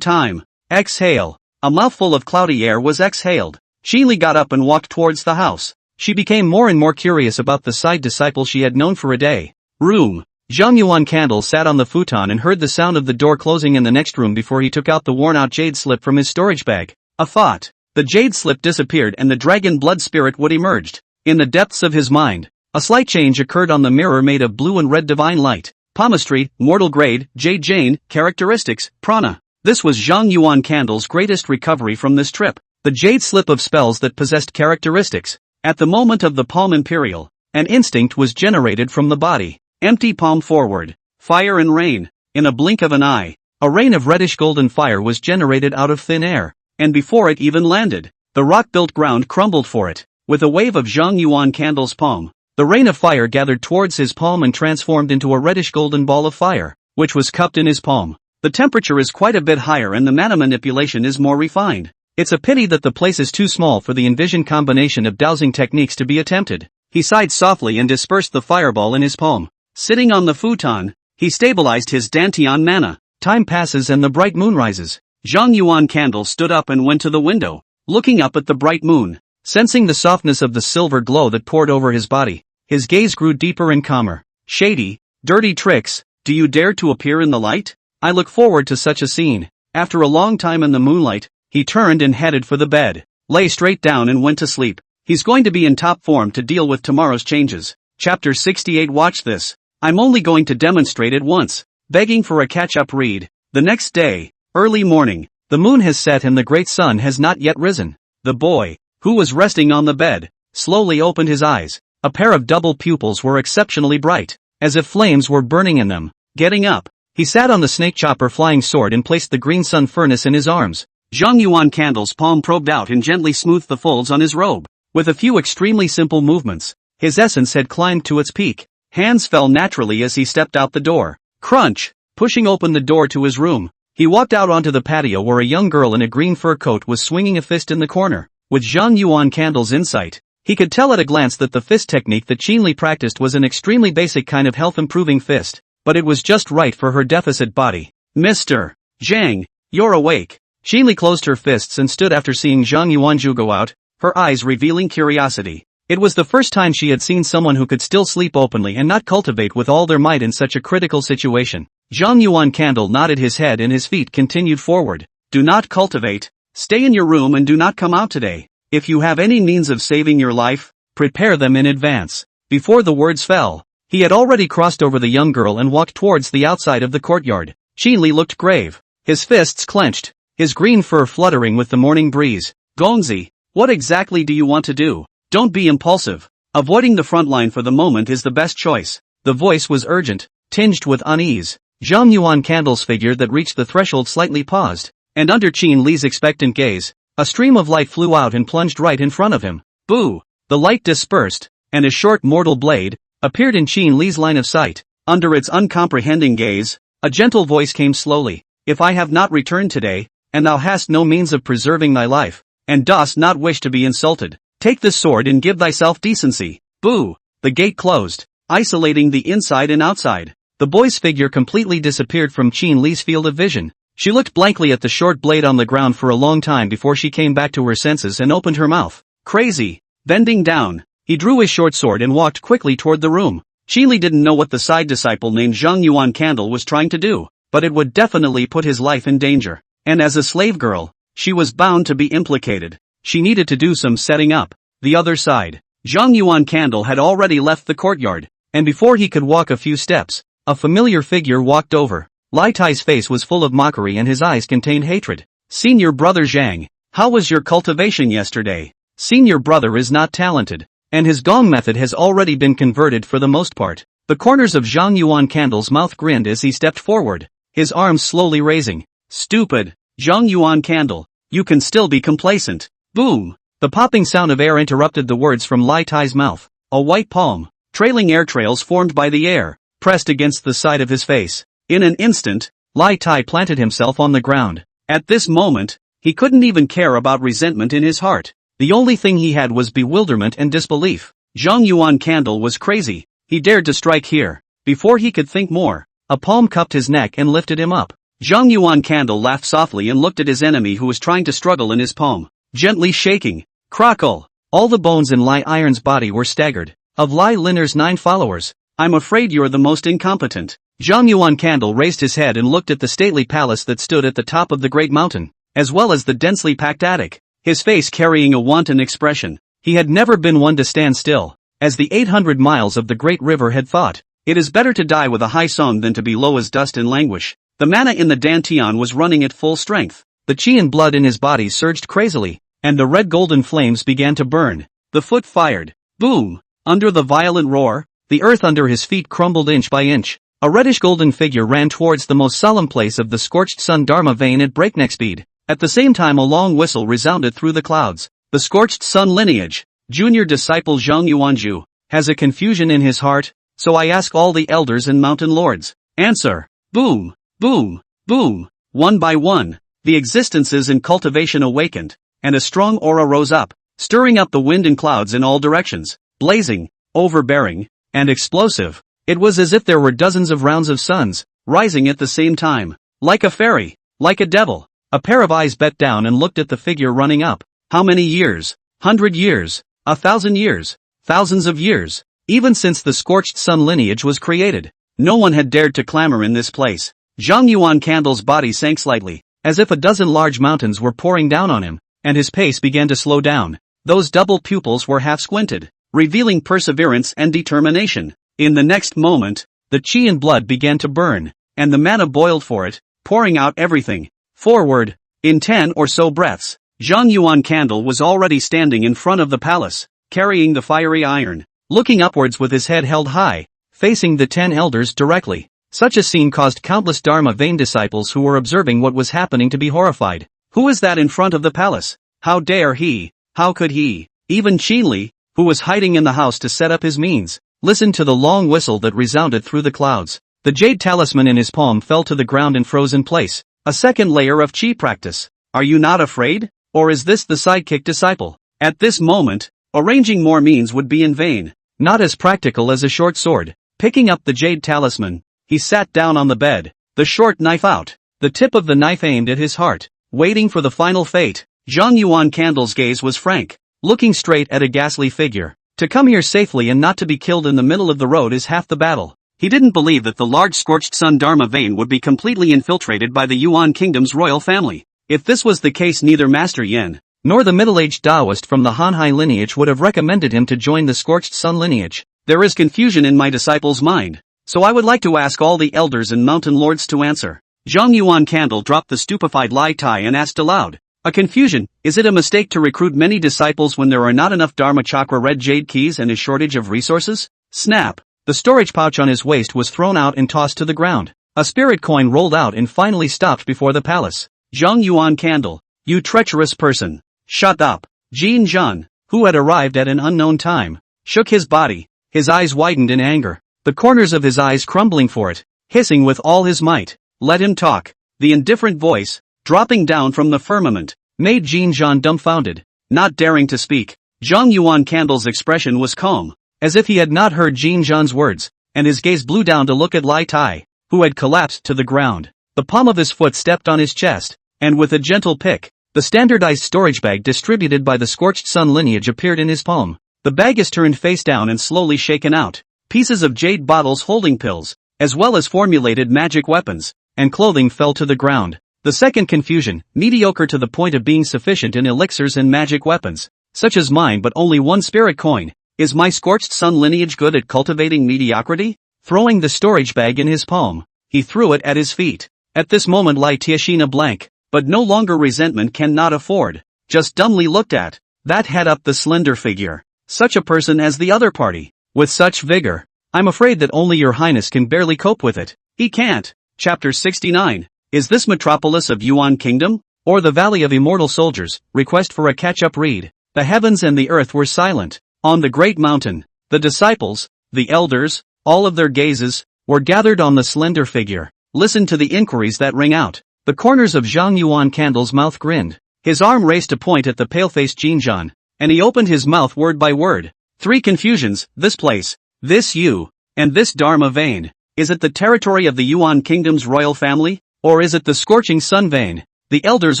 time. Exhale. A mouthful of cloudy air was exhaled. Qin Li got up and walked towards the house. she became more and more curious about the side disciple she had known for a day. Room. Zhang Yuan Candle sat on the futon and heard the sound of the door closing in the next room before he took out the worn-out jade slip from his storage bag. A thought. The jade slip disappeared and the dragon blood spirit would emerged. In the depths of his mind, a slight change occurred on the mirror made of blue and red divine light. Palmistry, mortal grade, Jade Jane, characteristics, prana. This was Zhang Yuan Candle's greatest recovery from this trip. The jade slip of spells that possessed characteristics. At the moment of the palm imperial, an instinct was generated from the body. Empty palm forward. Fire and rain. In a blink of an eye, a rain of reddish golden fire was generated out of thin air. And before it even landed, the rock-built ground crumbled for it. With a wave of Zhang Yuan Candle's palm, the rain of fire gathered towards his palm and transformed into a reddish golden ball of fire, which was cupped in his palm. The temperature is quite a bit higher and the mana manipulation is more refined. It's a pity that the place is too small for the envisioned combination of dowsing techniques to be attempted. He sighed softly and dispersed the fireball in his palm. Sitting on the futon, he stabilized his Dantian mana. Time passes and the bright moon rises. Zhang Yuan Candle stood up and went to the window, looking up at the bright moon. Sensing the softness of the silver glow that poured over his body, his gaze grew deeper and calmer. Shady, dirty tricks, do you dare to appear in the light? I look forward to such a scene. After a long time in the moonlight, he turned and headed for the bed, lay straight down and went to sleep. He's going to be in top form to deal with tomorrow's changes. Chapter 68. Watch this. I'm only going to demonstrate it once. Begging for a catch-up read. The next day, early morning, the moon has set and the great sun has not yet risen. The boy, who was resting on the bed, slowly opened his eyes. A pair of double pupils were exceptionally bright, as if flames were burning in them. Getting up, he sat on the snake chopper flying sword and placed the green sun furnace in his arms. Zhang Yuan Candle's palm probed out and gently smoothed the folds on his robe. With a few extremely simple movements, his essence had climbed to its peak. Hands fell naturally as he stepped out the door. Crunch! Pushing open the door to his room, he walked out onto the patio where a young girl in a green fur coat was swinging a fist in the corner. With Zhang Yuan Candle's insight, he could tell at a glance that the fist technique that Qinli practiced was an extremely basic kind of health-improving fist, but it was just right for her deficit body. Mr. Zhang, you're awake. Qinli closed her fists and stood after seeing Zhang Yuanju go out, her eyes revealing curiosity. It was the first time she had seen someone who could still sleep openly and not cultivate with all their might in such a critical situation. Zhang Yuan Candle nodded his head and his feet continued forward. Do not cultivate. Stay in your room and do not come out today. If you have any means of saving your life, prepare them in advance. Before the words fell, he had already crossed over the young girl and walked towards the outside of the courtyard. Qinli looked grave, his fists clenched, his green fur fluttering with the morning breeze. Gongzi, what exactly do you want to do? Don't be impulsive. Avoiding the front line for the moment is the best choice. The voice was urgent, tinged with unease. Zhang Yuan Candle's figure that reached the threshold slightly paused, and under Qin Li's expectant gaze, a stream of light flew out and plunged right in front of him. Boo! The light dispersed, and a short mortal blade appeared in Qin Li's line of sight. Under its uncomprehending gaze, a gentle voice came slowly. If I have not returned today, and thou hast no means of preserving thy life, and dost not wish to be insulted, take this sword and give thyself decency. Boo! The gate closed, isolating the inside and outside. The boy's figure completely disappeared from Qin Li's field of vision. She looked blankly at the short blade on the ground for a long time before she came back to her senses and opened her mouth. Crazy! Bending down, he drew his short sword and walked quickly toward the room. Qin Li didn't know what the side disciple named Zhang Yuan Candle was trying to do, but it would definitely put his life in danger. And as a slave girl, she was bound to be implicated. She needed to do some setting up. The other side. Zhang Yuan Candle had already left the courtyard, and before he could walk a few steps, a familiar figure walked over. Lai Tai's face was full of mockery and his eyes contained hatred. Senior brother Zhang, how was your cultivation yesterday? Senior brother is not talented, and his gong method has already been converted for the most part. The corners of Zhang Yuan Candle's mouth grinned as he stepped forward, his arms slowly raising. Stupid, Zhang Yuan Candle, you can still be complacent. Boom! The popping sound of air interrupted the words from Lai Tai's mouth. A white palm, trailing air trails formed by the air, pressed against the side of his face. In an instant, Lai Tai planted himself on the ground. At this moment, he couldn't even care about resentment in his heart. The only thing he had was bewilderment and disbelief. Zhang Yuan Candle was crazy. He dared to strike here. Before he could think more, a palm cupped his neck and lifted him up. Zhang Yuan Candle laughed softly and looked at his enemy who was trying to struggle in his palm, gently shaking. Crackle! All the bones in Lai Iron's body were staggered. Of Lai Liner's 9 followers, I'm afraid you're the most incompetent. Zhang Yuan Candle raised his head and looked at the stately palace that stood at the top of the great mountain, as well as the densely packed attic, his face carrying a wanton expression. He had never been one to stand still. As the 800 miles of the great river had thought, it is better to die with a high song than to be low as dust and languish. The mana in the Dantian was running at full strength. The chi and blood in his body surged crazily, and the red golden flames began to burn. The foot fired. Boom! Under the violent roar, the earth under his feet crumbled inch by inch. A reddish golden figure ran towards the most solemn place of the scorched sun Dharma vein at breakneck speed. At the same time a long whistle resounded through the clouds. The scorched sun lineage, junior disciple Zhang Yuanju, has a confusion in his heart, so I ask all the elders and mountain lords. Answer. Boom, boom, boom. One by one, the existences in cultivation awakened, and a strong aura rose up, stirring up the wind and clouds in all directions, blazing, overbearing, and explosive. It was as if there were dozens of rounds of suns, rising at the same time. Like a fairy, like a devil. A pair of eyes bent down and looked at the figure running up. How many years? 100 years? 1,000 years? Thousands of years? Even since the scorched sun lineage was created, no one had dared to clamor in this place. Zhang Yuan Candle's body sank slightly, as if a dozen large mountains were pouring down on him, and his pace began to slow down. Those double pupils were half squinted, revealing perseverance and determination. In the next moment, the chi and blood began to burn, and the mana boiled for it, pouring out everything. Forward. In 10 or so breaths, Zhang Yuan Candle was already standing in front of the palace, carrying the fiery iron, looking upwards with his head held high, facing the 10 elders directly. Such a scene caused countless Dharma vein disciples who were observing what was happening to be horrified. Who is that in front of the palace? How dare he? How could he? Even Qinli, who was hiding in the house to set up his means, listened to the long whistle that resounded through the clouds. The jade talisman in his palm fell to the ground and froze in place. A second layer of chi practice. Are you not afraid? Or is this the sidekick disciple? At this moment, arranging more means would be in vain. Not as practical as a short sword. Picking up the jade talisman, he sat down on the bed, the short knife out, the tip of the knife aimed at his heart, waiting for the final fate. Zhang Yuan Candle's gaze was frank, looking straight at a ghastly figure. To come here safely and not to be killed in the middle of the road is half the battle. He didn't believe that the large scorched sun Dharma vein would be completely infiltrated by the Yuan kingdom's royal family. If this was the case, neither Master Yin, nor the middle-aged Taoist from the Hanhai lineage would have recommended him to join the scorched sun lineage. There is confusion in my disciple's mind, so I would like to ask all the elders and mountain lords to answer. Zhang Yuan Candle dropped the stupefied Lai Tai and asked aloud. A confusion. Is it a mistake to recruit many disciples when there are not enough Dharma Chakra red jade keys and a shortage of resources? Snap. The storage pouch on his waist was thrown out and tossed to the ground. A spirit coin rolled out and finally stopped before the palace. Zhang Yuan Candle. You treacherous person. Shut up. Jin Zhan, who had arrived at an unknown time, shook his body. His eyes widened in anger, the corners of his eyes crumbling for it, hissing with all his might. Let him talk. The indifferent voice, dropping down from the firmament, made Jin Zhan dumbfounded. Not daring to speak, Zhang Yuan Candle's expression was calm, as if he had not heard Jin Zhan's words, and his gaze blew down to look at Lai Tai, who had collapsed to the ground. The palm of his foot stepped on his chest, and with a gentle pick, the standardized storage bag distributed by the scorched sun lineage appeared in his palm. The bag is turned face down and slowly shaken out. Pieces of jade bottles holding pills, as well as formulated magic weapons, and clothing fell to the ground. The second confusion, mediocre to the point of being sufficient in elixirs and magic weapons, such as mine but only one spirit coin. Is my scorched sun lineage good at cultivating mediocrity? Throwing the storage bag in his palm, he threw it at his feet. At this moment Lai Tiashina blank, but no longer resentment cannot afford, just dumbly looked at. That had up the slender figure. Such a person as the other party, with such vigor. I'm afraid that only your highness can barely cope with it. He can't. Chapter 69. Is this metropolis of Yuan Kingdom, or the Valley of Immortal Soldiers? Request for a catch-up read. The heavens and the earth were silent. On the great mountain, the disciples, the elders, all of their gazes, were gathered on the slender figure. Listen to the inquiries that ring out. The corners of Zhang Yuan Candle's mouth grinned. His arm raised to point at the pale-faced Jin Zhan, and he opened his mouth word by word. Three confusions, this place, this you, and this Dharma vein. Is it the territory of the Yuan Kingdom's royal family, or is it the scorching sun vein? The elders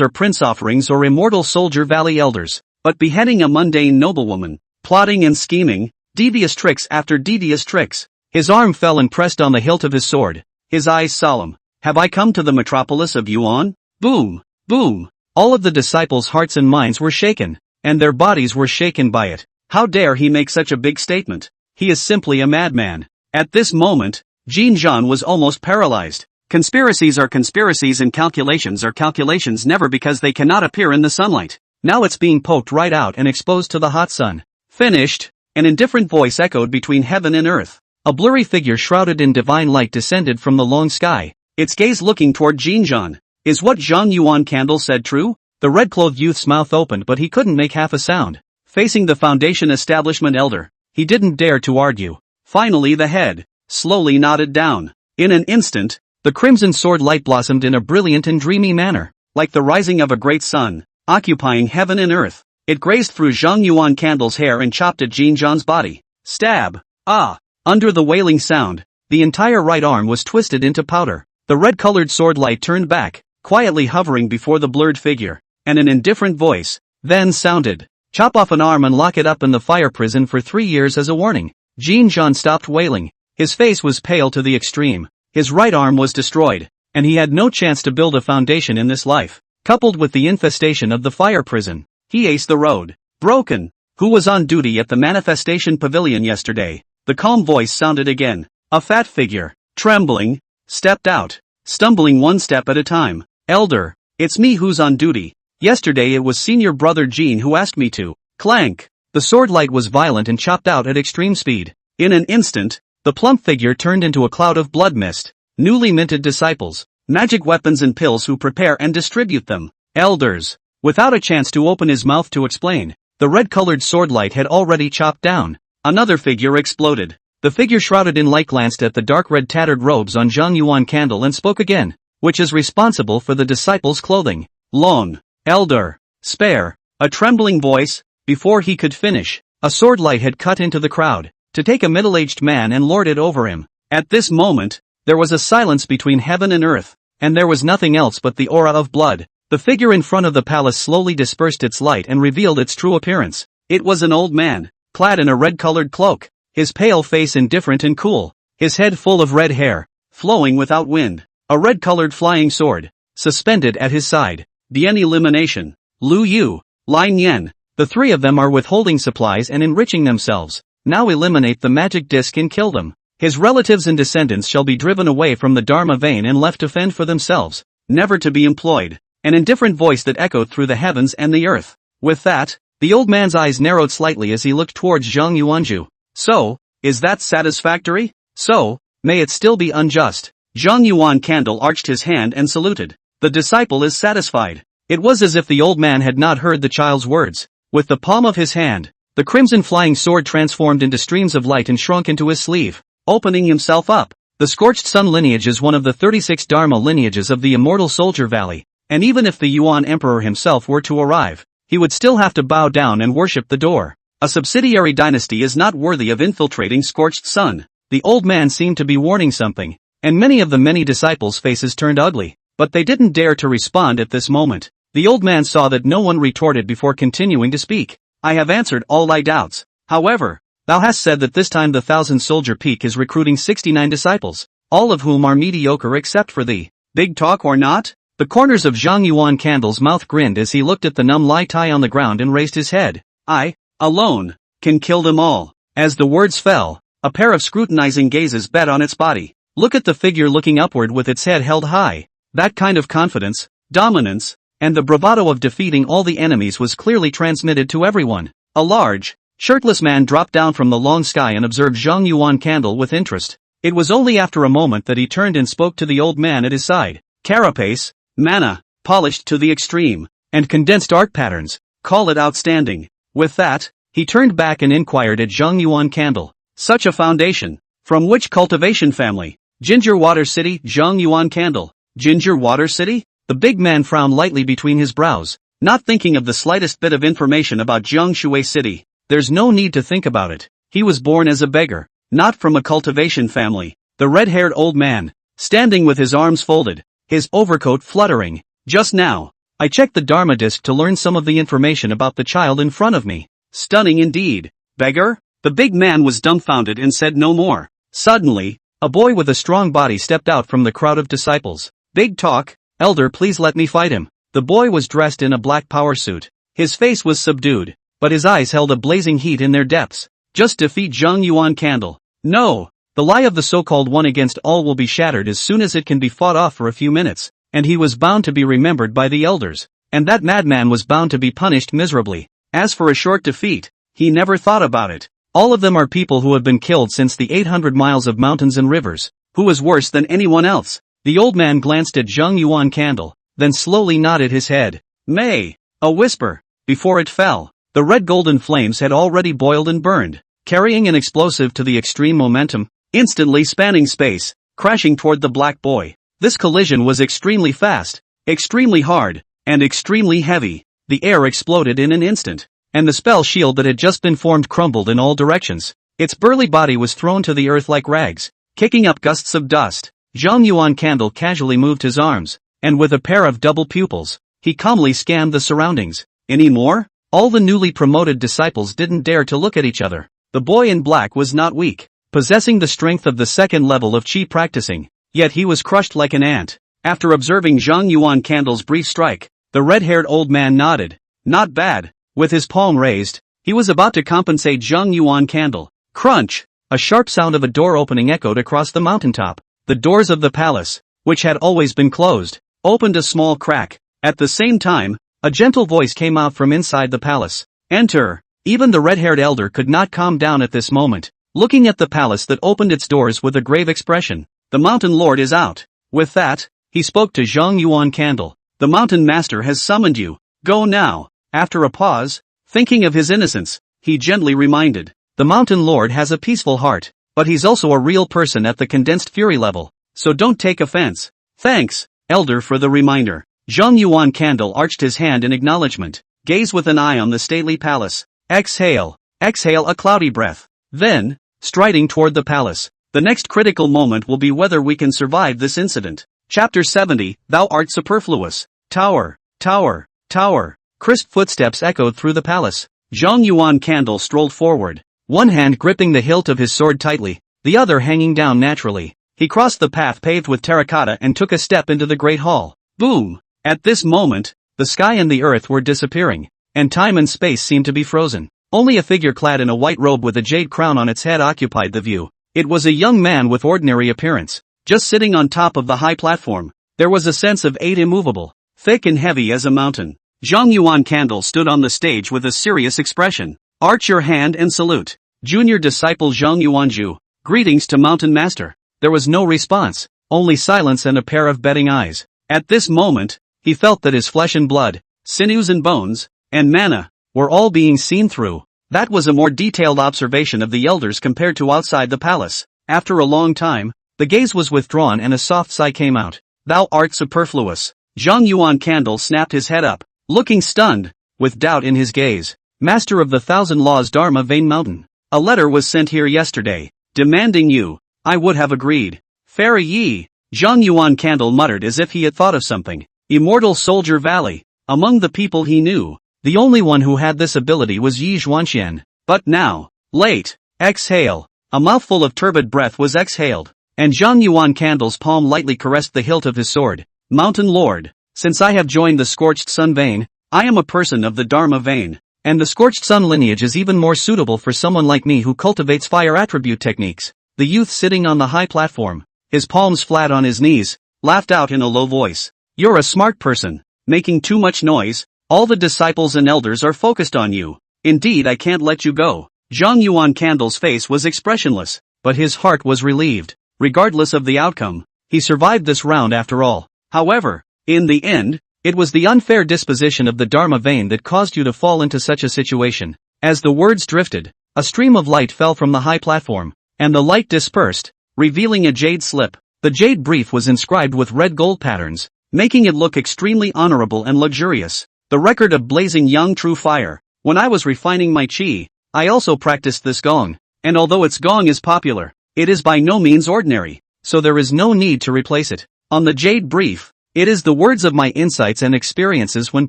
are prince offerings or immortal soldier valley elders. but beheading a mundane noblewoman, plotting and scheming, devious tricks after devious tricks. His arm fell and pressed on the hilt of his sword, his eyes solemn. Have I come to the metropolis of Yuan? Boom! Boom! All of the disciples' hearts and minds were shaken, and their bodies were shaken by it. How dare he make such a big statement? He is simply a madman. At this moment, Jin Zhan was almost paralyzed. Conspiracies are conspiracies and calculations are calculations never because they cannot appear in the sunlight. Now it's being poked right out and exposed to the hot sun. Finished! An indifferent voice echoed between heaven and earth. A blurry figure shrouded in divine light descended from the long sky, its gaze looking toward Jin Zhan. Is what Zhang Yuan Candle said true? The red-clothed youth's mouth opened but he couldn't make half a sound. Facing the Foundation establishment elder, he didn't dare to argue. Finally the head slowly nodded down. In an instant, the crimson sword light blossomed in a brilliant and dreamy manner, like the rising of a great sun, occupying heaven and earth. It grazed through Zhang Yuan Candle's hair and chopped at Jin Zhan's body. Stab! Ah! Under the wailing sound, the entire right arm was twisted into powder. The red-colored sword light turned back, quietly hovering before the blurred figure, and an indifferent voice then sounded. Chop off an arm and lock it up in the fire prison for 3 years as a warning. Jin Zhan stopped wailing. His face was pale to the extreme. His right arm was destroyed, and he had no chance to build a foundation in this life. Coupled with the infestation of the fire prison, he aced the road. Broken. Who was on duty at the manifestation pavilion yesterday? The calm voice sounded again. A fat figure, trembling, stepped out, stumbling one step at a time. Elder, it's me who's on duty. Yesterday it was senior brother Jean who asked me to. Clank. The sword light was violent and chopped out at extreme speed. In an instant, the plump figure turned into a cloud of blood mist. Newly minted disciples, magic weapons and pills who prepare and distribute them. Elders. Without a chance to open his mouth to explain, the red-colored sword light had already chopped down. Another figure exploded. The figure shrouded in light glanced at the dark red tattered robes on Zhang Yuan Candle and spoke again. Which is responsible for the disciples' clothing? Long. Elder. Spare. A trembling voice. Before he could finish, a sword light had cut into the crowd, to take a middle-aged man and lord it over him. At this moment, there was a silence between heaven and earth, and there was nothing else but the aura of blood. The figure in front of the palace slowly dispersed its light and revealed its true appearance. It was an old man, clad in a red-colored cloak, his pale face indifferent and cool, his head full of red hair, flowing without wind, a red-colored flying sword, suspended at his side. The elimination. Lu Yu, Lin Yen, the three of them are withholding supplies and enriching themselves. Now eliminate the magic disc and kill them. His relatives and descendants shall be driven away from the Dharma vein and left to fend for themselves, never to be employed. An indifferent voice that echoed through the heavens and the earth. With that, the old man's eyes narrowed slightly as he looked towards Zhang Yuanju. So, is that satisfactory? So, may it still be unjust. Zhang Yuan Candle arched his hand and saluted. The disciple is satisfied. It was as if the old man had not heard the child's words. With the palm of his hand, the crimson flying sword transformed into streams of light and shrunk into his sleeve, opening himself up. The Scorched Sun lineage is one of the 36 Dharma lineages of the Immortal Soldier Valley, and even if the Yuan Emperor himself were to arrive, he would still have to bow down and worship the door. A subsidiary dynasty is not worthy of infiltrating Scorched Sun. The old man seemed to be warning something, and many of the many disciples' faces turned ugly, but they didn't dare to respond at this moment. The old man saw that no one retorted before continuing to speak. I have answered all thy doubts. However, thou hast said that this time the 1,000-soldier peak is recruiting 69 disciples, all of whom are mediocre except for thee. Big talk or not? The corners of Zhang Yuan Candle's mouth grinned as he looked at the numb Lai Tai on the ground and raised his head. I, alone, can kill them all. As the words fell, a pair of scrutinizing gazes bet on its body. Look at the figure looking upward with its head held high. That kind of confidence, dominance, and the bravado of defeating all the enemies was clearly transmitted to everyone. A large, shirtless man dropped down from the long sky and observed Zhang Yuan Candle with interest. It was only after a moment that he turned and spoke to the old man at his side. Carapace, mana, polished to the extreme, and condensed art patterns, call it outstanding. With that, he turned back and inquired at Zhang Yuan Candle. Such a foundation. From which cultivation family? Ginger Water City. Zhang Yuan Candle. Ginger Water City? The big man frowned lightly between his brows, not thinking of the slightest bit of information about Jiangshui City. There's no need to think about it. He was born as a beggar, not from a cultivation family. The red-haired old man, standing with his arms folded, his overcoat fluttering. Just now, I checked the Dharma disc to learn some of the information about the child in front of me. Stunning indeed. Beggar? The big man was dumbfounded and said no more. Suddenly, a boy with a strong body stepped out from the crowd of disciples. Big talk, elder, please let me fight him. The boy was dressed in a black power suit. His face was subdued, but his eyes held a blazing heat in their depths. Just defeat Zhang Yuan Candle. No. The lie of the so-called one against all will be shattered as soon as it can be fought off for a few minutes, and he was bound to be remembered by the elders, and that madman was bound to be punished miserably. As for a short defeat, he never thought about it. All of them are people who have been killed since the 800 miles of mountains and rivers. Who is worse than anyone else? The old man glanced at Zhang Yuan Candle, then slowly nodded his head. May. A whisper. Before it fell, the red golden flames had already boiled and burned, carrying an explosive to the extreme momentum, instantly spanning space, crashing toward the black boy. This collision was extremely fast, extremely hard, and extremely heavy. The air exploded in an instant, and the spell shield that had just been formed crumbled in all directions. Its burly body was thrown to the earth like rags, kicking up gusts of dust. Zhang Yuan Candle casually moved his arms, and with a pair of double pupils, he calmly scanned the surroundings. Any more? All the newly promoted disciples didn't dare to look at each other. The boy in black was not weak, possessing the strength of the second level of Qi practicing, yet he was crushed like an ant. After observing Zhang Yuan Candle's brief strike, the red-haired old man nodded. Not bad. With his palm raised, he was about to compensate Zhang Yuan Candle. Crunch! A sharp sound of a door opening echoed across the mountaintop. The doors of the palace, which had always been closed, opened a small crack. At the same time, a gentle voice came out from inside the palace. Enter! Even the red-haired elder could not calm down at this moment, looking at the palace that opened its doors with a grave expression. The mountain lord is out. With that, he spoke to Zhang Yuan Candle. The mountain master has summoned you. Go now. After a pause, thinking of his innocence, he gently reminded. The mountain lord has a peaceful heart, but he's also a real person at the condensed fury level, so don't take offense. Thanks, elder, for the reminder. Zhang Yuan Candle arched his hand in acknowledgement. Gaze with an eye on the stately palace. Exhale. Exhale a cloudy breath. Then, striding toward the palace. The next critical moment will be whether we can survive this incident. Chapter 70, Thou art superfluous. Tower, tower, tower. Crisp footsteps echoed through the palace. Zhang Yuan Candle strolled forward, one hand gripping the hilt of his sword tightly, the other hanging down naturally. He crossed the path paved with terracotta and took a step into the great hall. Boom! At this moment, the sky and the earth were disappearing, and time and space seemed to be frozen. Only a figure clad in a white robe with a jade crown on its head occupied the view. It was a young man with ordinary appearance, just sitting on top of the high platform. There was a sense of aid immovable, thick and heavy as a mountain. Zhang Yuan Candle stood on the stage with a serious expression. Arch your hand and salute. Junior disciple Zhang Yuanju, greetings to Mountain Master. There was no response, only silence and a pair of betting eyes. At this moment, he felt that his flesh and blood, sinews and bones, and mana, were all being seen through. That was a more detailed observation of the elders compared to outside the palace. After a long time, the gaze was withdrawn and a soft sigh came out. Thou art superfluous. Zhang Yuan Candle snapped his head up, looking stunned, with doubt in his gaze. Master of the Thousand Laws Dharma Vein Mountain. A letter was sent here yesterday, demanding you. I would have agreed. Fairy Yi. Zhang Yuan Candle muttered as if he had thought of something. Immortal Soldier Valley. Among the people he knew, the only one who had this ability was Yi Zhuanxian. But now, late. Exhale. A mouthful of turbid breath was exhaled, and Zhang Yuan Candle's palm lightly caressed the hilt of his sword. Mountain Lord, since I have joined the Scorched Sun Vein, I am a person of the Dharma Vein, and the Scorched Sun lineage is even more suitable for someone like me who cultivates fire attribute techniques. The youth sitting on the high platform, his palms flat on his knees, laughed out in a low voice. You're a smart person, making too much noise. All the disciples and elders are focused on you. Indeed, I can't let you go. Zhang Yuan Candle's face was expressionless, but his heart was relieved. Regardless of the outcome, he survived this round after all. However, in the end, it was the unfair disposition of the Dharma Vein that caused you to fall into such a situation. As the words drifted, a stream of light fell from the high platform, and the light dispersed, revealing a jade slip. The jade brief was inscribed with red gold patterns, making it look extremely honorable and luxurious. The record of blazing young true fire. When I was refining my chi, I also practiced this gong, and although its gong is popular, it is by no means ordinary, so there is no need to replace it. On the jade brief, It is the words of my insights and experiences when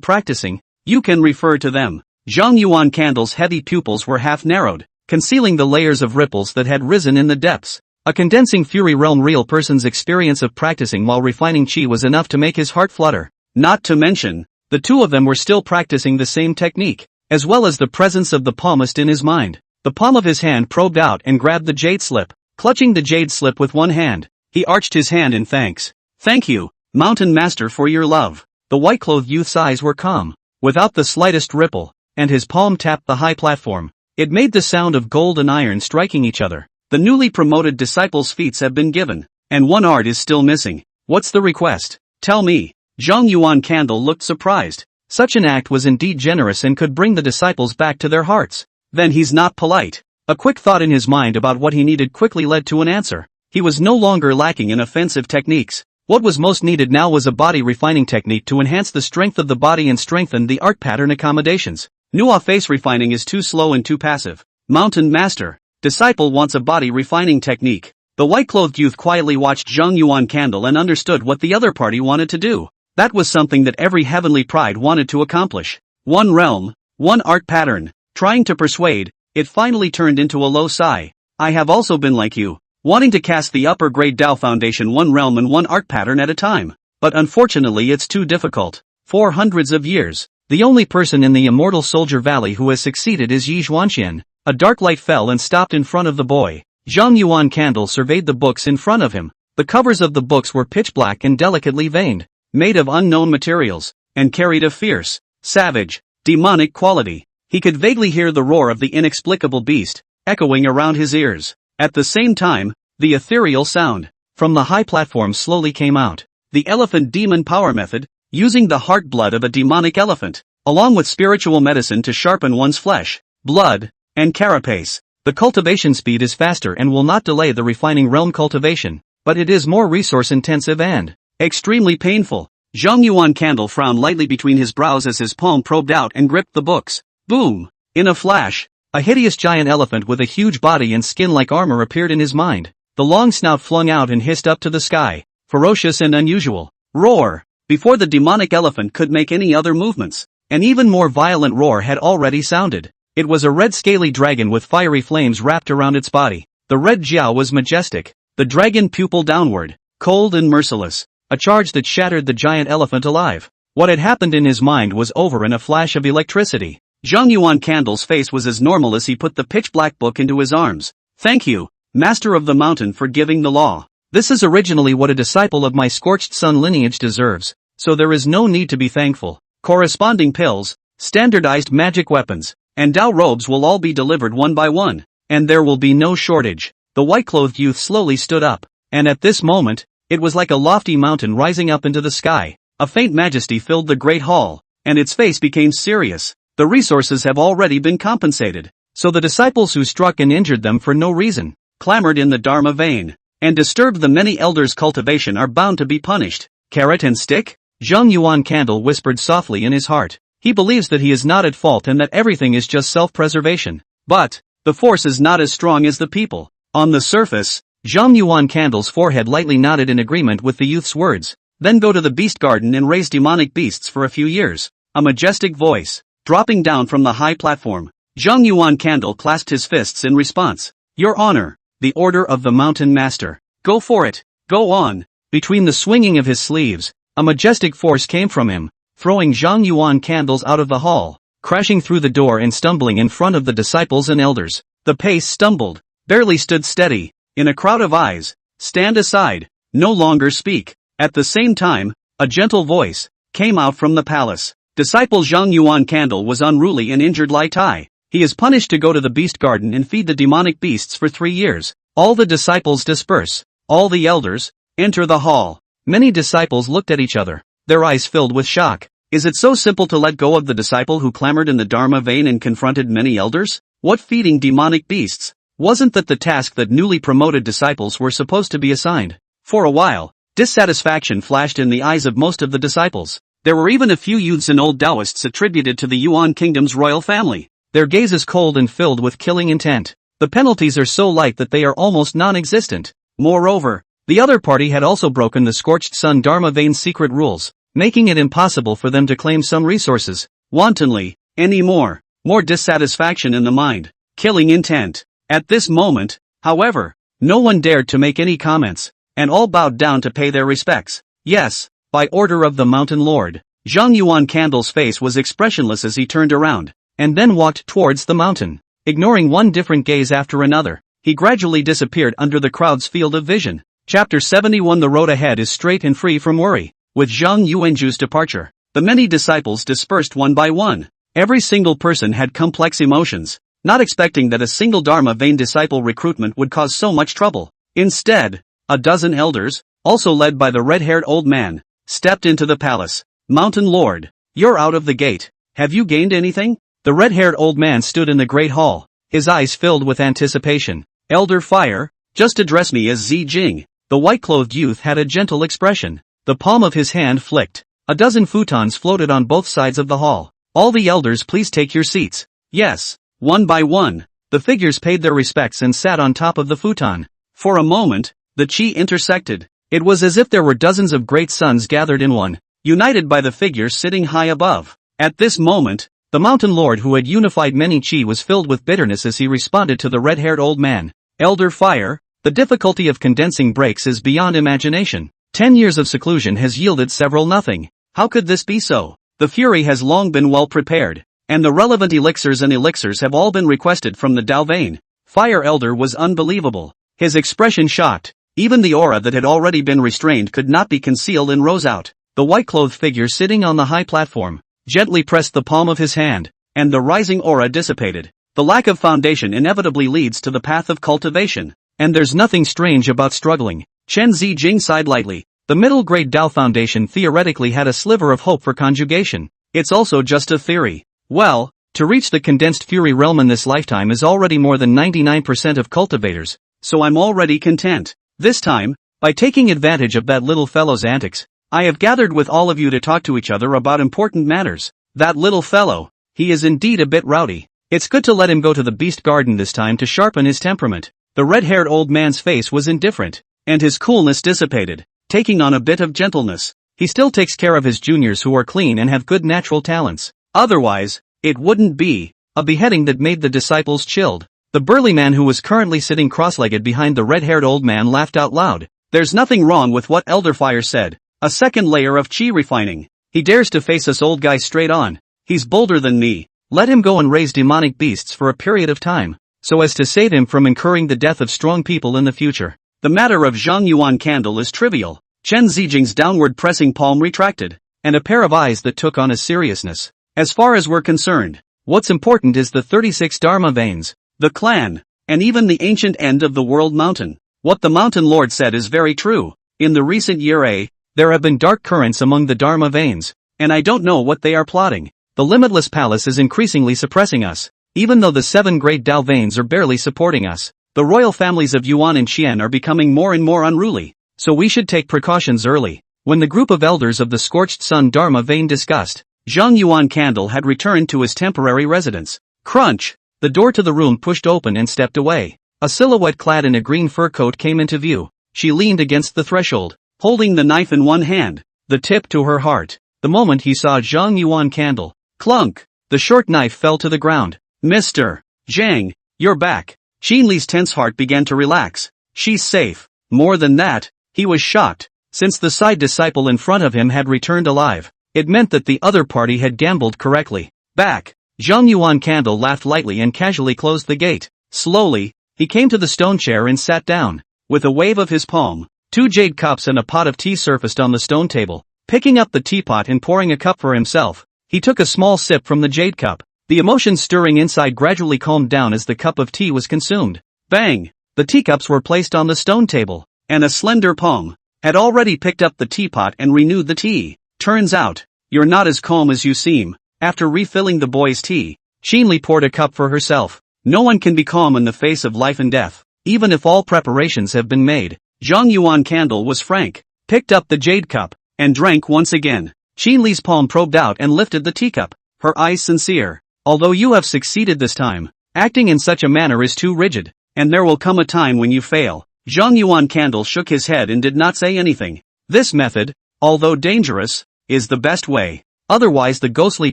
practicing. You can refer to them. Zhang Yuan Candle's heavy pupils were half narrowed, concealing the layers of ripples that had risen in the depths. A condensing fury realm. Real person's experience of practicing while refining chi was enough to make his heart flutter. Not to mention, the two of them were still practicing the same technique, as well as the presence of the palmist in his mind. The palm of his hand probed out and grabbed the jade slip. Clutching the jade slip with one hand, he arched his hand in thanks. Thank you, Mountain Master, for your love. The white-clothed youth's eyes were calm, without the slightest ripple, and his palm tapped the high platform. It made the sound of gold and iron striking each other. The newly promoted disciples' feats have been given, and one art is still missing. What's the request? Tell me. Zhang Yuan Candle looked surprised. Such an act was indeed generous and could bring the disciples back to their hearts. Then he's not polite. A quick thought in his mind about what he needed quickly led to an answer. He was no longer lacking in offensive techniques. What was most needed now was a body refining technique to enhance the strength of the body and strengthen the art pattern accommodations. Nuwa face refining is too slow and too passive. Mountain Master. Disciple wants a body refining technique. The white-clothed youth quietly watched Zhang Yuan Candle and understood what the other party wanted to do. That was something that every heavenly pride wanted to accomplish. One realm, one art pattern. Trying to persuade, it finally turned into a low sigh. I have also been like you, wanting to cast the upper grade Tao foundation one realm and one art pattern at a time. But unfortunately it's too difficult. For hundreds of years, the only person in the immortal Soldier Valley who has succeeded is Yi Xuanxian. A dark light fell and stopped in front of the boy. Zhang Yuan Candle surveyed the books in front of him. The covers of the books were pitch black and delicately veined, made of unknown materials, and carried a fierce, savage, demonic quality. He could vaguely hear the roar of the inexplicable beast, echoing around his ears. At the same time, the ethereal sound from the high platform slowly came out. The elephant demon power method, using the heart blood of a demonic elephant, along with spiritual medicine to sharpen one's flesh, blood, and carapace. The cultivation speed is faster and will not delay the refining realm cultivation, but it is more resource intensive and extremely painful. Zhang Yuan Candle frowned lightly between his brows as his palm probed out and gripped the books. Boom! In a flash, a hideous giant elephant with a huge body and skin like armor appeared in his mind. The long snout flung out and hissed up to the sky, ferocious and unusual. Roar! Before the demonic elephant could make any other movements, an even more violent roar had already sounded. It was a red scaly dragon with fiery flames wrapped around its body. The red jiao was majestic, the dragon pupil downward, cold and merciless, a charge that shattered the giant elephant alive. What had happened in his mind was over in a flash of electricity. Zhang Yuan Candle's face was as normal as he put the pitch-black book into his arms. Thank you, Master of the Mountain, for giving the law. This is originally what a disciple of my scorched sun lineage deserves, so there is no need to be thankful. Corresponding pills, standardized magic weapons, and Tao robes will all be delivered one by one, and there will be no shortage. The white-clothed youth slowly stood up, and at this moment, it was like a lofty mountain rising up into the sky. A faint majesty filled the great hall, and its face became serious. The resources have already been compensated, so the disciples who struck and injured them for no reason, clamored in the Dharma vein, and disturbed the many elders' cultivation are bound to be punished. Carrot and stick? Zhang Yuan Candle whispered softly in his heart. He believes that he is not at fault and that everything is just self-preservation. But the force is not as strong as the people. On the surface, Zhang Yuan Candle's forehead lightly nodded in agreement with the youth's words. Then go to the beast garden and raise demonic beasts for a few years. A majestic voice, dropping down from the high platform. Zhang Yuan Candle clasped his fists in response. Your Honor, the order of the Mountain Master. Go for it, go on. Between the swinging of his sleeves, a majestic force came from him, throwing Zhang Yuan Candles out of the hall, crashing through the door and stumbling in front of the disciples and elders. The pace stumbled, barely stood steady. In a crowd of eyes, stand aside, no longer speak. At the same time, a gentle voice came out from the palace. Disciple Zhang Yuan Candle was unruly and injured Lai Tai. He is punished to go to the beast garden and feed the demonic beasts for 3 years. All the disciples disperse. All the elders enter the hall. Many disciples looked at each other, their eyes filled with shock. Is it so simple to let go of the disciple who clamored in the Dharma vein and confronted many elders? What, feeding demonic beasts? Wasn't that the task that newly promoted disciples were supposed to be assigned? For a while, dissatisfaction flashed in the eyes of most of the disciples. There were even a few youths and old Taoists attributed to the Yuan Kingdom's royal family. Their gaze is cold and filled with killing intent. The penalties are so light that they are almost non-existent. Moreover, The other party had also broken the Scorched Sun Dharma Vein's secret rules, making it impossible for them to claim some resources wantonly anymore. More dissatisfaction in the mind, killing intent. At this moment, however, no one dared to make any comments, and all bowed down to pay their respects. Yes, by order of the Mountain Lord. Zhang Yuan Candle's face was expressionless as he turned around, and then walked towards the mountain. Ignoring one different gaze after another, he gradually disappeared under the crowd's field of vision. Chapter 71. The road ahead is straight and free from worry. With Zhang Yuanju's departure, the many disciples dispersed one by one. Every single person had complex emotions, not expecting that a single Dharma Vein disciple recruitment would cause so much trouble. Instead, a dozen elders, also led by the red-haired old man, stepped into the palace. Mountain Lord, you're out of the gate. Have you gained anything? The red-haired old man stood in the great hall, his eyes filled with anticipation. Elder Fire, just address me as Zi Jing. The white-clothed youth had a gentle expression. The palm of his hand flicked. A dozen futons floated on both sides of the hall. All the elders, please take your seats. Yes. One by one, the figures paid their respects and sat on top of the futon. For a moment, the chi intersected. It was as if there were dozens of great suns gathered in one, united by the figures sitting high above. At this moment, the Mountain Lord who had unified many chi was filled with bitterness as he responded to the red-haired old man. Elder Fire, the difficulty of condensing breaks is beyond imagination. 10 years of seclusion has yielded several nothing. How could this be so? The fury has long been well prepared, and the relevant elixirs have all been requested from the Dao Vein. Fire Elder was unbelievable. His expression shocked. Even the aura that had already been restrained could not be concealed and rose out. The white-clothed figure sitting on the high platform gently pressed the palm of his hand, and the rising aura dissipated. The lack of foundation inevitably leads to the path of cultivation, and there's nothing strange about struggling. Chen Zijing sighed lightly. The middle grade Dao Foundation theoretically had a sliver of hope for conjugation. It's also just a theory. Well, to reach the condensed fury realm in this lifetime is already more than 99% of cultivators, so I'm already content. This time, by taking advantage of that little fellow's antics, I have gathered with all of you to talk to each other about important matters. That little fellow, he is indeed a bit rowdy. It's good to let him go to the beast garden this time to sharpen his temperament. The red-haired old man's face was indifferent, and his coolness dissipated, taking on a bit of gentleness. He still takes care of his juniors who are clean and have good natural talents. Otherwise, it wouldn't be a beheading that made the disciples chilled. The burly man who was currently sitting cross-legged behind the red-haired old man laughed out loud. There's nothing wrong with what Elder Fire said. A second layer of chi refining. He dares to face us old guys straight on. He's bolder than me. Let him go and raise demonic beasts for a period of time, so as to save him from incurring the death of strong people in the future. The matter of Zhang Yuan Candle is trivial. Chen Zijing's downward pressing palm retracted, and a pair of eyes that took on a seriousness. As far as we're concerned, what's important is the 36 Dharma Veins, the clan, and even the ancient end of the world mountain. What the Mountain Lord said is very true. In the recent year there have been dark currents among the Dharma Veins, and I don't know what they are plotting. The Limitless Palace is increasingly suppressing us, even though the 7 great Dao Veins are barely supporting us. The royal families of Yuan and Qian are becoming more and more unruly, so we should take precautions early. When the group of elders of the Scorched Sun Dharma Vein discussed, Zhang Yuan Candle had returned to his temporary residence. Crunch! The door to the room pushed open and stepped away. A silhouette clad in a green fur coat came into view. She leaned against the threshold, holding the knife in one hand, the tip to her heart. The moment he saw Zhang Yuan Candle, clunk! The short knife fell to the ground. Mr. Zhang, you're back. Xinli's tense heart began to relax. She's safe. More than that, he was shocked. Since the side disciple in front of him had returned alive, it meant that the other party had gambled correctly. Back! Zhang Yuan Candle laughed lightly and casually closed the gate. Slowly, he came to the stone chair and sat down. With a wave of his palm, 2 jade cups and a pot of tea surfaced on the stone table. Picking up the teapot and pouring a cup for himself, he took a small sip from the jade cup. The emotions stirring inside gradually calmed down as the cup of tea was consumed. Bang! The teacups were placed on the stone table, and a slender palm had already picked up the teapot and renewed the tea. Turns out, you're not as calm as you seem. After refilling the boy's tea, Xinli poured a cup for herself. No one can be calm in the face of life and death, even if all preparations have been made. Zhang Yuan Candle was frank, picked up the jade cup, and drank once again. Xinli's palm probed out and lifted the teacup, her eyes sincere. Although you have succeeded this time, acting in such a manner is too rigid, and there will come a time when you fail. Zhang Yuan Candle shook his head and did not say anything. This method, although dangerous, is the best way. Otherwise the ghostly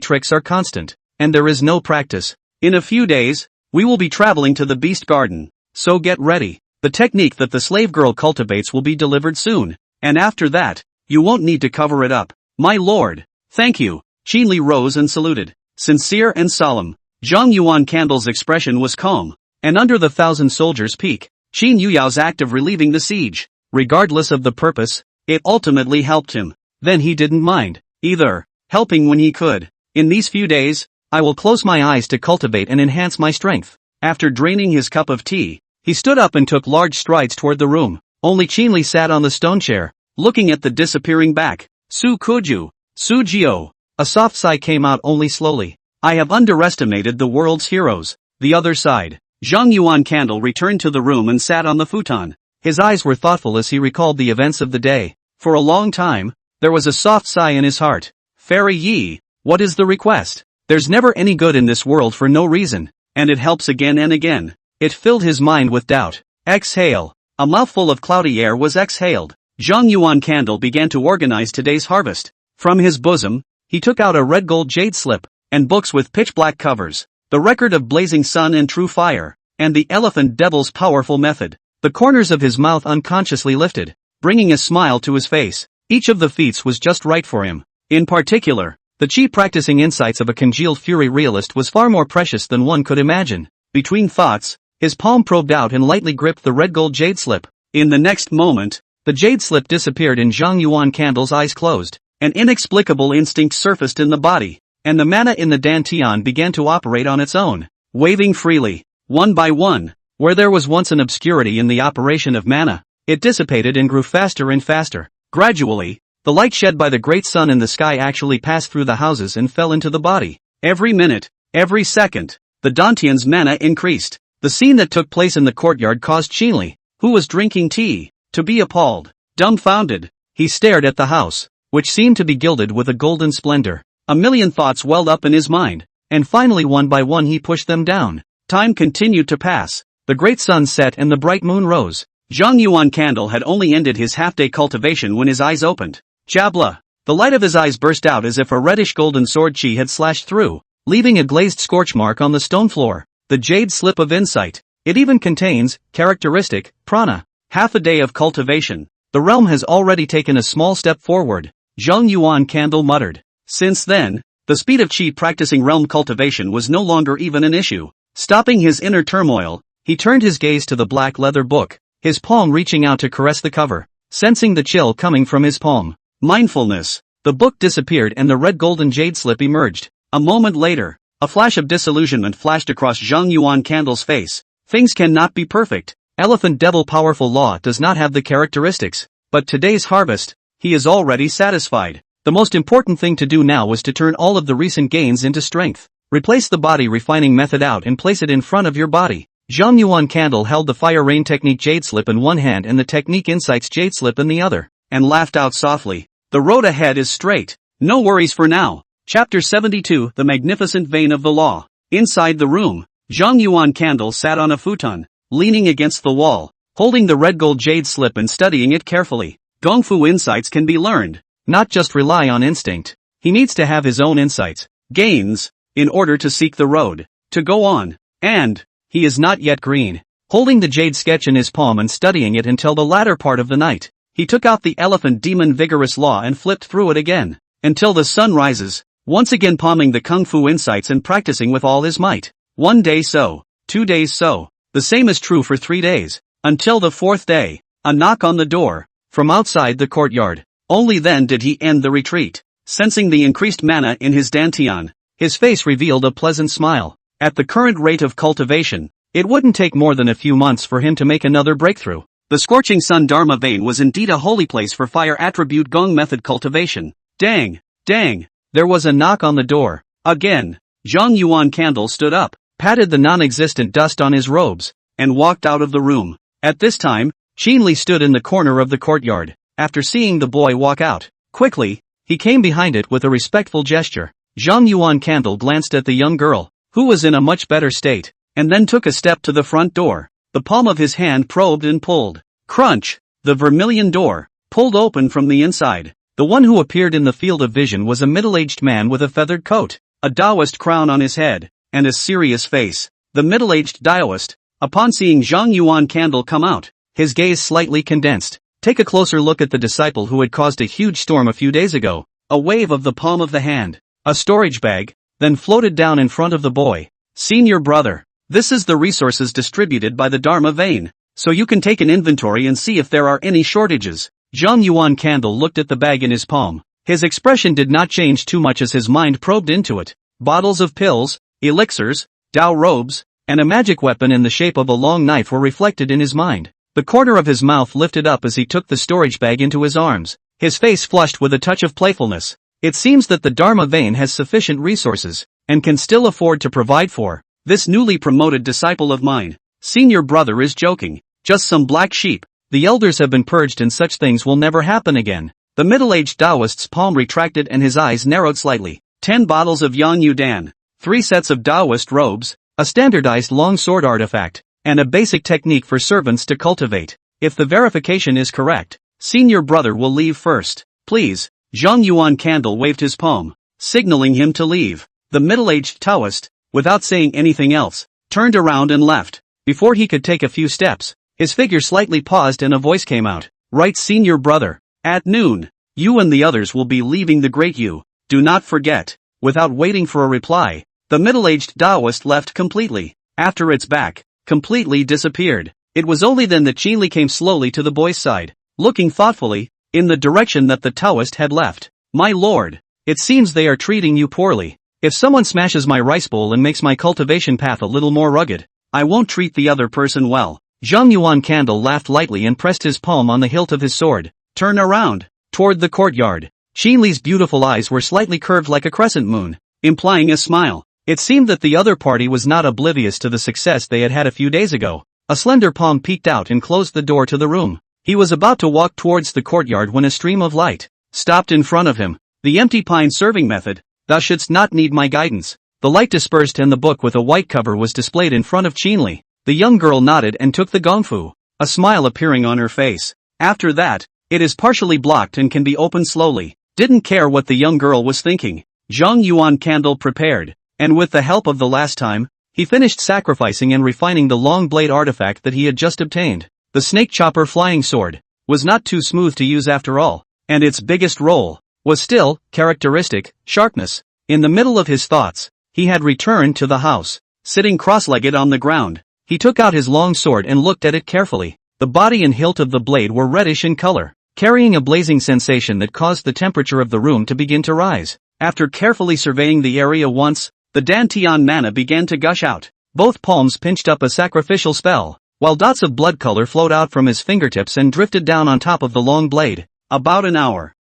tricks are constant, and there is no practice. In a few days, we will be traveling to the Beast Garden, so get ready. The technique that the slave girl cultivates will be delivered soon, and after that, you won't need to cover it up. My lord, thank you. Qin Li rose and saluted. Sincere and solemn, Zhang Yuan Candle's expression was calm, and under the 1,000 soldiers' peak, Qin Yuyao's act of relieving the siege, regardless of the purpose, it ultimately helped him. Then he didn't mind, either, helping when he could. In these few days, I will close my eyes to cultivate and enhance my strength. After draining his cup of tea, he stood up and took large strides toward the room. Only Qin Li sat on the stone chair, looking at the disappearing back. Su Kuju, Su Jio. A soft sigh came out only slowly. I have underestimated the world's heroes. The other side. Zhang Yuan Candle returned to the room and sat on the futon. His eyes were thoughtful as he recalled the events of the day. For a long time, there was a soft sigh in his heart. Fairy Yi, what is the request? There's never any good in this world for no reason, and it helps again and again. It filled his mind with doubt. Exhale. A mouthful of cloudy air was exhaled. Zhang Yuan Candle began to organize today's harvest. From his bosom, he took out a red gold jade slip, and books with pitch-black covers, the record of blazing sun and true fire, and the elephant devil's powerful method. The corners of his mouth unconsciously lifted, bringing a smile to his face. Each of the feats was just right for him. In particular, the chi practicing insights of a congealed fury realist was far more precious than one could imagine. Between thoughts, his palm probed out and lightly gripped the red gold jade slip. In the next moment, the jade slip disappeared and Zhang Yuan Candle's eyes closed. An inexplicable instinct surfaced in the body, and the mana in the dantian began to operate on its own, waving freely, one by one. Where there was once an obscurity in the operation of mana, it dissipated and grew faster and faster. Gradually, the light shed by the great sun in the sky actually passed through the houses and fell into the body. Every minute, every second, the dantian's mana increased. The scene that took place in the courtyard caused Qin Li, who was drinking tea, to be appalled. Dumbfounded, he stared at the house, which seemed to be gilded with a golden splendor. A million thoughts welled up in his mind, and finally one by one he pushed them down. Time continued to pass. The great sun set and the bright moon rose. Zhang Yuan Candle had only ended his half-day cultivation when his eyes opened. Chabla! The light of his eyes burst out as if a reddish-golden sword chi had slashed through, leaving a glazed scorch mark on the stone floor. The jade slip of insight. It even contains, characteristic, prana. Half a day of cultivation. The realm has already taken a small step forward, Zhang Yuan Candle muttered. Since then, the speed of chi practicing realm cultivation was no longer even an issue. Stopping his inner turmoil, he turned his gaze to the black leather book, his palm reaching out to caress the cover, sensing the chill coming from his palm. Mindfulness. The book disappeared and the red golden jade slip emerged. A moment later, a flash of disillusionment flashed across Zhang Yuan Candle's face. Things cannot be perfect. Elephant Devil Powerful Law does not have the characteristics, but today's harvest, he is already satisfied. The most important thing to do now was to turn all of the recent gains into strength. Replace the body refining method out and place it in front of your body. Zhang Yuan Candle held the Fire Rain Technique Jade Slip in one hand and the Technique Insights Jade Slip in the other, and laughed out softly. The road ahead is straight. No worries for now. Chapter 72, The Magnificent Vein of the Law. Inside the room, Zhang Yuan Candle sat on a futon, leaning against the wall, holding the red gold jade slip and studying it carefully. Gongfu insights can be learned, not just rely on instinct. He needs to have his own insights, gains, in order to seek the road, to go on, and, he is not yet green. Holding the jade sketch in his palm and studying it until the latter part of the night, he took out the Elephant Demon Vigorous Law and flipped through it again, until the sun rises, once again palming the Kung Fu insights and practicing with all his might. 1 day so, 2 days so, the same is true for 3 days, until the 4th day, a knock on the door, from outside the courtyard. Only then did he end the retreat. Sensing the increased mana in his dantian, his face revealed a pleasant smile. At the current rate of cultivation, it wouldn't take more than a few months for him to make another breakthrough. The Scorching Sun Dharma Vein was indeed a holy place for fire attribute Gong method cultivation. Dang! Dang! There was a knock on the door. Again. Zhang Yuan Candle stood up, patted the non-existent dust on his robes, and walked out of the room. At this time, Qin Li stood in the corner of the courtyard. After seeing the boy walk out, quickly, he came behind it with a respectful gesture. Zhang Yuan Candle glanced at the young girl, who was in a much better state, and then took a step to the front door. The palm of his hand probed and pulled. Crunch! The vermilion door pulled open from the inside. The one who appeared in the field of vision was a middle-aged man with a feathered coat, a Taoist crown on his head, and a serious face. The middle-aged Taoist, upon seeing Zhang Yuan Candle come out, his gaze slightly condensed. Take a closer look at the disciple who had caused a huge storm a few days ago. A wave of the palm of the hand, a storage bag, then floated down in front of the boy. Senior brother, this is the resources distributed by the Dharma vein, so you can take an inventory and see if there are any shortages. Zhang Yuan Candle looked at the bag in his palm. His expression did not change too much as his mind probed into it. Bottles of pills, elixirs, Tao robes, and a magic weapon in the shape of a long knife were reflected in his mind. The corner of his mouth lifted up as he took the storage bag into his arms, his face flushed with a touch of playfulness. It seems that the Dharma vein has sufficient resources, and can still afford to provide for this newly promoted disciple of mine. Senior brother is joking. Just some black sheep. The elders have been purged and such things will never happen again. The middle-aged Taoist's palm retracted and his eyes narrowed slightly. 10 bottles of Yang Yudan, 3 sets of Taoist robes, a standardized long sword artifact, and a basic technique for servants to cultivate. If the verification is correct, senior brother will leave first. Please. Zhang Yuan Candle waved his palm, signaling him to leave. The middle-aged Taoist, without saying anything else, turned around and left. Before he could take a few steps, his figure slightly paused and a voice came out. Right, senior brother. At noon, you and the others will be leaving the Great U. Do not forget. Without waiting for a reply, the middle-aged Taoist left completely. After its back completely disappeared. It was only then that Qinli came slowly to the boy's side, looking thoughtfully in the direction that the Taoist had left. My lord, it seems they are treating you poorly. If someone smashes my rice bowl and makes my cultivation path a little more rugged, I won't treat the other person well. Zhang Yuan Candle laughed lightly and pressed his palm on the hilt of his sword. Turn around. Toward the courtyard. Qinli's beautiful eyes were slightly curved like a crescent moon, implying a smile. It seemed that the other party was not oblivious to the success they had had a few days ago. A slender palm peeked out and closed the door to the room. He was about to walk towards the courtyard when a stream of light stopped in front of him. The empty pine serving method. Thou shouldst not need my guidance. The light dispersed and the book with a white cover was displayed in front of Qinli. The young girl nodded and took the gongfu, a smile appearing on her face. After that, it is partially blocked and can be opened slowly. Didn't care what the young girl was thinking. Zhang Yuan Candle prepared, and with the help of the last time, he finished sacrificing and refining the long blade artifact that he had just obtained. The snake chopper flying sword was not too smooth to use after all, and its biggest role was still characteristic sharpness. In the middle of his thoughts, he had returned to the house. Sitting cross-legged on the ground, he took out his long sword and looked at it carefully. The body and hilt of the blade were reddish in color, carrying a blazing sensation that caused the temperature of the room to begin to rise. After carefully surveying the area once, the Dantian mana began to gush out. Both palms pinched up a sacrificial spell, while dots of blood color flowed out from his fingertips and drifted down on top of the long blade. About an hour.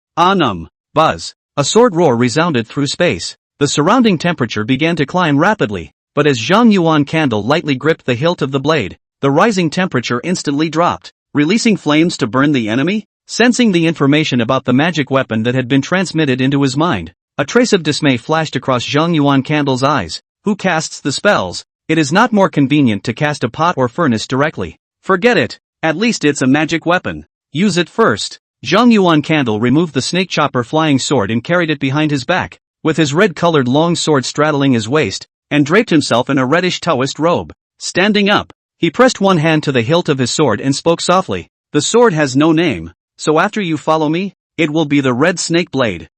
Buzz. A sword roar resounded through space. The surrounding temperature began to climb rapidly, but as Zhang Yuan Candle lightly gripped the hilt of the blade, the rising temperature instantly dropped, releasing flames to burn the enemy. Sensing the information about the magic weapon that had been transmitted into his mind, a trace of dismay flashed across Zhang Yuan Candle's eyes. Who casts the spells? It is not more convenient to cast a pot or furnace directly. Forget it. At least it's a magic weapon. Use it first. Zhang Yuan Candle removed the snake chopper flying sword and carried it behind his back, with his red-colored long sword straddling his waist, and draped himself in a reddish Taoist robe. Standing up, he pressed one hand to the hilt of his sword and spoke softly. The sword has no name, so after you follow me, it will be the red snake blade.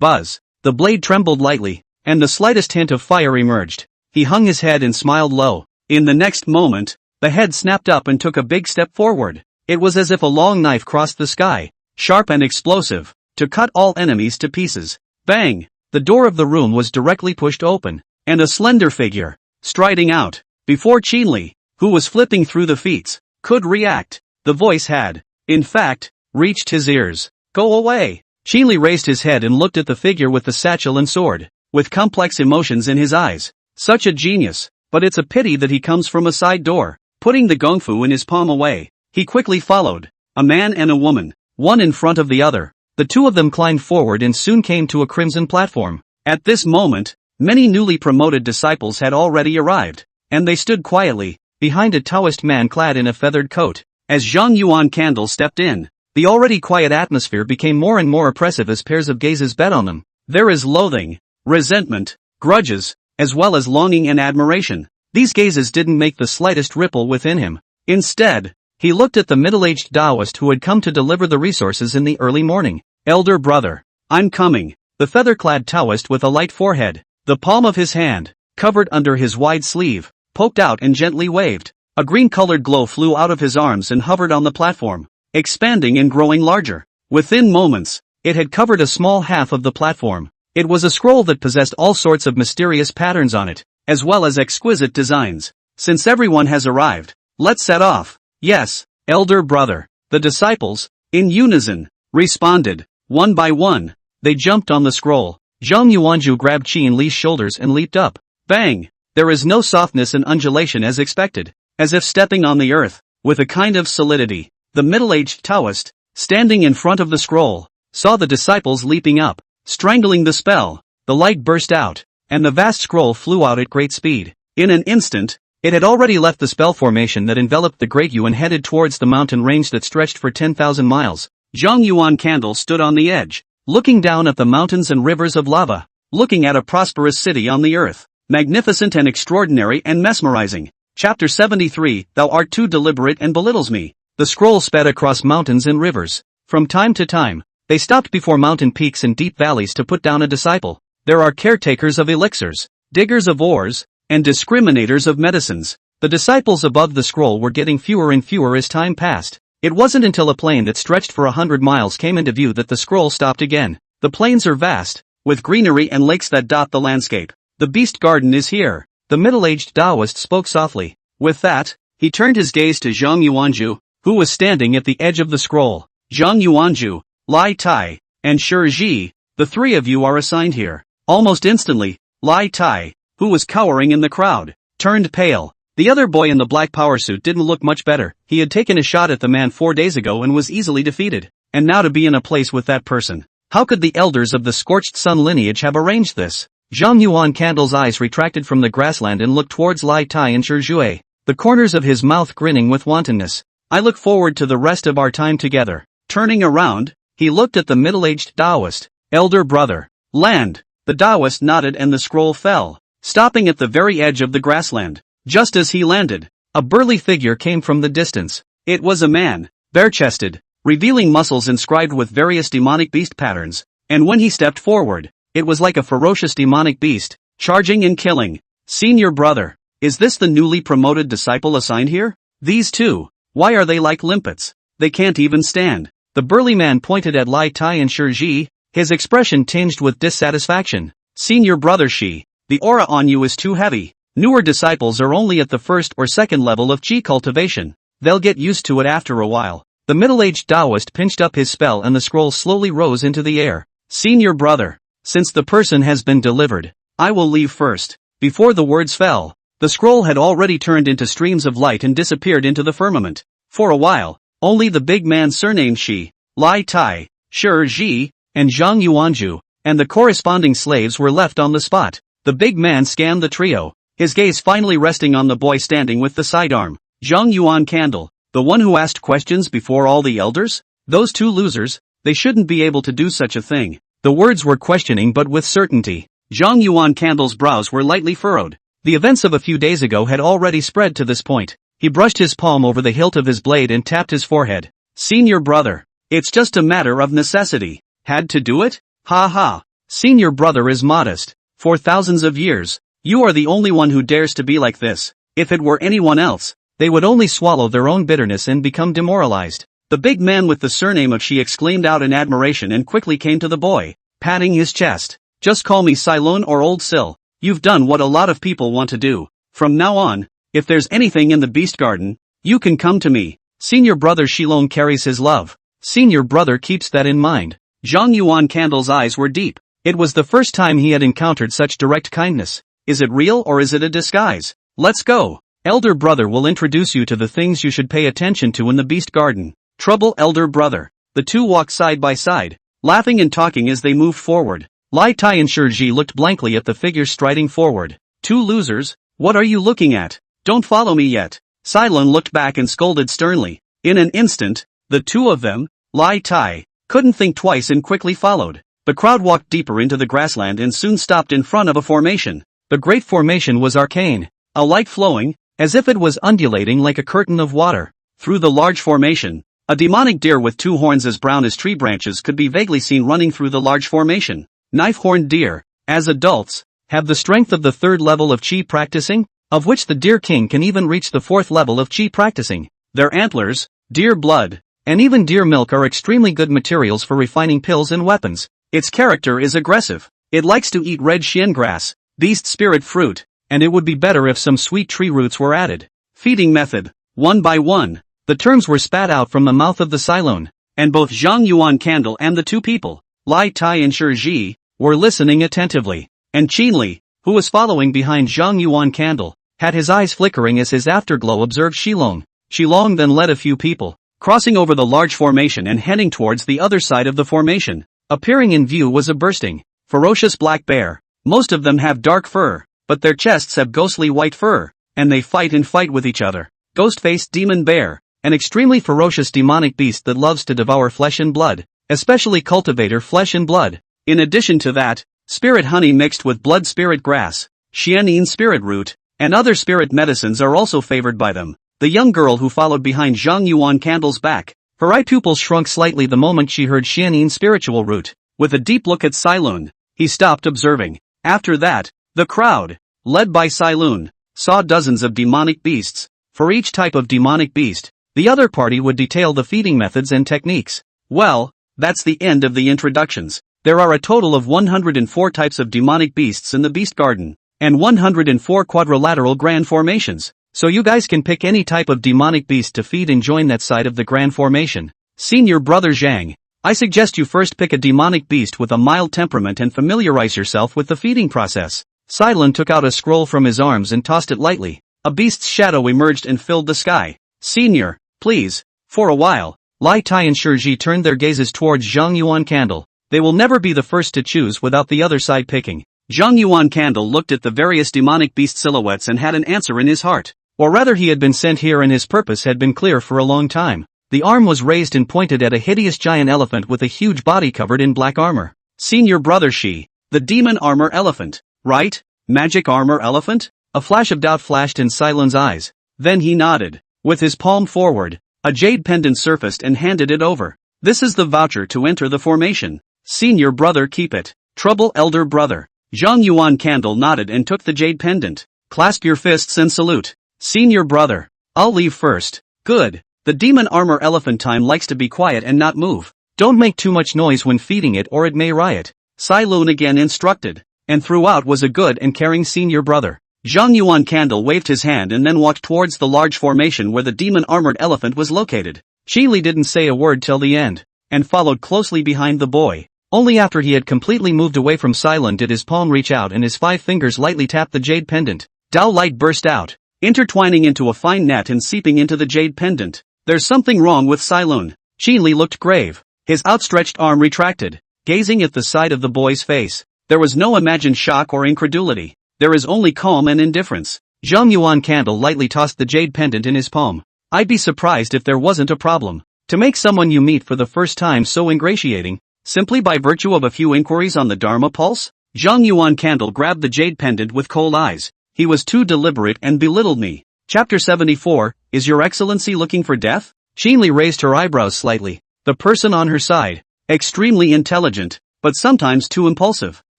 Buzz. The blade trembled lightly, and the slightest hint of fire emerged. He hung his head and smiled low. In the next moment, the head snapped up and took a big step forward. It was as if a long knife crossed the sky, sharp and explosive, to cut all enemies to pieces. Bang! The door of the room was directly pushed open, and a slender figure, striding out, before Qinli, who was flipping through the feats, could react. The voice had, in fact, reached his ears. Go away! Qinli raised his head and looked at the figure with the satchel and sword, with complex emotions in his eyes. Such a genius, but it's a pity that he comes from a side door. Putting the gongfu in his palm away, he quickly followed, a man and a woman, one in front of the other. The two of them climbed forward and soon came to a crimson platform. At this moment, many newly promoted disciples had already arrived, and they stood quietly, behind a Taoist man clad in a feathered coat. As Zhang Yuan Candle stepped in, the already quiet atmosphere became more and more oppressive as pairs of gazes bet on them. There is loathing, resentment, grudges, as well as longing and admiration. These gazes didn't make the slightest ripple within him. Instead, he looked at the middle-aged Taoist who had come to deliver the resources in the early morning. Elder brother, I'm coming. The feather-clad Taoist with a light forehead, the palm of his hand, covered under his wide sleeve, poked out and gently waved. A green-colored glow flew out of his arms and hovered on the platform, expanding and growing larger. Within moments, it had covered a small half of the platform. It was a scroll that possessed all sorts of mysterious patterns on it, as well as exquisite designs. Since everyone has arrived, let's set off. Yes, elder brother. The disciples, in unison, responded. One by one, they jumped on the scroll. Zhang Yuanju grabbed Qin Li's shoulders and leaped up. Bang! There is no softness and undulation as expected, as if stepping on the earth, with a kind of solidity. The middle-aged Taoist, standing in front of the scroll, saw the disciples leaping up, strangling the spell. The light burst out, and the vast scroll flew out at great speed. In an instant, it had already left the spell formation that enveloped the Great Yu and headed towards the mountain range that stretched for 10,000 miles. Zhang Yuan Candle stood on the edge, looking down at the mountains and rivers of lava, looking at a prosperous city on the earth, magnificent and extraordinary and mesmerizing. Chapter 73, Thou art too deliberate and belittles me. The scroll sped across mountains and rivers. From time to time, they stopped before mountain peaks and deep valleys to put down a disciple. There are caretakers of elixirs, diggers of ores, and discriminators of medicines. The disciples above the scroll were getting fewer and fewer as time passed. It wasn't until a plain that stretched for 100 miles came into view that the scroll stopped again. The plains are vast, with greenery and lakes that dot the landscape. The beast garden is here. The middle-aged Taoist spoke softly. With that, he turned his gaze to Zhang Yuanju, who was standing at the edge of the scroll. Zhang Yuanju, Lai Tai, and Shi Ji, the three of you are assigned here. Almost instantly, Lai Tai, who was cowering in the crowd, turned pale. The other boy in the black power suit didn't look much better. He had taken a shot at the man 4 days ago and was easily defeated. And now to be in a place with that person. How could the elders of the scorched sun lineage have arranged this? Zhang Yuan Candle's eyes retracted from the grassland and looked towards Lai Tai and Shi Jue, the corners of his mouth grinning with wantonness. I look forward to the rest of our time together. Turning around, he looked at the middle-aged Taoist. Elder brother. Land. The Taoist nodded and the scroll fell, stopping at the very edge of the grassland. Just as he landed, a burly figure came from the distance. It was a man, bare-chested, revealing muscles inscribed with various demonic beast patterns, and when he stepped forward, it was like a ferocious demonic beast, charging and killing. Senior brother, is this the newly promoted disciple assigned here? These two, why are they like limpets? They can't even stand. The burly man pointed at Lai Tai and Shi Ji, his expression tinged with dissatisfaction. Senior brother Shi, the aura on you is too heavy. Newer disciples are only at the first or second level of Qi cultivation. They'll get used to it after a while. The middle-aged Taoist pinched up his spell and the scroll slowly rose into the air. Senior brother, since the person has been delivered, I will leave first. Before the words fell, the scroll had already turned into streams of light and disappeared into the firmament. For a while, only the big man surnamed Shi, Lai Tai, Shi Ji, and Zhang Yuanju, and the corresponding slaves were left on the spot. The big man scanned the trio, his gaze finally resting on the boy standing with the sidearm. Zhang Yuan Candle, the one who asked questions before all the elders? Those two losers, they shouldn't be able to do such a thing. The words were questioning but with certainty. Zhang Yuan Candle's brows were lightly furrowed. The events of a few days ago had already spread to this point. He brushed his palm over the hilt of his blade and tapped his forehead. Senior brother, it's just a matter of necessity. Had to do it? Ha ha. Senior brother is modest. For thousands of years, you are the only one who dares to be like this. If it were anyone else, they would only swallow their own bitterness and become demoralized. The big man with the surname of Shi exclaimed out in admiration and quickly came to the boy, patting his chest. Just call me Silone or Old Sil. You've done what a lot of people want to do. From now on, if there's anything in the beast garden, you can come to me. Senior brother Shilong carries his love. Senior brother keeps that in mind. Zhang Yuan Candle's eyes were deep. It was the first time he had encountered such direct kindness. Is it real or is it a disguise? Let's go. Elder brother will introduce you to the things you should pay attention to in the beast garden. Trouble elder brother. The two walked side by side, laughing and talking as they moved forward. Lai Tai and Shi Ji looked blankly at the figures striding forward. Two losers? What are you looking at? Don't follow me yet. Cylon looked back and scolded sternly. In an instant, the two of them, Lai Tai, couldn't think twice and quickly followed. The crowd walked deeper into the grassland and soon stopped in front of a formation. The great formation was arcane, a light flowing, as if it was undulating like a curtain of water. Through the large formation, a demonic deer with two horns as brown as tree branches could be vaguely seen running through the large formation. Knife-horned deer, as adults, have the strength of the third level of chi practicing, of which the deer king can even reach the fourth level of chi practicing. Their antlers, deer blood, and even deer milk are extremely good materials for refining pills and weapons. Its character is aggressive. It likes to eat red xian grass, beast spirit fruit, and it would be better if some sweet tree roots were added. Feeding method. One by one, the terms were spat out from the mouth of the Cylone, and both Zhang Yuan Candle and the two people, Lai Tai and Shi Ji, were listening attentively. And Qinli, who was following behind Zhang Yuan Candle, had his eyes flickering as his afterglow observed Shilong. Shilong then led a few people, crossing over the large formation and heading towards the other side of the formation. Appearing in view was a bursting, ferocious black bear. Most of them have dark fur, but their chests have ghostly white fur, and they fight with each other. Ghost-faced demon bear, an extremely ferocious demonic beast that loves to devour flesh and blood, especially cultivator flesh and blood. In addition to that, spirit honey mixed with blood spirit grass, xianin spirit root, and other spirit medicines are also favored by them. The young girl who followed behind Zhang Yuan Candle's back, her eye pupils shrunk slightly the moment she heard xianin spiritual root. With a deep look at Cylone, he stopped observing. After that, the crowd, led by Cylone, saw dozens of demonic beasts. For each type of demonic beast, the other party would detail the feeding methods and techniques. Well, that's the end of the introductions. There are a total of 104 types of demonic beasts in the Beast Garden, and 104 quadrilateral grand formations. So you guys can pick any type of demonic beast to feed and join that side of the grand formation. Senior Brother Zhang, I suggest you first pick a demonic beast with a mild temperament and familiarize yourself with the feeding process. Cylon took out a scroll from his arms and tossed it lightly. A beast's shadow emerged and filled the sky. Senior, please. For a while, Lai Tai and Shiji turned their gazes towards Zhang Yuan Candle. They will never be the first to choose without the other side picking. Zhang Yuan Candle looked at the various demonic beast silhouettes and had an answer in his heart. Or rather, he had been sent here and his purpose had been clear for a long time. The arm was raised and pointed at a hideous giant elephant with a huge body covered in black armor. Senior Brother Shi, the demon armor elephant, right? Magic armor elephant? A flash of doubt flashed in Cylone's eyes. Then he nodded. With his palm forward, a jade pendant surfaced and handed it over. This is the voucher to enter the formation. Senior Brother, keep it. Trouble Elder Brother. Zhang Yuan Candle nodded and took the jade pendant. Clasp your fists and salute. Senior Brother. I'll leave first. Good. The demon armor elephant time likes to be quiet and not move. Don't make too much noise when feeding it or it may riot. Cylone again instructed. And throughout was a good and caring Senior Brother. Zhang Yuan Candle waved his hand and then walked towards the large formation where the demon-armored elephant was located. Qili didn't say a word till the end, and followed closely behind the boy. Only after he had completely moved away from Cylon did his palm reach out and his 5 fingers lightly tap the jade pendant. Dao light burst out, intertwining into a fine net and seeping into the jade pendant. There's something wrong with Cylon. Qili looked grave. His outstretched arm retracted, gazing at the side of the boy's face. There was no imagined shock or incredulity. There is only calm and indifference. Zhang Yuan Candle lightly tossed the jade pendant in his palm. I'd be surprised if there wasn't a problem. To make someone you meet for the first time so ingratiating, simply by virtue of a few inquiries on the Dharma pulse? Zhang Yuan Candle grabbed the jade pendant with cold eyes. He was too deliberate and belittled me. Chapter 74, Is Your Excellency looking for death? Qinli raised her eyebrows slightly. The person on her side. Extremely intelligent, but sometimes too impulsive.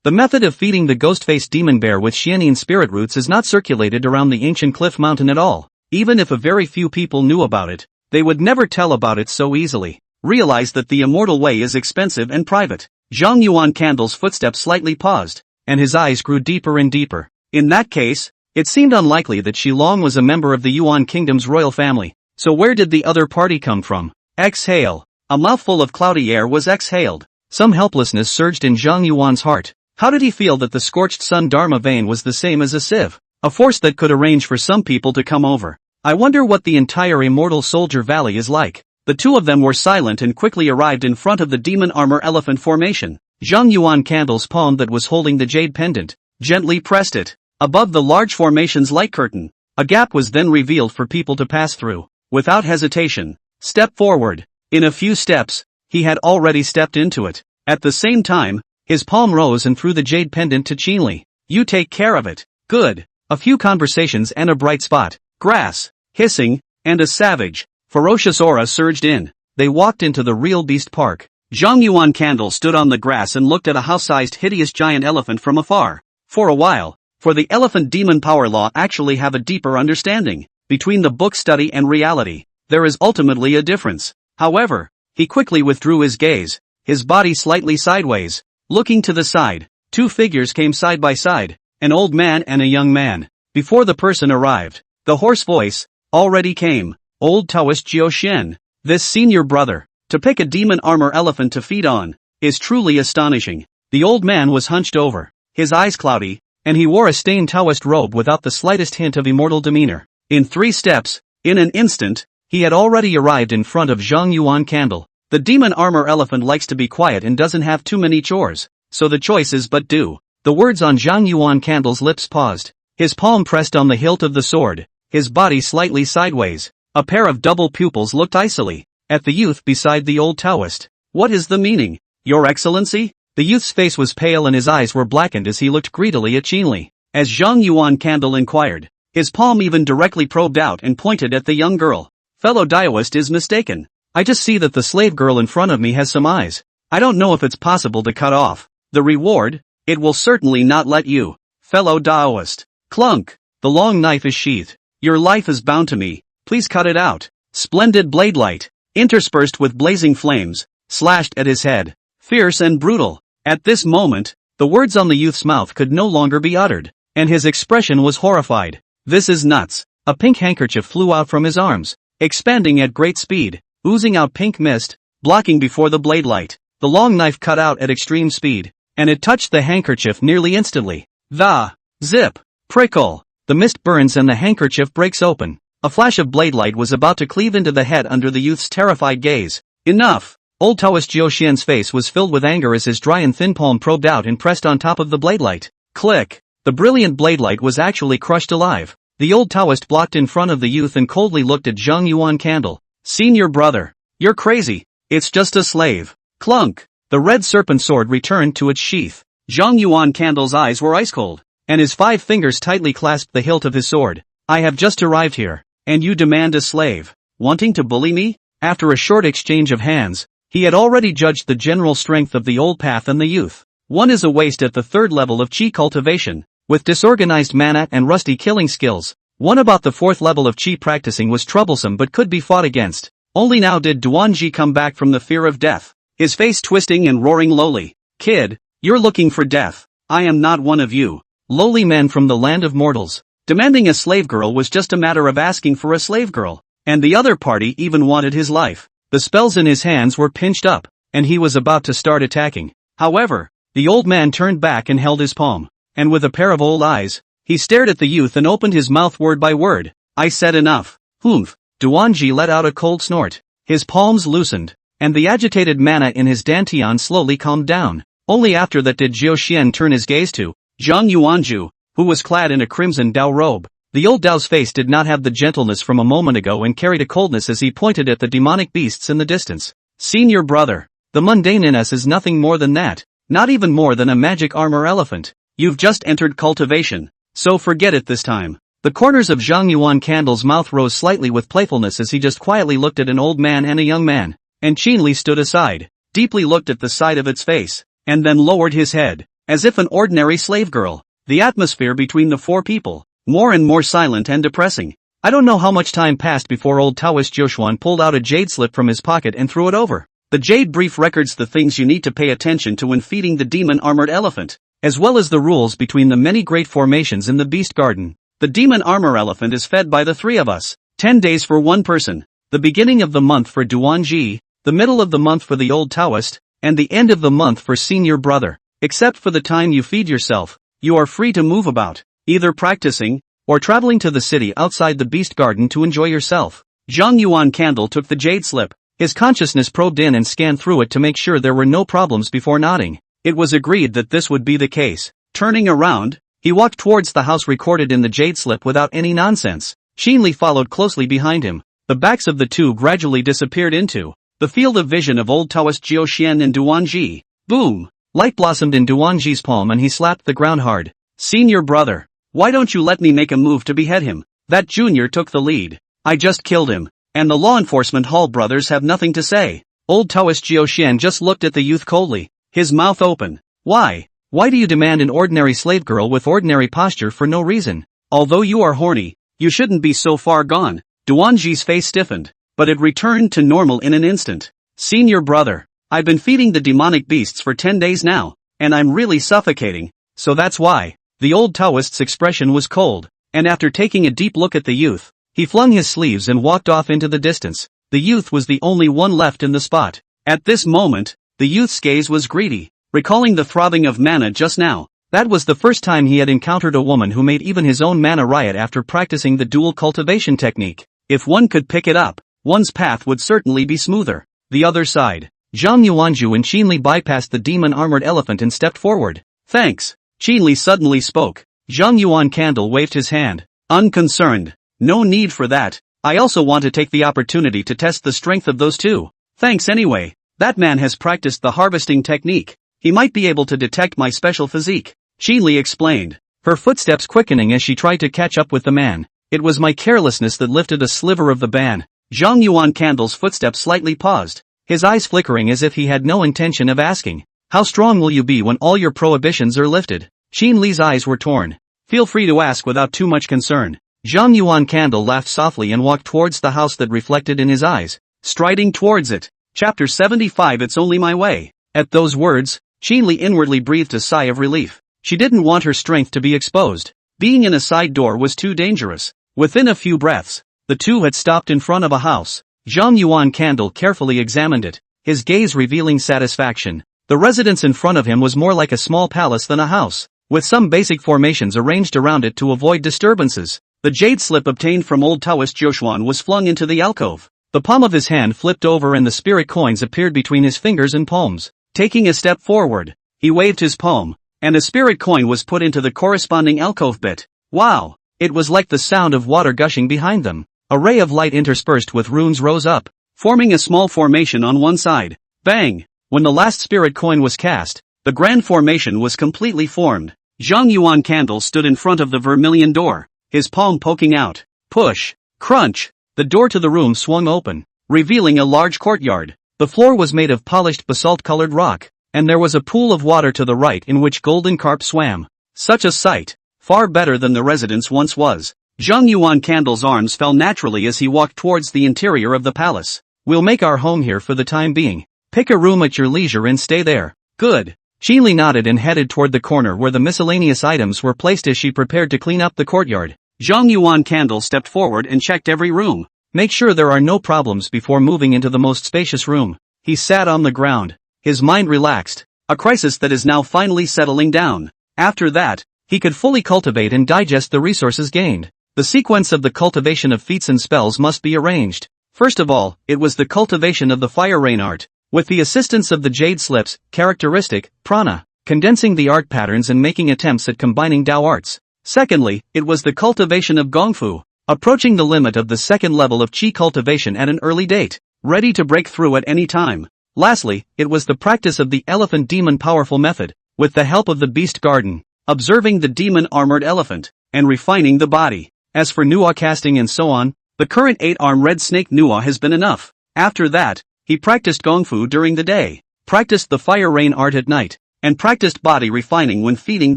The method of feeding the ghost-faced demon bear with xianin spirit roots is not circulated around the ancient cliff mountain at all. Even if a very few people knew about it, they would never tell about it so easily. Realize that the immortal way is expensive and private. Zhang Yuan Candle's footsteps slightly paused, and his eyes grew deeper and deeper. In that case, it seemed unlikely that Shilong was a member of the Yuan Kingdom's royal family. So where did the other party come from? Exhale. A mouthful of cloudy air was exhaled. Some helplessness surged in Zhang Yuan's heart. How did he feel that the scorched sun Dharma vein was the same as a sieve? A force that could arrange for some people to come over. I wonder what the entire Immortal Soldier Valley is like. The two of them were silent and quickly arrived in front of the demon armor elephant formation. Zhang Yuan Candle's palm that was holding the jade pendant gently pressed it above the large formation's light curtain. A gap was then revealed for people to pass through. Without hesitation, Step forward. In a few steps, he had already stepped into it. At the same time, his palm rose and threw the jade pendant to Qinli. You take care of it. Good. A few conversations and a bright spot. Grass, hissing, and a savage, ferocious aura surged in. They walked into the real beast park. Zhang Yuan Candle stood on the grass and looked at a house-sized hideous giant elephant from afar. For a while, for the elephant demon power law actually have a deeper understanding. Between the book study and reality, there is ultimately a difference. However, he quickly withdrew his gaze, his body slightly sideways. Looking to the side, two figures came side by side, an old man and a young man. Before the person arrived, the hoarse voice already came. Old Taoist Jiao Xian, this senior brother, to pick a demon armor elephant to feed on, is truly astonishing. The old man was hunched over, his eyes cloudy, and he wore a stained Taoist robe without the slightest hint of immortal demeanor. In 3 steps, in an instant, he had already arrived in front of Zhang Yuan Candle. The demon armor elephant likes to be quiet and doesn't have too many chores, so the choice is but do. The words on Zhang Yuan Candle's lips paused. His palm pressed on the hilt of the sword, his body slightly sideways. A pair of double pupils looked icily at the youth beside the old Taoist. What is the meaning, Your Excellency? The youth's face was pale and his eyes were blackened as he looked greedily at Qinli. As Zhang Yuan Candle inquired, his palm even directly probed out and pointed at the young girl. Fellow Taoist is mistaken. I just see that the slave girl in front of me has some eyes. I don't know if it's possible to cut off the reward. It will certainly not let you. Fellow Taoist. Clunk. The long knife is sheathed. Your life is bound to me. Please cut it out. Splendid blade light, interspersed with blazing flames, slashed at his head. Fierce and brutal. At this moment, the words on the youth's mouth could no longer be uttered, and his expression was horrified. This is nuts. A pink handkerchief flew out from his arms, expanding at great speed, oozing out pink mist, blocking before the blade light. The long knife cut out at extreme speed, and it touched the handkerchief nearly instantly. The zip, prickle. The mist burns and the handkerchief breaks open. A flash of blade light was about to cleave into the head under the youth's terrified gaze. Enough! Old Taoist Jiao Xian's face was filled with anger as his dry and thin palm probed out and pressed on top of the blade light. Click! The brilliant blade light was actually crushed alive. The old Taoist blocked in front of the youth and coldly looked at Zhang Yuan Candle. Senior brother, you're crazy. It's just a slave. Clunk! The red serpent sword returned to its sheath. Zhang Yuan Candle's eyes were ice cold, and his 5 fingers tightly clasped the hilt of his sword. I have just arrived here, and you demand a slave. Wanting to bully me? After a short exchange of hands, he had already judged the general strength of the old path and the youth. One is a waste at the 3rd level of Qi cultivation, with disorganized mana and rusty killing skills. One about the 4th level of Qi practicing was troublesome but could be fought against. Only now did Duanji come back from the fear of death, his face twisting and roaring lowly. Kid, you're looking for death. I am not one of you. Lowly men from the land of mortals. Demanding a slave girl was just a matter of asking for a slave girl, and the other party even wanted his life. The spells in his hands were pinched up, and he was about to start attacking. However, the old man turned back and held his palm, and with a pair of old eyes, he stared at the youth and opened his mouth word by word. I said enough. Humph. Duanji let out a cold snort. His palms loosened, and the agitated mana in his dantian slowly calmed down. Only after that did Jiao Xian turn his gaze to Zhang Yuanju, who was clad in a crimson Dao robe. The old Dao's face did not have the gentleness from a moment ago and carried a coldness as he pointed at the demonic beasts in the distance. Senior brother, the mundane in us is nothing more than that, not even more than a magic armor elephant. You've just entered cultivation, so forget it this time. The corners of Zhang Yuan Candle's mouth rose slightly with playfulness as he just quietly looked at an old man and a young man, and Qinli stood aside, deeply looked at the side of its face, and then lowered his head, as if an ordinary slave girl. The atmosphere between the 4 people, more and more silent and depressing. I don't know how much time passed before old Taoist Joshuan pulled out a jade slip from his pocket and threw it over. The jade brief records the things you need to pay attention to when feeding the demon armored elephant, as well as the rules between the many great formations in the beast garden. The demon armor elephant is fed by the 3 of us. 10 days for one person. The beginning of the month for Duanji, the middle of the month for the old Taoist, and the end of the month for senior brother. Except for the time you feed yourself, you are free to move about, either practicing, or traveling to the city outside the beast garden to enjoy yourself. Zhang Yuan Candle took the jade slip. His consciousness probed in and scanned through it to make sure there were no problems before nodding. It was agreed that this would be the case. Turning around, he walked towards the house recorded in the jade slip without any nonsense. Qinli followed closely behind him. the backs of the two gradually disappeared into the field of vision of old Taoist Jiuxian and Duanji. Boom! Light blossomed in Duanji's palm and he slapped the ground hard. Senior brother, why don't you let me make a move to behead him? That junior took the lead. I just killed him. And the law enforcement Hall brothers have nothing to say. Old Taoist Jiuxian just looked at the youth coldly, his mouth open. Why? Why do you demand an ordinary slave girl with ordinary posture for no reason? Although you are horny, you shouldn't be so far gone. Duanji's face stiffened, but it returned to normal in an instant. Senior brother, I've been feeding the demonic beasts for 10 days now, and I'm really suffocating, so that's why. The old Taoist's expression was cold, and after taking a deep look at the youth, he flung his sleeves and walked off into the distance. The youth was the only one left in the spot. At this moment, the youth's gaze was greedy, recalling the throbbing of mana just now. That was the first time he had encountered a woman who made even his own mana riot after practicing the dual cultivation technique. If one could pick it up, one's path would certainly be smoother. The other side. Zhang Yuanju and Qinli bypassed the demon-armored elephant and stepped forward. Thanks. Qinli suddenly spoke. Zhang Yuan Candle waved his hand. Unconcerned. No need for that. I also want to take the opportunity to test the strength of those two. Thanks anyway. That man has practiced the harvesting technique. He might be able to detect my special physique. Qinli explained, her footsteps quickening as she tried to catch up with the man. It was my carelessness that lifted a sliver of the ban. Zhang Yuan Candle's footsteps slightly paused, his eyes flickering as if he had no intention of asking. How strong will you be when all your prohibitions are lifted? Qinli's eyes were torn. Feel free to ask without too much concern. Zhang Yuan Candle laughed softly and walked towards the house that reflected in his eyes, striding towards it. Chapter 75 It's Only My Way. At those words, Qinli inwardly breathed a sigh of relief. She didn't want her strength to be exposed. Being in a side door was too dangerous. Within a few breaths, the two had stopped in front of a house. Zhang Yuan Candle carefully examined it, his gaze revealing satisfaction. The residence in front of him was more like a small palace than a house, with some basic formations arranged around it to avoid disturbances. The jade slip obtained from old Taoist Jiuxian was flung into the alcove. The palm of his hand flipped over and the spirit coins appeared between his fingers and palms. Taking a step forward, he waved his palm, and a spirit coin was put into the corresponding alcove bit. Wow! It was like the sound of water gushing behind them. A ray of light interspersed with runes rose up, forming a small formation on one side. Bang! When the last spirit coin was cast, the grand formation was completely formed. Zhang Yuan Candle stood in front of the vermilion door, his palm poking out. Push! Crunch! The door to the room swung open, revealing a large courtyard. The floor was made of polished basalt-colored rock, and there was a pool of water to the right in which golden carp swam. Such a sight! Far better than the residence once was. Zhang Yuan Candle's arms fell naturally as he walked towards the interior of the palace. We'll make our home here for the time being. Pick a room at your leisure and stay there. Good. Qinli nodded and headed toward the corner where the miscellaneous items were placed as she prepared to clean up the courtyard. Zhang Yuan Candle stepped forward and checked every room. Make sure there are no problems before moving into the most spacious room. He sat on the ground, his mind relaxed. A crisis that is now finally settling down. After that, he could fully cultivate and digest the resources gained. The sequence of the cultivation of feats and spells must be arranged. First of all, it was the cultivation of the fire rain art, with the assistance of the jade slips, characteristic, prana, condensing the art patterns and making attempts at combining Dao arts. Secondly, it was the cultivation of Gongfu, approaching the limit of the second level of Qi cultivation at an early date, ready to break through at any time. Lastly, it was the practice of the elephant demon powerful method, with the help of the beast garden, observing the demon armored elephant, and refining the body. As for Nuwa casting and so on, the current 8-arm red snake Nuwa has been enough. After that, he practiced Gongfu during the day, practiced the fire rain art at night, and practiced body refining when feeding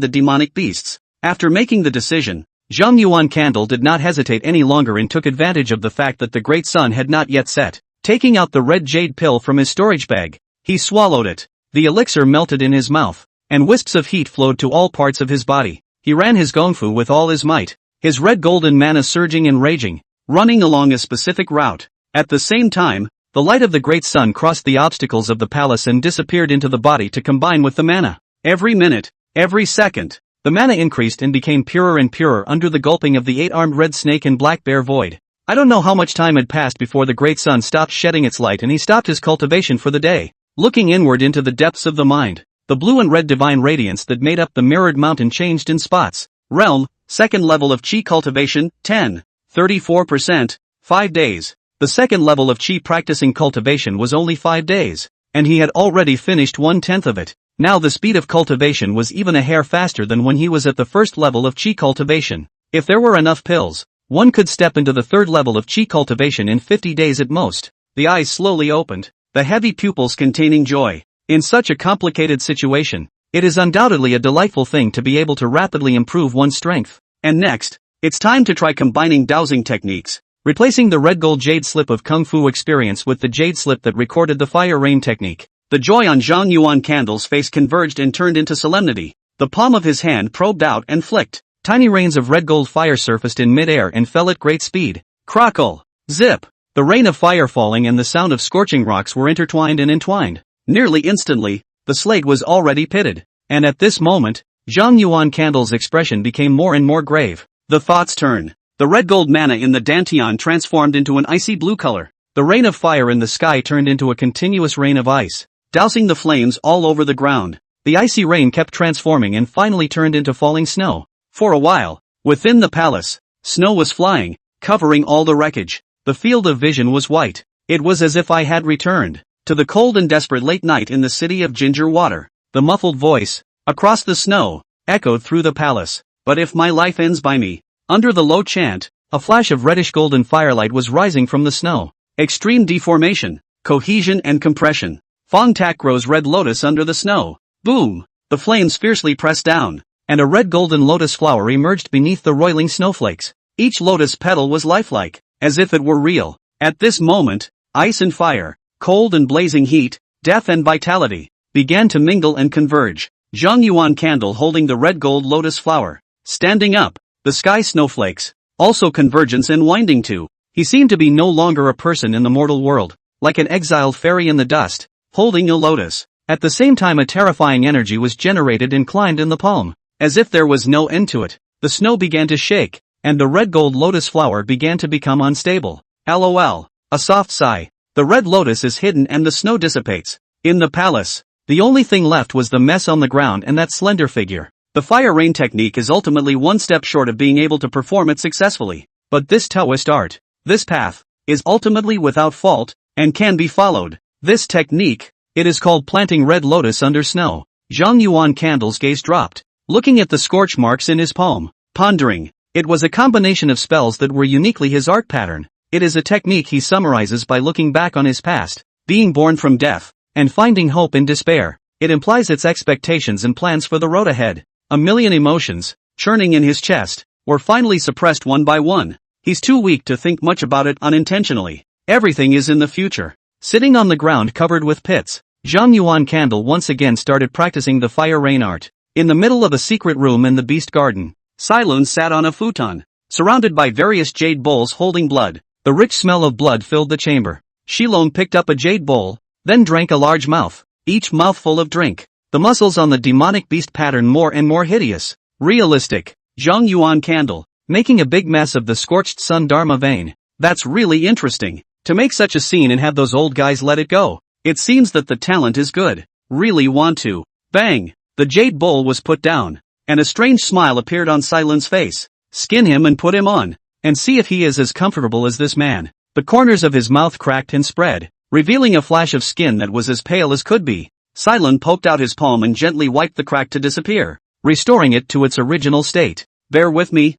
the demonic beasts. After making the decision, Zhang Yuan Candle did not hesitate any longer and took advantage of the fact that the great sun had not yet set. Taking out the red jade pill from his storage bag, he swallowed it. The elixir melted in his mouth, and wisps of heat flowed to all parts of his body. He ran his Gongfu with all his might, his red golden mana surging and raging, running along a specific route. At the same time, the light of the great sun crossed the obstacles of the palace and disappeared into the body to combine with the mana. Every minute, every second, the mana increased and became purer and purer under the gulping of the 8-armed red snake and black bear void. I don't know how much time had passed before the great sun stopped shedding its light and he stopped his cultivation for the day. Looking inward into the depths of the mind, the blue and red divine radiance that made up the mirrored mountain changed in spots. Realm, second level of Qi cultivation, 10. 34%, 5 days. The The second level of chi practicing cultivation was only 5 days, and he had already finished 1/10 of it. Now the speed of cultivation was even a hair faster than when he was at the first level of chi cultivation. If there were enough pills, one could step into the third level of chi cultivation in 50 days at most. The eyes slowly opened, the heavy pupils containing joy. In such a complicated situation, it is undoubtedly a delightful thing to be able to rapidly improve one's strength. And next, it's time to try combining dowsing techniques, replacing the red gold jade slip of Kung Fu experience with the jade slip that recorded the fire rain technique. The joy on Zhang Yuan Candle's face converged and turned into solemnity. The palm of his hand probed out and flicked. Tiny rains of red gold fire surfaced in mid-air and fell at great speed. Crackle! Zip! The rain of fire falling and the sound of scorching rocks were intertwined and entwined. Nearly instantly, the slate was already pitted. And at this moment, Zhang Yuan Candle's expression became more and more grave. The thoughts turn. The red gold mana in the dantian transformed into an icy blue color. The rain of fire in the sky turned into a continuous rain of ice, dousing the flames all over the ground. The icy rain kept transforming and finally turned into falling snow. For a while, within the palace, snow was flying, covering all the wreckage. The field of vision was white. It was as if I had returned to the cold and desperate late night in the city of ginger water. The muffled voice, across the snow, echoed through the palace. But if my life ends by me. Under the low chant, a flash of reddish golden firelight was rising from the snow. Extreme deformation, cohesion and compression. Fong Tak grows red lotus under the snow. Boom! The flames fiercely pressed down, and a red golden lotus flower emerged beneath the roiling snowflakes. Each lotus petal was lifelike, as if it were real. At this moment, ice and fire, cold and blazing heat, death and vitality, began to mingle and converge. Zhang Yuan Candle holding the red gold lotus flower, standing up, the sky snowflakes, also convergence and winding too. He seemed to be no longer a person in the mortal world, like an exiled fairy in the dust, holding a lotus. At the same time a terrifying energy was generated and climbed in the palm. As if there was no end to it, the snow began to shake, and the red gold lotus flower began to become unstable. LOL. A soft sigh. The red lotus is hidden and the snow dissipates. In the palace, the only thing left was the mess on the ground and that slender figure. The fire rain technique is ultimately one step short of being able to perform it successfully. But this Taoist art, this path, is ultimately without fault, and can be followed. This technique, it is called planting red lotus under snow. Zhang Yuan Candle's gaze dropped, looking at the scorch marks in his palm, pondering. It was a combination of spells that were uniquely his art pattern. It is a technique he summarizes by looking back on his past, being born from death, and finding hope in despair. It implies its expectations and plans for the road ahead. A million emotions, churning in his chest, were finally suppressed one by one. He's too weak to think much about it unintentionally. Everything is in the future. Sitting on the ground covered with pits, Zhang Yuan Candle once again started practicing the fire rain art. In the middle of a secret room in the beast garden, Silun sat on a futon, surrounded by various jade bowls holding blood. The rich smell of blood filled the chamber. Shilong picked up a jade bowl, then drank a large mouth, each mouthful of drink. The muscles on the demonic beast pattern more and more hideous, realistic. Zhang Yuan Candle, making a big mess of the scorched sun Dharma vein. That's really interesting. To make such a scene and have those old guys let it go. It seems that the talent is good. Really want to. Bang! The jade bowl was put down, and a strange smile appeared on Silun's face. Skin him and put him on, and see if he is as comfortable as this man. The corners of his mouth cracked and spread, revealing a flash of skin that was as pale as could be. Silun poked out his palm and gently wiped the crack to disappear, restoring it to its original state. Bear with me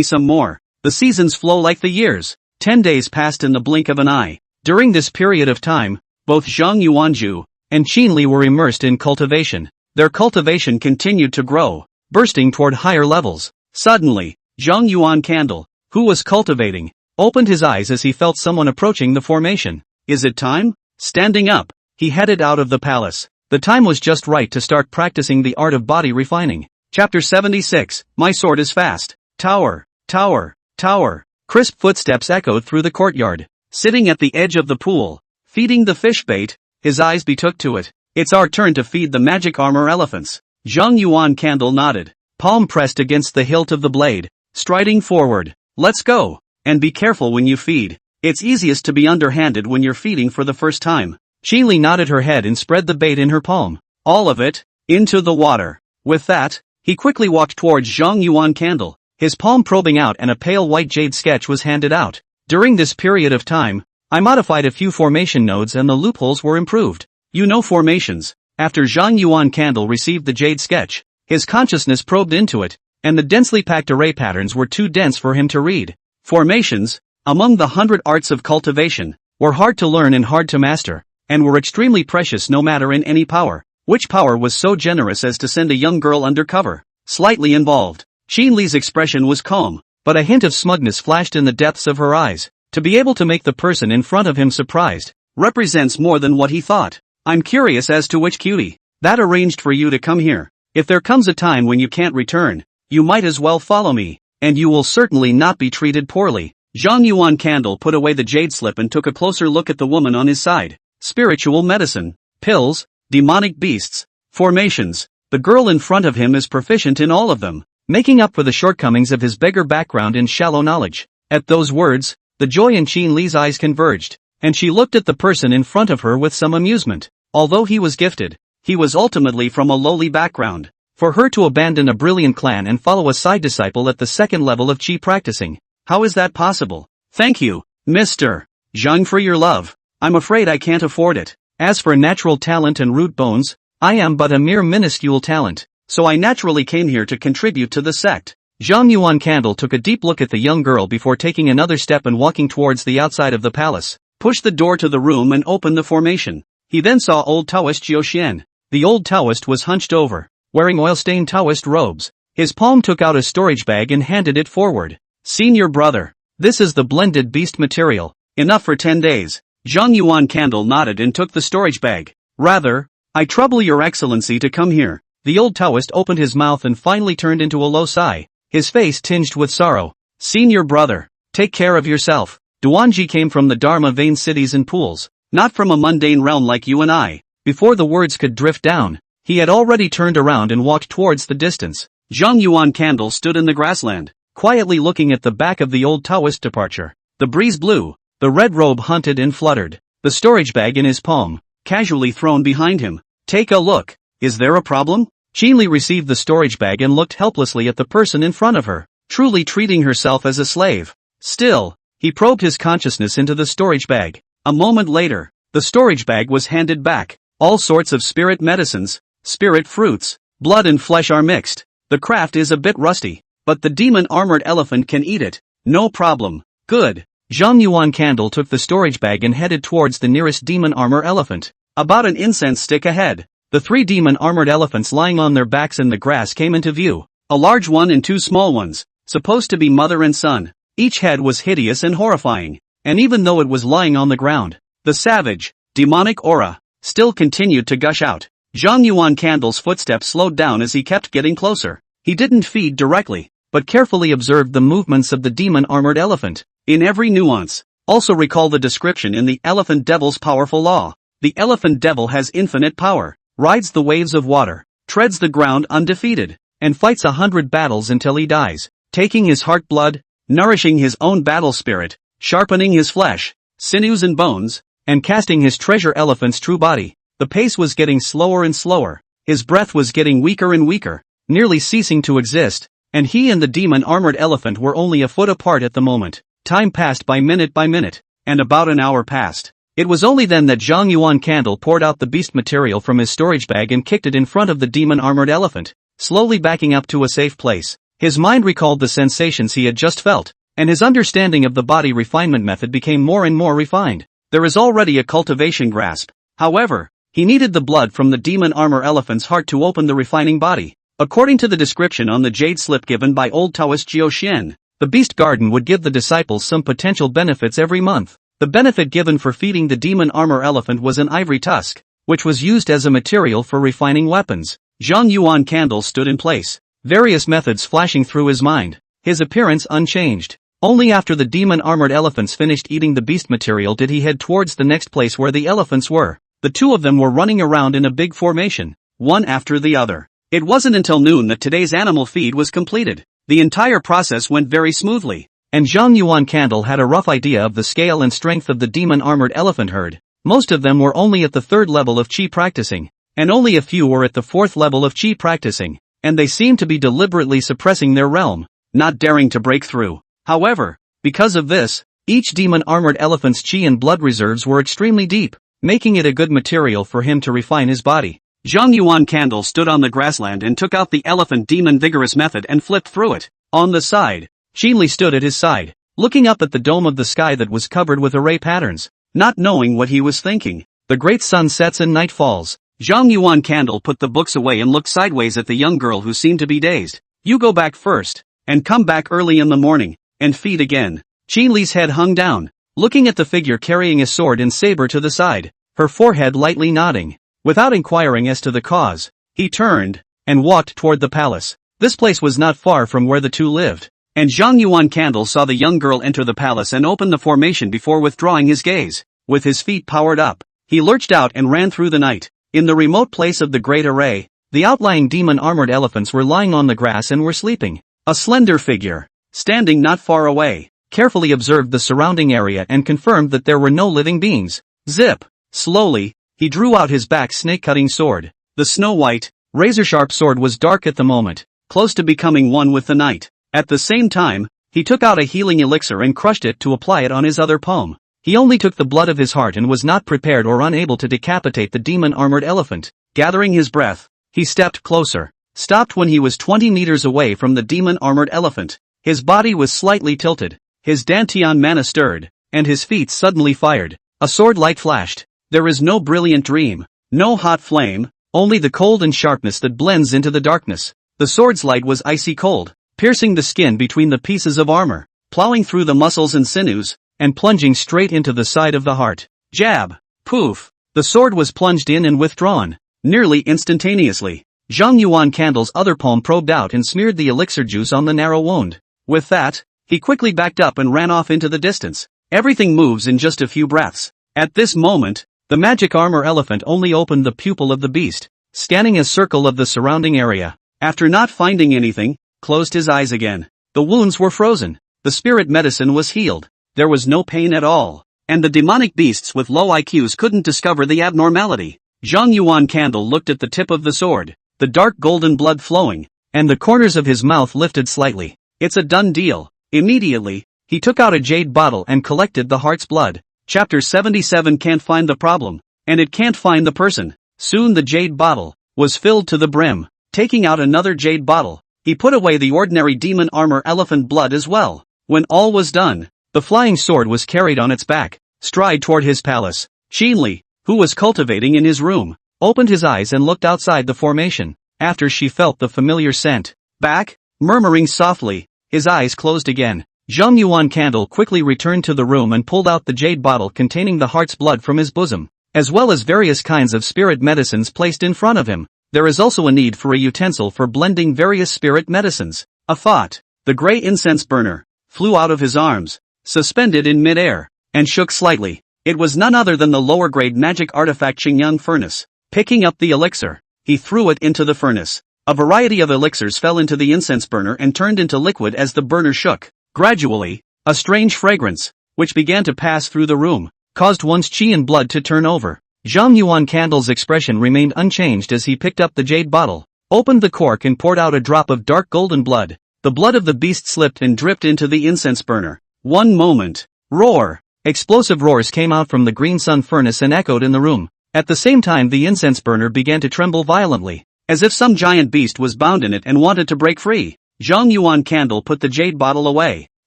some more. The seasons flow like the years. 10 days passed in the blink of an eye. During this period of time, both Zhang Yuanju and Qin Li were immersed in cultivation. Their cultivation continued to grow, bursting toward higher levels. Suddenly, Zhang Yuan Candle, who was cultivating, opened his eyes as he felt someone approaching the formation. Is it time? Standing up, he headed out of the palace. The time was just right to start practicing the art of body refining. Chapter 76, My Sword is Fast. Tower, tower, tower. Crisp footsteps echoed through the courtyard. Sitting at the edge of the pool, feeding the fish bait, his eyes betook to it. It's our turn to feed the magic armor elephants. Zhang Yuan Candle nodded, palm pressed against the hilt of the blade, striding forward. Let's go. And be careful when you feed. It's easiest to be underhanded when you're feeding for the first time. Qin Li nodded her head and spread the bait in her palm. All of it, into the water. With that, he quickly walked towards Zhang Yuan Candle, his palm probing out and a pale white jade sketch was handed out. During this period of time, I modified a few formation nodes and the loopholes were improved. You know formations. After Zhang Yuan Candle received the jade sketch, his consciousness probed into it, and the densely packed array patterns were too dense for him to read. Formations, among the 100 arts of cultivation, were hard to learn and hard to master, and were extremely precious no matter in any power. Which power was so generous as to send a young girl undercover? Slightly involved. Qin Li's expression was calm, but a hint of smugness flashed in the depths of her eyes. To be able to make the person in front of him surprised, represents more than what he thought. I'm curious as to which cutie that arranged for you to come here. If there comes a time when you can't return, you might as well follow me, and you will certainly not be treated poorly. Zhang Yuan Candle put away the jade slip and took a closer look at the woman on his side. Spiritual medicine, pills, demonic beasts, formations. The girl in front of him is proficient in all of them, making up for the shortcomings of his beggar background in shallow knowledge. At those words, the joy in Qin Li's eyes converged, and she looked at the person in front of her with some amusement. Although he was gifted, he was ultimately from a lowly background. For her to abandon a brilliant clan and follow a side disciple at the second level of Qi practicing, how is that possible? Thank you, Mr. Zhang, for your love. I'm afraid I can't afford it. As for natural talent and root bones, I am but a mere minuscule talent, so I naturally came here to contribute to the sect. Zhang Yuan Candle took a deep look at the young girl before taking another step and walking towards the outside of the palace, pushed the door to the room and opened the formation. He then saw old Taoist Jiu Xian. The old Taoist was hunched over, wearing oil-stained Taoist robes. His palm took out a storage bag and handed it forward. Senior brother, this is the blended beast material. Enough for 10 days. Zhang Yuan Candle nodded and took the storage bag. Rather, I trouble your excellency to come here. The old Taoist opened his mouth and finally turned into a low sigh, his face tinged with sorrow. Senior brother, take care of yourself. Duanji came from the Dharma vein cities and pools, not from a mundane realm like you and I. Before the words could drift down, he had already turned around and walked towards the distance. Zhang Yuan Candle stood in the grassland, quietly looking at the back of the old Taoist departure. The breeze blew, the red robe hunted and fluttered, the storage bag in his palm, casually thrown behind him. Take a look. Is there a problem? Qin Li received the storage bag and looked helplessly at the person in front of her, truly treating herself as a slave. Still, he probed his consciousness into the storage bag. A moment later, the storage bag was handed back. All sorts of spirit medicines, spirit fruits, blood and flesh are mixed. The craft is a bit rusty, but the demon-armored elephant can eat it. No problem. Good. Zhang Yuan Candle took the storage bag and headed towards the nearest demon armor elephant. About an incense stick ahead, the 3 demon-armored elephants lying on their backs in the grass came into view. A large one and 2 small ones, supposed to be mother and son. Each head was hideous and horrifying, and even though it was lying on the ground, the savage, demonic aura still continued to gush out. Zhang Yuan Candle's footsteps slowed down as he kept getting closer. He didn't feed directly, but carefully observed the movements of the demon-armored elephant, in every nuance. Also recall the description in the Elephant Devil's powerful law. The Elephant Devil has infinite power, rides the waves of water, treads the ground undefeated, and fights 100 battles until he dies, taking his heart blood, nourishing his own battle spirit, sharpening his flesh, sinews and bones, and casting his treasure elephant's true body. The pace was getting slower and slower, his breath was getting weaker and weaker, nearly ceasing to exist, and he and the demon-armored elephant were only a foot apart at the moment. Time passed by minute, and about an hour passed. It was only then that Zhang Yuan Candle poured out the beast material from his storage bag and kicked it in front of the demon-armored elephant, slowly backing up to a safe place. His mind recalled the sensations he had just felt, and his understanding of the body refinement method became more and more refined. There is already a cultivation grasp. However, he needed the blood from the demon armor elephant's heart to open the refining body. According to the description on the jade slip given by old Taoist Jiu Xian, the beast garden would give the disciples some potential benefits every month. The benefit given for feeding the demon armor elephant was an ivory tusk, which was used as a material for refining weapons. Zhang Yuan Candle stood in place, various methods flashing through his mind, his appearance unchanged. Only after the demon-armored elephants finished eating the beast material did he head towards the next place where the elephants were. The 2 of them were running around in a big formation, one after the other. It wasn't until noon that today's animal feed was completed. The entire process went very smoothly, and Zhang Yuan Candle had a rough idea of the scale and strength of the demon-armored elephant herd. Most of them were only at the 3rd level of Qi practicing, and only a few were at the 4th level of Qi practicing, and they seemed to be deliberately suppressing their realm, not daring to break through. However, because of this, Each demon-armored elephant's chi and blood reserves were extremely deep, making it a good material for him to refine his body. Zhang Yuan Candle stood on the grassland and took out the elephant demon vigorous method and flipped through it. On the side, Qinli stood at his side, looking up at the dome of the sky that was covered with array patterns, not knowing what he was thinking. The great sun sets and night falls. Zhang Yuan Candle put the books away and looked sideways at the young girl who seemed to be dazed. You go back first, and come back early in the morning, and feed again. Qinli's head hung down, looking at the figure carrying a sword and saber to the side, her forehead lightly nodding. Without inquiring as to the cause, he turned, and walked toward the palace. This place was not far from where the two lived, and Zhang Yuan Candle saw the young girl enter the palace and open the formation before withdrawing his gaze. With his feet powered up, he lurched out and ran through the night. In the remote place of the great array, the outlying demon-armored elephants were lying on the grass and were sleeping. A slender figure, standing not far away, carefully observed the surrounding area and confirmed that there were no living beings. Zip! Slowly, he drew out his back snake-cutting sword. The snow-white, razor-sharp sword was dark at the moment, close to becoming one with the night. At the same time, he took out a healing elixir and crushed it to apply it on his other palm. He only took the blood of his heart and was not prepared or unable to decapitate the demon-armored elephant. Gathering his breath, he stepped closer, stopped when he was 20 meters away from the demon-armored elephant. His body was slightly tilted, his dantian mana stirred, and his feet suddenly fired. A sword light flashed. There is no brilliant dream, no hot flame, only the cold and sharpness that blends into the darkness. The sword's light was icy cold, piercing the skin between the pieces of armor, plowing through the muscles and sinews, and plunging straight into the side of the heart. Jab! Poof! The sword was plunged in and withdrawn, nearly instantaneously. Zhang Yuan Candle's other palm probed out and smeared the elixir juice on the narrow wound. With that, he quickly backed up and ran off into the distance. Everything moves in just a few breaths. At this moment, the magic armor elephant only opened the pupil of the beast, scanning a circle of the surrounding area. After not finding anything, closed his eyes again. The wounds were frozen. The spirit medicine was healed. There was no pain at all, and the demonic beasts with low IQs couldn't discover the abnormality. Zhang Yuan Candle looked at the tip of the sword, the dark golden blood flowing, and the corners of his mouth lifted slightly. It's a done deal. Immediately, he took out a jade bottle and collected the heart's blood. Chapter 77 can't find the problem, and it can't find the person. Soon the jade bottle was filled to the brim. Taking out another jade bottle, he put away the ordinary demon armor elephant blood as well. When all was done, the flying sword was carried on its back, stride toward his palace. Qinli, who was cultivating in his room, opened his eyes and looked outside the formation. After she felt the familiar scent, back, murmuring softly, his eyes closed again. Zhang Yuan Candle quickly returned to the room and pulled out the jade bottle containing the heart's blood from his bosom, as well as various kinds of spirit medicines placed in front of him. There is also a need for a utensil for blending various spirit medicines. A thought. The gray incense burner flew out of his arms, suspended in mid-air, and shook slightly. It was none other than the lower-grade magic artifact Qingyang furnace. Picking up the elixir, he threw it into the furnace. A variety of elixirs fell into the incense burner and turned into liquid as the burner shook. Gradually, a strange fragrance, which began to pass through the room, caused one's qi and blood to turn over. Zhang Yuan Candle's expression remained unchanged as he picked up the jade bottle, opened the cork and poured out a drop of dark golden blood. The blood of the beast slipped and dripped into the incense burner. One moment. Roar! Explosive roars came out from the green sun furnace and echoed in the room. At the same time the incense burner began to tremble violently, as if some giant beast was bound in it and wanted to break free. Zhang Yuan Candle put the jade bottle away,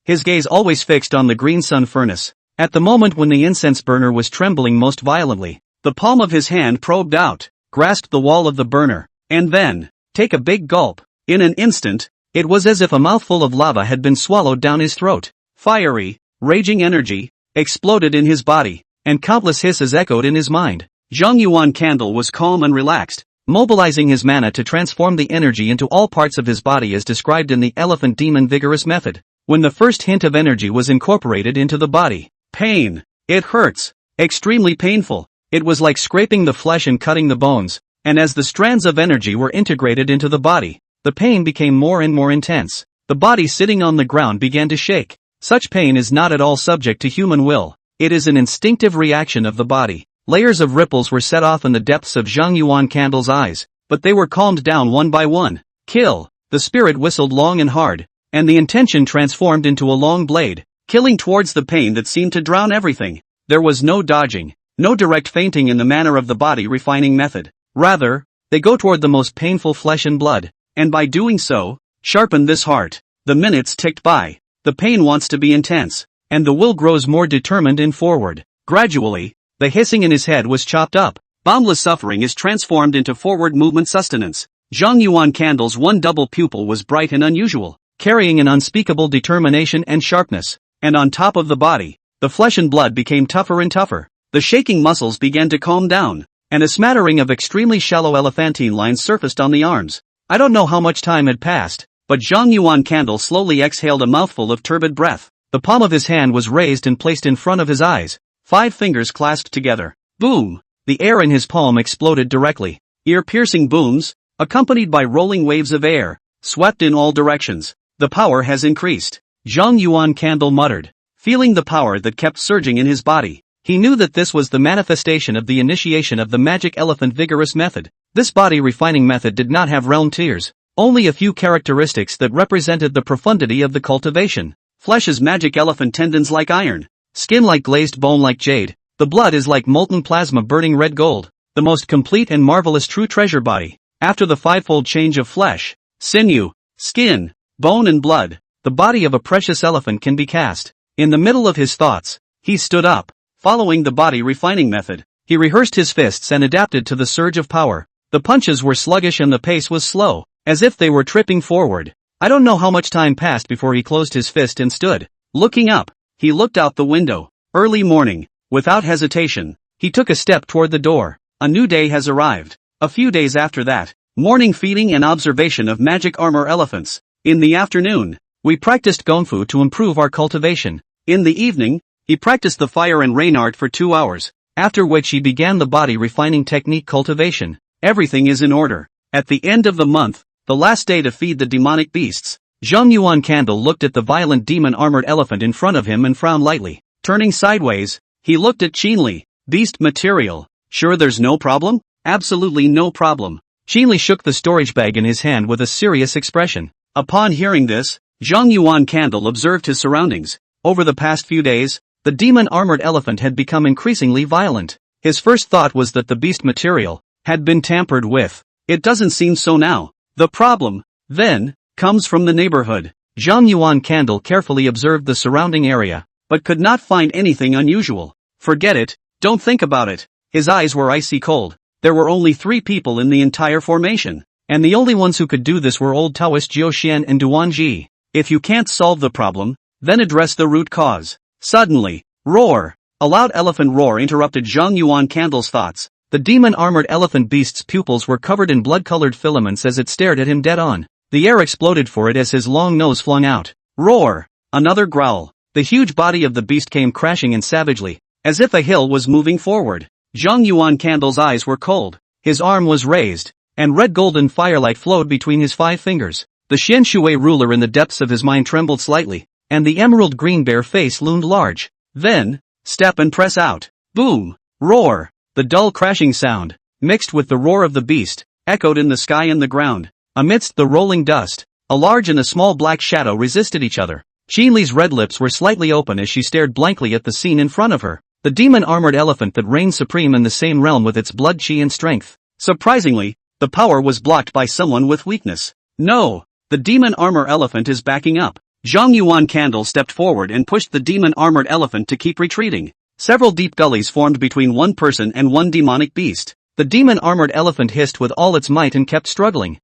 his gaze always fixed on the green sun furnace. At the moment when the incense burner was trembling most violently, the palm of his hand probed out, grasped the wall of the burner, and then, take a big gulp. In an instant, it was as if a mouthful of lava had been swallowed down his throat. Fiery, raging energy exploded in his body, and countless hisses echoed in his mind. Zhang Yuan Candle was calm and relaxed, mobilizing his mana to transform the energy into all parts of his body as described in the elephant demon vigorous method. When the first hint of energy was incorporated into the body, pain. It hurts. Extremely painful. It was like scraping the flesh and cutting the bones, and as the strands of energy were integrated into the body, the pain became more and more intense. The body sitting on the ground began to shake. Such pain is not at all subject to human will. It is an instinctive reaction of the body. Layers of ripples were set off in the depths of Zhang Yuan Candle's eyes, but they were calmed down one by one. Kill! The spirit whistled long and hard, and the intention transformed into a long blade. killing towards the pain that seemed to drown everything. There was no dodging, no direct fainting in the manner of the body refining method. Rather, they go toward the most painful flesh and blood, and by doing so, sharpen this heart. The minutes ticked by. The pain wants to be intense, and the will grows more determined and forward. Gradually, the hissing in his head was chopped up. Boundless suffering is transformed into forward movement sustenance. Zhang Yuan Candle's one double pupil was bright and unusual, carrying an unspeakable determination and sharpness. And on top of the body, the flesh and blood became tougher and tougher. The shaking muscles began to calm down, and a smattering of extremely shallow elephantine lines surfaced on the arms. I don't know how much time had passed, but Zhang Yuan Candle slowly exhaled a mouthful of turbid breath. The palm of his hand was raised and placed in front of his eyes, 5 fingers clasped together. Boom! The air in his palm exploded directly. Ear-piercing booms, accompanied by rolling waves of air, swept in all directions. The power has increased, Zhang Yuan Candle muttered, feeling the power that kept surging in his body. He knew that this was the manifestation of the initiation of the magic elephant vigorous method. This body refining method did not have realm tiers, only a few characteristics that represented the profundity of the cultivation. Flesh is magic elephant tendons like iron, skin like glazed bone like jade. The blood is like molten plasma burning red gold, the most complete and marvelous true treasure body. After the fivefold change of flesh, sinew, skin, bone and blood, the body of a precious elephant can be cast. In the middle of his thoughts, he stood up, following the body refining method. He rehearsed his fists and adapted to the surge of power. The punches were sluggish and the pace was slow, as if they were tripping forward. I don't know how much time passed before he closed his fist and stood, looking up. He looked out the window. Early morning. Without hesitation, he took a step toward the door. A new day has arrived. A few days after that, morning feeding and observation of magic armor elephants. In the afternoon, we practiced Gongfu to improve our cultivation. In the evening, he practiced the fire and rain art for 2 hours, after which he began the body refining technique cultivation. Everything is in order. At the end of the month, the last day to feed the demonic beasts, Zhang Yuan Candle looked at the violent demon-armored elephant in front of him and frowned lightly. Turning sideways, he looked at Qinli. Beast material. Sure there's no problem? Absolutely no problem. Qinli shook the storage bag in his hand with a serious expression. Upon hearing this, Zhang Yuan Candle observed his surroundings. Over the past few days, the demon-armored elephant had become increasingly violent. His first thought was that the beast material had been tampered with. It doesn't seem so now. The problem, then, comes from the neighborhood. Zhang Yuan Candle carefully observed the surrounding area, but could not find anything unusual. Forget it, don't think about it. His eyes were icy cold. There were only 3 people in the entire formation, and the only ones who could do this were old Taoist Jiu Xian and Duan Ji. If you can't solve the problem, then address the root cause. Suddenly, roar! A loud elephant roar interrupted Zhang Yuan Candle's thoughts. The demon-armored elephant beast's pupils were covered in blood-colored filaments as it stared at him dead-on. The air exploded for it as his long nose flung out. Roar! Another growl. The huge body of the beast came crashing in savagely, as if a hill was moving forward. Zhang Yuan Candle's eyes were cold. His arm was raised, and red golden firelight flowed between his 5 fingers. The Xian Shui ruler in the depths of his mind trembled slightly, and the emerald green bear face loomed large. Then, step and press out. Boom! Roar! The dull crashing sound, mixed with the roar of the beast, echoed in the sky and the ground. Amidst the rolling dust, a large and a small black shadow resisted each other. Qinli's red lips were slightly open as she stared blankly at the scene in front of her. The demon-armored elephant that reigned supreme in the same realm with its blood chi and strength. Surprisingly, the power was blocked by someone with weakness. No! The demon-armor elephant is backing up. Zhang Yuan Candle stepped forward and pushed the demon-armored elephant to keep retreating. Several deep gullies formed between one person and one demonic beast. The demon-armored elephant hissed with all its might and kept struggling.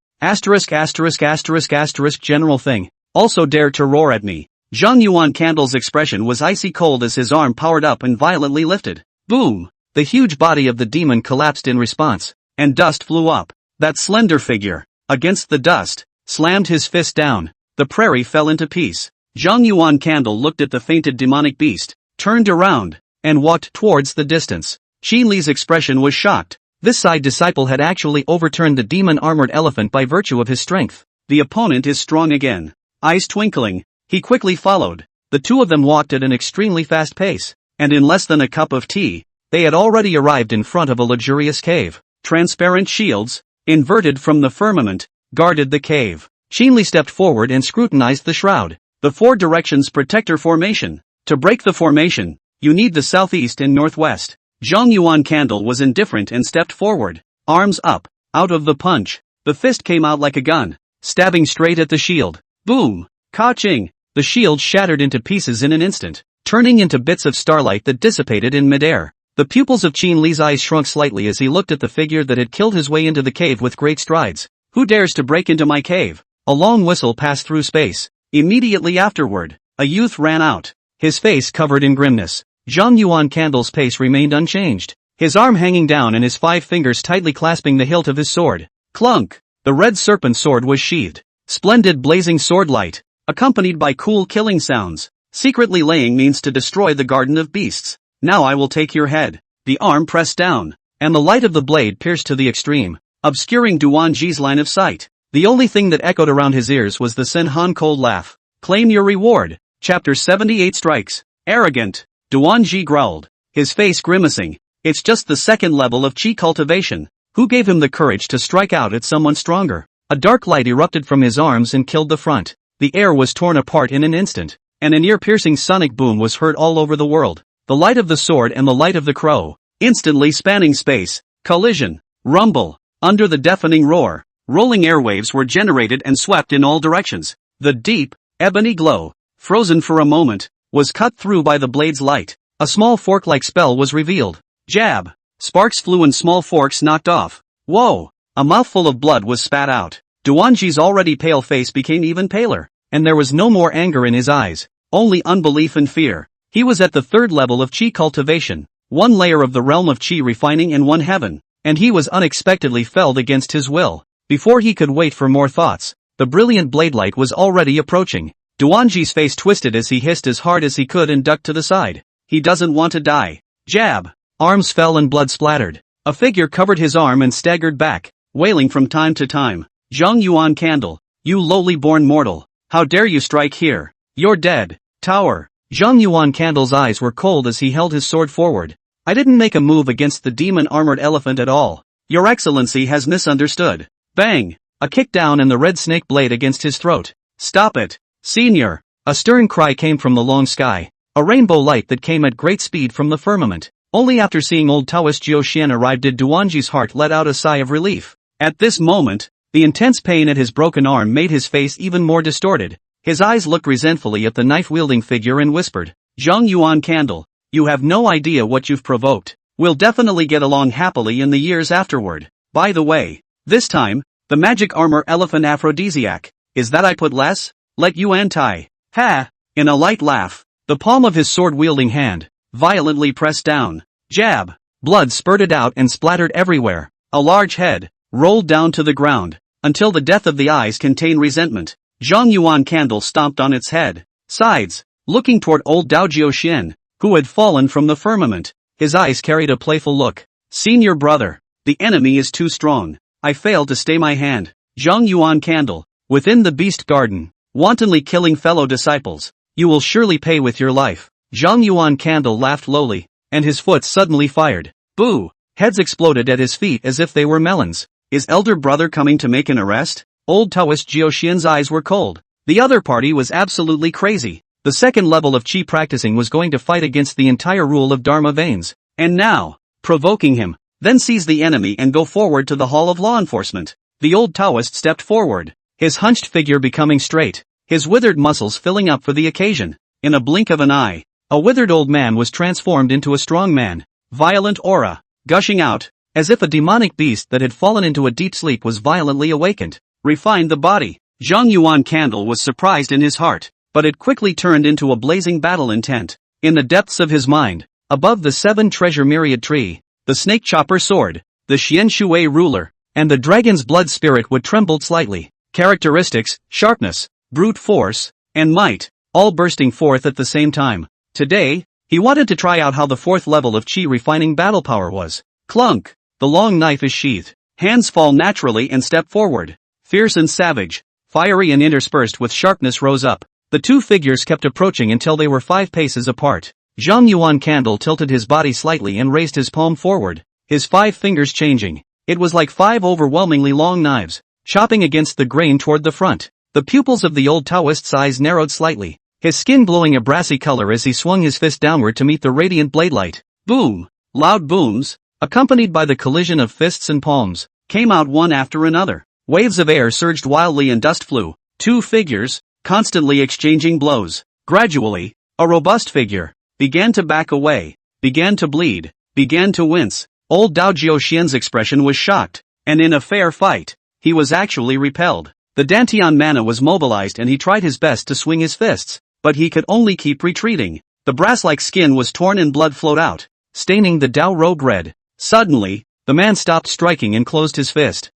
General thing. Also dared to roar at me. Zhang Yuan Candle's expression was icy cold as his arm powered up and violently lifted. Boom! The huge body of the demon collapsed in response, and dust flew up. That slender figure, against the dust, slammed his fist down. The prairie fell into peace. Zhang Yuan Candle looked at the fainted demonic beast, turned around, and walked towards the distance. Qinli's expression was shocked. This side disciple had actually overturned the demon-armored elephant by virtue of his strength. The opponent is strong again. Eyes twinkling, he quickly followed. The two of them walked at an extremely fast pace, and in less than a cup of tea, they had already arrived in front of a luxurious cave. Transparent shields, inverted from the firmament, guarded the cave. Qinli stepped forward and scrutinized the shroud. The 4 directions protector formation. To break the formation, you need the southeast and northwest. Zhang Yuan Candle was indifferent and stepped forward, arms up, out of the punch. The fist came out like a gun, stabbing straight at the shield. Boom! Ka-ching! The shield shattered into pieces in an instant, turning into bits of starlight that dissipated in midair. The pupils of Qin Li's eyes shrunk slightly as he looked at the figure that had killed his way into the cave with great strides. Who dares to break into my cave? A long whistle passed through space. Immediately afterward, a youth ran out, his face covered in grimness. Zhang Yuan Candle's pace remained unchanged, his arm hanging down and his 5 fingers tightly clasping the hilt of his sword. Clunk! The red serpent sword was sheathed. Splendid blazing sword light, accompanied by cool killing sounds. Secretly laying means to destroy the garden of beasts. Now I will take your head. The arm pressed down, and the light of the blade pierced to the extreme, obscuring Duanji's line of sight. The only thing that echoed around his ears was the Sen Han cold laugh. Claim your reward. Chapter 78 Strikes. Arrogant. Duanji growled, his face grimacing. It's just the second level of chi cultivation. Who gave him the courage to strike out at someone stronger? A dark light erupted from his arms and killed the front. The air was torn apart in an instant, and an ear-piercing sonic boom was heard all over the world. The light of the sword and the light of the crow, instantly spanning space. Collision. Rumble. Under the deafening roar, rolling airwaves were generated and swept in all directions. The deep, ebony glow, frozen for a moment, was cut through by the blade's light. A small fork-like spell was revealed. Jab. Sparks flew and small forks knocked off. Whoa! A mouthful of blood was spat out. Duanji's already pale face became even paler, and there was no more anger in his eyes, only unbelief and fear. He was at the third level of chi cultivation, one layer of the realm of chi refining and one heaven, and he was unexpectedly felled against his will. Before he could wait for more thoughts, the brilliant blade light was already approaching. Duanji's face twisted as he hissed as hard as he could and ducked to the side. He doesn't want to die. Jab. Arms fell and blood splattered. A figure covered his arm and staggered back, wailing from time to time. Zhang Yuan Candle, you lowly born mortal, how dare you strike here? You're dead. Tower. Zhang Yuan Candle's eyes were cold as he held his sword forward. I didn't make a move against the demon-armored elephant at all. Your Excellency has misunderstood. Bang! A kick down and the red snake blade against his throat. Stop it, senior! A stern cry came from the long sky, a rainbow light that came at great speed from the firmament. Only after seeing old Taoist Jiu Xian arrive did Duanji's heart let out a sigh of relief. At this moment, the intense pain at his broken arm made his face even more distorted. His eyes looked resentfully at the knife-wielding figure and whispered, Zhang Yuan Candle, you have no idea what you've provoked. We'll definitely get along happily in the years afterward. By the way, this time, the magic armor elephant aphrodisiac, is that I put less? Let Yuan Tai. Ha! In a light laugh, the palm of his sword-wielding hand violently pressed down. Jab. Blood spurted out and splattered everywhere. A large head rolled down to the ground, until the depth of the eyes contained resentment. Zhang Yuan Candle stomped on its head, sides, looking toward old Dao Jiuxian, who had fallen from the firmament. His eyes carried a playful look. Senior brother, the enemy is too strong. I failed to stay my hand. Zhang Yuan Candle, within the beast garden, wantonly killing fellow disciples. You will surely pay with your life. Zhang Yuan Candle laughed lowly, and his foot suddenly fired. Boo! Heads exploded at his feet as if they were melons. Is elder brother coming to make an arrest? Old Taoist Jiu Xian's eyes were cold. The other party was absolutely crazy. The second level of chi practicing was going to fight against the entire rule of Dharma veins. And now, provoking him, then seize the enemy and go forward to the hall of law enforcement. The old Taoist stepped forward, his hunched figure becoming straight, his withered muscles filling up for the occasion. In a blink of an eye, a withered old man was transformed into a strong man, violent aura, gushing out, as if a demonic beast that had fallen into a deep sleep was violently awakened. Refined the body. Zhang Yuan Candle was surprised in his heart, but it quickly turned into a blazing battle intent. In the depths of his mind, above the 7 treasure myriad tree, the snake chopper sword, the Xian Shui ruler, and the dragon's blood spirit would trembled slightly. Characteristics, sharpness, brute force, and might, all bursting forth at the same time. Today, he wanted to try out how the fourth level of chi refining battle power was. Clunk! The long knife is sheathed. Hands fall naturally and step forward. Fierce and savage, fiery and interspersed with sharpness rose up. The two figures kept approaching until they were 5 paces apart. Zhang Yuan Candle tilted his body slightly and raised his palm forward, his 5 fingers changing. It was like 5 overwhelmingly long knives, chopping against the grain toward the front. The pupils of the old Taoist's eyes narrowed slightly. his skin glowing a brassy color as he swung his fist downward to meet the radiant blade light. Boom! Loud booms, accompanied by the collision of fists and palms, came out one after another. Waves of air surged wildly and dust flew. Two figures, constantly exchanging blows. Gradually, a robust figure began to back away, began to bleed, began to wince. Old Dao Jiuxian's expression was shocked, and in a fair fight, he was actually repelled. The Dantian mana was mobilized and he tried his best to swing his fists, but he could only keep retreating. The brass-like skin was torn and blood flowed out, staining the Dao robe red. Suddenly, the man stopped striking and closed his fist.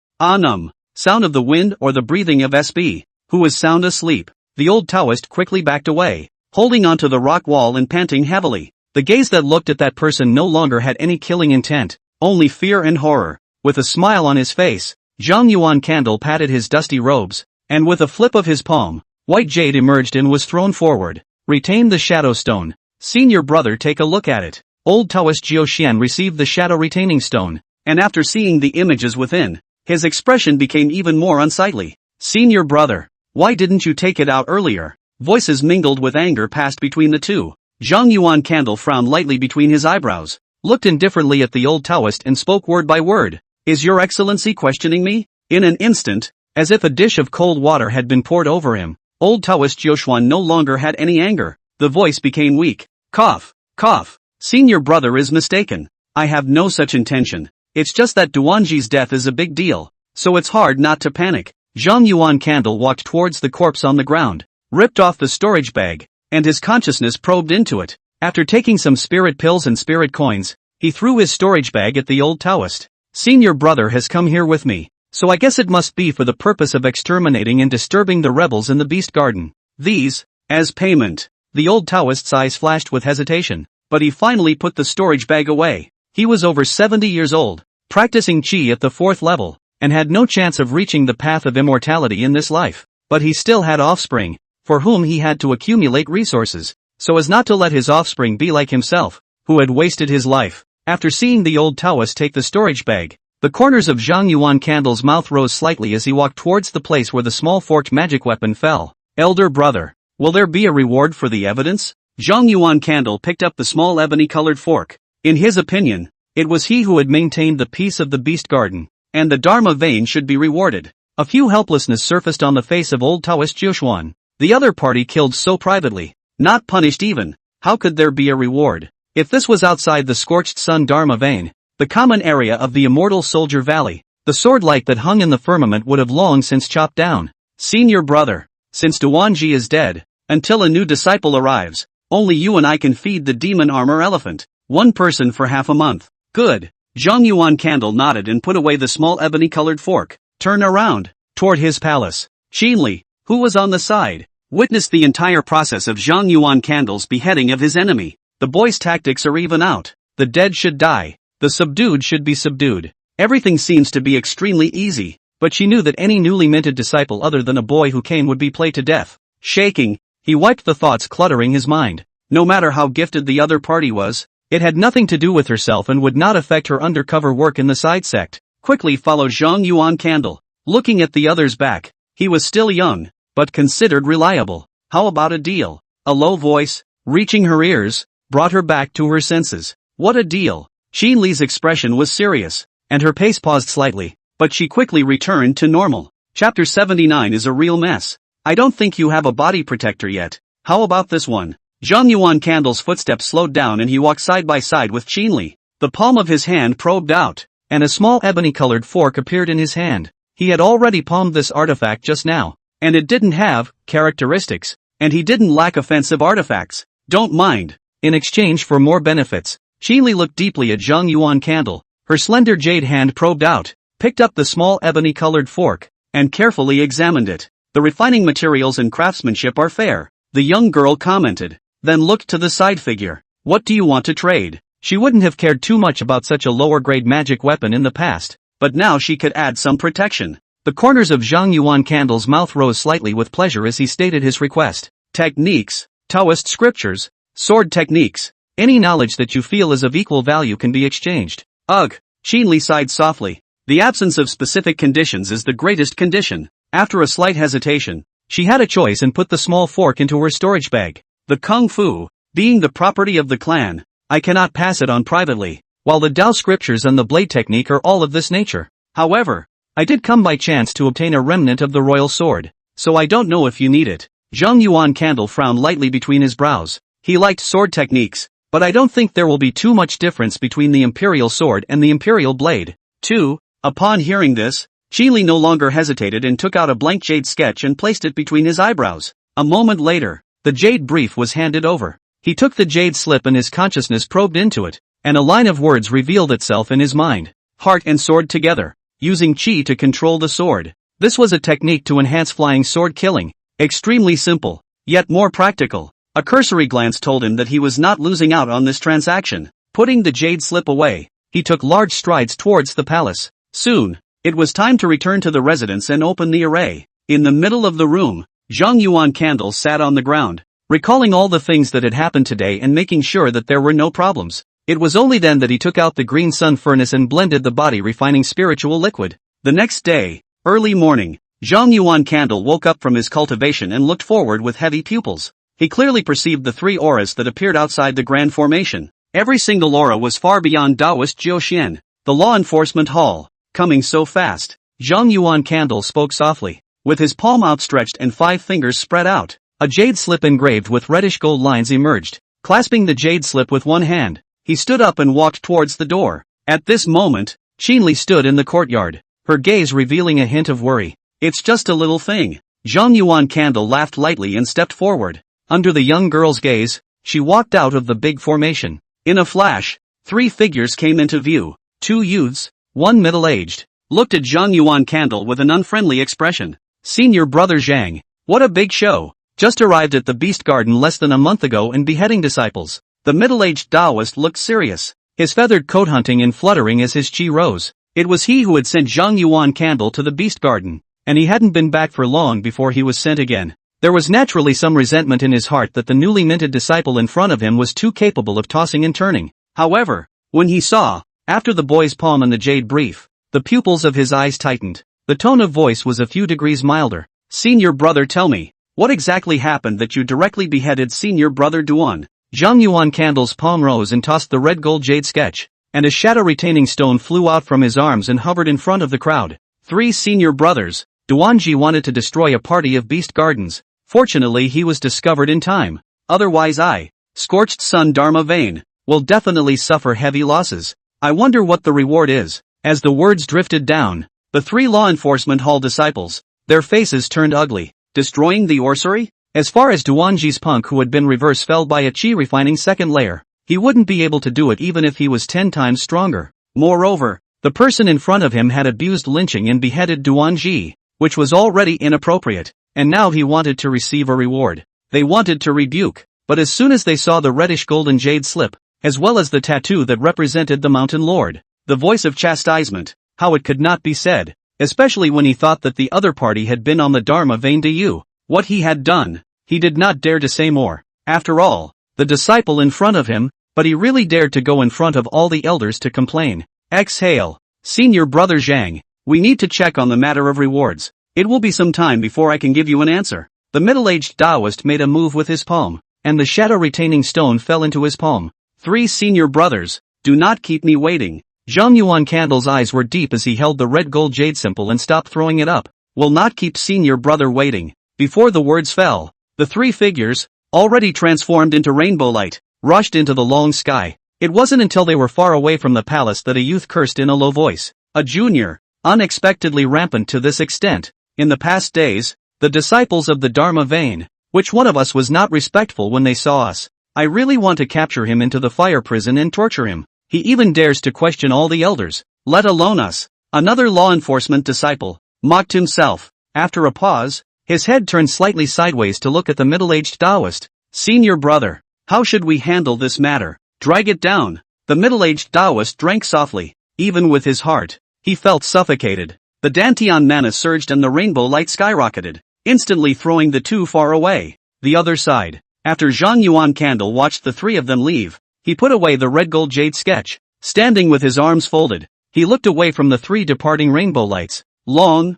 Sound of the wind or the breathing of SB, who was sound asleep. The old Taoist quickly backed away, holding onto the rock wall and panting heavily. The gaze that looked at that person no longer had any killing intent, only fear and horror. With a smile on his face, Zhang Yuan Candle patted his dusty robes, and with a flip of his palm, white jade emerged and was thrown forward. Retain the shadow stone. Senior brother, take a look at it. Old Taoist Jiuxian received the shadow retaining stone, and after seeing the images within, his expression became even more unsightly. Senior brother, why didn't you take it out earlier? Voices mingled with anger passed between the two. Zhang Yuan Candle frowned lightly between his eyebrows, looked indifferently at the old Taoist and spoke word by word. Is your excellency questioning me? In an instant, as if a dish of cold water had been poured over him, old Taoist Jiuxian no longer had any anger. The voice became weak. Cough, cough. Senior brother is mistaken. I have no such intention. It's just that Duanji's death is a big deal, so it's hard not to panic. Zhang Yuan Candle walked towards the corpse on the ground, ripped off the storage bag, and his consciousness probed into it. After taking some spirit pills and spirit coins, he threw his storage bag at the old Taoist. Senior brother has come here with me, so I guess it must be for the purpose of exterminating and disturbing the rebels in the Beast Garden. These, as payment. The old Taoist's eyes flashed with hesitation, but he finally put the storage bag away. He was over 70 years old, practicing Qi at the 4th level, and had no chance of reaching the path of immortality in this life. But he still had offspring, for whom he had to accumulate resources, so as not to let his offspring be like himself, who had wasted his life. After seeing the old Taoist take the storage bag, the corners of Zhang Yuan Candle's mouth rose slightly as he walked towards the place where the small forked magic weapon fell. Elder brother, will there be a reward for the evidence? Zhang Yuan Candle picked up the small ebony-colored fork. In his opinion, it was he who had maintained the peace of the Beast Garden, and the Dharma vein should be rewarded. A few helplessness surfaced on the face of old Taoist Jiuxian. The other party killed so privately, not punished even. How could there be a reward? If this was outside the scorched sun Dharma vein, the common area of the immortal soldier valley, the sword light that hung in the firmament would have long since chopped down. Senior brother, since Duanji is dead, until a new disciple arrives, only you and I can feed the demon armor elephant. One person for half a month. Good. Zhang Yuan Candle nodded and put away the small ebony-colored fork. Turn around, toward his palace. Qinli, who was on the side, witnessed the entire process of Zhang Yuan Candle's beheading of his enemy. The boy's tactics are even out. The dead should die. The subdued should be subdued. Everything seems to be extremely easy, but she knew that any newly minted disciple other than a boy who came would be played to death. Shaking, he wiped the thoughts cluttering his mind. No matter how gifted the other party was, it had nothing to do with herself and would not affect her undercover work in the side sect. Quickly followed Zhang Yuan Candle. Looking at the other's back, he was still young, but considered reliable. How about a deal? A low voice, reaching her ears, brought her back to her senses. What a deal! Qin Li's expression was serious, and her pace paused slightly, but she quickly returned to normal. Chapter 79 is a real mess. I don't think you have a body protector yet. How about this one? Zhang Yuan Candle's footsteps slowed down and he walked side by side with Qin Li. The palm of his hand probed out, and a small ebony-colored fork appeared in his hand. He had already palmed this artifact just now, and it didn't have characteristics, and he didn't lack offensive artifacts. Don't mind. In exchange for more benefits, Qin Li looked deeply at Zhang Yuan Candle. Her slender jade hand probed out, picked up the small ebony-colored fork, and carefully examined it. The refining materials and craftsmanship are fair, the young girl commented, then looked to the side figure. What do you want to trade? She wouldn't have cared too much about such a lower-grade magic weapon in the past, but now she could add some protection. The corners of Zhang Yuan Candle's mouth rose slightly with pleasure as he stated his request. Techniques, Taoist scriptures, sword techniques. Any knowledge that you feel is of equal value can be exchanged. Ugh, Qin Li sighed softly. The absence of specific conditions is the greatest condition. After a slight hesitation, She had a choice and put the small fork into her storage bag. The kung fu, being the property of the clan, I cannot pass it on privately, while the Tao scriptures and the blade technique are all of this nature. However, I did come by chance to obtain a remnant of the royal sword, so I don't know if you need it. Zhang Yuan Candle frowned lightly between his brows. He liked sword techniques, but I don't think there will be too much difference between the imperial sword and the imperial blade. 2. Upon hearing this, Qi Li no longer hesitated and took out a blank jade sketch and placed it between his eyebrows. A moment later, the jade brief was handed over. He took the jade slip and his consciousness probed into it, and a line of words revealed itself in his mind. Heart and sword together, using Qi to control the sword. This was a technique to enhance flying sword killing. Extremely simple, yet more practical. A cursory glance told him that he was not losing out on this transaction. Putting the jade slip away, he took large strides towards the palace. Soon, it was time to return to the residence and open the array. In the middle of the room, Zhang Yuan Candle sat on the ground, recalling all the things that had happened today and making sure that there were no problems. It was only then that he took out the green sun furnace and blended the body refining spiritual liquid. The next day, early morning, Zhang Yuan Candle woke up from his cultivation and looked forward with heavy pupils. He clearly perceived the 3 auras that appeared outside the grand formation. Every single aura was far beyond Taoist Jiuxian. The law enforcement hall, coming so fast. Zhang Yuan Candle spoke softly, with his palm outstretched and 5 fingers spread out. A jade slip engraved with reddish gold lines emerged. Clasping the jade slip with one hand, he stood up and walked towards the door. At this moment, Qin Li stood in the courtyard, her gaze revealing a hint of worry. It's just a little thing. Zhang Yuan Candle laughed lightly and stepped forward. Under the young girl's gaze, she walked out of the big formation. In a flash, 3 figures came into view. 2 youths, one middle-aged, looked at Zhang Yuan Candle with an unfriendly expression. Senior brother Zhang, what a big show. Just arrived at the Beast Garden less than a month ago and beheading disciples. The middle-aged Taoist looked serious, his feathered coat hunting and fluttering as his chi rose. It was he who had sent Zhang Yuan Candle to the Beast Garden, and he hadn't been back for long before he was sent again. There was naturally some resentment in his heart that the newly minted disciple in front of him was too capable of tossing and turning. However, when he saw, after the boy's palm and the jade brief, the pupils of his eyes tightened. The tone of voice was a few degrees milder. Senior brother, tell me, what exactly happened that you directly beheaded senior brother Duan? Zhang Yuan Candle's palm rose and tossed the red gold jade sketch, and a shadow-retaining stone flew out from his arms and hovered in front of the crowd. 3 senior brothers. Duanji wanted to destroy a party of beast gardens. Fortunately he was discovered in time. Otherwise I, Scorched Sun Dharma Vein, will definitely suffer heavy losses. I wonder what the reward is. As the words drifted down, the 3 law enforcement hall disciples, their faces turned ugly. Destroying the orrery? As far as Duanji's punk who had been reverse felled by a chi refining second layer, he wouldn't be able to do it even if he was 10 times stronger. Moreover, the person in front of him had abused lynching and beheaded Duanji, which was already inappropriate. And now he wanted to receive a reward. They wanted to rebuke, but as soon as they saw the reddish golden jade slip, as well as the tattoo that represented the mountain lord, the voice of chastisement, how it could not be said, especially when he thought that the other party had been on the Dharma vein to you. What he had done, he did not dare to say more. After all, the disciple in front of him, but he really dared to go in front of all the elders to complain. Exhale. Senior brother Zhang, we need to check on the matter of rewards. It will be some time before I can give you an answer. The middle-aged Taoist made a move with his palm, and the shadow-retaining stone fell into his palm. 3 senior brothers, do not keep me waiting. Zhang Yuan Candle's eyes were deep as he held the red gold jade symbol and stopped throwing it up. Will not keep senior brother waiting. Before the words fell, the 3 figures, already transformed into rainbow light, rushed into the long sky. It wasn't until they were far away from the palace that a youth cursed in a low voice. A junior, unexpectedly rampant to this extent. In the past days, the disciples of the Dharma vein, which one of us was not respectful when they saw us? I really want to capture him into the fire prison and torture him. He even dares to question all the elders, let alone us. Another law enforcement disciple mocked himself. After a pause, his head turned slightly sideways to look at the middle-aged Taoist. Senior brother, how should we handle this matter? Drag it down. The middle-aged Taoist drank softly. Even with his heart, he felt suffocated. The Dantian mana surged and the rainbow light skyrocketed, instantly throwing the 2 far away. The other side. After Zhang Yuan Candle watched the 3 of them leave, he put away the red gold jade sketch. Standing with his arms folded, he looked away from the 3 departing rainbow lights. Long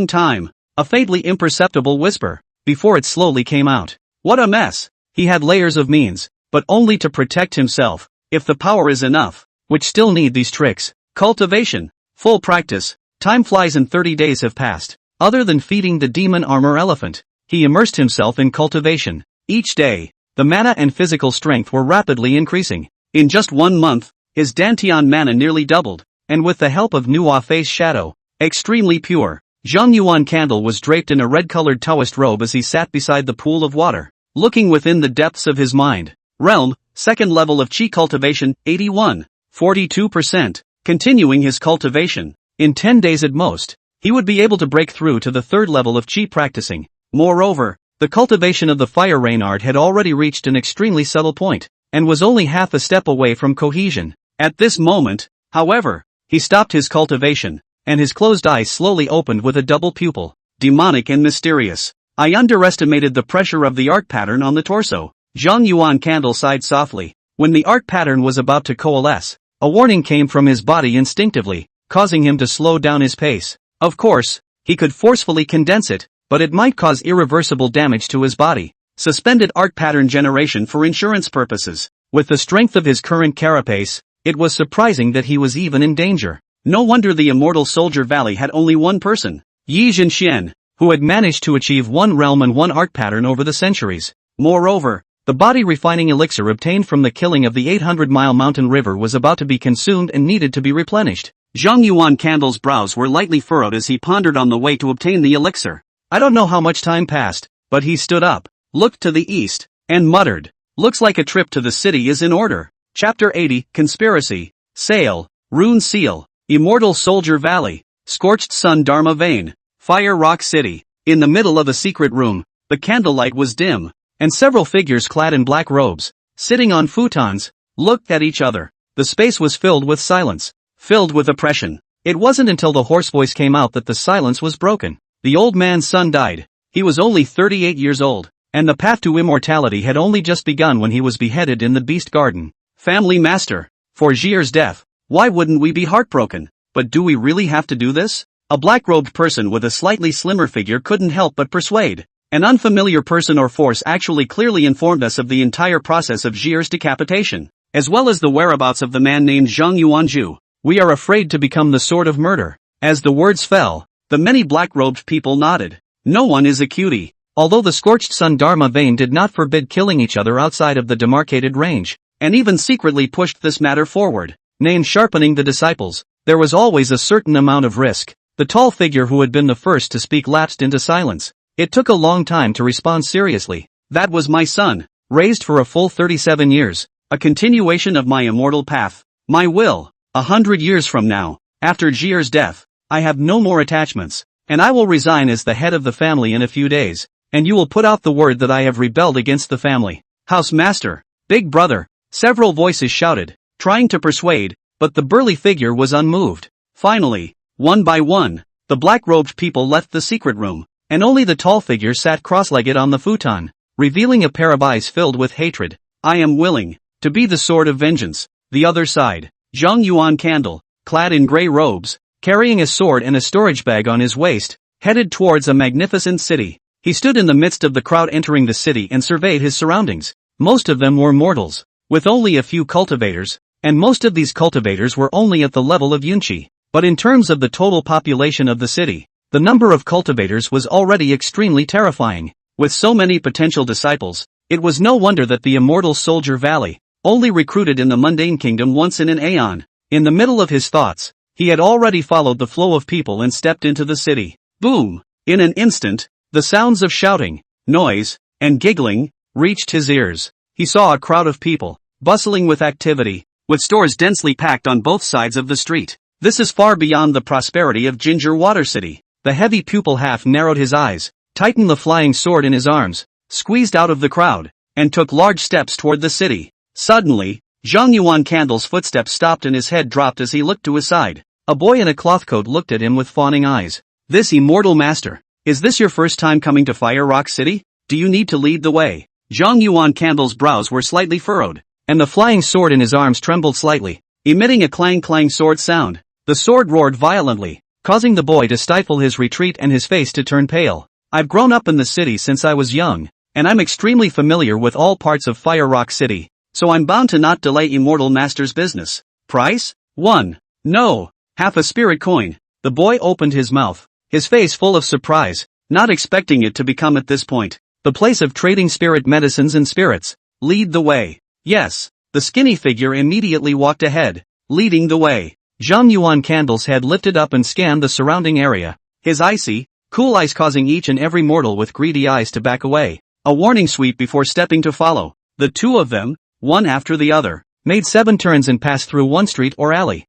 time. A faintly imperceptible whisper. before it slowly came out. What a mess! He had layers of means, but only to protect himself, if the power is enough, which still need these tricks. Cultivation. Full practice. Time flies and 30 days have passed. Other than feeding the demon armor elephant, he immersed himself in cultivation. Each day, the mana and physical strength were rapidly increasing. In just 1 month, his Dantian mana nearly doubled, and with the help of Nuwa Face Shadow, extremely pure, Zhang Yuan Candle was draped in a red-colored Taoist robe as he sat beside the pool of water, looking within the depths of his mind. Realm, second level of Qi cultivation, 81, 42%. Continuing his cultivation, in 10 days at most, he would be able to break through to the third level of Qi practicing. Moreover, the cultivation of the fire rain art had already reached an extremely subtle point, and was only half a step away from cohesion. At this moment, however, he stopped his cultivation, and his closed eyes slowly opened with a double pupil. Demonic and mysterious. I underestimated the pressure of the arc pattern on the torso. Zhang Yuan Candle sighed softly. When the arc pattern was about to coalesce, a warning came from his body instinctively, causing him to slow down his pace. Of course, he could forcefully condense it, but it might cause irreversible damage to his body. Suspended arc pattern generation for insurance purposes. With the strength of his current carapace, it was surprising that he was even in danger. No wonder the Immortal Soldier Valley had only one person, Yi Zhenxian, who had managed to achieve one realm and one arc pattern over the centuries. Moreover, the body-refining elixir obtained from the killing of the 800-mile mountain river was about to be consumed and needed to be replenished. Zhang Yuan Candle's brows were lightly furrowed as he pondered on the way to obtain the elixir. I don't know how much time passed, but he stood up, looked to the east, and muttered, "Looks like a trip to the city is in order." Chapter 80, Conspiracy. Sail, Rune Seal, Immortal Soldier Valley, Scorched Sun Dharma Vein, Fire Rock City. In the middle of a secret room, the candlelight was dim, and several figures clad in black robes, sitting on futons, looked at each other. The space was filled with silence, filled with oppression. It wasn't until the hoarse voice came out that the silence was broken. The old man's son died. He was only 38 years old, and the path to immortality had only just begun when he was beheaded in the Beast Garden. Family Master, for Jier's death, why wouldn't we be heartbroken? But do we really have to do this? A black-robed person with a slightly slimmer figure couldn't help but persuade. An unfamiliar person or force actually clearly informed us of the entire process of Jier's decapitation, as well as the whereabouts of the man named Zhang Yuanju. We are afraid to become the sword of murder. As the words fell, the many black-robed people nodded. No one is a cutie. Although the Scorched Sun Dharma Vein did not forbid killing each other outside of the demarcated range, and even secretly pushed this matter forward, named sharpening the disciples, there was always a certain amount of risk. The tall figure who had been the first to speak lapsed into silence. It took a long time to respond seriously. That was my son, raised for a full 37 years, a continuation of my immortal path, my will. 100 years from now, after Jier's death, I have no more attachments, and I will resign as the head of the family in a few days, and you will put out the word that I have rebelled against the family. House Master, Big Brother, several voices shouted, trying to persuade, but the burly figure was unmoved. Finally, one by one, the black-robed people left the secret room, and only the tall figure sat cross-legged on the futon, revealing a pair of eyes filled with hatred. I am willing to be the sword of vengeance. The other side, Zhang Yuan Candle, clad in gray robes, carrying a sword and a storage bag on his waist, headed towards a magnificent city. He stood in the midst of the crowd entering the city and surveyed his surroundings. Most of them were mortals, with only a few cultivators, and most of these cultivators were only at the level of Yunqi. But in terms of the total population of the city, the number of cultivators was already extremely terrifying. With so many potential disciples, it was no wonder that the Immortal Soldier Valley only recruited in the mundane kingdom once in an aeon. In the middle of his thoughts, he had already followed the flow of people and stepped into the city. Boom! In an instant, the sounds of shouting, noise, and giggling reached his ears. He saw a crowd of people, bustling with activity, with stores densely packed on both sides of the street. This is far beyond the prosperity of Ginger Water City. The heavy pupil half narrowed his eyes, tightened the flying sword in his arms, squeezed out of the crowd, and took large steps toward the city. Suddenly, Zhang Yuan Candle's footsteps stopped and his head dropped as he looked to his side. A boy in a cloth coat looked at him with fawning eyes. This immortal master, is this your first time coming to Fire Rock City? Do you need to lead the way? Zhang Yuan Candle's brows were slightly furrowed, and the flying sword in his arms trembled slightly, emitting a clang-clang sword sound. The sword roared violently, causing the boy to stifle his retreat and his face to turn pale. I've grown up in the city since I was young, and I'm extremely familiar with all parts of Fire Rock City, so I'm bound to not delay Immortal Master's business. Price? 1. No. Half a spirit coin. The boy opened his mouth, his face full of surprise, not expecting it to become at this point the place of trading spirit medicines and spirits. Lead the way. Yes. The skinny figure immediately walked ahead, leading the way. Zhang Yuan Candle's head lifted up and scanned the surrounding area, his icy, cool eyes causing each and every mortal with greedy eyes to back away. A warning sweep before stepping to follow. The two of them, one after the other, made 7 turns and passed through one street or alley.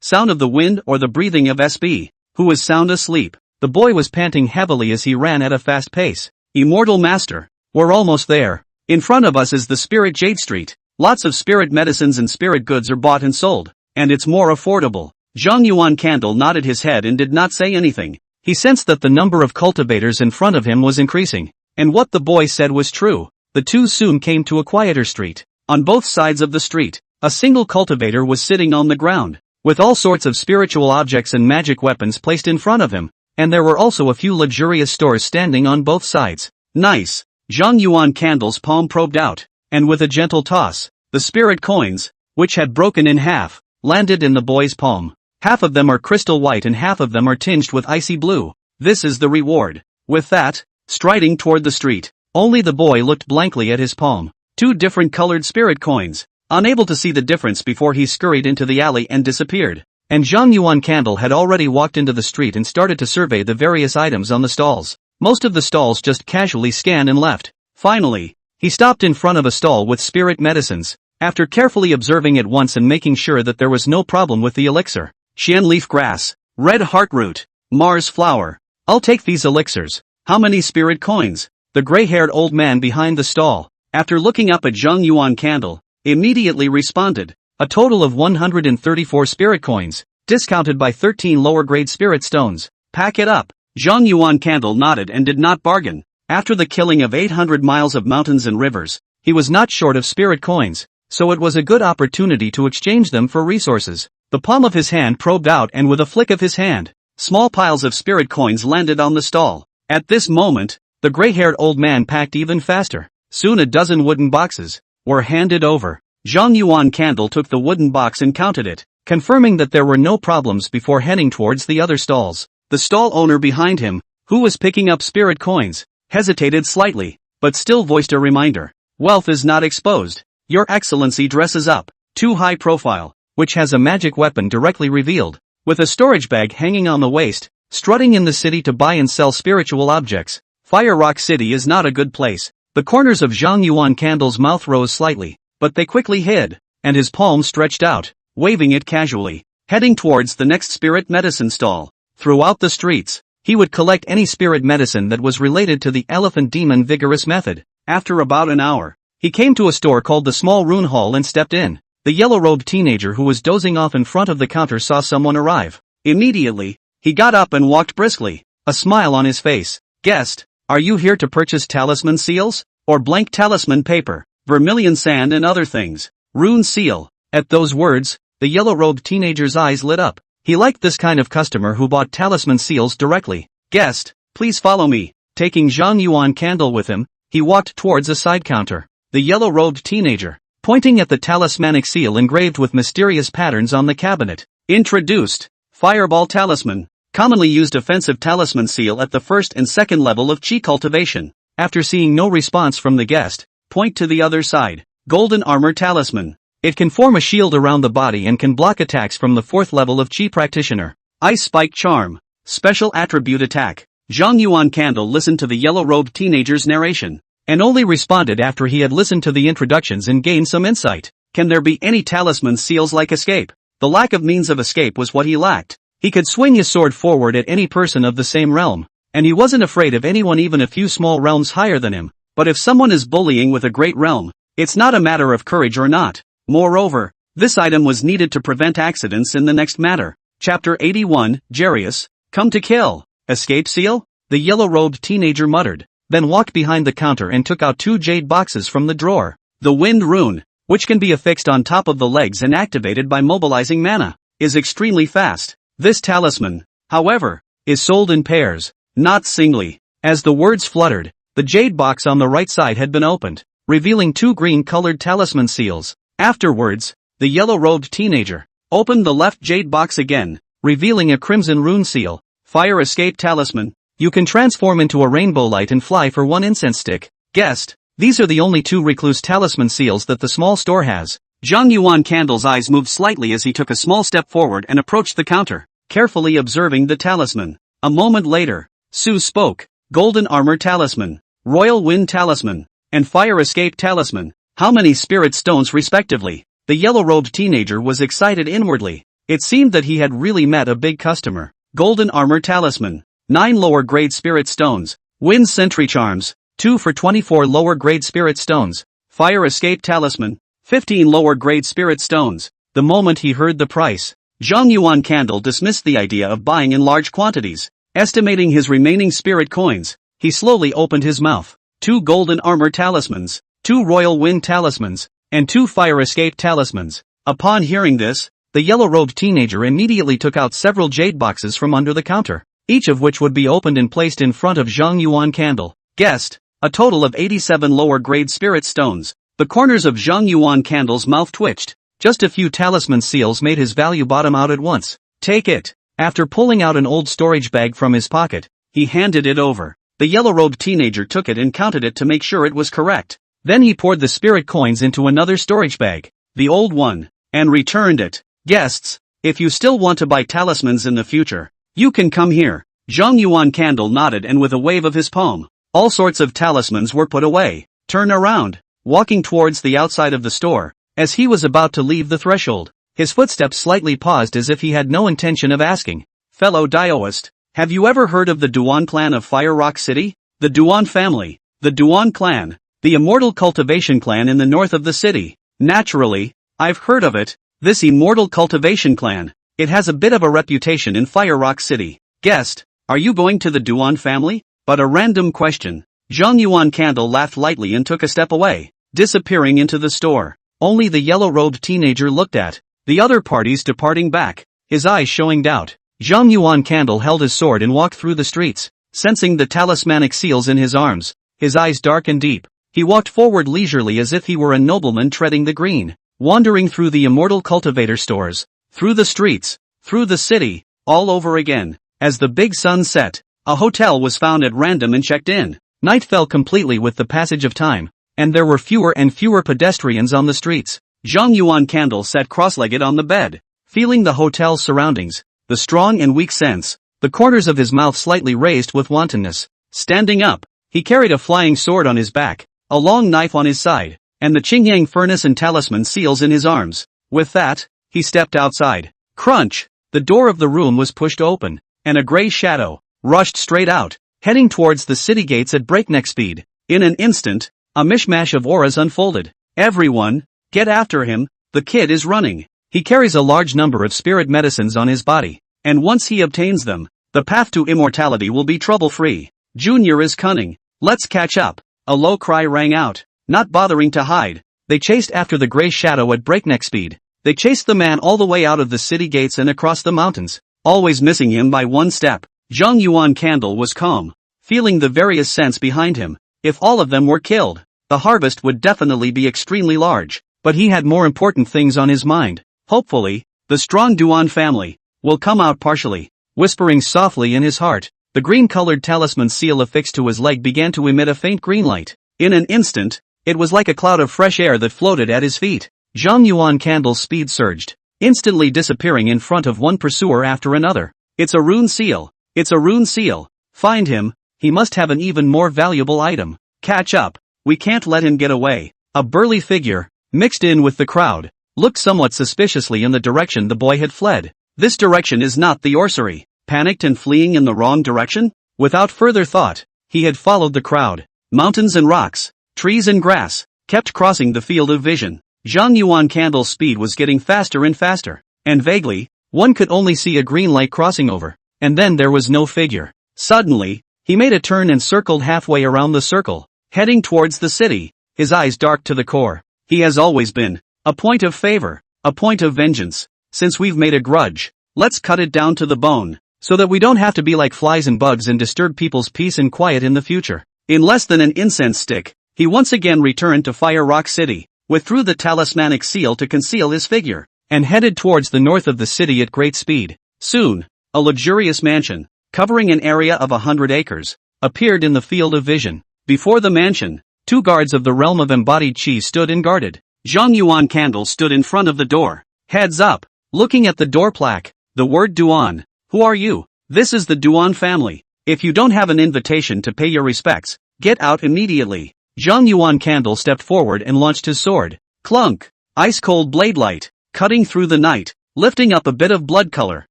Sound of the wind or the breathing of SB, who was sound asleep. The boy was panting heavily as he ran at a fast pace. Immortal Master, we're almost there. In front of us is the Spirit Jade Street. Lots of spirit medicines and spirit goods are bought and sold, and it's more affordable. Zhang Yuan Candle nodded his head and did not say anything. He sensed that the number of cultivators in front of him was increasing, and what the boy said was true. The two soon came to a quieter street. On both sides of the street, a single cultivator was sitting on the ground, with all sorts of spiritual objects and magic weapons placed in front of him, and there were also a few luxurious stores standing on both sides. Nice. Zhang Yuan Candle's palm probed out, and with a gentle toss, the spirit coins, which had broken in half, landed in the boy's palm. Half of them are crystal white and half of them are tinged with icy blue. This is the reward. With that, striding toward the street, only the boy looked blankly at his palm. 2 different colored spirit coins, unable to see the difference before he scurried into the alley and disappeared. And Zhang Yuan Candle had already walked into the street and started to survey the various items on the stalls. Most of the stalls just casually scanned and left. Finally, he stopped in front of a stall with spirit medicines, after carefully observing it once and making sure that there was no problem with the elixir. Xian leaf grass, red heartroot, Mars flower. I'll take these elixirs. How many spirit coins? The gray-haired old man behind the stall, after looking up at Zhang Yuan Candle, immediately responded. A total of 134 spirit coins, discounted by 13 lower-grade spirit stones. Pack it up. Zhang Yuan Candle nodded and did not bargain. After the killing of 800 miles of mountains and rivers, he was not short of spirit coins, so it was a good opportunity to exchange them for resources. The palm of his hand probed out and with a flick of his hand, small piles of spirit coins landed on the stall. At this moment, the gray-haired old man packed even faster. Soon a dozen wooden boxes were handed over. Zhang Yuan Candle took the wooden box and counted it, confirming that there were no problems before heading towards the other stalls. The stall owner behind him, who was picking up spirit coins, hesitated slightly, but still voiced a reminder. Wealth is not exposed. Your Excellency dresses up, too high profile, which has a magic weapon directly revealed, with a storage bag hanging on the waist, strutting in the city to buy and sell spiritual objects. Fire Rock City is not a good place. The corners of Zhang Yuan Candle's mouth rose slightly, but they quickly hid, and his palm stretched out, waving it casually, heading towards the next spirit medicine stall. Throughout the streets, he would collect any spirit medicine that was related to the elephant demon vigorous method. After about an hour, he came to a store called the Small Rune Hall and stepped in. The yellow-robed teenager who was dozing off in front of the counter saw someone arrive. Immediately, he got up and walked briskly, a smile on his face. Guest, are you here to purchase talisman seals, or blank talisman paper, vermilion sand and other things? Rune seal. At those words, the yellow-robed teenager's eyes lit up. He liked this kind of customer who bought talisman seals directly. Guest, please follow me. Taking Zhang Yuan Candle with him, he walked towards a side counter. The yellow-robed teenager, pointing at the talismanic seal engraved with mysterious patterns on the cabinet, introduced. Fireball talisman, commonly used offensive talisman seal at the first and second level of chi cultivation. After seeing no response from the guest, point to the other side. Golden armor talisman. It can form a shield around the body and can block attacks from the 4th level of Chi practitioner. Ice spike charm. Special attribute attack. Zhang Yuan Candle listened to the yellow-robed teenager's narration, and only responded after he had listened to the introductions and gained some insight. Can there be any talisman seals like escape? The lack of means of escape was what he lacked. He could swing his sword forward at any person of the same realm, and he wasn't afraid of anyone even a few small realms higher than him. But if someone is bullying with a great realm, it's not a matter of courage or not. Moreover, this item was needed to prevent accidents in the next matter. Chapter 81, Jarius, come to kill. Escape seal? The yellow-robed teenager muttered, then walked behind the counter and took out 2 jade boxes from the drawer. The wind rune, which can be affixed on top of the legs and activated by mobilizing mana, is extremely fast. This talisman, however, is sold in pairs, not singly. As the words fluttered, the jade box on the right side had been opened, revealing 2 green-colored talisman seals. Afterwards, the yellow-robed teenager opened the left jade box again, revealing a crimson rune seal. Fire escape talisman. You can transform into a rainbow light and fly for 1 incense stick. Guessed. These are the only 2 recluse talisman seals that the small store has. Zhang Yuan Candle's eyes moved slightly as he took a small step forward and approached the counter, carefully observing the talisman. A moment later, Su spoke. Golden armor talisman, royal wind talisman, and fire escape talisman. How many spirit stones respectively? The yellow-robed teenager was excited inwardly. It seemed that he had really met a big customer. Golden armor talisman, 9 lower grade spirit stones. Wind sentry charms, 2 for 24 lower grade spirit stones. Fire escape talisman, 15 lower grade spirit stones. The moment he heard the price, Zhang Yuan Candle dismissed the idea of buying in large quantities. Estimating his remaining spirit coins, he slowly opened his mouth. 2 golden armor talismans, 2 royal wind talismans, and 2 fire escape talismans. Upon hearing this, the yellow-robed teenager immediately took out several jade boxes from under the counter, each of which would be opened and placed in front of Zhang Yuan Candle. Guessed. A total of 87 lower grade spirit stones. The corners of Zhang Yuan Candle's mouth twitched. Just a few talisman seals made his value bottom out at once. Take it. After pulling out an old storage bag from his pocket, he handed it over. The yellow-robed teenager took it and counted it to make sure it was correct. Then he poured the spirit coins into another storage bag, the old one, and returned it. Guests, if you still want to buy talismans in the future, you can come here. Zhang Yuan Candle nodded, and with a wave of his palm, all sorts of talismans were put away. Turn around, walking towards the outside of the store. As he was about to leave the threshold, his footsteps slightly paused as if he had no intention of asking. Fellow Daoist, have you ever heard of the Duan clan of Fire Rock City? The Duan family, the Duan clan, the immortal cultivation clan in the north of the city. Naturally, I've heard of it. This immortal cultivation clan, it has a bit of a reputation in Fire Rock City. Guest, are you going to the Duan family? But a random question. Zhang Yuan Candle laughed lightly and took a step away, disappearing into the store. Only the yellow-robed teenager looked at the other parties departing back, his eyes showing doubt. Zhang Yuan Candle held his sword and walked through the streets, sensing the talismanic seals in his arms, his eyes dark and deep. He walked forward leisurely as if he were a nobleman treading the green, wandering through the immortal cultivator stores, through the streets, through the city, all over again. As the big sun set, a hotel was found at random and checked in. Night fell completely with the passage of time, and there were fewer and fewer pedestrians on the streets. Zhang Yuan Candle sat cross-legged on the bed, feeling the hotel's surroundings, the strong and weak scents, the corners of his mouth slightly raised with wantonness. Standing up, he carried a flying sword on his back, a long knife on his side, and the Qingyang furnace and talisman seals in his arms. With that, he stepped outside. Crunch! The door of the room was pushed open, and a gray shadow rushed straight out, heading towards the city gates at breakneck speed. In an instant, a mishmash of auras unfolded. Everyone, get after him, the kid is running. He carries a large number of spirit medicines on his body, and once he obtains them, the path to immortality will be trouble-free. Junior is cunning. Let's catch up. A low cry rang out. Not bothering to hide, they chased after the gray shadow at breakneck speed. They chased the man all the way out of the city gates and across the mountains, always missing him by one step. Zhang Yuan Candle was calm, feeling the various scents behind him. If all of them were killed, the harvest would definitely be extremely large, but he had more important things on his mind. Hopefully, the strong Duan family will come out partially. Whispering softly in his heart, the green-colored talisman seal affixed to his leg began to emit a faint green light. In an instant, it was like a cloud of fresh air that floated at his feet. Zhang Yuan Candle's speed surged, instantly disappearing in front of one pursuer after another. It's a rune seal. It's a rune seal. Find him. He must have an even more valuable item. Catch up. We can't let him get away. A burly figure, mixed in with the crowd, looked somewhat suspiciously in the direction the boy had fled. This direction is not the orrery. Panicked and fleeing in the wrong direction? Without further thought, he had followed the crowd. Mountains and rocks, trees and grass, kept crossing the field of vision. Zhang Yuan Candle's speed was getting faster and faster, and vaguely, one could only see a green light crossing over, and then there was no figure. Suddenly, he made a turn and circled halfway around the circle, heading towards the city, his eyes dark to the core. He has always been a point of favor, a point of vengeance. Since we've made a grudge, let's cut it down to the bone. so that we don't have to be like flies and bugs and disturb people's peace and quiet in the future. In less than an incense stick, he once again returned to Fire Rock City, withdrew the talismanic seal to conceal his figure, and headed towards the north of the city at great speed. Soon, a luxurious mansion, covering an area of 100 acres, appeared in the field of vision. Before the mansion, 2 guards of the realm of embodied chi stood and guarded. Zhang Yuan Candle stood in front of the door, heads up, looking at the door plaque, the word Duan. Who are you? This is the Duan family. If you don't have an invitation to pay your respects, get out immediately. Zhang Yuan Candle stepped forward and launched his sword. Clunk! Ice-cold blade light, cutting through the night, lifting up a bit of blood color.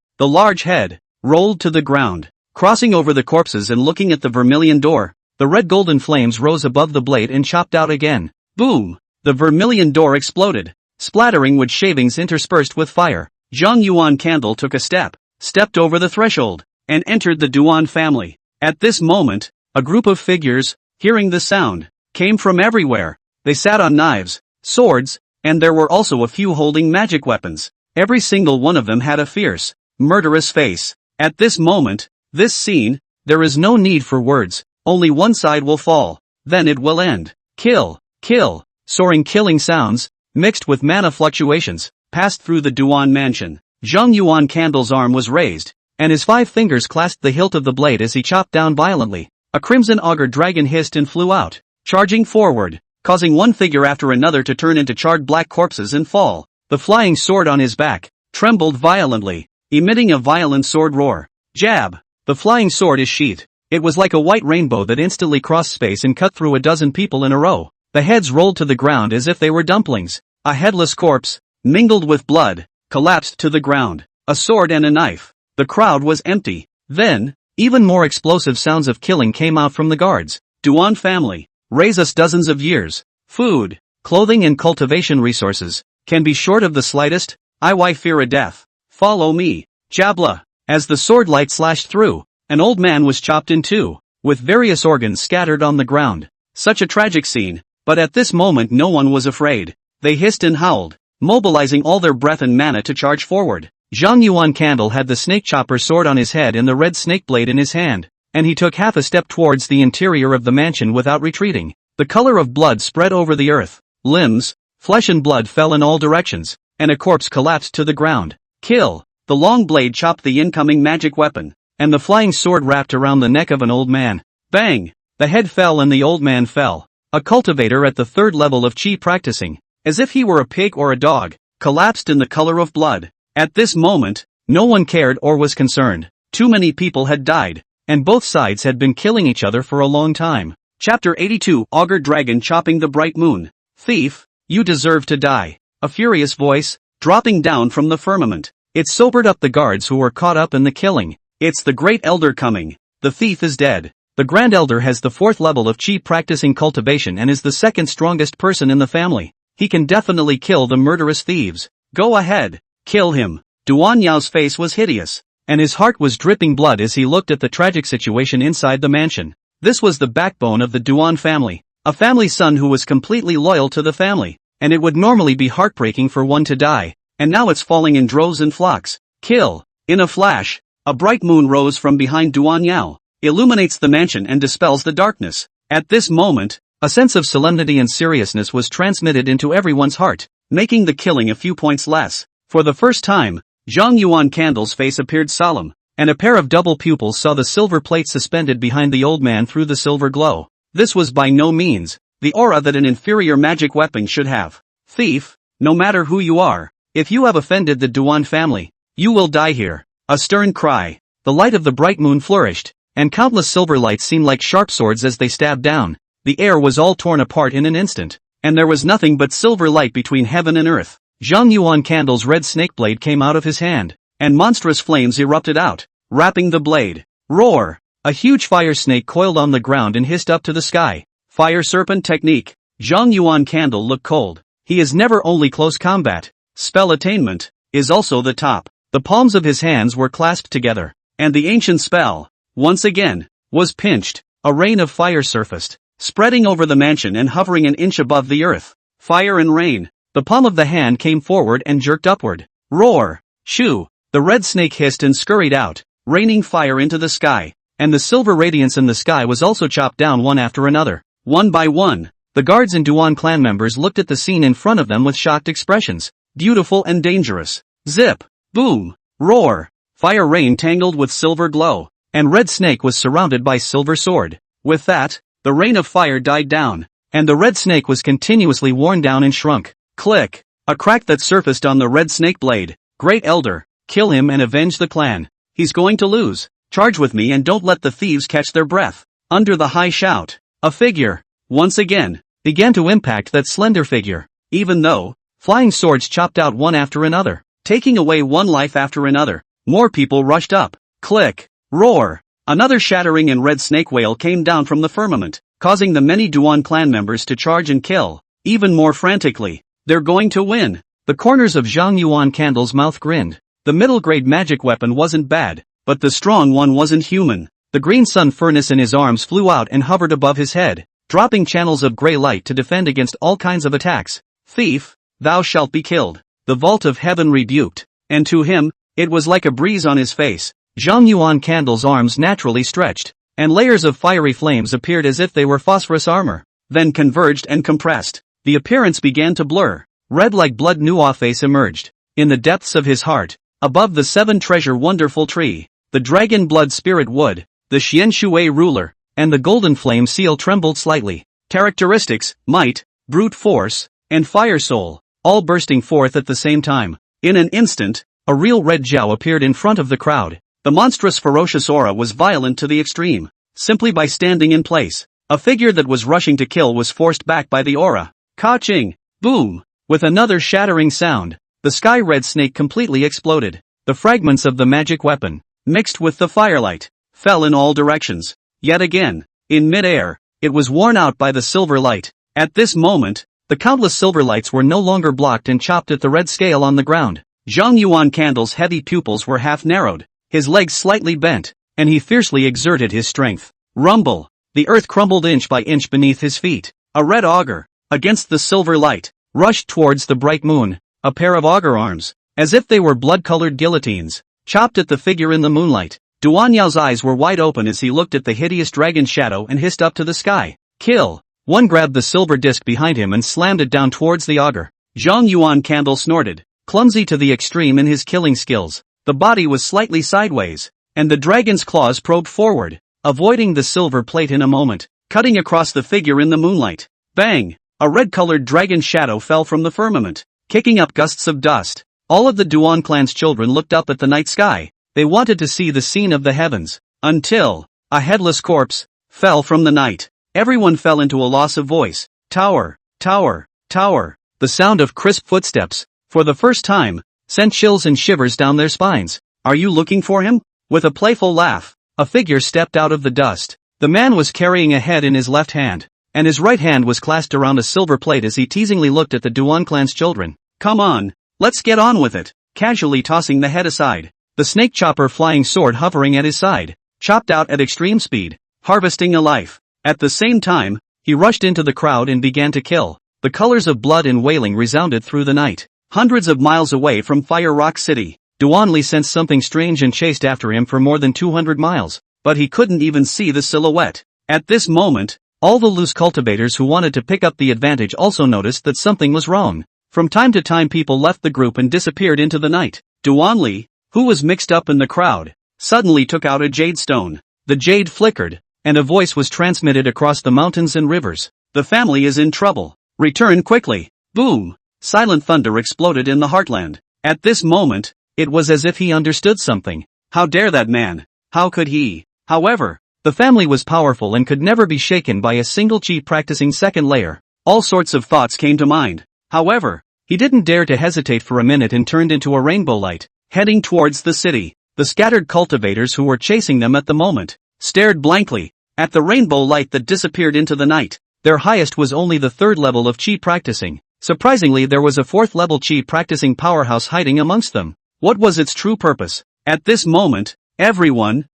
The large head rolled to the ground, crossing over the corpses and looking at the vermilion door. The red golden flames rose above the blade and chopped out again. Boom! The vermilion door exploded, splattering wood shavings interspersed with fire. Zhang Yuan Candle took a step, stepped over the threshold, and entered the Duan family. At this moment, a group of figures, hearing the sound, came from everywhere. They sat on knives, swords, and there were also a few holding magic weapons. Every single one of them had a fierce, murderous face. At this moment, this scene, there is no need for words, only one side will fall, then it will end. Kill, kill, soaring killing sounds, mixed with mana fluctuations, passed through the Duan mansion. Zhang Yuan Candle's arm was raised, and his 5 fingers clasped the hilt of the blade as he chopped down violently. A crimson auger dragon hissed and flew out, charging forward, causing one figure after another to turn into charred black corpses and fall. The flying sword on his back trembled violently, emitting a violent sword roar. Jab! The flying sword is sheathed. It was like a white rainbow that instantly crossed space and cut through a dozen people in a row. The heads rolled to the ground as if they were dumplings. A headless corpse, mingled with blood, collapsed to the ground. A sword and a knife. The crowd was empty. Then, even more explosive sounds of killing came out from the guards. Duan family. Raise us dozens of years. Food, clothing and cultivation resources, can be short of the slightest. I fear a death. Follow me. Jabla. As the sword light slashed through, an old man was chopped in two, with various organs scattered on the ground. Such a tragic scene, but at this moment no one was afraid. They hissed and howled, mobilizing all their breath and mana to charge forward. Zhang Yuan Candle had the snake chopper sword on his head and the red snake blade in his hand, and he took half a step towards the interior of the mansion without retreating. The color of blood spread over the earth. Limbs, flesh and blood fell in all directions, and a corpse collapsed to the ground. Kill! The long blade chopped the incoming magic weapon, and the flying sword wrapped around the neck of an old man. Bang! The head fell and the old man fell. A cultivator at the 3rd level of chi practicing, as if he were a pig or a dog, collapsed in the color of blood. At this moment, no one cared or was concerned. Too many people had died, and both sides had been killing each other for a long time. Chapter 82 Augur Dragon Chopping the Bright Moon. Thief, you deserve to die. A furious voice, dropping down from the firmament. It sobered up the guards who were caught up in the killing. It's the Great Elder coming. The thief is dead. The Grand Elder has the 4th level of chi practicing cultivation and is the 2nd strongest person in the family. He can definitely kill the murderous thieves. Go ahead. Kill him. Duan Yao's face was hideous, and his heart was dripping blood as he looked at the tragic situation inside the mansion. This was the backbone of the Duan family, a family son who was completely loyal to the family, and it would normally be heartbreaking for one to die, and now it's falling in droves and flocks. Kill. In a flash, a bright moon rose from behind Duan Yao, illuminates the mansion and dispels the darkness. At this moment, a sense of solemnity and seriousness was transmitted into everyone's heart, making the killing a few points less. For the first time, Zhang Yuan Candle's face appeared solemn, and a pair of double pupils saw the silver plate suspended behind the old man through the silver glow. This was by no means the aura that an inferior magic weapon should have. Thief, no matter who you are, if you have offended the Duan family, you will die here. A stern cry. The light of the bright moon flourished, and countless silver lights seemed like sharp swords as they stabbed down. The air was all torn apart in an instant, and there was nothing but silver light between heaven and earth. Zhang Yuan Candle's red snake blade came out of his hand, and monstrous flames erupted out, wrapping the blade. Roar! A huge fire snake coiled on the ground and hissed up to the sky. Fire serpent technique. Zhang Yuan Candle looked cold. He is never only close combat. Spell attainment is also the top. The palms of his hands were clasped together, and the ancient spell, once again, was pinched. A rain of fire surfaced, spreading over the mansion and hovering an inch above the earth. Fire and rain. The palm of the hand came forward and jerked upward. Roar! Shoo! The red snake hissed and scurried out, raining fire into the sky, and the silver radiance in the sky was also chopped down one after another. One by one, the guards and Duan clan members looked at the scene in front of them with shocked expressions. Beautiful and dangerous. Zip, boom, roar, fire rain tangled with silver glow, and Red Snake was surrounded by silver sword. With that, the rain of fire died down, and the Red Snake was continuously worn down and shrunk. Click, a crack that surfaced on the Red Snake blade. Great Elder, kill him and avenge the clan. He's going to lose. Charge with me and don't let the thieves catch their breath. Under the high shout, a figure, once again, began to impact that slender figure. Even though, flying swords chopped out one after another, taking away one life after another, more people rushed up. Click, roar, another shattering and Red Snake wail came down from the firmament, causing the many Duan clan members to charge and kill, even more frantically. They're going to win. The corners of Zhang Yuan Candle's mouth grinned. The middle-grade magic weapon wasn't bad, but the strong one wasn't human. The green sun furnace in his arms flew out and hovered above his head, dropping channels of gray light to defend against all kinds of attacks. Thief, thou shalt be killed. The vault of heaven rebuked, and to him, it was like a breeze on his face. Zhang Yuan Candle's arms naturally stretched, and layers of fiery flames appeared as if they were phosphorus armor, then converged and compressed. The appearance began to blur. Red like blood Nuwa face emerged. In the depths of his heart, above the Seven Treasure Wonderful Tree, the Dragon Blood Spirit Wood, the Xian Shui Ruler, and the Golden Flame Seal trembled slightly. Characteristics, Might, Brute Force, and Fire Soul, all bursting forth at the same time. In an instant, a real Red Jiao appeared in front of the crowd. The monstrous ferocious aura was violent to the extreme. Simply by standing in place, a figure that was rushing to kill was forced back by the aura. Ka-ching! Boom! With another shattering sound, the Sky Red Snake completely exploded. The fragments of the magic weapon, mixed with the firelight, fell in all directions. Yet again, in mid-air, it was worn out by the silver light. At this moment, the countless silver lights were no longer blocked and chopped at the red scale on the ground. Zhang Yuan Candle's heavy pupils were half narrowed, his legs slightly bent, and he fiercely exerted his strength. Rumble! The earth crumbled inch by inch beneath his feet. A red auger, against the silver light, rushed towards the bright moon. A pair of auger arms, as if they were blood-colored guillotines, chopped at the figure in the moonlight. Duan Yao's eyes were wide open as he looked at the hideous dragon shadow and hissed up to the sky. Kill! One grabbed the silver disc behind him and slammed it down towards the auger. Zhang Yuan Candle snorted, clumsy to the extreme in his killing skills. The body was slightly sideways, and the dragon's claws probed forward, avoiding the silver plate in a moment, cutting across the figure in the moonlight. Bang! A red-colored dragon shadow fell from the firmament, kicking up gusts of dust. All of the Duan clan's children looked up at the night sky. They wanted to see the scene of the heavens, until a headless corpse fell from the night. Everyone fell into a loss of voice. Tower, tower, tower. The sound of crisp footsteps, for the first time, sent chills and shivers down their spines. Are you looking for him? With a playful laugh, a figure stepped out of the dust. The man was carrying a head in his left hand, and his right hand was clasped around a silver plate as he teasingly looked at the Duan clan's children. Come on, let's get on with it. Casually tossing the head aside, the snake chopper flying sword hovering at his side, chopped out at extreme speed, harvesting a life. At the same time, he rushed into the crowd and began to kill. The colors of blood and wailing resounded through the night. Hundreds of miles away from Fire Rock City, Duan Li sensed something strange and chased after him for more than 200 miles, but he couldn't even see the silhouette. At this moment, all the loose cultivators who wanted to pick up the advantage also noticed that something was wrong. From time to time people left the group and disappeared into the night. Duan Li, who was mixed up in the crowd, suddenly took out a jade stone. The jade flickered, and a voice was transmitted across the mountains and rivers. The family is in trouble. Return quickly. Boom! Silent thunder exploded in the heartland. At this moment, it was as if he understood something. How dare that man? How could he? However, the family was powerful and could never be shaken by a single chi practicing second layer. All sorts of thoughts came to mind. However, he didn't dare to hesitate for a minute and turned into a rainbow light, heading towards the city. The scattered cultivators who were chasing them at the moment stared blankly at the rainbow light that disappeared into the night. Their highest was only the third level of chi practicing. Surprisingly, there was a fourth level chi practicing powerhouse hiding amongst them. What was its true purpose? At this moment, everyone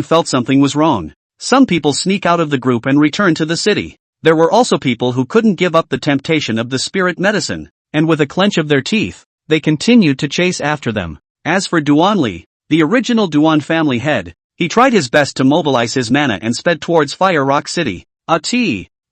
felt something was wrong. Some people sneak out of the group and return to the city. There were also people who couldn't give up the temptation of the spirit medicine, and with a clench of their teeth, they continued to chase after them. As for Duan Li, the original Duan family head. He tried his best to mobilize his mana and sped towards Fire Rock City.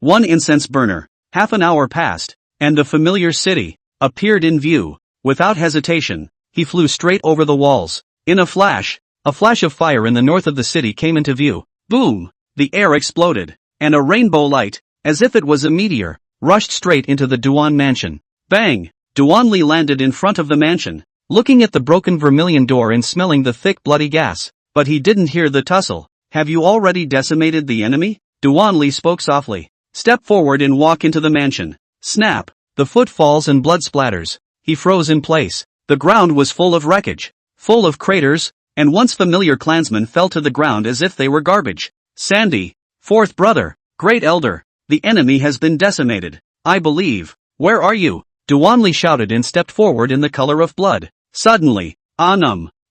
One incense burner. Half an hour passed, and the familiar city appeared in view. Without hesitation, he flew straight over the walls. In a flash of fire in the north of the city came into view. Boom! The air exploded, and a rainbow light, as if it was a meteor, rushed straight into the Duan mansion. Bang! Duan Li landed in front of the mansion, looking at the broken vermilion door and smelling the thick bloody gas. But he didn't hear the tussle. Have you already decimated the enemy? Duan Li spoke softly. Step forward and walk into the mansion. Snap! The footfalls and blood splatters. He froze in place. The ground was full of wreckage, full of craters, and once familiar clansmen fell to the ground as if they were garbage. Sandy, fourth brother, great elder, the enemy has been decimated. I believe. Where are you? Duan Li shouted and stepped forward in the color of blood. Suddenly,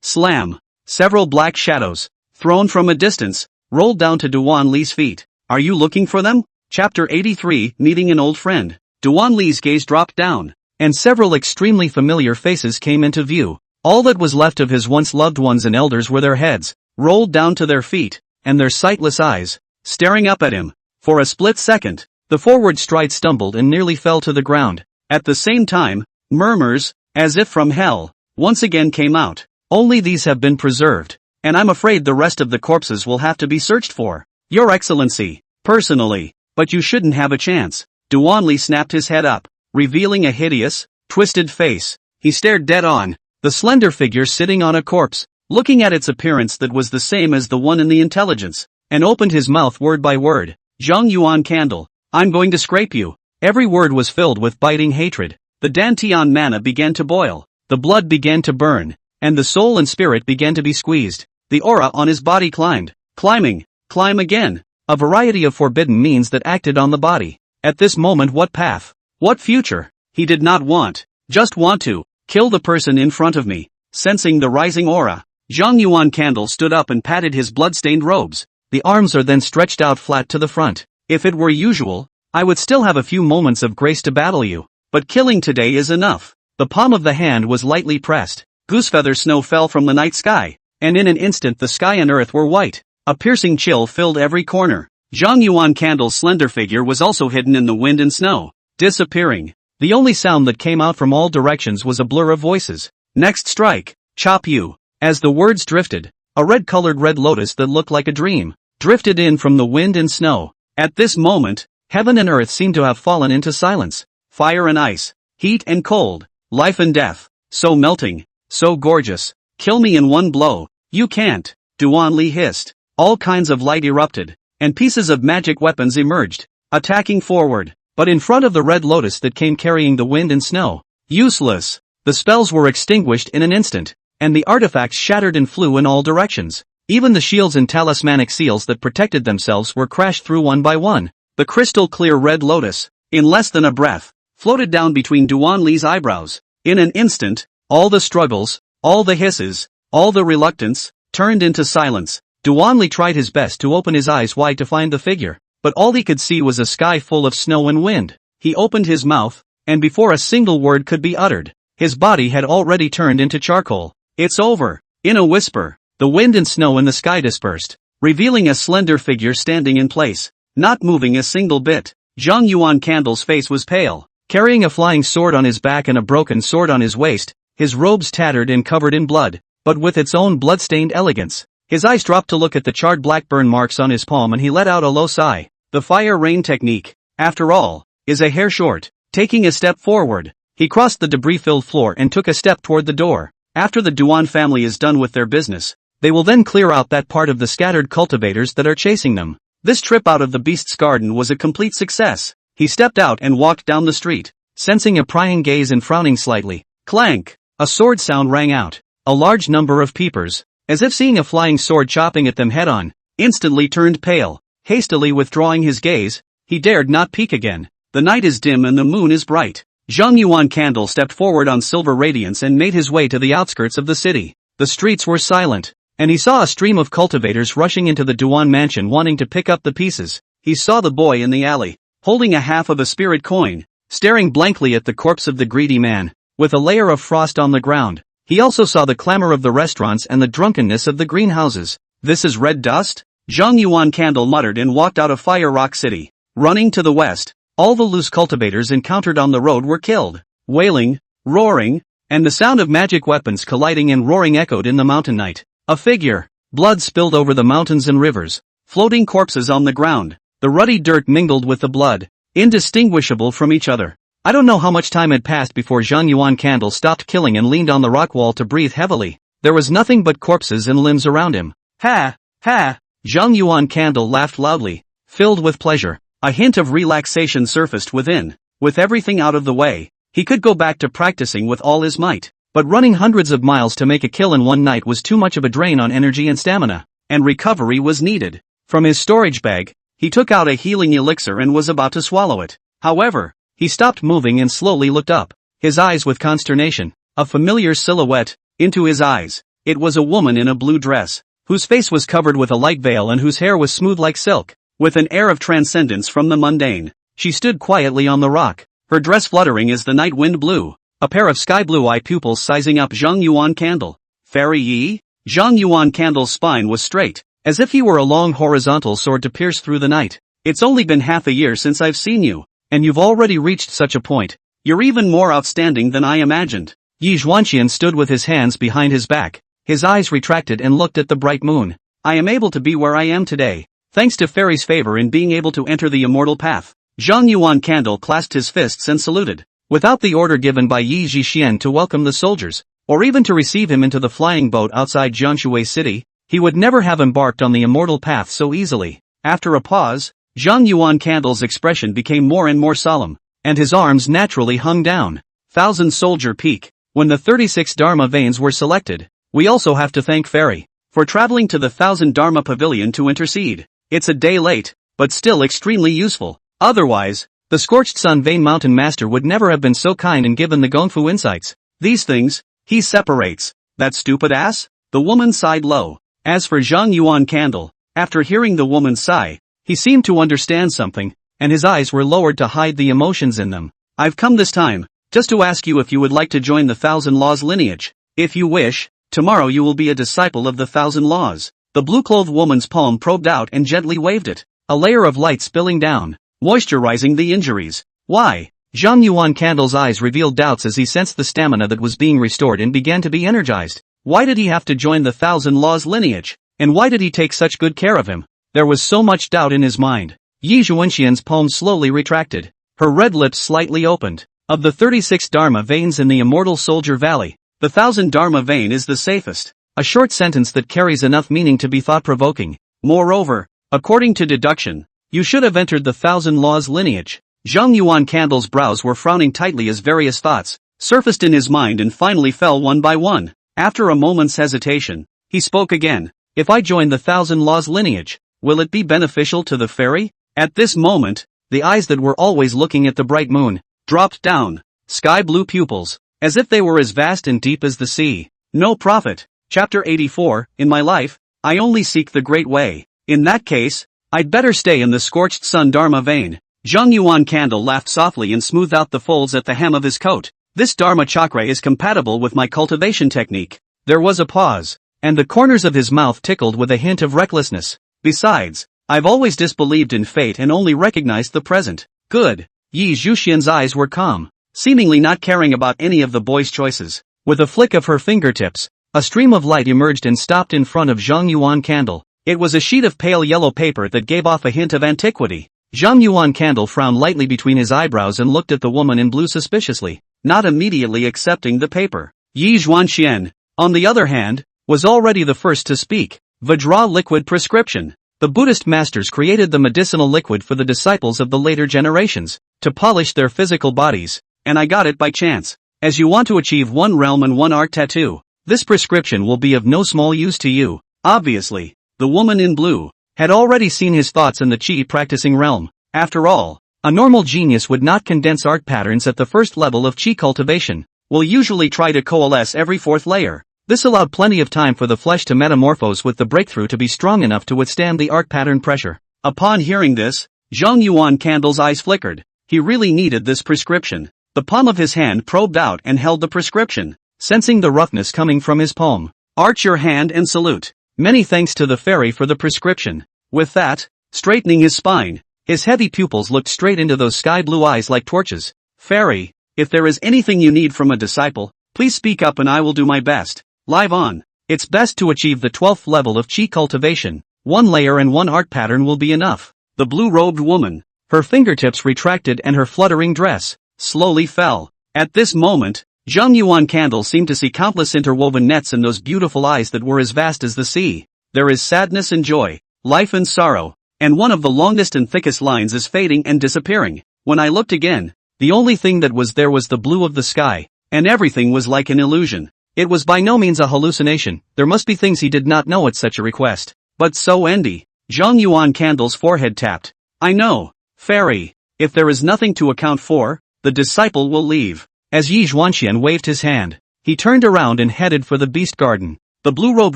slam. Several black shadows, thrown from a distance, rolled down to Duan Li's feet. Are you looking for them? Chapter 83, Meeting an Old Friend. Duan Li's gaze dropped down, and several extremely familiar faces came into view. All that was left of his once loved ones and elders were their heads, rolled down to their feet, and their sightless eyes, staring up at him. For a split second, the forward stride stumbled and nearly fell to the ground. At the same time, murmurs, as if from hell, once again came out. Only these have been preserved, and I'm afraid the rest of the corpses will have to be searched for. Your Excellency, personally, but you shouldn't have a chance. Duan Li snapped his head up, revealing a hideous, twisted face. He stared dead on the slender figure sitting on a corpse, looking at its appearance that was the same as the one in the intelligence, and opened his mouth word by word. Zhang Yuan Candle, I'm going to scrape you. Every word was filled with biting hatred. The Dantian mana began to boil, the blood began to burn, and the soul and spirit began to be squeezed. The aura on his body climbed, climb again. A variety of forbidden means that acted on the body. At this moment, what path? What future? He did not want, just want to, kill the person in front of me. Sensing the rising aura, Zhang Yuan Candle stood up and patted his blood-stained robes. The arms are then stretched out flat to the front. If it were usual, I would still have a few moments of grace to battle you, but killing today is enough. The palm of the hand was lightly pressed. Goosefeather snow fell from the night sky, and in an instant the sky and earth were white. A piercing chill filled every corner. Zhang Yuan Candle's slender figure was also hidden in the wind and snow, disappearing. The only sound that came out from all directions was a blur of voices. Next strike, chop you. As the words drifted, a red-colored red lotus that looked like a dream drifted in from the wind and snow. At this moment, heaven and earth seemed to have fallen into silence. Fire and ice, heat and cold, life and death, so melting, so gorgeous. Kill me in one blow. You can't, Duan Li hissed. All kinds of light erupted, and pieces of magic weapons emerged, attacking forward, but in front of the red lotus that came carrying the wind and snow. Useless. The spells were extinguished in an instant, and the artifacts shattered and flew in all directions. Even the shields and talismanic seals that protected themselves were crashed through one by one. The crystal clear red lotus, in less than a breath, floated down between Duan Li's eyebrows. In an instant, all the struggles, all the hisses, all the reluctance, turned into silence. Duan Li tried his best to open his eyes wide to find the figure, but all he could see was a sky full of snow and wind. He opened his mouth, and before a single word could be uttered, his body had already turned into charcoal. It's over. In a whisper, the wind and snow in the sky dispersed, revealing a slender figure standing in place, not moving a single bit. Zhang Yuan Candle's face was pale, carrying a flying sword on his back and a broken sword on his waist, his robes tattered and covered in blood, but with its own blood-stained elegance. His eyes dropped to look at the charred black burn marks on his palm and he let out a low sigh. The fire rain technique, after all, is a hair short. Taking a step forward, he crossed the debris-filled floor and took a step toward the door. After the Duan family is done with their business, they will then clear out that part of the scattered cultivators that are chasing them. This trip out of the beast's garden was a complete success. He stepped out and walked down the street, sensing a prying gaze and frowning slightly. Clank! A sword sound rang out. A large number of peepers, as if seeing a flying sword chopping at them head-on, instantly turned pale. Hastily withdrawing his gaze, he dared not peek again. The night is dim and the moon is bright. Zhang Yuan Candle stepped forward on silver radiance and made his way to the outskirts of the city. The streets were silent, and he saw a stream of cultivators rushing into the Duan mansion wanting to pick up the pieces. He saw the boy in the alley, holding a half of a spirit coin, staring blankly at the corpse of the greedy man. With a layer of frost on the ground, He also saw the clamor of the restaurants and the drunkenness of the greenhouses. This is red dust? Zhang Yuan Candle muttered and walked out of Fire Rock City. Running to the west, all the loose cultivators encountered on the road were killed. Wailing, roaring, and the sound of magic weapons colliding and roaring echoed in the mountain night. A figure. Blood spilled over the mountains and rivers. Floating corpses on the ground. The ruddy dirt mingled with the blood, indistinguishable from each other. I don't know how much time had passed before Zhang Yuan Candle stopped killing and leaned on the rock wall to breathe heavily. There was nothing but corpses and limbs around him. Ha! Ha! Zhang Yuan Candle laughed loudly, filled with pleasure. A hint of relaxation surfaced within. With everything out of the way, he could go back to practicing with all his might. But running hundreds of miles to make a kill in one night was too much of a drain on energy and stamina, and recovery was needed. From his storage bag, he took out a healing elixir and was about to swallow it. However, he stopped moving and slowly looked up, his eyes with consternation. A familiar silhouette, into his eyes. It was a woman in a blue dress, whose face was covered with a light veil and whose hair was smooth like silk. With an air of transcendence from the mundane, she stood quietly on the rock, her dress fluttering as the night wind blew, a pair of sky blue eye pupils sizing up Zhang Yuan Candle. Fairy Yi? Zhang Yuan Candle's spine was straight, as if he were a long horizontal sword to pierce through the night. It's only been half a year since I've seen you, and you've already reached such a point. You're even more outstanding than I imagined. Yi Zhuanxian stood with his hands behind his back, his eyes retracted and looked at the bright moon. I am able to be where I am today, thanks to Fairy's favor in being able to enter the immortal path. Zhang Yuan Candle clasped his fists and saluted. Without the order given by Yi Zhixian to welcome the soldiers, or even to receive him into the flying boat outside Jianshui City, he would never have embarked on the immortal path so easily. After a pause, Zhang Yuan Candle's expression became more and more solemn, and his arms naturally hung down. 1000 Soldier Peak. When the 36 Dharma veins were selected, we also have to thank Fairy for traveling to the 1000 Dharma Pavilion to intercede. It's a day late, but still extremely useful. Otherwise, the Scorched Sun Vein Mountain Master would never have been so kind and given the Gongfu insights. These things, he separates. That stupid ass? The woman sighed low. As for Zhang Yuan Candle, after hearing the woman's sigh, he seemed to understand something, and his eyes were lowered to hide the emotions in them. I've come this time, just to ask you if you would like to join the 1000 Laws lineage. If you wish, tomorrow you will be a disciple of the 1000 Laws. The blue-clothed woman's palm probed out and gently waved it, a layer of light spilling down, moisturizing the injuries. Why? Zhang Yuan Candle's eyes revealed doubts as he sensed the stamina that was being restored and began to be energized. Why did he have to join the 1000 Laws lineage? And why did he take such good care of him? There was so much doubt in his mind. Yi Zhuanxian's palm slowly retracted, her red lips slightly opened. Of the 36 Dharma veins in the Immortal Soldier Valley, the 1000 Dharma vein is the safest. A short sentence that carries enough meaning to be thought-provoking. Moreover, according to deduction, you should have entered the 1000 Laws lineage. Zhang Yuan Candle's brows were frowning tightly as various thoughts surfaced in his mind and finally fell one by one. After a moment's hesitation, he spoke again. If I join the 1000 Laws lineage, will it be beneficial to the fairy? At this moment, the eyes that were always looking at the bright moon dropped down, sky blue pupils, as if they were as vast and deep as the sea. No profit. Chapter 84, In my life, I only seek the great way. In that case, I'd better stay in the Scorched Sun Dharma vein. Zhang Yuan Candle laughed softly and smoothed out the folds at the hem of his coat. This Dharma chakra is compatible with my cultivation technique. There was a pause, and the corners of his mouth tickled with a hint of recklessness. Besides, I've always disbelieved in fate and only recognized the present. Good. Yi Zhuxian's eyes were calm, seemingly not caring about any of the boy's choices. With a flick of her fingertips, a stream of light emerged and stopped in front of Zhang Yuan Candle. It was a sheet of pale yellow paper that gave off a hint of antiquity. Zhang Yuan Candle frowned lightly between his eyebrows and looked at the woman in blue suspiciously, not immediately accepting the paper. Yi Zhuanxian, on the other hand, was already the first to speak. Vajra liquid prescription. The Buddhist masters created the medicinal liquid for the disciples of the later generations, to polish their physical bodies, and I got it by chance. As you want to achieve one realm and one art tattoo, this prescription will be of no small use to you. Obviously, the woman in blue had already seen his thoughts in the chi practicing realm. After all, a normal genius would not condense art patterns at the first level of chi cultivation, will usually try to coalesce every fourth layer. This allowed plenty of time for the flesh to metamorphose with the breakthrough to be strong enough to withstand the art pattern pressure. Upon hearing this, Zhang Yuan Candle's eyes flickered. He really needed this prescription. The palm of his hand probed out and held the prescription. sensing the roughness coming from his palm. Arch your hand and salute. Many thanks to the fairy for the prescription. With that, straightening his spine, his heavy pupils looked straight into those sky-blue eyes like torches. Fairy, if there is anything you need from a disciple, please speak up and I will do my best. Live on. It's best to achieve the 12th level of chi cultivation. One layer and one art pattern will be enough. The blue-robed woman, her fingertips retracted and her fluttering dress, slowly fell. At this moment, Zhang Yuan Candle seemed to see countless interwoven nets in those beautiful eyes that were as vast as the sea. There is sadness and joy, life and sorrow, and one of the longest and thickest lines is fading and disappearing. When I looked again, the only thing that was there was the blue of the sky, and everything was like an illusion. It was by no means a hallucination, there must be things he did not know at such a request. But so Andy, Zhang Yuan Candle's forehead tapped. I know, fairy, if there is nothing to account for, the disciple will leave. As Yi Zhuanxian waved his hand, he turned around and headed for the beast garden. The blue-robed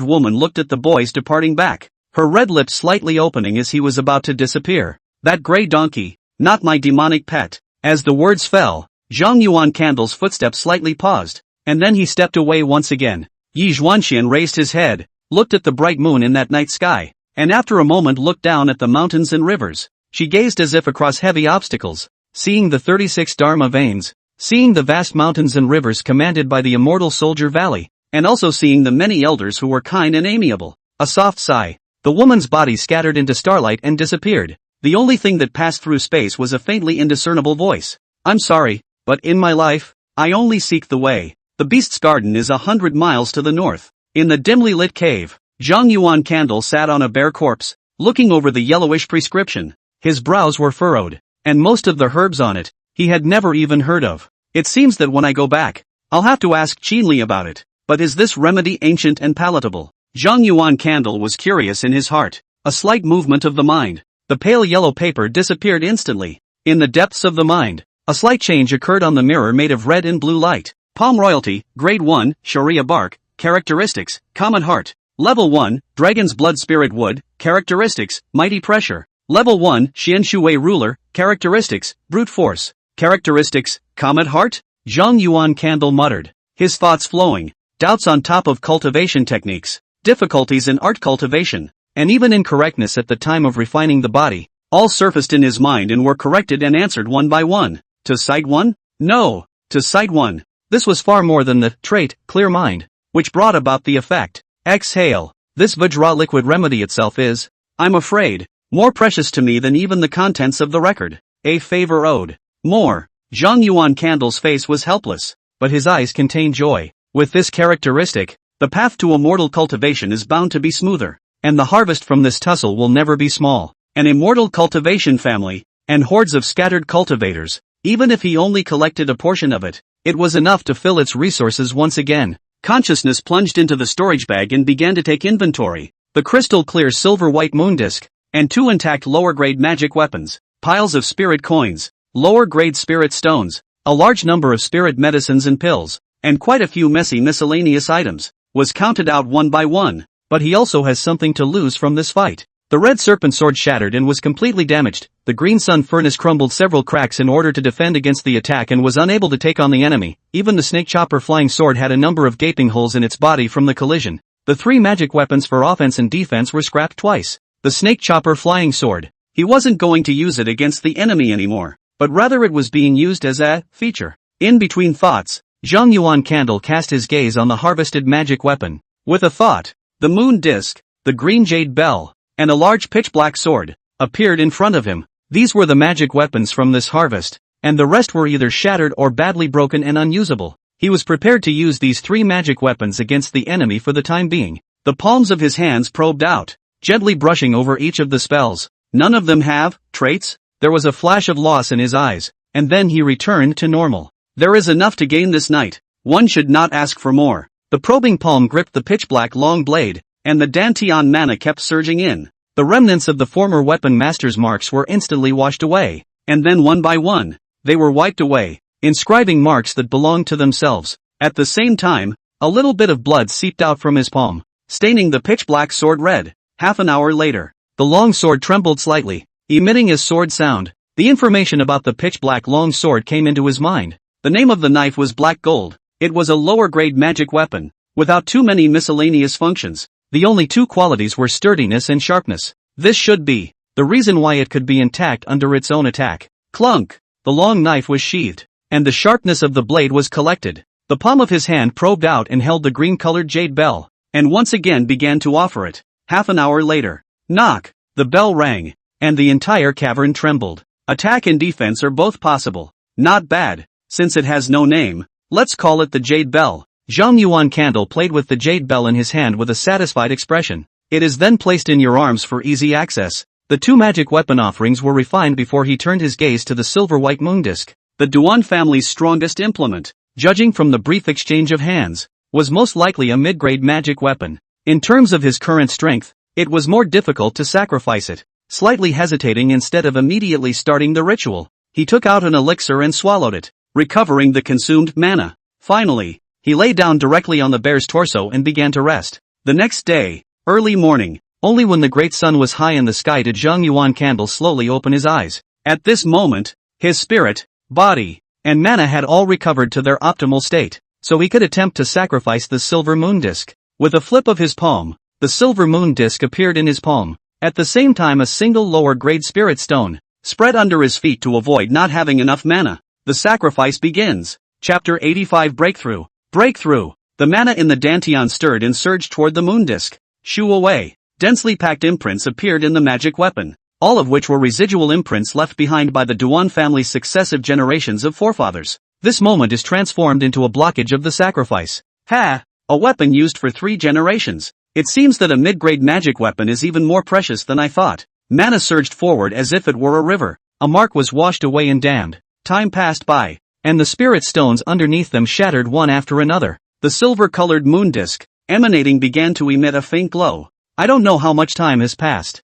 woman looked at the boys departing back, her red lips slightly opening as he was about to disappear. That gray donkey, not my demonic pet. As the words fell, Zhang Yuan Candle's footsteps slightly paused, and then he stepped away once again. Yi Zhuanxian raised his head, looked at the bright moon in that night sky, and after a moment looked down at the mountains and rivers. She gazed as if across heavy obstacles, seeing the 36 Dharma veins, seeing the vast mountains and rivers commanded by the immortal Soldier Valley, and also seeing the many elders who were kind and amiable. A soft sigh. The woman's body scattered into starlight and disappeared. The only thing that passed through space was a faintly indiscernible voice. I'm sorry, but in my life, I only seek the way. The beast's garden is 100 miles to the north. In the dimly lit cave, Zhang Yuan Candle sat on a bare corpse, looking over the yellowish prescription. His brows were furrowed, and most of the herbs on it, he had never even heard of. It seems that when I go back, I'll have to ask Qinli about it. But is this remedy ancient and palatable? Zhang Yuan Candle was curious in his heart. A slight movement of the mind. The pale yellow paper disappeared instantly. In the depths of the mind, a slight change occurred on the mirror made of red and blue light. Palm Royalty, Grade 1, Sharia Bark, Characteristics, Common Heart. Level 1, Dragon's Blood Spirit Wood, Characteristics, Mighty Pressure. Level 1, Xian Shui Ruler, Characteristics, Brute Force. Characteristics, Comet Heart? Zhang Yuan Candle muttered, his thoughts flowing. Doubts on top of cultivation techniques, difficulties in art cultivation, and even incorrectness at the time of refining the body, all surfaced in his mind and were corrected and answered one by one. To sight one? No. To sight one. This was far more than the trait, clear mind, which brought about the effect. Exhale. This Vajra liquid remedy itself is, I'm afraid, more precious to me than even the contents of the record. A favor owed. More. Zhang Yuan Candle's face was helpless, but his eyes contained joy. With this characteristic, the path to immortal cultivation is bound to be smoother, and the harvest from this tussle will never be small. An immortal cultivation family, and hordes of scattered cultivators, even if he only collected a portion of it, it was enough to fill its resources once again. Consciousness plunged into the storage bag and began to take inventory. The crystal-clear silver-white moon disk, and 2 intact lower-grade magic weapons, piles of spirit coins, lower-grade spirit stones, a large number of spirit medicines and pills, and quite a few messy miscellaneous items, was counted out one by one. But he also has something to lose from this fight. The red serpent sword shattered and was completely damaged. The green sun furnace crumbled several cracks in order to defend against the attack and was unable to take on the enemy. Even the snake chopper flying sword had a number of gaping holes in its body from the collision. The 3 magic weapons for offense and defense were scrapped twice. The snake chopper flying sword. He wasn't going to use it against the enemy anymore, but rather it was being used as a feature. In between thoughts, Zhang Yuan Candle cast his gaze on the harvested magic weapon. With a thought, the moon disc, the green jade bell, and a large pitch-black sword appeared in front of him. These were the magic weapons from this harvest, and the rest were either shattered or badly broken and unusable. He was prepared to use these 3 magic weapons against the enemy for the time being. The palms of his hands probed out, gently brushing over each of the spells. None of them have traits. There was a flash of loss in his eyes, and then he returned to normal. There is enough to gain this night. One should not ask for more. The probing palm gripped the pitch-black long blade, and the Dantian mana kept surging in. The remnants of the former weapon master's marks were instantly washed away, and then one by one, they were wiped away, inscribing marks that belonged to themselves. At the same time, a little bit of blood seeped out from his palm, staining the pitch-black sword red. Half an hour later, the long sword trembled slightly, emitting a sword sound. The information about the pitch-black long sword came into his mind. The name of the knife was black gold. It was a lower-grade magic weapon, without too many miscellaneous functions. The only two qualities were sturdiness and sharpness. This should be the reason why it could be intact under its own attack. Clunk! The long knife was sheathed, and the sharpness of the blade was collected. The palm of his hand probed out and held the green-colored jade bell, and once again began to offer it. Half an hour later, knock! The bell rang, and the entire cavern trembled. Attack and defense are both possible. Not bad, since it has no name. Let's call it the Jade Bell. Zhang Yuan Candle played with the Jade Bell in his hand with a satisfied expression. It is then placed in your arms for easy access. The two magic weapon offerings were refined before he turned his gaze to the silver-white moon disc. The Duan family's strongest implement, judging from the brief exchange of hands, was most likely a mid-grade magic weapon. In terms of his current strength, it was more difficult to sacrifice it. Slightly hesitating instead of immediately starting the ritual, he took out an elixir and swallowed it, recovering the consumed mana. Finally, he lay down directly on the bear's torso and began to rest. The next day, early morning, only when the great sun was high in the sky did Zhang Yuan Candle slowly open his eyes. At this moment, his spirit, body, and mana had all recovered to their optimal state, so he could attempt to sacrifice the silver moon disc. With a flip of his palm, the silver moon disc appeared in his palm. At the same time, a single lower-grade spirit stone spread under his feet to avoid not having enough mana. The sacrifice begins. Chapter 85 Breakthrough. Breakthrough. The mana in the dantian stirred and surged toward the moon disc. Shoo away. Densely packed imprints appeared in the magic weapon, all of which were residual imprints left behind by the Duan family's successive generations of forefathers. This moment is transformed into a blockage of the sacrifice. Ha! A weapon used for 3 generations. It seems that a mid-grade magic weapon is even more precious than I thought. Mana surged forward as if it were a river. A mark was washed away and dammed. Time passed by, and the spirit stones underneath them shattered one after another. The silver-colored moon disc, emanating, began to emit a faint glow. I don't know how much time has passed.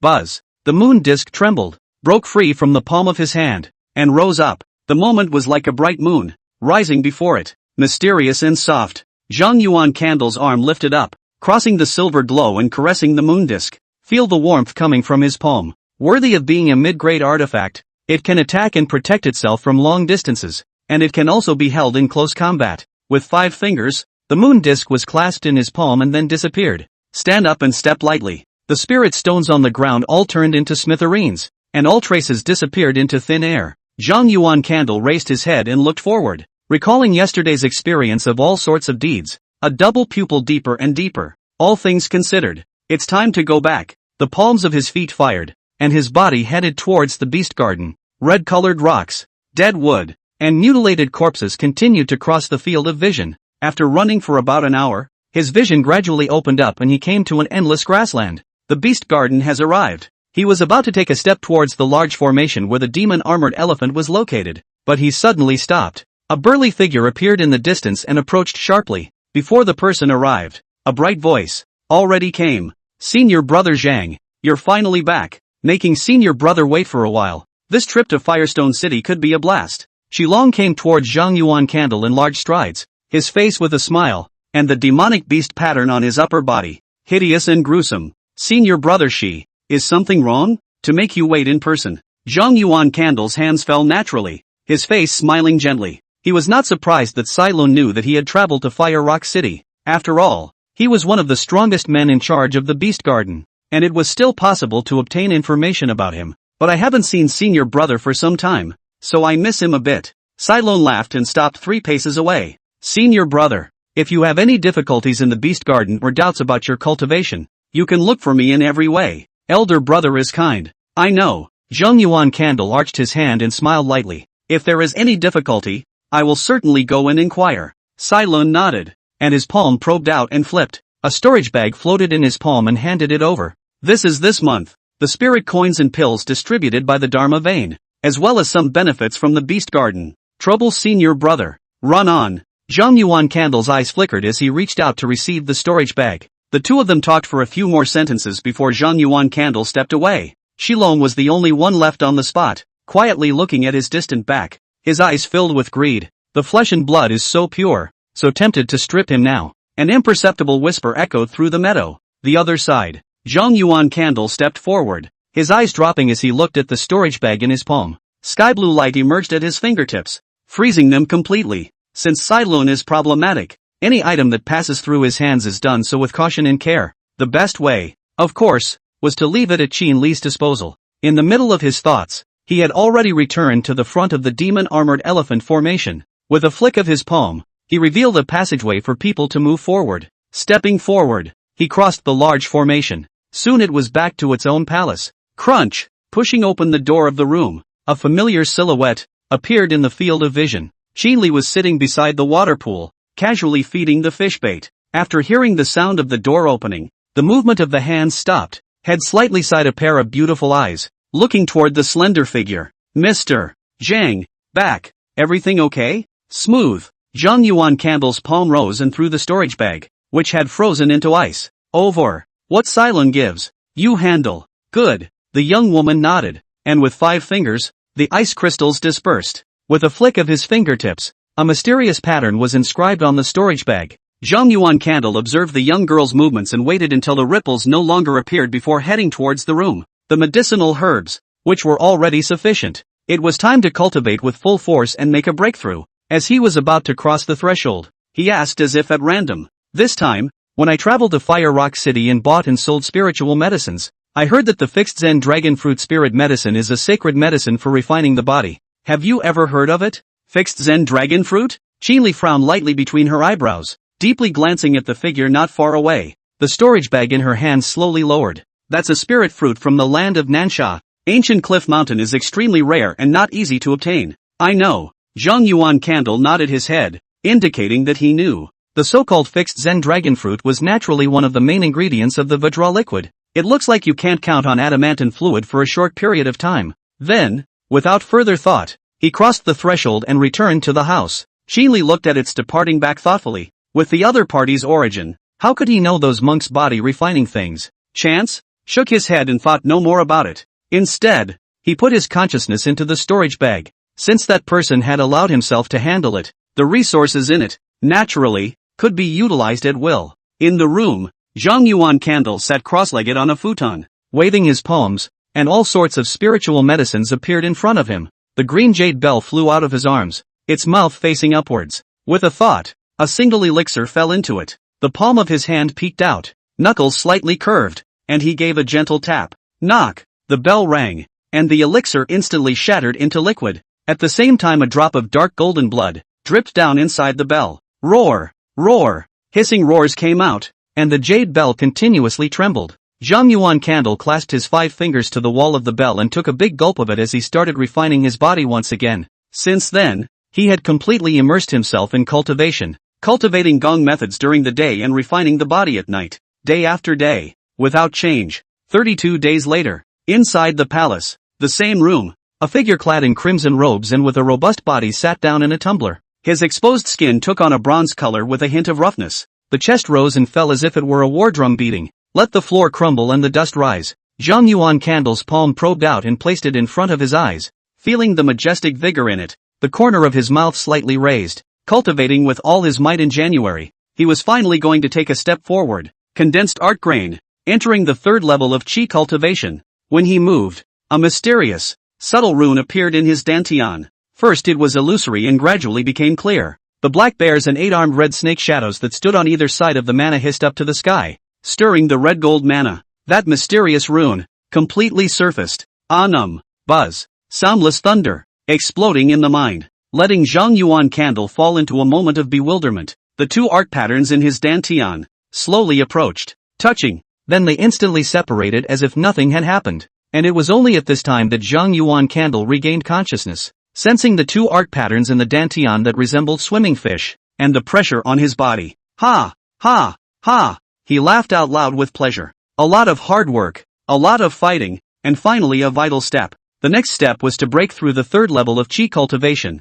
Buzz. The moon disc trembled, broke free from the palm of his hand, and rose up. The moment was like a bright moon, rising before it, mysterious and soft. Zhang Yuan Candle's arm lifted up, crossing the silver glow and caressing the moon disc. Feel the warmth coming from his palm. Worthy of being a mid-grade artifact, it can attack and protect itself from long distances, and it can also be held in close combat. With 5 fingers, the moon disc was clasped in his palm and then disappeared. Stand up and step lightly. The spirit stones on the ground all turned into smithereens, and all traces disappeared into thin air. Zhang Yuan Candle raised his head and looked forward, recalling yesterday's experience of all sorts of deeds. A double pupil deeper and deeper. All things considered, it's time to go back. The palms of his feet fired, and his body headed towards the beast garden. Red-colored rocks, dead wood, and mutilated corpses continued to cross the field of vision. After running for about an hour, his vision gradually opened up and he came to an endless grassland. The beast garden has arrived. He was about to take a step towards the large formation where the demon-armored elephant was located, but he suddenly stopped. A burly figure appeared in the distance and approached sharply. Before the person arrived, a bright voice already came. Senior Brother Zhang, you're finally back. Making Senior Brother wait for a while. This trip to Firestone City could be a blast. Shilong came towards Zhang Yuan Candle in large strides, his face with a smile, and the demonic beast pattern on his upper body, hideous and gruesome. Senior Brother Shi, is something wrong? To make you wait in person. Zhang Yuan Candle's hands fell naturally, his face smiling gently. He was not surprised that Cylon knew that he had traveled to Fire Rock City. After all, he was one of the strongest men in charge of the Beast Garden, and it was still possible to obtain information about him. But I haven't seen Senior Brother for some time, so I miss him a bit. Cylon laughed and stopped 3 paces away. Senior Brother, if you have any difficulties in the Beast Garden or doubts about your cultivation, you can look for me in every way. Elder Brother is kind. I know. Zhang Yuan Candle arched his hand and smiled lightly. If there is any difficulty, I will certainly go and inquire. Cylon nodded, and his palm probed out and flipped. A storage bag floated in his palm and handed it over. This is this month. The spirit coins and pills distributed by the Dharma vein, as well as some benefits from the Beast Garden. Trouble Senior Brother. Run on. Zhang Yuan Candle's eyes flickered as he reached out to receive the storage bag. The two of them talked for a few more sentences before Zhang Yuan Candle stepped away. Shilong was the only one left on the spot, quietly looking at his distant back. His eyes filled with greed. The flesh and blood is so pure, so tempted to strip him now. An imperceptible whisper echoed through the meadow. The other side. Zhang Yuan Candle stepped forward, his eyes dropping as he looked at the storage bag in his palm. Sky blue light emerged at his fingertips, freezing them completely. since Sidelun is problematic, any item that passes through his hands is done so with caution and care. The best way, of course, was to leave it at Qin Li's disposal. In the middle of his thoughts, he had already returned to the front of the demon-armored elephant formation. With a flick of his palm, he revealed a passageway for people to move forward. Stepping forward, he crossed the large formation. Soon it was back to its own palace. Crunch! Pushing open the door of the room, a familiar silhouette appeared in the field of vision. Qin Li was sitting beside the water pool, casually feeding the fish bait. After hearing the sound of the door opening, the movement of the hands stopped. Head slightly side, a pair of beautiful eyes, looking toward the slender figure. Mr. Zhang, back. Everything okay? Smooth. Zhang Yuan Candle's palm rose and threw the storage bag, which had frozen into ice. Over. What Silon gives. You handle. Good. The young woman nodded, and with 5 fingers, the ice crystals dispersed. With a flick of his fingertips, a mysterious pattern was inscribed on the storage bag. Zhang Yuan Candle observed the young girl's movements and waited until the ripples no longer appeared before heading towards the room. The medicinal herbs, which were already sufficient. It was time to cultivate with full force and make a breakthrough. As he was about to cross the threshold, he asked as if at random, "This time, when I traveled to Fire Rock City and bought and sold spiritual medicines, I heard that the fixed Zen dragon fruit spirit medicine is a sacred medicine for refining the body. Have you ever heard of it? Fixed Zen dragon fruit?" Qin Li frowned lightly between her eyebrows, deeply glancing at the figure not far away. The storage bag in her hand slowly lowered. "That's a spirit fruit from the land of Nansha. Ancient Cliff Mountain is extremely rare and not easy to obtain." "I know." Zhang Yuan Candle nodded his head, indicating that he knew. The so-called fixed Zen dragon fruit was naturally one of the main ingredients of the Vajra liquid. It looks like you can't count on adamantine fluid for a short period of time. Then, without further thought, he crossed the threshold and returned to the house. Qin Li looked at its departing back thoughtfully. With the other party's origin, how could he know those monks' body refining things? Chance? Shook his head and thought no more about it. Instead, he put his consciousness into the storage bag. Since that person had allowed himself to handle it, the resources in it, naturally, could be utilized at will. In the room, Zhang Yuan Candle sat cross-legged on a futon, waving his palms, and all sorts of spiritual medicines appeared in front of him. The green jade bell flew out of his arms, its mouth facing upwards. With a thought, a single elixir fell into it. The palm of his hand peeked out, knuckles slightly curved, and he gave a gentle tap. Knock! The bell rang, and the elixir instantly shattered into liquid. At the same time, a drop of dark golden blood dripped down inside the bell. Roar! Roar! Hissing roars came out, and the jade bell continuously trembled. Zhang Yuan Candle clasped his 5 fingers to the wall of the bell and took a big gulp of it as he started refining his body once again. Since then, he had completely immersed himself in cultivation, cultivating gong methods during the day and refining the body at night, day after day, without change. 32 days later, inside the palace, the same room, a figure clad in crimson robes and with a robust body sat down in a tumbler. His exposed skin took on a bronze color with a hint of roughness. The chest rose and fell as if it were a war drum beating. Let the floor crumble and the dust rise. Zhang Yuan Candle's palm probed out and placed it in front of his eyes. Feeling the majestic vigor in it, the corner of his mouth slightly raised. Cultivating with all his might in January, he was finally going to take a step forward. Condensed art grain, entering the 3rd level of Qi cultivation. When he moved, a mysterious, subtle rune appeared in his dantian. First it was illusory and gradually became clear. The black bears and 8-armed red snake shadows that stood on either side of the mana hissed up to the sky, stirring the red gold mana. That mysterious rune completely surfaced. Anum, buzz, soundless thunder, exploding in the mind, letting Zhang Yuan Candle fall into a moment of bewilderment. The 2 art patterns in his dantian slowly approached, touching, then they instantly separated as if nothing had happened. And it was only at this time that Zhang Yuan Candle regained consciousness, sensing the 2 art patterns in the dantian that resembled swimming fish, and the pressure on his body. Ha! Ha! Ha! He laughed out loud with pleasure. A lot of hard work, a lot of fighting, and finally a vital step. The next step was to break through the 3rd level of Qi cultivation.